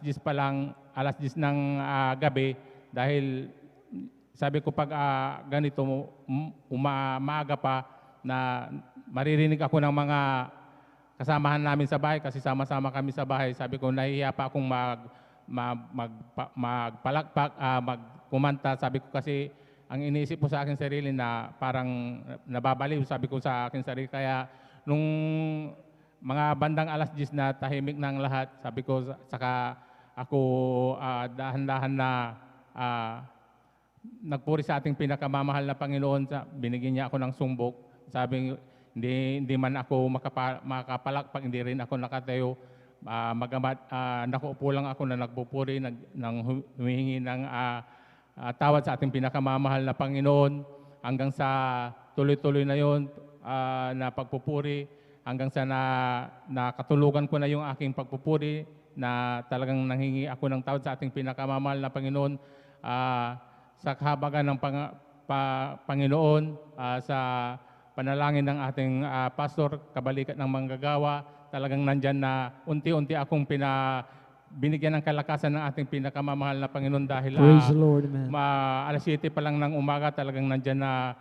S15: 10 pa lang, alas 10 ng gabi, dahil sabi ko pag ganito, maaga pa, na maririnig ako ng mga kasamahan namin sa bahay, kasi sama-sama kami sa bahay. Sabi ko, nahihiya pa akong magpalakpak, magkumanta. Sabi ko kasi, ang iniisip ko sa akin sarili na parang nababaliw, sabi ko sa akin sarili. Kaya nung mga bandang alas 10 na tahimik ng lahat, sabi ko, saka ako dahan-dahan na nagpuri sa ating pinakamamahal na Panginoon. Binigyan niya ako ng sumbok. Sabi, hindi man ako makapalakpak, hindi rin ako nakatayo. magamat nakaupo lang ako na nagpupuri, humihingi ng tawad sa ating pinakamamahal na Panginoon hanggang sa tuloy-tuloy na yon na pagpupuri, hanggang sa nakatulugan ko na yung aking pagpupuri na talagang nanghingi ako ng tawad sa ating pinakamamahal na Panginoon sa kahabagan ng Panginoon, sa panalangin ng ating pastor, kabalikat ng manggagawa. Talagang nandyan na unti-unti akong binigyan ng kalakasan ng ating pinakamamahal na Panginoon dahil
S2: Praise the Lord, amen.
S15: alas 7 pa lang ng umaga talagang nandyan na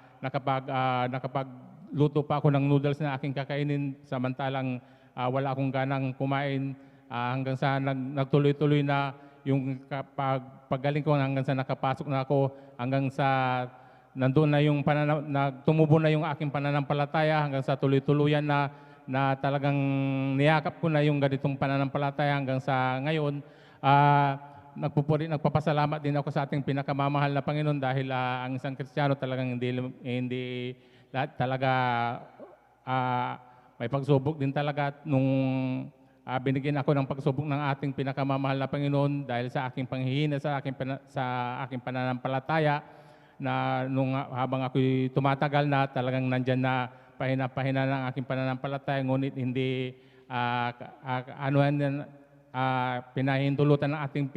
S15: nakapagluto pa ako ng noodles na aking kakainin samantalang wala akong ganang kumain, hanggang sa nagtuloy-tuloy na yung paggaling ko, hanggang sa nakapasok na ako, hanggang sa nandun na yung tumubo na yung aking pananampalataya, hanggang sa tuloy-tuluyan na talagang niyakap ko na yung ganitong pananampalataya hanggang sa ngayon. Nagpapasalamat din ako sa ating pinakamamahal na Panginoon dahil ang isang Kristiyano talagang hindi lahat talaga may pagsubok din talaga. Nung binigyan ako ng pagsubok ng ating pinakamamahal na Panginoon dahil sa aking panghihina, sa aking pananampalataya, na habang ako'y tumatagal na talagang nandyan na pahina ng aking pananampalataya, ngunit hindi pinahintulutan ng ating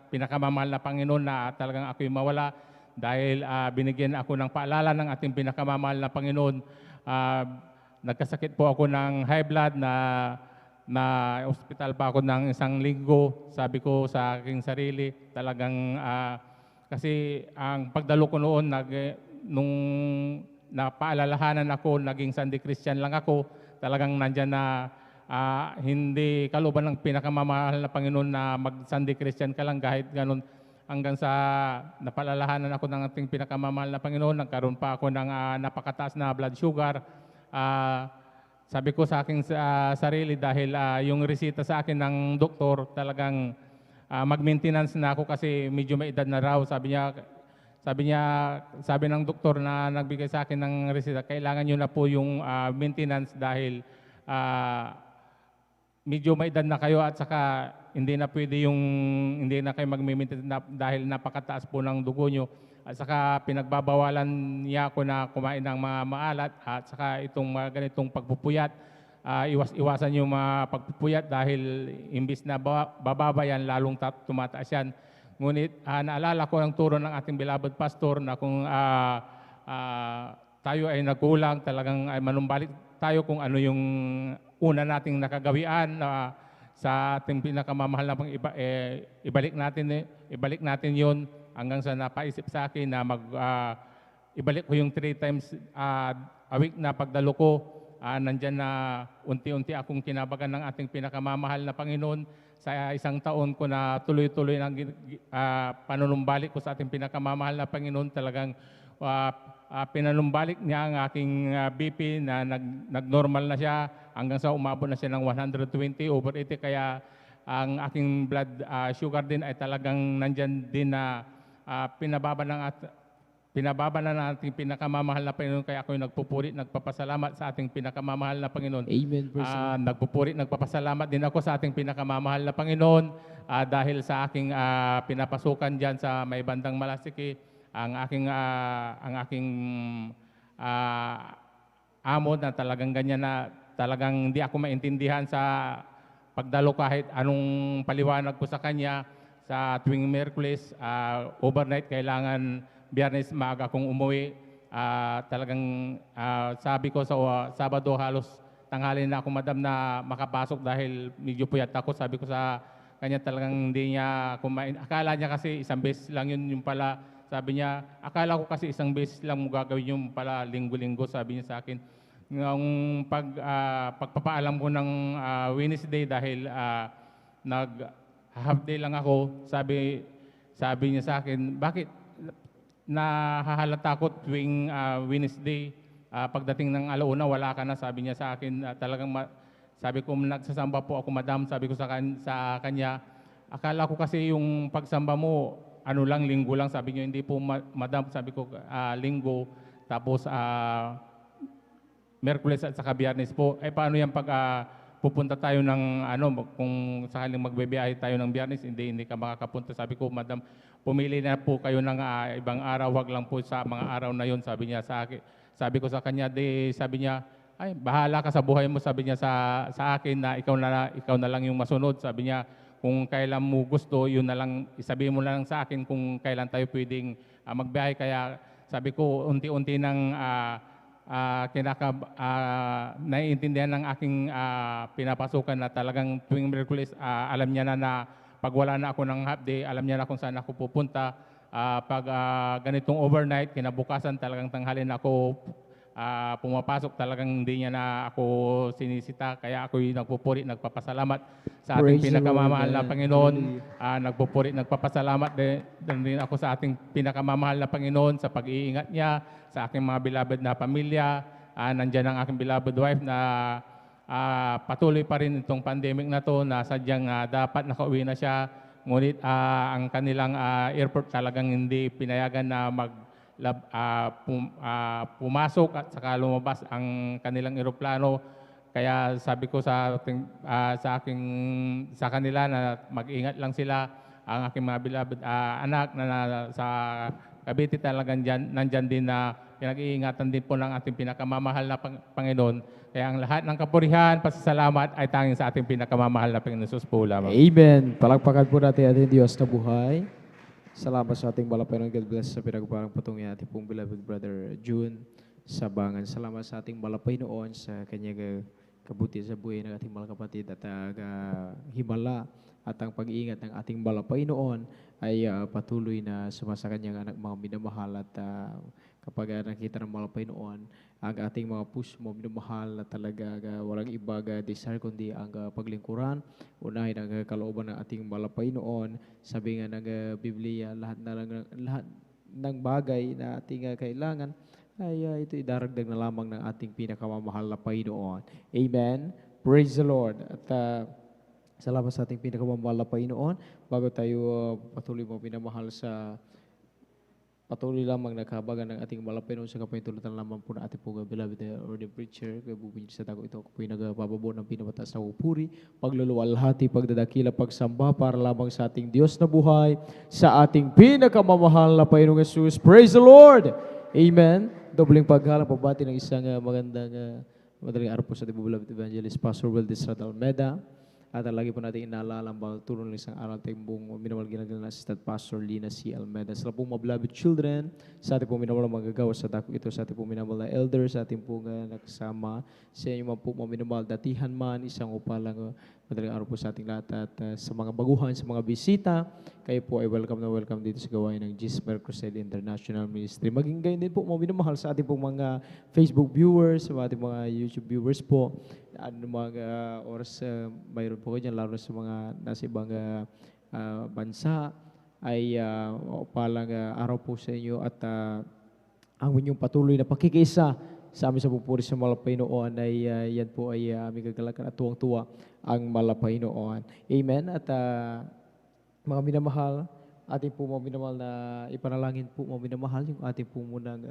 S15: pinakamamahal na Panginoon na talagang ako'y mawala dahil binigyan ako ng paalala ng ating pinakamamahal na Panginoon. Nagkasakit po ako ng high blood na hospital pa ako ng 1 linggo. Sabi ko sa aking sarili, talagang kasi ang pagdalo ko noon, nung napaalalahanan ako, naging Sunday Christian lang ako, talagang nandyan na hindi kaluban ng pinakamamahal na Panginoon na mag-Sunday Christian ka lang kahit ganun, hanggang sa napaalalahanan ako ng ating pinakamamahal na Panginoon. Nagkaroon pa ako ng napakataas na blood sugar. Sabi ko sa aking sarili, dahil yung resita sa akin ng doktor, talagang mag-maintenance na ako kasi medyo may edad na raw. Sabi ng doktor na nagbigay sa akin ng resita, kailangan nyo na po yung maintenance dahil medyo may edad na kayo at saka hindi na kayo mag-maintenance dahil napakataas po ng dugo nyo. At saka pinagbabawalan niya ako na kumain ng mga maalat at saka itong mga ganitong pagpupuyat. Iwasan yung mga pagpupuyat dahil imbis na bababa yan, lalong tumataas yan. Ngunit naalala ko ang turo ng ating beloved pastor na kung tayo ay nagkulang, talagang ay manumbalik tayo kung ano yung una nating nakagawian sa ating pinakamamahal na ibalik natin yon, hanggang sa napaisip sa akin na ibalik ko yung 3 times a week na pagdalo ko. Nandyan na unti-unti akong kinabagan ng ating pinakamamahal na Panginoon. Sa 1 taon ko na tuloy-tuloy ng panunumbalik ko sa ating pinakamamahal na Panginoon, talagang pinanumbalik niya ang aking BP na nag-normal na siya hanggang sa umabot na siya ng 120/80. Kaya ang aking blood sugar din ay talagang nandyan din na pinababa na nating pinakamamahal na Panginoon. Kaya ako'y nagpupuri, nagpapasalamat sa ating pinakamamahal na Panginoon.
S2: Amen.
S15: Nagpupuri, nagpapasalamat din ako sa ating pinakamamahal na Panginoon dahil sa aking pinapasukan dyan sa may bandang Malasiki. Ang aking amo na talagang ganyan na talagang hindi ako maintindihan sa pagdalo kahit anong paliwanag ko sa kanya. Sa tuwing Miyerkules, overnight, kailangan Biyernes maaga akong umuwi. Talagang sabi ko sa Sabado, halos tanghali na ako, madam, na makapasok dahil medyo puyat ako. Sabi ko sa kanya, talagang hindi niya kumain. Akala niya kasi isang beses lang yun, yung pala. Sabi niya, akala ko kasi isang beses lang mo gagawin yung pala linggo-linggo, sabi niya sa akin. Ngayong pagpapaalam ko ng Wednesday dahil nag-half day lang ako, sabi niya sa akin, bakit nahahalata ko tuwing Wednesday, pagdating ng alauna, wala ka na, sabi niya sa akin. Sabi ko, nagsasamba po ako, madam, sabi ko sa kanya, akala ko kasi yung pagsamba mo, linggo lang, sabi niya. Hindi po, madam, sabi ko, linggo, tapos Miyerkules at saka Biyernes po. Paano yan pag pupunta tayo ng kung sakaling magbebiyahe tayo ng Biyernes, hindi ka makakapunta. Sabi ko, Madam, pumili na po kayo ng ibang araw, wag lang po sa mga araw na yon, sabi niya sa akin. Sabi ko sa kanya, sabi niya, ay, bahala ka sa buhay mo, sabi niya sa akin na ikaw na lang yung masunod. Sabi niya, kung kailan mo gusto, yun na lang, isabihin mo na lang sa akin kung kailan tayo pwedeng magbiyahe. Kaya sabi ko, unti-unti nang naiintindihan ng aking pinapasukan na talagang tuwing Miyerkules, alam niya na pag wala na ako ng half day, alam niya na kung saan ako pupunta. Pag ganitong overnight, kinabukasan talagang tanghalin ako pumapasok, talagang hindi niya na ako sinisita. Kaya ako'y nagpupuri, nagpapasalamat sa ating
S2: Praise the
S15: pinakamamahal
S2: Lord,
S15: na
S2: man.
S15: Panginoon.
S2: Hallelujah.
S15: Nagpupuri, nagpapasalamat din ako sa ating pinakamamahal na Panginoon sa pag-iingat niya sa aking mga beloved na pamilya. Nandiyan ang aking beloved wife na patuloy pa rin itong pandemic na to, na sadyang dapat nakauwi na siya. Ngunit ang kanilang airport talagang hindi pinayagan na pumasok at saka lumabas ang kanilang eroplano. Kaya sabi ko sa kanila na mag-ingat lang sila. Ang aking mga beloved anak na sa Cavite talagang nandyan din na pinag-iingatan din po ng ating pinakamamahal na Panginoon. Kaya ang lahat ng kapurihan, pasasalamat ay tanging sa ating pinakamamahal na Panginoon Jesus po lamang.
S2: Amen. Palakpakan po natin ating Diyos na buhay. Salamat sa ating Panginoon. God bless sa pinagparang patong niya ating pong beloved brother June Sabangan. Salamat sa ating Panginoon sa kanyang kabuti sa buhay ng ating mga kapatid at himala at ang pag-iingat ng ating Panginoon ay patuloy na sumasa kanyang anak mga minamahal. At kapag nakita ng Panginoon ang ating mga puso mo minamahal na talaga walang iba desire kundi ang paglingkuran, unahin ang kalooban ng ating Panginoon. Sabi nga ng Biblia, lahat ng bagay na ating kailangan ay ito idaragdag na lamang ng ating pinakamamahal na Panginoon. Amen. Praise the Lord. At salamat sa ating pinakamamahal na Panginoon. Bago tayo patuloy mo pinamahal sa patuloy lamang nakabagan ng ating Panginoon sa kapahintulutan lamang po na ating pong beloved ordained preacher. Kaya bubunyi sa tago ito, ako po yung nagpapababo ng pinamataas na pupuri, pagluluwalhati, pagdadakila, pagsamba para lamang sa ating Diyos na buhay, sa ating pinakamamahal na Panginoong Jesus. Praise the Lord! Amen. Dobling paghalang pabati ng isang madaling araw po sa ating beloved evangelist, Pastor Will Almeda. At lagi po natin inaalala ang tulong ng isang aral tayong buong minawal ginagawa na Assistant Pastor Lina C. Almeda. Sa pong mga beloved children, sa ating pong minawal magagawa sa dako ito, sa ating pong minawal na elders, sa ating pong nakasama, sa inyo man po mga minawal datihan man, isang upalang madaling araw po sa ating lahat. At sa mga baguhan, sa mga bisita, kayo po ay welcome na welcome dito sa gawain ng JMCIM Crusade International Ministry. Maging gayon din po mga minamahal sa ating pong mga Facebook viewers, sa ating mga YouTube viewers po. Mga oras mayroon po kayo dyan, lalo sa mga nasa ibang bansa, ay palang araw po sa inyo. At ang inyong patuloy na pakikiisa sa amin sa pupuri sa Panginoon ay yan po ay aming kagalakan at tuwang-tuwa ang Panginoon. Amen. At mga minamahal, ating po mga minamahal na ipanalangin po mga minamahal, yung ating po munang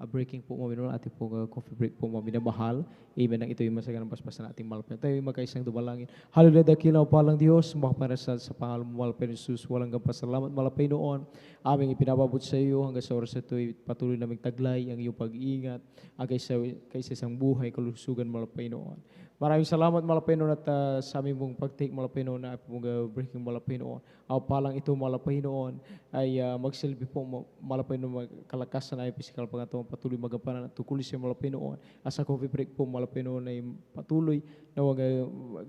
S2: breaking po mga minamahal, ating po coffee break po mga minamahal. Amen. Ang ito yung masaganang basbasan na ating Panginoon. Tayo yung magkaisang dumalangin. Hallelujah, dakilaw palang Diyos, makaparasal sa pangalan mo, Panginoon Jesus, walang kapasalamat, Panginoon. Aming ipinababot sa iyo hanggang sa oras ito, patuloy naming taglay ang iyong pag-iingat, ang kaysa isang buhay, kalusugan, Panginoon. Maraming salamat, Panginoon, at sa aming mong pag-take, Panginoon, na mong breaking, Panginoon. Ang palang ito, Panginoon, ay magsilbi po, Panginoon, kalakasan ay physical pagkatawang patuloy magampanan at tukulis siya, Panginoon. Asa coffee break po, Panginoon, ay patuloy na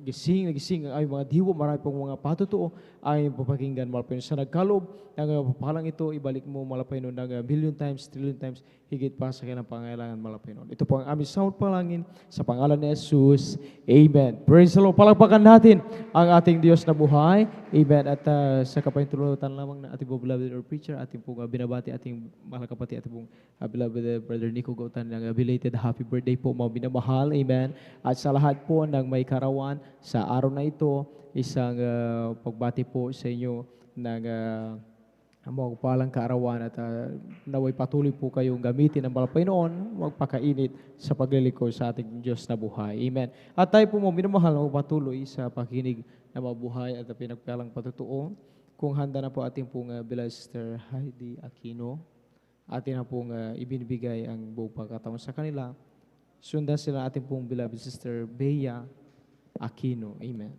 S2: gising ang aming mga diwa, marami pong mga patutuo ay papakinggan, Panginoon. Sa nagkalob ng papalang ito, ibalik mo, Panginoon, ng million times, trillion times, higit pa sa kanyang pangailangan, Panginoon. Ito po ang aming sound palangin sa pangalan ni Jesus. Amen. Praise the Lord. Palakpakan natin ang ating Diyos na buhay. Amen. At sa kapahintulutan lamang na ating beloved preacher, ating pong binabati, ating mahal kapatid, ating pong beloved brother Nico Gautan, ng belated happy birthday po, mga binamahal. Amen. At sa lahat po ng may karawan sa araw na ito, isang pagbati po sa inyo ng
S16: ang mga palang kaarawan at naway patuloy po kayong gamitin ng Panginoon, magpakainit sa paglilingkod sa ating Diyos na buhay. Amen. At tayo po mga minamahal na patuloy sa pakinig na mabuhay at pinagpalang patutuo. Kung handa na po ating pong beloved Sister Heidi Aquino, atin na pong ibinibigay ang buong pagkataon sa kanila. Sundan sila ating pong beloved Sister Bea Aquino. Amen.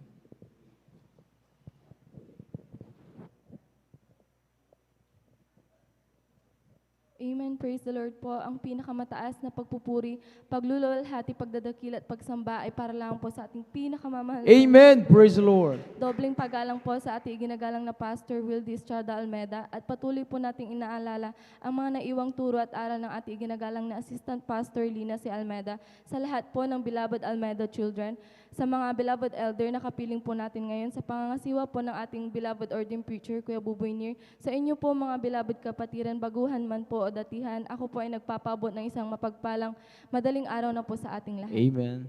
S17: Amen. Praise the Lord po. Ang pinakamataas na pagpupuri, pagluluwalhati, pagdadakil at pagsamba ay para lang po sa ating pinakamamahal.
S16: Amen. Praise the Lord.
S17: Dobling paggalang po sa ating ginagalang na Pastor Wildy Estrada Almeda at patuloy po nating inaalala ang mga naiwang turo at aral ng ating ginagalang na Assistant Pastor Lina C. Almeda sa lahat po ng beloved Almeda children, sa mga beloved elder na kapiling po natin ngayon, sa pangangasiwa po ng ating beloved ordained preacher, Kuya Buboy Nir, sa inyo po mga beloved kapatiran, baguhan man po o datihan, ako po ay nagpapaabot ng isang mapagpalang madaling araw na po sa ating lahat.
S16: Amen.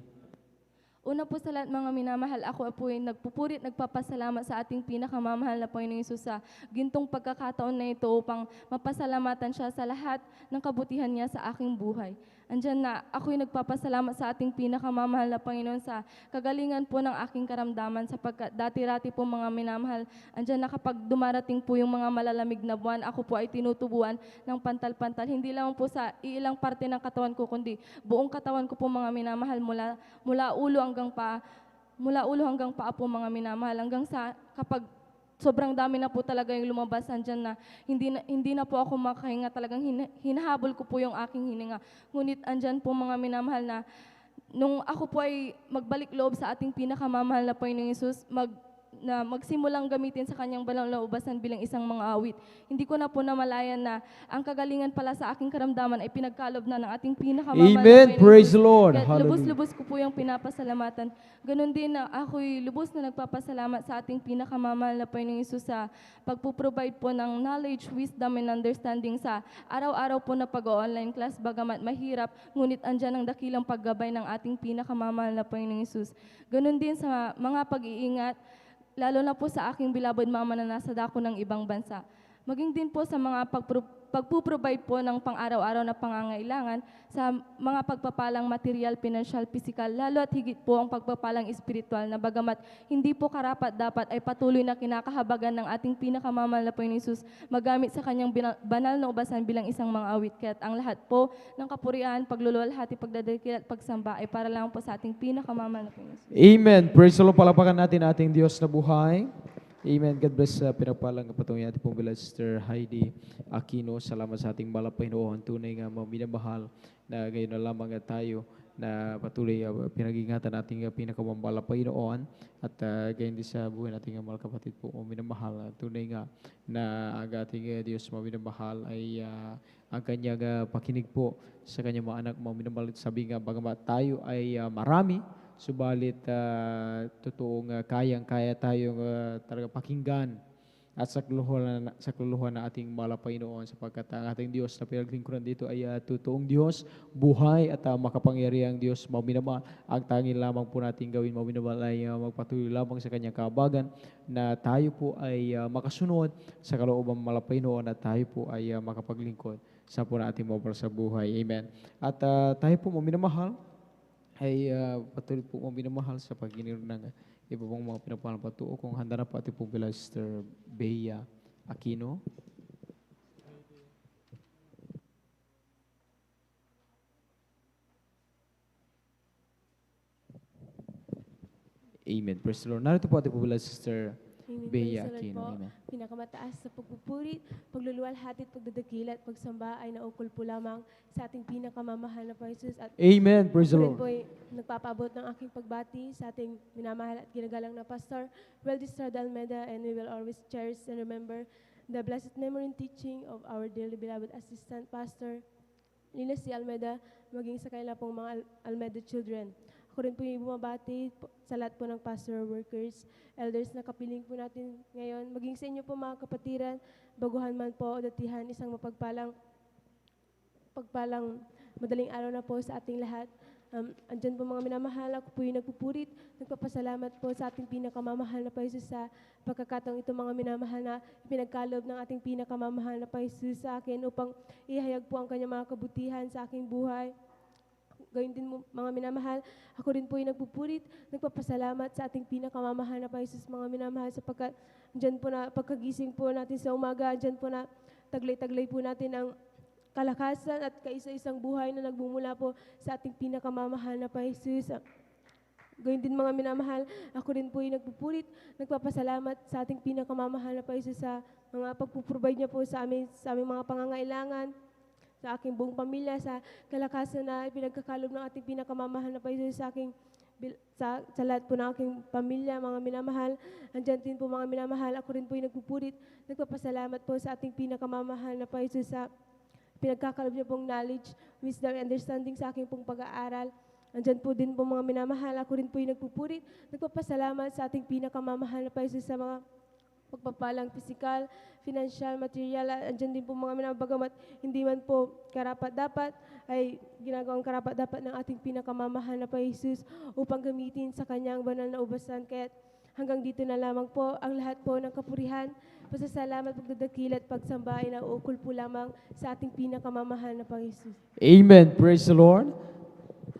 S17: Una po sa lahat mga minamahal, ako po ay nagpupurit, nagpapasalamat sa ating pinakamamahal na Panginoong Hesus sa gintong pagkakataon na ito upang mapasalamatan siya sa lahat ng kabutihan niya sa aking buhay. Andyan na, ako'y nagpapasalamat sa ating pinakamamahal na Panginoon sa kagalingan po ng aking karamdaman sapagkat dati-rati po mga minamahal, andyan na kapag dumarating po yung mga malalamig na buwan, ako po ay tinutubuan ng pantal-pantal. Hindi lang po sa iilang parte ng katawan ko, kundi buong katawan ko po mga minamahal mula ulo hanggang paa po mga minamahal, hanggang sa kapag sobrang dami na po talaga yung lumabas, andyan na hindi na po ako makahinga, talagang hinahabol ko po yung aking hininga. Ngunit andyan po mga minamahal na nung ako po ay magbalik loob sa ating pinakamamahal na Panginoong Hesus, magsimulang gamitin sa kanyang balang laubasan bilang isang mga awit. Hindi ko na po namalayan na ang kagalingan pala sa aking karamdaman ay pinagkalob na ng ating pinakamamahal na
S16: Amen.
S17: Panginoong
S16: Praise
S17: Hesus.
S16: the Lord.
S17: Kaya
S16: Hallelujah.
S17: lubos-lubos ko po yung pinapasalamatan. Ganon din na ako'y lubos na nagpapasalamat sa ating pinakamamahal na Panginoong Hesus sa pagpuprovide po ng knowledge, wisdom, and understanding sa araw-araw po na pag-online class. Bagamat mahirap, ngunit andyan ang dakilang paggabay ng ating pinakamamahal na Panginoong Hesus. Ganon din sa mga pag-iingat, lalo na po sa aking beloved mama na nasa dako ng ibang bansa. Maging din po sa mga pagpuprovide po ng pang-araw-araw na pangangailangan sa mga pagpapalang material, financial, physical, lalo at higit po ang pagpapalang espiritual na bagamat hindi po karapat-dapat ay patuloy na kinakahabagan ng ating pinakamamahal na Panginoong Hesus magamit sa kanyang banal na ubasan bilang isang mga awit. Kaya't ang lahat po ng kapurihan, pagluluwalhati, pagdadakil at pagsamba ay para lang po sa ating pinakamamahal na Panginoong Hesus.
S16: Amen. Praise the Lord. Palapakan natin ating Diyos na buhay. Amen. God bless sa pinagpalang kapatong ating pong beloved Sister Heidi Aquino. Salamat sa ating mahal na Panginoon. Tunay nga mga minamahal na ngayon na lamang tayo na patuloy pinag-ingatan nating pinakamamahal na Panginoon at gayon din sa buhay nating mga kapatid po mga minamahal. Tunay nga na ang ating Diyos mga minamahal ay ang kanyang pakinig po sa kanyang mga anak mga minamahal. Sabi nga bagamat tayo ay marami, subalit totoong kayang-kaya tayong talaga pakinggan at sakluluhan na ating mahal na Panginoon sapagkat ang ating Diyos na pinaglingkuran dito ay totoong Diyos, buhay at makapangyarihang Diyos. Maminamahal, ang tanging lamang po natin gawin maminamahal ay magpatuloy lamang sa kanyang kahabagan na tayo po ay makasunod sa kalooban ng mahal na Panginoon at tayo po ay makapaglingkod sa po nating mabal sa buhay. Amen. At tayo po maminamahal ay patuloy po mong minamahal sa pag-ininom ng iba pong mga pinapalang patuo. Kung handa na po ating pong beloved Sister Bea Aquino. Amen. Praise the Lord. Narito po ating pong beloved Sister
S18: Amen.
S16: Bea
S18: Praise the Lord
S16: Aquino.
S18: po.
S16: Amen.
S18: Pinakamataas sa pagpupurit, pagluluwalhati at pagdadakila at pagsamba ay naukol po lamang sa ating pinakamamahal na Panginoon Jesus. At
S16: Amen. Praise the
S18: ako rin
S16: Lord.
S18: po ay nagpapaabot ng aking pagbati sa ating minamahal at ginagalang na Pastor Wildy Estrada Almeda, and we will always cherish and remember the blessed memory and teaching of our dearly beloved Assistant Pastor Lina C. Almeda, maging sa kanila pong mga Almeda children. Ako rin po yung bumabati sa lahat po ng pastoral workers, elders na kapiling po natin ngayon, maging sa inyo po mga kapatiran, baguhan man po o datihan, isang mapagpalang madaling araw na po sa ating lahat. Andyan po mga minamahal, ako po yung nagpupurit, nagpapasalamat po sa ating pinakamamahal na Paisus sa pagkakataong ito mga minamahal na pinagkaloob ng ating pinakamamahal na Paisus sa akin upang ihayag po ang kanyang mga kabutihan sa aking buhay. Gayun din mga minamahal, ako rin po yung nagpupurit, nagpapasalamat sa ating pinakamamahal na Paisus mga minamahal sapagkat andyan po na pagkagising po natin sa umaga, andyan po na taglay-taglay po natin ang kalakasan at kaisa-isang buhay na nagmumula po sa ating pinakamamahal na Paisus. Gayun din mga minamahal, ako rin po yung nagpupurit, nagpapasalamat sa ating pinakamamahal na Paisus sa mga pagpuprovide niya po sa aming mga pangangailangan, sa aking buong pamilya, sa kalakasan na pinagkakalob ng ating pinakamamahal na Paisus sa aking sa lahat po ng aking pamilya, mga minamahal. Andyan din po mga minamahal, ako rin po yung nagpupurit, nagpapasalamat po sa ating pinakamamahal na Paisus sa pinagkakalob niyo pong knowledge, wisdom, and understanding sa aking pong pag-aaral. Andyan po din po mga minamahal, ako rin po yung nagpupurit, nagpapasalamat sa ating pinakamamahal na Paisus sa mga pagpapalang physical, financial, material. Andyan din po mga minamahal, bagamat hindi man po karapat-dapat, ay ginagawang karapat-dapat ng ating pinakamamahal na Paisus upang gamitin sa kanyang banal na ubasan. Kaya hanggang dito na lamang po ang lahat po ng kapurihan, pasasalamat, pagdadakil at pagsamba ay nauukol po lamang sa ating pinakamamahal na Panginoon.
S16: Amen. Praise the Lord.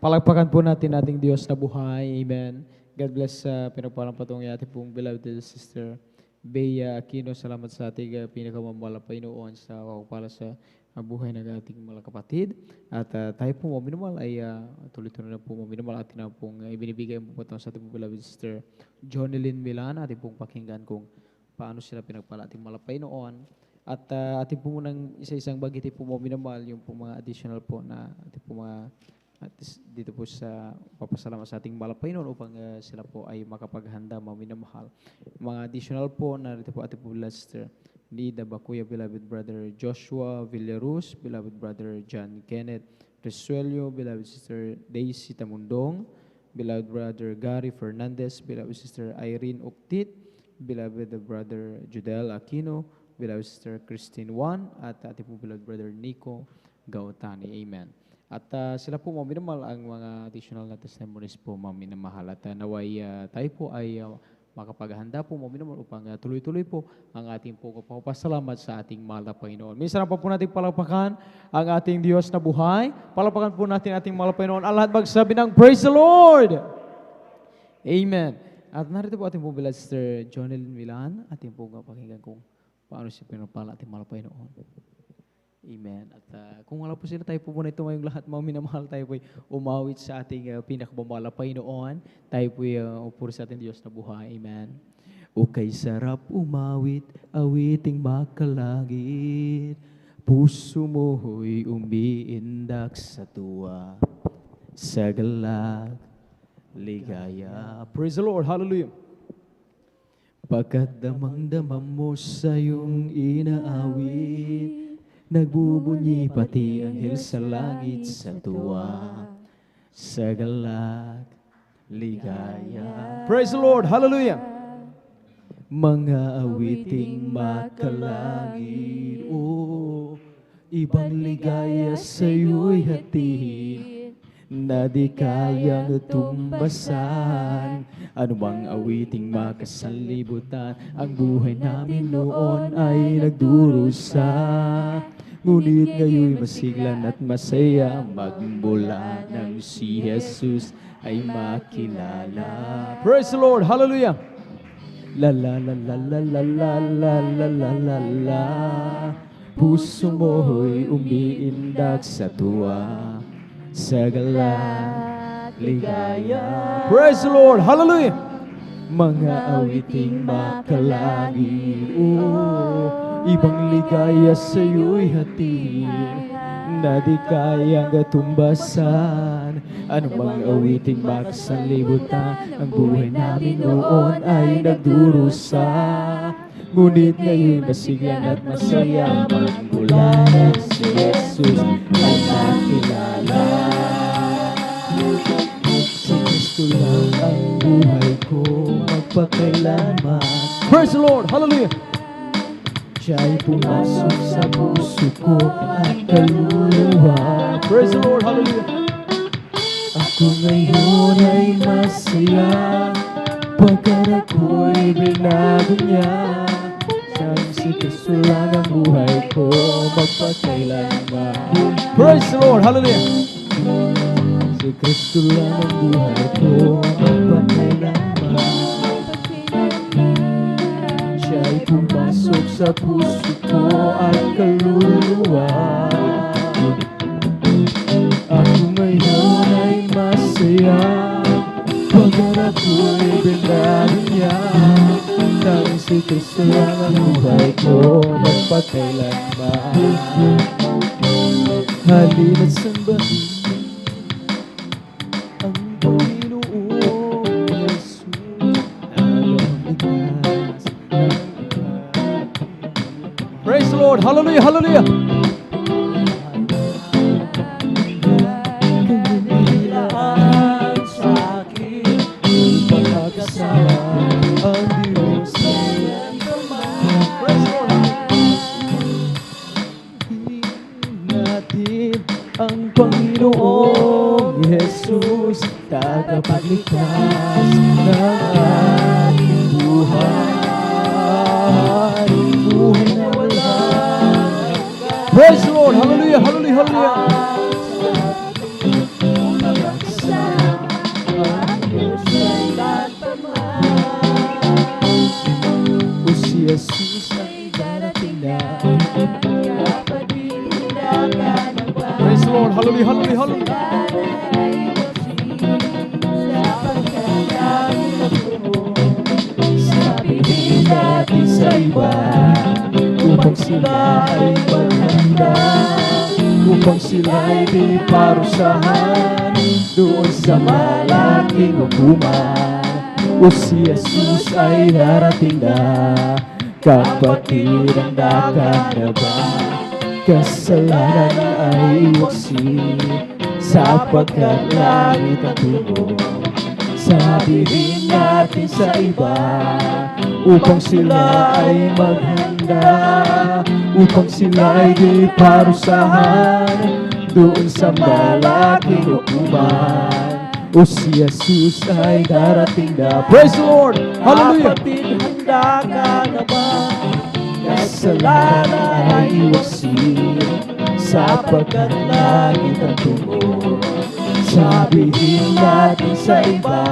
S16: Palagpakan po natin ating Diyos na buhay. Amen. God bless sa pinagpalang patungay ating pong beloved sister Bea Aquino. Salamat sa ating pinakamamahal na Panginoon sa pagpapala sa buhay ng ating mga kapatid. At tayo po mga minamahal ay tuloy-tuloy na po mga minamahal ating na pong ibinibigay po sa ating pong beloved sister Jonelyn Milan. Ating pong pakinggan kung paano sila pinagpala ating malapay noon. At ating po munang isa-isang bagiti po mo minamahal yung po mga additional po na ating po mga dito po sa papasalamat sa ating malapay noon upang sila po ay makapaghanda mga minamahal. Mga additional po na dito po ating po Lester Nida Bakuya, beloved brother Joshua Villarus, beloved brother John Kenneth Resuelio, beloved sister Daisy Tamundong, beloved brother Gary Fernandez, beloved sister Irene Uktit, beloved brother Judel Aquino, beloved sister Christine Juan, at ating po beloved brother Nico Gautani. Amen. At sila po mga minamahal ang mga additional na testimonies po mga minamahal. At naway tayo po ay makapaghanda po mga minamahal upang tuloy-tuloy po ang ating po kapapasalamat sa ating mahal na Panginoon. Minsan pa po natin palakpakan ang ating Diyos na buhay. Palakpakan po natin ating mahal na Panginoon. Ang lahat magsabi ng Praise the Lord! Amen. At narito po ating po beloved sister Jonelyn Milan, ating po pakinggan kung paano siya pinapala ating mahal na Panginoon. Amen. At kung wala po sila, tayo po muna ito ngayong lahat, mga minamahal, tayo po umawit sa ating pinakamamahal na Panginoon. Tayo po upuri sa ating Diyos na buhay. Amen. O kay sarap umawit, awiting makalagit, puso mo'y umiindak sa tuwa, sa galak, ligaya. Praise the Lord. Hallelujah. Pagkat damang-damam mo sa iyong inaawit, nagbubunyi pati anghel sa langit sa tuwa, sa galak, ligaya. Praise the Lord. Hallelujah. Mga awiting makalangit, oh, ibang ligaya sa iyo'y hatid, na di kayang tumbasan. Anumang awiting makasanlibutan, ang buhay namin noon ay nagdurusa. Ngunit ngayon'y masiglan at masaya, magmula nang si Jesus ay makilala. Praise the Lord! Hallelujah! La la la la la la la la la la la la, puso mo'y umiindak sa tuwa, sa galak, ligaya. Praise the Lord! Hallelujah! Mga awiting makalangit, oh, ibang ligaya sa iyo'y hatid, na di kayang tumbasan. Anumang awiting makasanlibutan, ang buhay namin noon ay nagdurusa. Ngunit ngayon masiglan at masaya, magmula nang si Jesus ay nakilala. Si Kristo lang ang buhay ko magpakailanman. Praise the Lord! Hallelujah! Siya'y pumasok sa puso ko at kaluluwa. Praise the Lord! Hallelujah! At
S4: Ako ngayon ay masaya, pagkat ako'y binago niya. Dahil si Kristo lang ang buhay ko, magpakailanman.
S16: Praise the Lord. Hallelujah.
S4: Si Kristo lang ang buhay ko, magpakailanman. Siya'y pumasok sa puso ko at kaluluwa. Ako ngayon ay masaya, pagkat ako'y binago niya. Dahil si Kristo lang ang buhay ko, magpakailanman. Halina't sambahin ang Panginoong Jesus na lumikas ng
S16: Praise the Lord. Hallelujah. Hallelujah.
S4: kanilaan sa akin. Ipagkakasama ang Diyos ngayon naman. Natin ang Panginoong Jesus, tagapagligtas ng ating buhay. Buhay na walang
S16: Praise the Lord. Hallelujah. Hallelujah. Hallelujah.
S4: O si Jesus ay darating na, dapat itindagan ang
S16: Praise the Lord. Hallelujah. Hallelujah. Hallelujah.
S4: sabihin natin sa iba, upang sila ay maghanda, upang sila ay di parusahan doon sa malaking hukuman. O si Jesus ay darating na, kapatid, handa ka na ba? Kasalanan ay iwasin, sapagkat langit ang tungo. Sabihin natin sa iba, upang sila ay maghanda, upang sila ay di parusahan doon sa malaking hukuman. O si Jesus ay darating na.
S16: Praise the Lord. Hallelujah.
S4: Kapatid, handa ka na ba? Kasalanan ay iwasin, sapagkat langit ang tungo. Sabihin natin sa iba,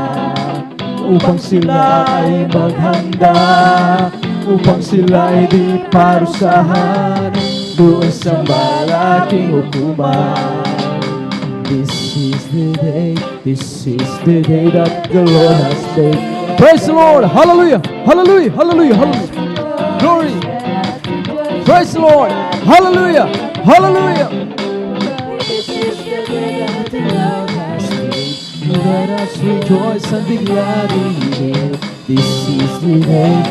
S4: upang sila ay maghanda, upang sila ay di parusahan doon sa malaking hukuman. This is the day that the Lord has made.
S16: Praise the Lord. Hallelujah. Hallelujah. Hallelujah. Hallelujah. Glory. Praise the Lord. Hallelujah. Hallelujah.
S4: This is the day that the Lord has made. Let us rejoice and be glad in it. This is the day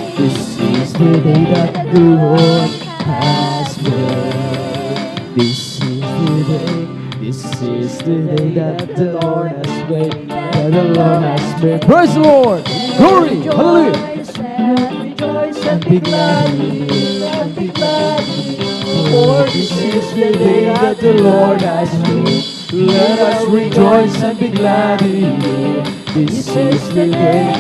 S4: that the Lord has made. This is the day that the Lord has made. That the Lord has made.
S16: Praise the Lord. Glory. Hallelujah.
S4: Rejoice and be glad in it, and be glad in it. For this is the day that the Lord has made. Let us rejoice and be glad in it. This is the day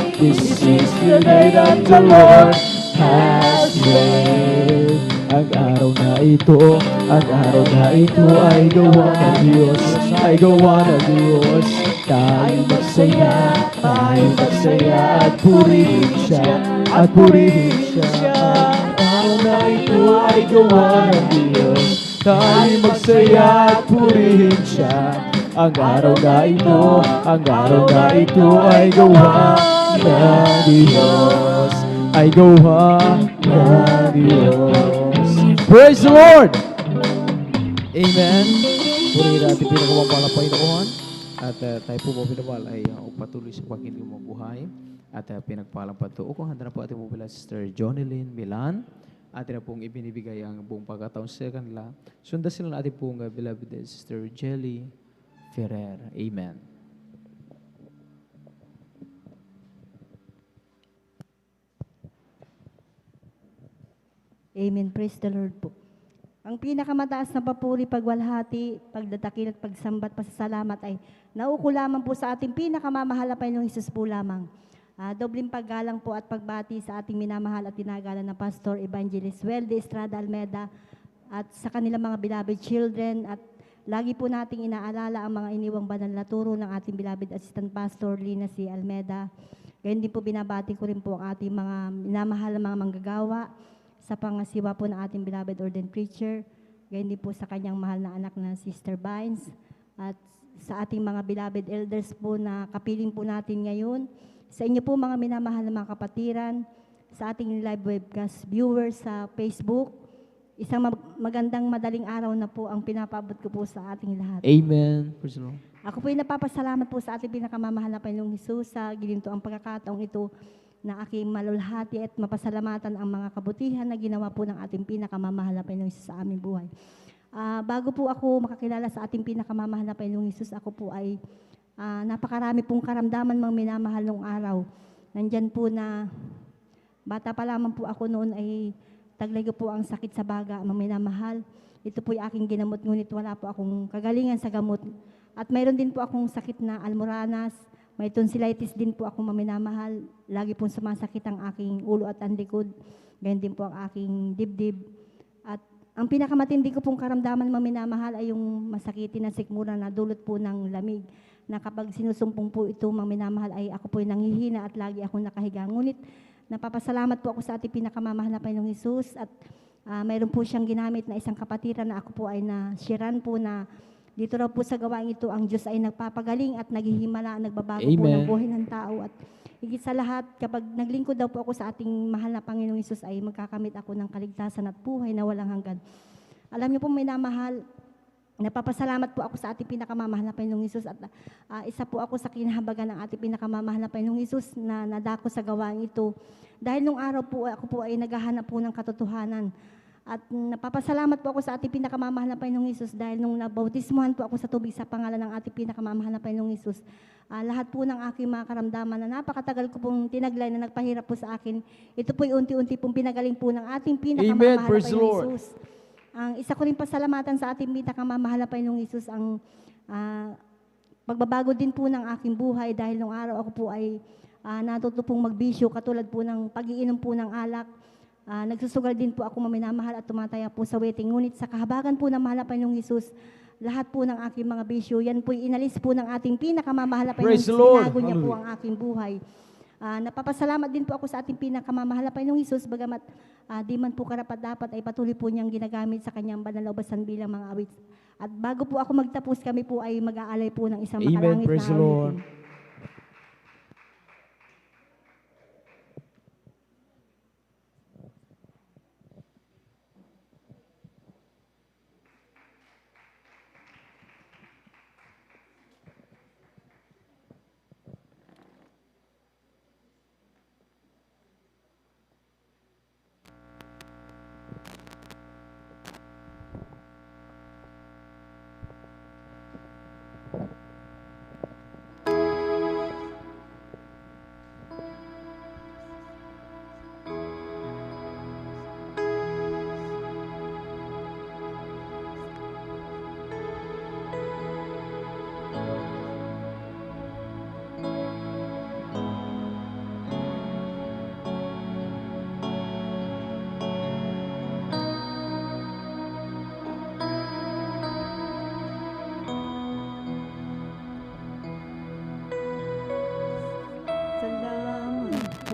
S4: that the Lord has made. Ang araw na ito ay gawa ng Diyos, ay gawa ng Diyos. Tayo magsaya at purihin siya, at purihin siya. Ang araw na ito ay gawa ng Diyos, tayo magsaya at purihin siya. Ang araw na ito ay gawa ng Diyos, ay gawa ng Diyos.
S16: Praise the Lord. Amen. Purihin natin pinagawang Panginoon. At tayo po mga pinabal ay patuloy sa Panginoon mabuhay. At pinagpalang patuo kung handa na po ating mobila Sister Jonelyn Milan. Atin na pong ibinibigay ang buong pagkataon sa kanila. Sundan sila natin pong beloved Sister Jelly Ferrer. Amen.
S19: Amen. Praise the Lord po. Ang pinakamataas na papuri, pagwalhati, pagdadakil at pagsambat, pasasalamat ay nauko lamang po sa ating pinakamamahal na Panginoong Hesus po lamang. Dobling paggalang po at pagbati sa ating minamahal at tinagalan na Pastor Evangelist Weldy Estrada Almeda at sa kanilang mga beloved children, at lagi po nating inaalala ang mga iniwang banal na turo ng ating beloved Assistant Pastor Lina C. Almeda. Gayon din po binabati ko rin po ang ating mga minamahal na mga manggagawa sa pangasiwa po ng ating beloved ordained preacher. Gayon din po sa kanyang mahal na anak na Sister Vines, at sa ating mga beloved elders po na kapiling po natin ngayon. Sa inyo po mga minamahal na mga kapatiran, sa ating live webcast viewers sa Facebook, isang magandang madaling araw na po ang pinapaabot ko po sa ating lahat.
S16: Amen. Praise the Lord.
S19: Ako po ay napapasalamat po sa ating pinakamamahal na Panginoong Hesus sa gilinto ang pagkakataong ito na aking malulhati at mapasalamatan ang mga kabutihan na ginawa po ng ating pinakamamahal na Panginoong Hesus sa aming buhay. Bago po ako makakilala sa ating pinakamamahal na Panginoong Hesus, ako po ay napakarami pong karamdaman mga minamahal nung araw. Nandyan po na bata pa lamang po ako noon ay taglay ko po ang sakit sa baga, mga minamahal. Ito po ay aking ginamot, ngunit wala po akong kagalingan sa gamot. At mayroon din po akong sakit na almoranas, may tonsillitis din po ako maminamahal. Lagi pong sumasakit ang aking ulo at ang likod. Ganyan din po ang aking dibdib. At ang pinakamatindi ko pong karamdaman maminamahal ay yung masakitin na sikmura na dulot po ng lamig. Na kapag sinusumpong po ito maminamahal ay ako po ay nanghihina at lagi akong nakahiga. Ngunit napapasalamat po ako sa ating pinakamamahal na Panginoong Hesus, at mayroon po siyang ginamit na isang kapatiran na ako po ay na-sharean po na dito raw po sa gawain ito, ang Diyos ay nagpapagaling at naghihimala, nagbabago po ng buhay ng tao. At higit sa lahat, kapag naglingkod daw po ako sa ating mahal na Panginoong Hesus, ay magkakamit ako ng kaligtasan at buhay na walang hanggan. Alam niyo po, minamahal, napapasalamat po ako sa ating pinakamamahal na Panginoong Hesus, at isa po ako sa kinahabagan ng ating pinakamamahal na Panginoong Hesus na nadako sa gawain ito. Dahil nung araw po, ako po ay naghahanap po ng katotohanan. At napapasalamat po ako sa ating pinakamamahal na Panginoong Hesus dahil nung nabautismuhan po ako sa tubig sa pangalan ng ating pinakamamahal na Panginoong Hesus, lahat po ng aking mga karamdaman na napakatagal ko pong tinaglay na nagpahirap po sa akin, ito po'y unti-unti pong pinagaling po ng ating pinakamamahal na Panginoong Hesus. Ang isa ko rin pasalamatan sa ating pinakamamahal na Panginoong Hesus ang pagbabago din po ng aking buhay dahil nung araw ako po ay natuto pong magbisyo katulad po ng pag-iinom po ng alak. Nagsusugal din po ako maminamahal at tumataya po sa waiting. Ngunit sa kahabagan po ng mahal na Panginoong Hesus, lahat po ng aking mga bisyo, yan po inalis po ng ating pinakamamahal na Panginoong Hesus. Binago niya po ang aking buhay. Napapasalamat din po ako sa ating pinakamamahal na Panginoong Hesus, bagamat di man po karapat-dapat ay patuloy po niyang ginagamit sa kanyang banal na ubasan bilang mga awit. At bago po ako magtapos, kami po ay mag-aalay po ng isang makalangit na awitin.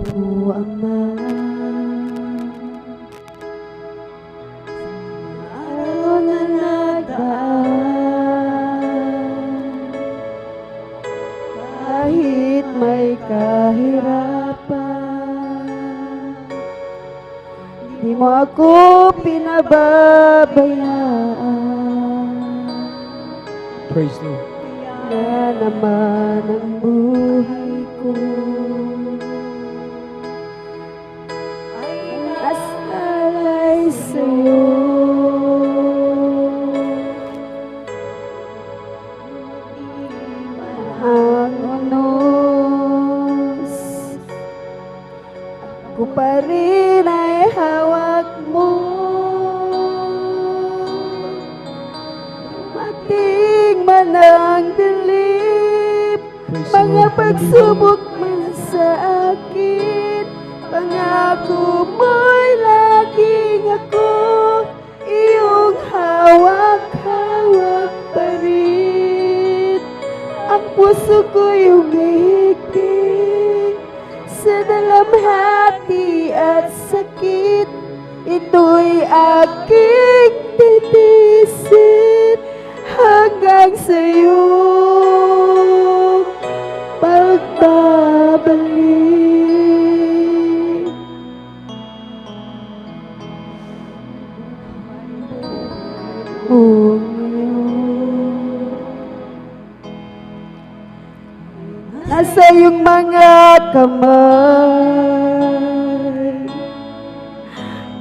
S14: O Ama, sa araw na nagdaan, kahit may kahirapan, di mo ako pinababayaan.
S16: Praise the Lord.
S14: Na naman ang buhay ko ay nasalay sa'yo. Ang unos, ako pa rin ay hawak mo.
S13: mga pagsubok man sa akin, pangako mo'y laging ako, iyong hawak-hawak pa rin. Ang puso ko'y umihigpit sa dalamhati at sakit, ito'y aking titisin hanggang sa iyong pagbabalik. O nasa iyong mga kamay,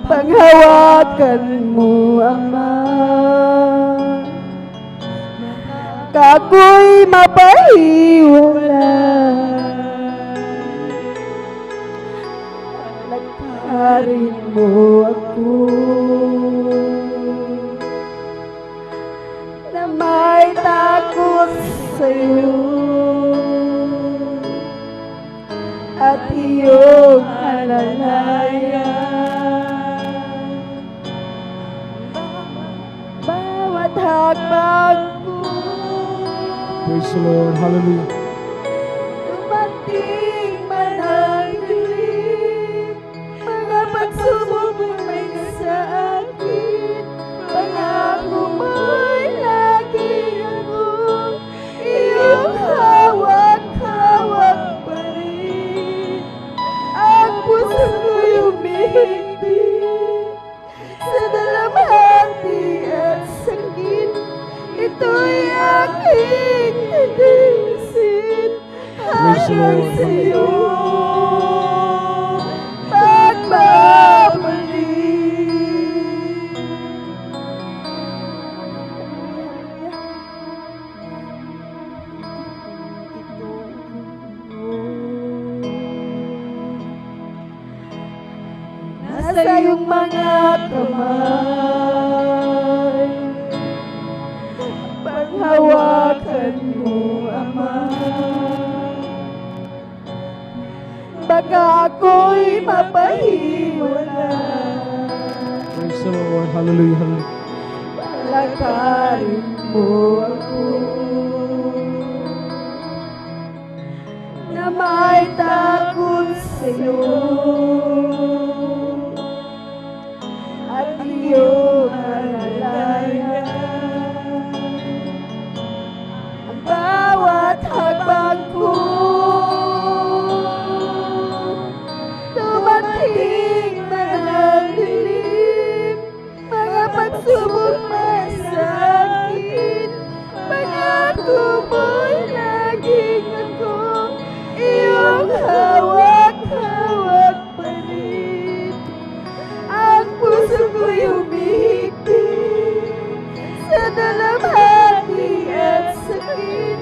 S13: panghawakan mo, Ama, kako'y mapahiwalay, lakarin mo ako na may takot sa'yo at iyong alalayan. Bawat hakbang ko,
S16: Praise the Lord. Hallelujah.
S13: dumating man ang dilim, mga pagsubok may sa akin, pangako mo'y laging ako, iyong hawak-hawak pa rin. Ang puso ko'y umihigpit sa dalamhati at sakit, ito'y aking titisin hanggang sa iyong pagbabalik. Nasa iyong mga kamay, panghawakan mo, Ama, baka ako'y mapahiwalay,
S16: Praise the Lord. Hallelujah. Hallelujah.
S13: lakarin mo ako na may takot sa'yo at iyong alalayan. Ang bawat hakbang ko, dumating man ang dilim, mga pagsubok man sa akin, pangako mo'y laging ako, iyong hawak-hawak pa rin. Ang puso ko'y umihigpit sa dalamhati at sakit,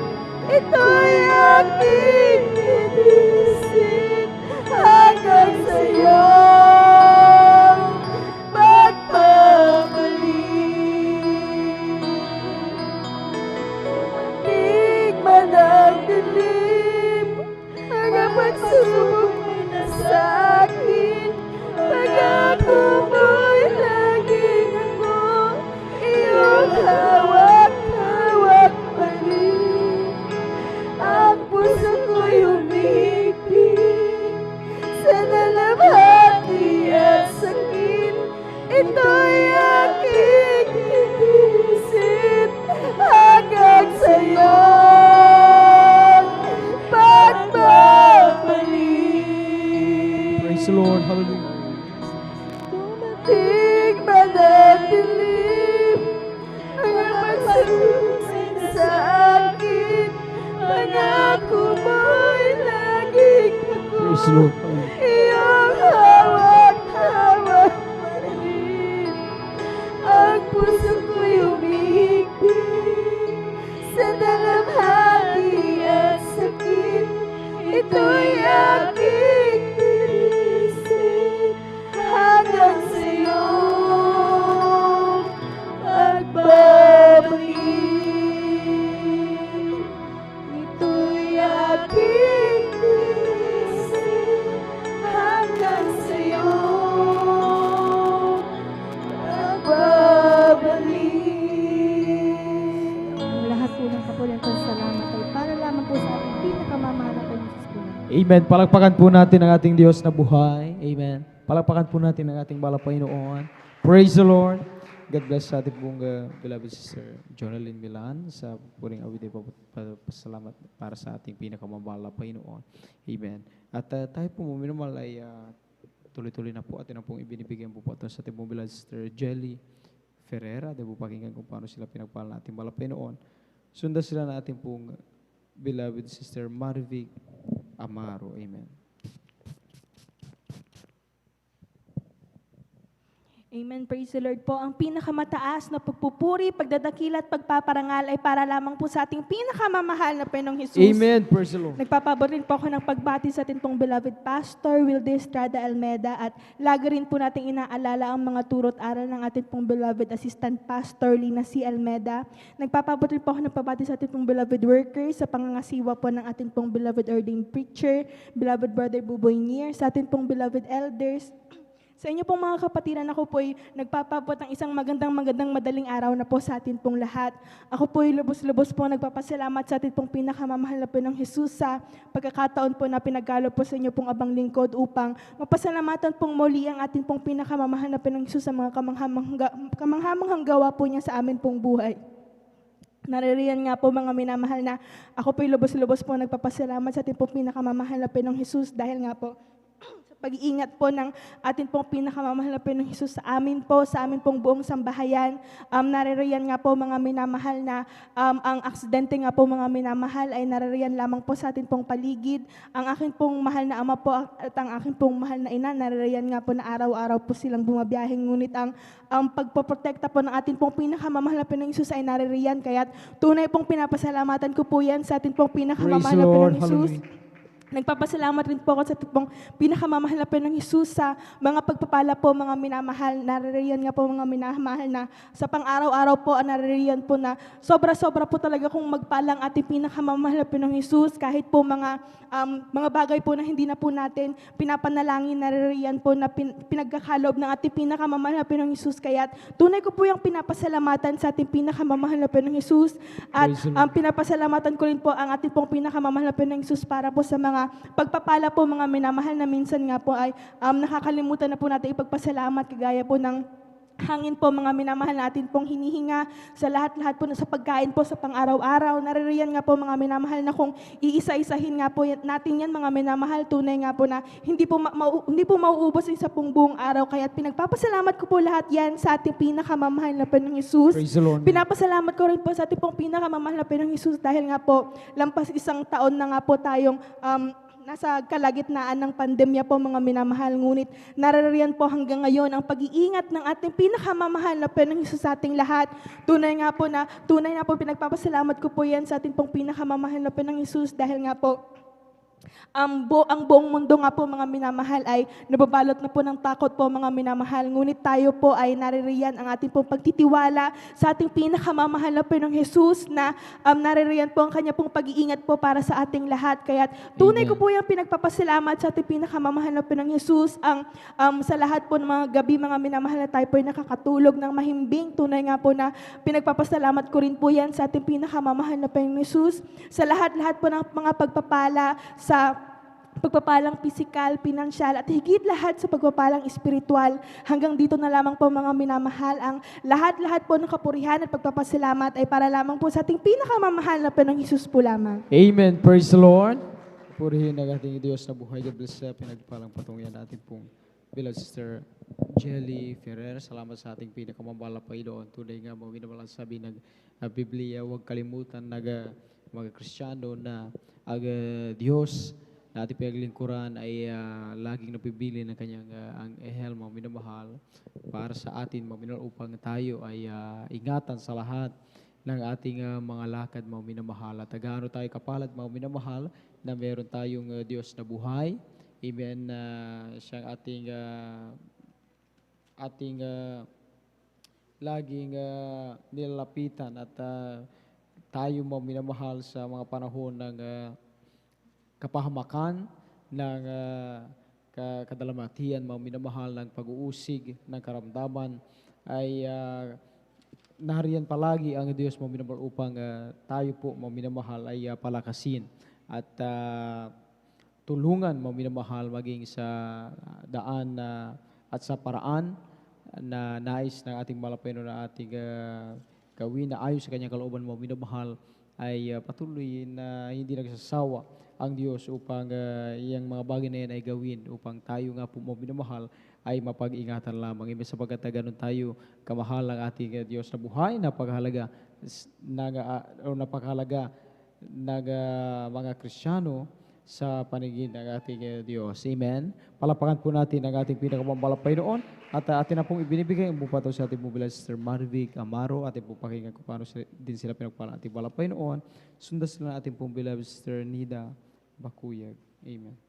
S13: ito'y aking titisin hanggang sa iyong pagbabalik. Dumating man ang dilim, mga pagsubok na sa akin, pangako mo'y laging ako, iyong hawak-hawak pa rin. Ang puso ko'y umihigpit sa dalamhati at sakit, ito'y aking titisin hanggang sa iyong pagbabalik.
S16: Praise the Lord. Hallelujah.
S13: Dumating man ang dilim, mga pagsubok sa akin, pangako mo'y laging ako,
S16: Praise the Lord.
S13: iyong hawak-hawak pa rin. Ang puso ko'y umihigpit sa dalamhati at sakit, ito'y aking titisin hanggang sa iyong pagbabalik. Ito'y
S16: Amen. Palakpakan po natin ang ating Diyos na buhay. Amen. Palakpakan po natin ang ating Bala Panginoon. Praise the Lord. God bless sa ating pong beloved sister Jonalyn Milan sa puring awit ay pasalamat para sa ating pinakamamahal na Panginoon. Amen. At tayo po minumahal ay tuloy-tuloy na po atin ang pong ibinibigyan po sa ating pong beloved sister Jelly Ferreira. Dahil po pakinggan kung paano sila pinagpahal na ating Bala Panginoon. Sundan sila na ating pong beloved sister Marvic Amaro. Amen.
S20: Amen. Praise the Lord po. Ang pinakamataas na pagpupuri, pagdadakila at pagpaparangal ay para lamang po sa ating pinakamamahal na Panginoong Jesus.
S16: Amen. Praise the Lord.
S20: Nagpapabot rin po ako ng pagbati sa ating pong beloved Pastor Wilde Estrada Almeda at lagi rin po nating inaalala ang mga turot aral ng ating pong beloved Assistant Pastor Lina C. Almeda. Nagpapabot rin po ako ng pagbati sa ating pong beloved workers sa pangangasiwa po ng ating pong beloved ordained preacher, beloved Brother Buboy Nier, sa ating pong beloved elders. Sa inyo pong mga kapatiran, ako po'y nagpapabot ng isang magandang madaling araw na po sa atin pong lahat. Ako po'y lubos-lubos po nagpapasalamat sa atin pong pinakamamahal na Panginoong Jesus sa pagkakataon po na pinagkalo po sa inyo pong abang lingkod upang mapasalamatan pong muli ang atin pong pinakamamahal na Panginoong Jesus sa mga kamanghamanghang gawa po niya sa amin pong buhay. Naririyan nga po mga minamahal na ako po'y lubos-lubos po nagpapasalamat sa atin pong pinakamamahal na Panginoong Jesus dahil nga po pag-iingat po ng atin pong pinakamamahal na Panginoong Hesus sa amin pong buong sambahayan. Naririyan nga po mga minamahal na ang aksidente nga po mga minamahal ay naririyan lamang po sa atin pong paligid. Ang akin pong mahal na ama po at ang akin pong mahal na ina, naririyan nga po na araw-araw po silang bumabiyaheng. Ngunit ang pagpoprotekta po ng atin pong pinakamamahal na Panginoong Hesus ay naririyan. Kaya tunay pong pinapasalamatan ko po yan sa atin pong pinakamamahal na Panginoong Hesus. Nagpapasalamat rin po ako sa tipong pinakamamahal na Panginoong Hesus sa mga pagpapala po mga minamahal. Naririyan nga po mga minamahal na sa pang-araw-araw po, naririyan po na sobra-sobra po talaga kung magpalang ating pinakamamahal na Panginoong Hesus. Kahit po mga bagay po na hindi na po natin pinapanalangin, naririyan po na pinagkakalob ng ating pinakamamahal na Panginoong Hesus. Kaya tunay ko po yung pinapasalamatan sa ating pinakamamahal na Panginoong Hesus. At pinapasalamatan ko rin po ang ating pong pinakamamahal na Panginoong Hesus para po sa mga pagpapala po mga minamahal na minsan nga po ay nakakalimutan na po natin ipagpasalamat kagaya po ng hangin po mga minamahal natin pong hinihinga sa lahat-lahat po sa pagkain po sa pang-araw-araw. Naririyan nga po mga minamahal na kung iisa-isahin nga po natin yan mga minamahal, tunay nga po na hindi po mauubos sa pong buong araw. Kaya pinagpapasalamat ko po lahat yan sa ating pinakamamahal na Panginoong Hesus. Pinapasalamat ko rin po sa ating pong pinakamamahal na Panginoong Hesus dahil nga po lampas isang taon na nga po tayong nasa kalagitnaan ng pandemya po mga minamahal, ngunit naririyan po hanggang ngayon ang pag-iingat ng ating pinakamamahal na Panginoong Hesus sa ating lahat. Tunay na po pinagpapasalamat ko po yan sa ating pong pinakamamahal na Panginoong Hesus dahil nga po ang buong mundo nga po mga minamahal ay nababalot na po ng takot po mga minamahal. Ngunit tayo po ay naririyan ang ating pong pagtitiwala sa ating pinakamamahal na Panginoong Hesus na naririyan po ang kanya pong pag-iingat po para sa ating lahat. Kaya tunay ko po yung pinagpapasalamat sa ating pinakamamahal na Panginoong Hesus sa lahat po ng mga gabi mga minamahal na tayo po ay nakakatulog ng mahimbing. Tunay nga po na pinagpapasalamat ko rin po yan sa ating pinakamamahal na Panginoong Hesus sa lahat-lahat po ng mga pagpapala sa pagpapalang pisikal, pinansyal, at higit lahat sa pagpapalang espiritual. Hanggang dito na lamang po mga minamahal, ang lahat-lahat po ng kapurihan at pagpapasalamat ay para lamang po sa ating pinakamamahal na Panginoong Hesus po lamang.
S16: Amen. Praise the Lord. Purihin ang ating Diyos na buhay. God bless sa pinagpalang patungan natin pong beloved sister Jelly Ferrer. Salamat sa ating pinakamamahal na Panginoon. Tunay nga mga minamahal sabi ng Biblia, huwag kalimutan mga Kristiyano na ang Diyos na ating pinaglingkuran ay laging napibili ng kanyang ang ehel, mga minamahal, para sa atin, mga minamahal, upang tayo ay ingatan sa lahat ng ating mga lakad, mga minamahal. At gaano tayo kapalad, mga minamahal, na meron tayong Diyos na buhay. Amen. Siyang ating laging nilalapitan at tayo, mga minamahal, sa mga panahon ng kapahamakan, ng kadalamatian, mga minamahal, ng pag-uusig, ng karamdaman, ay nariyan palagi ang Diyos, mga minamahal, upang tayo po, mga minamahal, ay palakasin at tulungan mo minamahal maging sa daan at sa paraan na nais ng ating malapeno na ating gawin na ayon sa kanyang kalooban mo minamahal ay patuloy na hindi nagsasawa ang Diyos upang iyang mga bagay na yan ay gawin upang tayo nga po mo minamahal ay mapag-ingatan lamang. Ibig sapagkat na ganun tayo kamahal ang ating Diyos na buhay, napakahalaga napakahalaga ng mga Kristiyano sa paningin ng ating Diyos. Amen. Palapakan po natin ang ating pinakamambalapay noon at atin na pong ibinibigay ang bupato sa ating mobilan Sister Marvic Amaro. Atin po pakinggan kung paano din sila pinagpala ating balapay noon. Sundan sila ating pong beloved Sister Nida Bakuyag. Amen.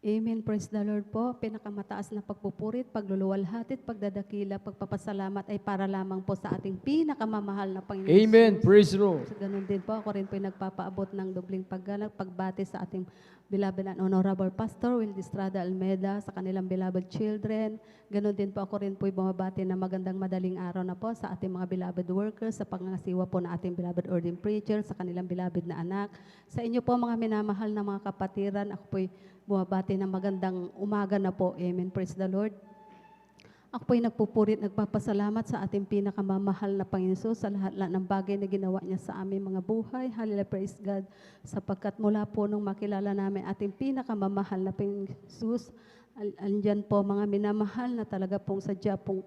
S9: Amen. Praise the Lord po. Pinakamataas na pagpupurit, pagluluwalhati, pagdadakila, pagpapasalamat ay para lamang po sa ating pinakamamahal na Panginoon.
S16: Amen.
S9: Jesus.
S16: Praise the Lord.
S9: So, ganun din po, ako rin po nagpapaabot ng dobling paggalang, pagbati sa ating beloved and honorable Pastor Will Estrada Almeda, sa kanilang beloved children. Ganun din po, ako rin po bumabati na magandang madaling araw na po sa ating mga beloved workers, sa pangasiwa po na ating beloved ordained preacher, sa kanilang beloved na anak. Sa inyo po mga minamahal na mga kapatiran, ako po'y bumabati na magandang umaga na po. Amen. Praise the Lord. Ako po'y nagpupurit, nagpapasalamat sa ating pinakamamahal na Panginoon sa lahat-lahat ng bagay na ginawa niya sa aming mga buhay. Hallelujah, praise God. Sapagkat mula po nung makilala namin ating pinakamamahal na Panginoon Jesus, andyan po mga minamahal na talaga pong sadya pong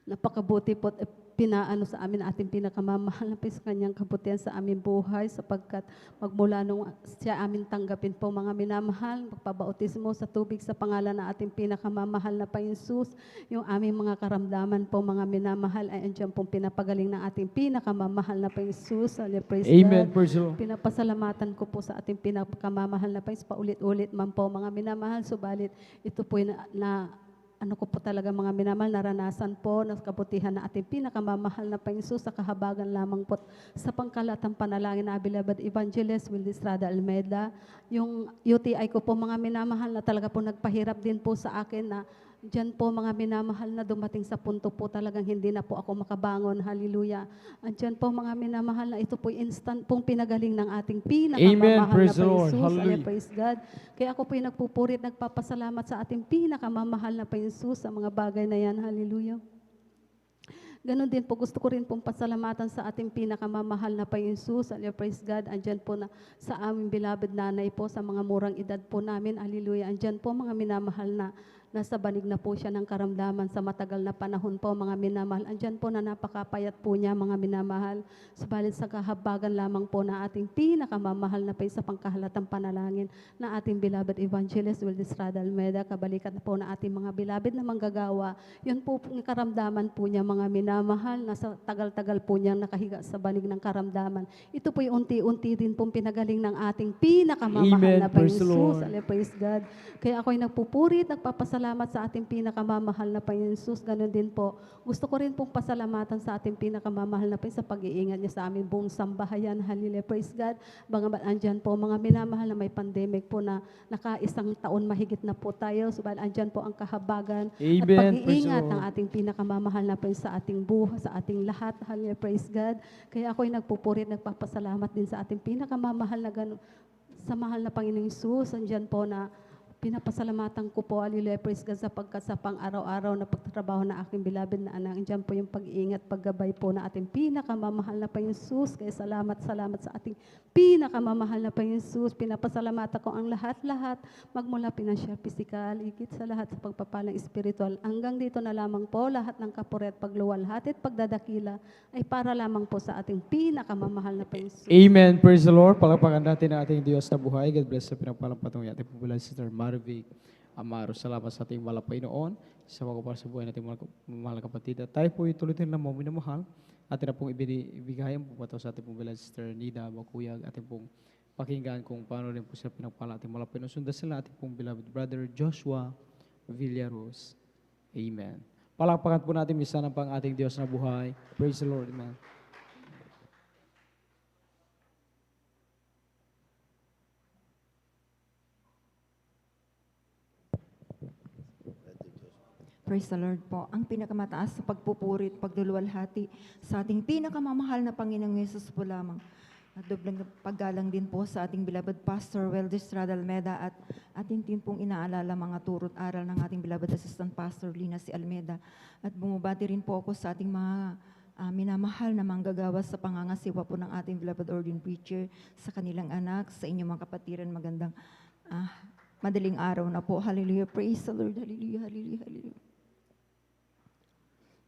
S9: napakabuti po at pinaano sa amin ating pinakamamahal na sa kanyang kabutihan sa aming buhay sapagkat magmula nung siya amin tanggapin po mga minamahal, magpabautismo sa tubig sa pangalan ng ating pinakamamahal na Panginoon Jesus, yung aming mga karamdaman po mga minamahal ay andyan pong pinapagaling ng ating pinakamamahal na Panginoon Jesus. Praise
S16: Amen.
S9: God.
S16: Praise the Lord.
S9: Pinapasalamatan ko po sa ating pinakamamahal na Panginoon paulit-ulit man po mga minamahal, subalit ito po na ano ko po talaga mga minamahal, naranasan po ng kabutihan na ating pinakamamahal na Panginoon sa kahabagan lamang po sa pangkalatang panalangin na beloved Evangelist Will Estrada Almeda. Yung UTI ko po mga minamahal na talaga po nagpahirap din po sa akin na diyan po mga minamahal na dumating sa punto po talagang hindi na po ako makabangon. Hallelujah. Andiyan po mga minamahal na ito po instant pong pinagaling ng ating pinakamamahal na Panginoon. Hallelujah. Praise God. Kaya ako po nagpupurit, nagpapasalamat sa ating pinakamamahal na Panginoon sa mga bagay na yan. Hallelujah. Ganon din po, gusto ko rin pong pasalamatan sa ating pinakamamahal na Panginoon Jesus. Praise God. Andyan po na sa aming beloved nanay po, sa mga murang edad po namin. Hallelujah. Andyan po mga minamahal na nasa banig na po siya ng karamdaman sa matagal na panahon po mga minamahal. Andyan po na napakapayat po niya mga minamahal. Subalit sa kahabagan lamang po na ating pinakamamahal na pa sa pangkahalatang panalangin na ating beloved Evangelist Will Estrada Almeda. Kabalikat na po na ating mga beloved na manggagawa. Yun po pong karamdaman po niya mga minamahal. Nasa tagal-tagal po niyang nakahiga sa banig ng karamdaman. Ito po yung unti-unti din pong pinagaling ng ating pinakamamahal na Panginoon. Praise God. Kaya ako'y nagpupurit, nagpapasalamat sa ating pinakamamahal na Panginoon Jesus. Ganon din po. Gusto ko rin pong pasalamatan sa ating pinakamamahal na Panginoon sa pag-iingat niya sa aming buong sambahayan. Hallelujah. Praise God. Bangabat andyan po mga minamahal na may pandemic po na nakaisang taon mahigit na po tayo. Subalit andyan po ang kahabagan at pag-iingat ng ating pinakamamahal na Panginoon sa ating buhay, sa ating lahat. Hallelujah. Praise God. Kaya ako'y nagpupurit, nagpapasalamat din sa ating pinakamamahal na sa mahal na Panginoong Jesus. Andyan po na pinapasalamatan ko po, hallelujah, praise God, sapagkat sa pang-araw-araw na pagtatrabaho na aking beloved na anak. Diyan po yung pag-iingat, paggabay po na ating pinakamamahal na Panginoon Jesus. Kaya salamat sa ating pinakamamahal na Panginoon Jesus. Pinapasalamatan ko ang lahat-lahat, magmula pinansyal, pisikal, ikit sa lahat sa pagpapalang espiritual. Hanggang dito na lamang po, lahat ng kapuri at pagluwalhati at pagdadakila ay para lamang po sa ating pinakamamahal na Panginoon Jesus.
S16: Amen. Praise the Lord. Palakpakan natin ang ating Diyos na buhay. God bless sa pinagpalang patong ating pumula Sister Marvic Amaro. Salamat sa ating malapay noon. Sa mga para sa buhay natin mga mahal na kapatid. At tayo po ituloy din na mga minamahal. Atin na pong ibigay ang pupato sa ating pumula Sister Nida Bakuyag. Atin pong pakinggan kung paano rin po sila pinagpala ating malapay noon. Sundan sila ating pong beloved brother Joshua Villaros. Amen. Palakpakan po natin misa ng pang ating Diyos na buhay. Praise the Lord. Amen.
S21: Praise the Lord po. Ang pinakamataas sa pagpupuri at pagduluwalhati sa ating pinakamamahal na Panginoong Yesus po lamang. At doblang paggalang din po sa ating beloved Pastor Weldy Estrada Almeda at ating din pong inaalala mga turot aral ng ating beloved Assistant Pastor Lina C. Almeda. At bumabati rin po ako sa ating mga minamahal na manggagawa sa pangangasiwa po ng ating beloved ordained preacher, sa kanilang anak, sa inyong mga kapatiran. Magandang madaling araw na po. Hallelujah. Praise the Lord. Hallelujah. Hallelujah. Hallelujah.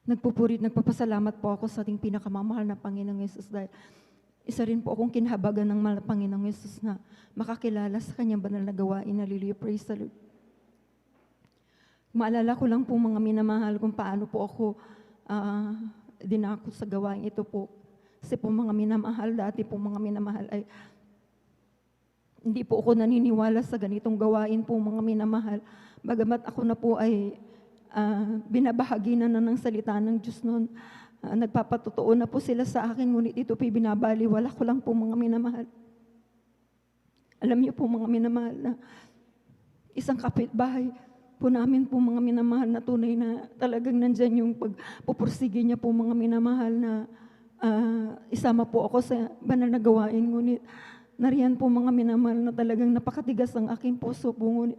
S21: Nagpupurit, nagpapasalamat po ako sa ating pinakamamahal na Panginoong Yesus dahil isa rin po akong kinhabagan ng mahal na Panginoong Yesus na makakilala sa kanyang banal na gawain. Hallelujah. Praise the Lord. Maalala ko lang po mga minamahal kung paano po ako dinako sa gawain ito po. Kasi po mga minamahal, dati po mga minamahal ay hindi po ako naniniwala sa ganitong gawain po mga minamahal. Bagamat ako na po ay binabahagi na ng salita ng Diyos noon. Nagpapatotoo na po sila sa akin, ngunit ito po binabaliwala ko lang po mga minamahal. Alam niyo po mga minamahal na isang kapitbahay po namin po mga minamahal na tunay na talagang nandyan yung pagpupursige niya po mga minamahal na isama po ako sa banal na gawain. Ngunit nariyan po mga minamahal na talagang napakatigas ang aking puso po. Ngunit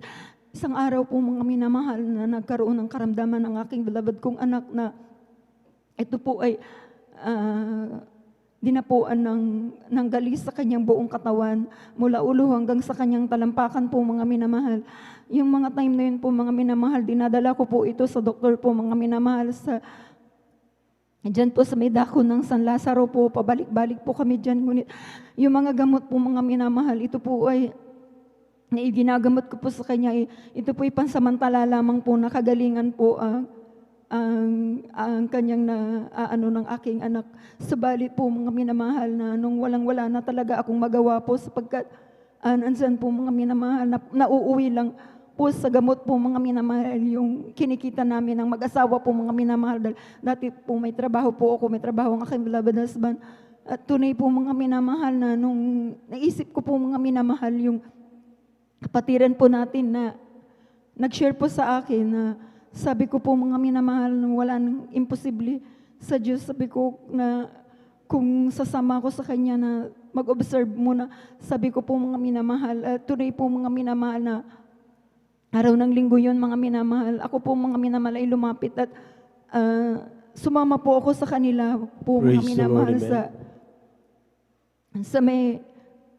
S21: isang araw po mga minamahal na nagkaroon ng karamdaman ng aking beloved kong anak na ito po ay dinapuan ng galis sa kanyang buong katawan mula ulo hanggang sa kanyang talampakan po mga minamahal. Yung mga time na yun po mga minamahal, dinadala ko po ito sa doktor po mga minamahal dyan po sa may dako ng San Lazaro po, pabalik-balik po kami dyan. Ngunit yung mga gamot po mga minamahal, ito po ay na ginagamot ko po sa kanya, ito po ay pansamantala lamang po na kagalingan po ang kanyang ng aking anak. Subalit po mga minamahal na nung walang-wala na talaga akong magawa po sapagkat nandyan po mga minamahal na nauuwi lang po sa gamot po mga minamahal yung kinikita namin ng mag-asawa po mga minamahal. Dati po may trabaho po ako, may trabaho ang aking beloved husband. At tunay po mga minamahal na nung naisip ko po mga minamahal yung kapatiran po natin na nag-share po sa akin na sabi ko po mga minamahal na wala nang imposible sa Diyos. Sabi ko na kung sasama ko sa Kanya na mag-observe muna, sabi ko po mga minamahal, tunay po mga minamahal na araw ng linggo yun mga minamahal. Ako po mga minamahal ay lumapit at sumama po ako sa kanila po mga minamahal sa may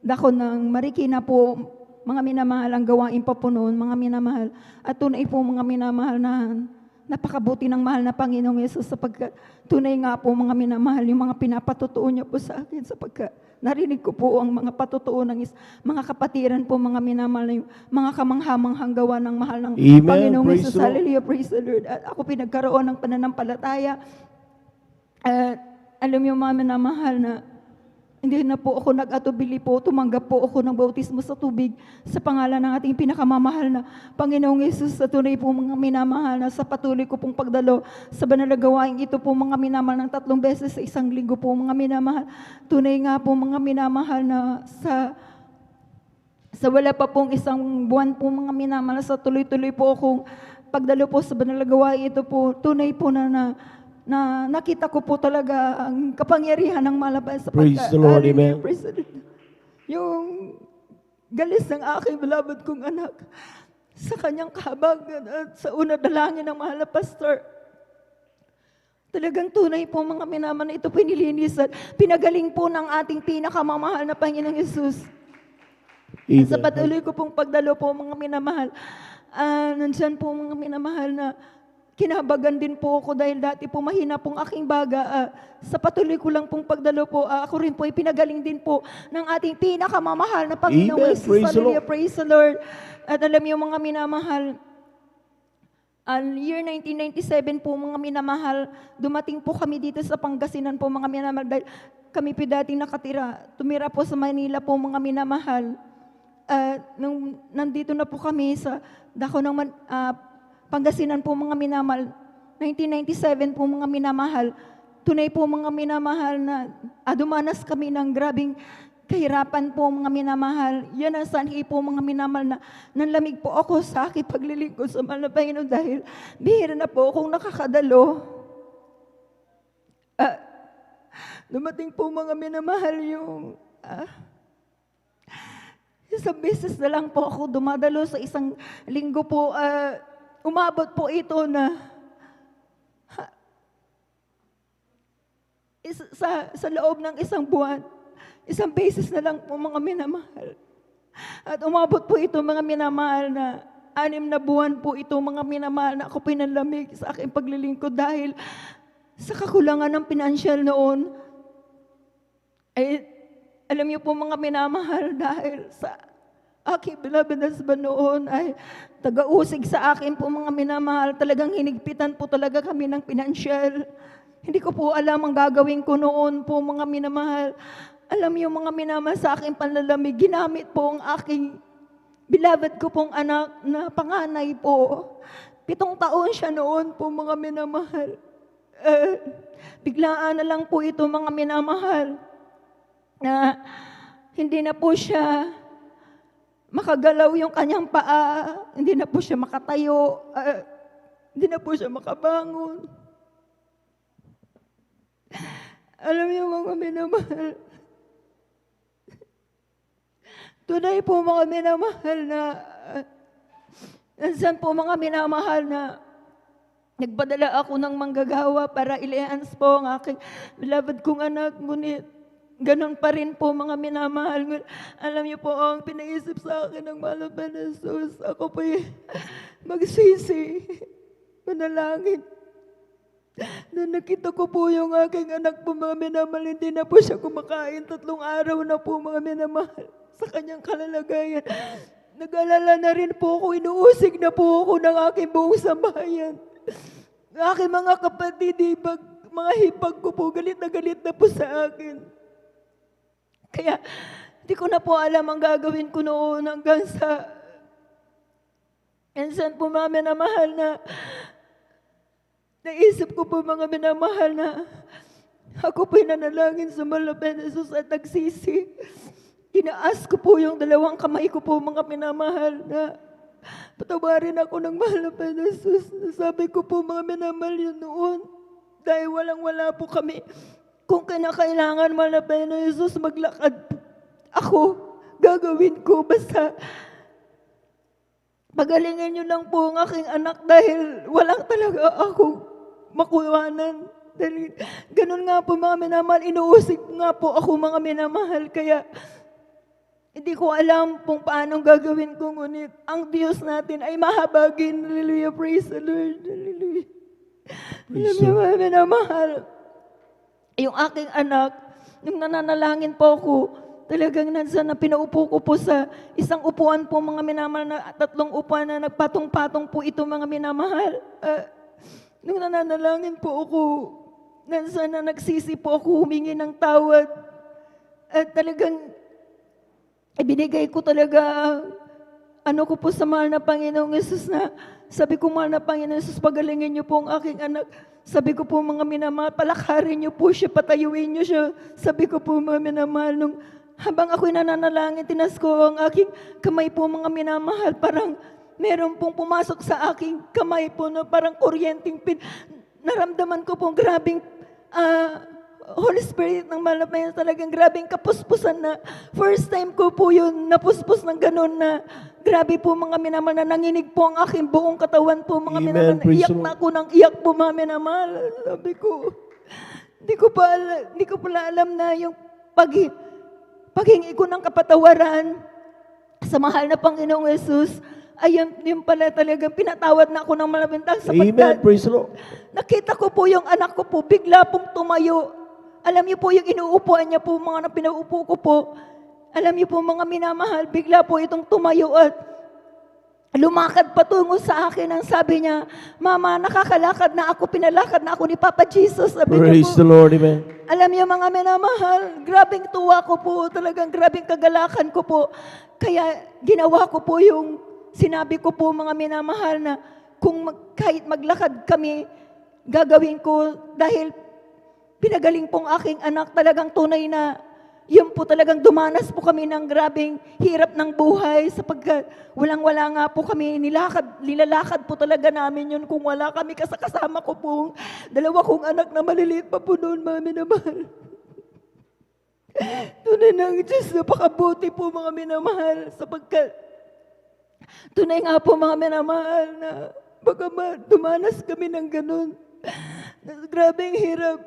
S21: dako ng Marikina po. Mga minamahal ang gawain pa po noon, mga minamahal. At tunay po mga minamahal na napakabuti ng mahal na Panginoong Yesus sapagkat tunay nga po mga minamahal yung mga pinapatotoo niya po sa akin sapagkat narinig ko po ang mga patotoo ng mga kapatiran po mga minamahal, yung mga kamanghamanghang gawa ng mahal ng Panginoong Yesus. Hallelujah, praise the Lord. At ako pinagkaroon ng pananampalataya. Alam niyo mga minamahal na hindi na po ako nag-atubili po, tumanggap po ako ng bautismo sa tubig sa pangalan ng ating pinakamamahal na Panginoong Yesus. Sa tunay po mga minamahal na sa patuloy ko pong pagdalo sa banal na gawain ito po mga minamahal ng 3 beses sa isang linggo po mga minamahal. Tunay nga po mga minamahal na sa wala pa pong isang buwan po mga minamahal sa tuloy-tuloy po akong pagdalo po sa banal na gawain ito po. Tunay po na nakita ko po talaga ang kapangyarihan ng malabas sa
S22: Praise the Lord, amen.
S21: Yung galis ng aking beloved kong anak sa kanyang kahabagan at sa una dalangin ng mahal na pastor. Talagang tunay po mga minaman na ito pinilinisan. Pinagaling po ng ating pinakamamahal na Panginoong Yesus. Sa patuloy ko pong pagdalo po mga minamahal, nandyan po mga minamahal na kinabagan din po ako dahil dati po mahina pong aking baga. Sa patuloy ko lang pong pagdalo po, ako rin po ay pinagaling din po ng ating pinakamamahal na Panginoong Yesus. Hallelujah, praise the Lord. At alam niyo mga minamahal, year 1997 po mga minamahal, dumating po kami dito sa Pangasinan po mga minamahal dahil kami po dating nakatira. Tumira po sa Manila po mga minamahal. Nung nandito na po kami sa dako ng Pangasinan po mga minamahal, 1997 po mga minamahal, tunay po mga minamahal na dumanas kami ng grabing kahirapan po mga minamahal. Yan ang sanhi po mga minamahal na nanlamig po ako sa aking paglilingkod sa mahal na Panginoon dahil bihira na po akong nakakadalo. Dumating po mga minamahal yung isang beses na lang po ako dumadalo sa isang linggo po. Umabot po ito na sa loob ng isang buwan. Isang beses na lang po mga minamahal. At umabot po ito mga minamahal na 6 na buwan po ito mga minamahal na ako pinanlamig sa aking paglilingkod dahil sa kakulangan ng pinansyal noon. Ay, alam niyo po mga minamahal dahil sa aking beloved husband noon ay taga-usig sa akin po mga minamahal. Talagang hinigpitan po talaga kami ng pinansyal. Hindi ko po alam ang gagawin ko noon po mga minamahal. Alam niyo mga minamahal sa aking panlalamig, ginamit po ang aking beloved ko pong anak na panganay po. 7 taon siya noon po mga minamahal. Biglaan na lang po ito mga minamahal na hindi na po siya makagalaw yung kanyang paa, hindi na po siya makatayo, hindi na po siya makabangon. Alam niyo mga minamahal, tunay po mga minamahal na nansan po mga minamahal na nagpadala ako ng manggagawa para i-enhance po ang aking beloved kong anak. Ngunit ganun pa rin po mga minamahal. Alam niyo po ang pinaisip sa akin ng mahal na Jesus. Ako po magsisi, manalangin. Na nakita ko po yung aking anak po mga minamahal, hindi na po siya kumakain. 3 araw na po mga minamahal sa kanyang kalalagayan. Nag-alala na rin po ako, inuusig na po ako ng aking buong sambahayan. Aking mga kapatid, mga hipag ko po, galit na po sa akin. Kaya, hindi ko na po alam ang gagawin ko noon hanggang sa minsan po mga minamahal na naisip ko po mga minamahal na ako po'y nanalangin sa mahal na Jesus at nagsisi. Tinaas ko po yung 2 kamay ko po mga minamahal na patawarin ako ng mahal na Jesus. Sabi ko po mga minamahal yun noon dahil walang-wala po kami. Kung kinakailangan mahal na Jesus maglakad ako, gagawin ko. Basta pagalingin niyo lang po ang aking anak dahil walang talaga akong makuwanan. Dahil ganun nga po mga minamahal, inuusig nga po ako mga minamahal. Kaya hindi ko alam kung paano gagawin ko, ngunit ang Diyos natin ay mahabagin. Hallelujah, praise the Lord. Hallelujah. Alam niyo mga minamahal, yung aking anak, nung nananalangin po ako, talagang nandiyan na pinaupo ko po sa isang upuan po mga minamahal na 3 upuan na nagpatong-patong po ito mga minamahal. Nung nananalangin po ako, nandiyan na nagsisi po ako, humingi ng tawad. At talagang ibinigay ko talaga ano ko po sa mahal na Panginoong Jesus na sabi ko, mahal na Panginoong Jesus, pagalingin niyo po ang aking anak. Sabi ko po mga minamahal, palakarin niyo po siya, patayuin niyo siya. Sabi ko po mga minamahal, nung habang ako'y nananalangin, tinas ko ang aking kamay po mga minamahal, parang meron pong pumasok sa aking kamay po na parang kuryenteng naramdaman ko pong grabing Holy Spirit ng mahal na Panginoon, talagang grabing kapuspusan na first time ko po yun napuspos ng ganun na grabe po mga minamahal na nanginig po ang aking buong katawan po mga minamahal. Iyak na ako ng iyak po mga minamahal. Sabi ko, hindi ko pala alam na yung paghingi ko ng kapatawaran sa mahal na Panginoong Jesus, ay yung pala talagang pinatawad na ako ng malabintang sapagkat nakita ko po yung anak ko po, bigla pong tumayo. Alam niyo po yung inuupuan niya po, mga pinauupo ko po. Alam niyo po mga minamahal, bigla po itong tumayo at lumakad patungo sa akin. Ang sabi niya, Mama, nakakalakad na ako, pinalakad na ako ni Papa Jesus. Sabi
S3: Praise
S21: po,
S3: the Lord, amen.
S21: alam niyo mga minamahal, grabing tuwa ko po, talagang grabing kagalakan ko po. Kaya ginawa ko po yung sinabi ko po mga minamahal na kung kahit maglakad kami, gagawin ko dahil pinagaling pong aking anak, talagang tunay na yun po talagang dumanas po kami ng grabing hirap ng buhay sapagkat walang-wala nga po kami, nilalakad po talaga namin yun kung wala kami kasama ko po. Dalawa kong anak na maliliit pa po noon, mami na mahal. Tunay ng Diyos, napakabuti po mga minamahal sapagkat tunay nga po mga minamahal na bagamat dumanas kami ng ganun. Grabing hirap.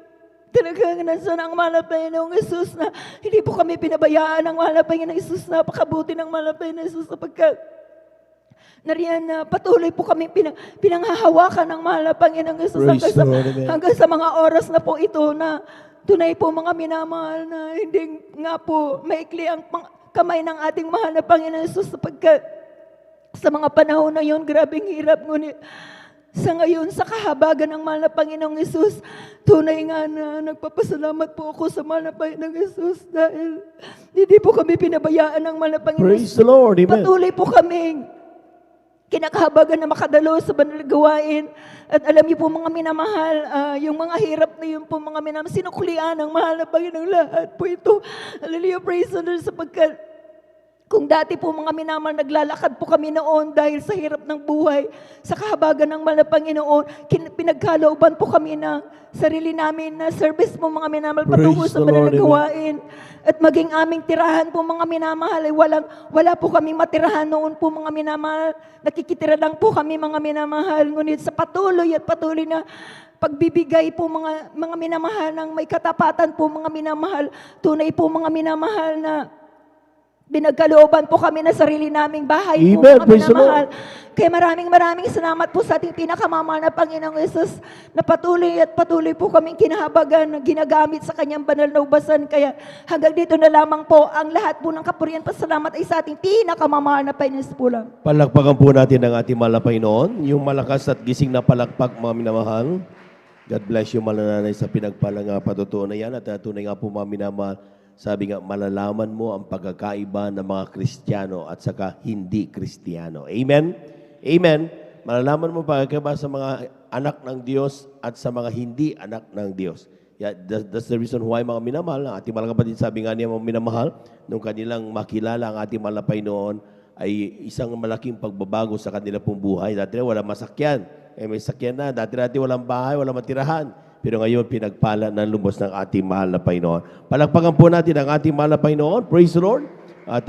S21: Talagang nasa ang mahal na Panginoong Isus na hindi po kami pinabayaan ng mahal na Panginoong Isus. Napakabuti ng mahal na Panginoong Isus sapagkat nariyan na patuloy po kami pinanghahawakan ng mahal na Panginoong Isus hanggang sa mga oras na po ito na tunay po mga minamahal na hindi nga po maikli ang kamay ng ating mahal na Panginoong Isus sapagkat sa mga panahon na yun, grabing hirap. Ngunit sa ngayon, sa kahabagan ng mahal na Panginoong Isus, tunay nga na nagpapasalamat po ako sa mahal na Panginoong Isus dahil hindi po kami pinabayaan ng mahal na Panginoong
S3: Praise the Lord. Amen.
S21: Patuloy po kaming kinakahabagan na makadalo sa banal na gawain. At alam niyo po mga minamahal, yung mga hirap na yun po mga minamahal, sinuklian ng mahal na Panginoong lahat po ito. Hallelujah, praise the Lord, sapagkat kung dati po mga minamahal, naglalakad po kami noon dahil sa hirap ng buhay, sa kahabagan ng mahal na Panginoon, pinagkalooban po kami ng sarili namin na service po mga minamahal patungo sa banal na gawain. At maging aming tirahan po mga minamahal, ay wala po kaming matirahan noon po mga minamahal. Nakikitira lang po kami mga minamahal. Ngunit sa patuloy at patuloy na pagbibigay po mga minamahal ng may katapatan po mga minamahal, tunay po mga minamahal na binagkalooban po kami na sarili naming bahay po mga minamahal. Kaya maraming salamat po sa ating pinakamamahal na Panginoong Yesus na patuloy at patuloy po kaming kinahabagan, ginagamit sa kanyang banal na ubasan. Kaya hanggang dito na lamang po ang lahat po ng kapurihan. Pasalamat ay sa ating pinakamamahal na Panginoon Yesus po lang.
S3: Palakpakan po natin ang ating mahal na Panginoon, yung malakas at gising na palakpak mga minamahal. God bless you malananay sa pinagpalang patutuo na yan at tunay nga po mga minamahal. Sabi nga, malalaman mo ang pagkakaiba ng mga Kristiyano at saka hindi Kristiyano. Amen? Amen? Malalaman mo pagkakaiba sa mga anak ng Diyos at sa mga hindi anak ng Diyos. Yeah, that's the reason why mga minamahal, ang ating mga kapatid, sabi nga niya mga minamahal, nung kanilang makilala ang ating mahal na Panginoon, ay isang malaking pagbabago sa kanila pong buhay. Dati na walang masakyan. May sakyan na. Dati walang bahay, walang matirahan. Pero ngayon, pinagpala ng lubos ng ating mahal na Panginoon. Palakpakan po natin ang ating mahal na Panginoon. Praise the Lord. At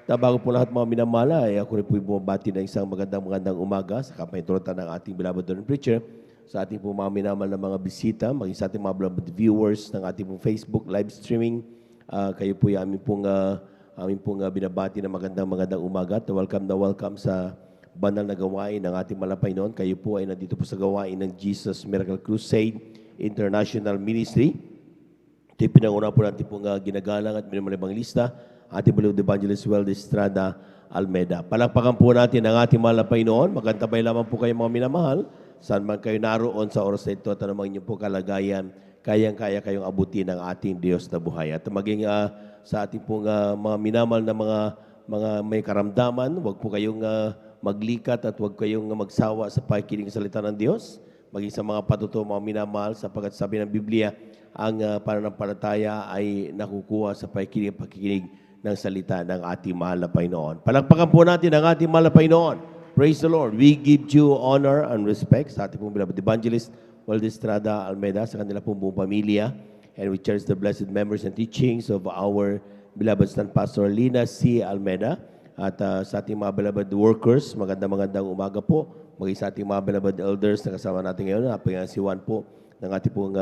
S3: bago po lahat mga minamahal, ay ako rin po bumabati ng isang magandang umaga sa kapahintulutan ng ating beloved and preacher, sa ating po mga minamahal na mga bisita, maging sa ating mga beloved viewers ng ating pong Facebook live streaming. Kayo po yung aming pong binabati ng magandang umaga. At welcome sa banal na gawain ng ating mahal na Panginoon. Kayo po ay nandito po sa gawain ng Jesus Miracle Crusade International Ministry. Ito yung pinanguna po natin pong ginagalang at minamalang lista, ating beloved Evangelist Weldy Estrada Almeda. Palakpakan po natin ang ating mahal na Panginoon. Magantabay lamang po kayo mga minamahal. Saan man kayo naroon sa oras na ito at anumang inyong po kalagayan, kayang-kaya kayong abutin ng ating Diyos na buhay. At maging sa ating pong mga minamahal na mga may karamdaman, huwag po kayong maglikat at huwag kayong magsawa sa pakikinig sa salita ng Diyos. Maging sa mga patutuo, mga minamahal, sapagkat sabi ng Biblia, ang pananampalataya ay nakukuha sa pakikinig ng salita ng ating mahal na Panginoon. Palakpakan po natin ang ating mahal na Panginoon. Praise the Lord. We give you honor and respect sa ating pong beloved Evangelist Weldy Estrada Almeda, sa kanila pong buong pamilya. And we cherish the blessed memories and teachings of our beloved Stand Pastor Lina C. Almeda. At sa ating mga beloved workers, magandang umaga po. Maging sa ating mga beloved elders na kasama natin ngayon, si Juan po ng ating pong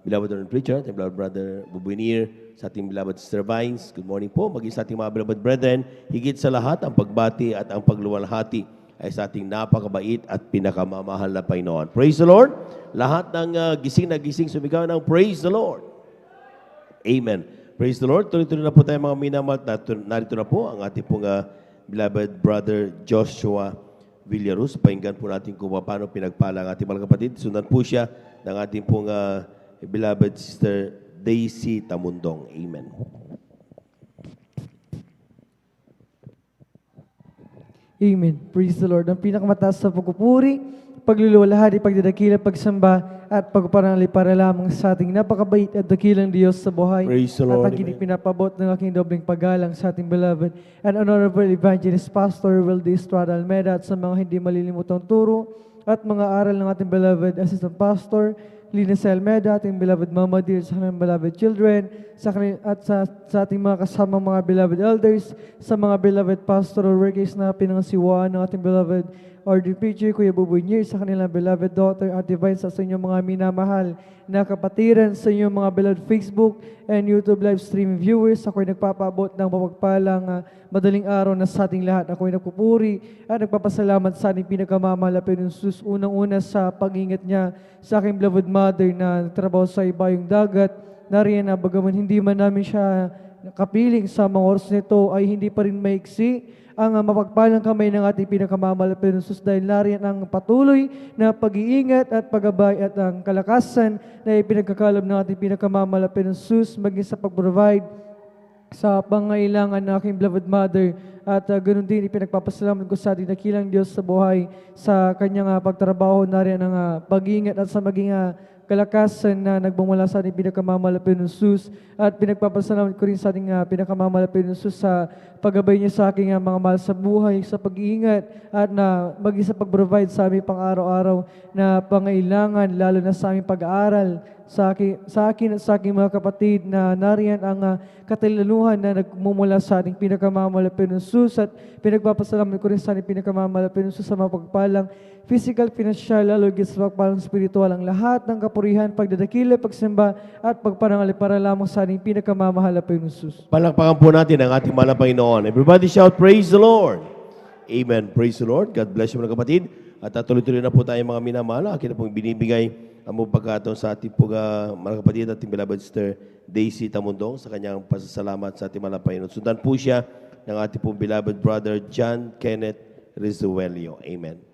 S3: beloved preacher, ating beloved brother Bubuinir, sa ating beloved Sister Vines. Good morning po. Maging sa ating mga beloved brethren, higit sa lahat, ang pagbati at ang pagluwalhati ay sa ating napakabait at pinakamamahal na Panginoon. Praise the Lord. Lahat ng gising na gising sumigaw ng Praise the Lord. Amen. Praise the Lord. Tuloy-tuloy na po tayo mga minamahal. Narito na po ang ating pong beloved brother Joshua Villarus. Pakinggan po natin kung paano pinagpala ang ating mga kapatid. Sundan po siya ng ating pong beloved Sister Daisy Tamundong. Amen.
S2: Amen. Praise the Lord. Ang pinakamataas sa pagpupuri, pagluluwalhati, pagdadakila, pagsamba, at pagparangali para lamang sa ating napakabait at dakilang Diyos sa buhay.
S3: Praise the
S2: At
S3: Lord.
S2: ang pinapabot ng aking dobling paggalang sa ating beloved and honorable evangelist Pastor Wildy Estrada Almeda at sa mga hindi malilimutang turo at mga aral ng ating beloved Assistant Pastor Lina C. Almeda, ating beloved Mama Dear, sa kanyang beloved children, at sa ating mga kasamang mga beloved elders, sa mga beloved pastoral workers na pinangasiwaan ng ating beloved order preacher, Kuya Buboy Nier, sa kanilang beloved daughter at divine sa inyong mga minamahal na kapatiran, sa inyong mga beloved Facebook and YouTube live streaming viewers. Ako'y nagpapaabot ng mapagpalang madaling araw na sa ating lahat. Ako'y nagpupuri at nagpapasalamat sa ating pinakamamahal na Pinunsus, unang-una sa pag-ingat niya sa aking beloved mother na nagtrabaho sa ibayong dagat. Nariyan na bagaman hindi man namin siya kapiling sa mga oras nito ay hindi pa rin maiksi ang mapagpalang kamay ng ating pinakamamahal na Pinunsus dahil nariyan ang patuloy na pag-iingat at paggabay at ang kalakasan na ipinagkakalab ng ating pinakamamahal na Pinunsus maging sa pag-provide sa pangailangan ng aking beloved mother at ganoon din ipinagpapasalamat ko sa ating dakilang Diyos sa buhay sa kanyang pagtrabaho na rin ang pag-iingat at sa maging kalakasan na nagbumula sa ating pinakamamahal na Pinunsus at pinagpapasalamat ko rin sa ating pinakamamahal na Pinunsus sa paggabay niya sa aking mga mahal sa buhay, sa pag-iingat at na maging sa pag-provide sa aming pang-araw-araw na pangailangan lalo na sa aming pag-aaral sa akin at sa aking mga kapatid na nariyan ang katilaluhan na nagmumula sa ating pinakamamahal na Pinunsus at pinagpapasalamat ko rin sa ating pinakamamahal na Pinunsus sa mga pagpalang physical, financial, lalo sa pagpalang spiritual ang lahat ng kapurihan, pagdadakila, pagsimba at pagparangali para lamang sa ating pinakamamahal na Pinunsus.
S3: Palakpakan po natin ang ating mahal na Panginoon. Everybody shout, praise the Lord. Amen. Praise the Lord. God bless you mga kapatid. At tuloy-tuloy na po tayo mga minamahal. Akin na pong binibigay ang mga pagkataon sa ating po mga kapatid at ating beloved sister Daisy Tamundong sa kanyang pasasalamat sa ating mahal na Panginoon. Sundan po siya ng ating pong beloved brother John Kenneth Rizuelio. Amen.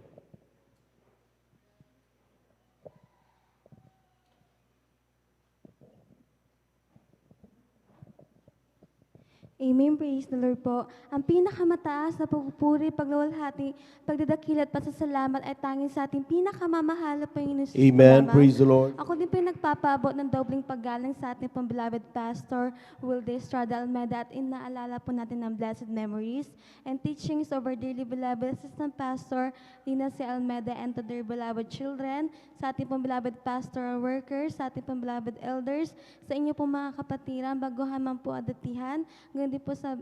S6: Amen. Praise the Lord po. Ang pinakamataas na pagpupuri, pagluwalhati, pagdadakil at pasasalamat ay tanging sa ating pinakamamahal na Panginoon.
S3: Amen. Praise the Lord.
S6: Ako din po yung nagpapaabot ng dobling paggalang sa ating pong beloved pastor, Wildy Estrada Almeda, at inaalala po natin ang blessed memories and teachings of our dearly beloved assistant pastor, Lina C. Almeda, and to their beloved children, sa ating pong beloved pastoral workers, sa ating pong beloved elders, sa inyo pong mga kapatiran, baguhan man po adatihan, hindi po sa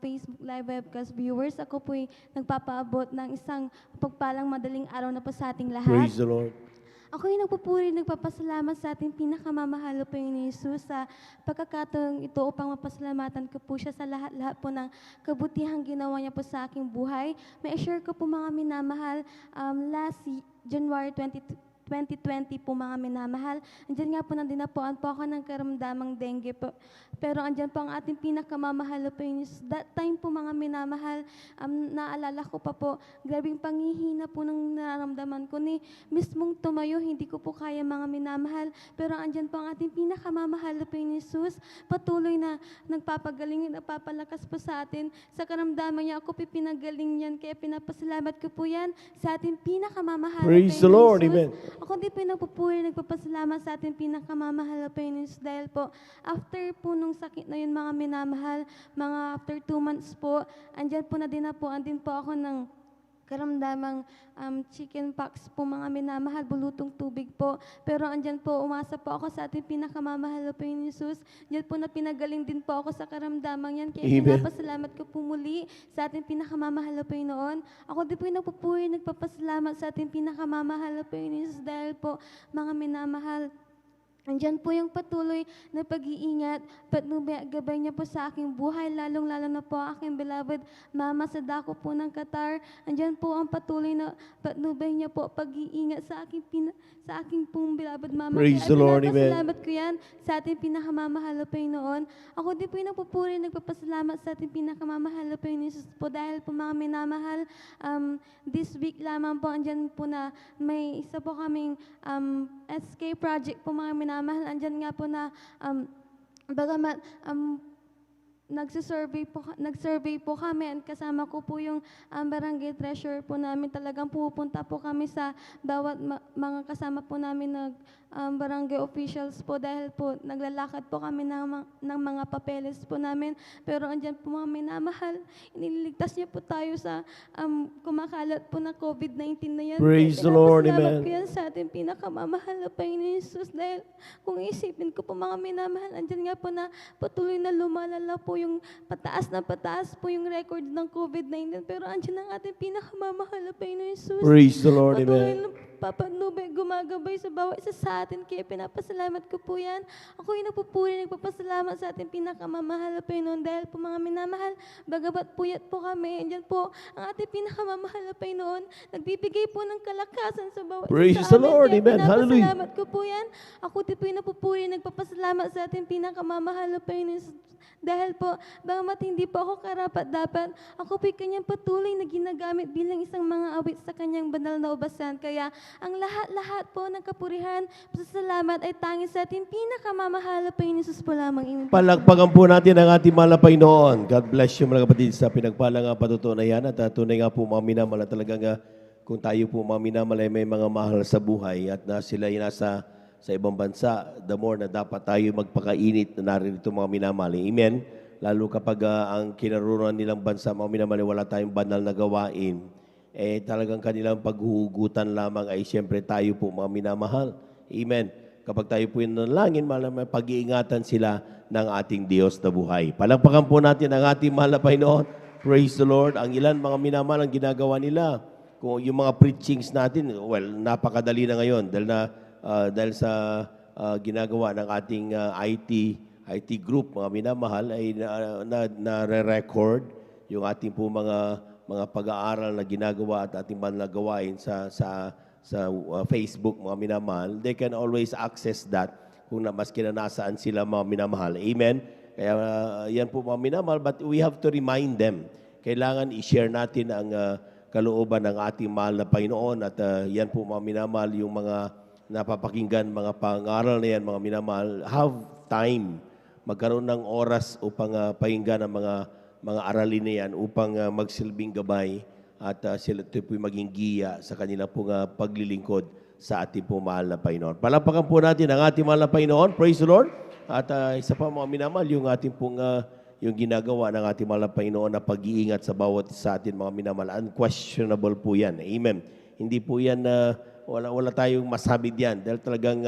S6: Facebook Live webcast viewers. Ako po'y nagpapaabot ng isang pagpalang madaling araw na po sa ating lahat.
S3: Praise the Lord.
S6: Ako yung nagpupuri, nagpapasalamat sa ating pinakamamahal po yung Jesus sa pagkakataong ito upang mapasalamatan ko po siya sa lahat-lahat po ng kabutihang ginawa niya po sa aking buhay. May share ko po mga minamahal last January 2020 po mga minamahal. Andiyan nga po dinapuan po ako ng karamdamang dengue po. Pero andyan po ang ating pinakamamahal po yun. That time po mga minamahal, naalala ko pa po, grabing panghihina po ng nararamdaman ko ni mismong tumayo, hindi ko po kaya mga minamahal. Pero andyan po ang ating pinakamamahal po yun, Jesus. Patuloy na nagpapagaling, nagpapalakas po sa atin. Sa karamdaman niya, ako pinagaling yan. Kaya pinapasalamat ko po yan sa ating pinakamamahal po yun,
S3: Praise the Lord.
S6: Jesus.
S3: Amen.
S6: Ako din po nagpupuri, nagpapasalamat sa ating pinakamamahal po yun, Jesus. Dahil po, after po nung sakit na yun mga minamahal, mga after 2 months po, andyan po na dinapuan din po ako ng karamdamang chicken pox po mga minamahal, bulutong tubig po. Pero andyan po, umasa po ako sa ating pinakamamahal po yung Jesus. Diyan po na pinagaling din po ako sa karamdamang yan. Kaya pinapasalamat ko po muli sa ating pinakamamahal po yung noon. Ako din po yung nagpupuri, nagpapasalamat sa ating pinakamamahal po yung Jesus dahil po mga minamahal, andyan po yung patuloy na pag-iingat, patnubay niya po sa aking buhay, lalong-lalo na po aking beloved mama sa dako po ng Qatar. Andyan po ang patuloy na patnubay niya po, pag-iingat sa aking pong beloved mama.
S3: Praise the Lord, amen.
S6: Salamat ko yan sa ating pinakamamahal po yung noon. Ako din po yung nagpupuri, nagpapasalamat sa ating pinakamamahal po yung Jesus po dahil po mga minamahal, this week lamang po, andyan po na may isa po kaming SK project po mga minamahal. Andyan nga po na bagamat nagsurvey po kami and kasama ko po yung barangay treasurer po namin. Talagang pupunta po kami sa bawat mga kasama po namin barangay officials po dahil po naglalakad po kami ng mga papeles po namin. Pero andyan po mga minamahal, iniligtas niyo po tayo sa kumakalat po na COVID-19 na yan.
S3: Praise the Lord,
S6: Pinapasalamat
S3: amen.
S6: ko yan sa ating pinakamamahal na Panginoon Jesus dahil kung isipin ko po mga minamahal, andyan nga po na patuloy na lumalala po yung pataas po yung record ng COVID-19 pero andyan ang ating pinakamamahal na Panginoon Jesus.
S3: Praise the Lord,
S6: Patuloy
S3: amen.
S6: na papanubay, gumagabay sa bawat isa sa atin kaya pinapasalamat ko po yan. Ako yung nagpupuri, nagpapasalamat sa ating pinakamamahal na Panginoon dahil po mga minamahal, bagabat puyat po kami, andyan po ang ating pinakamamahal na Panginoon, nagbibigay po ng kalakasan sa bawat
S3: Praise
S6: isa sa
S3: the
S6: amin.
S3: Lord,
S6: Kaya
S3: amen. Hallelujah.
S6: pinapasalamat ko po yan. Ako din po yung napupuri, nagpapasalamat sa ating pinakamamahal na Panginoon dahil po, bagamat hindi po ako karapat-dapat, ako po'y kanyang patuloy na ginagamit bilang isang mga awit sa kanyang banal na ubasan. Kaya ang lahat-lahat po ng kapurihan, pasasalamat ay tanging sa ating pinakamamahal na Panginoon Jesus po lamang.
S3: Palakpakan po natin ang ating mahal na Panginoon. God bless you mga kapatid sa pinagpalang patutunan na yan. At tunay nga po mga minamahal na talagang kung tayo po mga minamahal ay may mga mahal sa buhay at na sila ay nasa sa ibang bansa, the more na dapat tayo magpakainit na naririto mga minamahal. Amen? Lalo kapag ang kinaruran nilang bansa, mga minamahal, wala tayong banal na gawain, talagang kanilang paghuhugutan lamang ay siyempre tayo po mga minamahal. Amen? Kapag tayo po yung nanalangin, pag-iingatan sila ng ating Diyos na buhay. Palakpakan po natin ang ating mahal na Panginoon. Praise the Lord. Ang ilan mga minamahal ang ginagawa nila. Kung yung mga preachings natin, well, napakadali na ngayon dahil sa ginagawa ng ating IT group, mga minamahal, ay nare-record yung ating po mga pag-aaral na ginagawa at ating mga gawain sa Facebook, mga minamahal. They can always access that kung maski na nasaan sila mga minamahal. Amen? Kaya yan po mga minamahal, but we have to remind them. Kailangan i-share natin ang kalooban ng ating mahal na Panginoon at yan po mga minamahal, yung mga napapakinggan, mga pangaral na yan, mga minamahal, have time, magkaroon ng oras upang pakinggan ang mga aralin na yan upang magsilbing gabay at sila ito po maging giya sa kanila pong paglilingkod sa ating pong mahal na Panginoon. Palapakan po natin ang ating mahal na Panginoon. Praise the Lord. At isa pa mga minamahal, yung ating pong yung ginagawa ng ating mahal na Panginoon na pag-iingat sa bawat sa atin mga minamahal. Unquestionable po yan. Amen. Hindi po yan wala tayong masabi diyan dahil talagang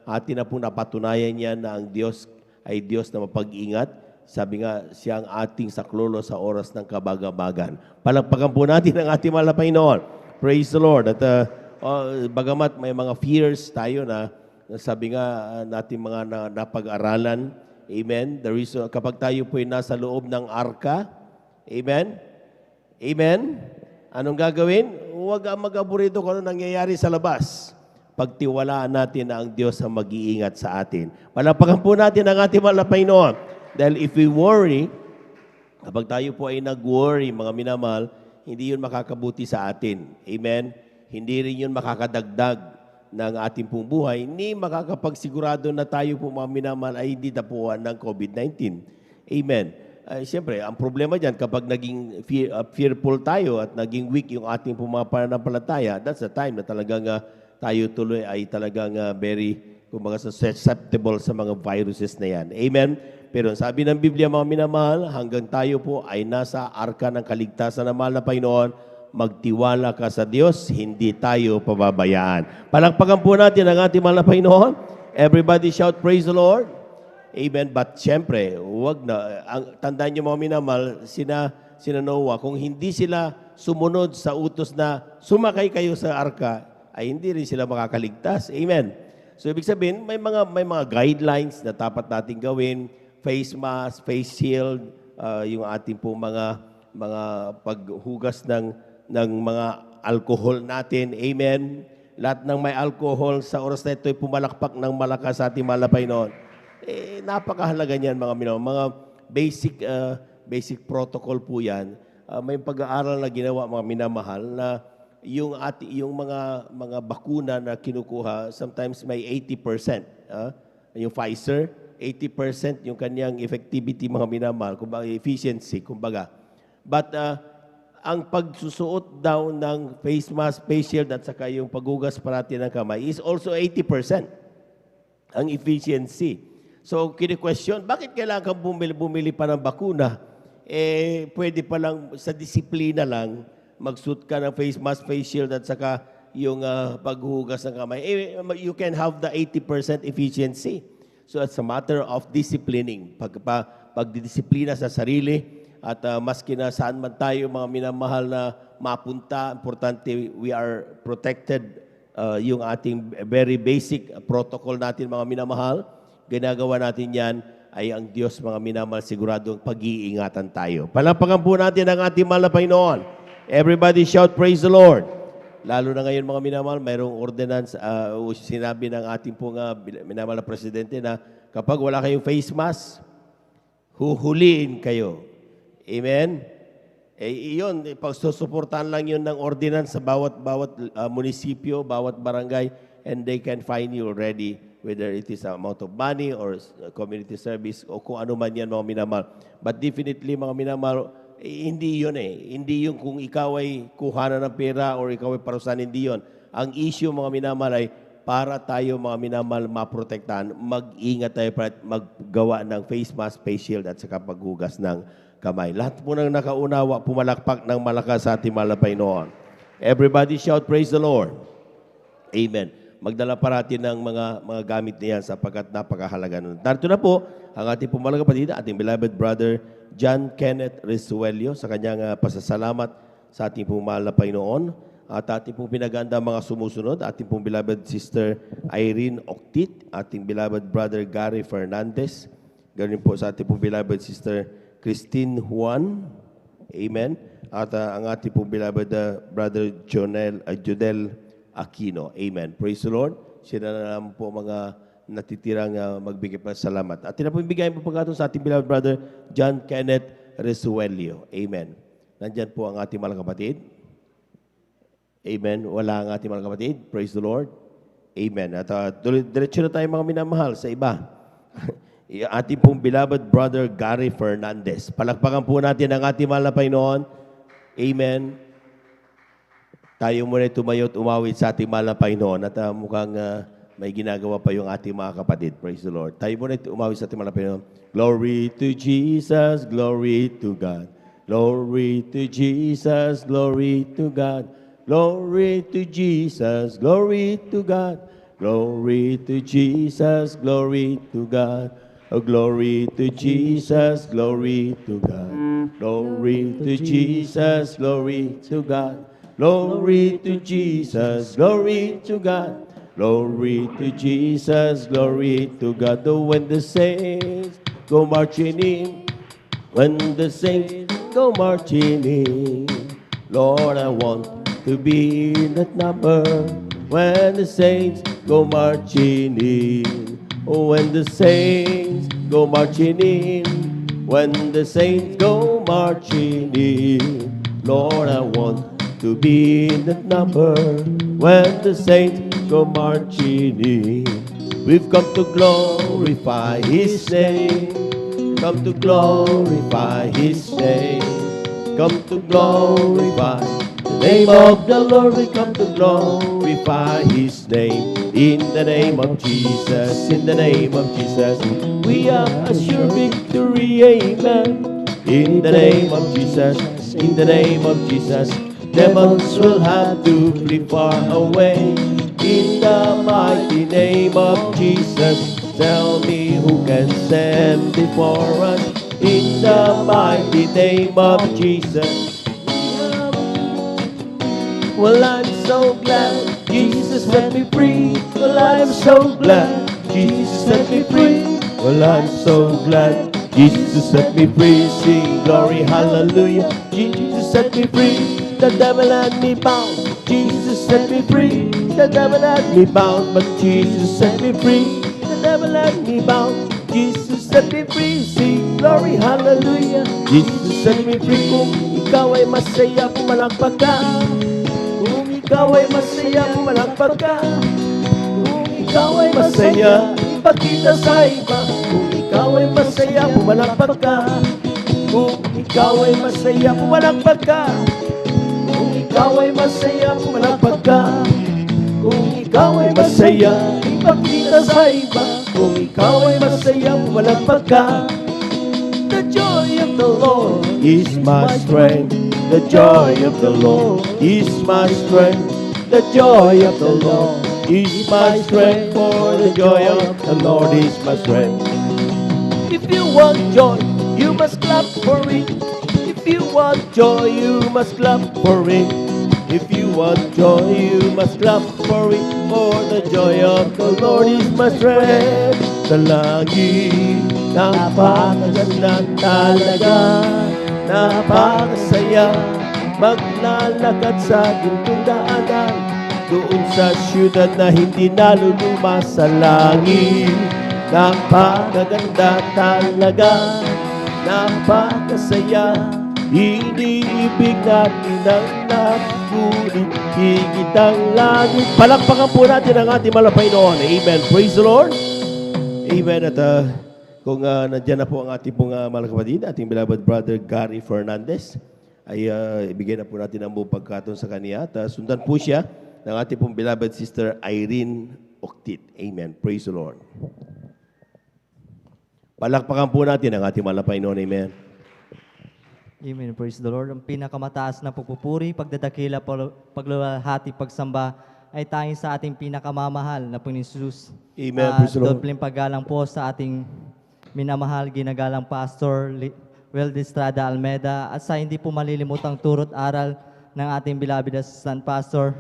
S3: atin na po napatunayan yan na ang Diyos ay Diyos na mapag-ingat. Sabi nga, siya ang ating saklolo sa oras ng kabagabagan. Palakpakan po natin ang ating mahal na Panginoon. Praise the Lord. At bagamat may mga fears tayo na sabi nga natin mga napag-aralan, amen, the reason, kapag tayo po ay nasa loob ng arka, amen, amen, anong gagawin? Huwag mag-aburito kung ano nangyayari sa labas. Pagtiwalaan natin na ang Diyos ang mag-iingat sa atin. Palakpakan po natin ang ating mahal na Panginoon. Dahil if we worry, kapag tayo po ay nag-worry, mga minamahal, hindi yun makakabuti sa atin. Amen? Hindi rin yun makakadagdag ng ating pong buhay. Hindi makakapagsigurado na tayo po mga minamahal ay hindi tapuan ng COVID-19. Amen? Siyempre, ang problema dyan, kapag naging fearful tayo at naging weak yung ating mga pananampalataya, that's the time na talagang tayo tuloy ay talagang very, kumbaga, susceptible sa mga viruses na yan. Amen? Pero sabi ng Biblia, mga minamahal, hanggang tayo po ay nasa arka ng kaligtasan ng mahal na Panginoon, magtiwala ka sa Diyos, hindi tayo pababayaan. Palakpakan po natin ang ating mahal na Panginoon. Everybody shout, praise the Lord. Amen. But siyempre, huwag na. Tandaan niyo mga minamahal, sina Noah, kung hindi sila sumunod sa utos na sumakay kayo sa arka, ay hindi rin sila makakaligtas. Amen. So ibig sabihin, may mga guidelines na dapat natin gawin, face mask, face shield, yung ating po mga paghugas ng mga alcohol natin. Amen. Lahat ng may alcohol sa oras na ito ay pumalakpak ng malakas sa ating mahal na Panginoon. Napakahalaga niyan mga minamahal. Mga basic protocol po yan. May pag-aaral na ginawa mga minamahal na yung mga bakuna na kinukuha, sometimes may 80%. Yung Pfizer, 80% yung kanyang effectivity, mga minamahal, kumbaga efficiency, kumbaga. But ang pagsusuot daw ng face mask, face shield at saka yung paghugas parati ng kamay is also 80% ang efficiency. So, kini-question, bakit kailangan kang bumili pa ng bakuna? Pwede pa lang sa disiplina lang, magsuot ka ng face mask, face shield at saka yung paghugas ng kamay. You can have the 80% efficiency. So, it's a matter of disciplining. Pagdidisiplina sa sarili at maski na saan man tayo mga minamahal na mapunta, importante we are protected. Yung ating very basic protocol natin mga minamahal, ginagawa natin yan ay ang Diyos mga minamahal siguradong pag-iingatan tayo. Palapakan po natin ang ating mahal na Panginoon. Everybody shout praise the Lord. Lalo na ngayon mga minamahal, mayroong ordinance, sinabi ng ating pong minamahal na presidente na kapag wala kayong face mask, huhuliin kayo. Amen? Iyon, pagsusuportahan lang yun ng ordinance sa bawat munisipyo, bawat barangay, and they can find you already, whether it is amount of money or community service o kung ano man yan mga minamahal. But definitely mga minamahal, hindi yun Hindi yung kung ikaw ay kuhanan ng pera or ikaw ay parusahan, hindi yun. Ang issue mga minamahal ay para tayo mga minamahal maprotektahan, mag-ingat tayo para maggawa ng face mask, face shield at saka paghugas ng kamay. Lahat po nang nakaunawa, pumalakpak ng malakas sa ating mahal na Panginoon. Everybody shout praise the Lord. Amen. Magdala parati ng mga gamit niyan sapagkat napakahalaga nun. Narito na po ang ating pumalang kapatid, ating beloved brother John Kenneth Resuelio sa kanyang pasasalamat sa ating mahal na Panginoon at ating pong pinaganda mga sumusunod, ating pong beloved sister Irene Octit, ating beloved brother Gary Fernandez, ganoon po sa ating pong beloved sister Christine Juan, amen, at ang ating pong beloved brother Judel Aquino, amen. Praise the Lord. Sila na naman po mga natitirang magbigay pa salamat. At tinapibigay po pagkatong sa ating beloved brother John Kenneth Resuelio, amen. Nandyan po ang ating mga kapatid. Amen. Wala ang ating mga kapatid. Praise the Lord. Amen. At diretso na tayo mga minamahal sa iba. Ating pong beloved brother Gary Fernandez. Palakpakan po natin ang ating mahal na Panginoon. Amen. Tayo muna tumayo at umawit sa ating mahal na Panginoon. At mukhang may ginagawa pa yung ating mga kapatid. Praise the Lord. Tayo muna umawit sa ating mahal na Panginoon. Glory to Jesus, glory to God. Glory to Jesus, glory to God. Glory to Jesus, glory to God. Glory to Jesus, glory to God. Oh, glory to Jesus, glory to God. Glory to Jesus, glory to God. Glory to Jesus, glory to God. Glory to Jesus, glory to God. Oh, when the saints go marching in, when the saints go marching in, Lord, I want to be in that number. When the saints go marching in, oh, when the saints go marching in, when the saints go marching in, Lord, I want to be in that number. When the saints go marching in, we've come to glorify His name. Come to glorify His name. Come to glorify the name of the Lord. We come to glorify His name. In the name of Jesus, in the name of Jesus, we have a sure victory, amen. In the name of Jesus, in the name of Jesus, devils will have to flee far away. In the mighty name of Jesus, tell me who can stand before us. In the mighty name of Jesus. Well, I'm so glad Jesus set me free. Well, I'm so glad Jesus set me free. Well, I'm so glad Jesus set me free. Sing glory, hallelujah. Jesus set me free. The devil had me bound. Jesus set me free. The devil had me bound, but Jesus set me free. The devil had me bound. Jesus set me free. Sing glory, hallelujah. Jesus set me free. Kung ikaw ay masaya, pumalakpak ka. Kung ikaw ay masaya, pumalakpak ka. Kung ikaw ay masaya, ipakita sa iba. Kung ikaw ay masaya, pumalakpak ka. Kung ikaw ay masaya, pumalakpak ka. Kung ikaw ay masaya, pumalakpak ka. Kung ikaw ay masaya, ipakita sa iba. Kung ikaw ay masaya, pumalakpak ka. The joy of the Lord is my strength. The joy of the Lord is my strength. The joy of the Lord is my strength. For the joy of the Lord is my strength. If you want joy, you must clap for it. If you want joy, you must clap for it. If you want joy, you must clap for it. For the joy of the Lord is my strength. Sa langit, napakaganda talaga, napakasaya, maglalakad sa gintong daanan, doon sa syudad na hindi naluluma sa langit. Napakaganda talaga, napakasaya, iniibig natin ang nagulit, higit ang langit. Palakpakan po natin ang ating malapay noon. Amen. Praise the Lord. Amen. At kung nandiyan na po ang ating pong mga kapatid, ating beloved brother Gary Fernandez, ay ibigay na po natin ang buong pagkaton sa kanya. At sundan po siya ng ating pong beloved sister Irene Octit. Amen. Praise the Lord. Palakpakan po natin ang ating malapay noon. Amen.
S7: Amen. Praise the Lord. Ang pinakamataas na pagpupuri, pagdadakila, paglalahati, pagsamba ay tanging sa ating pinakamamahal na Panginoon Jesus.
S3: Amen. Praise the Lord.
S7: Dobleng paggalang po sa ating minamahal, ginagalang Pastor Weldy Estrada Almeda at sa hindi po malilimutang turot aral ng ating beloved Assistant Pastor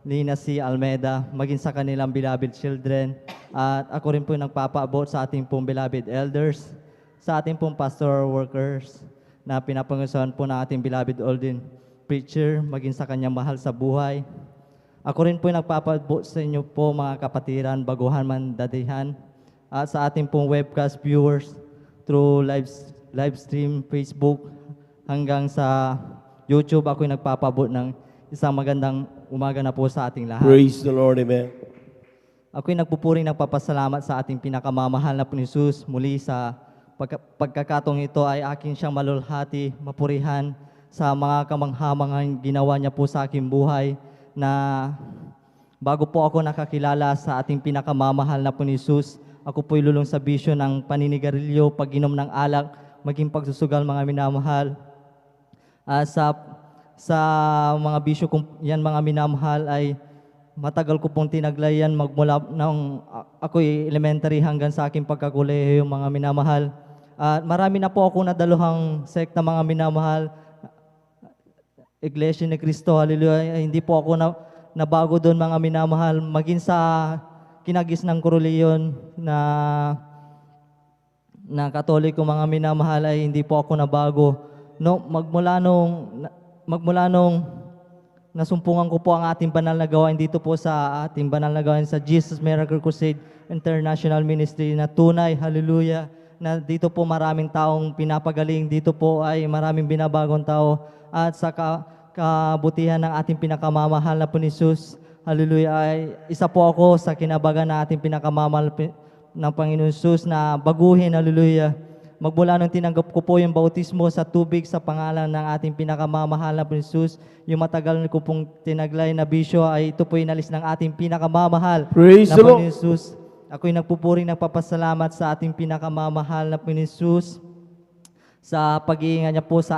S7: Lina C. Almeda, maging sa kanilang beloved children. At ako rin po yung nagpapaabot sa ating pong beloved elders, sa ating pong pastor workers na pinapangusahan po ng ating beloved Olden preacher, maging sa kanyang mahal sa buhay. Ako rin po yung nagpapaabot sa inyo po mga kapatiran, baguhan man dadihan, at sa ating pong webcast viewers through live stream, Facebook, hanggang sa YouTube. Ako yung nagpapaabot ng isang magandang umaga na po sa ating lahat.
S3: Praise the Lord. Amen.
S7: Ako'y nagpupuring nagpapasalamat sa ating pinakamamahal na Panginoon Jesus. Muli sa pagkakatong ito ay aking siyang malulhati, mapurihan sa mga kamanghamangang ginawa niya po sa aking buhay, na bago po ako nakakilala sa ating pinakamamahal na Panginoon Jesus, ako po'y lulong sa bisyo ng paninigarilyo, pag-inom ng alak, maging pagsusugal mga minamahal. Sa mga bisyo kong yan mga minamahal ay matagal ko pong tinaglayan magmula nang ako'y elementary hanggang sa aking pagkakolehiyo mga minamahal. At marami na po ako nadaluhang sekta mga minamahal. Iglesia ni Cristo, hallelujah. Hindi po ako nabago doon mga minamahal. Maging sa kinagis ng Kuruliyon na Katoliko mga minamahal ay hindi po ako nabago. No, magmula nung nasumpungan ko po ang ating banal na gawain dito po sa ating banal na gawain sa Jesus Miracle Crusade International Ministry na tunay, hallelujah, na dito po maraming taong pinapagaling, dito po ay maraming binabagong tao, at sa kabutihan ng ating pinakamamahal na Panginoon Jesus, hallelujah, ay isa po ako sa kinabagan na ating pinakamamahal ng Panginoon Jesus na baguhin, hallelujah. Magmula nung tinanggap ko po yung bautismo sa tubig sa pangalan ng ating pinakamamahal na Panginoon Jesus, yung matagal ko pong tinaglay na bisyo ay ito po inalis ng ating pinakamamahal
S3: Praise
S7: na
S3: the Lord.
S7: Panginoon Jesus. Ako'y nagpupuring nagpapasalamat sa ating pinakamamahal na Panginoon Jesus sa pag-iingat niya po sa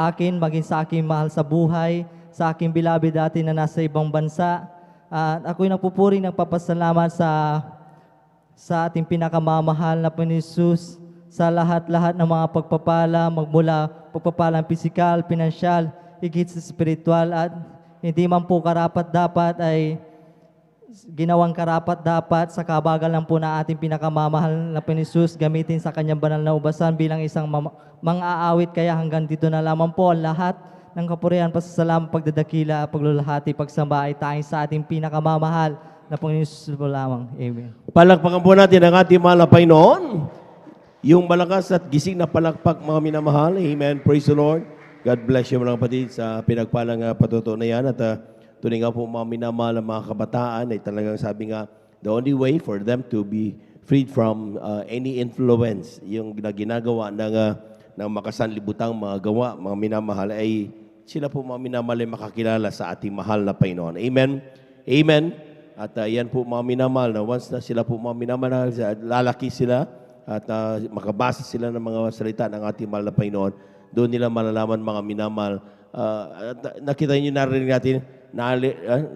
S7: akin, maging sa aking mahal sa buhay, sa aking beloved dati na nasa ibang bansa. At ako'y nagpupuring nagpapasalamat sa ating pinakamamahal na Panginoon Jesus sa lahat-lahat ng mga pagpapala, magmula pagpapalang pisikal, pinansyal, higit sa spiritual, at hindi man po karapat-dapat ay ginawang karapat-dapat sa kabagal lang po na ating pinakamamahal na Panginoon Jesus, gamitin sa kanyang banal na ubasan bilang isang mang-aawit. Kaya hanggang dito na lamang po ang lahat ng kapurihan, pasasalamat, pagdadakila, paglulahati, pagsamba ay tanging sa ating pinakamamahal na Panginoon Jesus po lamang. Amen.
S3: Palakpakan po natin ang ating mahal na Panginoon. Yung malakas at gising na palakpak mga minamahal. Amen. Praise the Lord. God bless you mga kapatid sa pinagpalang patutuo na yan. At tunay nga po mga minamahal ng mga kabataan ay talagang sabi nga, the only way for them to be freed from any influence, yung ginagawa ng makasanlibutang mga gawa, mga minamahal, ay sila po mga minamahal ay makakilala sa ating mahal na Panginoon. Amen? Amen? At yan po mga minamahal, na once na sila po mga minamahal, lalaki sila at makabasa sila ng mga salita ng ating mahal na Panginoon, doon nila malalaman mga minamahal. Nakita niyo, narinig natin,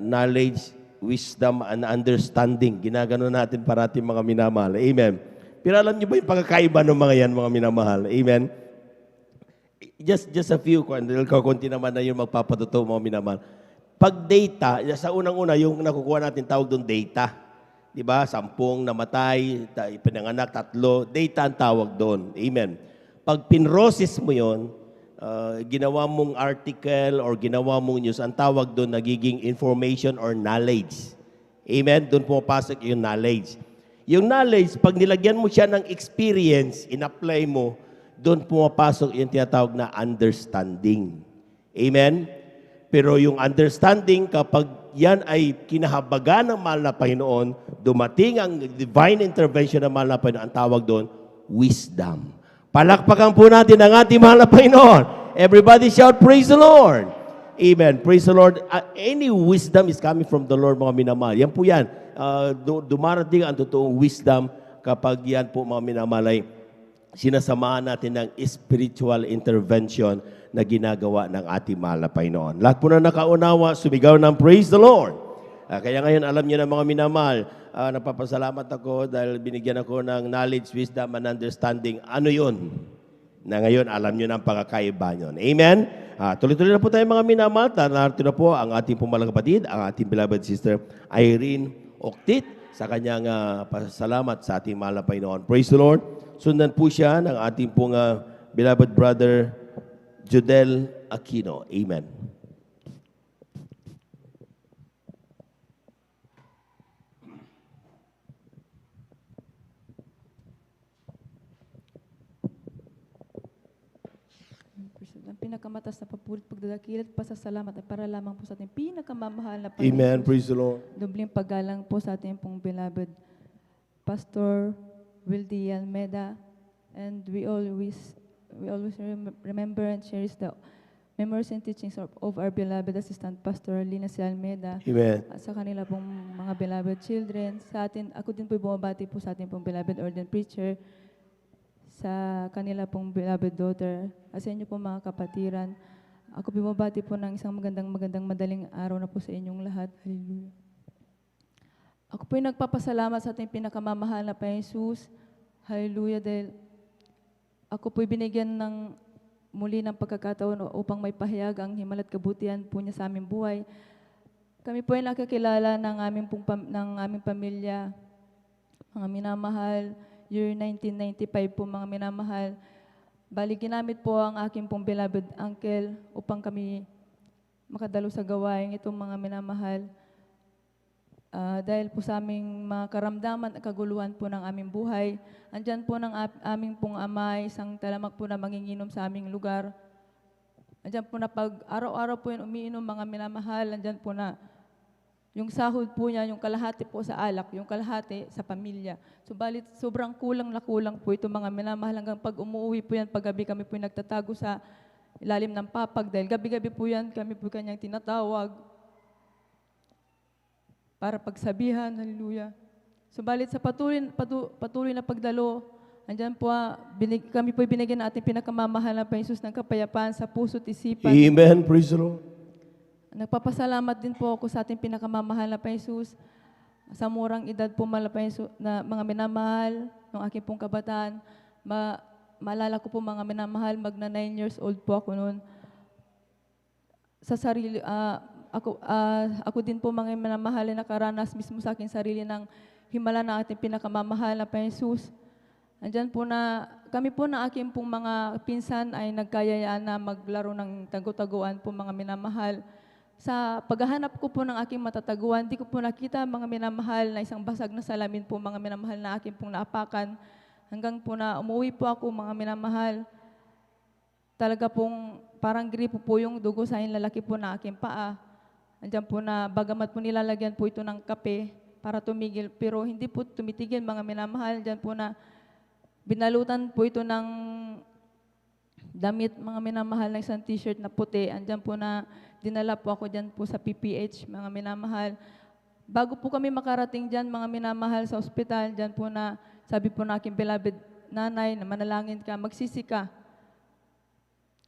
S3: knowledge, wisdom, and understanding. Ginagano natin para ating mga minamahal. Amen. Pero alam niyo ba yung pagkakaiba ng mga yan, mga minamahal? Amen. Just a few, konti naman na yung magpapatuto, mga minamahal. Pag data, sa unang-una, yung nakukuha natin, tawag doon data. Diba? 10 namatay, pinanganak, 3. Data ang tawag doon. Amen. Pag pinroses mo yon, ginawa mong article or ginawa mong news, ang tawag doon nagiging information or knowledge. Amen? Doon pumapasok yung knowledge. Yung knowledge, pag nilagyan mo siya ng experience, in-apply mo, doon pumapasok yung tinatawag na understanding. Amen? Pero yung understanding, kapag yan ay kinahabagan ng mahal na Panginoon, dumating ang divine intervention ng mahal na Panginoon, ang tawag doon, wisdom. Palakpakan po natin ang ating mahal na Panginoon. Everybody shout, praise the Lord. Amen. Praise the Lord. Any wisdom is coming from the Lord, mga minamahal. Yan po yan. Dumarating ang totoong wisdom kapag yan po, mga minamahal, ay sinasamahan natin ng spiritual intervention na ginagawa ng ating mahal na Panginoon. Lahat po na nakaunawa, sumigaw ng praise the Lord. Kaya ngayon, alam niyo na, mga minamahal, nagpapasalamat ako dahil binigyan ako ng knowledge, wisdom, and understanding. Ano yun? Na ngayon, alam nyo na ang pagkakaiba nyo. Amen? Tuloy-tuloy na po tayo, mga minamahal. Narito na po ang ating pumalang kapatid, ang ating beloved sister Irene Octit, sa kanyang pasalamat sa ating mahal na Panginoon. Praise the Lord. Sundan po siya ng ating pong beloved brother Judel Aquino. Amen.
S8: Pinakamatas na papulit, pagdadakil at pasasalamat ay para lamang po sa ating pinakamamahal na Panginoon.
S3: Amen. Praise the Lord.
S8: Dobling paggalang po sa ating pong beloved Pastor Wildy Almeida, and we always remember and cherish the memories and teachings of our beloved Assistant Pastor Lina C. Almeida.
S3: Amen.
S8: At sa kanila pong mga beloved children. Sa atin, ako din po bumabati po sa ating pong beloved ordained preacher, sa kanila pong beloved daughter, at sa inyo pong mga kapatiran. Ako bumabati po ng isang magandang madaling araw na po sa inyong lahat. Hallelujah. Ako po nagpapasalamat sa ating pinakamamahal na Panginoon Jesus. Hallelujah, dahil ako po binigyan ng muli ng pagkakataon upang may pahayag ang himala at kabutihan po niya sa aming buhay. Kami po ay nakakilala ng aming pamilya, mga minamahal, year 1995 po, mga minamahal. Bali, ginamit po ang aking pong beloved uncle upang kami makadalo sa gawain itong mga minamahal. Dahil po sa aming mga karamdaman at kaguluhan po ng aming buhay, andyan po ng aming pong ama, isang talamak po na manginginom sa aming lugar. Andyan po na pag araw-araw po yun umiinom, mga minamahal, andyan po na yung sahod po niya, yung kalahati po sa alak, yung kalahati sa pamilya. Subalit, sobrang kulang na kulang po ito, mga minamahal. Hanggang pag umuwi po yan, paggabi kami po nagtatago sa ilalim ng papag. Dahil gabi-gabi po yan, kami po kanyang tinatawag para pagsabihan. Hallelujah. Subalit sa patuloy na pagdalo, andyan po, kami po binigyan ng ating pinakamamahal na Panginoon ng kapayapaan sa puso't isipan.
S3: Amen. Praise the Lord.
S8: Nagpapasalamat din po ako sa ating pinakamamahal na Jesus. Sa murang edad po, na mga minamahal, ng aking pong kabataan. Maalala ko po, mga minamahal, magna 9 years old po ako noon. Sa sarili, ako din po, mga minamahal, na nakaranas mismo sa aking sarili ng himala ng ating pinakamamahal na Jesus. Andyan po na, kami po na aking pong mga pinsan ay nagkayayaan na maglaro ng tago-taguan po, mga minamahal. Sa paghahanap ko po ng aking matataguan, di ko po nakita, mga minamahal, na isang basag na salamin po, mga minamahal, na aking pong naapakan. Hanggang po na umuwi po ako, mga minamahal. Talaga pong parang gripo po yung dugo sa lalaki po na aking paa. Andiyan po na bagamat po nilalagyan po ito ng kape, para tumigil. Pero hindi po tumitigil mga minamahal. Diyan po na binalutan po ito ng damit mga minamahal na isang t-shirt na puti. Andyan po na dinala po ako dyan po sa PPH mga minamahal. Bago po kami makarating dyan mga minamahal sa ospital, dyan po na sabi po na aking beloved nanay na manalangin ka, magsisi ka.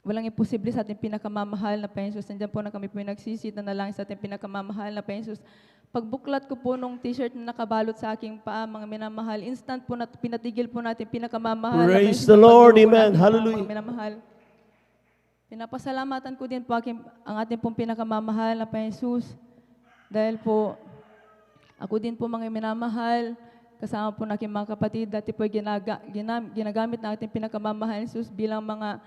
S8: Walang imposible sa ating pinakamamahal na Panginoon. Nandiyan po na kami po nagsisi na nalangin sa ating pinakamamahal na Panginoon. Pagbuklat ko po nung t-shirt na nakabalot sa aking paa, mga minamahal, instant po na pinatigil po natin pinakamamahal.
S3: Praise the Lord, amen. Hallelujah.
S8: Mga minamahal. Pinapasalamatan ko din po ang ating pong pinakamamahal na Panginoon. Dahil po, ako din po mga minamahal, kasama po na aking mga kapatid, dati po ginagamit na ating pinakamamahal Jesus bilang mga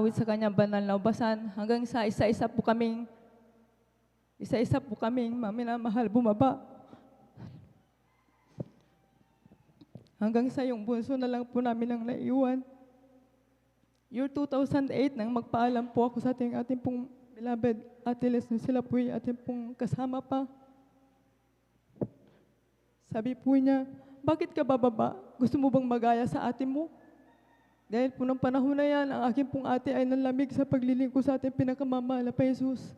S8: awit sa kanyang banal na ubasan. Hanggang sa isa-isa po kaming mga minamahal bumaba. Hanggang sa yung bunso na lang po namin ang naiwan. Year 2008, nang magpaalam po ako sa ating pong beloved Ate Les, sila po yung ating pong kasama pa. Sabi po niya, bakit ka bababa? Gusto mo bang magaya sa ate mo? Dahil po ng panahon na yan, ang aking pong ate ay nanlamig sa paglilingkod sa ating pinakamamahal na Jesus.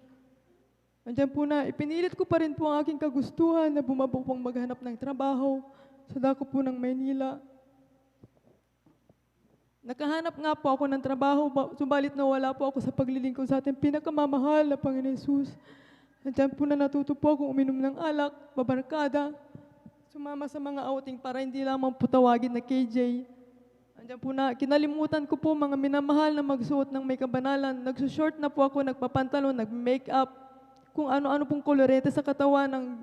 S8: Andiyan po na, ipinilit ko pa rin po ang aking kagustuhan na bumaba pong maghanap ng trabaho sa dako po ng Maynila. Nakahanap nga po ako ng trabaho, subalit nawala po ako sa paglilingkod sa ating pinakamamahal na Panginoon Jesus. Andiyan po na natuto po akong uminom ng alak, babarkada, sumama sa mga outing para hindi lamang po tawagin na KJ. Andiyan po na, kinalimutan ko po mga minamahal na magsuot ng may kabanalan. Nagsushort na po ako, nagpapantalon, nag-makeup, kung ano-ano pong kolorete sa katawan ang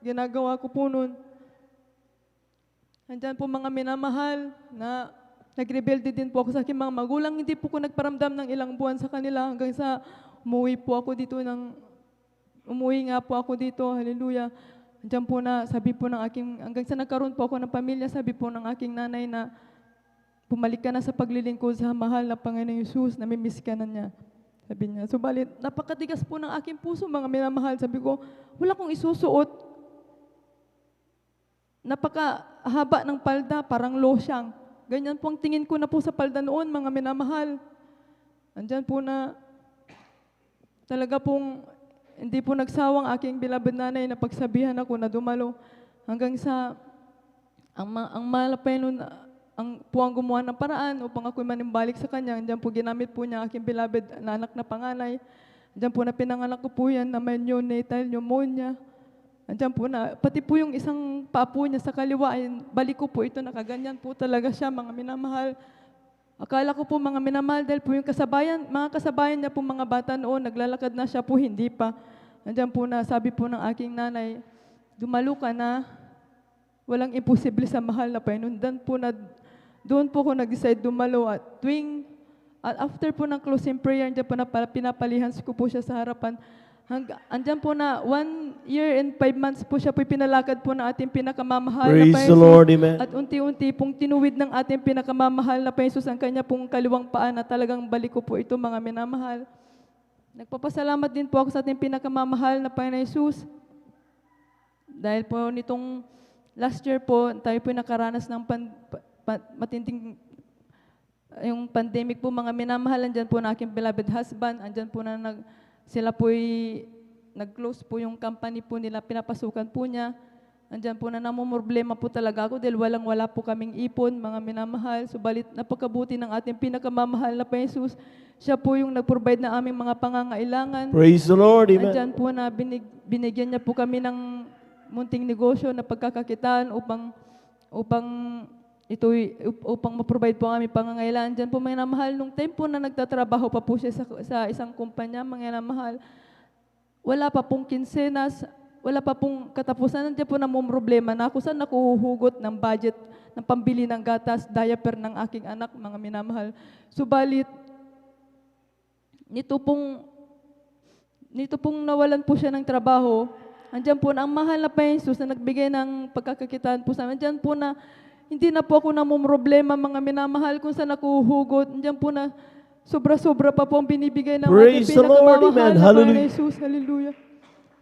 S8: ginagawa ko po noon. Andiyan po mga minamahal na nagrebelde din po ako sa aking mga magulang. Hindi po ko nagparamdam ng ilang buwan sa kanila hanggang sa umuwi nga po ako dito. Hallelujah. Andiyan po na, sabi po ng hanggang sa nagkaroon po ako ng pamilya, sabi po ng aking nanay na bumalik ka na sa paglilingkod sa mahal na Panginoong Jesus, namimiss ka na niya. Sabi niya. Subalit, napakatigas po ng aking puso, mga minamahal. Sabi ko, wala kong isusuot. Napakahaba ng palda, parang losyang. Ganyan po ang tingin ko na po sa palda noon, mga minamahal. Andyan po na talaga pong hindi po nagsawang aking beloved nanay na pagsabihan ako na dumalo. Hanggang sa ang malapay noon, ang gumawa ng paraan upang ako'y manimbalik sa kanya. Andiyan po ginamit po niya aking beloved na anak na panganay. Andiyan po na pinanganak ko po yan na may neonatal pneumonia. Andiyan po na, pati po yung isang papo niya sa kaliwa, ay balik ko po ito, nakaganyan po talaga siya, mga minamahal. Akala ko po mga minamahal dahil po yung mga kasabayan niya po mga bata noon, naglalakad na siya po, hindi pa. Andiyan po na, sabi po ng aking nanay, dumalo ka na, walang imposible sa mahal na Panginoon. Doon po ako nag-decide dumalo at after po ng closing prayer, andyan po na pinapalihan ko po siya sa harapan. Andyan po na 1 year and 5 months po siya po pinalakad po ng ating pinakamamahal na
S3: Praise the Lord, amen.
S8: At unti-unti pong tinuwid ng ating pinakamamahal na Panginoon ang kanya pong kaliwang paa na talagang balik ko po ito, mga minamahal. Nagpapasalamat din po ako sa ating pinakamamahal na Panginoon Jesus. Dahil po nitong last year po, tayo po nakaranas ng matinding yung pandemic po, mga minamahal. Andyan po na aking beloved husband. Andyan po na sila po'y nag-close po yung company po nila, pinapasukan po niya. Andyan po na namumroblema po talaga ako dahil wala po kaming ipon, mga minamahal. Subalit napakabuti ng ating pinakamamahal na Jesus. Siya po yung nag-provide na aming mga pangangailangan.
S3: Praise the Lord, amen.
S8: Andyan po na binigyan niya po kami ng munting negosyo na pagkakakitaan upang ma-provide po ang aming pangangailangan. Diyan po mga namahal, nung time po na nagtatrabaho pa po siya sa isang kumpanya, mga namahal, wala pa pong kinsenas, wala pa pong katapusan. Nandiyan po na mong problema na ako saan nakuhugot ng budget ng pambili ng gatas, diaper ng aking anak, mga minamahal. Subalit, nito pong nawalan po siya ng trabaho, andyan po na ang mahal na Jesus na nagbigay ng pagkakakitaan po sa amin. Andyan po na hindi na po ako namumroblema, mga minamahal, kung saan nakuhugot. Andyan po na sobra-sobra pa po ang binibigay ng ating pinakamamahal na Panginoon Jesus. Hallelujah.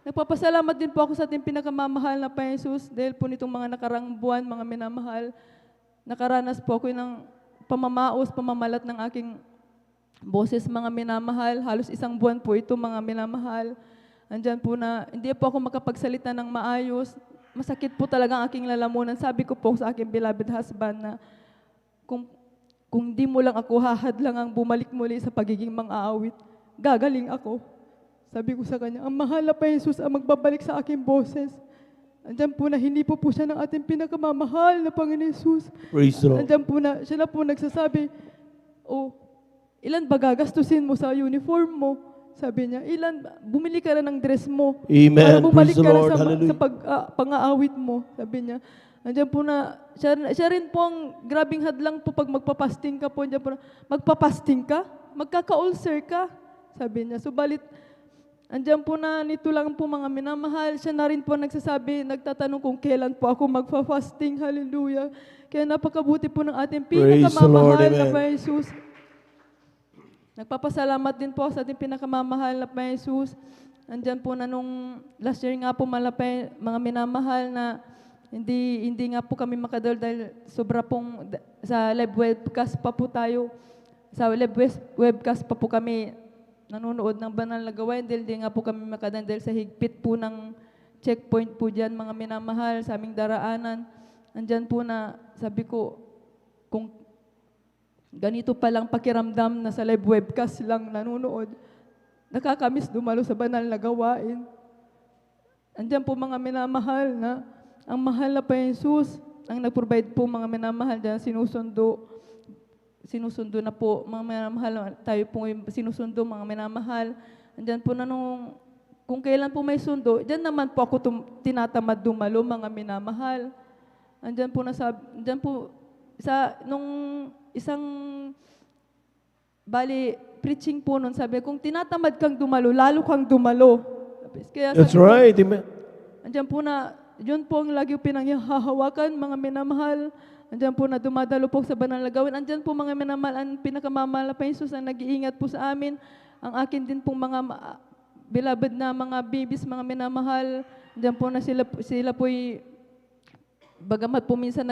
S8: Nagpapasalamat din po ako sa ating pinakamamahal na Panginoon Jesus dahil po nitong mga nakarang buwan, mga minamahal, nakaranas po ako ng pamamaos, pamamalat ng aking boses, mga minamahal. Halos 1 buwan po ito, mga minamahal. Andyan po na hindi po ako makapagsalita ng maayos. Masakit po talaga ang aking lalamunan. Sabi ko po sa aking beloved husband na kung di mo lang ako hahadlangang bumalik muli sa pagiging mang-aawit, gagaling ako. Sabi ko sa kanya, ang mahal na Panginoon Jesus ang magbabalik sa aking boses. Andyan po na hindi po siya ng ating pinakamamahal na Panginoon Jesus.
S3: Praise the Lord.
S8: Andyan po na, siya na po nagsasabi, ilan ba gagastusin mo sa uniform mo? Sabi niya, bumili ka na ng dress mo.
S3: Amen.
S8: Para bumalik
S3: Praise the
S8: ka na
S3: Lord.
S8: sa
S3: Hallelujah.
S8: pang-aawit mo. Sabi niya, andyan po na, siya rin po ang grabing hadlang po pag magpapasting ka po. Andyan po na, magpapasting ka? Magkaka-ulcer ka? Sabi niya, subalit, andyan po na nito lang po mga minamahal. Siya na rin po nagsasabi, nagtatanong kung kailan po ako magpa-fasting. Hallelujah. Kaya napakabuti po ng ating pinakamamahal na Panginoon Jesus. Nagpapasalamat din po sa ating pinakamamahal na Panginoon Jesus. Andyan po na nung last year nga po mga minamahal na hindi nga po kami makadal dahil sobra pong sa live webcast pa po tayo. Sa live webcast pa po kami nanonood ng banal na gawain dahil hindi nga po kami makadal dahil sa higpit po ng checkpoint po dyan, mga minamahal, sa aming daraanan. Andyan po na sabi ko, kung ganito palang pakiramdam na sa live webcast lang nanonood, nakakamiss dumalo sa banal na gawain. Andyan po mga minamahal na ang mahal na Panginoon Jesus, ang nag-provide po mga minamahal dyan, sinusundo na po mga minamahal, tayo po sinusundo mga minamahal. Andyan po na kung kailan po may sundo, dyan naman po ako tinatamad dumalo mga minamahal. Andyan po nung isang preaching po nun, sabi, kung tinatamad kang dumalo, lalo kang dumalo. Kaya
S3: That's right. Amen.
S8: Andyan po na, yun po ang lagi pinanghahawakan, mga minamahal. Andyan po na dumadalo po sa banal na gawin. Andyan po mga minamahal, ang pinakamamahal na Panginoon Jesus ang nag-iingat po sa amin. Ang akin din pong mga beloved na mga babies, mga minamahal. Andyan po na sila po'y, bagamat po minsan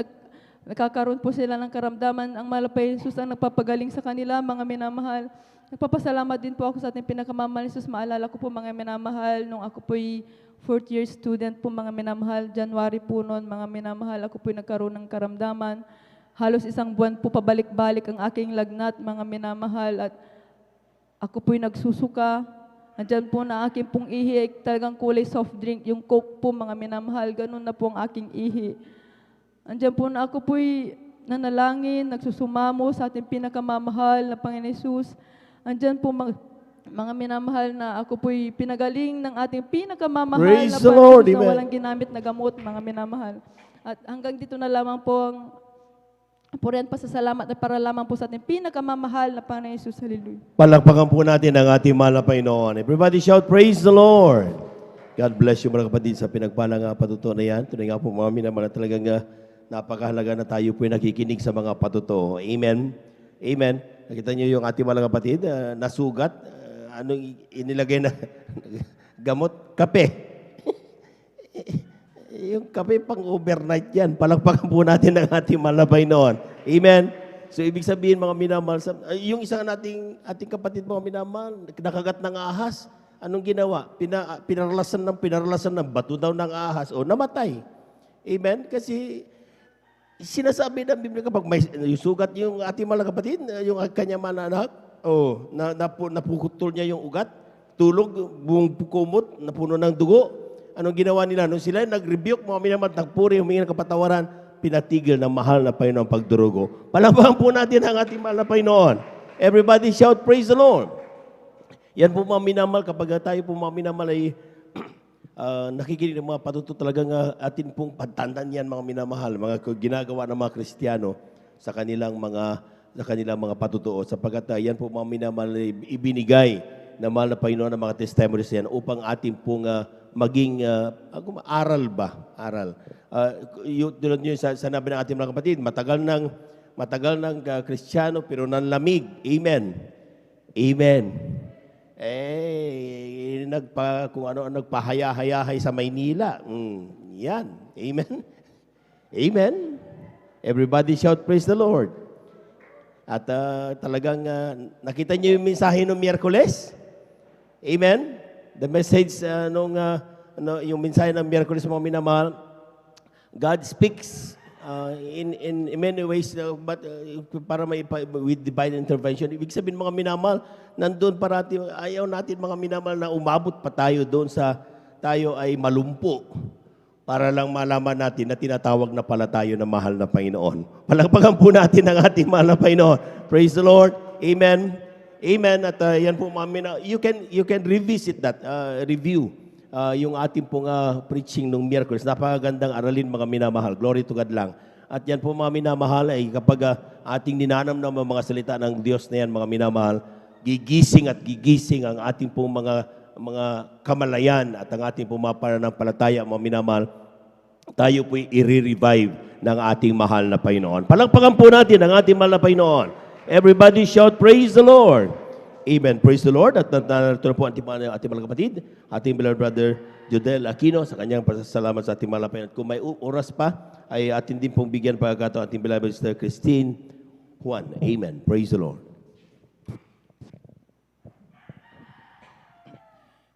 S8: nakakaroon po sila ng karamdaman, ang mahal na Panginoon Jesus ang nagpapagaling sa kanila, mga minamahal. Nagpapasalamat din po ako sa ating pinakamamahal Jesus. Maalala ko po mga minamahal, nung ako po'y 4th year student po mga minamahal, January po noon, mga minamahal, ako po'y nagkaroon ng karamdaman. Halos 1 buwan po pabalik-balik ang aking lagnat, mga minamahal, at ako po'y nagsusuka. Andyan po na aking pong ihi, talagang kulay soft drink, yung Coke po mga minamahal, ganun na po ang aking ihi. Andyan po na ako po'y nanalangin, nagsusumamo sa ating pinakamamahal na Panginoon Jesus. Andyan po mga minamahal na ako po'y pinagaling ng ating pinakamamahal
S3: Praise
S8: na
S3: the
S8: Panginoon
S3: Lord,
S8: Jesus na
S3: amen.
S8: walang ginamit na gamot, mga minamahal. At hanggang dito na lamang po ang purihan pasasalamat na para lamang po sa ating pinakamamahal na Panginoon Jesus. Hallelujah.
S3: Palakpakan po natin ang ating mahal na Panginoon. Everybody shout, praise the Lord. God bless you mga kapatid sa pinagpalang patuto na yan. Tunay nga po mga minamahal na talagang napakahalaga na tayo po nakikinig sa mga patuto. Amen. Amen. Nakita niyo yung ating mga kapatid, nasugat, anong inilagay na gamot? Kape. Yung kape pang overnight yan. Palakpakan po natin ang ating malabay noon. Amen. So ibig sabihin mga minamahal, yung isang ating kapatid mga minamahal, nakagat ng ahas, anong ginawa? Pinaralasan ng bato daw ng ahas o namatay. Amen. Kasi sinasabi ng Biblia kapag may yung sugat yung ating mga kapatid, yung kanyang mananak, napukutol niya yung ugat, tulog, buong kumot, napuno ng dugo. Anong ginawa nila? Nung sila nag-rebuke, mga minamahal, nagpuri, humingi ng kapatawaran, pinatigil ng mahal na Panginoon ang pagdurugo. Palakpakan po natin ang ating mahal na Panginoon. Everybody shout, praise the Lord. Yan po mga minamahal, kapag tayo po mga minamahal ay nakikinig ng mga patuto talagang atin pong pagtandaan yan mga minamahal, mga ginagawa ng mga Kristiyano sa kanilang mga patutuo sapagkat yan po mga minamahal ibinigay na mahal na Panginoon ng mga testimonies yan upang atin pong maging aral ba? Aral. Tulad nyo sa sanabi ng ating mga kapatid, matagal ng Kristiyano pero nanlamig. Amen. Amen. Kung ano nagpahaya-hayahay sa Maynila. Yan. Amen. Amen. Everybody shout, praise the Lord. At talagang nakita niyo yung mensahe ng Miyerkules? Amen. The message yung mensahe ng Miyerkules, mga minamahal, God speaks in many ways, but para with divine intervention. Ibig sabihin, mga minamahal, nandun parati, ayaw natin mga minamahal na umabot pa tayo doon sa tayo ay malumpo para lang malaman natin na tinatawag na pala tayo na mahal na Panginoon. Palakpakan po natin ang ating mahal na Panginoon. Praise the Lord. Amen. Amen. At yan po, mga you can revisit that, review yung ating pong preaching nung Miyerkules. Napakagandang aralin, mga minamahal. Glory to God lang. At yan po, mga minamahal, ay kapag ating ninanam ng mga salita ng Diyos na yan, mga minamahal, gigising at gigising ang ating pong mga kamalayan at ang ating pong mga pananampalataya, mga minamahal, tayo po'y i-revive ng ating mahal na Panginoon. Palakpakan po natin ang ating mahal na Panginoon. Everybody shout, praise the Lord. Amen. Praise the Lord. At narito na po ating mga kapatid, ating beloved brother Jodel Aquino sa kanyang pasasalamat sa ating mahal na Panginoon. Kung may oras pa, ay atin din pong bigyan pagkakataon ating beloved sister Christine Juan. Amen. Praise the Lord.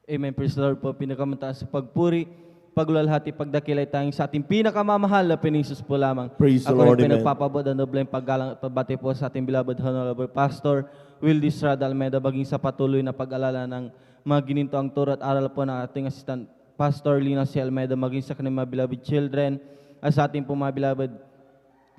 S5: Amen. Praise the Lord po. Pinakamataas sa pagpuri, pagluwalhati, pagdakilay tayong sa ating pinakamamahal na Pinisus po lamang.
S3: Praise the
S5: Ako
S3: Lord.
S5: rin
S3: Amen.
S5: pinagpapabot ang nobleng paggalang at pagbati po sa ating beloved Honorable Pastor Wildy Estrada Almeida, baging sa patuloy na pag-alala ng mga ginintoang turo at aral po ng ating Assistant Pastor Lina C. Almeida, maging sa kanyang mga beloved children, at sa ating po mga beloved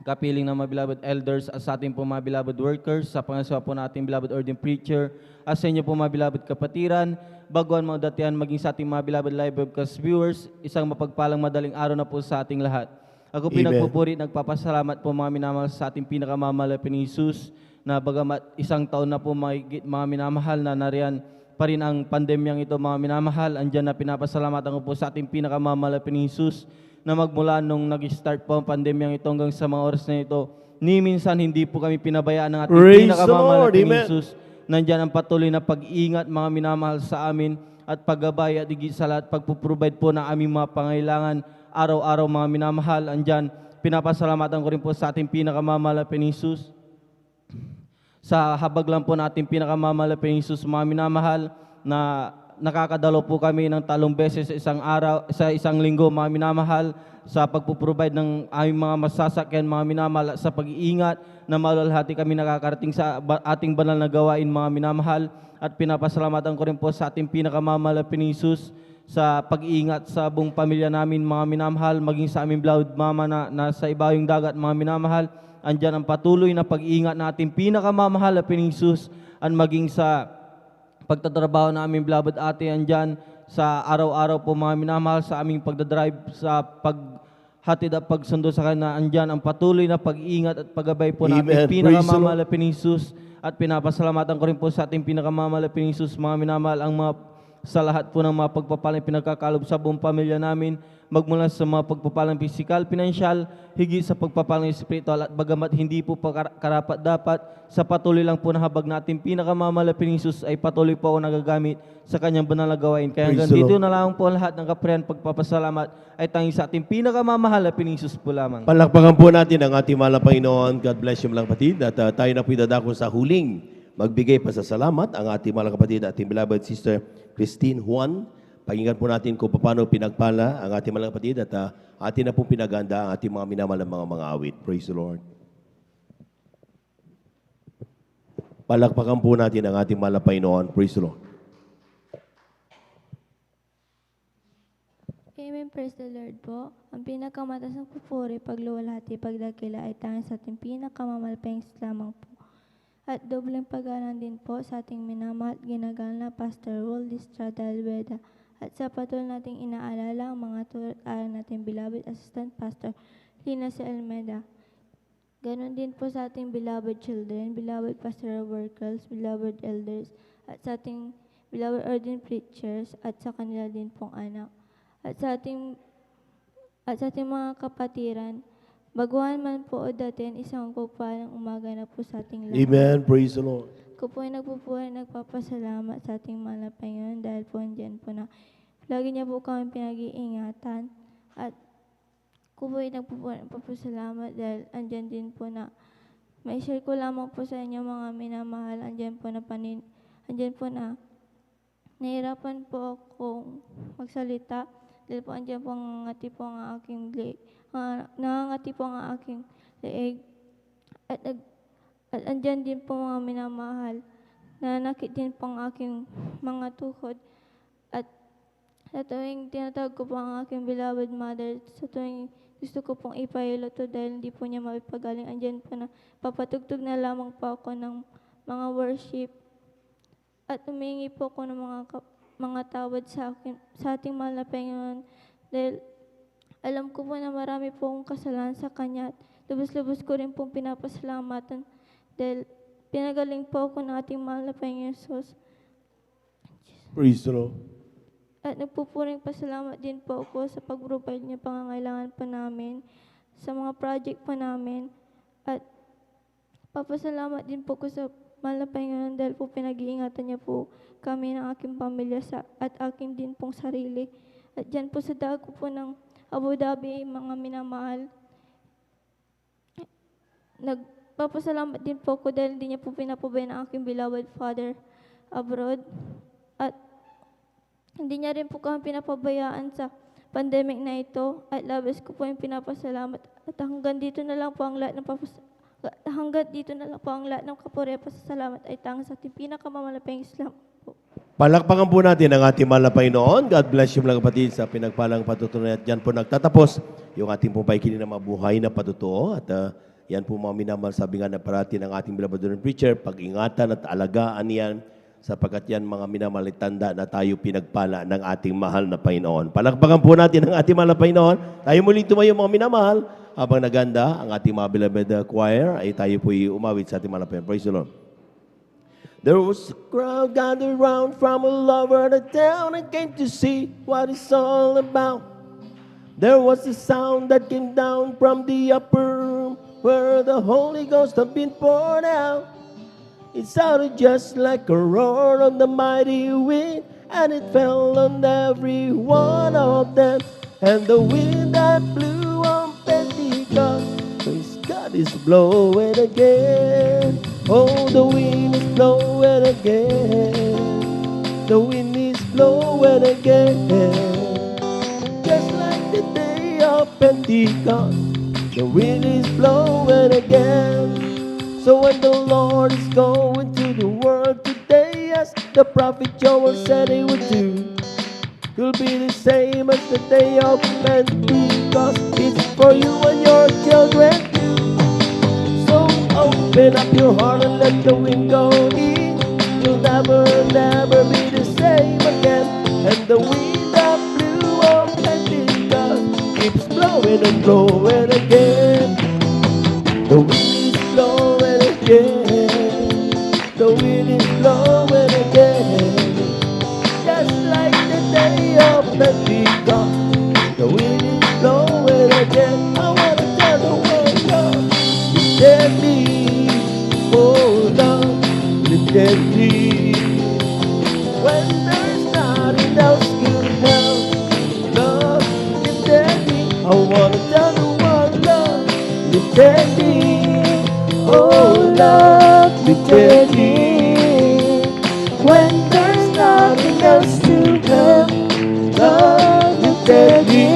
S5: kapiling ng mga beloved elders, at sa ating po mga beloved workers, sa pangasawa po nating beloved ordained preacher, at sa inyo po mga beloved kapatiran, baguhan mga datihan, maging sa ating mga beloved live webcast viewers, isang mapagpalang madaling araw na po sa ating lahat. Ako pinagpupuri, nagpapasalamat po mga minamahal sa ating pinakamamahal na Jesus, na bagamat isang taon na po mga minamahal na nariyan pa rin ang pandemyang ito, mga minamahal, andyan na pinapasalamatan ko po sa ating pinakamamahal na Jesus, na magmula nung nag-start po ang pandemyang ito hanggang sa mga oras na ito, ni minsan hindi po kami pinabayaan ng ating pinakamamahal na Jesus. Nandiyan ang patuloy na pag-iingat, mga minamahal, sa amin, at paggabay at higit sa lahat, pagpuprovide po ng aming mga pangailangan araw-araw, mga minamahal. Andyan, pinapasalamatan ko rin po sa ating pinakamamahal na Jesus. Sa habag lang po natin pinakamamahal na Jesus, mga minamahal, na nakakadalo po kami ng 3 beses sa isang araw, sa isang linggo, mga minamahal, sa pagpuprovide ng aming mga masasakyan, mga minamahal, sa pag-iingat na maluwalhati kami nakakarating sa ating banal na gawain, mga minamahal. At pinapasalamatan ko rin po sa ating pinakamamahal na Jesus sa pag-iingat sa buong pamilya namin, mga minamahal, maging sa aming beloved mama na nasa ibawing dagat, mga minamahal. Andyan ang patuloy na pag-iingat na ating pinakamamahal na Jesus, at maging sa pagtatrabaho na aming beloved ate, andyan sa araw-araw po, mga minamahal, sa aming pagdadrive, sa paghatid at pagsundo sa kanya, andyan ang patuloy na pag-iingat at paggabay po natin pinakamamahal na Jesus. At pinapasalamatan ko rin po sa ating pinakamamahal na Jesus, mga minamahal, ang sa lahat po ng mga pagpapalang pinagkakalob sa buong pamilya namin, magmula sa mga pagpapalang physical, financial, higit sa pagpapalang spiritual, at bagamat hindi po karapat-dapat, sa patuloy lang po na habag natin pinakamamahal na Jesus, ay patuloy po ako nagagamit sa kanyang banal na gawain. Kaya hanggang dito na lang po lahat ng kaprihan, pagpapasalamat ay tanging sa ating pinakamamahal na Jesus po lamang.
S3: Palakpakan po natin ang ating mahal na Panginoon. God bless you, mga kapatid. At tayo na po idadako sa huling magbigay pasasalamat, ang ating mga kapatid, ating beloved sister Christine Juan. Pakinggan po natin kung paano pinagpala ang ating mga kapatid, at atin na pong pinaganda ang ating mga minamahal na mga awit. Praise the Lord. Palakpakan po natin ang ating mahal na Panginoon. Praise the Lord.
S6: Amen. Praise the Lord po. Ang pinakamataas ng pupuri, pagluwalhati, pagdakila ay tanging sa ating pinakamalapayang lamang po. At dobleng paggalang din po sa ating minamahal at ginagal na Pastor Wildy Estrada Almeida, at sa patuloy nating inaalala ang mga turo at aral nating beloved Assistant Pastor Lina C. Almeida. Ganon din po sa ating beloved children, beloved pastoral workers, beloved elders, at sa ating beloved ordained preachers, at sa kanila din pong anak. At sa ating mga kapatiran, baguhan man po o datin, isang pagpalang umaga na po sa ating lahat.
S3: Amen. Praise the Lord.
S11: Ako po ay nagpapasalamat sa ating mahal na Panginoon dahil po andyan po na lagi niya po kami pinag-iingatan. At ako po ay nagpapasalamat dahil andyan din po na may share ko lamang po sa inyo mga minamahal. Andyan po na nahirapan po akong magsalita dahil po andyan po nangangati po ang aking leeg. At andyan din po mga minamahal, nanakit din po ang aking mga tuhod. At sa tuwing tinatawag ko po ang aking beloved mother, sa tuwing gusto ko pong ipahilo to dahil hindi po niya mapipagaling, andyan po na papatugtog na lamang po ako ng mga worship. At humingi po ako ng mga tawad sa ating mahal na Panginoon dahil alam ko po na marami po akong kasalanan sa Kanya at lubos-lubos ko rin pong pinapasalamatan dahil pinagaling po ako ng ating mahal na Panginoon Jesus.
S3: Praise the Lord.
S11: At nagpupuring pasalamat din po ako sa pag-provide niya pangangailangan po namin, sa mga project po namin. At papasalamat din po ko sa mahal na Panginoon dahil po pinag-iingatan niya po kami ng aking pamilya at aking din pong sarili. At dyan po sa dago po ng Abu Dhabi, mga minamahal, nagpapasalamat din po ko dahil hindi niya po pinapabay ng aking beloved father abroad. At hindi niya rin po kami pinapabayaan sa pandemic na ito. At labis ko po yung pinapasalamat. At hanggang dito na lang po ang lahat ng kapuri at pasasalamat ay tanging sa ating pinakamamalaping Islam po.
S3: Palakpakan po natin ang ating mahal na Panginoon. God bless you mga kapatid sa pinagpalang patutunan. At dyan po nagtatapos yung ating pong paikinin na mabuhay na patutuo. At yan po mga minamahal, sabi nga na parati ng ating beloved preacher, pag-ingatan at alagaan yan sapagkat yan mga minamahal tanda na tayo pinagpala ng ating mahal na Panginoon. Palakpakan po natin ang ating mahal na Panginoon. Tayo muling tumayo mga minamahal. Habang naganda ang ating mga beloved choir, ay tayo po umawit sa ating mahal na Panginoon. Praise the Lord. There was a crowd gathered round from all over the town and came to see what it's all about. There was a sound that came down from the upper room where the Holy Ghost had been poured out. It sounded just like a roar of the mighty wind, and it fell on every one of them. And the wind that blew on Pentecost, praise God, is blowing again. Oh, the wind is blowing again. The wind is blowing again. Just like the day of Pentecost, the wind is blowing again. So when the Lord is going to the world today, as the prophet Joel said he would do, it'll be the same as the day of Pentecost. It's for you and your children too. So open up your heart and let the wind go in. You'll never, never be the same again. And the wind that blew on Pentecost keeps blowing and blowing again. The wind is blowing again. The wind is blowing again. Just like the day of Pentecost, the wind is blowing again. I want to tell the world, Lord, lift me, oh Lord, lift me. When there's nothing else to help, Lord, lift me. I want to tell the world, Lord, lift me. Oh Lord, lift me. When there's nothing else to help, Lord, lift me.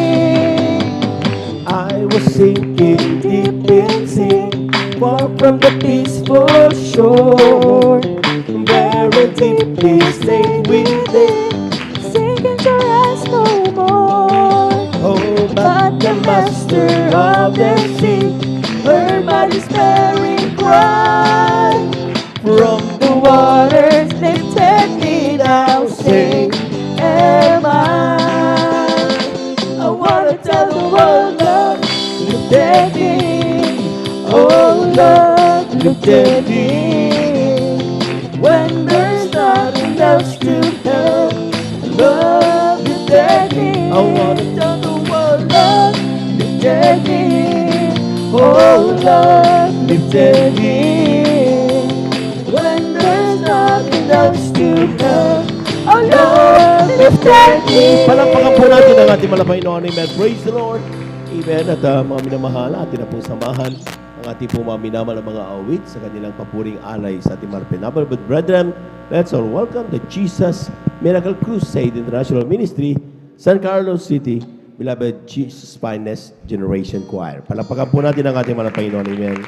S3: I was sinking deep in sin, far from the peaceful shore. Very deeply stayed within, sinking to rest no more. Oh, but the master of the sea heard my despairing cry. From the waters lifted me now, saying, am I wanna tell the world, Lord, lifted me. Oh, Lord, lifted me. When there's nothing else to help, Lord, lifted me. I wanna tell the world, Lord, lifted me. Oh, Lord, lifted me. When there's
S14: Oh Lord, lifted me.
S3: Palampakan po natin ang ating malapay noon. Amen. Praise the Lord. Amen. At mga minamahal, atin na po samahan ang ating po mga minamahal na mga awit sa kanilang papuring alay sa ating mga pinabal. But brethren, let's all welcome the Jesus Miracle Crusade International Ministry, San Carlos City, Beloved Jesus Finest Generation Choir. Palampakan po natin ang ating malapay noon. Amen.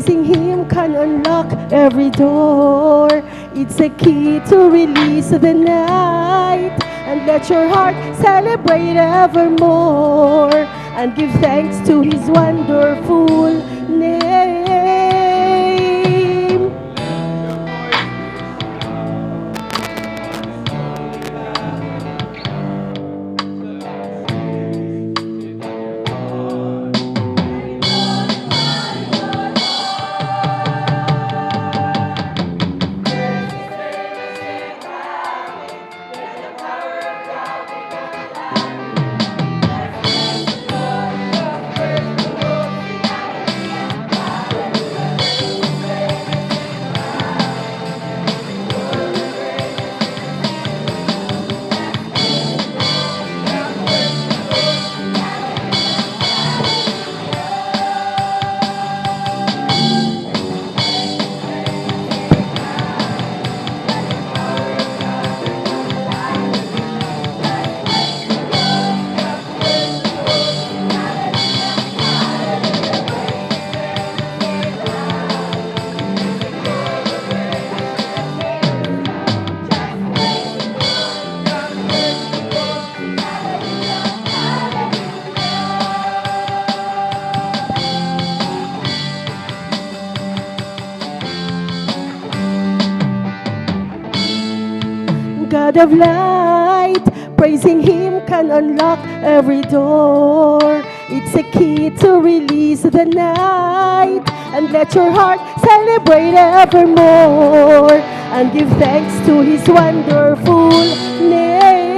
S9: Praising Him can unlock every door. It's a key to release the night. And let your heart celebrate evermore. And give thanks to His wonderful name. God of light, praising Him can unlock every door. It's a key to release the night. And let your heart celebrate evermore. And give thanks to His wonderful name.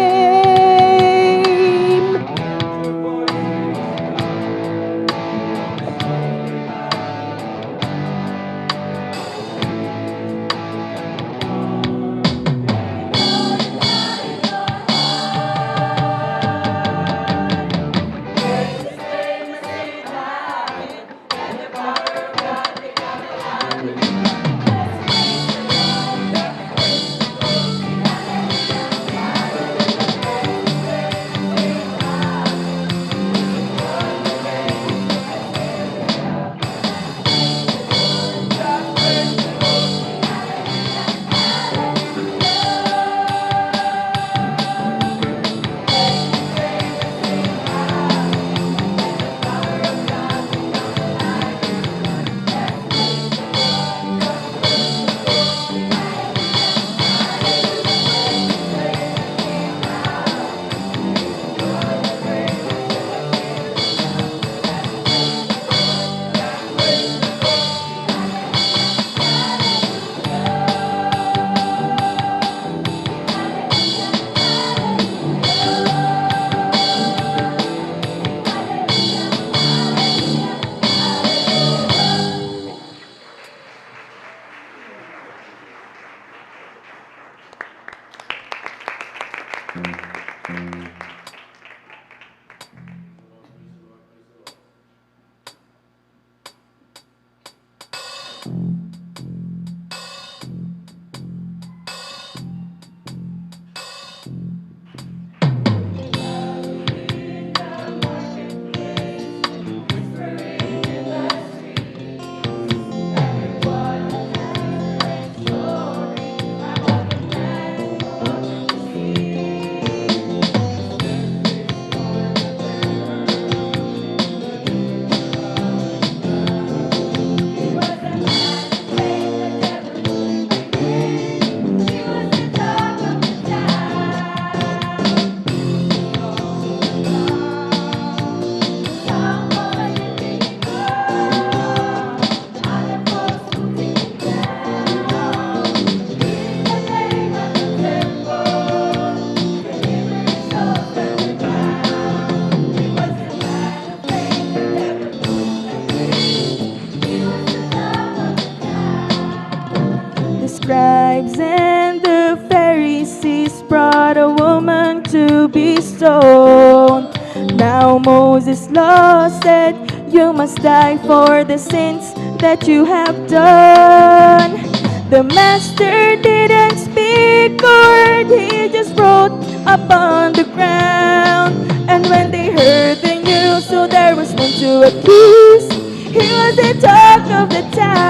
S12: scribes and the Pharisees brought a woman to be stoned. Now Moses' law said, you must die for the sins that you have done. The master didn't speak a word, he just wrote upon the ground. And when they heard the news, so there was none to accuse. He was the talk of the town.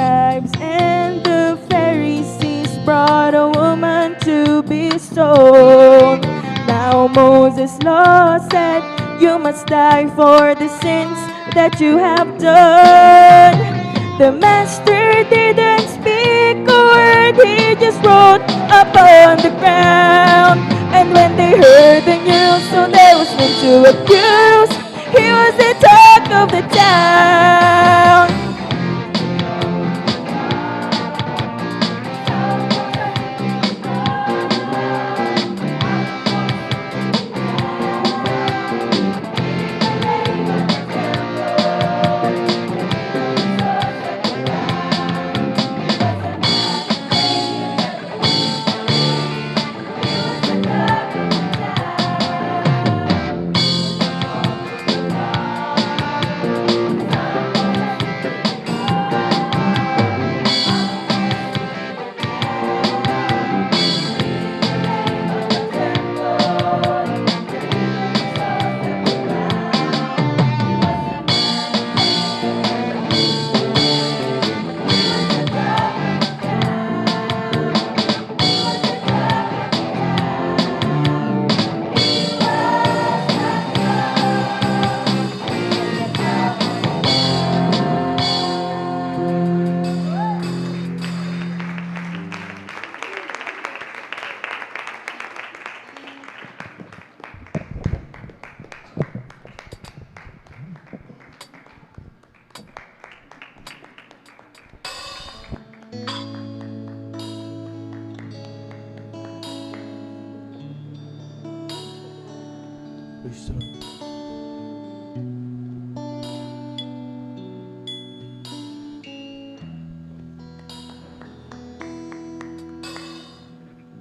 S12: scribes and the Pharisees brought a woman to be stoned. Now Moses' law said you must die for the sins that you have done. The master didn't speak a word, he just wrote upon the ground. And when they heard the news, so there was none to accuse. He was the talk of the town.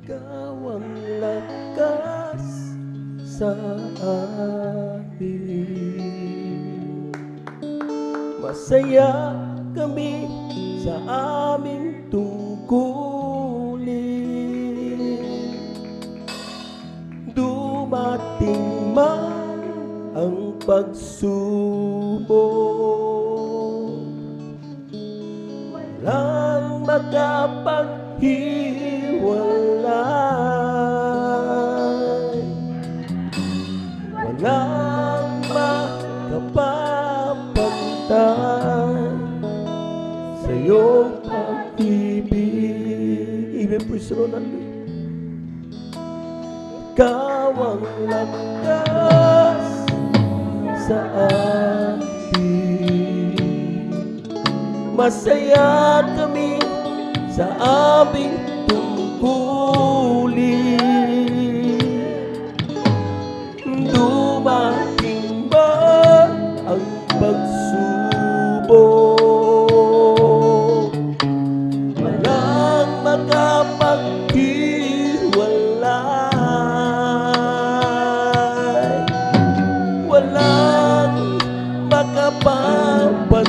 S3: Ikaw ang lakas sa amin. Masaya kami sa aming tungkulin. Dumating man ang pagsubok, walang makapaghiwalay, walang makapapantay sa iyong pag-ibig. Even praise the Lord, hallelujah. Ikaw ang lakas sa amin. Masaya kami sa aming tungkulin. Dumating ba ang pagsubok, walang makapaghiwalay, walang makapapantay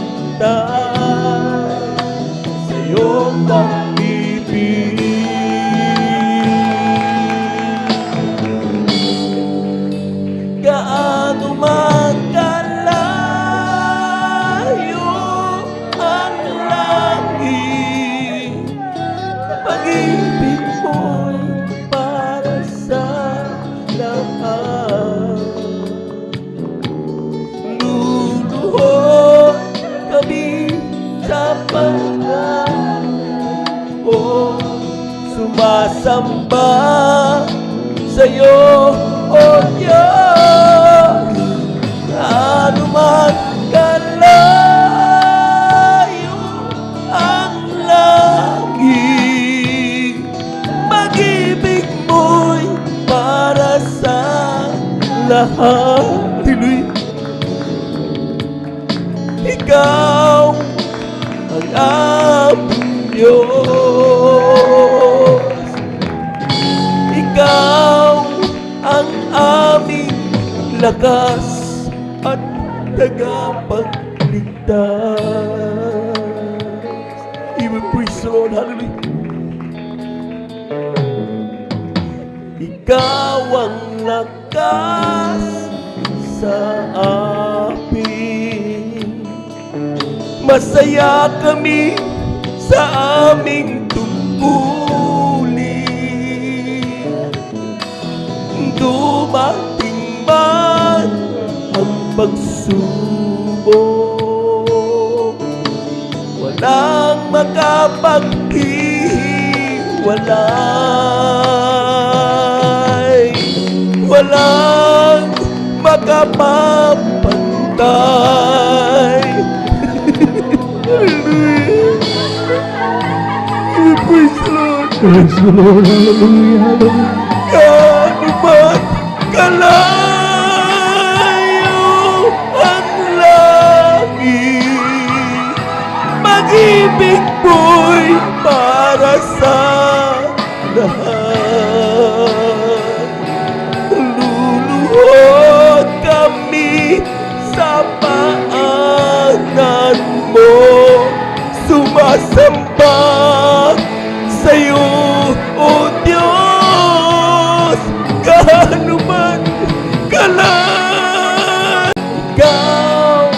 S3: sa iyong pag-ibig. Gaano man kalayo ang langit, pag-ibig mo'y para sa lahat. Luluhod kami sa pangalan mo, sumasamba sa iyo, O Diyos. Ano man kalayo ang langit, pag-ibig mo'y para sa lahat. Hallelujah. Ikaw ang aming Diyos. Ikaw ang aming lakas at tagapagligtas. Even praise the Lord, hallelujah. Ikaw ang lakas sa amin. Masaya kami aming tungkulin. Dumating man ang pagsubok, walang makapaghiwalay, walang makapapantay. Praise the Lord.
S2: Praise the Lord. Hallelujah. Hallelujah.
S3: Gaano man kalayo ang langit, pag-ibig mo'y para sa lahat. Luluhod kami sa paanan mo, sumasamba sa'yo, O Diyos. Gaano man kalayo, ikaw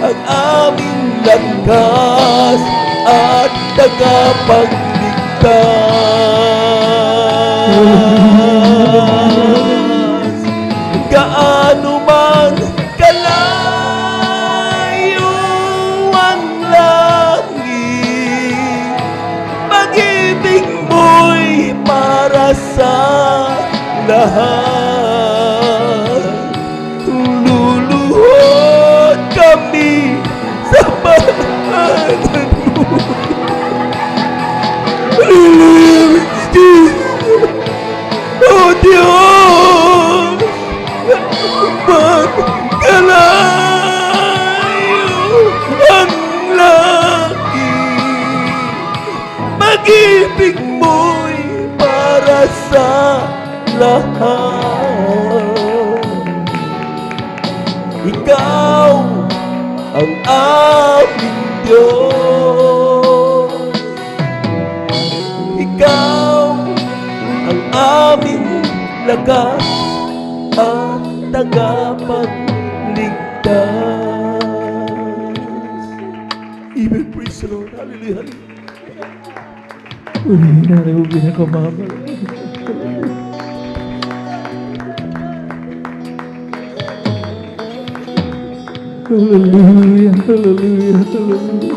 S3: ang aming lakas at tagapagligtas. Gaano man kalayo ang langit, pag-ibig mo'y para sa lahat. Luluhod kami sa paanan mo. O Diyos, magkalayo ang langit, pag-ibig mo'y para sa lahat. Ikaw ang aming Diyos, ikaw ang aming lakas at tagapagligtas. Amen. Praise the Lord. Hallelujah.
S2: Nanay mo pinakamama. Hallelujah. Hallelujah. Hallelujah.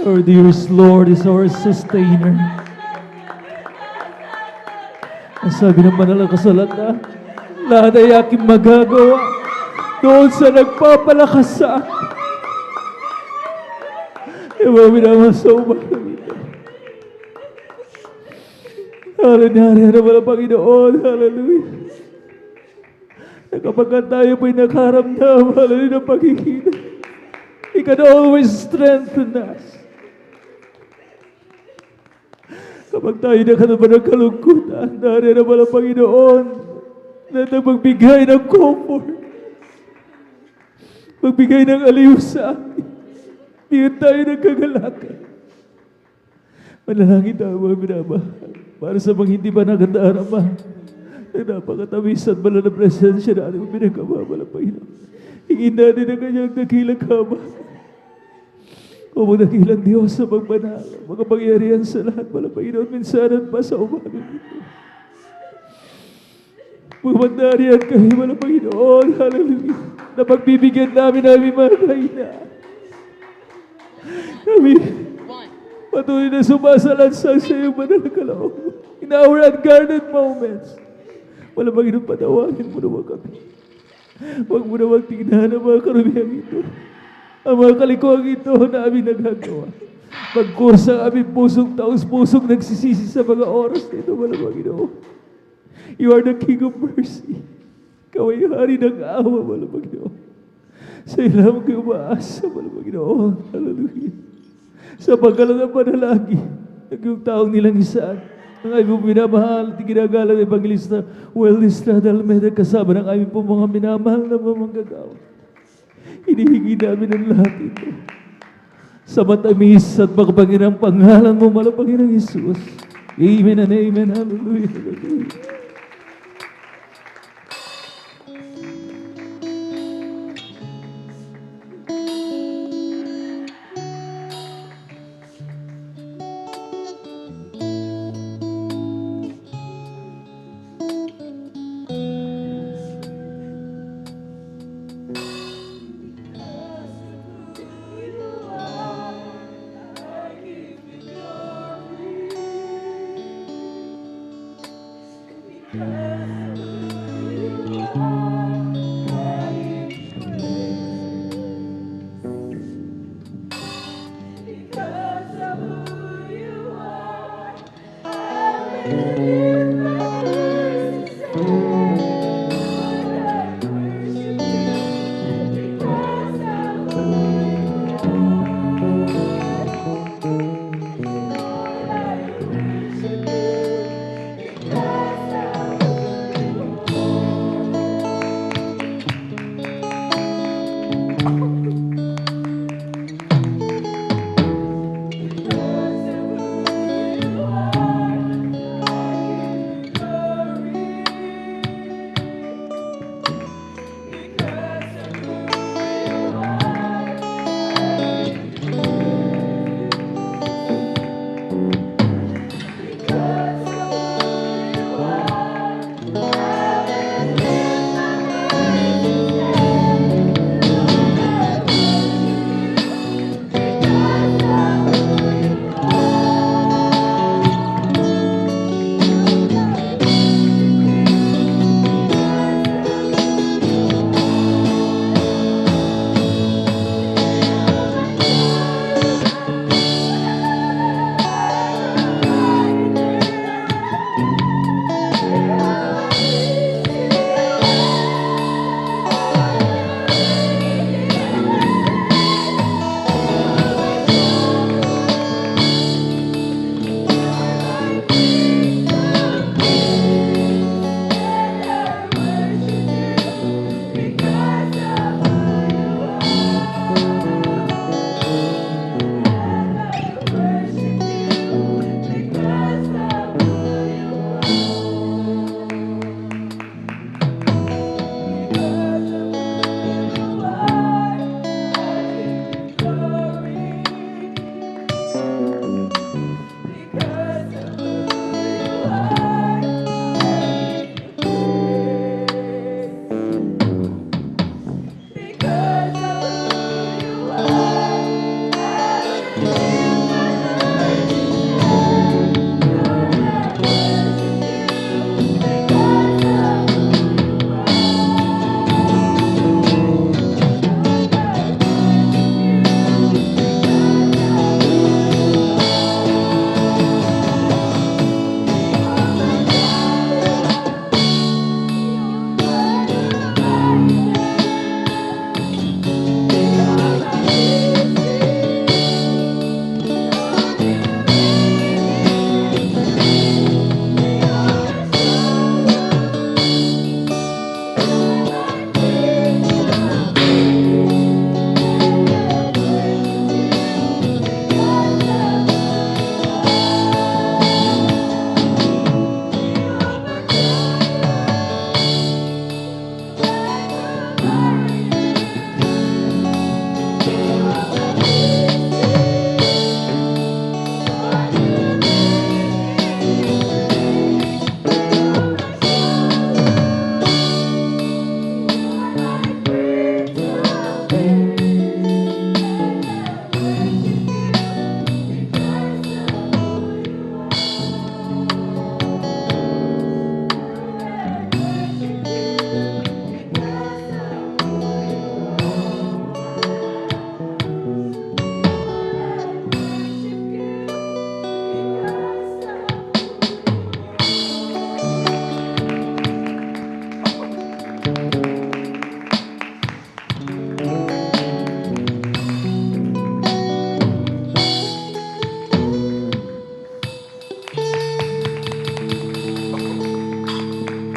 S2: Our dearest Lord is our sustainer. Ang sabi ng banal na kasulatan, lahat ay aking magagawa doon sa nagpapalakas sa akin. Iba minamahal sa umaga ito. Hallelujah naman ang Panginoon. Hallelujah. Na kapag tayo po'y nakaramdam, hallelujah, ng paghihina, He can always strengthen us. Kapag tayo nakanaman ng kalungkutan, nariyan naman ang Panginoon na magbigay ng comfort, magbigay ng aliw sa amin. Bigyan tayo ng kagalakan. Manalangin tayo mga minamahal para sa mga hindi ba naganda-arama na napakatamis at malang na presensya na ating pinagkamamala, Panginoon. Hingin natin ang kanyang dakilang kamay. O mga dakilang Diyos sa pagbanal, mga pangyarihan sa lahat, malang Panginoon, minsanan pa sa umaga ito. Magmandarihan kami, malang Panginoon, hallelujah, na pagbibigyan namin mga kahina. Kami, patuloy na sumasalansang sa iyong banal na kaloob. In our unguarded moments, malang Panginoon, patawagin mo naman kami. Huwag mo naman tingnan ang mga karumihang ito, ang mga kalikuang ito na aming nagagawa. Pagkursa ang aming pusong taos-pusong nagsisisi sa mga oras na ito, malang Panginoon. You are the King of Mercy. Ikaw ay hari ng awa, malang Panginoon. Sa ilang kayo umaasa, malang Panginoon. Hallelujah. Sa pagkalang ng panalagi, yung taong nilang isaan, ang aming minamahal, ginagalang Evangelista Well-Listrada Almeida, kasama ng aming po mga minamahal na mamanggagawa. Hinihingi namin ang lahat ito sa matamis at makapanginang pangalan mo, malang Panginoong Jesus. Amen and amen. Hallelujah. Hallelujah.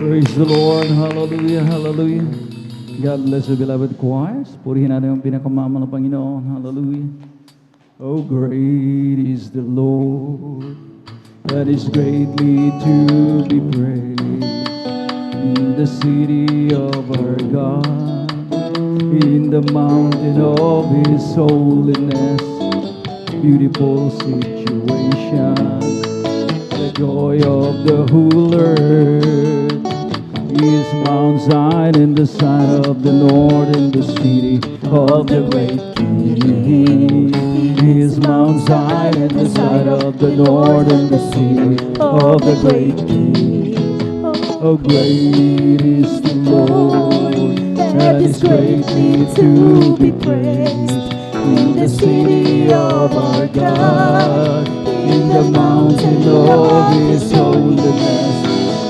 S10: Praise the Lord. Hallelujah, hallelujah. God bless you, beloved choirs. Purihin natin ang pinakamama ng Panginoon. Hallelujah. Oh, great is the Lord, that is greatly to be praised. In the city of our God, in the mountain of His holiness, beautiful situation, the joy of the whole earth is Mount Zion in the sight of the Lord, in the city of the great King. Is Mount Zion in the sight of the Lord, in the city of the great King. Oh, great is the Lord, and is greatly to be praised. In the city of our God, in the mountain of His holiness,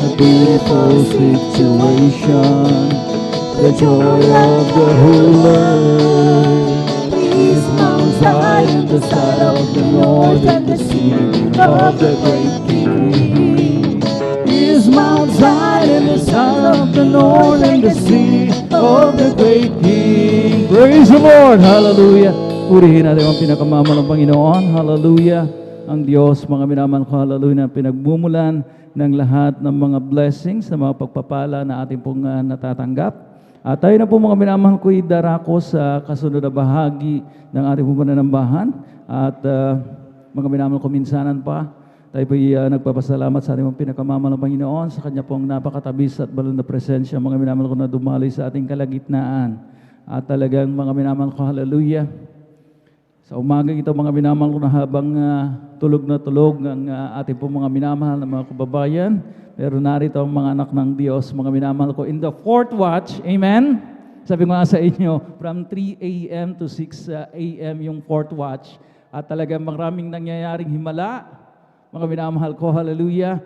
S10: a beautiful situation. The joy of the whole earth is Mount Zion, the side of the north, and the city of the great King. Is Mount Zion, the side of the north, and the city of the great King. Praise the Lord! Hallelujah! Purihin natin ang pinakamamahal ng Panginoon. Hallelujah! Ang Diyos, mga minamahal ko, hallelujah, na pinagmumulan ng lahat ng mga blessings, ng mga pagpapala na ating pong natatanggap. At tayo na po mga minamahal ko, idarako sa kasunod na bahagi ng ating pong pananambahan. At mga minamahal ko, minsanan pa, tayo po nagpapasalamat sa ating pinakamamahal ng Panginoon sa Kanya pong napakatabis at balon na presensya, mga minamahal ko na dumaloy sa ating kalagitnaan. At talagang mga minamahal ko, hallelujah, sa umaga ito mga minamahal ko na habang tulog na tulog ng ating pong mga minamahal na mga kababayan, pero narito ang mga anak ng Diyos, mga minamahal ko, in the fourth watch, amen? Sabi ko nga sa inyo, from 3 a.m. to 6 a.m. yung fourth watch. At talagang maraming nangyayaring himala, mga minamahal ko, hallelujah.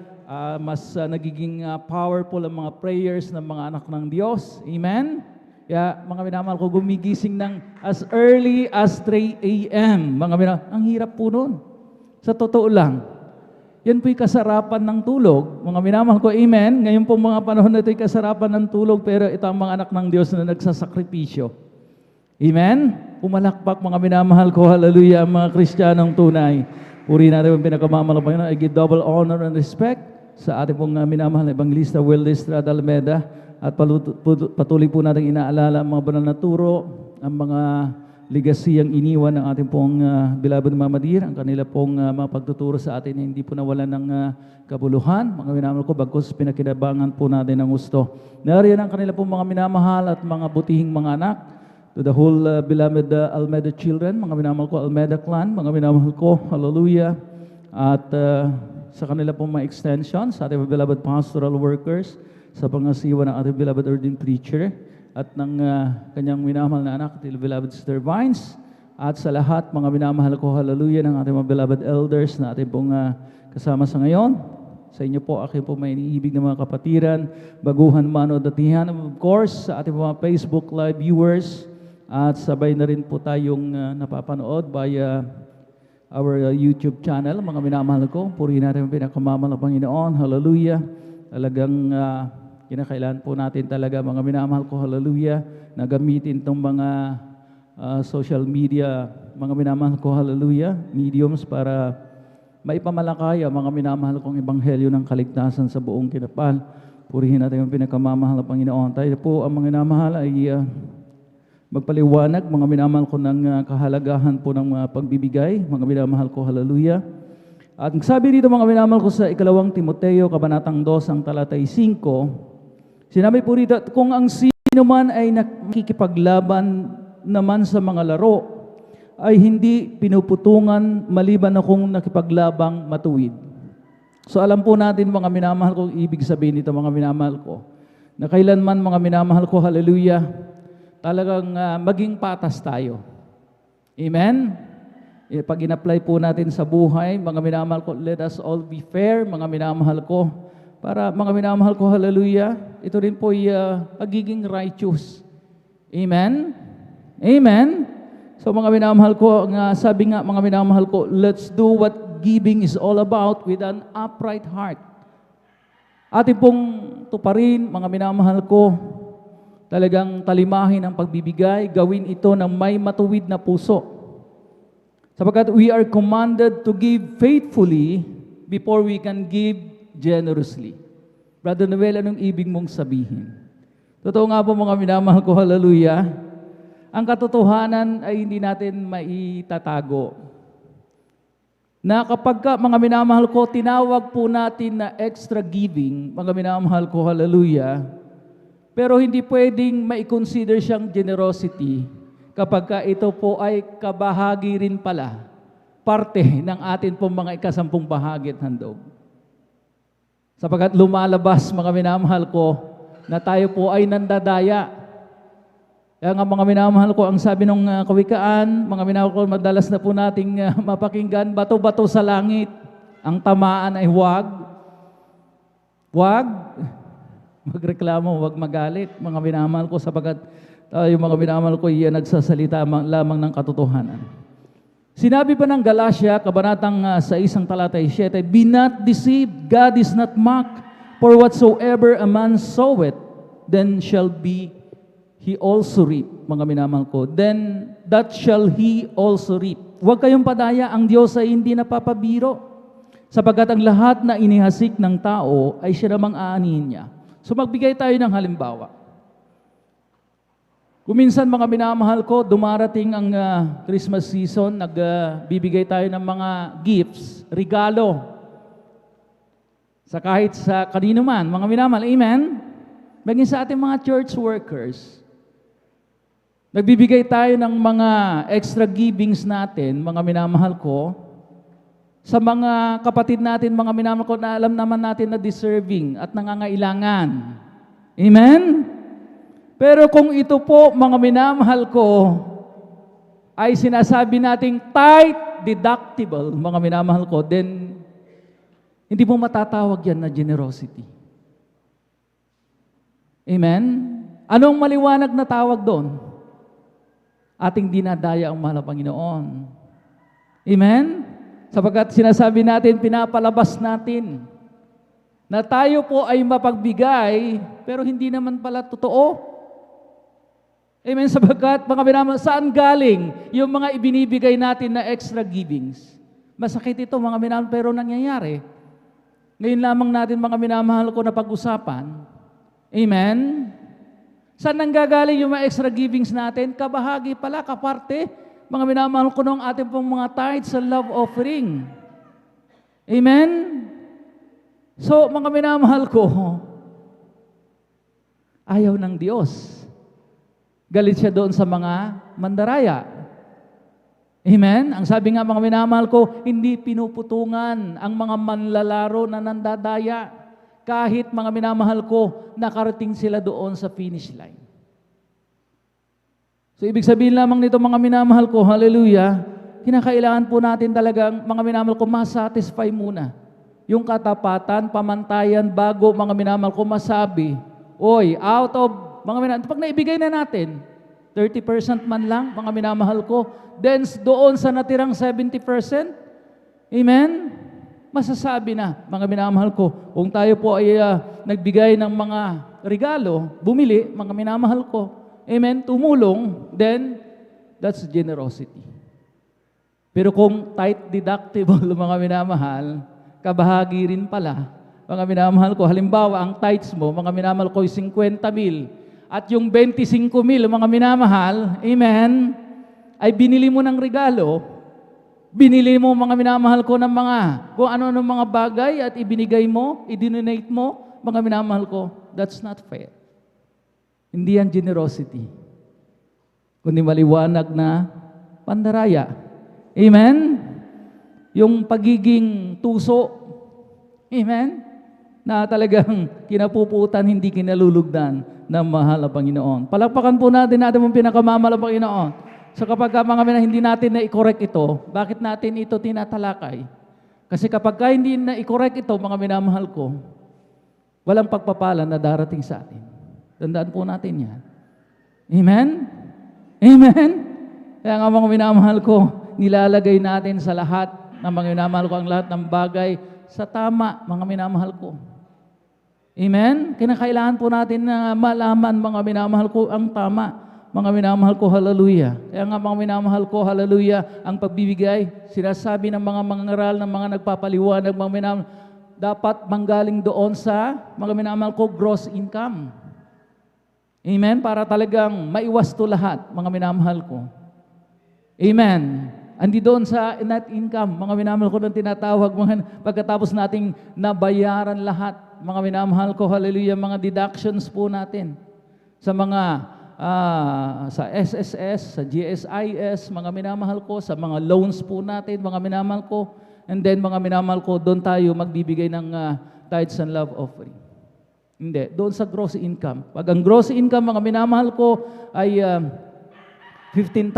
S10: Mas nagiging powerful ang mga prayers ng mga anak ng Diyos, amen? Kaya mga minamahal ko, gumigising ng as early as 3 a.m. Mga minamahal, ang hirap po nun. Sa totoo lang. Yan po'y kasarapan ng tulog. Mga minamahal ko, amen. Ngayon po mga panahon na ito'y kasarapan ng tulog, pero ito ang mga anak ng Diyos na nagsasakripisyo. Amen? Pumalakpak mga minamahal ko, hallelujah, mga Kristiyanong tunay. Puri natin ang pinakamamahal ng Panginoon. I give double honor and respect sa ating pong minamahal na Evangelista Wildestrad Almeda. At patuloy po natin inaalala ang mga banal na turo, ang mga legasiyang iniwan ng ating pong beloved Mama Dear, ang kanila pong mga pagtuturo sa atin na hindi po nawalan ng kabuluhan. Mga minamahal ko, bagkus pinakinabangan po natin ng gusto. Nariyan ang kanila pong mga minamahal at mga butihing mga anak. To the whole beloved Almeda children, mga minamahal ko, Almeda clan, mga minamahal ko, hallelujah. At sa kanila pong mga extensions, sa ating beloved pastoral workers, sa pangasiwa ng ating beloved ordained preacher, at ng kanyang minamahal na anak, the beloved Sister Vines, at sa lahat, mga minamahal ko, hallelujah, ng ating mga beloved elders na ating pong kasama sa ngayon. Sa inyo po, aking po may iniibig na mga kapatiran, baguhan man o datihan, of course, sa ating mga Facebook Live viewers, at sabay na rin po tayong napapanood via our YouTube channel, mga minamahal ko. Purihin natin ang pinakamamahal ng Panginoon, hallelujah. Talagang kinakailangan po natin talaga, mga minamahal ko, hallelujah, na gamitin itong mga social media, mga minamahal ko, hallelujah, mediums para maipamalakaya, mga minamahal kong ebanghelyo ng kaligtasan sa buong kinapal. Purihin natin ang pinakamamahal ng Panginoon. Tayo po, ang mga minamahal ay magpaliwanag, mga minamahal ko, ng kahalagahan po ng pagbibigay, mga minamahal ko, hallelujah. At sabi dito mga minamahal ko sa 2 Timoteo, Kabanatang 2, ang talatay 5, sinabi po rito, kung ang sino man ay nakikipaglaban naman sa mga laro, ay hindi pinuputungan maliban na kung nakipaglabang matuwid. So alam po natin mga minamahal ko, ibig sabihin nito mga minamahal ko, na kailanman mga minamahal ko, hallelujah, talagang maging patas tayo. Amen? Pag in-apply po natin sa buhay, mga minamahal ko, let us all be fair, mga minamahal ko, para mga minamahal ko, hallelujah, ito rin po ay pagiging righteous. Amen? Amen? So mga minamahal ko, sabi nga mga minamahal ko, let's do what giving is all about with an upright heart. Atin pong tuparin, mga minamahal ko, talagang talimahin ang pagbibigay, gawin ito ng may matuwid na puso. Sapagkat we are commanded to give faithfully before we can give generously. Brother Noel, anong ibig mong sabihin? Totoo nga po mga minamahal ko, hallelujah. Ang katotohanan ay hindi natin maitatago. Na kapag mga minamahal ko, tinawag po natin na extra giving, mga minamahal ko, hallelujah, pero hindi pwedeng ma-consider siyang generosity kapag ito po ay kabahagi rin pala, parte ng atin pong mga ikasampung bahagi at handog. Sapagkat lumalabas, mga minamahal ko, na tayo po ay nandadaya. Kaya nga mga minamahal ko, ang sabi ng kawikaan, mga minamahal ko, madalas na po nating mapakinggan, bato-bato sa langit. Ang tamaan ay huwag magreklamo, huwag magalit, mga minamahal ko, sapagkat tayo mga minamahal ko, iyan nagsasalita lamang ng katotohanan. Sinabi pa ng Galatia, kabanatang sa 1:7, be not deceived, God is not mocked, for whatsoever a man soweth, then shall be he also reap, mga minamahal ko. Then that shall he also reap. Huwag kayong padaya, ang Diyos ay hindi napapabiro. Sapagkat ang lahat na inihasik ng tao ay siya namang aanihin niya. So magbigay tayo ng halimbawa. Kung minsan mga minamahal ko, dumarating ang Christmas season, nagbibigay tayo ng mga gifts, regalo. Kahit sa kanino man, mga minamahal, amen? Maging sa ating mga church workers. Nagbibigay tayo ng mga extra givings natin, mga minamahal ko, sa mga kapatid natin, mga minamahal ko, na alam naman natin na deserving at nangangailangan. Amen? Pero kung ito po, mga minamahal ko, ay sinasabi nating tithe deductible, mga minamahal ko, then hindi mo matatawag yan na generosity. Amen? Anong maliwanag na tawag doon? Ating dinadaya ang mahal na Panginoon. Amen? Sapagkat sinasabi natin, pinapalabas natin na tayo po ay mapagbigay, pero hindi naman pala totoo. Amen? Sapagkat, mga minamahal, saan galing yung mga ibinibigay natin na extra givings? Masakit ito, mga minamahal, pero nangyayari. Ngayon lamang natin, mga minamahal ko, na pag-usapan. Amen? Saan nanggagaling yung mga extra givings natin? Kabahagi pala, kaparte, mga minamahal ko, nung ating pong mga tithes sa love offering. Amen? So, mga minamahal ko, ayaw ng Diyos. Galit siya doon sa mga mandaraya. Amen? Ang sabi nga, mga minamahal ko, hindi pinuputungan ang mga manlalaro na nandadaya. Kahit, mga minamahal ko, nakarating sila doon sa finish line. So, ibig sabihin lamang nito, mga minamahal ko, hallelujah, kinakailangan po natin talagang, mga minamahal ko, masatisfy muna. Yung katapatan, pamantayan, bago, mga minamahal ko, masabi, oy, out of, mga minamahal, pag naibigay na natin, 30% man lang, mga minamahal ko, then doon sa natirang 70%, amen? Masasabi na, mga minamahal ko, kung tayo po ay nagbigay ng mga regalo, bumili, mga minamahal ko, amen, tumulong, then that's generosity. Pero kung tithe deductible, mga minamahal, kabahagi rin pala, mga minamahal ko, halimbawa, ang tithes mo, mga minamahal ko, 50,000, at yung 25,000, mga minamahal, amen, ay binili mo ng regalo, binili mo, mga minamahal ko, ng mga, kung ano-ano mga bagay, at ibinigay mo, i-donate mo, mga minamahal ko, that's not fair. Hindi yan generosity, kundi maliwanag na pandaraya. Amen? Yung pagiging tuso, amen? Na talagang kinapuputan, hindi kinalulugdan ng mahal na Panginoon. Palakpakan po natin mong pinakamamahal na Panginoon. So kapag mga hindi natin na-correct ito, bakit natin ito tinatalakay? Kasi kapag hindi na-correct ito, mga minamahal ko, walang pagpapala na darating sa atin. Tandaan po natin yan. Amen? Amen? Kaya nga mga minamahal ko, nilalagay natin sa lahat ng mga minamahal ko, ang lahat ng bagay sa tama, mga minamahal ko. Amen? Kinakailangan po natin na malaman, mga minamahal ko, ang tama. Mga minamahal ko, hallelujah. Kaya nga mga minamahal ko, hallelujah, ang pagbibigay, sinasabi ng mga mangaral, ng mga nagpapaliwanag, mga minamahal, dapat manggaling doon sa, mga minamahal ko, gross income. Amen? Para talagang maiwasto lahat, mga minamahal ko. Amen? Andi doon sa net income, mga minamahal ko nang tinatawag, mga pagkatapos nating nabayaran lahat, mga minamahal ko, hallelujah, mga deductions po natin sa mga, sa SSS, sa GSIS, mga minamahal ko, sa mga loans po natin, mga minamahal ko, and then mga minamahal ko, doon tayo magbibigay ng tithes and love offering. Hindi, doon sa gross income. Pag ang gross income, mga minamahal ko, ay 15,000,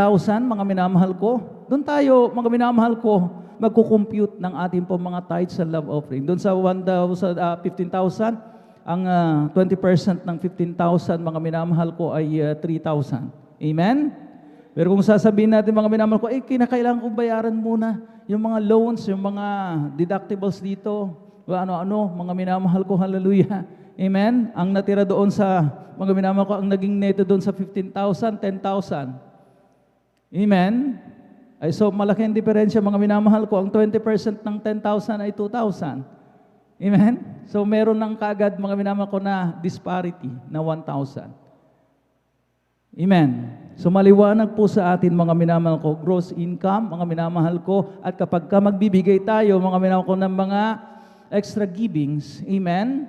S10: mga minamahal ko, doon tayo, mga minamahal ko, magkukompute ng ating po mga tithes and love offering. Doon sa 15,000, ang 20% ng 15,000, mga minamahal ko, ay 3,000. Amen? Pero kung sasabihin natin, mga minamahal ko, kinakailangan kong bayaran muna yung mga loans, yung mga deductibles dito, ano-ano, mga minamahal ko, hallelujah. Amen? Ang natira doon sa, mga minamahal ko, ang naging neto doon sa 15,000, 10,000. Amen? Ay, so, malaki ang diferensya, mga minamahal ko. Ang 20% ng 10,000 ay 2,000. Amen? So, meron ng kagad, mga minamahal ko, na disparity na 1,000. Amen? So, maliwanag po sa atin, mga minamahal ko, gross income, mga minamahal ko, at kapag ka magbibigay tayo, mga minamahal ko, ng mga extra givings, amen?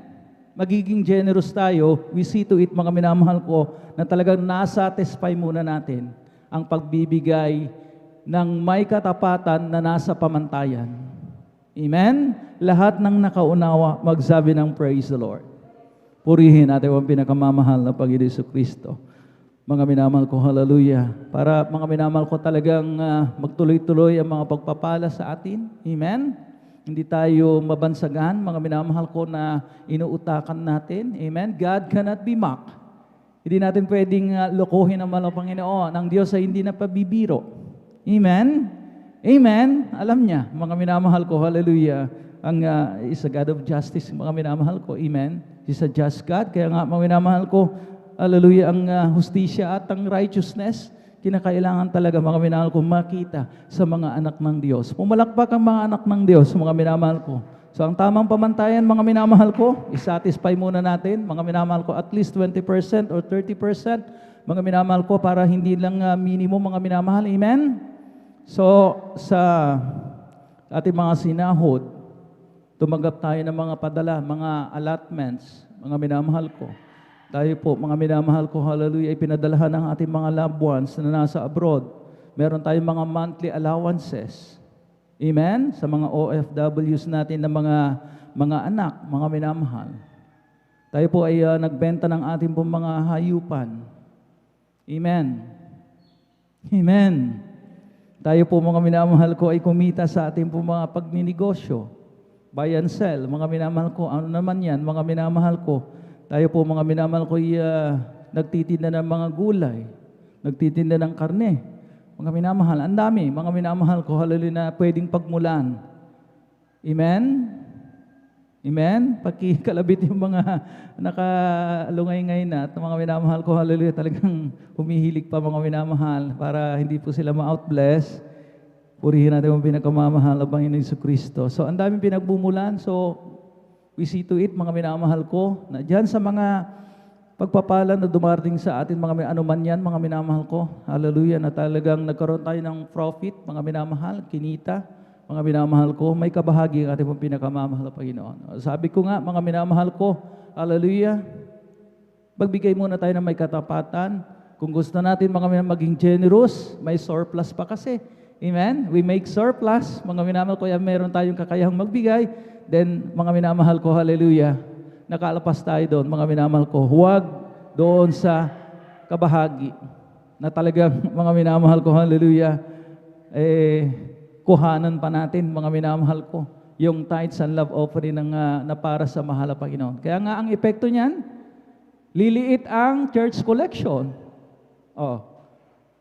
S10: Magiging generous tayo, we see to it, mga minamahal ko, na talagang nasatisfy muna natin ang pagbibigay ng may katapatan na nasa pamantayan. Amen? Lahat ng nakaunawa, magsabi ng praise the Lord. Purihin natin ang pinakamamahal na Panginoon Jesucristo. Mga minamahal ko, hallelujah. Para mga minamahal ko talagang magtuloy-tuloy ang mga pagpapala sa atin. Amen? Hindi tayo mabansagan, mga minamahal ko, na inuutakan natin. Amen? God cannot be mocked. Hindi natin pwedeng lokohin ang mahal na Panginoon. Ang Diyos ay hindi na pabibiro. Amen? Amen? Alam niya, mga minamahal ko, hallelujah, ang is a God of justice, mga minamahal ko. Amen? He's a just God. Kaya nga, mga minamahal ko, hallelujah, ang hustisya at ang righteousness, kinakailangan talaga, mga minamahal ko, makita sa mga anak ng Diyos. Pumalakpak ang mga anak ng Diyos, mga minamahal ko. So, ang tamang pamantayan, mga minamahal ko, isatisfy muna natin, mga minamahal ko, at least 20% or 30%, mga minamahal ko, para hindi lang minimum, mga minamahal. Amen? So, sa ating mga sinahod, tumanggap tayo ng mga padala, mga allotments, mga minamahal ko. Tayo po, mga minamahal ko, hallelujah, ay pinadalahan ng ating mga loved ones na nasa abroad. Meron tayong mga monthly allowances. Amen? Sa mga OFWs natin na mga anak, mga minamahal. Tayo po ay nagbenta ng ating pong mga hayupan. Amen? Amen? Tayo po, mga minamahal ko, ay kumita sa ating pong mga pagninegosyo. Buy and sell, mga minamahal ko. Ano naman yan, mga minamahal ko? Tayo po, mga minamahal ko, nagtitinda ng mga gulay, nagtitinda ng karne. Mga minamahal, ang dami, mga minamahal ko, hallelujah, na pwedeng pagmulan. Amen? Amen? Pagkikalabit yung mga nakalungay-ngay na at mga minamahal ko, hallelujah, talagang humihilig pa, mga minamahal, para hindi po sila ma-outbless. Purihin natin ang pinakamamahal na Panginoon Jesucristo. So, ang daming pinagbumulan. So, we see to it, mga minamahal ko, na dyan sa mga pagpapala na dumarating sa atin, mga anuman yan, mga minamahal ko, hallelujah, na talagang nagkaroon tayo ng profit, mga minamahal, kinita, mga minamahal ko, may kabahagi ang ating pinakamamahal na Panginoon. Sabi ko nga, mga minamahal ko, hallelujah, magbigay muna tayo ng may katapatan. Kung gusto natin, mga minamahal, maging generous, may surplus pa kasi. Amen? We make surplus, mga minamahal ko, meron tayong kakayahang magbigay. Then, mga minamahal ko, hallelujah, nakalapas tayo doon, mga minamahal ko, huwag doon sa kabahagi na talagang, mga minamahal ko, hallelujah, kuhanan pa natin, mga minamahal ko, yung tithes and love offering na para sa mahal na Panginoon. Kaya nga, ang epekto niyan, liliit ang church collection. Oh.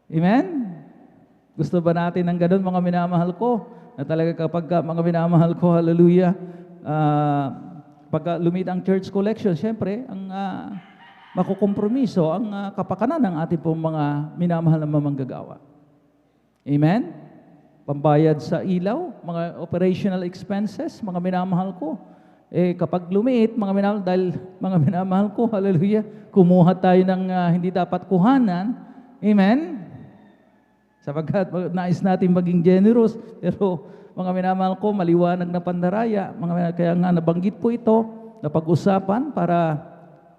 S10: Amen? Gusto ba natin ng ganun, mga minamahal ko? Na talaga kapag mga minamahal ko, hallelujah, pag lumit ang church collection, syempre, ang makukompromiso, ang kapakanan ng ating pong mga minamahal na mamanggagawa. Amen? Pambayad sa ilaw, mga operational expenses, mga minamahal ko. Kapag lumit, mga minamahal, dahil mga minamahal ko, hallelujah, kumuha tayo ng hindi dapat kuhanan. Amen? Sapagkat nais natin maging generous, pero mga minamahal ko, maliwanag na pandaraya, kaya nga nabanggit po ito, na pag-usapan para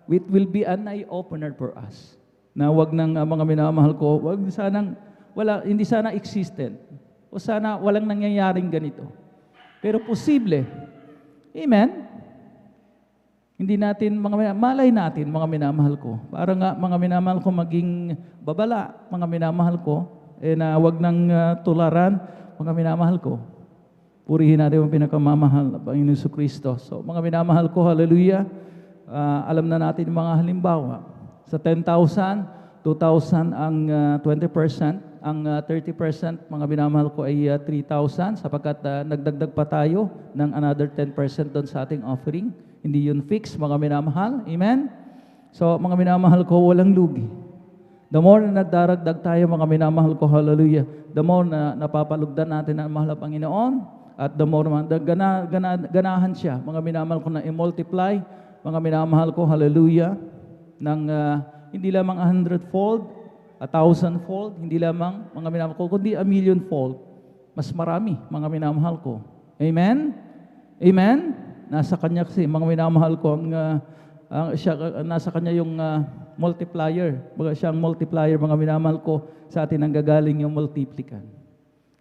S10: it will be an eye-opener for us. Na wag ng mga minamahal ko, hindi sana existent, o sana walang nangyayaring ganito. Pero posible. Amen? Hindi natin, malay natin, mga minamahal ko. Para nga, mga minamahal ko maging babala, mga minamahal ko, na wag nang tularan, mga minamahal ko. Purihin natin ang pinakamamahal na Panginoon Jesucristo. So, mga minamahal ko, hallelujah, alam na natin yung mga halimbawa. Sa 10,000, 2,000 ang 20%, ang 30%, mga minamahal ko ay 3,000 sapagkat nagdagdag pa tayo ng another 10% doon sa ating offering. Hindi yun fix, mga minamahal. Amen? So, mga minamahal ko, walang lugi. The more na nagdaragdag tayo, mga minamahal ko, hallelujah, the more na napapalugdan natin ang mahal na Panginoon, at the more ganahan siya, mga minamahal ko, na i-multiply, mga minamahal ko, hallelujah, ng hindi lamang 100-fold, 1,000-fold, hindi lamang, mga minamahal ko, kundi 1,000,000-fold. Mas marami, mga minamahal ko. Amen? Amen? Nasa kanya kasi, mga minamahal ko, nasa kanya yung multiplier. Baga siyang multiplier, mga minamahal ko, sa atin ang gagaling yung multiplican.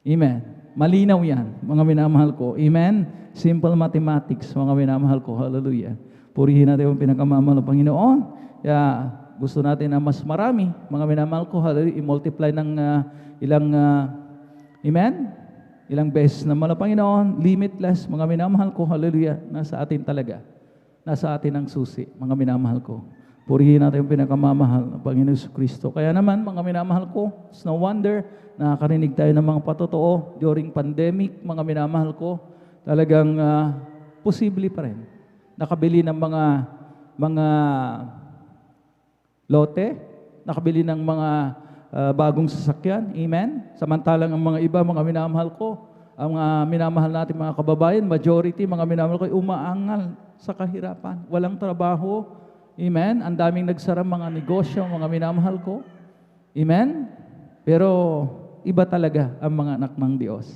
S10: Amen. Malinaw yan, mga minamahal ko. Amen. Simple mathematics, mga minamahal ko. Hallelujah. Purihin natin ang pinakamamahal ng Panginoon. Kaya gusto natin na mas marami, mga minamahal ko, hallelujah, i-multiply ng ilang, amen? Ilang beses na mahal ng Panginoon, limitless, mga minamahal ko, hallelujah, nasa atin talaga. Nasa atin ang susi, mga minamahal ko. Purihin natin yung pinakamamahal ng Panginoon Jesucristo. Kaya naman, mga minamahal ko, it's no wonder, nakakarinig tayo ng mga patotoo during pandemic, mga minamahal ko, talagang posible pa rin. Nakabili ng mga lote, nakabili ng mga bagong sasakyan. Amen? Samantalang ang mga iba, mga minamahal ko, ang minamahal natin mga kababayan, majority, mga minamahal ko, umaangal sa kahirapan. Walang trabaho. Amen? Ang daming nagsara mga negosyo, mga minamahal ko. Amen? Pero iba talaga ang mga anak ng Diyos.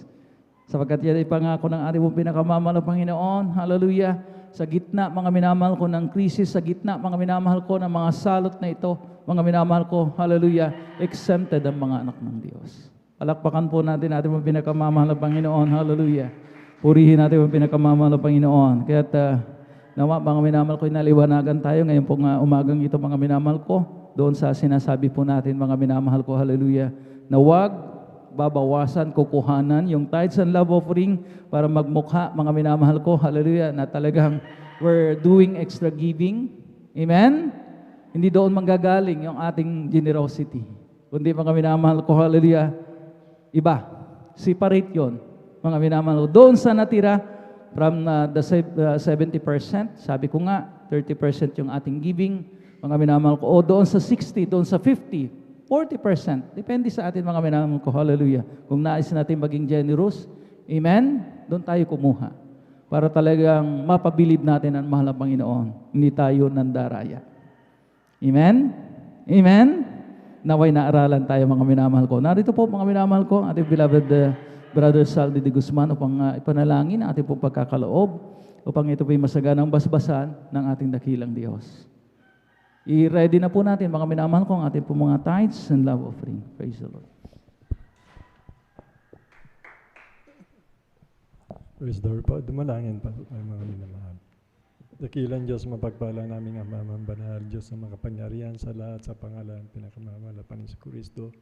S10: Sapagkat yan ay pangako ng ating pinakamamahal na Panginoon. Hallelujah. Sa gitna, mga minamahal ko, ng krisis, sa gitna, mga minamahal ko, ng mga salot na ito, mga minamahal ko, hallelujah, exempted ang mga anak ng Diyos. Palakpakan po natin ating pinakamamahal na Panginoon. Hallelujah. Purihin natin ang pinakamamahal na Panginoon. Kaya't nawa, mga minamahal ko, inaliwanagan tayo ngayon pong umagang ito, mga minamahal ko, doon sa sinasabi po natin, mga minamahal ko, hallelujah, na huwag babawasan, kukuhanan yung tithes and love offering para magmukha, mga minamahal ko, hallelujah, na talagang we're doing extra giving. Amen? Hindi doon manggagaling yung ating generosity. Kundi, mga minamahal ko, hallelujah, iba. Separate yon, mga minamahal ko. Doon sa natira, from the 70%, sabi ko nga, 30% yung ating giving, mga minamahal ko, o doon sa 60, doon sa 50, 40%. Depende sa atin, mga minamahal ko. Hallelujah. Kung nais natin maging generous, amen, doon tayo kumuha. Para talagang mapabilib natin ang mahal na Panginoon. Hindi tayo nandaraya. Amen? Amen? Naway naaralan tayo, mga minamahal ko. Narito po, mga minamahal ko, ating beloved Brother Saldi de Guzman, upang ipanalangin ang ating pong pagkakaloob, upang ito po'y masaganang basbasan ng ating dakilang Diyos. I-ready na po natin, mga minamahal ko, ang ating pong mga tithes and love offering. Praise the Lord.
S1: Praise the Lord po. Dumalangin pa tayo, mga minamahal. Dakilang Diyos, mapagpala namin ang Amang Banal, Diyos na makapangyarihan sa lahat, sa pangalan, pinakamamahal na Panginoon Kristo.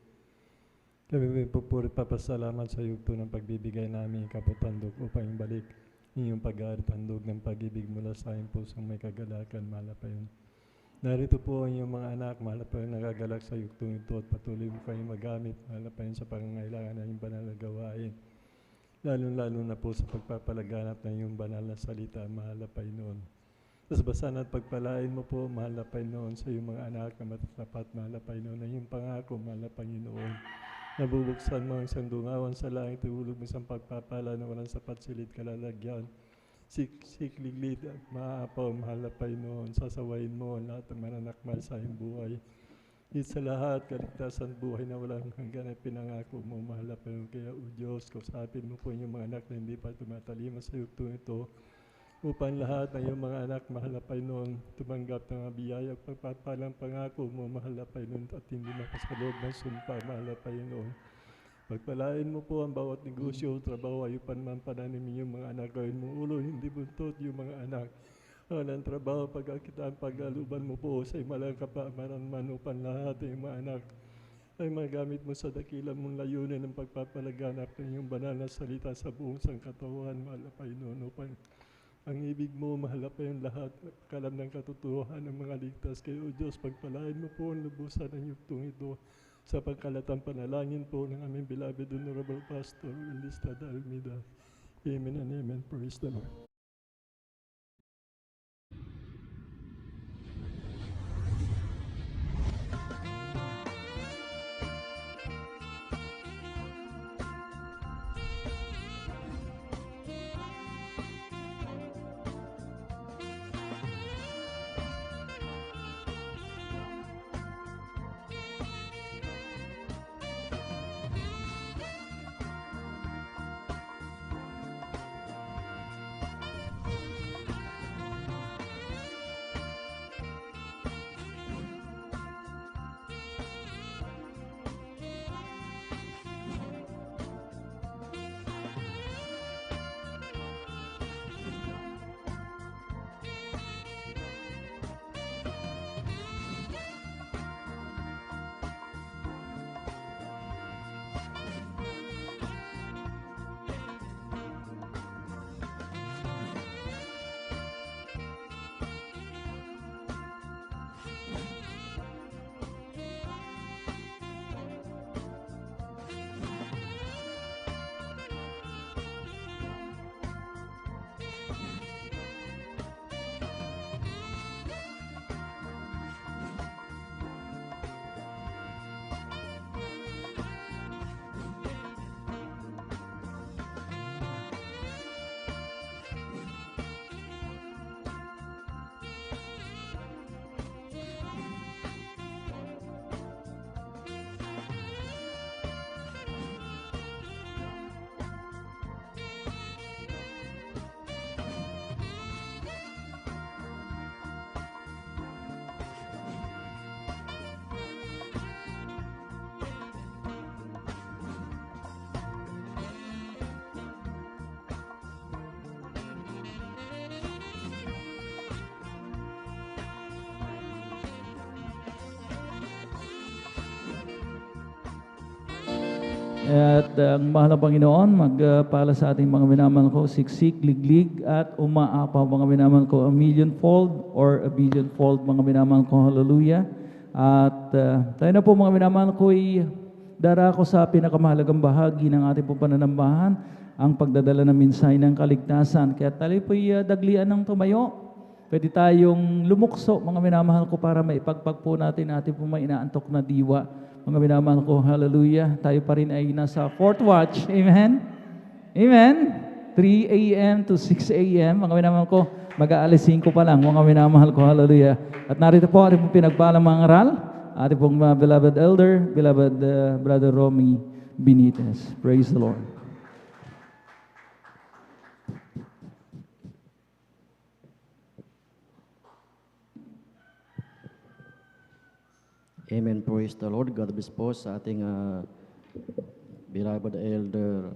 S1: Kami pupuri papasalamat sa iyo po ng pagbibigay namin kapatandog upang ibalik inyong pag-aartandog ng pag-ibig mula sa aming pusong may kagalakan, mahal pa yun. Narito po ang iyong mga anak, mahal pa yun, nagagalak sa yuktong ito at patuloy mo kayong magamit, mahal pa yun, sa pangangailangan ng iyong banal na gawain. Lalo na po sa pagpapalaganap ng iyong banal na salita, mahal pa yun noon. Tapos basan at pagpalain mo po, mahal pa yun noon, sa iyong mga anak na matatapat, mahal pa yun noon, na iyong pangako, mahal pa yun noon. Nabubuksan mo ang isang dungawan sa langit, ihulog mo isang pagpapala na walang sapat silid kalalagyan. Sikliglit at maapaw, mahal pa noon, sasawayin mo ang lahat ng mananakmal sa iyong buhay. Hit sa lahat, kaligtasan buhay na walang hanggan ay pinangako mo, mahal pa noon. Kaya, O Diyos, kausapin mo po inyong mga anak na hindi pa tumatalima sa yuktong ito, upang lahat ng iyong mga anak, mahal pa noon, tumanggap ng biyaya at pagpapalang pangako mo, mahal pa noon, at hindi mapasaloob ng sumpa, mahal pa noon. Pagpalain mo po ang bawat negosyo, trabaho, ayupan man pananim yung mga anak, gawin mong ulo, hindi buntot yung mga anak. Walang trabaho, pagkakitaan, pagaluban mo po sa imalang kapamaran manupan lahat ng mga anak ay magamit mo sa dakilang mong layunin ng pagpapalaganap ng iyong banal na salita sa buong sangkatauhan, mahal na Panginoon, upang ang ibig mo, mahal na pa yung lahat, kalam ng katotohanan ng mga ligtas kayo, Diyos, pagpalain mo po ang lubusan ng yugtong ito sa pagkalatang panalangin po ng aming beloved Honorable Pastor Will Estrada Almeida. Amen and amen. Praise the Lord.
S10: At ang mahal na Panginoon, magpala sa ating mga minamahal ko, siksik, liglig, at umaapaw mga minamahal ko, a millionfold or a billionfold mga minamahal ko, hallelujah. At tayo na po mga minamahal ko, darako sa pinakamahalagang bahagi ng ating po pananambahan, ang pagdadala ng mensahe ng kaligtasan. Kaya tayo po daglian ng tumayo. Pwede tayong lumukso mga minamahal ko para maipagpag po natin ating po may inaantok na diwa. Mga minamahal ko, hallelujah. Tayo pa rin ay nasa fourth watch. Amen? Amen? 3 a.m. to 6 a.m. Mga minamahal ko, mag-aalis 5 pa lang. Mga minamahal ko, hallelujah. At narito po ating pong pinagpalang mga aral. Ating pong beloved elder, beloved Brother Romy Benitez. Praise the Lord.
S15: Amen. Praise the Lord. God bless po sa ating beloved Elder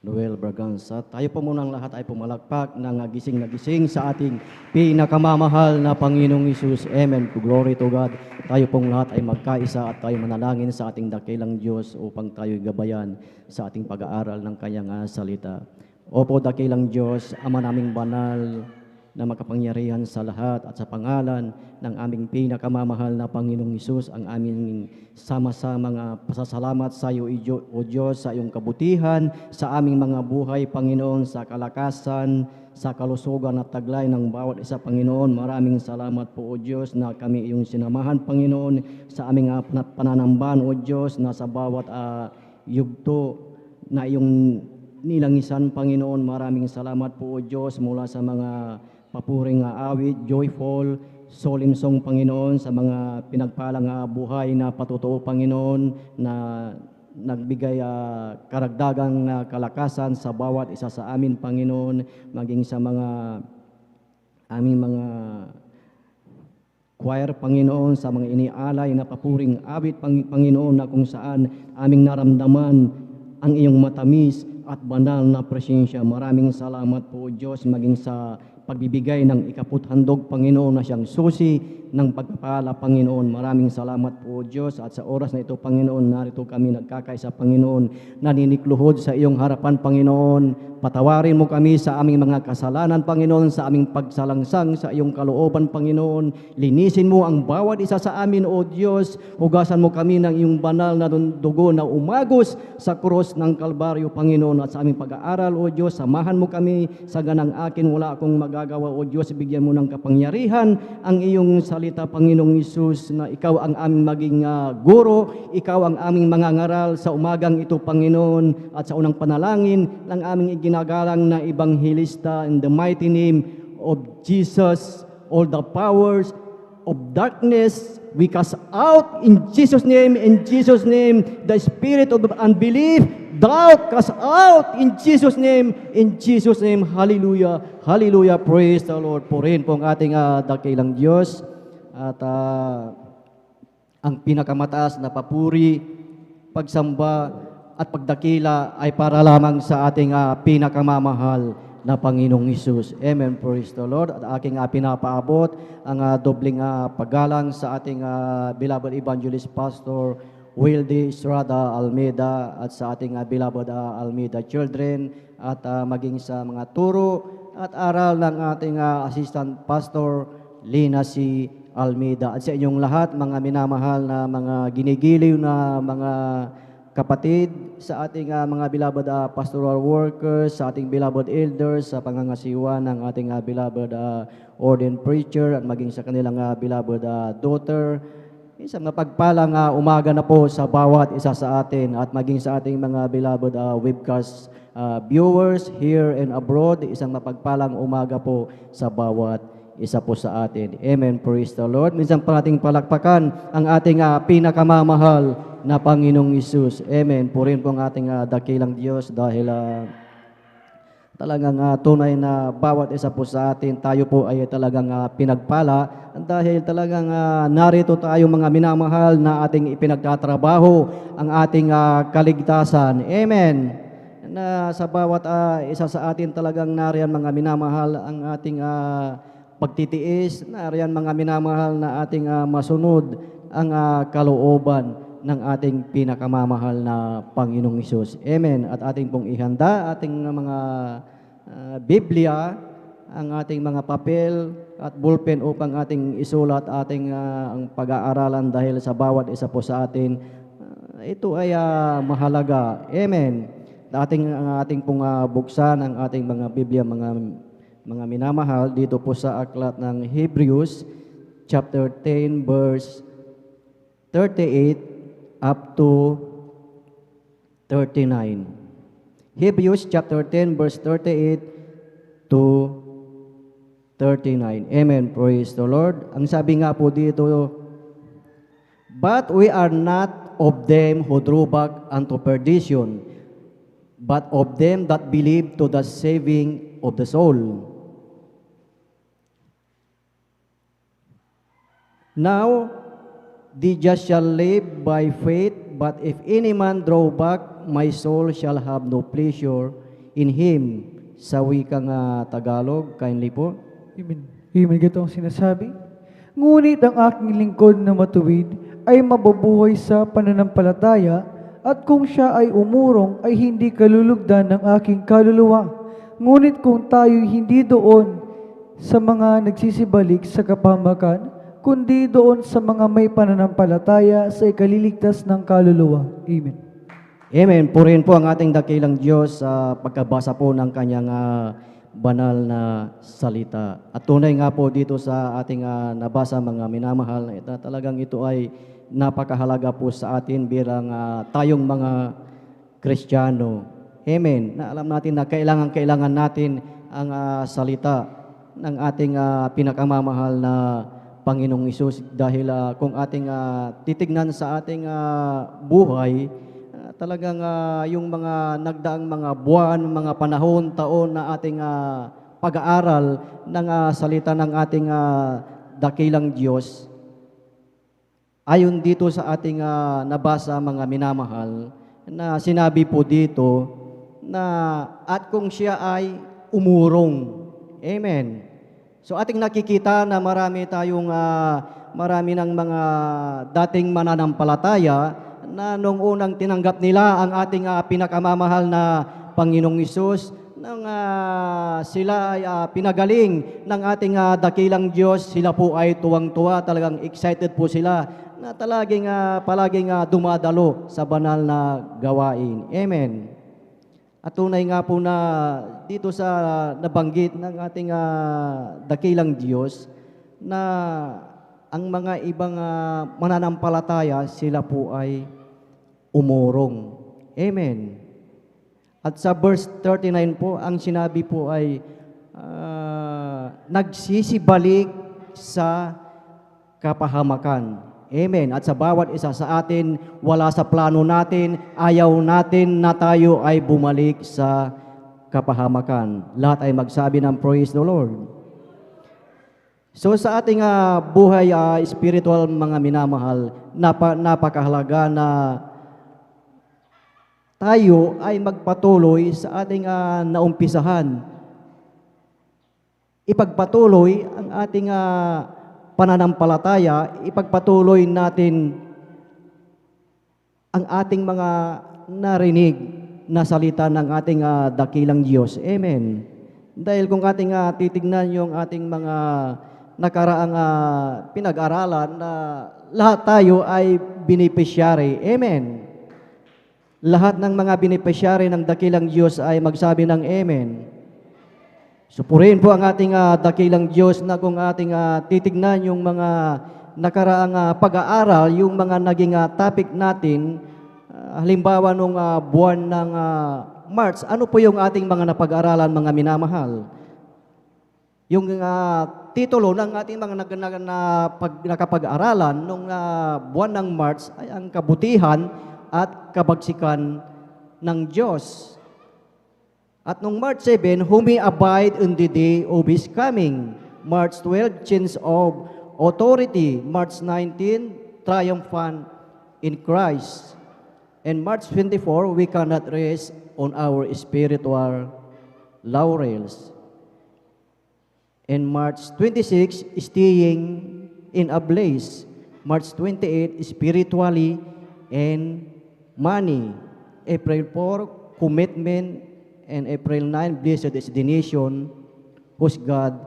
S15: Noel Braganza. Tayo po munang lahat ay pumalakpak ng gising na gising sa ating pinakamamahal na Panginoong Isus. Amen. Glory to God. Tayo pong lahat ay magkaisa at tayo manalangin sa ating dakilang Diyos upang tayo gabayan sa ating pag-aaral ng Kanyang salita. Opo, dakilang Diyos, Ama naming banal, na makapangyarihan sa lahat at sa pangalan ng aming pinakamamahal na Panginoong Hesus, ang aming sama-sama mga pasasalamat sa iyo, O Diyos, sa iyong kabutihan, sa aming mga buhay, Panginoon, sa kalakasan, sa kalusugan at taglay ng bawat isa, Panginoon. Maraming salamat po, O Diyos, na kami iyong sinamahan, Panginoon, sa aming pananambahan, O Diyos, na sa bawat yugto na iyong nilangisan, Panginoon. Maraming salamat po, O Diyos, mula sa mga papuring awit, joyful, solemn song, Panginoon, sa mga pinagpalang buhay na patutuo, Panginoon, na nagbigay karagdagang kalakasan sa bawat isa sa amin, Panginoon, maging sa mga aming mga choir, Panginoon, sa mga inialay na papuring awit, Panginoon, na kung saan aming naramdaman ang iyong matamis at banal na presensya. Maraming salamat po, Diyos, maging sa pagbibigay ng ikaputhandog, Panginoon, na siyang susi ng pagpapala, Panginoon. Maraming salamat po, Diyos. At sa oras na ito, Panginoon, narito kami nagkakaisa, Panginoon, naninikluhod sa iyong harapan, Panginoon. Patawarin mo kami sa aming mga kasalanan, Panginoon, sa aming pagsalangsang sa iyong kalooban, Panginoon. Linisin mo ang bawat isa sa amin, O Diyos. Hugasan mo kami ng iyong banal na dugo na umagos sa krus ng Kalbaryo, Panginoon. At sa aming pag-aaral, O Diyos, samahan mo kami sa ganang akin. Wala akong magagawa, O Diyos. Bigyan mo ng kapangyarihan ang iyong salita, Panginoong Isus, na ikaw ang aming maging guro, ikaw ang aming mangangaral sa umagang ito, Panginoon, at sa unang panalangin ng aming ginagalang na Ebanghelista, in the mighty name of Jesus, all the powers of darkness we cast out in Jesus' name, the spirit of unbelief, doubt, cast out in Jesus' name, hallelujah, hallelujah, praise the Lord. Purihin po ang ating dakilang Diyos, at ang pinakamataas na papuri, pagsamba, at pagdakila ay para lamang sa ating pinakamamahal na Panginoong Hesus. Amen. Praise the Lord. At aking pinapaabot ang dobling paggalang sa ating beloved evangelist pastor Wildy Estrada Almeida, at sa ating beloved Almeida children, at maging sa mga turo at aral ng ating assistant pastor Lina C. Almeida, at sa inyong lahat, mga minamahal na mga ginigiliw na mga kapatid, sa ating mga beloved pastoral workers, sa ating beloved elders, sa pangangasiwa ng ating beloved ordained preacher, at maging sa kanilang beloved daughter. Isang mapagpalang umaga na po sa bawat isa sa atin, at maging sa ating mga beloved webcast viewers here and abroad. Isang mapagpalang umaga po sa bawat isa po sa atin. Amen. Praise the Lord. Minsan pa nating palakpakan ang ating pinakamamahal na Panginoong Hesus. Amen. Purihin po ang ating dakilang Diyos, dahil talagang tunay na bawat isa po sa atin, tayo po ay talagang pinagpala, dahil talagang narito tayo, mga minamahal, na ating ipinagtatrabaho ang ating kaligtasan. Amen. Na sa bawat isa sa atin talagang nariyan, mga minamahal, ang ating pagtitiis, nariyan, mga minamahal, na ating masunod ang kalooban ng ating pinakamamahal na Panginoong Hesus. Amen. At ating pong ihanda ating mga Biblia, ang ating mga papel at ballpen upang ating isulat ating ang pag-aaralan, dahil sa bawat isa po sa atin, ito ay mahalaga. Amen. Ating pong buksan ang ating mga Biblia, mga minamahal, dito po sa aklat ng Hebrews chapter 10 verse 38 up to 39. Hebrews chapter 10 verse 38 to 39. Amen. Praise the Lord. Ang sabi nga po dito, but we are not of them who drew back unto perdition, but of them that believe to the saving of the soul. Now, the just shall live by faith, but if any man draw back, my soul shall have no pleasure in him. Sa wikang Tagalog, kindly po.
S2: Amen. Amen. Ito ang sinasabi. Ngunit ang aking lingkod na matuwid ay mabubuhay sa pananampalataya, at kung siya ay umurong, ay hindi kalulugdan ng aking kaluluwa. Ngunit kung tayo'y hindi doon sa mga nagsisibalik sa kapahamakan, kundi doon sa mga may pananampalataya sa ikaliligtas ng kaluluwa. Amen.
S15: Amen. Purihin po ang ating dakilang Diyos sa pagkabasa po ng kanyang banal na salita. At tunay nga po dito sa ating nabasa, mga minamahal, na ito, talagang ito ay napakahalaga po sa atin bilang tayong mga Kristiyano. Amen. Na alam natin na kailangan natin ang salita ng ating pinakamamahal na Panginoong Hesus, dahil kung ating titignan sa ating buhay, talagang yung mga nagdaang mga buwan, mga panahon, taon na ating pag-aaral ng salita ng ating dakilang Diyos, ayon dito sa ating nabasa, mga minamahal, na sinabi po dito na at kung siya ay umurong. Amen. So ating nakikita na marami ng mga dating mananampalataya na nung unang tinanggap nila ang ating pinakamamahal na Panginoong Hesus, nang sila ay pinagaling ng ating dakilang Diyos, sila po ay tuwang-tuwa, talagang excited po sila na palaging dumadalo sa banal na gawain. Amen. At tunay nga po na dito sa nabanggit ng ating dakilang Diyos na ang mga ibang mananampalataya, sila po ay umurong. Amen. At sa verse 39 po, ang sinabi po ay nagsisibalik sa kapahamakan. Amen. At sa bawat isa sa atin, wala sa plano natin, ayaw natin na tayo ay bumalik sa kapahamakan. Lahat ay magsabi ng praise the Lord. So sa ating buhay spiritual, mga minamahal, napakahalaga na tayo ay magpatuloy sa ating naumpisahan. Ipagpatuloy ang ating pananampalataya, ipagpatuloy natin ang ating mga narinig na salita ng ating dakilang Diyos. Amen. Dahil kung ating titignan yung ating mga nakaraang pinag-aralan na lahat tayo ay beneficiary. Amen. Lahat ng mga beneficiary ng dakilang Diyos ay magsabi ng Amen. Supurihin po ang ating dakilang Diyos na kung ating titignan yung mga nakaraang pag-aaral, yung mga naging topic natin, halimbawa nung buwan ng March, ano po yung ating mga napag-aralan, mga minamahal? Yung titulo ng ating mga nakapag-aralan nung buwan ng March ay ang kabutihan at kabagsikan ng Diyos. At nung March 7, who may abide in the day of His coming. March 12, change of authority. March 19, triumphant in Christ. And March 24, we cannot rest on our spiritual laurels. And March 26, staying in a place. March 28, spiritually and money. April 4, commitment. And April 9, blessed is the nation whose God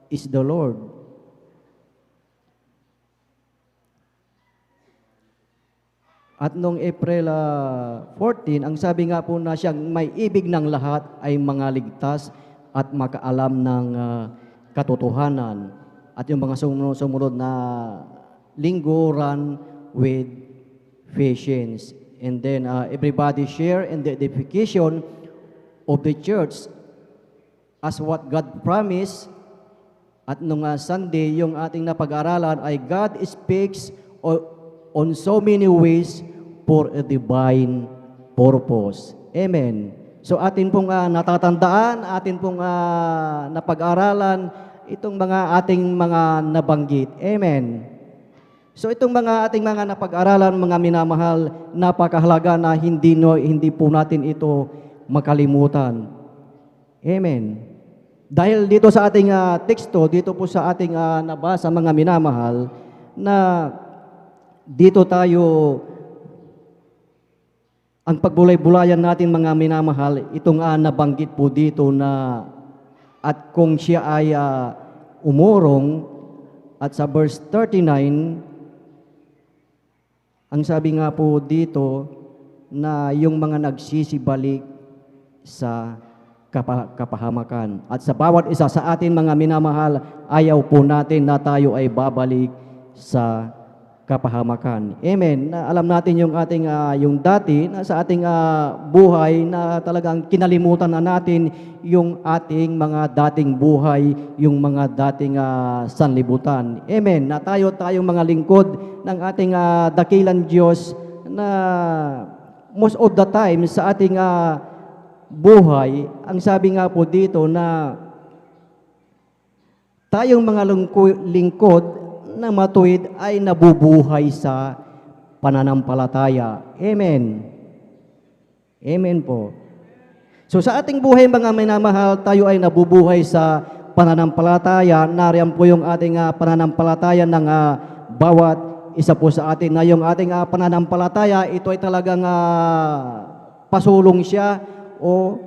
S15: is the Lord. At noong April 14, ang sabi nga po na siyang may ibig ng lahat ay mga ligtas at makaalam ng katotohanan. At yung mga sumunod na linggo, run with patience. And then everybody share in the edification of the church as what God promised. At nung Sunday, yung ating napag-aralan ay God speaks on so many ways for a divine purpose. Amen. So atin pong natatandaan, atin pong napag-aralan itong ating mga nabanggit. Amen. So itong ating mga napag-aralan, mga minamahal, napakahalaga na hindi po natin ito makalimutan. Amen. Dahil dito sa ating teksto, dito po sa ating nabasa, mga minamahal, na dito tayo, ang pagbulay-bulayan natin, mga minamahal, itong nabanggit po dito na at kung siya ay umurong, at sa verse 39, ang sabi nga po dito na yung mga nagsisibalik sa kapahamakan. At sa bawat isa sa atin, mga minamahal, ayaw po natin na tayo ay babalik sa kapahamakan. Amen. Na alam natin yung ating yung dati na sa ating buhay na talagang kinalimutan na natin yung ating mga dating buhay, yung mga dating sanlibutan. Amen. Na tayong mga lingkod ng ating dakilang Diyos na most of the time sa ating buhay, ang sabi nga po dito na tayong mga lingkod na matuwid ay nabubuhay sa pananampalataya. Amen. Amen po. So sa ating buhay, mga minamahal, tayo ay nabubuhay sa pananampalataya. Nariyan po yung ating pananampalataya ng bawat isa po sa atin. Na yung ating pananampalataya, ito ay talagang pasulong siya o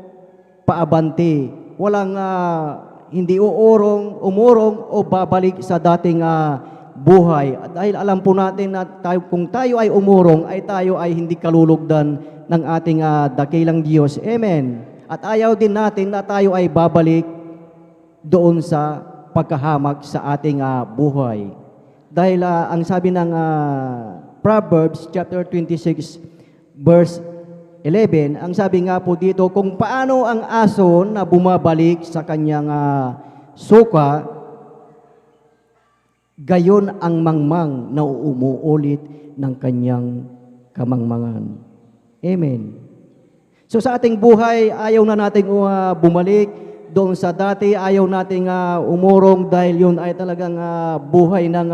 S15: paabante. Walang hindi umurong o babalik sa dating buhay. At dahil alam po natin na kung tayo ay umurong, ay tayo ay hindi kalulugdan ng ating dakilang Diyos. Amen. At ayaw din natin na tayo ay babalik doon sa pagkahamak sa ating buhay. Dahil ang sabi ng Proverbs chapter 26 verse 11, ang sabi nga po dito, kung paano ang aso na bumabalik sa kanyang suka, gayon ang mangmang na umuulit ng kanyang kamangmangan. Amen. So sa ating buhay, ayaw na nating bumalik doon sa dati, ayaw nating umurong dahil yun ay talagang buhay ng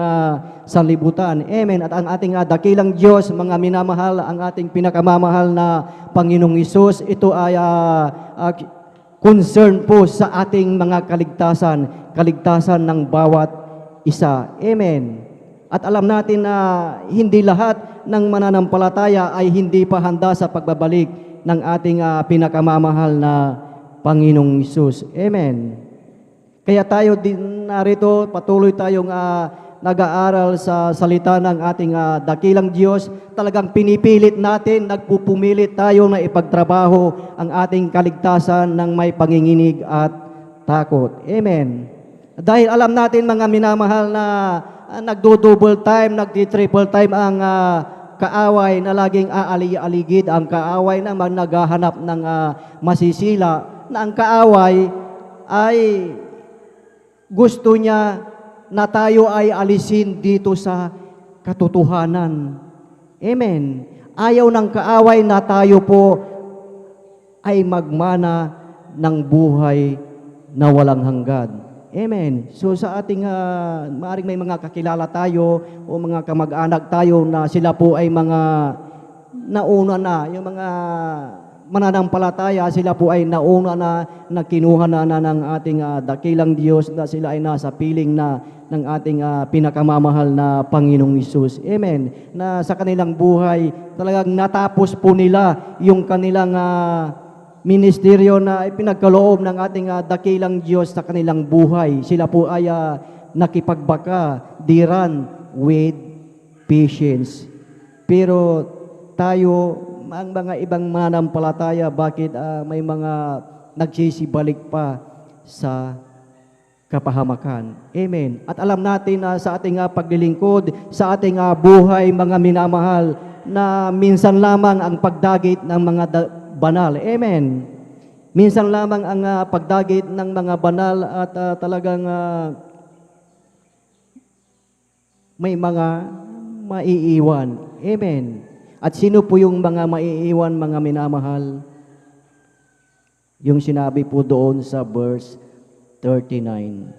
S15: sanlibutan. Amen. At ang ating dakilang Diyos, mga minamahal, ang ating pinakamamahal na Panginoong Hesus, ito ay concern po sa ating mga kaligtasan ng bawat isa. Amen. At alam natin na hindi lahat ng mananampalataya ay hindi pa handa sa pagbabalik ng ating pinakamamahal na Panginoong Hesus. Amen. Kaya tayo din narito, patuloy tayong nag-aaral sa salita ng ating dakilang Diyos. Talagang pinipilit natin, nagpupumilit tayo na ipagtrabaho ang ating kaligtasan ng may panginginig at takot. Amen. Dahil alam natin mga minamahal na nagdo-double time, nagdi-triple time ang kaaway na laging aligid, ang kaaway na naghahanap ng masisila, na ang kaaway ay gusto niya na tayo ay alisin dito sa katotohanan. Amen. Ayaw ng kaaway na tayo po ay magmana ng buhay na walang hanggan. Amen. So sa ating, maaaring may mga kakilala tayo o mga kamag-anak tayo na sila po ay mga nauna na, yung mga mananampalataya, sila po ay nauna na kinuha na ng ating dakilang Diyos, na sila ay nasa piling na ng ating pinakamamahal na Panginoong Hesus. Amen. Na sa kanilang buhay, talagang natapos po nila yung kanilang ministeryo na ipinagkaloob ng ating dakilang Diyos sa kanilang buhay. Sila po ay nakipagbaka, diran with patience. Pero tayo, ang mga ibang mananampalataya, bakit may mga nagsisibalik pa sa kapahamakan? Amen. At alam natin na sa ating paglilingkod, sa ating buhay, mga minamahal, na minsan lamang ang pagdagit ng mga banal. Amen. Minsan lamang ang pagdagit ng mga banal at talagang may mga maiiwan. Amen. At sino po yung mga maiiwan, mga minamahal? Yung sinabi po doon sa verse 39.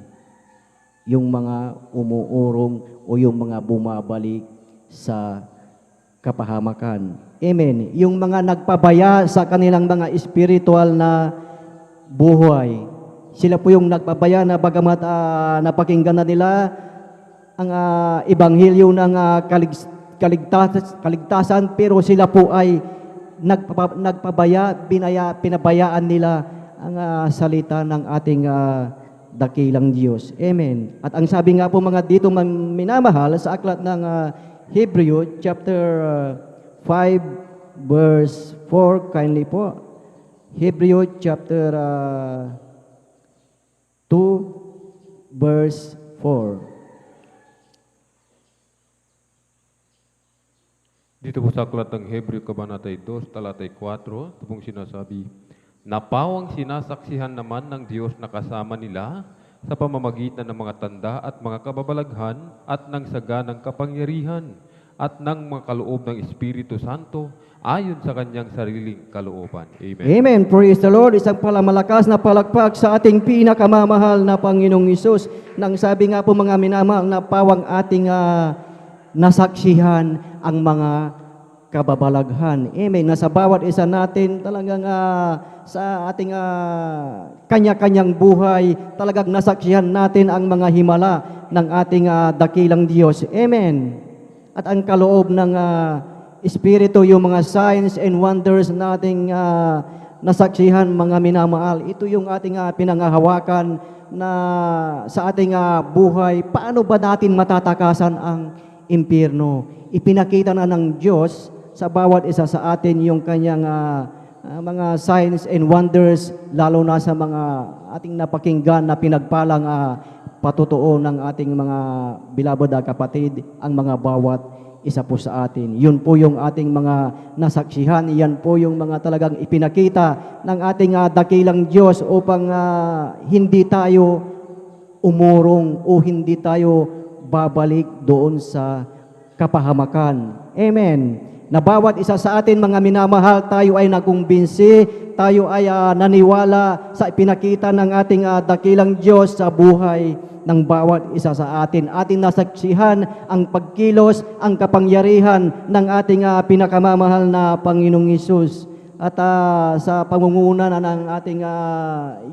S15: Yung mga umuurong o yung mga bumabalik sa kapahamakan. Amen. Yung mga nagpabaya sa kanilang mga spiritual na buhay. Sila po yung nagpabaya na bagamat napakinggan na nila ang ebanghelyo ng kaligtasan, pero sila po ay pinabayaan nila ang salita ng ating dakilang Diyos. Amen. At ang sabi nga po mga dito minamahal sa aklat ng Hebrew chapter 5 verse 4, kindly po. Hebrew chapter 2 verse 4.
S17: Dito po sa aklat ng Hebreo Kabanatay 2, talatay 4, ito pong sinasabi, napawang sinasaksihan naman ng Diyos na kasama nila sa pamamagitan ng mga tanda at mga kababalaghan at ng saganang kapangyarihan at ng mga kaloob ng Espiritu Santo ayon sa kanyang sariling kalooban. Amen.
S15: Amen. Praise the Lord. Isang palamalakas na palakpak sa ating pinakamamahal na Panginoong Hesus. Nang sabi nga po mga minamahal na pawang ating nasaksihan ang mga kababalaghan. Amen. Na sa bawat isa natin talagang sa ating kanya-kanyang buhay, talagang nasaksihan natin ang mga himala ng ating dakilang Diyos. Amen. At ang kaloob ng Espiritu, yung mga signs and wonders nating nasaksihan, mga minamahal, ito yung ating pinangahawakan na sa ating buhay. Paano ba natin matatakasan ang impyerno? Ipinakita na ng Diyos sa bawat isa sa atin yung kanyang mga signs and wonders, lalo na sa mga ating napakinggan na pinagpalang patutuo ng ating mga beloved kapatid, ang mga bawat isa po sa atin. Yun po yung ating mga nasaksihan, yan po yung mga talagang ipinakita ng ating dakilang Diyos upang hindi tayo umurong o hindi tayo babalik doon sa kapahamakan. Amen. Na bawat isa sa atin, mga minamahal, tayo ay nakumbinsi, tayo ay naniwala sa ipinakita ng ating dakilang Diyos sa buhay ng bawat isa sa atin. Ating nasaksihan ang pagkilos, ang kapangyarihan ng ating pinakamamahal na Panginoong Hesus. At sa pangunguna ng ating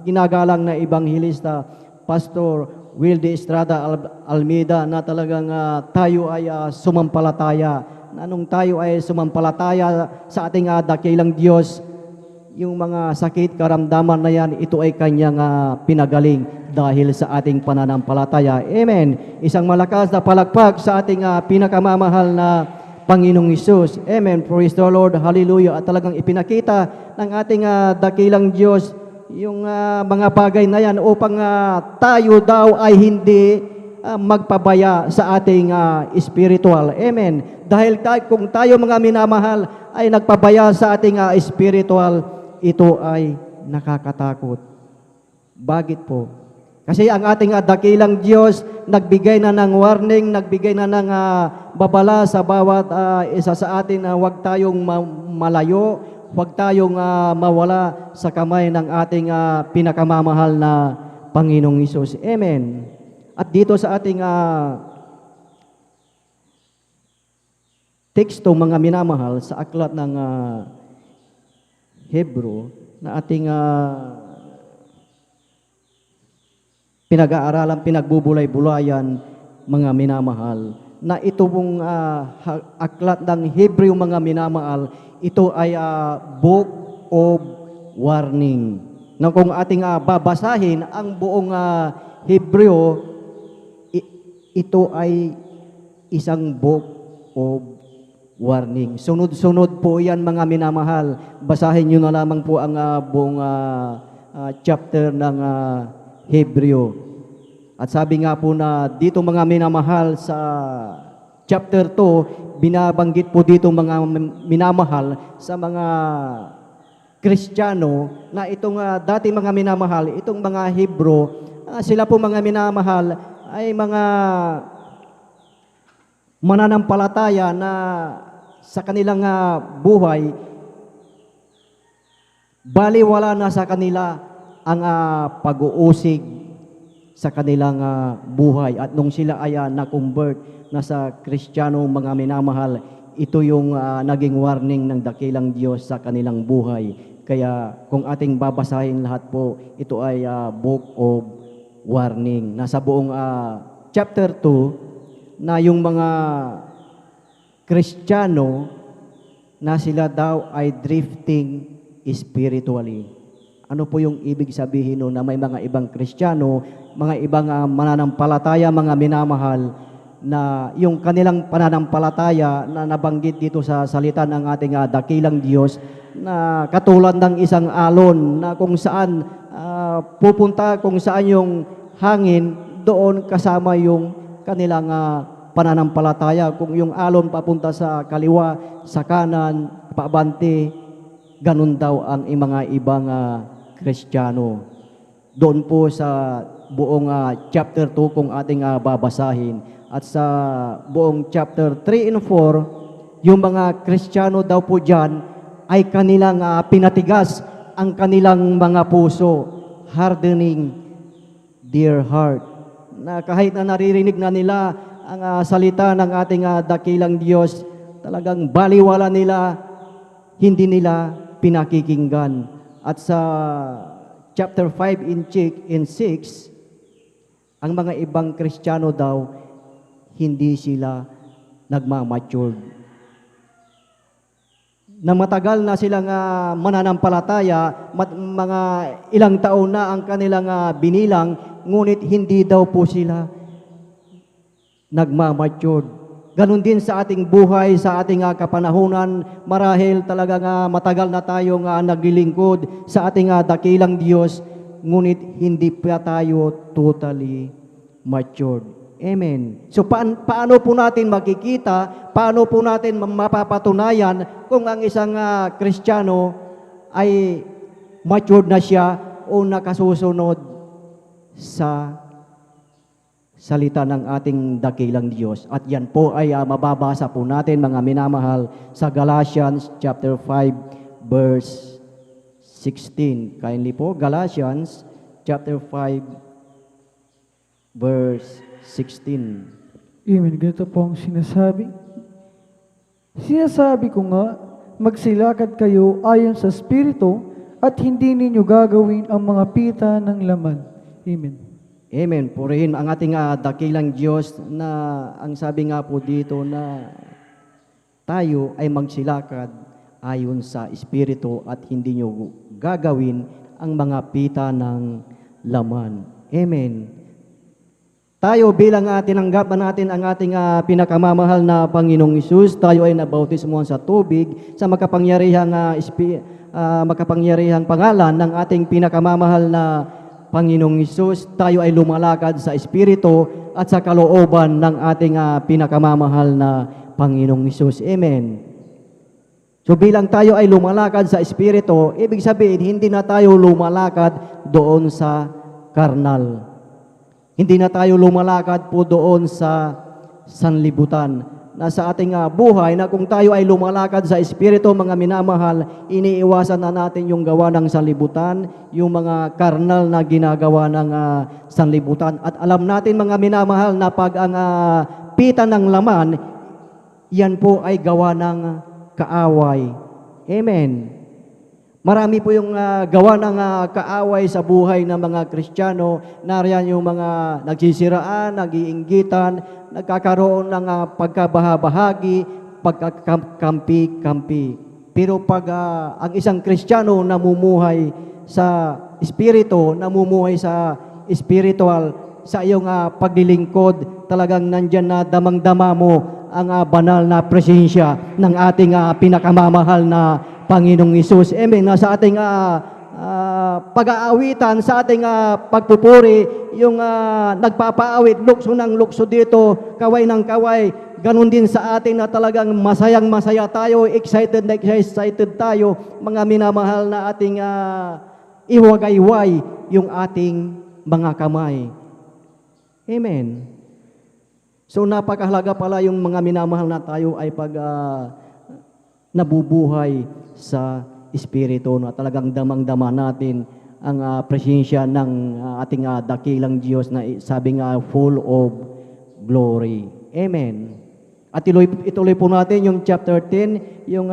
S15: ginagalang na Ebanghilista, Pastor Wilde Estrada Almeida, na talagang tayo ay sumampalataya. Na nung tayo ay sumampalataya sa ating dakilang Diyos, yung mga sakit, karamdaman na yan, ito ay kanyang pinagaling dahil sa ating pananampalataya. Amen. Isang malakas na palakpak sa ating pinakamamahal na Panginoong Hesus. Amen. Praise the Lord. Hallelujah. At talagang ipinakita ng ating dakilang Diyos yung mga bagay na yan upang tayo daw ay hindi magpabaya sa ating spiritual. Amen. Dahil kung tayo, mga minamahal, ay nagpabaya sa ating spiritual, ito ay nakakatakot. Bakit po? Kasi ang ating dakilang Diyos nagbigay na ng warning, nagbigay na ng babala sa bawat isa sa atin na huwag tayong malayo, huwag tayong mawala sa kamay ng ating pinakamamahal na Panginoong Hesus. Amen. At dito sa ating teksto, mga minamahal, sa aklat ng Hebro na ating pinag-aaralan, pinagbubulay-bulayan, mga minamahal, na ito pong aklat ng Hebrew, mga minamahal, ito ay book of warning. Na kung ating babasahin ang buong Hebrew, ito ay isang book of warning. Sunod-sunod po yan, mga minamahal. Basahin nyo na lamang po ang buong chapter ng Hebrew. At sabi nga po na dito, mga minamahal, sa chapter 2, binabanggit po dito, mga minamahal, sa mga Kristiyano, na itong dati, mga minamahal, itong mga Hebrew, sila po, mga minamahal, ay mga mananampalataya na sa kanilang buhay, baliwala na sa kanila ang pag-uusig sa kanilang buhay. At nung sila ay na-convert na sa Kristiyano, mga minamahal, ito yung naging warning ng dakilang Diyos sa kanilang buhay. Kaya kung ating babasahin lahat po, ito ay book of warning. Nasa buong chapter 2, na yung mga Kristiyano na sila daw ay drifting spiritually. Ano po yung ibig sabihin no, na may mga ibang Kristiyano, mga ibang mananampalataya, mga minamahal, na yung kanilang pananampalataya na nabanggit dito sa salita ng ating dakilang Diyos, na katulad ng isang alon na kung saan pupunta, kung saan yung hangin, doon kasama yung kanilang pananampalataya. Kung yung alon papunta sa kaliwa, sa kanan, paabante, ganun daw ang mga ibang Kristiyano. Doon po sa buong chapter 2 kung ating babasahin. At sa buong chapter 3 and 4, yung mga Kristiyano daw po dyan ay kanilang pinatigas ang kanilang mga puso, hardening their heart. Na kahit na naririnig na nila ang salita ng ating dakilang Diyos, talagang baliwala nila, hindi nila pinakikinggan. At sa chapter 5 in 6, ang mga ibang Kristiyano daw, hindi sila nagmamature. Na matagal na silang mananampalataya, mga ilang taon na ang kanilang binilang, ngunit hindi daw po sila nagmamature. Ganon din sa ating buhay, sa ating kapanahunan, marahil talaga matagal na tayong naglilingkod sa ating dakilang Diyos, ngunit hindi pa tayo totally matured. Amen. So paano po natin makikita, paano po natin mapapatunayan kung ang isang Kristiyano ay matured na siya o nakasusunod sa salita ng ating dakilang Diyos. At yan po ay mababasa po natin, mga minamahal, sa Galatians chapter 5 verse 16. Kindly po, Galatians chapter 5 verse 16.
S2: Amen. Ganito po ang sinasabi. Sinasabi ko nga, magsilakad kayo ayon sa Espiritu at hindi ninyo gagawin ang mga pita ng laman. Amen.
S15: Amen. Purihin ang ating dakilang Diyos na ang sabi nga po dito na tayo ay magsilakad ayon sa Espiritu at hindi nyo gagawin ang mga pita ng laman. Amen. Tayo bilang tinanggap na natin ang ating pinakamamahal na Panginoong Hesus, tayo ay nabautismuhan sa tubig sa makapangyarihang pangalan ng ating pinakamamahal na Panginoong Hesus, tayo ay lumalakad sa Espiritu at sa kalooban ng ating pinakamamahal na Panginoong Hesus. Amen. So bilang tayo ay lumalakad sa Espiritu, ibig sabihin, hindi na tayo lumalakad doon sa karnal. Hindi na tayo lumalakad po doon sa sanlibutan. Na sa ating buhay, na kung tayo ay lumalakad sa Espiritu, mga minamahal, iniiwasan na natin yung gawa ng sanlibutan, yung mga karnal na ginagawa ng sanlibutan. At alam natin, mga minamahal, na pag ang pita ng laman, yan po ay gawa ng kaaway. Amen. Marami po yung gawa ng kaaway sa buhay ng mga Kristiyano. Nariyan yung mga nagsisiraan, nag-iinggitan, nagkakaroon ng pagkabahabahagi, pagkakampi-kampi. Pero pag ang isang Kristiyano namumuhay sa Espiritu, namumuhay sa spiritual, sa iyong paglilingkod, talagang nandyan na damang-dama mo ang banal na presensya ng ating pinakamamahal na Panginoong Hesus. Amen. Sa ating pag-aawitan, sa ating pagpupuri, yung nagpapaawit, lukso ng lukso dito, kaway ng kaway, ganun din sa atin na talagang masayang masaya tayo, excited na excited tayo, mga minamahal na ating iwagayway yung ating mga kamay. Amen. So napakahalaga pala yung mga minamahal na tayo ay pag nabubuhay sa Espiritu, na talagang damang-dama natin ang presensya ng ating dakilang Diyos na sabi nga full of glory. Amen. At ituloy po natin yung chapter 10, yung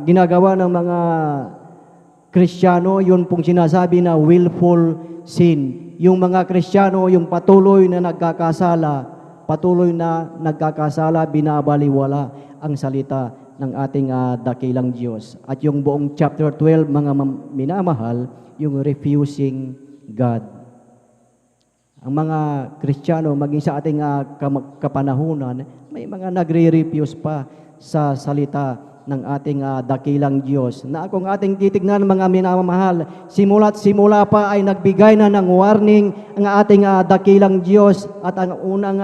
S15: ginagawa ng mga Kristiyano, yun pong sinasabi na willful sin. Yung mga Kristiyano, yung patuloy na nagkakasala, binabaliwala ang salita ng ating dakilang Diyos. At yung buong chapter 12, mga minamahal, yung refusing God. Ang mga Kristiyano, maging sa ating kapanahunan, may mga nagre-refuse pa sa salita ng ating dakilang Diyos. Na kung ating titignan, mga minamahal, simula't simula pa ay nagbigay na ng warning ang ating dakilang Diyos, at ang unang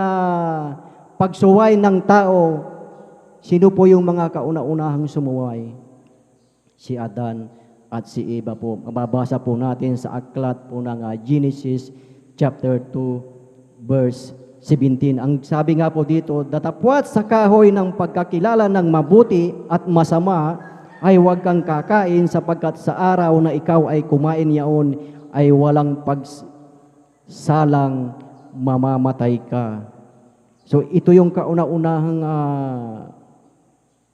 S15: pagsuway ng tao, sino po yung mga kauna-unahang sumuway? Si Adan at si Eva po. Mababasa po natin sa aklat po ng Genesis chapter 2 verse 17. Ang sabi nga po dito, datapwat sa kahoy ng pagkakilala ng mabuti at masama ay huwag kang kakain, sapagkat sa araw na ikaw ay kumain yaon ay walang pagsalang mamamatay ka. So ito yung kauna-unahang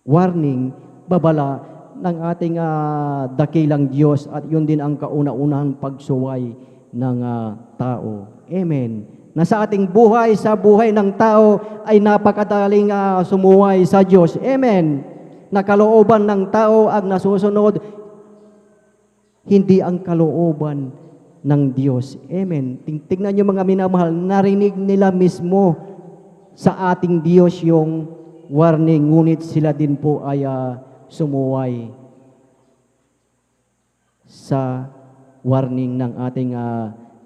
S15: warning, babala ng ating dakilang Diyos at yun din ang kauna-unahang pagsuway ng tao. Amen. Na sa ating buhay, sa buhay ng tao ay napakadaling sumuway sa Diyos. Amen. Na kalooban ng tao ang nasusunod, hindi ang kalooban ng Diyos. Amen. Tingnan niyo mga minamahal, narinig nila mismo sa ating Diyos yung warning, ngunit sila din po ay sumuway sa warning ng ating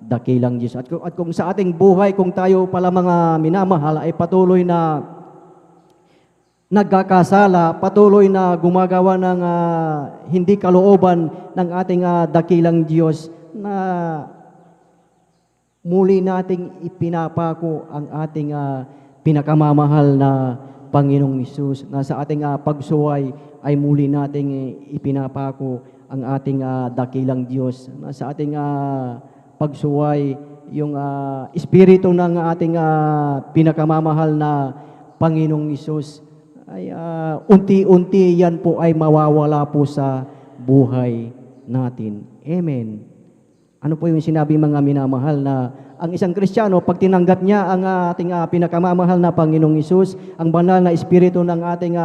S15: dakilang Diyos. At kung sa ating buhay, kung tayo pala mga minamahal ay patuloy na nagkakasala, patuloy na gumagawa ng hindi kalooban ng ating dakilang Diyos, na muli nating ipinapako ang ating pinakamamahal na Panginoong Hesus, na sa ating pagsuway ay muli nating ipinapako ang ating dakilang Diyos, na sa ating pagsuway yung espiritu ng ating pinakamamahal na Panginoong Hesus ay unti-unti yan po ay mawawala po sa buhay natin. Amen. Ano po yung sinabi mga minamahal, na ang isang Kristiyano, pag tinanggap niya ang ating pinakamamahal na Panginoong Hesus, ang banal na espiritu ng ating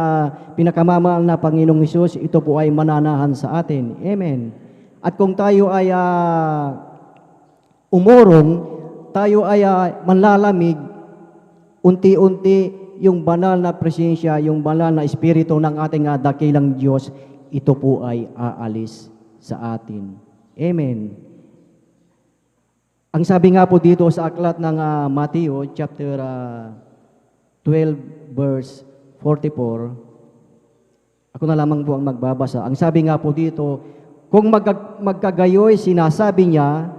S15: pinakamamahal na Panginoong Hesus, ito po ay mananahan sa atin. Amen. At kung tayo ay umurong, tayo ay manlalamig, unti-unti yung banal na presensya, yung banal na espiritu ng ating dakilang Diyos, ito po ay aalis sa atin. Amen. Ang sabi nga po dito sa aklat ng Mateo chapter 12 verse 44, ako na lamang po ang magbabasa. Ang sabi nga po dito, kung magkagayoy, sinasabi niya,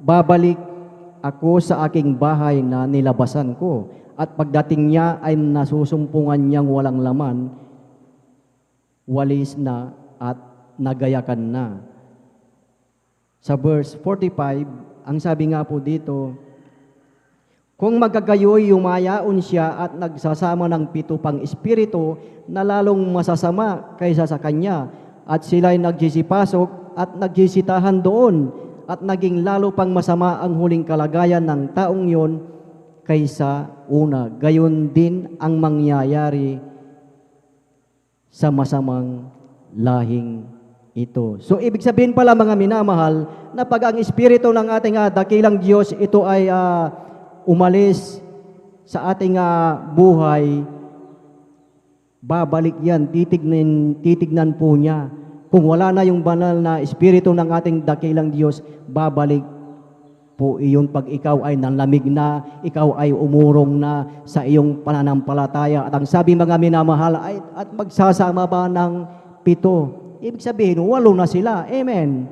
S15: babalik ako sa aking bahay na nilabasan ko, at pagdating niya ay nasusumpungan niyang walang laman, walis na at nagayakan na. Sa verse 45, ang sabi nga po dito, kung magkagayoy, yumayaon siya at nagsasama ng 7 pang espiritu na lalong masasama kaysa sa kanya, at sila'y nagsisipasok at nagsisitahan doon, at naging lalo pang masama ang huling kalagayan ng taong yon kaysa una. Gayon din ang mangyayari sa masamang lahing ito. So, ibig sabihin pala mga minamahal, na pag ang espiritu ng ating dakilang Diyos, ito ay umalis sa ating buhay, babalik yan, titignan po niya. Kung wala na yung banal na espiritu ng ating dakilang Diyos, babalik po iyon pag ikaw ay nanlamig na, ikaw ay umurong na sa iyong pananampalataya. At ang sabi mga minamahal, ay at magsasama ba ng 7? Ibig sabihin, 8 na sila. Amen.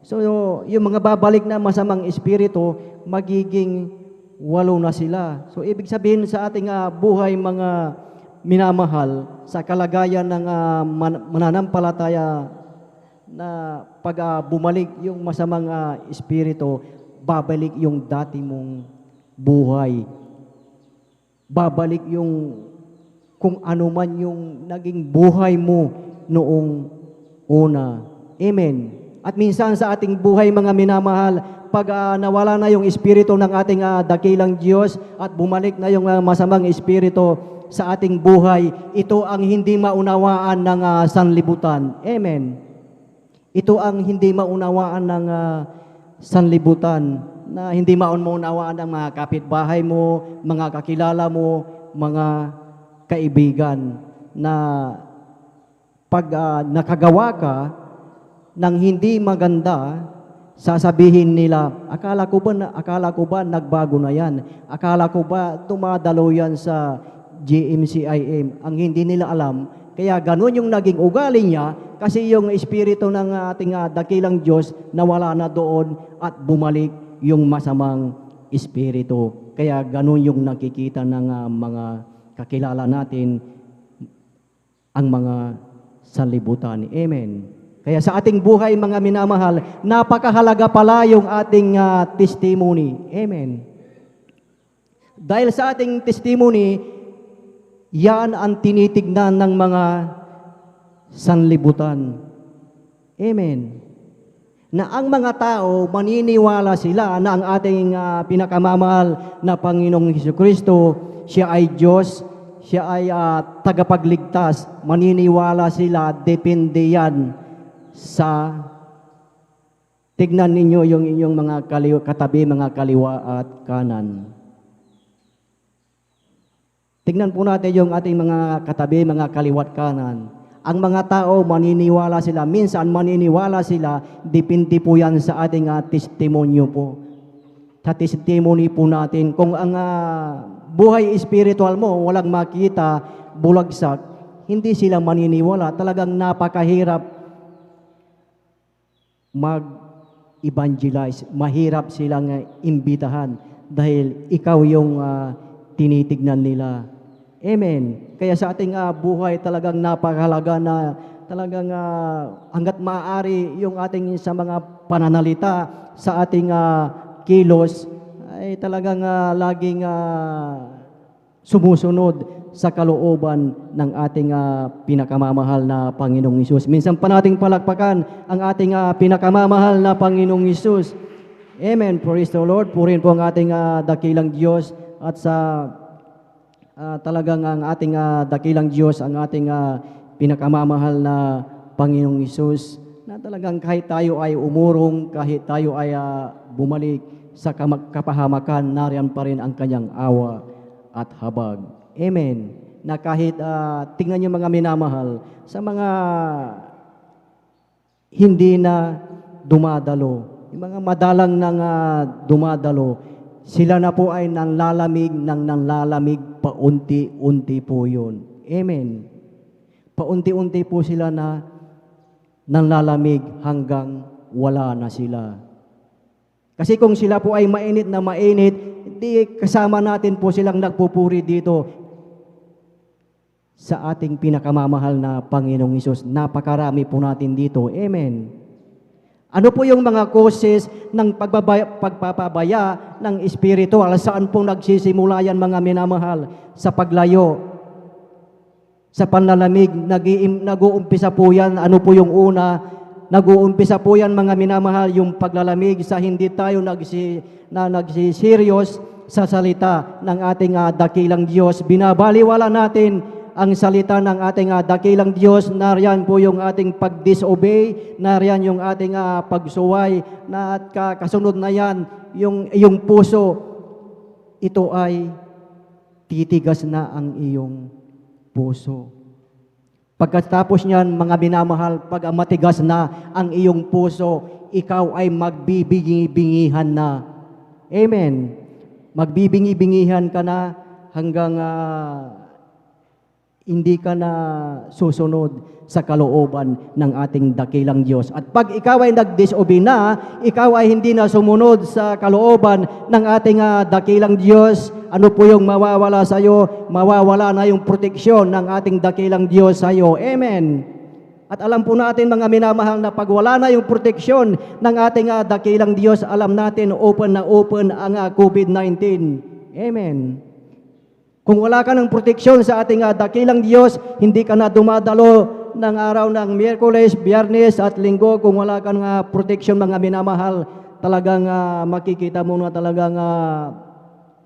S15: So, yung mga babalik na masamang espiritu, magiging 8 na sila. So, ibig sabihin sa ating buhay mga minamahal, sa kalagayan ng mananampalataya, na pag bumalik yung masamang espiritu, babalik yung dati mong buhay. Babalik yung kung ano man yung naging buhay mo noong una. Amen. At minsan sa ating buhay mga minamahal, pag nawala na yung espiritu ng ating dakilang Diyos at bumalik na yung masamang espiritu sa ating buhay, ito ang hindi maunawaan ng sanlibutan. Amen. Ito ang hindi maunawaan ng sanlibutan, na hindi maunawaan ng mga kapitbahay mo, mga kakilala mo, mga kaibigan, na pag nakagawa ka ng hindi maganda, sasabihin nila, akala ko ba nagbago na yan? Akala ko ba tumadalo yan sa JMCIM? Ang hindi nila alam, kaya ganun yung naging ugali niya, kasi yung espiritu ng ating dakilang Diyos nawala na doon at bumalik yung masamang espiritu. Kaya ganun yung nakikita ng mga kakilala natin, ang mga sanlibutan. Amen. Kaya sa ating buhay mga minamahal, napakahalaga pala yung ating testimony. Amen. Dahil sa ating testimony, yan ang tinitignan ng mga sanlibutan. Amen. Na ang mga tao, maniniwala sila na ang ating pinakamamahal na Panginoong Jesucristo, siya ay Diyos, siya ay tagapagligtas. Maniniwala sila, depende yan sa, tignan ninyo yung inyong mga katabi, mga kaliwa at kanan. Tignan po natin yung ating mga katabi, mga kaliwa at kanan. Ang mga tao, maniniwala sila. Minsan, maniniwala sila, depende po yan sa ating testimonyo po. Sa testimony po natin. Kung ang buhay spiritual mo, walang makita, bulagsak, hindi sila maniniwala. Talagang napakahirap mag-evangelize. Mahirap silang imbitahan dahil ikaw yung tinitignan nila. Amen. Kaya sa ating buhay talagang napakahalaga na talagang hanggat maaari yung ating sa mga pananalita, sa ating kilos, ay talagang laging sumusunod sa kalooban ng ating pinakamamahal na Panginoong Hesus. Minsan pa nating palakpakan ang ating pinakamamahal na Panginoong Hesus. Amen. Praise the Lord. Purihin po ang ating dakilang Diyos at sa talagang ang ating dakilang Diyos, ang ating pinakamamahal na Panginoong Hesus, na talagang kahit tayo ay umurong, kahit tayo ay bumalik sa kapahamakan, nariyan pa rin ang kanyang awa at habag. Amen. Na kahit tingnan niyo mga minamahal, sa mga hindi na dumadalo, yung mga madalang nang dumadalo, sila na po ay nanlalamig paunti-unti po yun. Amen. Paunti-unti po sila na nanlalamig hanggang wala na sila. Kasi kung sila po ay mainit na mainit, di kasama natin po silang nagpupuri dito sa ating pinakamamahal na Panginoong Hesus. Napakarami po natin dito. Amen. Ano po yung mga causes ng pagpapabaya ng spiritual? Saan po nagsisimula yan, mga minamahal? Sa paglayo, sa panlalamig, nag-uumpisa po yan. Ano po yung una? Nag-uumpisa po yan, mga minamahal, yung paglalamig sa hindi tayo nagsiserious sa salita ng ating dakilang Diyos. Binabaliwala natin ang salita ng ating dakilang Diyos. Nariyan po yung ating pag-disobey, nariyan yung ating pagsuway, na at kasunod na yan, yung puso, ito ay titigas na ang iyong puso. Pagkatapos niyan, mga binamahal, pag matigas na ang iyong puso, ikaw ay magbibingi-bingihan na. Amen. Magbibingi-bingihan ka na hanggang hindi ka na susunod sa kalooban ng ating dakilang Diyos. At pag ikaw ay nag-disobey na, ikaw ay hindi na sumunod sa kalooban ng ating dakilang Diyos, ano po yung mawawala sa iyo? Mawawala na yung proteksyon ng ating dakilang Diyos sa iyo. Amen. At alam po natin, mga minamahal, na pag wala na yung proteksyon ng ating dakilang Diyos, alam natin open na open ang COVID-19. Amen. Kung wala ka ng proteksyon sa ating dakilang Diyos, hindi ka na dumadalo ng araw ng Miyerkules, Biyernes at Linggo. Kung wala ka ng proteksyon, mga minamahal, talagang makikita mo na talagang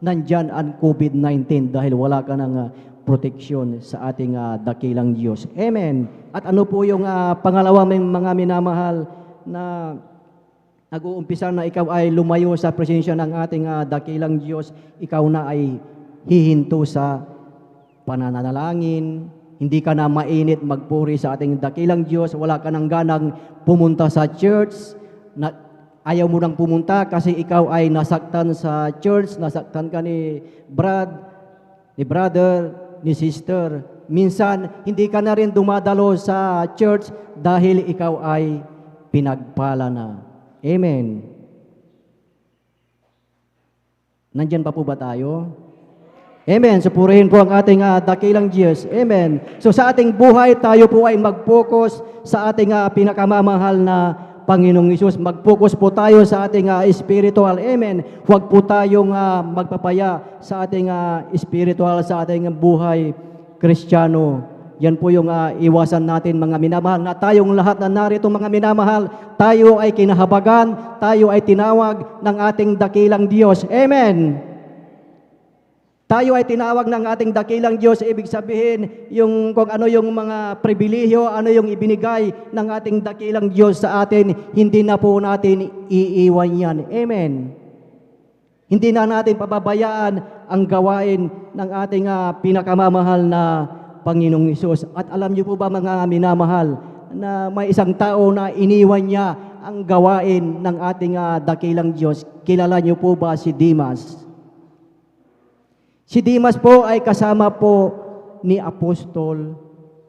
S15: nandyan ang COVID-19 dahil wala ka ng proteksyon sa ating dakilang Diyos. Amen. At ano po yung pangalawa, mga minamahal, na nag-uumpisa na ikaw ay lumayo sa presensya ng ating dakilang Diyos, ikaw na ay hihinto sa pananalangin, hindi ka na mainit magpuri sa ating dakilang Diyos, wala ka nang ganang pumunta sa church, ayaw mo nang pumunta kasi ikaw ay nasaktan sa church, nasaktan ka ni brother, ni sister. Minsan, hindi ka na rin dumadalo sa church dahil ikaw ay pinagpala na. Amen. Nandyan pa po ba tayo? Amen. So purihin po ang ating dakilang Diyos. Amen. So sa ating buhay, tayo po ay mag-focus sa ating pinakamamahal na Panginoong Hesus. Mag-focus po tayo sa ating spiritual. Amen. Huwag po tayong magpapaya sa ating spiritual, sa ating buhay Kristiyano. Yan po yung iwasan natin mga minamahal, na tayong lahat na narito mga minamahal, tayo ay kinahabagan, tayo ay tinawag ng ating dakilang Diyos. Amen! Tayo ay tinawag ng ating dakilang Diyos, ibig sabihin yung kung ano yung mga pribilehyo, ano yung ibinigay ng ating dakilang Diyos sa atin, hindi na po natin iiwan yan. Amen! Hindi na natin pababayaan ang gawain ng ating pinakamamahal na Panginoong Hesus. At alam niyo po ba mga minamahal, na may isang tao na iniwan niya ang gawain ng ating dakilang Diyos. Kilala niyo po ba si Dimas? Si Dimas po ay kasama po ni Apostol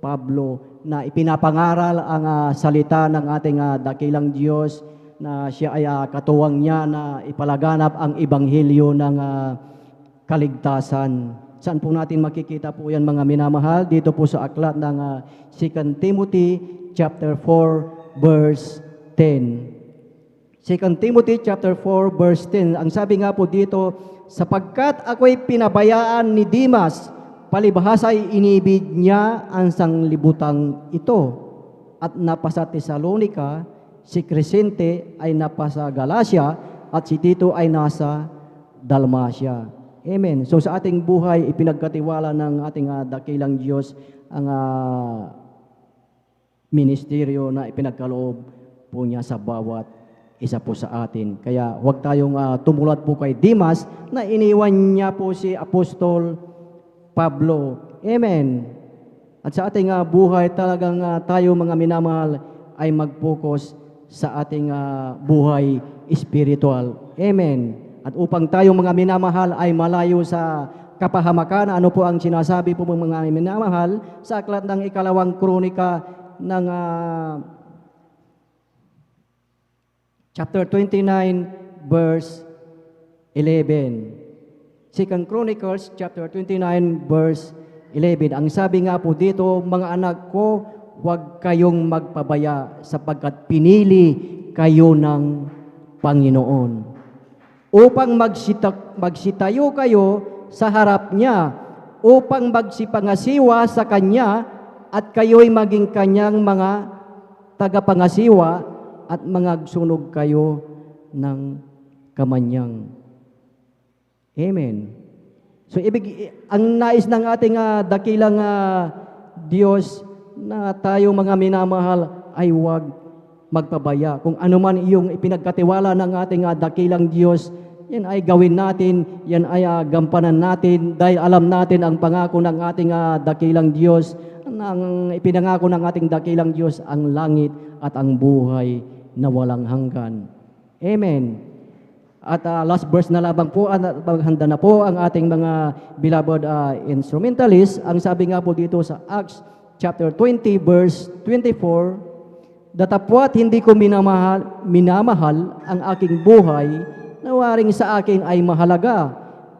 S15: Pablo na ipinapangaral ang salita ng ating dakilang Diyos, na siya ay katuwang niya na ipalaganap ang ebanghelyo ng kaligtasan. Saan po natin makikita po yan mga minamahal? Dito po sa aklat ng 2 Timothy chapter 4 verse 10. 2 Timothy chapter 4 verse 10. Ang sabi nga po dito, sapagkat ako'y pinabayaan ni Dimas, palibhasa'y inibig niya ang sanglibutang ito, at napasa Tesalonica, si Crescente ay napasa Galacia, at si Tito ay nasa Dalmacia. Amen. So sa ating buhay, ipinagkatiwala ng ating dakilang Diyos ang ministeryo na ipinagkaloob po niya sa bawat isa po sa atin. Kaya huwag tayong tumulat po kay Dimas na iniwan niya po si Apostol Pablo. Amen. At sa ating buhay, talagang tayo mga minamahal ay mag-focus sa ating buhay spiritual. Amen. At upang tayo mga minamahal ay malayo sa kapahamakan, ano po ang sinasabi po mga minamahal sa aklat ng 2 Kronika ng chapter 29 verse 11. 2 Chronicles chapter 29 verse 11. Ang sabi nga po dito, mga anak ko, huwag kayong magpabaya sapagkat pinili kayo ng Panginoon upang magsitayo kayo sa harap niya, upang magsipangasiwa sa kanya, at kayo'y maging kanyang mga tagapangasiwa, at mangagsunog kayo ng kamanyang. Amen. So ang nais ng ating dakilang Diyos na tayo mga minamahal ay huwag magpabaya. Kung ano man iyong ipinagkatiwala ng ating dakilang Diyos, yan ay gawin natin, yan ay gampanan natin, dahil alam natin ang pangako ng ating dakilang Diyos, ang ipinangako ng ating dakilang Diyos, ang langit at ang buhay na walang hanggan. Amen. At last verse na labang po, handa na po ang ating mga beloved instrumentalists. Ang sabi nga po dito sa Acts chapter 20 verse 24, datapwat hindi ko minamahal ang aking buhay, nawaring sa akin ay mahalaga,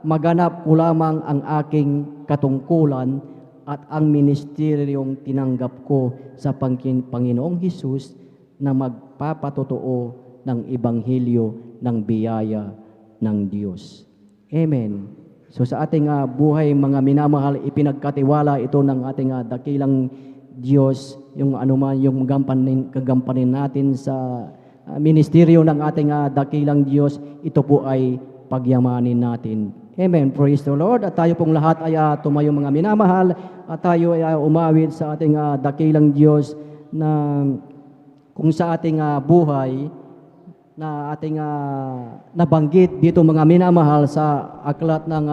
S15: maganap ko lamang ang aking katungkulan at ang ministeryong tinanggap ko sa Panginoong Hesus na magpapatotoo ng ebanghelyo ng biyaya ng Diyos. Amen. So sa ating buhay mga minamahal, ipinagkatiwala ito ng ating dakilang Diyos, yung anuman yung kagampanin natin sa ministeryo ng ating dakilang Diyos, ito po ay pagyamanin natin. Amen. Praise the Lord. At tayo pong lahat ay tumayo mga minamahal, at tayo ay umawit sa ating dakilang Diyos na kung sa ating buhay na ating nabanggit dito mga minamahal sa aklat ng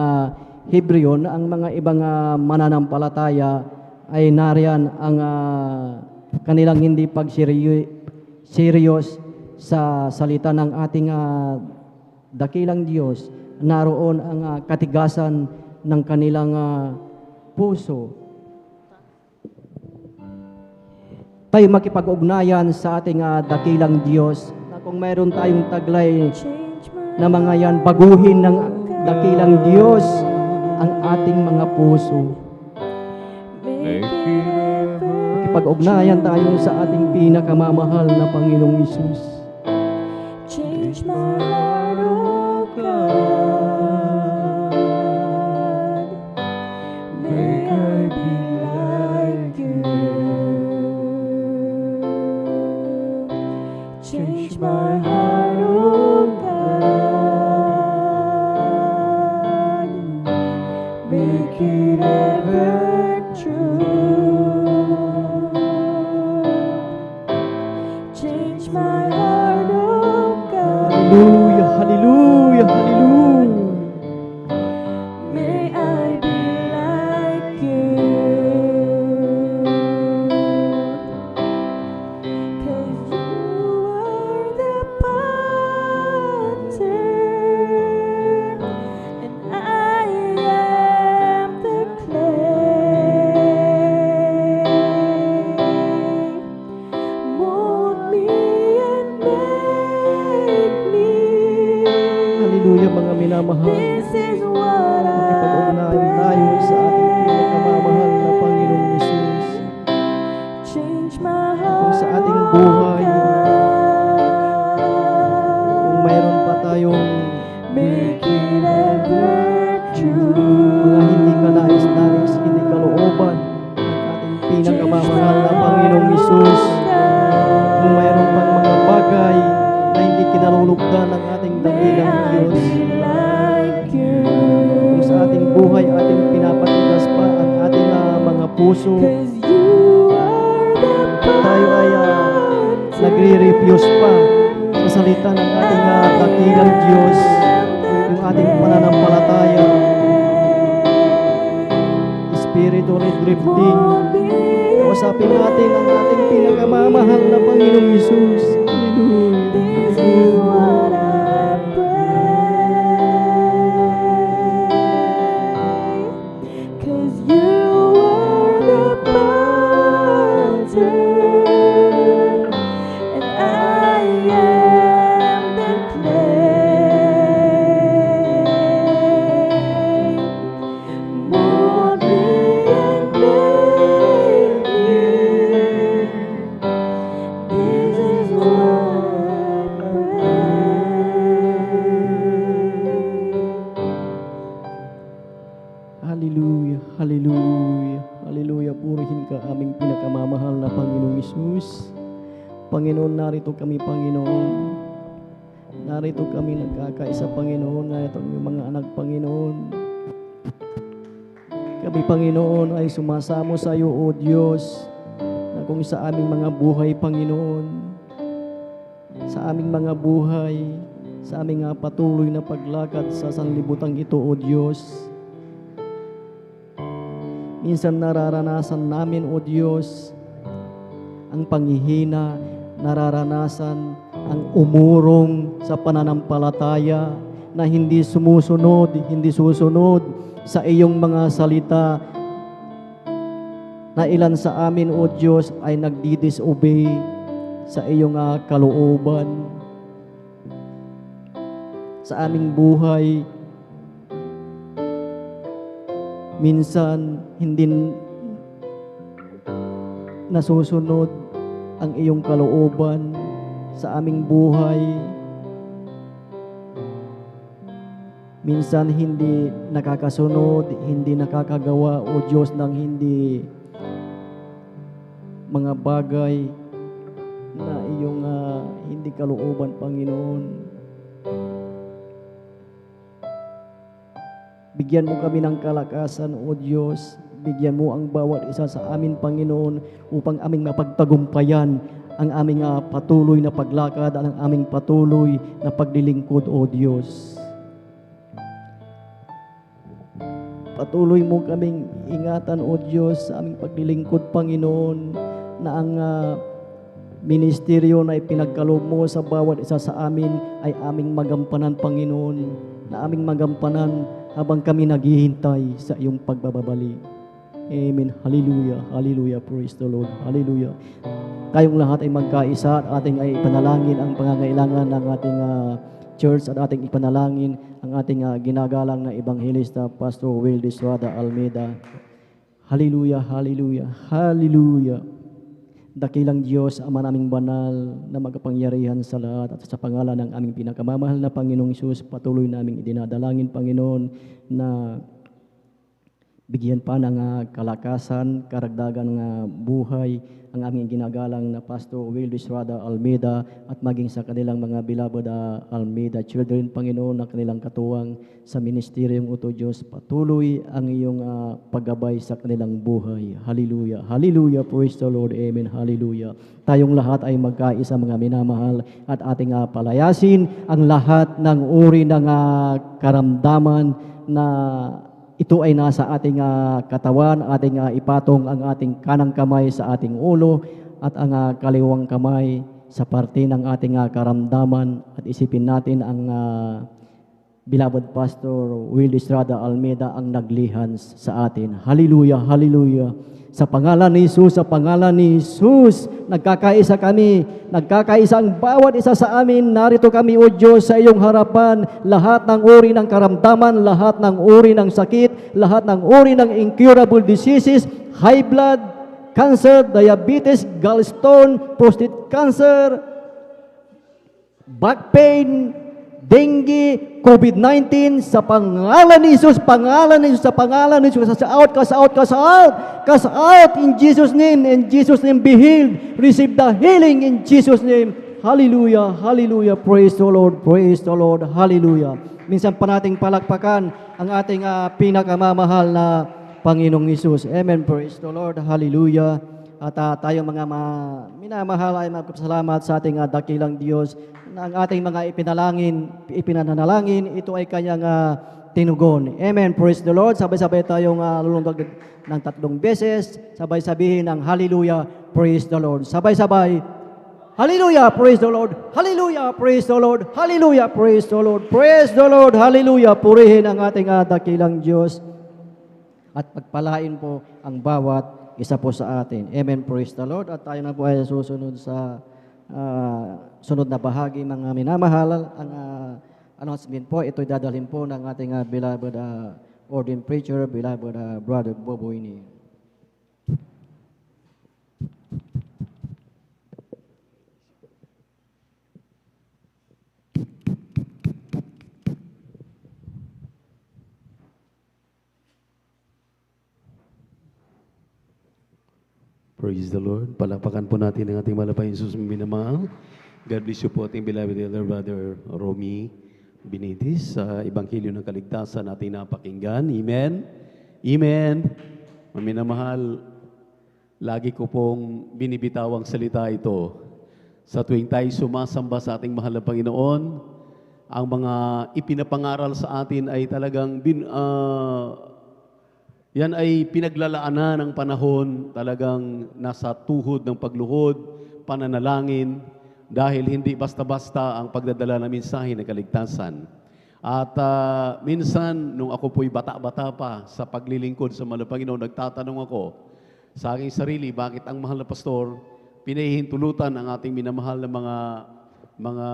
S15: Hebreo, na ang mga ibang mananampalataya ay nariyan ang kanilang hindi pag-serious sa salita ng ating dakilang Diyos. Naroon ang katigasan ng kanilang puso. Tayo makipag-ugnayan sa ating dakilang Diyos, na kung mayroon tayong taglay na mga yan, baguhin ng dakilang Diyos ang ating mga puso. Makipag-ugnayan tayo sa ating pinakamamahal na Panginoong Hesus.
S14: Change my heart, oh God. May I be like you.
S2: Change my heart, oh God. Make it ever true. Change my heart, oh God.
S15: Hallelujah, hallelujah, hallelujah.
S2: May I be like you. 'Cause you are the potter and I am the clay. Mold me and make me.
S15: Hallelujah, mga minamahal.
S2: This is what I
S15: Makipag-ugnayan tayo sa ating pinakamamahal na Panginoong Hesus.
S2: change my heart.
S15: Kung sa ating buhay, kung mayroon pa tayong
S2: Make it ever true.
S15: mga hindi kanais-nais, hindi kalooban ng ating pinakamamahal na Panginoong Hesus, kung mayroon pang mga bagay na hindi kinalulugdan ng ating dakilang Diyos, kung sa ating buhay ating pinapatigas pa ang ating mga puso, tayo ay nagre-refuse pa sa salita ng ating dakilang Diyos, yung ating pananampalataya, spiritually drifting, kausapin natin ang ating pinakamamahal na Panginoong Hesus. Hallelujah.
S2: This is what I pray. 'Cause you are the potter and I am the clay. Mold me and make me. This is what I
S15: Hallelujah, hallelujah, hallelujah. Purihin ka aming pinakamamahal na Panginoong Hesus. Panginoon, narito kami, Panginoon. Narito kami nagkakaisa, Panginoon. Narito ang iyong mga anak, Panginoon. Kami, Panginoon, ay sumasamo sa iyo, O Diyos, na kung sa aming mga buhay, Panginoon, sa aming mga buhay, sa aming patuloy na paglakad sa sanlibutang ito, O Diyos, minsan nararanasan namin, O Diyos, ang panghihina, nararanasan ang umurong sa pananampalataya na hindi sumusunod, hindi susunod sa iyong mga salita, na ilan sa amin, O Diyos, ay nagdi-disobey sa iyong kalooban. Sa aming buhay, minsan hindi nasusunod ang iyong kalooban sa aming buhay. Minsan hindi nakakasunod, hindi nakakagawa, O Diyos, ng hindi mga bagay na iyong hindi kalooban, Panginoon. Bigyan mo kami ng kalakasan, O Diyos. Bigyan mo ang bawat isa sa amin, Panginoon, upang aming mapagtagumpayan ang aming patuloy na paglakad, ang aming patuloy na paglilingkod, O Diyos. Patuloy mo kaming ingatan, O Diyos, sa aming paglilingkod, Panginoon, na ang ministeryo na ipinagkaloob mo sa bawat isa sa amin ay aming magampanan, Panginoon, na aming magampanan habang kami naghihintay sa iyong pagbababalik. Amen. Hallelujah. Hallelujah. Praise the Lord. Hallelujah. Tayong lahat ay magkaisa at ating ay ipanalangin ang pangangailangan ng ating church at ating ipanalangin ang ating ginagalang na Ebanghelista, Pastor Will Disrada Almeida. Hallelujah. Hallelujah. Hallelujah. Dakilang Diyos, Ama naming banal na magapangyarihan sa lahat, at sa pangalan ng aming pinakamamahal na Panginoong Hesus, patuloy naming idinadalangin, Panginoon, na bigyan pa ng kalakasan, karagdagan ng buhay ang aming ginagalang na Pastor Will Estrada Almeida at maging sa kanilang mga beloved Almeida children, Panginoon, na kanilang katuwang sa ministeryong Uto Diyos. Patuloy ang iyong paggabay sa kanilang buhay. Hallelujah. Hallelujah. Praise the Lord. Amen. Hallelujah. Tayong lahat ay magkaisa, mga minamahal, at ating palayasin ang lahat ng uri ng karamdaman na ito ay nasa ating katawan, ating ipatong ang ating kanang kamay sa ating ulo at ang kaliwang kamay sa parte ng ating karamdaman, at isipin natin ang beloved Pastor Will Estrada Almeida ang naglihans sa atin. Hallelujah, hallelujah. Sa pangalan ni Jesus, sa pangalan ni Jesus, nagkakaisa kami, nagkakaisa ang bawat isa sa amin. Narito kami, O Diyos, sa iyong harapan. Lahat ng uri ng karamdaman, lahat ng uri ng sakit, lahat ng uri ng incurable diseases, high blood, cancer, diabetes, gallstone, prostate cancer, back pain, dengue, COVID-19, sa pangalan ni Jesus, pangalan ni Jesus, sa pangalan ni Jesus, cast out, cast out, cast out, cast out in Jesus' name be healed, receive the healing in Jesus' name. Hallelujah, hallelujah, praise the Lord, hallelujah. Minsan pa nating palakpakan ang ating pinakamamahal na Panginoong Jesus. Amen, praise the Lord, hallelujah. At tayo mga minamahal ay magpasalamat sa ating dakilang Diyos na ang ating mga ipinanalangin, ito ay kanyang tinugon. Amen. Praise the Lord. Sabay-sabay tayong lulundag ng 3 beses. Sabay sabihin ng hallelujah, praise the Lord. Sabay-sabay, hallelujah, praise the Lord. Hallelujah, praise the Lord. Hallelujah, praise the Lord. Praise the Lord. Hallelujah. Purihin ang ating dakilang Diyos at pagpalain po ang bawat isa po sa atin. Amen. Praise the Lord. At tayo na po ay susunod sa sunod na bahagi, mga minamahal. Ang announcement po, ito'y dadalhin po ng ating beloved ordained preacher, beloved Brother Boboyni.
S3: Praise the Lord. Palakpakan po natin ang ating malapayang Jesus minamahal. God bless you po ating beloved elder brother Romy Benitez sa Ebanghelyo ng Kaligtasan natin napakinggan. Amen. Amen. Minamahal, lagi ko pong binibitawang salita ito. Sa tuwing tayo sumasamba sa ating mahal na Panginoon, ang mga ipinapangaral sa atin ay talagang yan ay pinaglalaanan ng panahon, talagang nasa tuhod ng pagluhod, pananalangin, dahil hindi basta-basta ang pagdadala ng mensahe ng kaligtasan. At minsan, nung ako po'y bata-bata pa sa paglilingkod sa mahal na Panginoon, nagtatanong ako sa aking sarili, bakit ang mahal na pastor pinahihintulutan ang ating minamahal na mga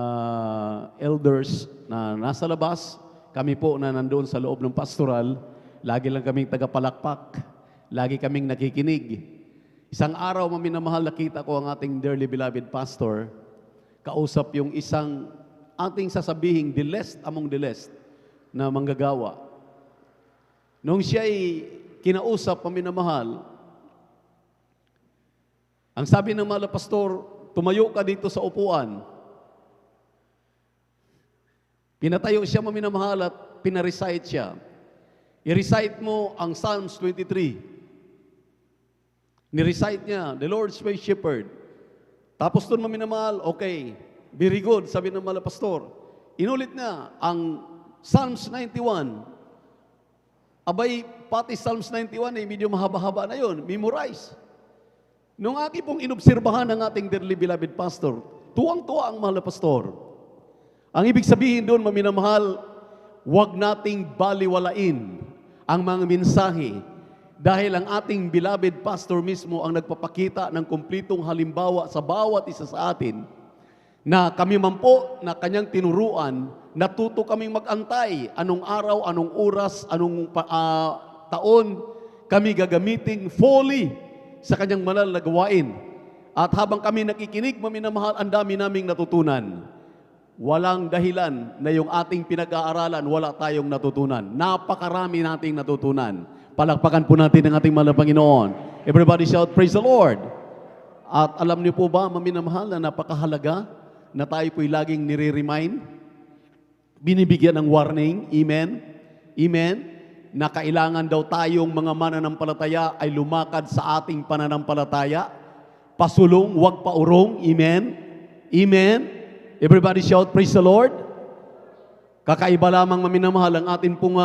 S3: elders na nasa labas, kami po na nandoon sa loob ng pastoral, lagi lang kaming tagapalakpak, lagi kaming nakikinig. Isang araw, maminamahal, nakita ko ang ating dearly beloved pastor, kausap yung isang ating sasabihing the least among the least na manggagawa. Nung siya'y kinausap, maminamahal, ang sabi ng mahal na pastor, tumayo ka dito sa upuan. Pinatayo siya, maminamahal, at pinarecite siya. I-recite mo ang Psalms 23. Ni-recite niya, the Lord's my shepherd. Tapos doon, maminamahal, okay, very good, sabi ng mga pastor. Inulit niya ang Psalms 91. Abay, pati Psalms 91 ay medyo mahaba-haba na yon, memorize. Nung aking pong inobserbahan ng ating dearly beloved pastor, tuwang-tuwa ang mahal na pastor. Ang ibig sabihin doon, maminamahal, huwag nating baliwalain ang mga mensahe dahil ang ating beloved pastor mismo ang nagpapakita ng kumplitong halimbawa sa bawat isa sa atin na kami man po na kanyang tinuruan, natuto kaming mag-antay anong araw, anong oras, anong taon kami gagamiting fully sa kanyang banal na gawain. At habang kami nakikinig, maminamahal, ang dami naming natutunan. Walang dahilan na yung ating pinag-aaralan, wala tayong natutunan. Napakarami nating natutunan. Palakpakan po natin ang ating mahal na Panginoon. Everybody shout, praise the Lord.
S18: At alam niyo po ba, maminamahal, na napakahalaga na tayo po'y laging nire-remind, binibigyan ng warning, amen? Amen? Na kailangan daw tayong mga mananampalataya ay lumakad sa ating pananampalataya. Pasulong, huwag paurong, amen? Amen? Everybody shout, praise the Lord. Kakaiba lamang maminamahal ang atin pong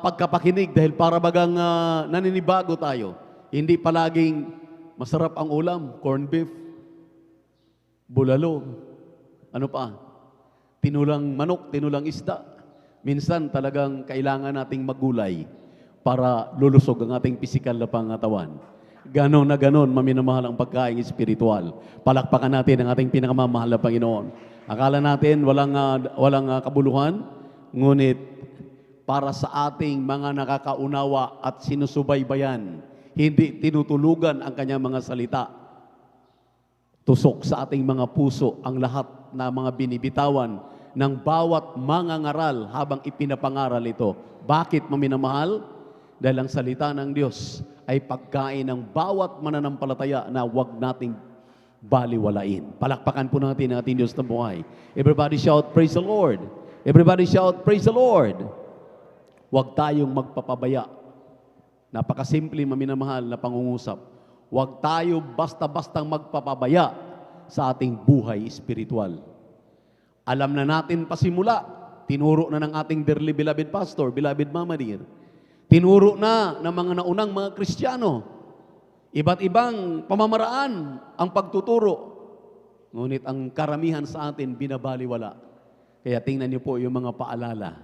S18: pagkapakinig dahil para bagang naninibago tayo. Hindi palaging masarap ang ulam, corned beef, bulalo, ano pa? Tinulang manok, tinulang isda. Minsan talagang kailangan nating magulay para lulusog ang ating pisikal na pangatawan. Ganon na ganon, maminamahal ang pagkain espiritual. Palakpakan natin ang ating pinakamamahal na Panginoon. Akala natin walang kabuluhan, ngunit para sa ating mga nakakaunawa at sinusubaybayan, hindi tinutulugan ang kanyang mga salita. Tusok sa ating mga puso ang lahat na mga binibitawan ng bawat mangangaral habang ipinapangaral ito. Bakit, maminamahal? Dahil ang salita ng Diyos ay pagkain ng bawat mananampalataya na huwag nating baliwalain. Palakpakan po natin ang ating Diyos na buhay. Everybody shout, praise the Lord. Everybody shout, praise the Lord. Huwag tayong magpapabaya. Napakasimple, maminamahal na pangungusap. Huwag tayo basta-bastang magpapabaya sa ating buhay espiritual. Alam na natin pasimula, tinuro na ng ating dearly beloved pastor, beloved Mama Dear. Tinuro na ng mga naunang mga Kristiyano. Iba't ibang pamamaraan ang pagtuturo. Ngunit ang karamihan sa atin binabaliwala. Kaya tingnan niyo po yung mga paalala.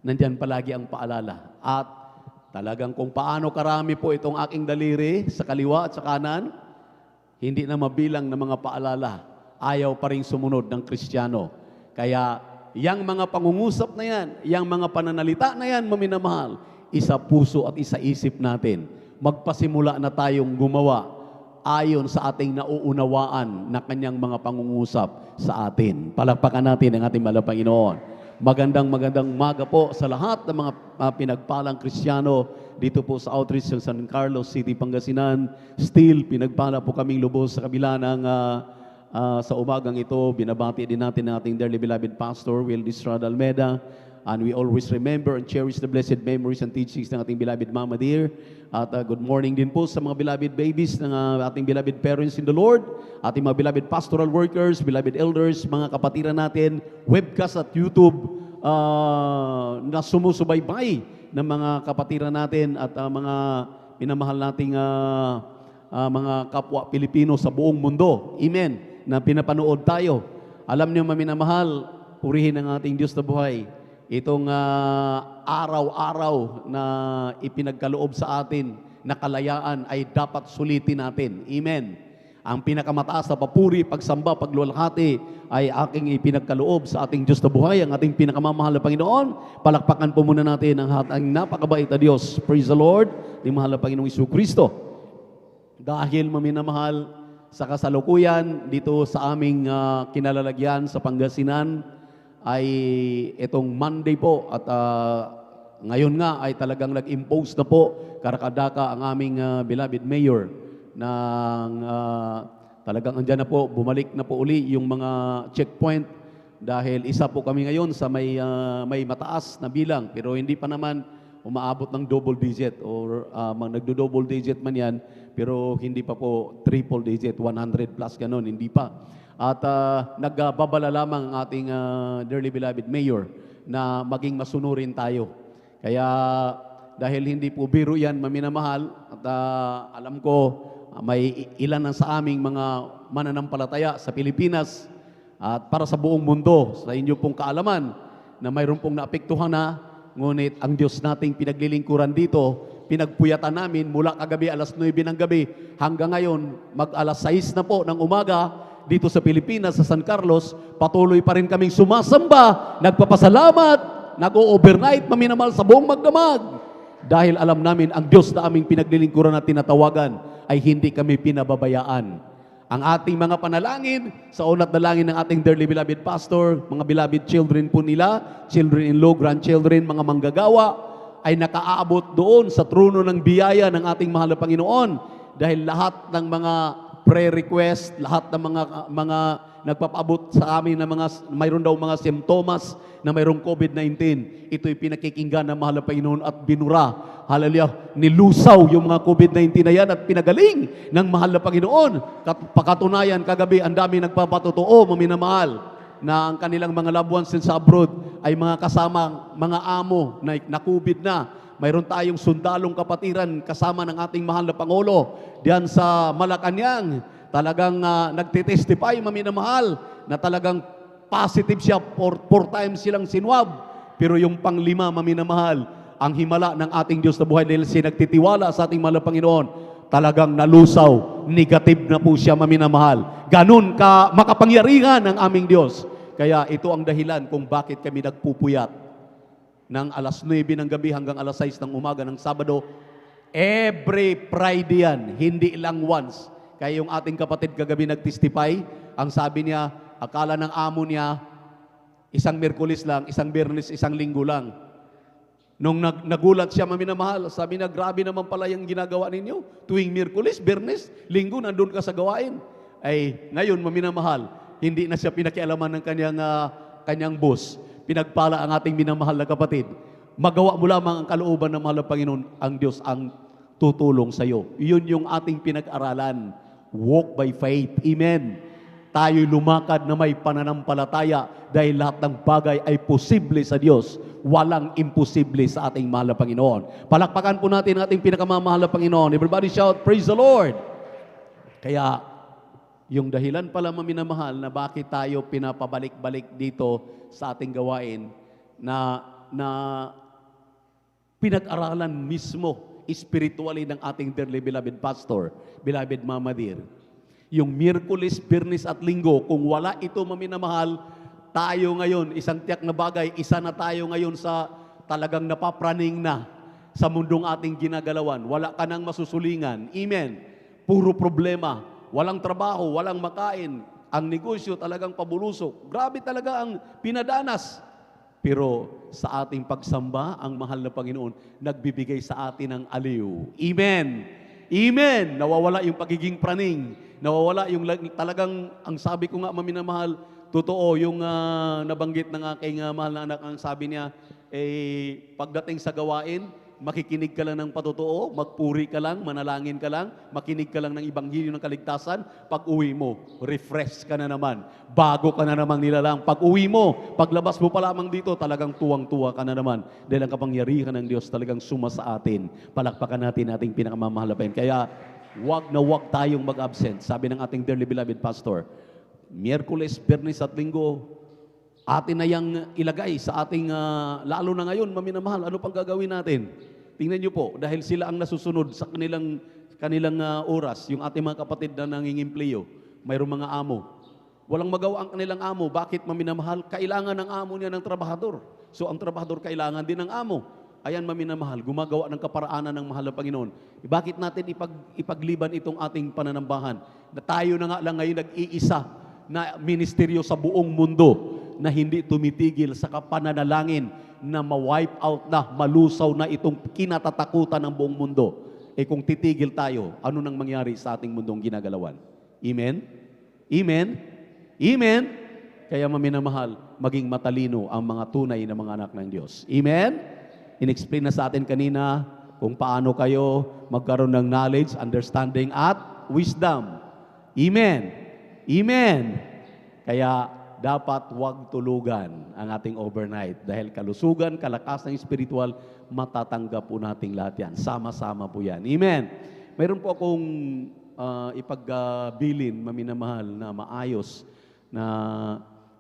S18: Nandyan palagi ang paalala. At talagang kung paano karami po itong aking daliri sa kaliwa at sa kanan, hindi na mabilang ng mga paalala. Ayaw pa rin sumunod ng Kristiyano. Kaya yang mga pangungusap na yan, yang mga pananalita na yan, maminamahal, isa puso at isa isip natin. Magpasimula na tayong gumawa ayon sa ating nauunawaan na kanyang mga pangungusap sa atin. Palakpakan natin ang ating mahal na Panginoon. Magandang umaga po sa lahat ng mga pinagpalang Kristiyano dito po sa Outreach sa San Carlos City, Pangasinan. Still, pinagpala po kaming lubos sa kabila ng sa umagang ito. Binabati din natin ang ating dearly beloved Pastor, Will Distrada Almeida. And we always remember and cherish the blessed memories and teachings ng ating beloved Mama Dear. At good morning din po sa mga beloved babies ng ating beloved parents in the Lord, ating mga beloved pastoral workers, beloved elders, mga kapatiran natin, webcast at YouTube na sumusubaybay ng mga kapatiran natin at mga minamahal nating mga kapwa Pilipino sa buong mundo. Amen. Na pinapanood tayo. Alam niyo, maminamahal, purihin ang ating Diyos na buhay. Itong araw-araw na ipinagkaloob sa atin na kalayaan ay dapat sulitin natin. Amen. Ang pinakamataas na papuri, pagsamba, pagluwalhati ay aking ipinagkaloob sa ating Diyos na buhay, ang ating pinakamamahal na Panginoon. Palakpakan po muna natin ang ating napakabait na Diyos. Praise the Lord, ating mahal na Panginoong Jesucristo. Dahil maminamahal sa kasalukuyan dito sa aming kinalalagyan sa Pangasinan, ay itong Monday po at ngayon nga ay talagang nag-impose na po karakadaka ang aming beloved mayor ng talagang andyan na po, bumalik na po uli yung mga checkpoint dahil isa po kami ngayon sa may mataas na bilang pero hindi pa naman umaabot ng double digit or nagdo-double digit man yan pero hindi pa po triple digit, 100 plus ganon, hindi pa. At nagbabala lamang ang ating dearly beloved mayor na maging masunurin tayo. Kaya dahil hindi po biro yan maminamahal at alam ko may ilan sa aming mga mananampalataya sa Pilipinas at para sa buong mundo, sa inyo pong kaalaman na mayroon pong naapektuhan na, ngunit ang Diyos nating pinaglilingkuran dito, pinagpuyatan namin mula kagabi alas 9 ng gabi hanggang ngayon mag alas 6 na po ng umaga dito sa Pilipinas, sa San Carlos, patuloy pa rin kaming sumasamba, nagpapasalamat, nag-o-overnight, maminamahal sa buong magdamag. Dahil alam namin ang Diyos na aming pinaglilingkuran at tinatawagan ay hindi kami pinababayaan. Ang ating mga panalangin, sa unat dalangin ng ating dearly beloved pastor, mga beloved children po nila, children-in-law, grandchildren, mga manggagawa, ay nakaaabot doon sa trono ng biyaya ng ating mahal na Panginoon. Dahil lahat ng mga prayer request, lahat ng mga nagpapaabot sa amin na mayroon daw mga simptomas na mayroong COVID-19. Ito'y pinakikinggan ng mahal na Panginoon at binura. Hallelujah. Nilusaw yung mga COVID-19 na yan at pinagaling ng mahal na Panginoon. Pakatunayan, kagabi, ang dami nagpapatotoo, maminamahal, na ang kanilang mga loved ones sa abroad ay mga kasama, mga amo na COVID na. Mayroon tayong sundalong kapatiran kasama ng ating mahal na Pangulo diyan sa Malacanang. Talagang nagtitestify, maminamahal, na talagang positive siya. Four times silang sinwab. Pero yung panglima, maminamahal, ang himala ng ating Diyos na buhay dahil siya nagtitiwala sa ating mahal na Panginoon, talagang nalusaw, negative na po siya, maminamahal. Ganun ka makapangyarihan ng aming Diyos. Kaya ito ang dahilan kung bakit kami nagpupuyat ng alas 9 ng gabi hanggang alas 6 ng umaga ng Sabado. Every Friday yan, hindi lang once. Kaya yung ating kapatid kagabi nag-testify, ang sabi niya, akala ng amo niya, isang Miyerkules lang, isang Biyernes, isang Linggo lang. Nung nagulat siya, maminamahal, sabi niya, grabe naman pala yung ginagawa ninyo. Tuwing Miyerkules, Biyernes, Linggo, nandun ka sa gawain. Ay, ngayon, maminamahal, hindi na siya pinakialaman ng kanyang boss. Pinagpala ang ating minamahal na kapatid. Magawa mo lamang ang kalooban ng mahal na Panginoon, ang Diyos ang tutulong sa iyo. Iyon yung ating pinag-aralan. Walk by faith. Amen. Tayo'y lumakad na may pananampalataya dahil lahat ng bagay ay posible sa Diyos. Walang imposible sa ating mahal na Panginoon. Palakpakan po natin ang ating pinakamamahal na Panginoon. Everybody shout, praise the Lord! Kaya, yung dahilan pala, maminamahal, na bakit tayo pinapabalik-balik dito sa ating gawain na pinag-aralan mismo spiritually ng ating dearly beloved pastor, beloved Mama Dear. Yung Miyerkules, Biyernes at Linggo, kung wala ito, maminamahal, tayo ngayon, isang tiyak na bagay, isa na tayo ngayon sa talagang napapraning na sa mundong ating ginagalawan. Wala ka nang masusulingan. Amen. Puro problema. Walang trabaho, walang makain. Ang negosyo talagang pabulusok. Grabe talaga ang pinadanas. Pero sa ating pagsamba, ang mahal na Panginoon nagbibigay sa atin ng aliw. Amen. Amen. Nawawala yung pagiging praning. Nawawala yung talagang, ang sabi ko nga, maminamahal, totoo yung nabanggit ng aking mahal na anak, ang sabi niya, pagdating sa gawain, makikinig ka lang ng patotoo, magpuri ka lang, manalangin ka lang, makinig ka lang ng Ebanghelyo ng kaligtasan, pag uwi mo, refresh ka na naman, bago ka na namang nilalang. Pag uwi mo, paglabas mo pa lamang dito, talagang tuwang-tuwa ka na naman dahil ang kapangyarihan ng Diyos talagang suma sa atin. Palakpakan natin ating pinakamamahal na Panginoon. Kaya, wag na wag tayong mag-absent. Sabi ng ating dearly beloved pastor, Miyerkules, Biyernes at Linggo, atin na yang ilagay sa ating, lalo na ngayon, maminamahal, ano pang gagawin natin? Tingnan niyo po, dahil sila ang nasusunod sa kanilang oras, yung ating mga kapatid na nangingimpleo, mayroong mga amo. Walang magawa ang kanilang amo. Bakit, maminamahal? Kailangan ng amo niya ng trabahador. So ang trabahador kailangan din ng amo. Ayan, maminamahal, gumagawa ng kaparaanan ng mahal na Panginoon. Bakit natin ipagliban itong ating pananambahan? Na tayo na nga lang ngayon nag-iisa na ministeryo sa buong mundo na hindi tumitigil sa kapananalangin na ma-wipe out na, malusaw na itong kinatatakutan ng buong mundo. Kung titigil tayo, ano nang mangyari sa ating mundong ginagalawan? Amen? Amen? Amen? Kaya maminamahal, maging matalino ang mga tunay na mga anak ng Diyos. Amen? In-explain na sa atin kanina kung paano kayo magkaroon ng knowledge, understanding, at wisdom. Amen? Amen? Kaya, dapat huwag tulugan ang ating overnight dahil kalusugan, kalakasan spiritual, matatanggap po nating lahat yan. Sama-sama po yan. Amen. Mayroon po akong ipagbilin, maminamahal, na maayos na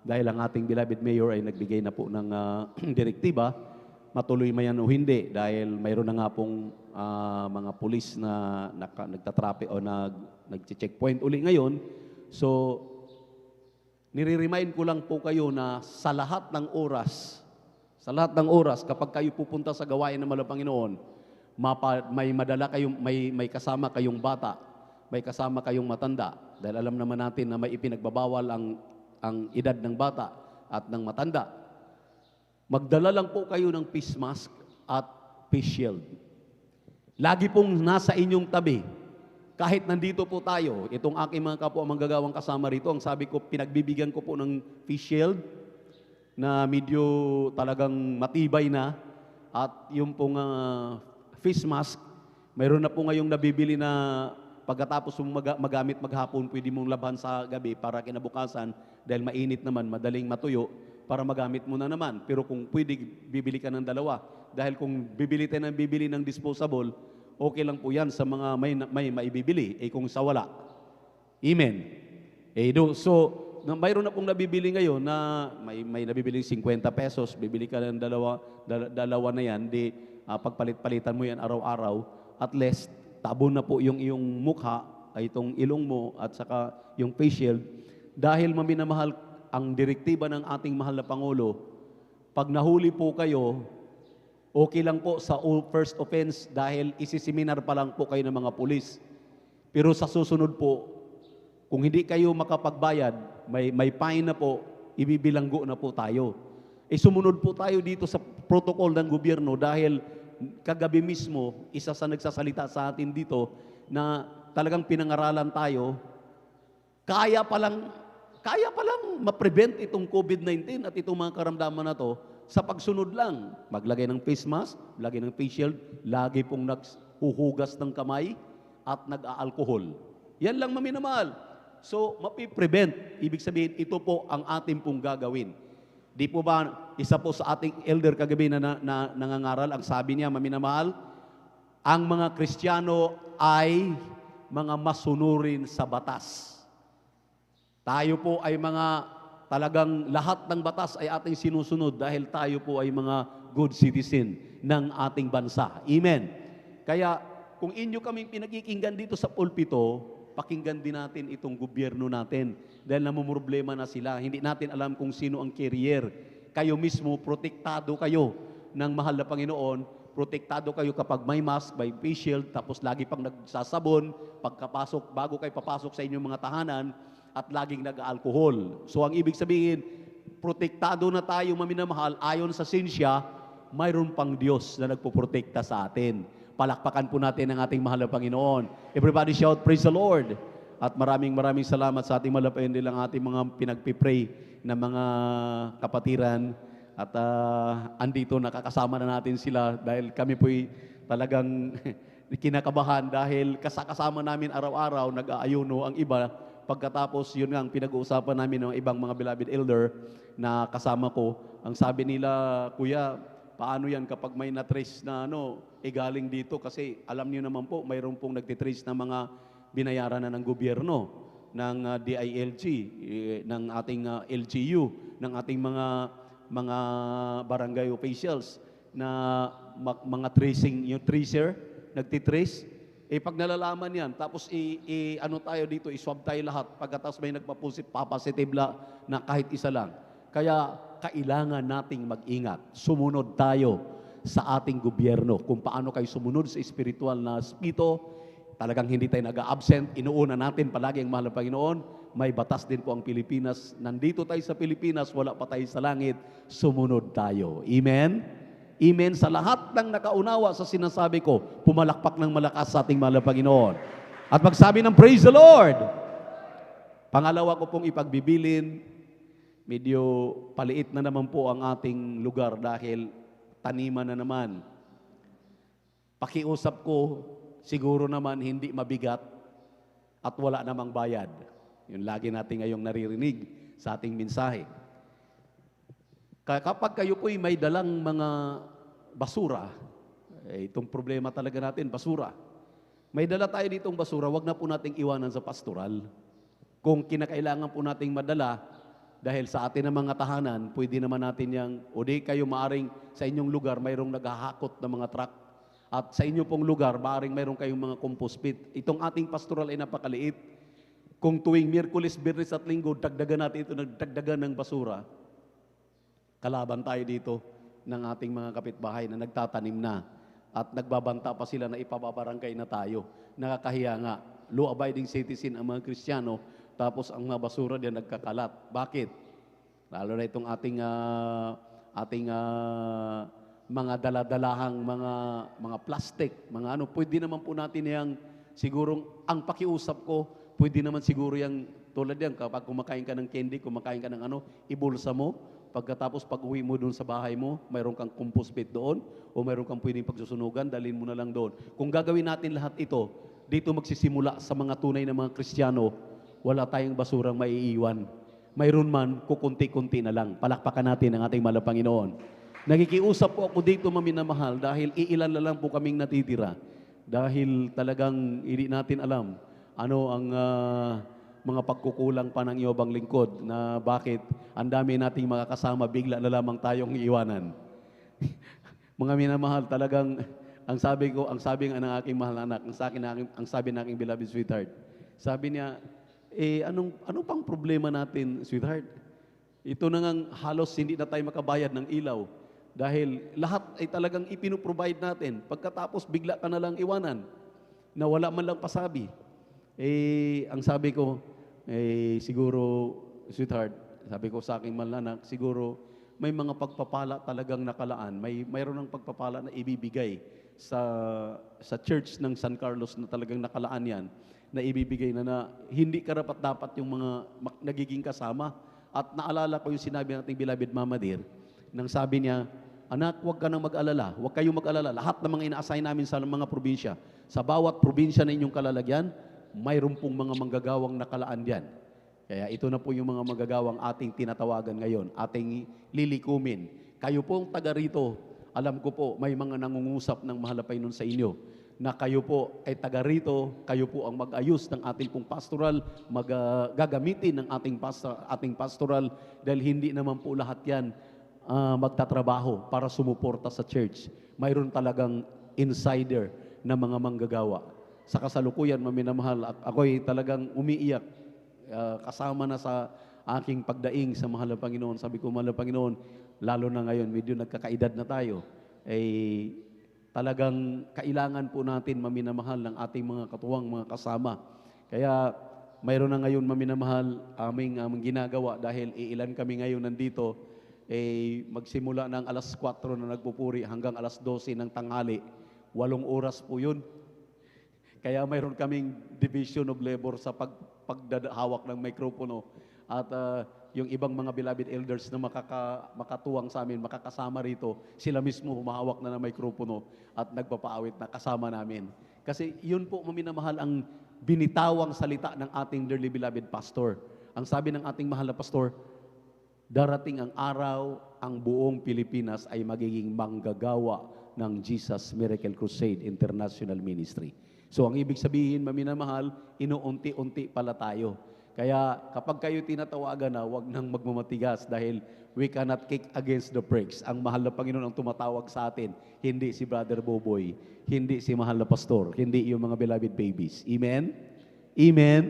S18: dahil ang ating beloved mayor ay nagbigay na po ng direktiba, matuloy mayan o hindi dahil mayroon na nga pong mga pulis na nagtatrape o nag-checkpoint uli ngayon. So, nire-remind ko lang po kayo na sa lahat ng oras, kapag kayo pupunta sa gawain ng mahal na Panginoon, may kasama kayong bata, may kasama kayong matanda. Dahil alam naman natin na may ipinagbabawal ang edad ng bata at ng matanda. Magdala lang po kayo ng face mask at face shield. Lagi pong nasa inyong tabi. kahit nandito po tayo, itong aking mga kapwa manggagawang kasama rito, ang sabi ko, pinagbibigyan ko po ng face shield na medyo talagang matibay na, at yung pong face mask, mayroon na po ngayong nabibili na pagkatapos mong magamit maghapon, pwede mong labhan sa gabi para kinabukasan, dahil mainit naman, madaling matuyo, para magamit mo na naman. Pero kung pwede, bibili ka ng dalawa. Dahil kung bibili tayo ng disposable, okay lang po yan sa mga may maibibili. Kung sa wala. Amen. So, mayroon na pong nabibili ngayon na may nabibiling 50 pesos, bibili ka ng dalawa na yan, di pagpalit-palitan mo yan araw-araw, at least tabon na po yung iyong mukha, ay itong ilong mo, at saka yung face shield. Dahil maminamahal, ang direktiba ng ating mahal na Pangulo, pag nahuli po kayo, okay lang po sa first offense dahil isiseminar pa lang po kayo ng mga pulis. Pero sa susunod po, kung hindi kayo makapagbayad, may fine na po, ibibilanggo na po tayo. Sumunod po tayo dito sa protocol ng gobyerno dahil kagabi mismo, isa sa nagsasalita sa atin dito na talagang pinangaralan tayo, kaya palang ma-prevent itong COVID-19 at itong mga karamdaman na to sa pagsunod lang. Maglagay ng face mask, lagay ng face shield, lagi pong naghuhugas ng kamay at nag-aalkohol. Yan lang maminamahal. So, mapiprevent. Ibig sabihin, ito po ang ating pong gagawin. Di po ba, isa po sa ating elder kagabi na nangangaral, ang sabi niya, maminamahal, ang mga Kristiyano ay mga masunurin sa batas. Tayo po ay mga talagang lahat ng batas ay ating sinusunod dahil tayo po ay mga good citizen ng ating bansa. Amen. Kaya kung inyo kaming pinakikinggan dito sa pulpito, pakinggan din natin itong gobyerno natin dahil namumroblema na sila. Hindi natin alam kung sino ang carrier. Kayo mismo, protektado kayo ng mahal na Panginoon. Protektado kayo kapag may mask, may face shield, tapos lagi pang nagsasabon, pagkapasok, bago kayo papasok sa inyong mga tahanan, at laging nag-alcohol. So ang ibig sabihin, protektado na tayo maminamahal, ayon sa sinsya, mayroon pang Diyos na nagpoprotekta sa atin. Palakpakan po natin ang ating mahal na Panginoon. Everybody shout, praise the Lord. At maraming salamat sa ating malapayan nilang ating mga pinagpipray na mga kapatiran. At andito nakakasama na natin sila dahil kami po'y talagang kinakabahan dahil kasama namin araw-araw, nag-aayuno ang iba. Pagkatapos, yun nga ang pinag-uusapan namin ng ibang mga beloved elder na kasama ko. Ang sabi nila, Kuya, paano yan kapag may na-trace na galing dito? Kasi alam niyo naman po, mayroon pong nagtitrace na mga binayaran na ng gobyerno, ng DILG, ng ating LGU, ng ating mga barangay officials na mga tracing, yung tracer, nagtitrace. Pag nalalaman yan, tapos tayo dito, iswab tayo lahat, pagkatapos may papositive na kahit isa lang. Kaya kailangan nating mag-ingat. Sumunod tayo sa ating gobyerno. Kung paano kayo sumunod sa spiritual na spito, talagang hindi tayo nag-absent. Inuuna natin palagi ang mahal na Panginoon. May batas din po ang Pilipinas. Nandito tayo sa Pilipinas, wala pa tayo sa langit. Sumunod tayo. Amen? Amen sa lahat ng nakaunawa sa sinasabi ko, pumalakpak ng malakas sa ating mahal na Panginoon. At magsabi ng praise the Lord. Pangalawa ko pong ipagbibilin, medyo paliit na naman po ang ating lugar dahil taniman na naman. Pakiusap ko, siguro naman hindi mabigat at wala namang bayad. Yun lagi natin ngayong naririnig sa ating mensahe. Kapag kayo po'y may dalang mga basura, itong problema talaga natin, basura. May dala tayo ditong basura, wag na po nating iwanan sa pastoral. Kung kinakailangan po nating madala, dahil sa atin ng mga tahanan, pwede naman natin yung, o di kayo maaring sa inyong lugar, mayroong naghahakot ng mga truck. At sa inyo pong lugar, maaring mayroong kayong mga compost pit. Itong ating pastoral ay napakaliit. Kung tuwing Miyerkules, Biyernes at Linggo, dagdagan natin ito, nagdagdagan ng basura. Kalaban tayo dito ng ating mga kapitbahay na nagtatanim na at nagbabanta pa sila na ipababarangay na tayo. Nakakahiya nga. Law-abiding citizen ang mga Kristiyano, tapos ang mga basura diyan nagkakalat. Bakit? Lalo na itong ating mga daladalahang mga plastic, mga pwede naman po natin yang siguro ang pakiusap ko, pwede naman siguro yung tulad yan, kapag kumakain ka ng candy, kumakain ka ng ano, ibulsa mo, pagkatapos pag uwi mo doon sa bahay mo, mayroon kang compost pit doon, o mayroon kang pwedeng pagsusunugan, dalhin mo na lang doon. Kung gagawin natin lahat ito, dito magsisimula sa mga tunay na mga Kristiyano, wala tayong basurang maiiwan. Mayroon man, kukunti-kunti na lang. Palakpakan natin ang ating mahal na Panginoon. Nakikiusap po ako dito, maminamahal, dahil iilan na lang po kaming natitira. Dahil talagang hindi natin alam ano ang mga pagkukulang pa ng iyong lingkod na bakit ang dami nating mga kasama, bigla na lamang tayong iiwanan. Mga minamahal, talagang ang sabi ng aking mahal na anak, ang sabi ng aking beloved sweetheart, sabi niya, ano pang problema natin, sweetheart? Ito na ngang halos hindi na tayo makabayad ng ilaw dahil lahat ay talagang ipinoprovide natin. Pagkatapos bigla ka na lang iwanan na wala man lang pasabi. Ang sabi ko, siguro, sweetheart, sabi ko sa aking mahal na anak, siguro may mga pagpapala talagang nakalaan. Mayroon ng pagpapala na ibibigay sa church ng San Carlos na talagang nakalaan yan, na ibibigay na hindi karapat-dapat yung mga nagiging kasama. At naalala ko yung sinabi ng ating beloved Mama Dear, nang sabi niya, anak, huwag ka nang mag-alala, huwag kayong mag-alala. Lahat ng mga ina-assign namin sa mga probinsya, sa bawat probinsya na inyong kalalagyan, mayroon pong mga manggagawang nakalaan diyan. Kaya ito na po yung mga manggagawang ating tinatawagan ngayon, ating lilikumin. Kayo pong taga rito, alam ko po, may mga nangungusap ng mahal na Panginoon sa inyo, na kayo po ay taga rito, kayo po ang mag-ayos ng ating pong pastoral, gagamitin ng ating pastoral, dahil hindi naman po lahat yan magtatrabaho para sumuporta sa church. Mayroon talagang insider na mga manggagawa. Sa kasalukuyan, maminamahal, ako'y talagang umiiyak kasama na sa aking pagdaing sa mahal na Panginoon. Sabi ko, mahal na Panginoon, lalo na ngayon, medyo nagkakaedad na tayo, talagang kailangan po natin maminamahal ng ating mga katuwang, mga kasama. Kaya mayroon na ngayon maminamahal aming ginagawa dahil iilan kami ngayon nandito, magsimula ng alas 4 na nagpupuri hanggang alas 12 ng tanghali. 8 oras po yun. Kaya mayroon kaming division of labor sa pagdahawak ng mikropono. At yung ibang mga beloved elders na makatuwang sa amin, makakasama rito, sila mismo humahawak na ng mikropono at nagpapaawit na kasama namin. Kasi yun po, maminamahal, ang binitawang salita ng ating dearly beloved pastor. Ang sabi ng ating mahal na pastor, darating ang araw, ang buong Pilipinas ay magiging manggagawa ng Jesus Miracle Crusade International Ministry. So ang ibig sabihin, maminamahal, inuunti-unti pala tayo. Kaya kapag kayo tinatawagan na, huwag nang magmamatigas dahil we cannot kick against the pricks. Ang mahal na Panginoon ang tumatawag sa atin, hindi si Brother Boboy, hindi si mahal na pastor, hindi yung mga beloved babies. Amen? Amen?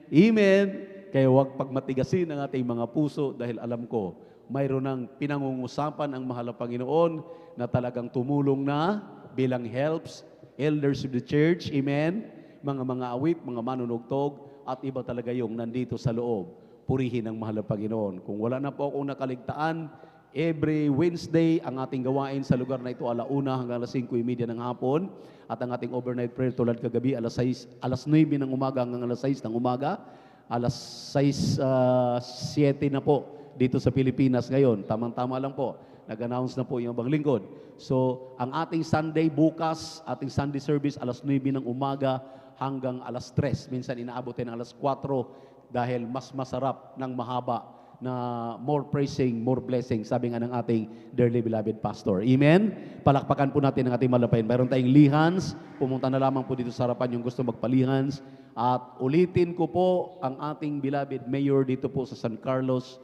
S18: Amen? Kaya huwag pagmatigasin ang ating mga puso dahil alam ko, mayroon ng pinangungusapan ang mahal na Panginoon na talagang tumulong na bilang helps, elders of the church, amen? Mga awit, mga manunugtog, at iba talaga yung nandito sa loob. Purihin ang mahal na Panginoon. Kung wala na po akong nakaligtaan, every Wednesday, ang ating gawain sa lugar na ito, 1:00 hanggang 5:30 ng hapon. At ang ating overnight prayer tulad kagabi, alas 9 ng umaga hanggang alas 6 ng umaga. Alas 7 na po dito sa Pilipinas ngayon. Tamang-tama lang po. Nag-announce na po yung ibang lingkod. So, ang ating Sunday bukas, ating Sunday service, alas 9 ng umaga hanggang alas 3. Minsan inaabotin ng alas 4 dahil mas masarap ng mahaba na more praising, more blessing, sabi nga ng ating dearly beloved pastor. Amen? Palakpakan po natin ang ating malapayan. Mayroon tayong lihans. Pumunta na lamang po dito sa harapan yung gusto magpalihans. At ulitin ko po, ang ating beloved mayor dito po sa San Carlos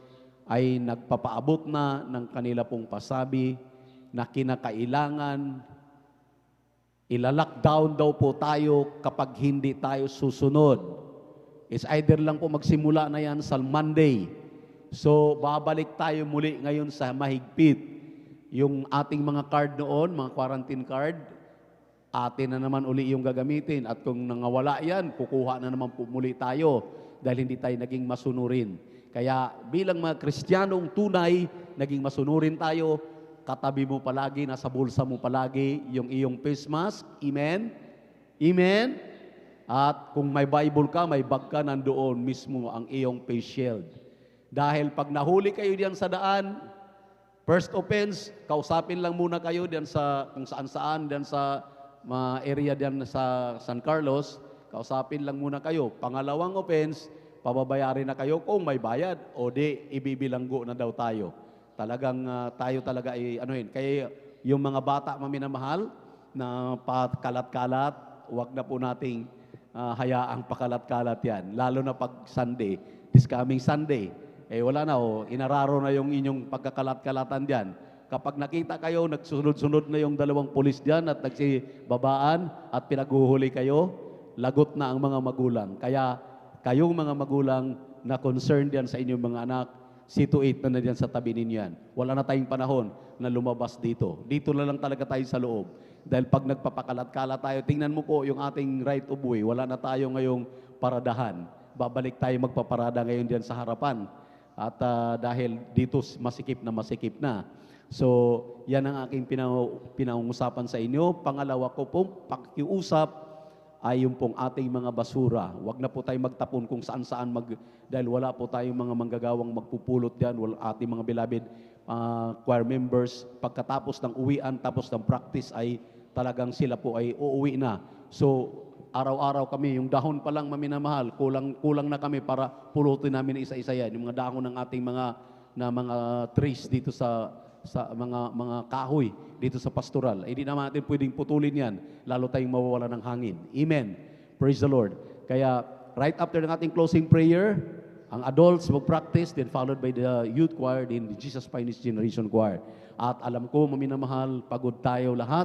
S18: ay nagpapaabot na ng kanila pong pasabi na kinakailangan ilalockdown daw po tayo kapag hindi tayo susunod. It's either lang po magsimula na yan sa Monday. So, babalik tayo muli ngayon sa mahigpit. Yung ating mga card noon, mga quarantine card, atin na naman uli yung gagamitin. At kung nangawala yan, kukuha na naman po muli tayo dahil hindi tayo naging masunurin. Kaya bilang mga Kristiyanong tunay, naging masunurin tayo, katabi mo palagi, nasa bulsa mo palagi yung iyong face mask. Amen? Amen? At kung may Bible ka, may bag ka, nandoon mismo ang iyong face shield. Dahil pag nahuli kayo diyan sa daan, first offense, kausapin lang muna kayo diyan sa kung saan-saan, diyan sa area diyan sa San Carlos, kausapin lang muna kayo. Pangalawang offense, pababayarin na kayo kung may bayad o di ibibilanggo na daw tayo. Talagang tayo talaga ay anuhin. Kaya yung mga bata maminamahal na pakalat-kalat, wag na po nating hayaang pakalat-kalat yan. Lalo na pag Sunday, this coming Sunday, wala na inararo na yung inyong pagkakalat-kalatan diyan. Kapag nakita kayo, nagsunod-sunod na yung dalawang pulis diyan at nagsibabaan at pinaghuhuli kayo, lagot na ang mga magulang. Kaya kayong mga magulang na concerned diyan sa inyong mga anak, see to it na diyan sa tabi ninyo yan. Wala na tayong panahon na lumabas dito. Dito na lang talaga tayo sa loob. Dahil pag nagpapakalat-kalat tayo, tingnan mo po yung ating right of way, wala na tayo ngayong paradahan. Babalik tayo magpaparada ngayon diyan sa harapan. At dahil dito masikip na. So, yan ang aking pinangungusapan sa inyo. Pangalawa ko pong pakiusap ay yung pong ating mga basura. Huwag na po tayo magtapon kung saan-saan dahil wala po tayong mga manggagawang magpupulot yan. Ating mga beloved choir members, pagkatapos ng uwian, tapos ng practice ay talagang sila po ay uuwi na. So, araw-araw kami, yung dahon pa lang maminamahal, kulang na kami para pulutin namin isa-isa yan. Yung mga dahon ng ating mga trees dito sa mga kahoy dito sa pastoral. Hindi naman natin pwedeng putulin yan, lalo tayong mawawala ng hangin. Amen. Praise the Lord. Kaya right after ng ating closing prayer, ang adults mag-practice, then followed by the youth choir, then the Jesus Finest Generation Choir. At alam ko, maminamahal, pagod tayo lahat,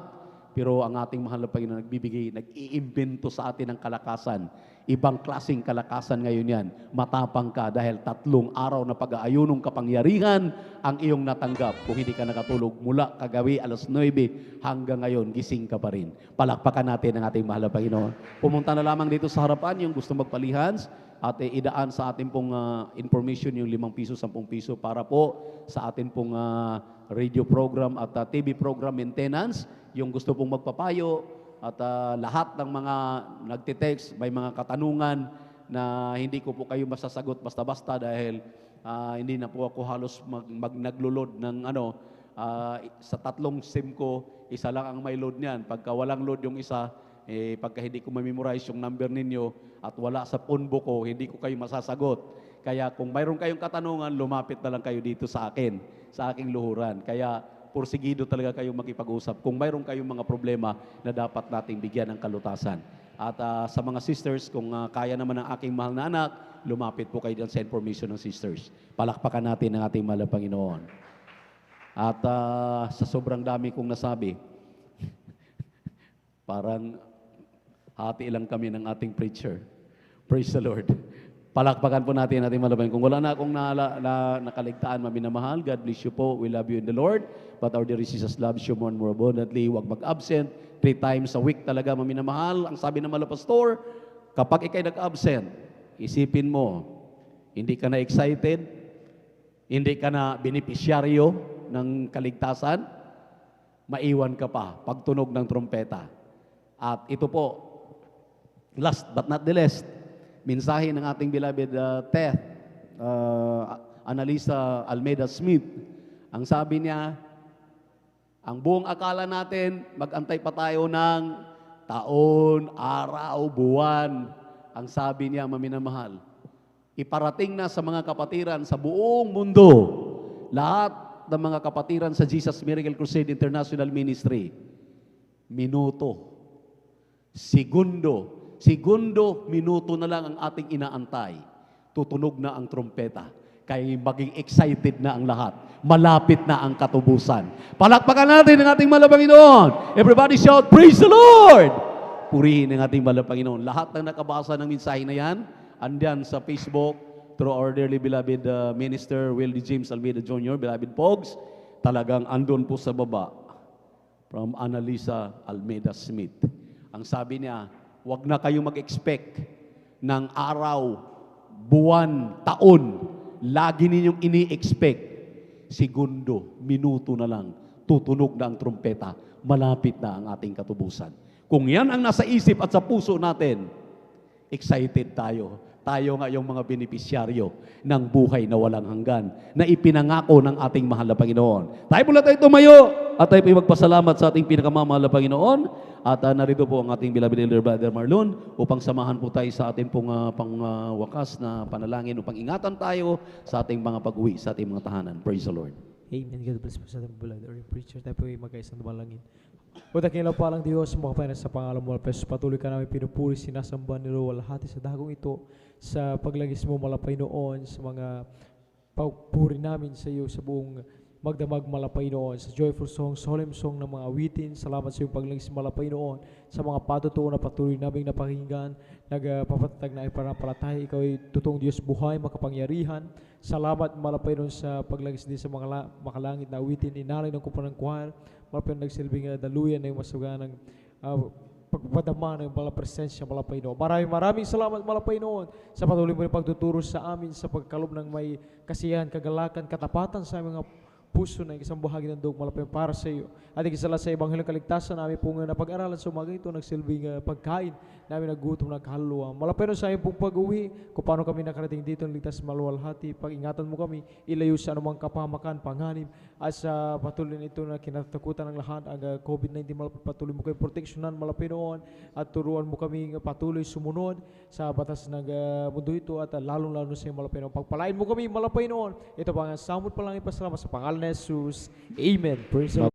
S18: pero ang ating mahal na Panginoon nagbibigay, nag-iimbento sa atin ng kalakasan. Ibang klaseng kalakasan ngayon yan. Matapang ka dahil 3 araw na pag-aayunong kapangyarihan ang iyong natanggap. Kung hindi ka nakatulog mula kagabi alas 9 hanggang ngayon, gising ka pa rin. Palakpakan natin ang ating mahal na Panginoon. Pumunta na lamang dito sa harapan yung gusto magpalihans at idaan sa ating pong information yung 5 piso, 10 piso para po sa ating pong radio program at TV program maintenance. Yung gusto pong magpapayo at lahat ng mga nagtitext, may mga katanungan na hindi ko po kayo masasagot basta-basta dahil hindi na po ako halos naglulod ng sa 3 SIM ko, isa lang ang may load niyan. Pagka walang load yung isa, pagka hindi ko ma-memorize yung number ninyo at wala sa phone book ko, hindi ko kayo masasagot. Kaya kung mayroon kayong katanungan, lumapit na lang kayo dito sa akin, sa aking luhuran. Kaya porsigido talaga kayong makipag-usap kung mayroon kayong mga problema na dapat nating bigyan ng kalutasan. At sa mga sisters, kung kaya naman ng aking mahal na anak, lumapit po kayo dyan sa information ng sisters. Palakpakan natin ang ating mahal na Panginoon. At sa sobrang dami kong nasabi, parang hati lang kami ng ating preacher. Praise the Lord. Palakpakan po natin ating malabayan. Kung wala na akong nakaligtaan, maminamahal, God bless you po. We love you in the Lord. But our dear Jesus loves you more and more abundantly. Huwag mag-absent. 3 times a week talaga, maminamahal. Ang sabi ng mga pastor, kapag ikay nag-absent, isipin mo, hindi ka na excited, hindi ka na benepisyaryo ng kaligtasan, maiwan ka pa pagtunog ng trompeta. At ito po, last but not the least, mensahe ng ating beloved Annalisa Almeida Smith. Ang sabi niya, ang buong akala natin, mag-antay pa tayo ng taon, araw, buwan. Ang sabi niya, maminamahal, iparating na sa mga kapatiran sa buong mundo, lahat ng mga kapatiran sa Jesus Miracle Crusade International Ministry, minuto, segundo, minuto na lang ang ating inaantay. Tutunog na ang trompeta. Kaya maging excited na ang lahat. Malapit na ang katubusan. Palakpakan natin ang ating mahal na Panginoon. Everybody shout, praise the Lord! Purihin ang ating mahal na Panginoon. Lahat ng nakabasa ng mensahe na yan, andyan sa Facebook, through our dearly beloved Minister Willie James Almeida Jr., beloved Pogs, talagang andun po sa baba, from Annalisa Almeida Smith. Ang sabi niya, huwag na kayo mag-expect ng araw, buwan, taon. Lagi ninyong ini-expect. Segundo, minuto na lang, tutunog na ang trompeta. Malapit na ang ating katubusan. Kung yan ang nasa isip at sa puso natin, excited tayo. Tayo nga yung mga benepisyaryo ng buhay na walang hanggan na ipinangako ng ating mahal na Panginoon. Tayo mula tayo tumayo at tayo po magpasalamat sa ating pinakamamahal na Panginoon. At narito po ang ating beloved elder brother Marlon upang samahan po tayo sa ating pong pangwakas na panalangin upang ingatan tayo sa ating mga pag-uwi sa ating mga tahanan. Praise the Lord.
S16: Amen. God bless po sa ating beloved elder preacher. Tayo po mag-kaisang dumalangin. O dakilang palang Diyos, makapayanan sa pangalan mo, Pesos, patuloy ka namin pinupuri, sinasamba ni Walhati sa dagong ito, sa paglagis mo malapay noon, sa mga pagpuri namin sa iyo sa buong magdamag malapay noon, sa joyful song, solemn song ng mga awitin. Salamat sa iyong paglagis malapay noon, sa mga patutuo na patuloy naming napakinggan, nagpapatatag na ipanampalataya, ikaw ay totoong Diyos buhay, makapangyarihan. Salamat malapay noon sa paglagis din sa mga makalangit na awitin, inalay ng kumpanang choir, malapay na nagsilbing daluyan na yung masuga ng pagpapadama ng mga presensya malapay noon. Maraming salamat malapay noon sa patuloy mo yung pagtuturo sa amin sa pagkalob ng may kasiyahan, kagalakan, katapatan sa mga puso na isang bahagi ng dog malapay para sa iyo. At ikisala sa Ebanghelong Kaligtasan namin pong napag-aralan sa umaga ito, nagsilbing pagkain namin nagutom na kaluluwa. Malapay na sa iyong pong pag-uwi, kung paano kami nakarating dito ng ligtas maluwalhati, pag-ingatan mo kami, ilayo sa anumang kapahamakan, panganib, at sa patuloy nito na kinatakutan ng lahat, ang COVID-19, malapay patuloy mo kami proteksyonan malapay noon, at turuan mo kami patuloy sumunod sa batas ng mundo ito, at lalong-lalo sa iyo malapay noon. Pagpalain mo kami malapay noon. Ito pa nga, samot pa lang ipasalamat sa pangalan ni Jesus. Amen. Praise the Lord.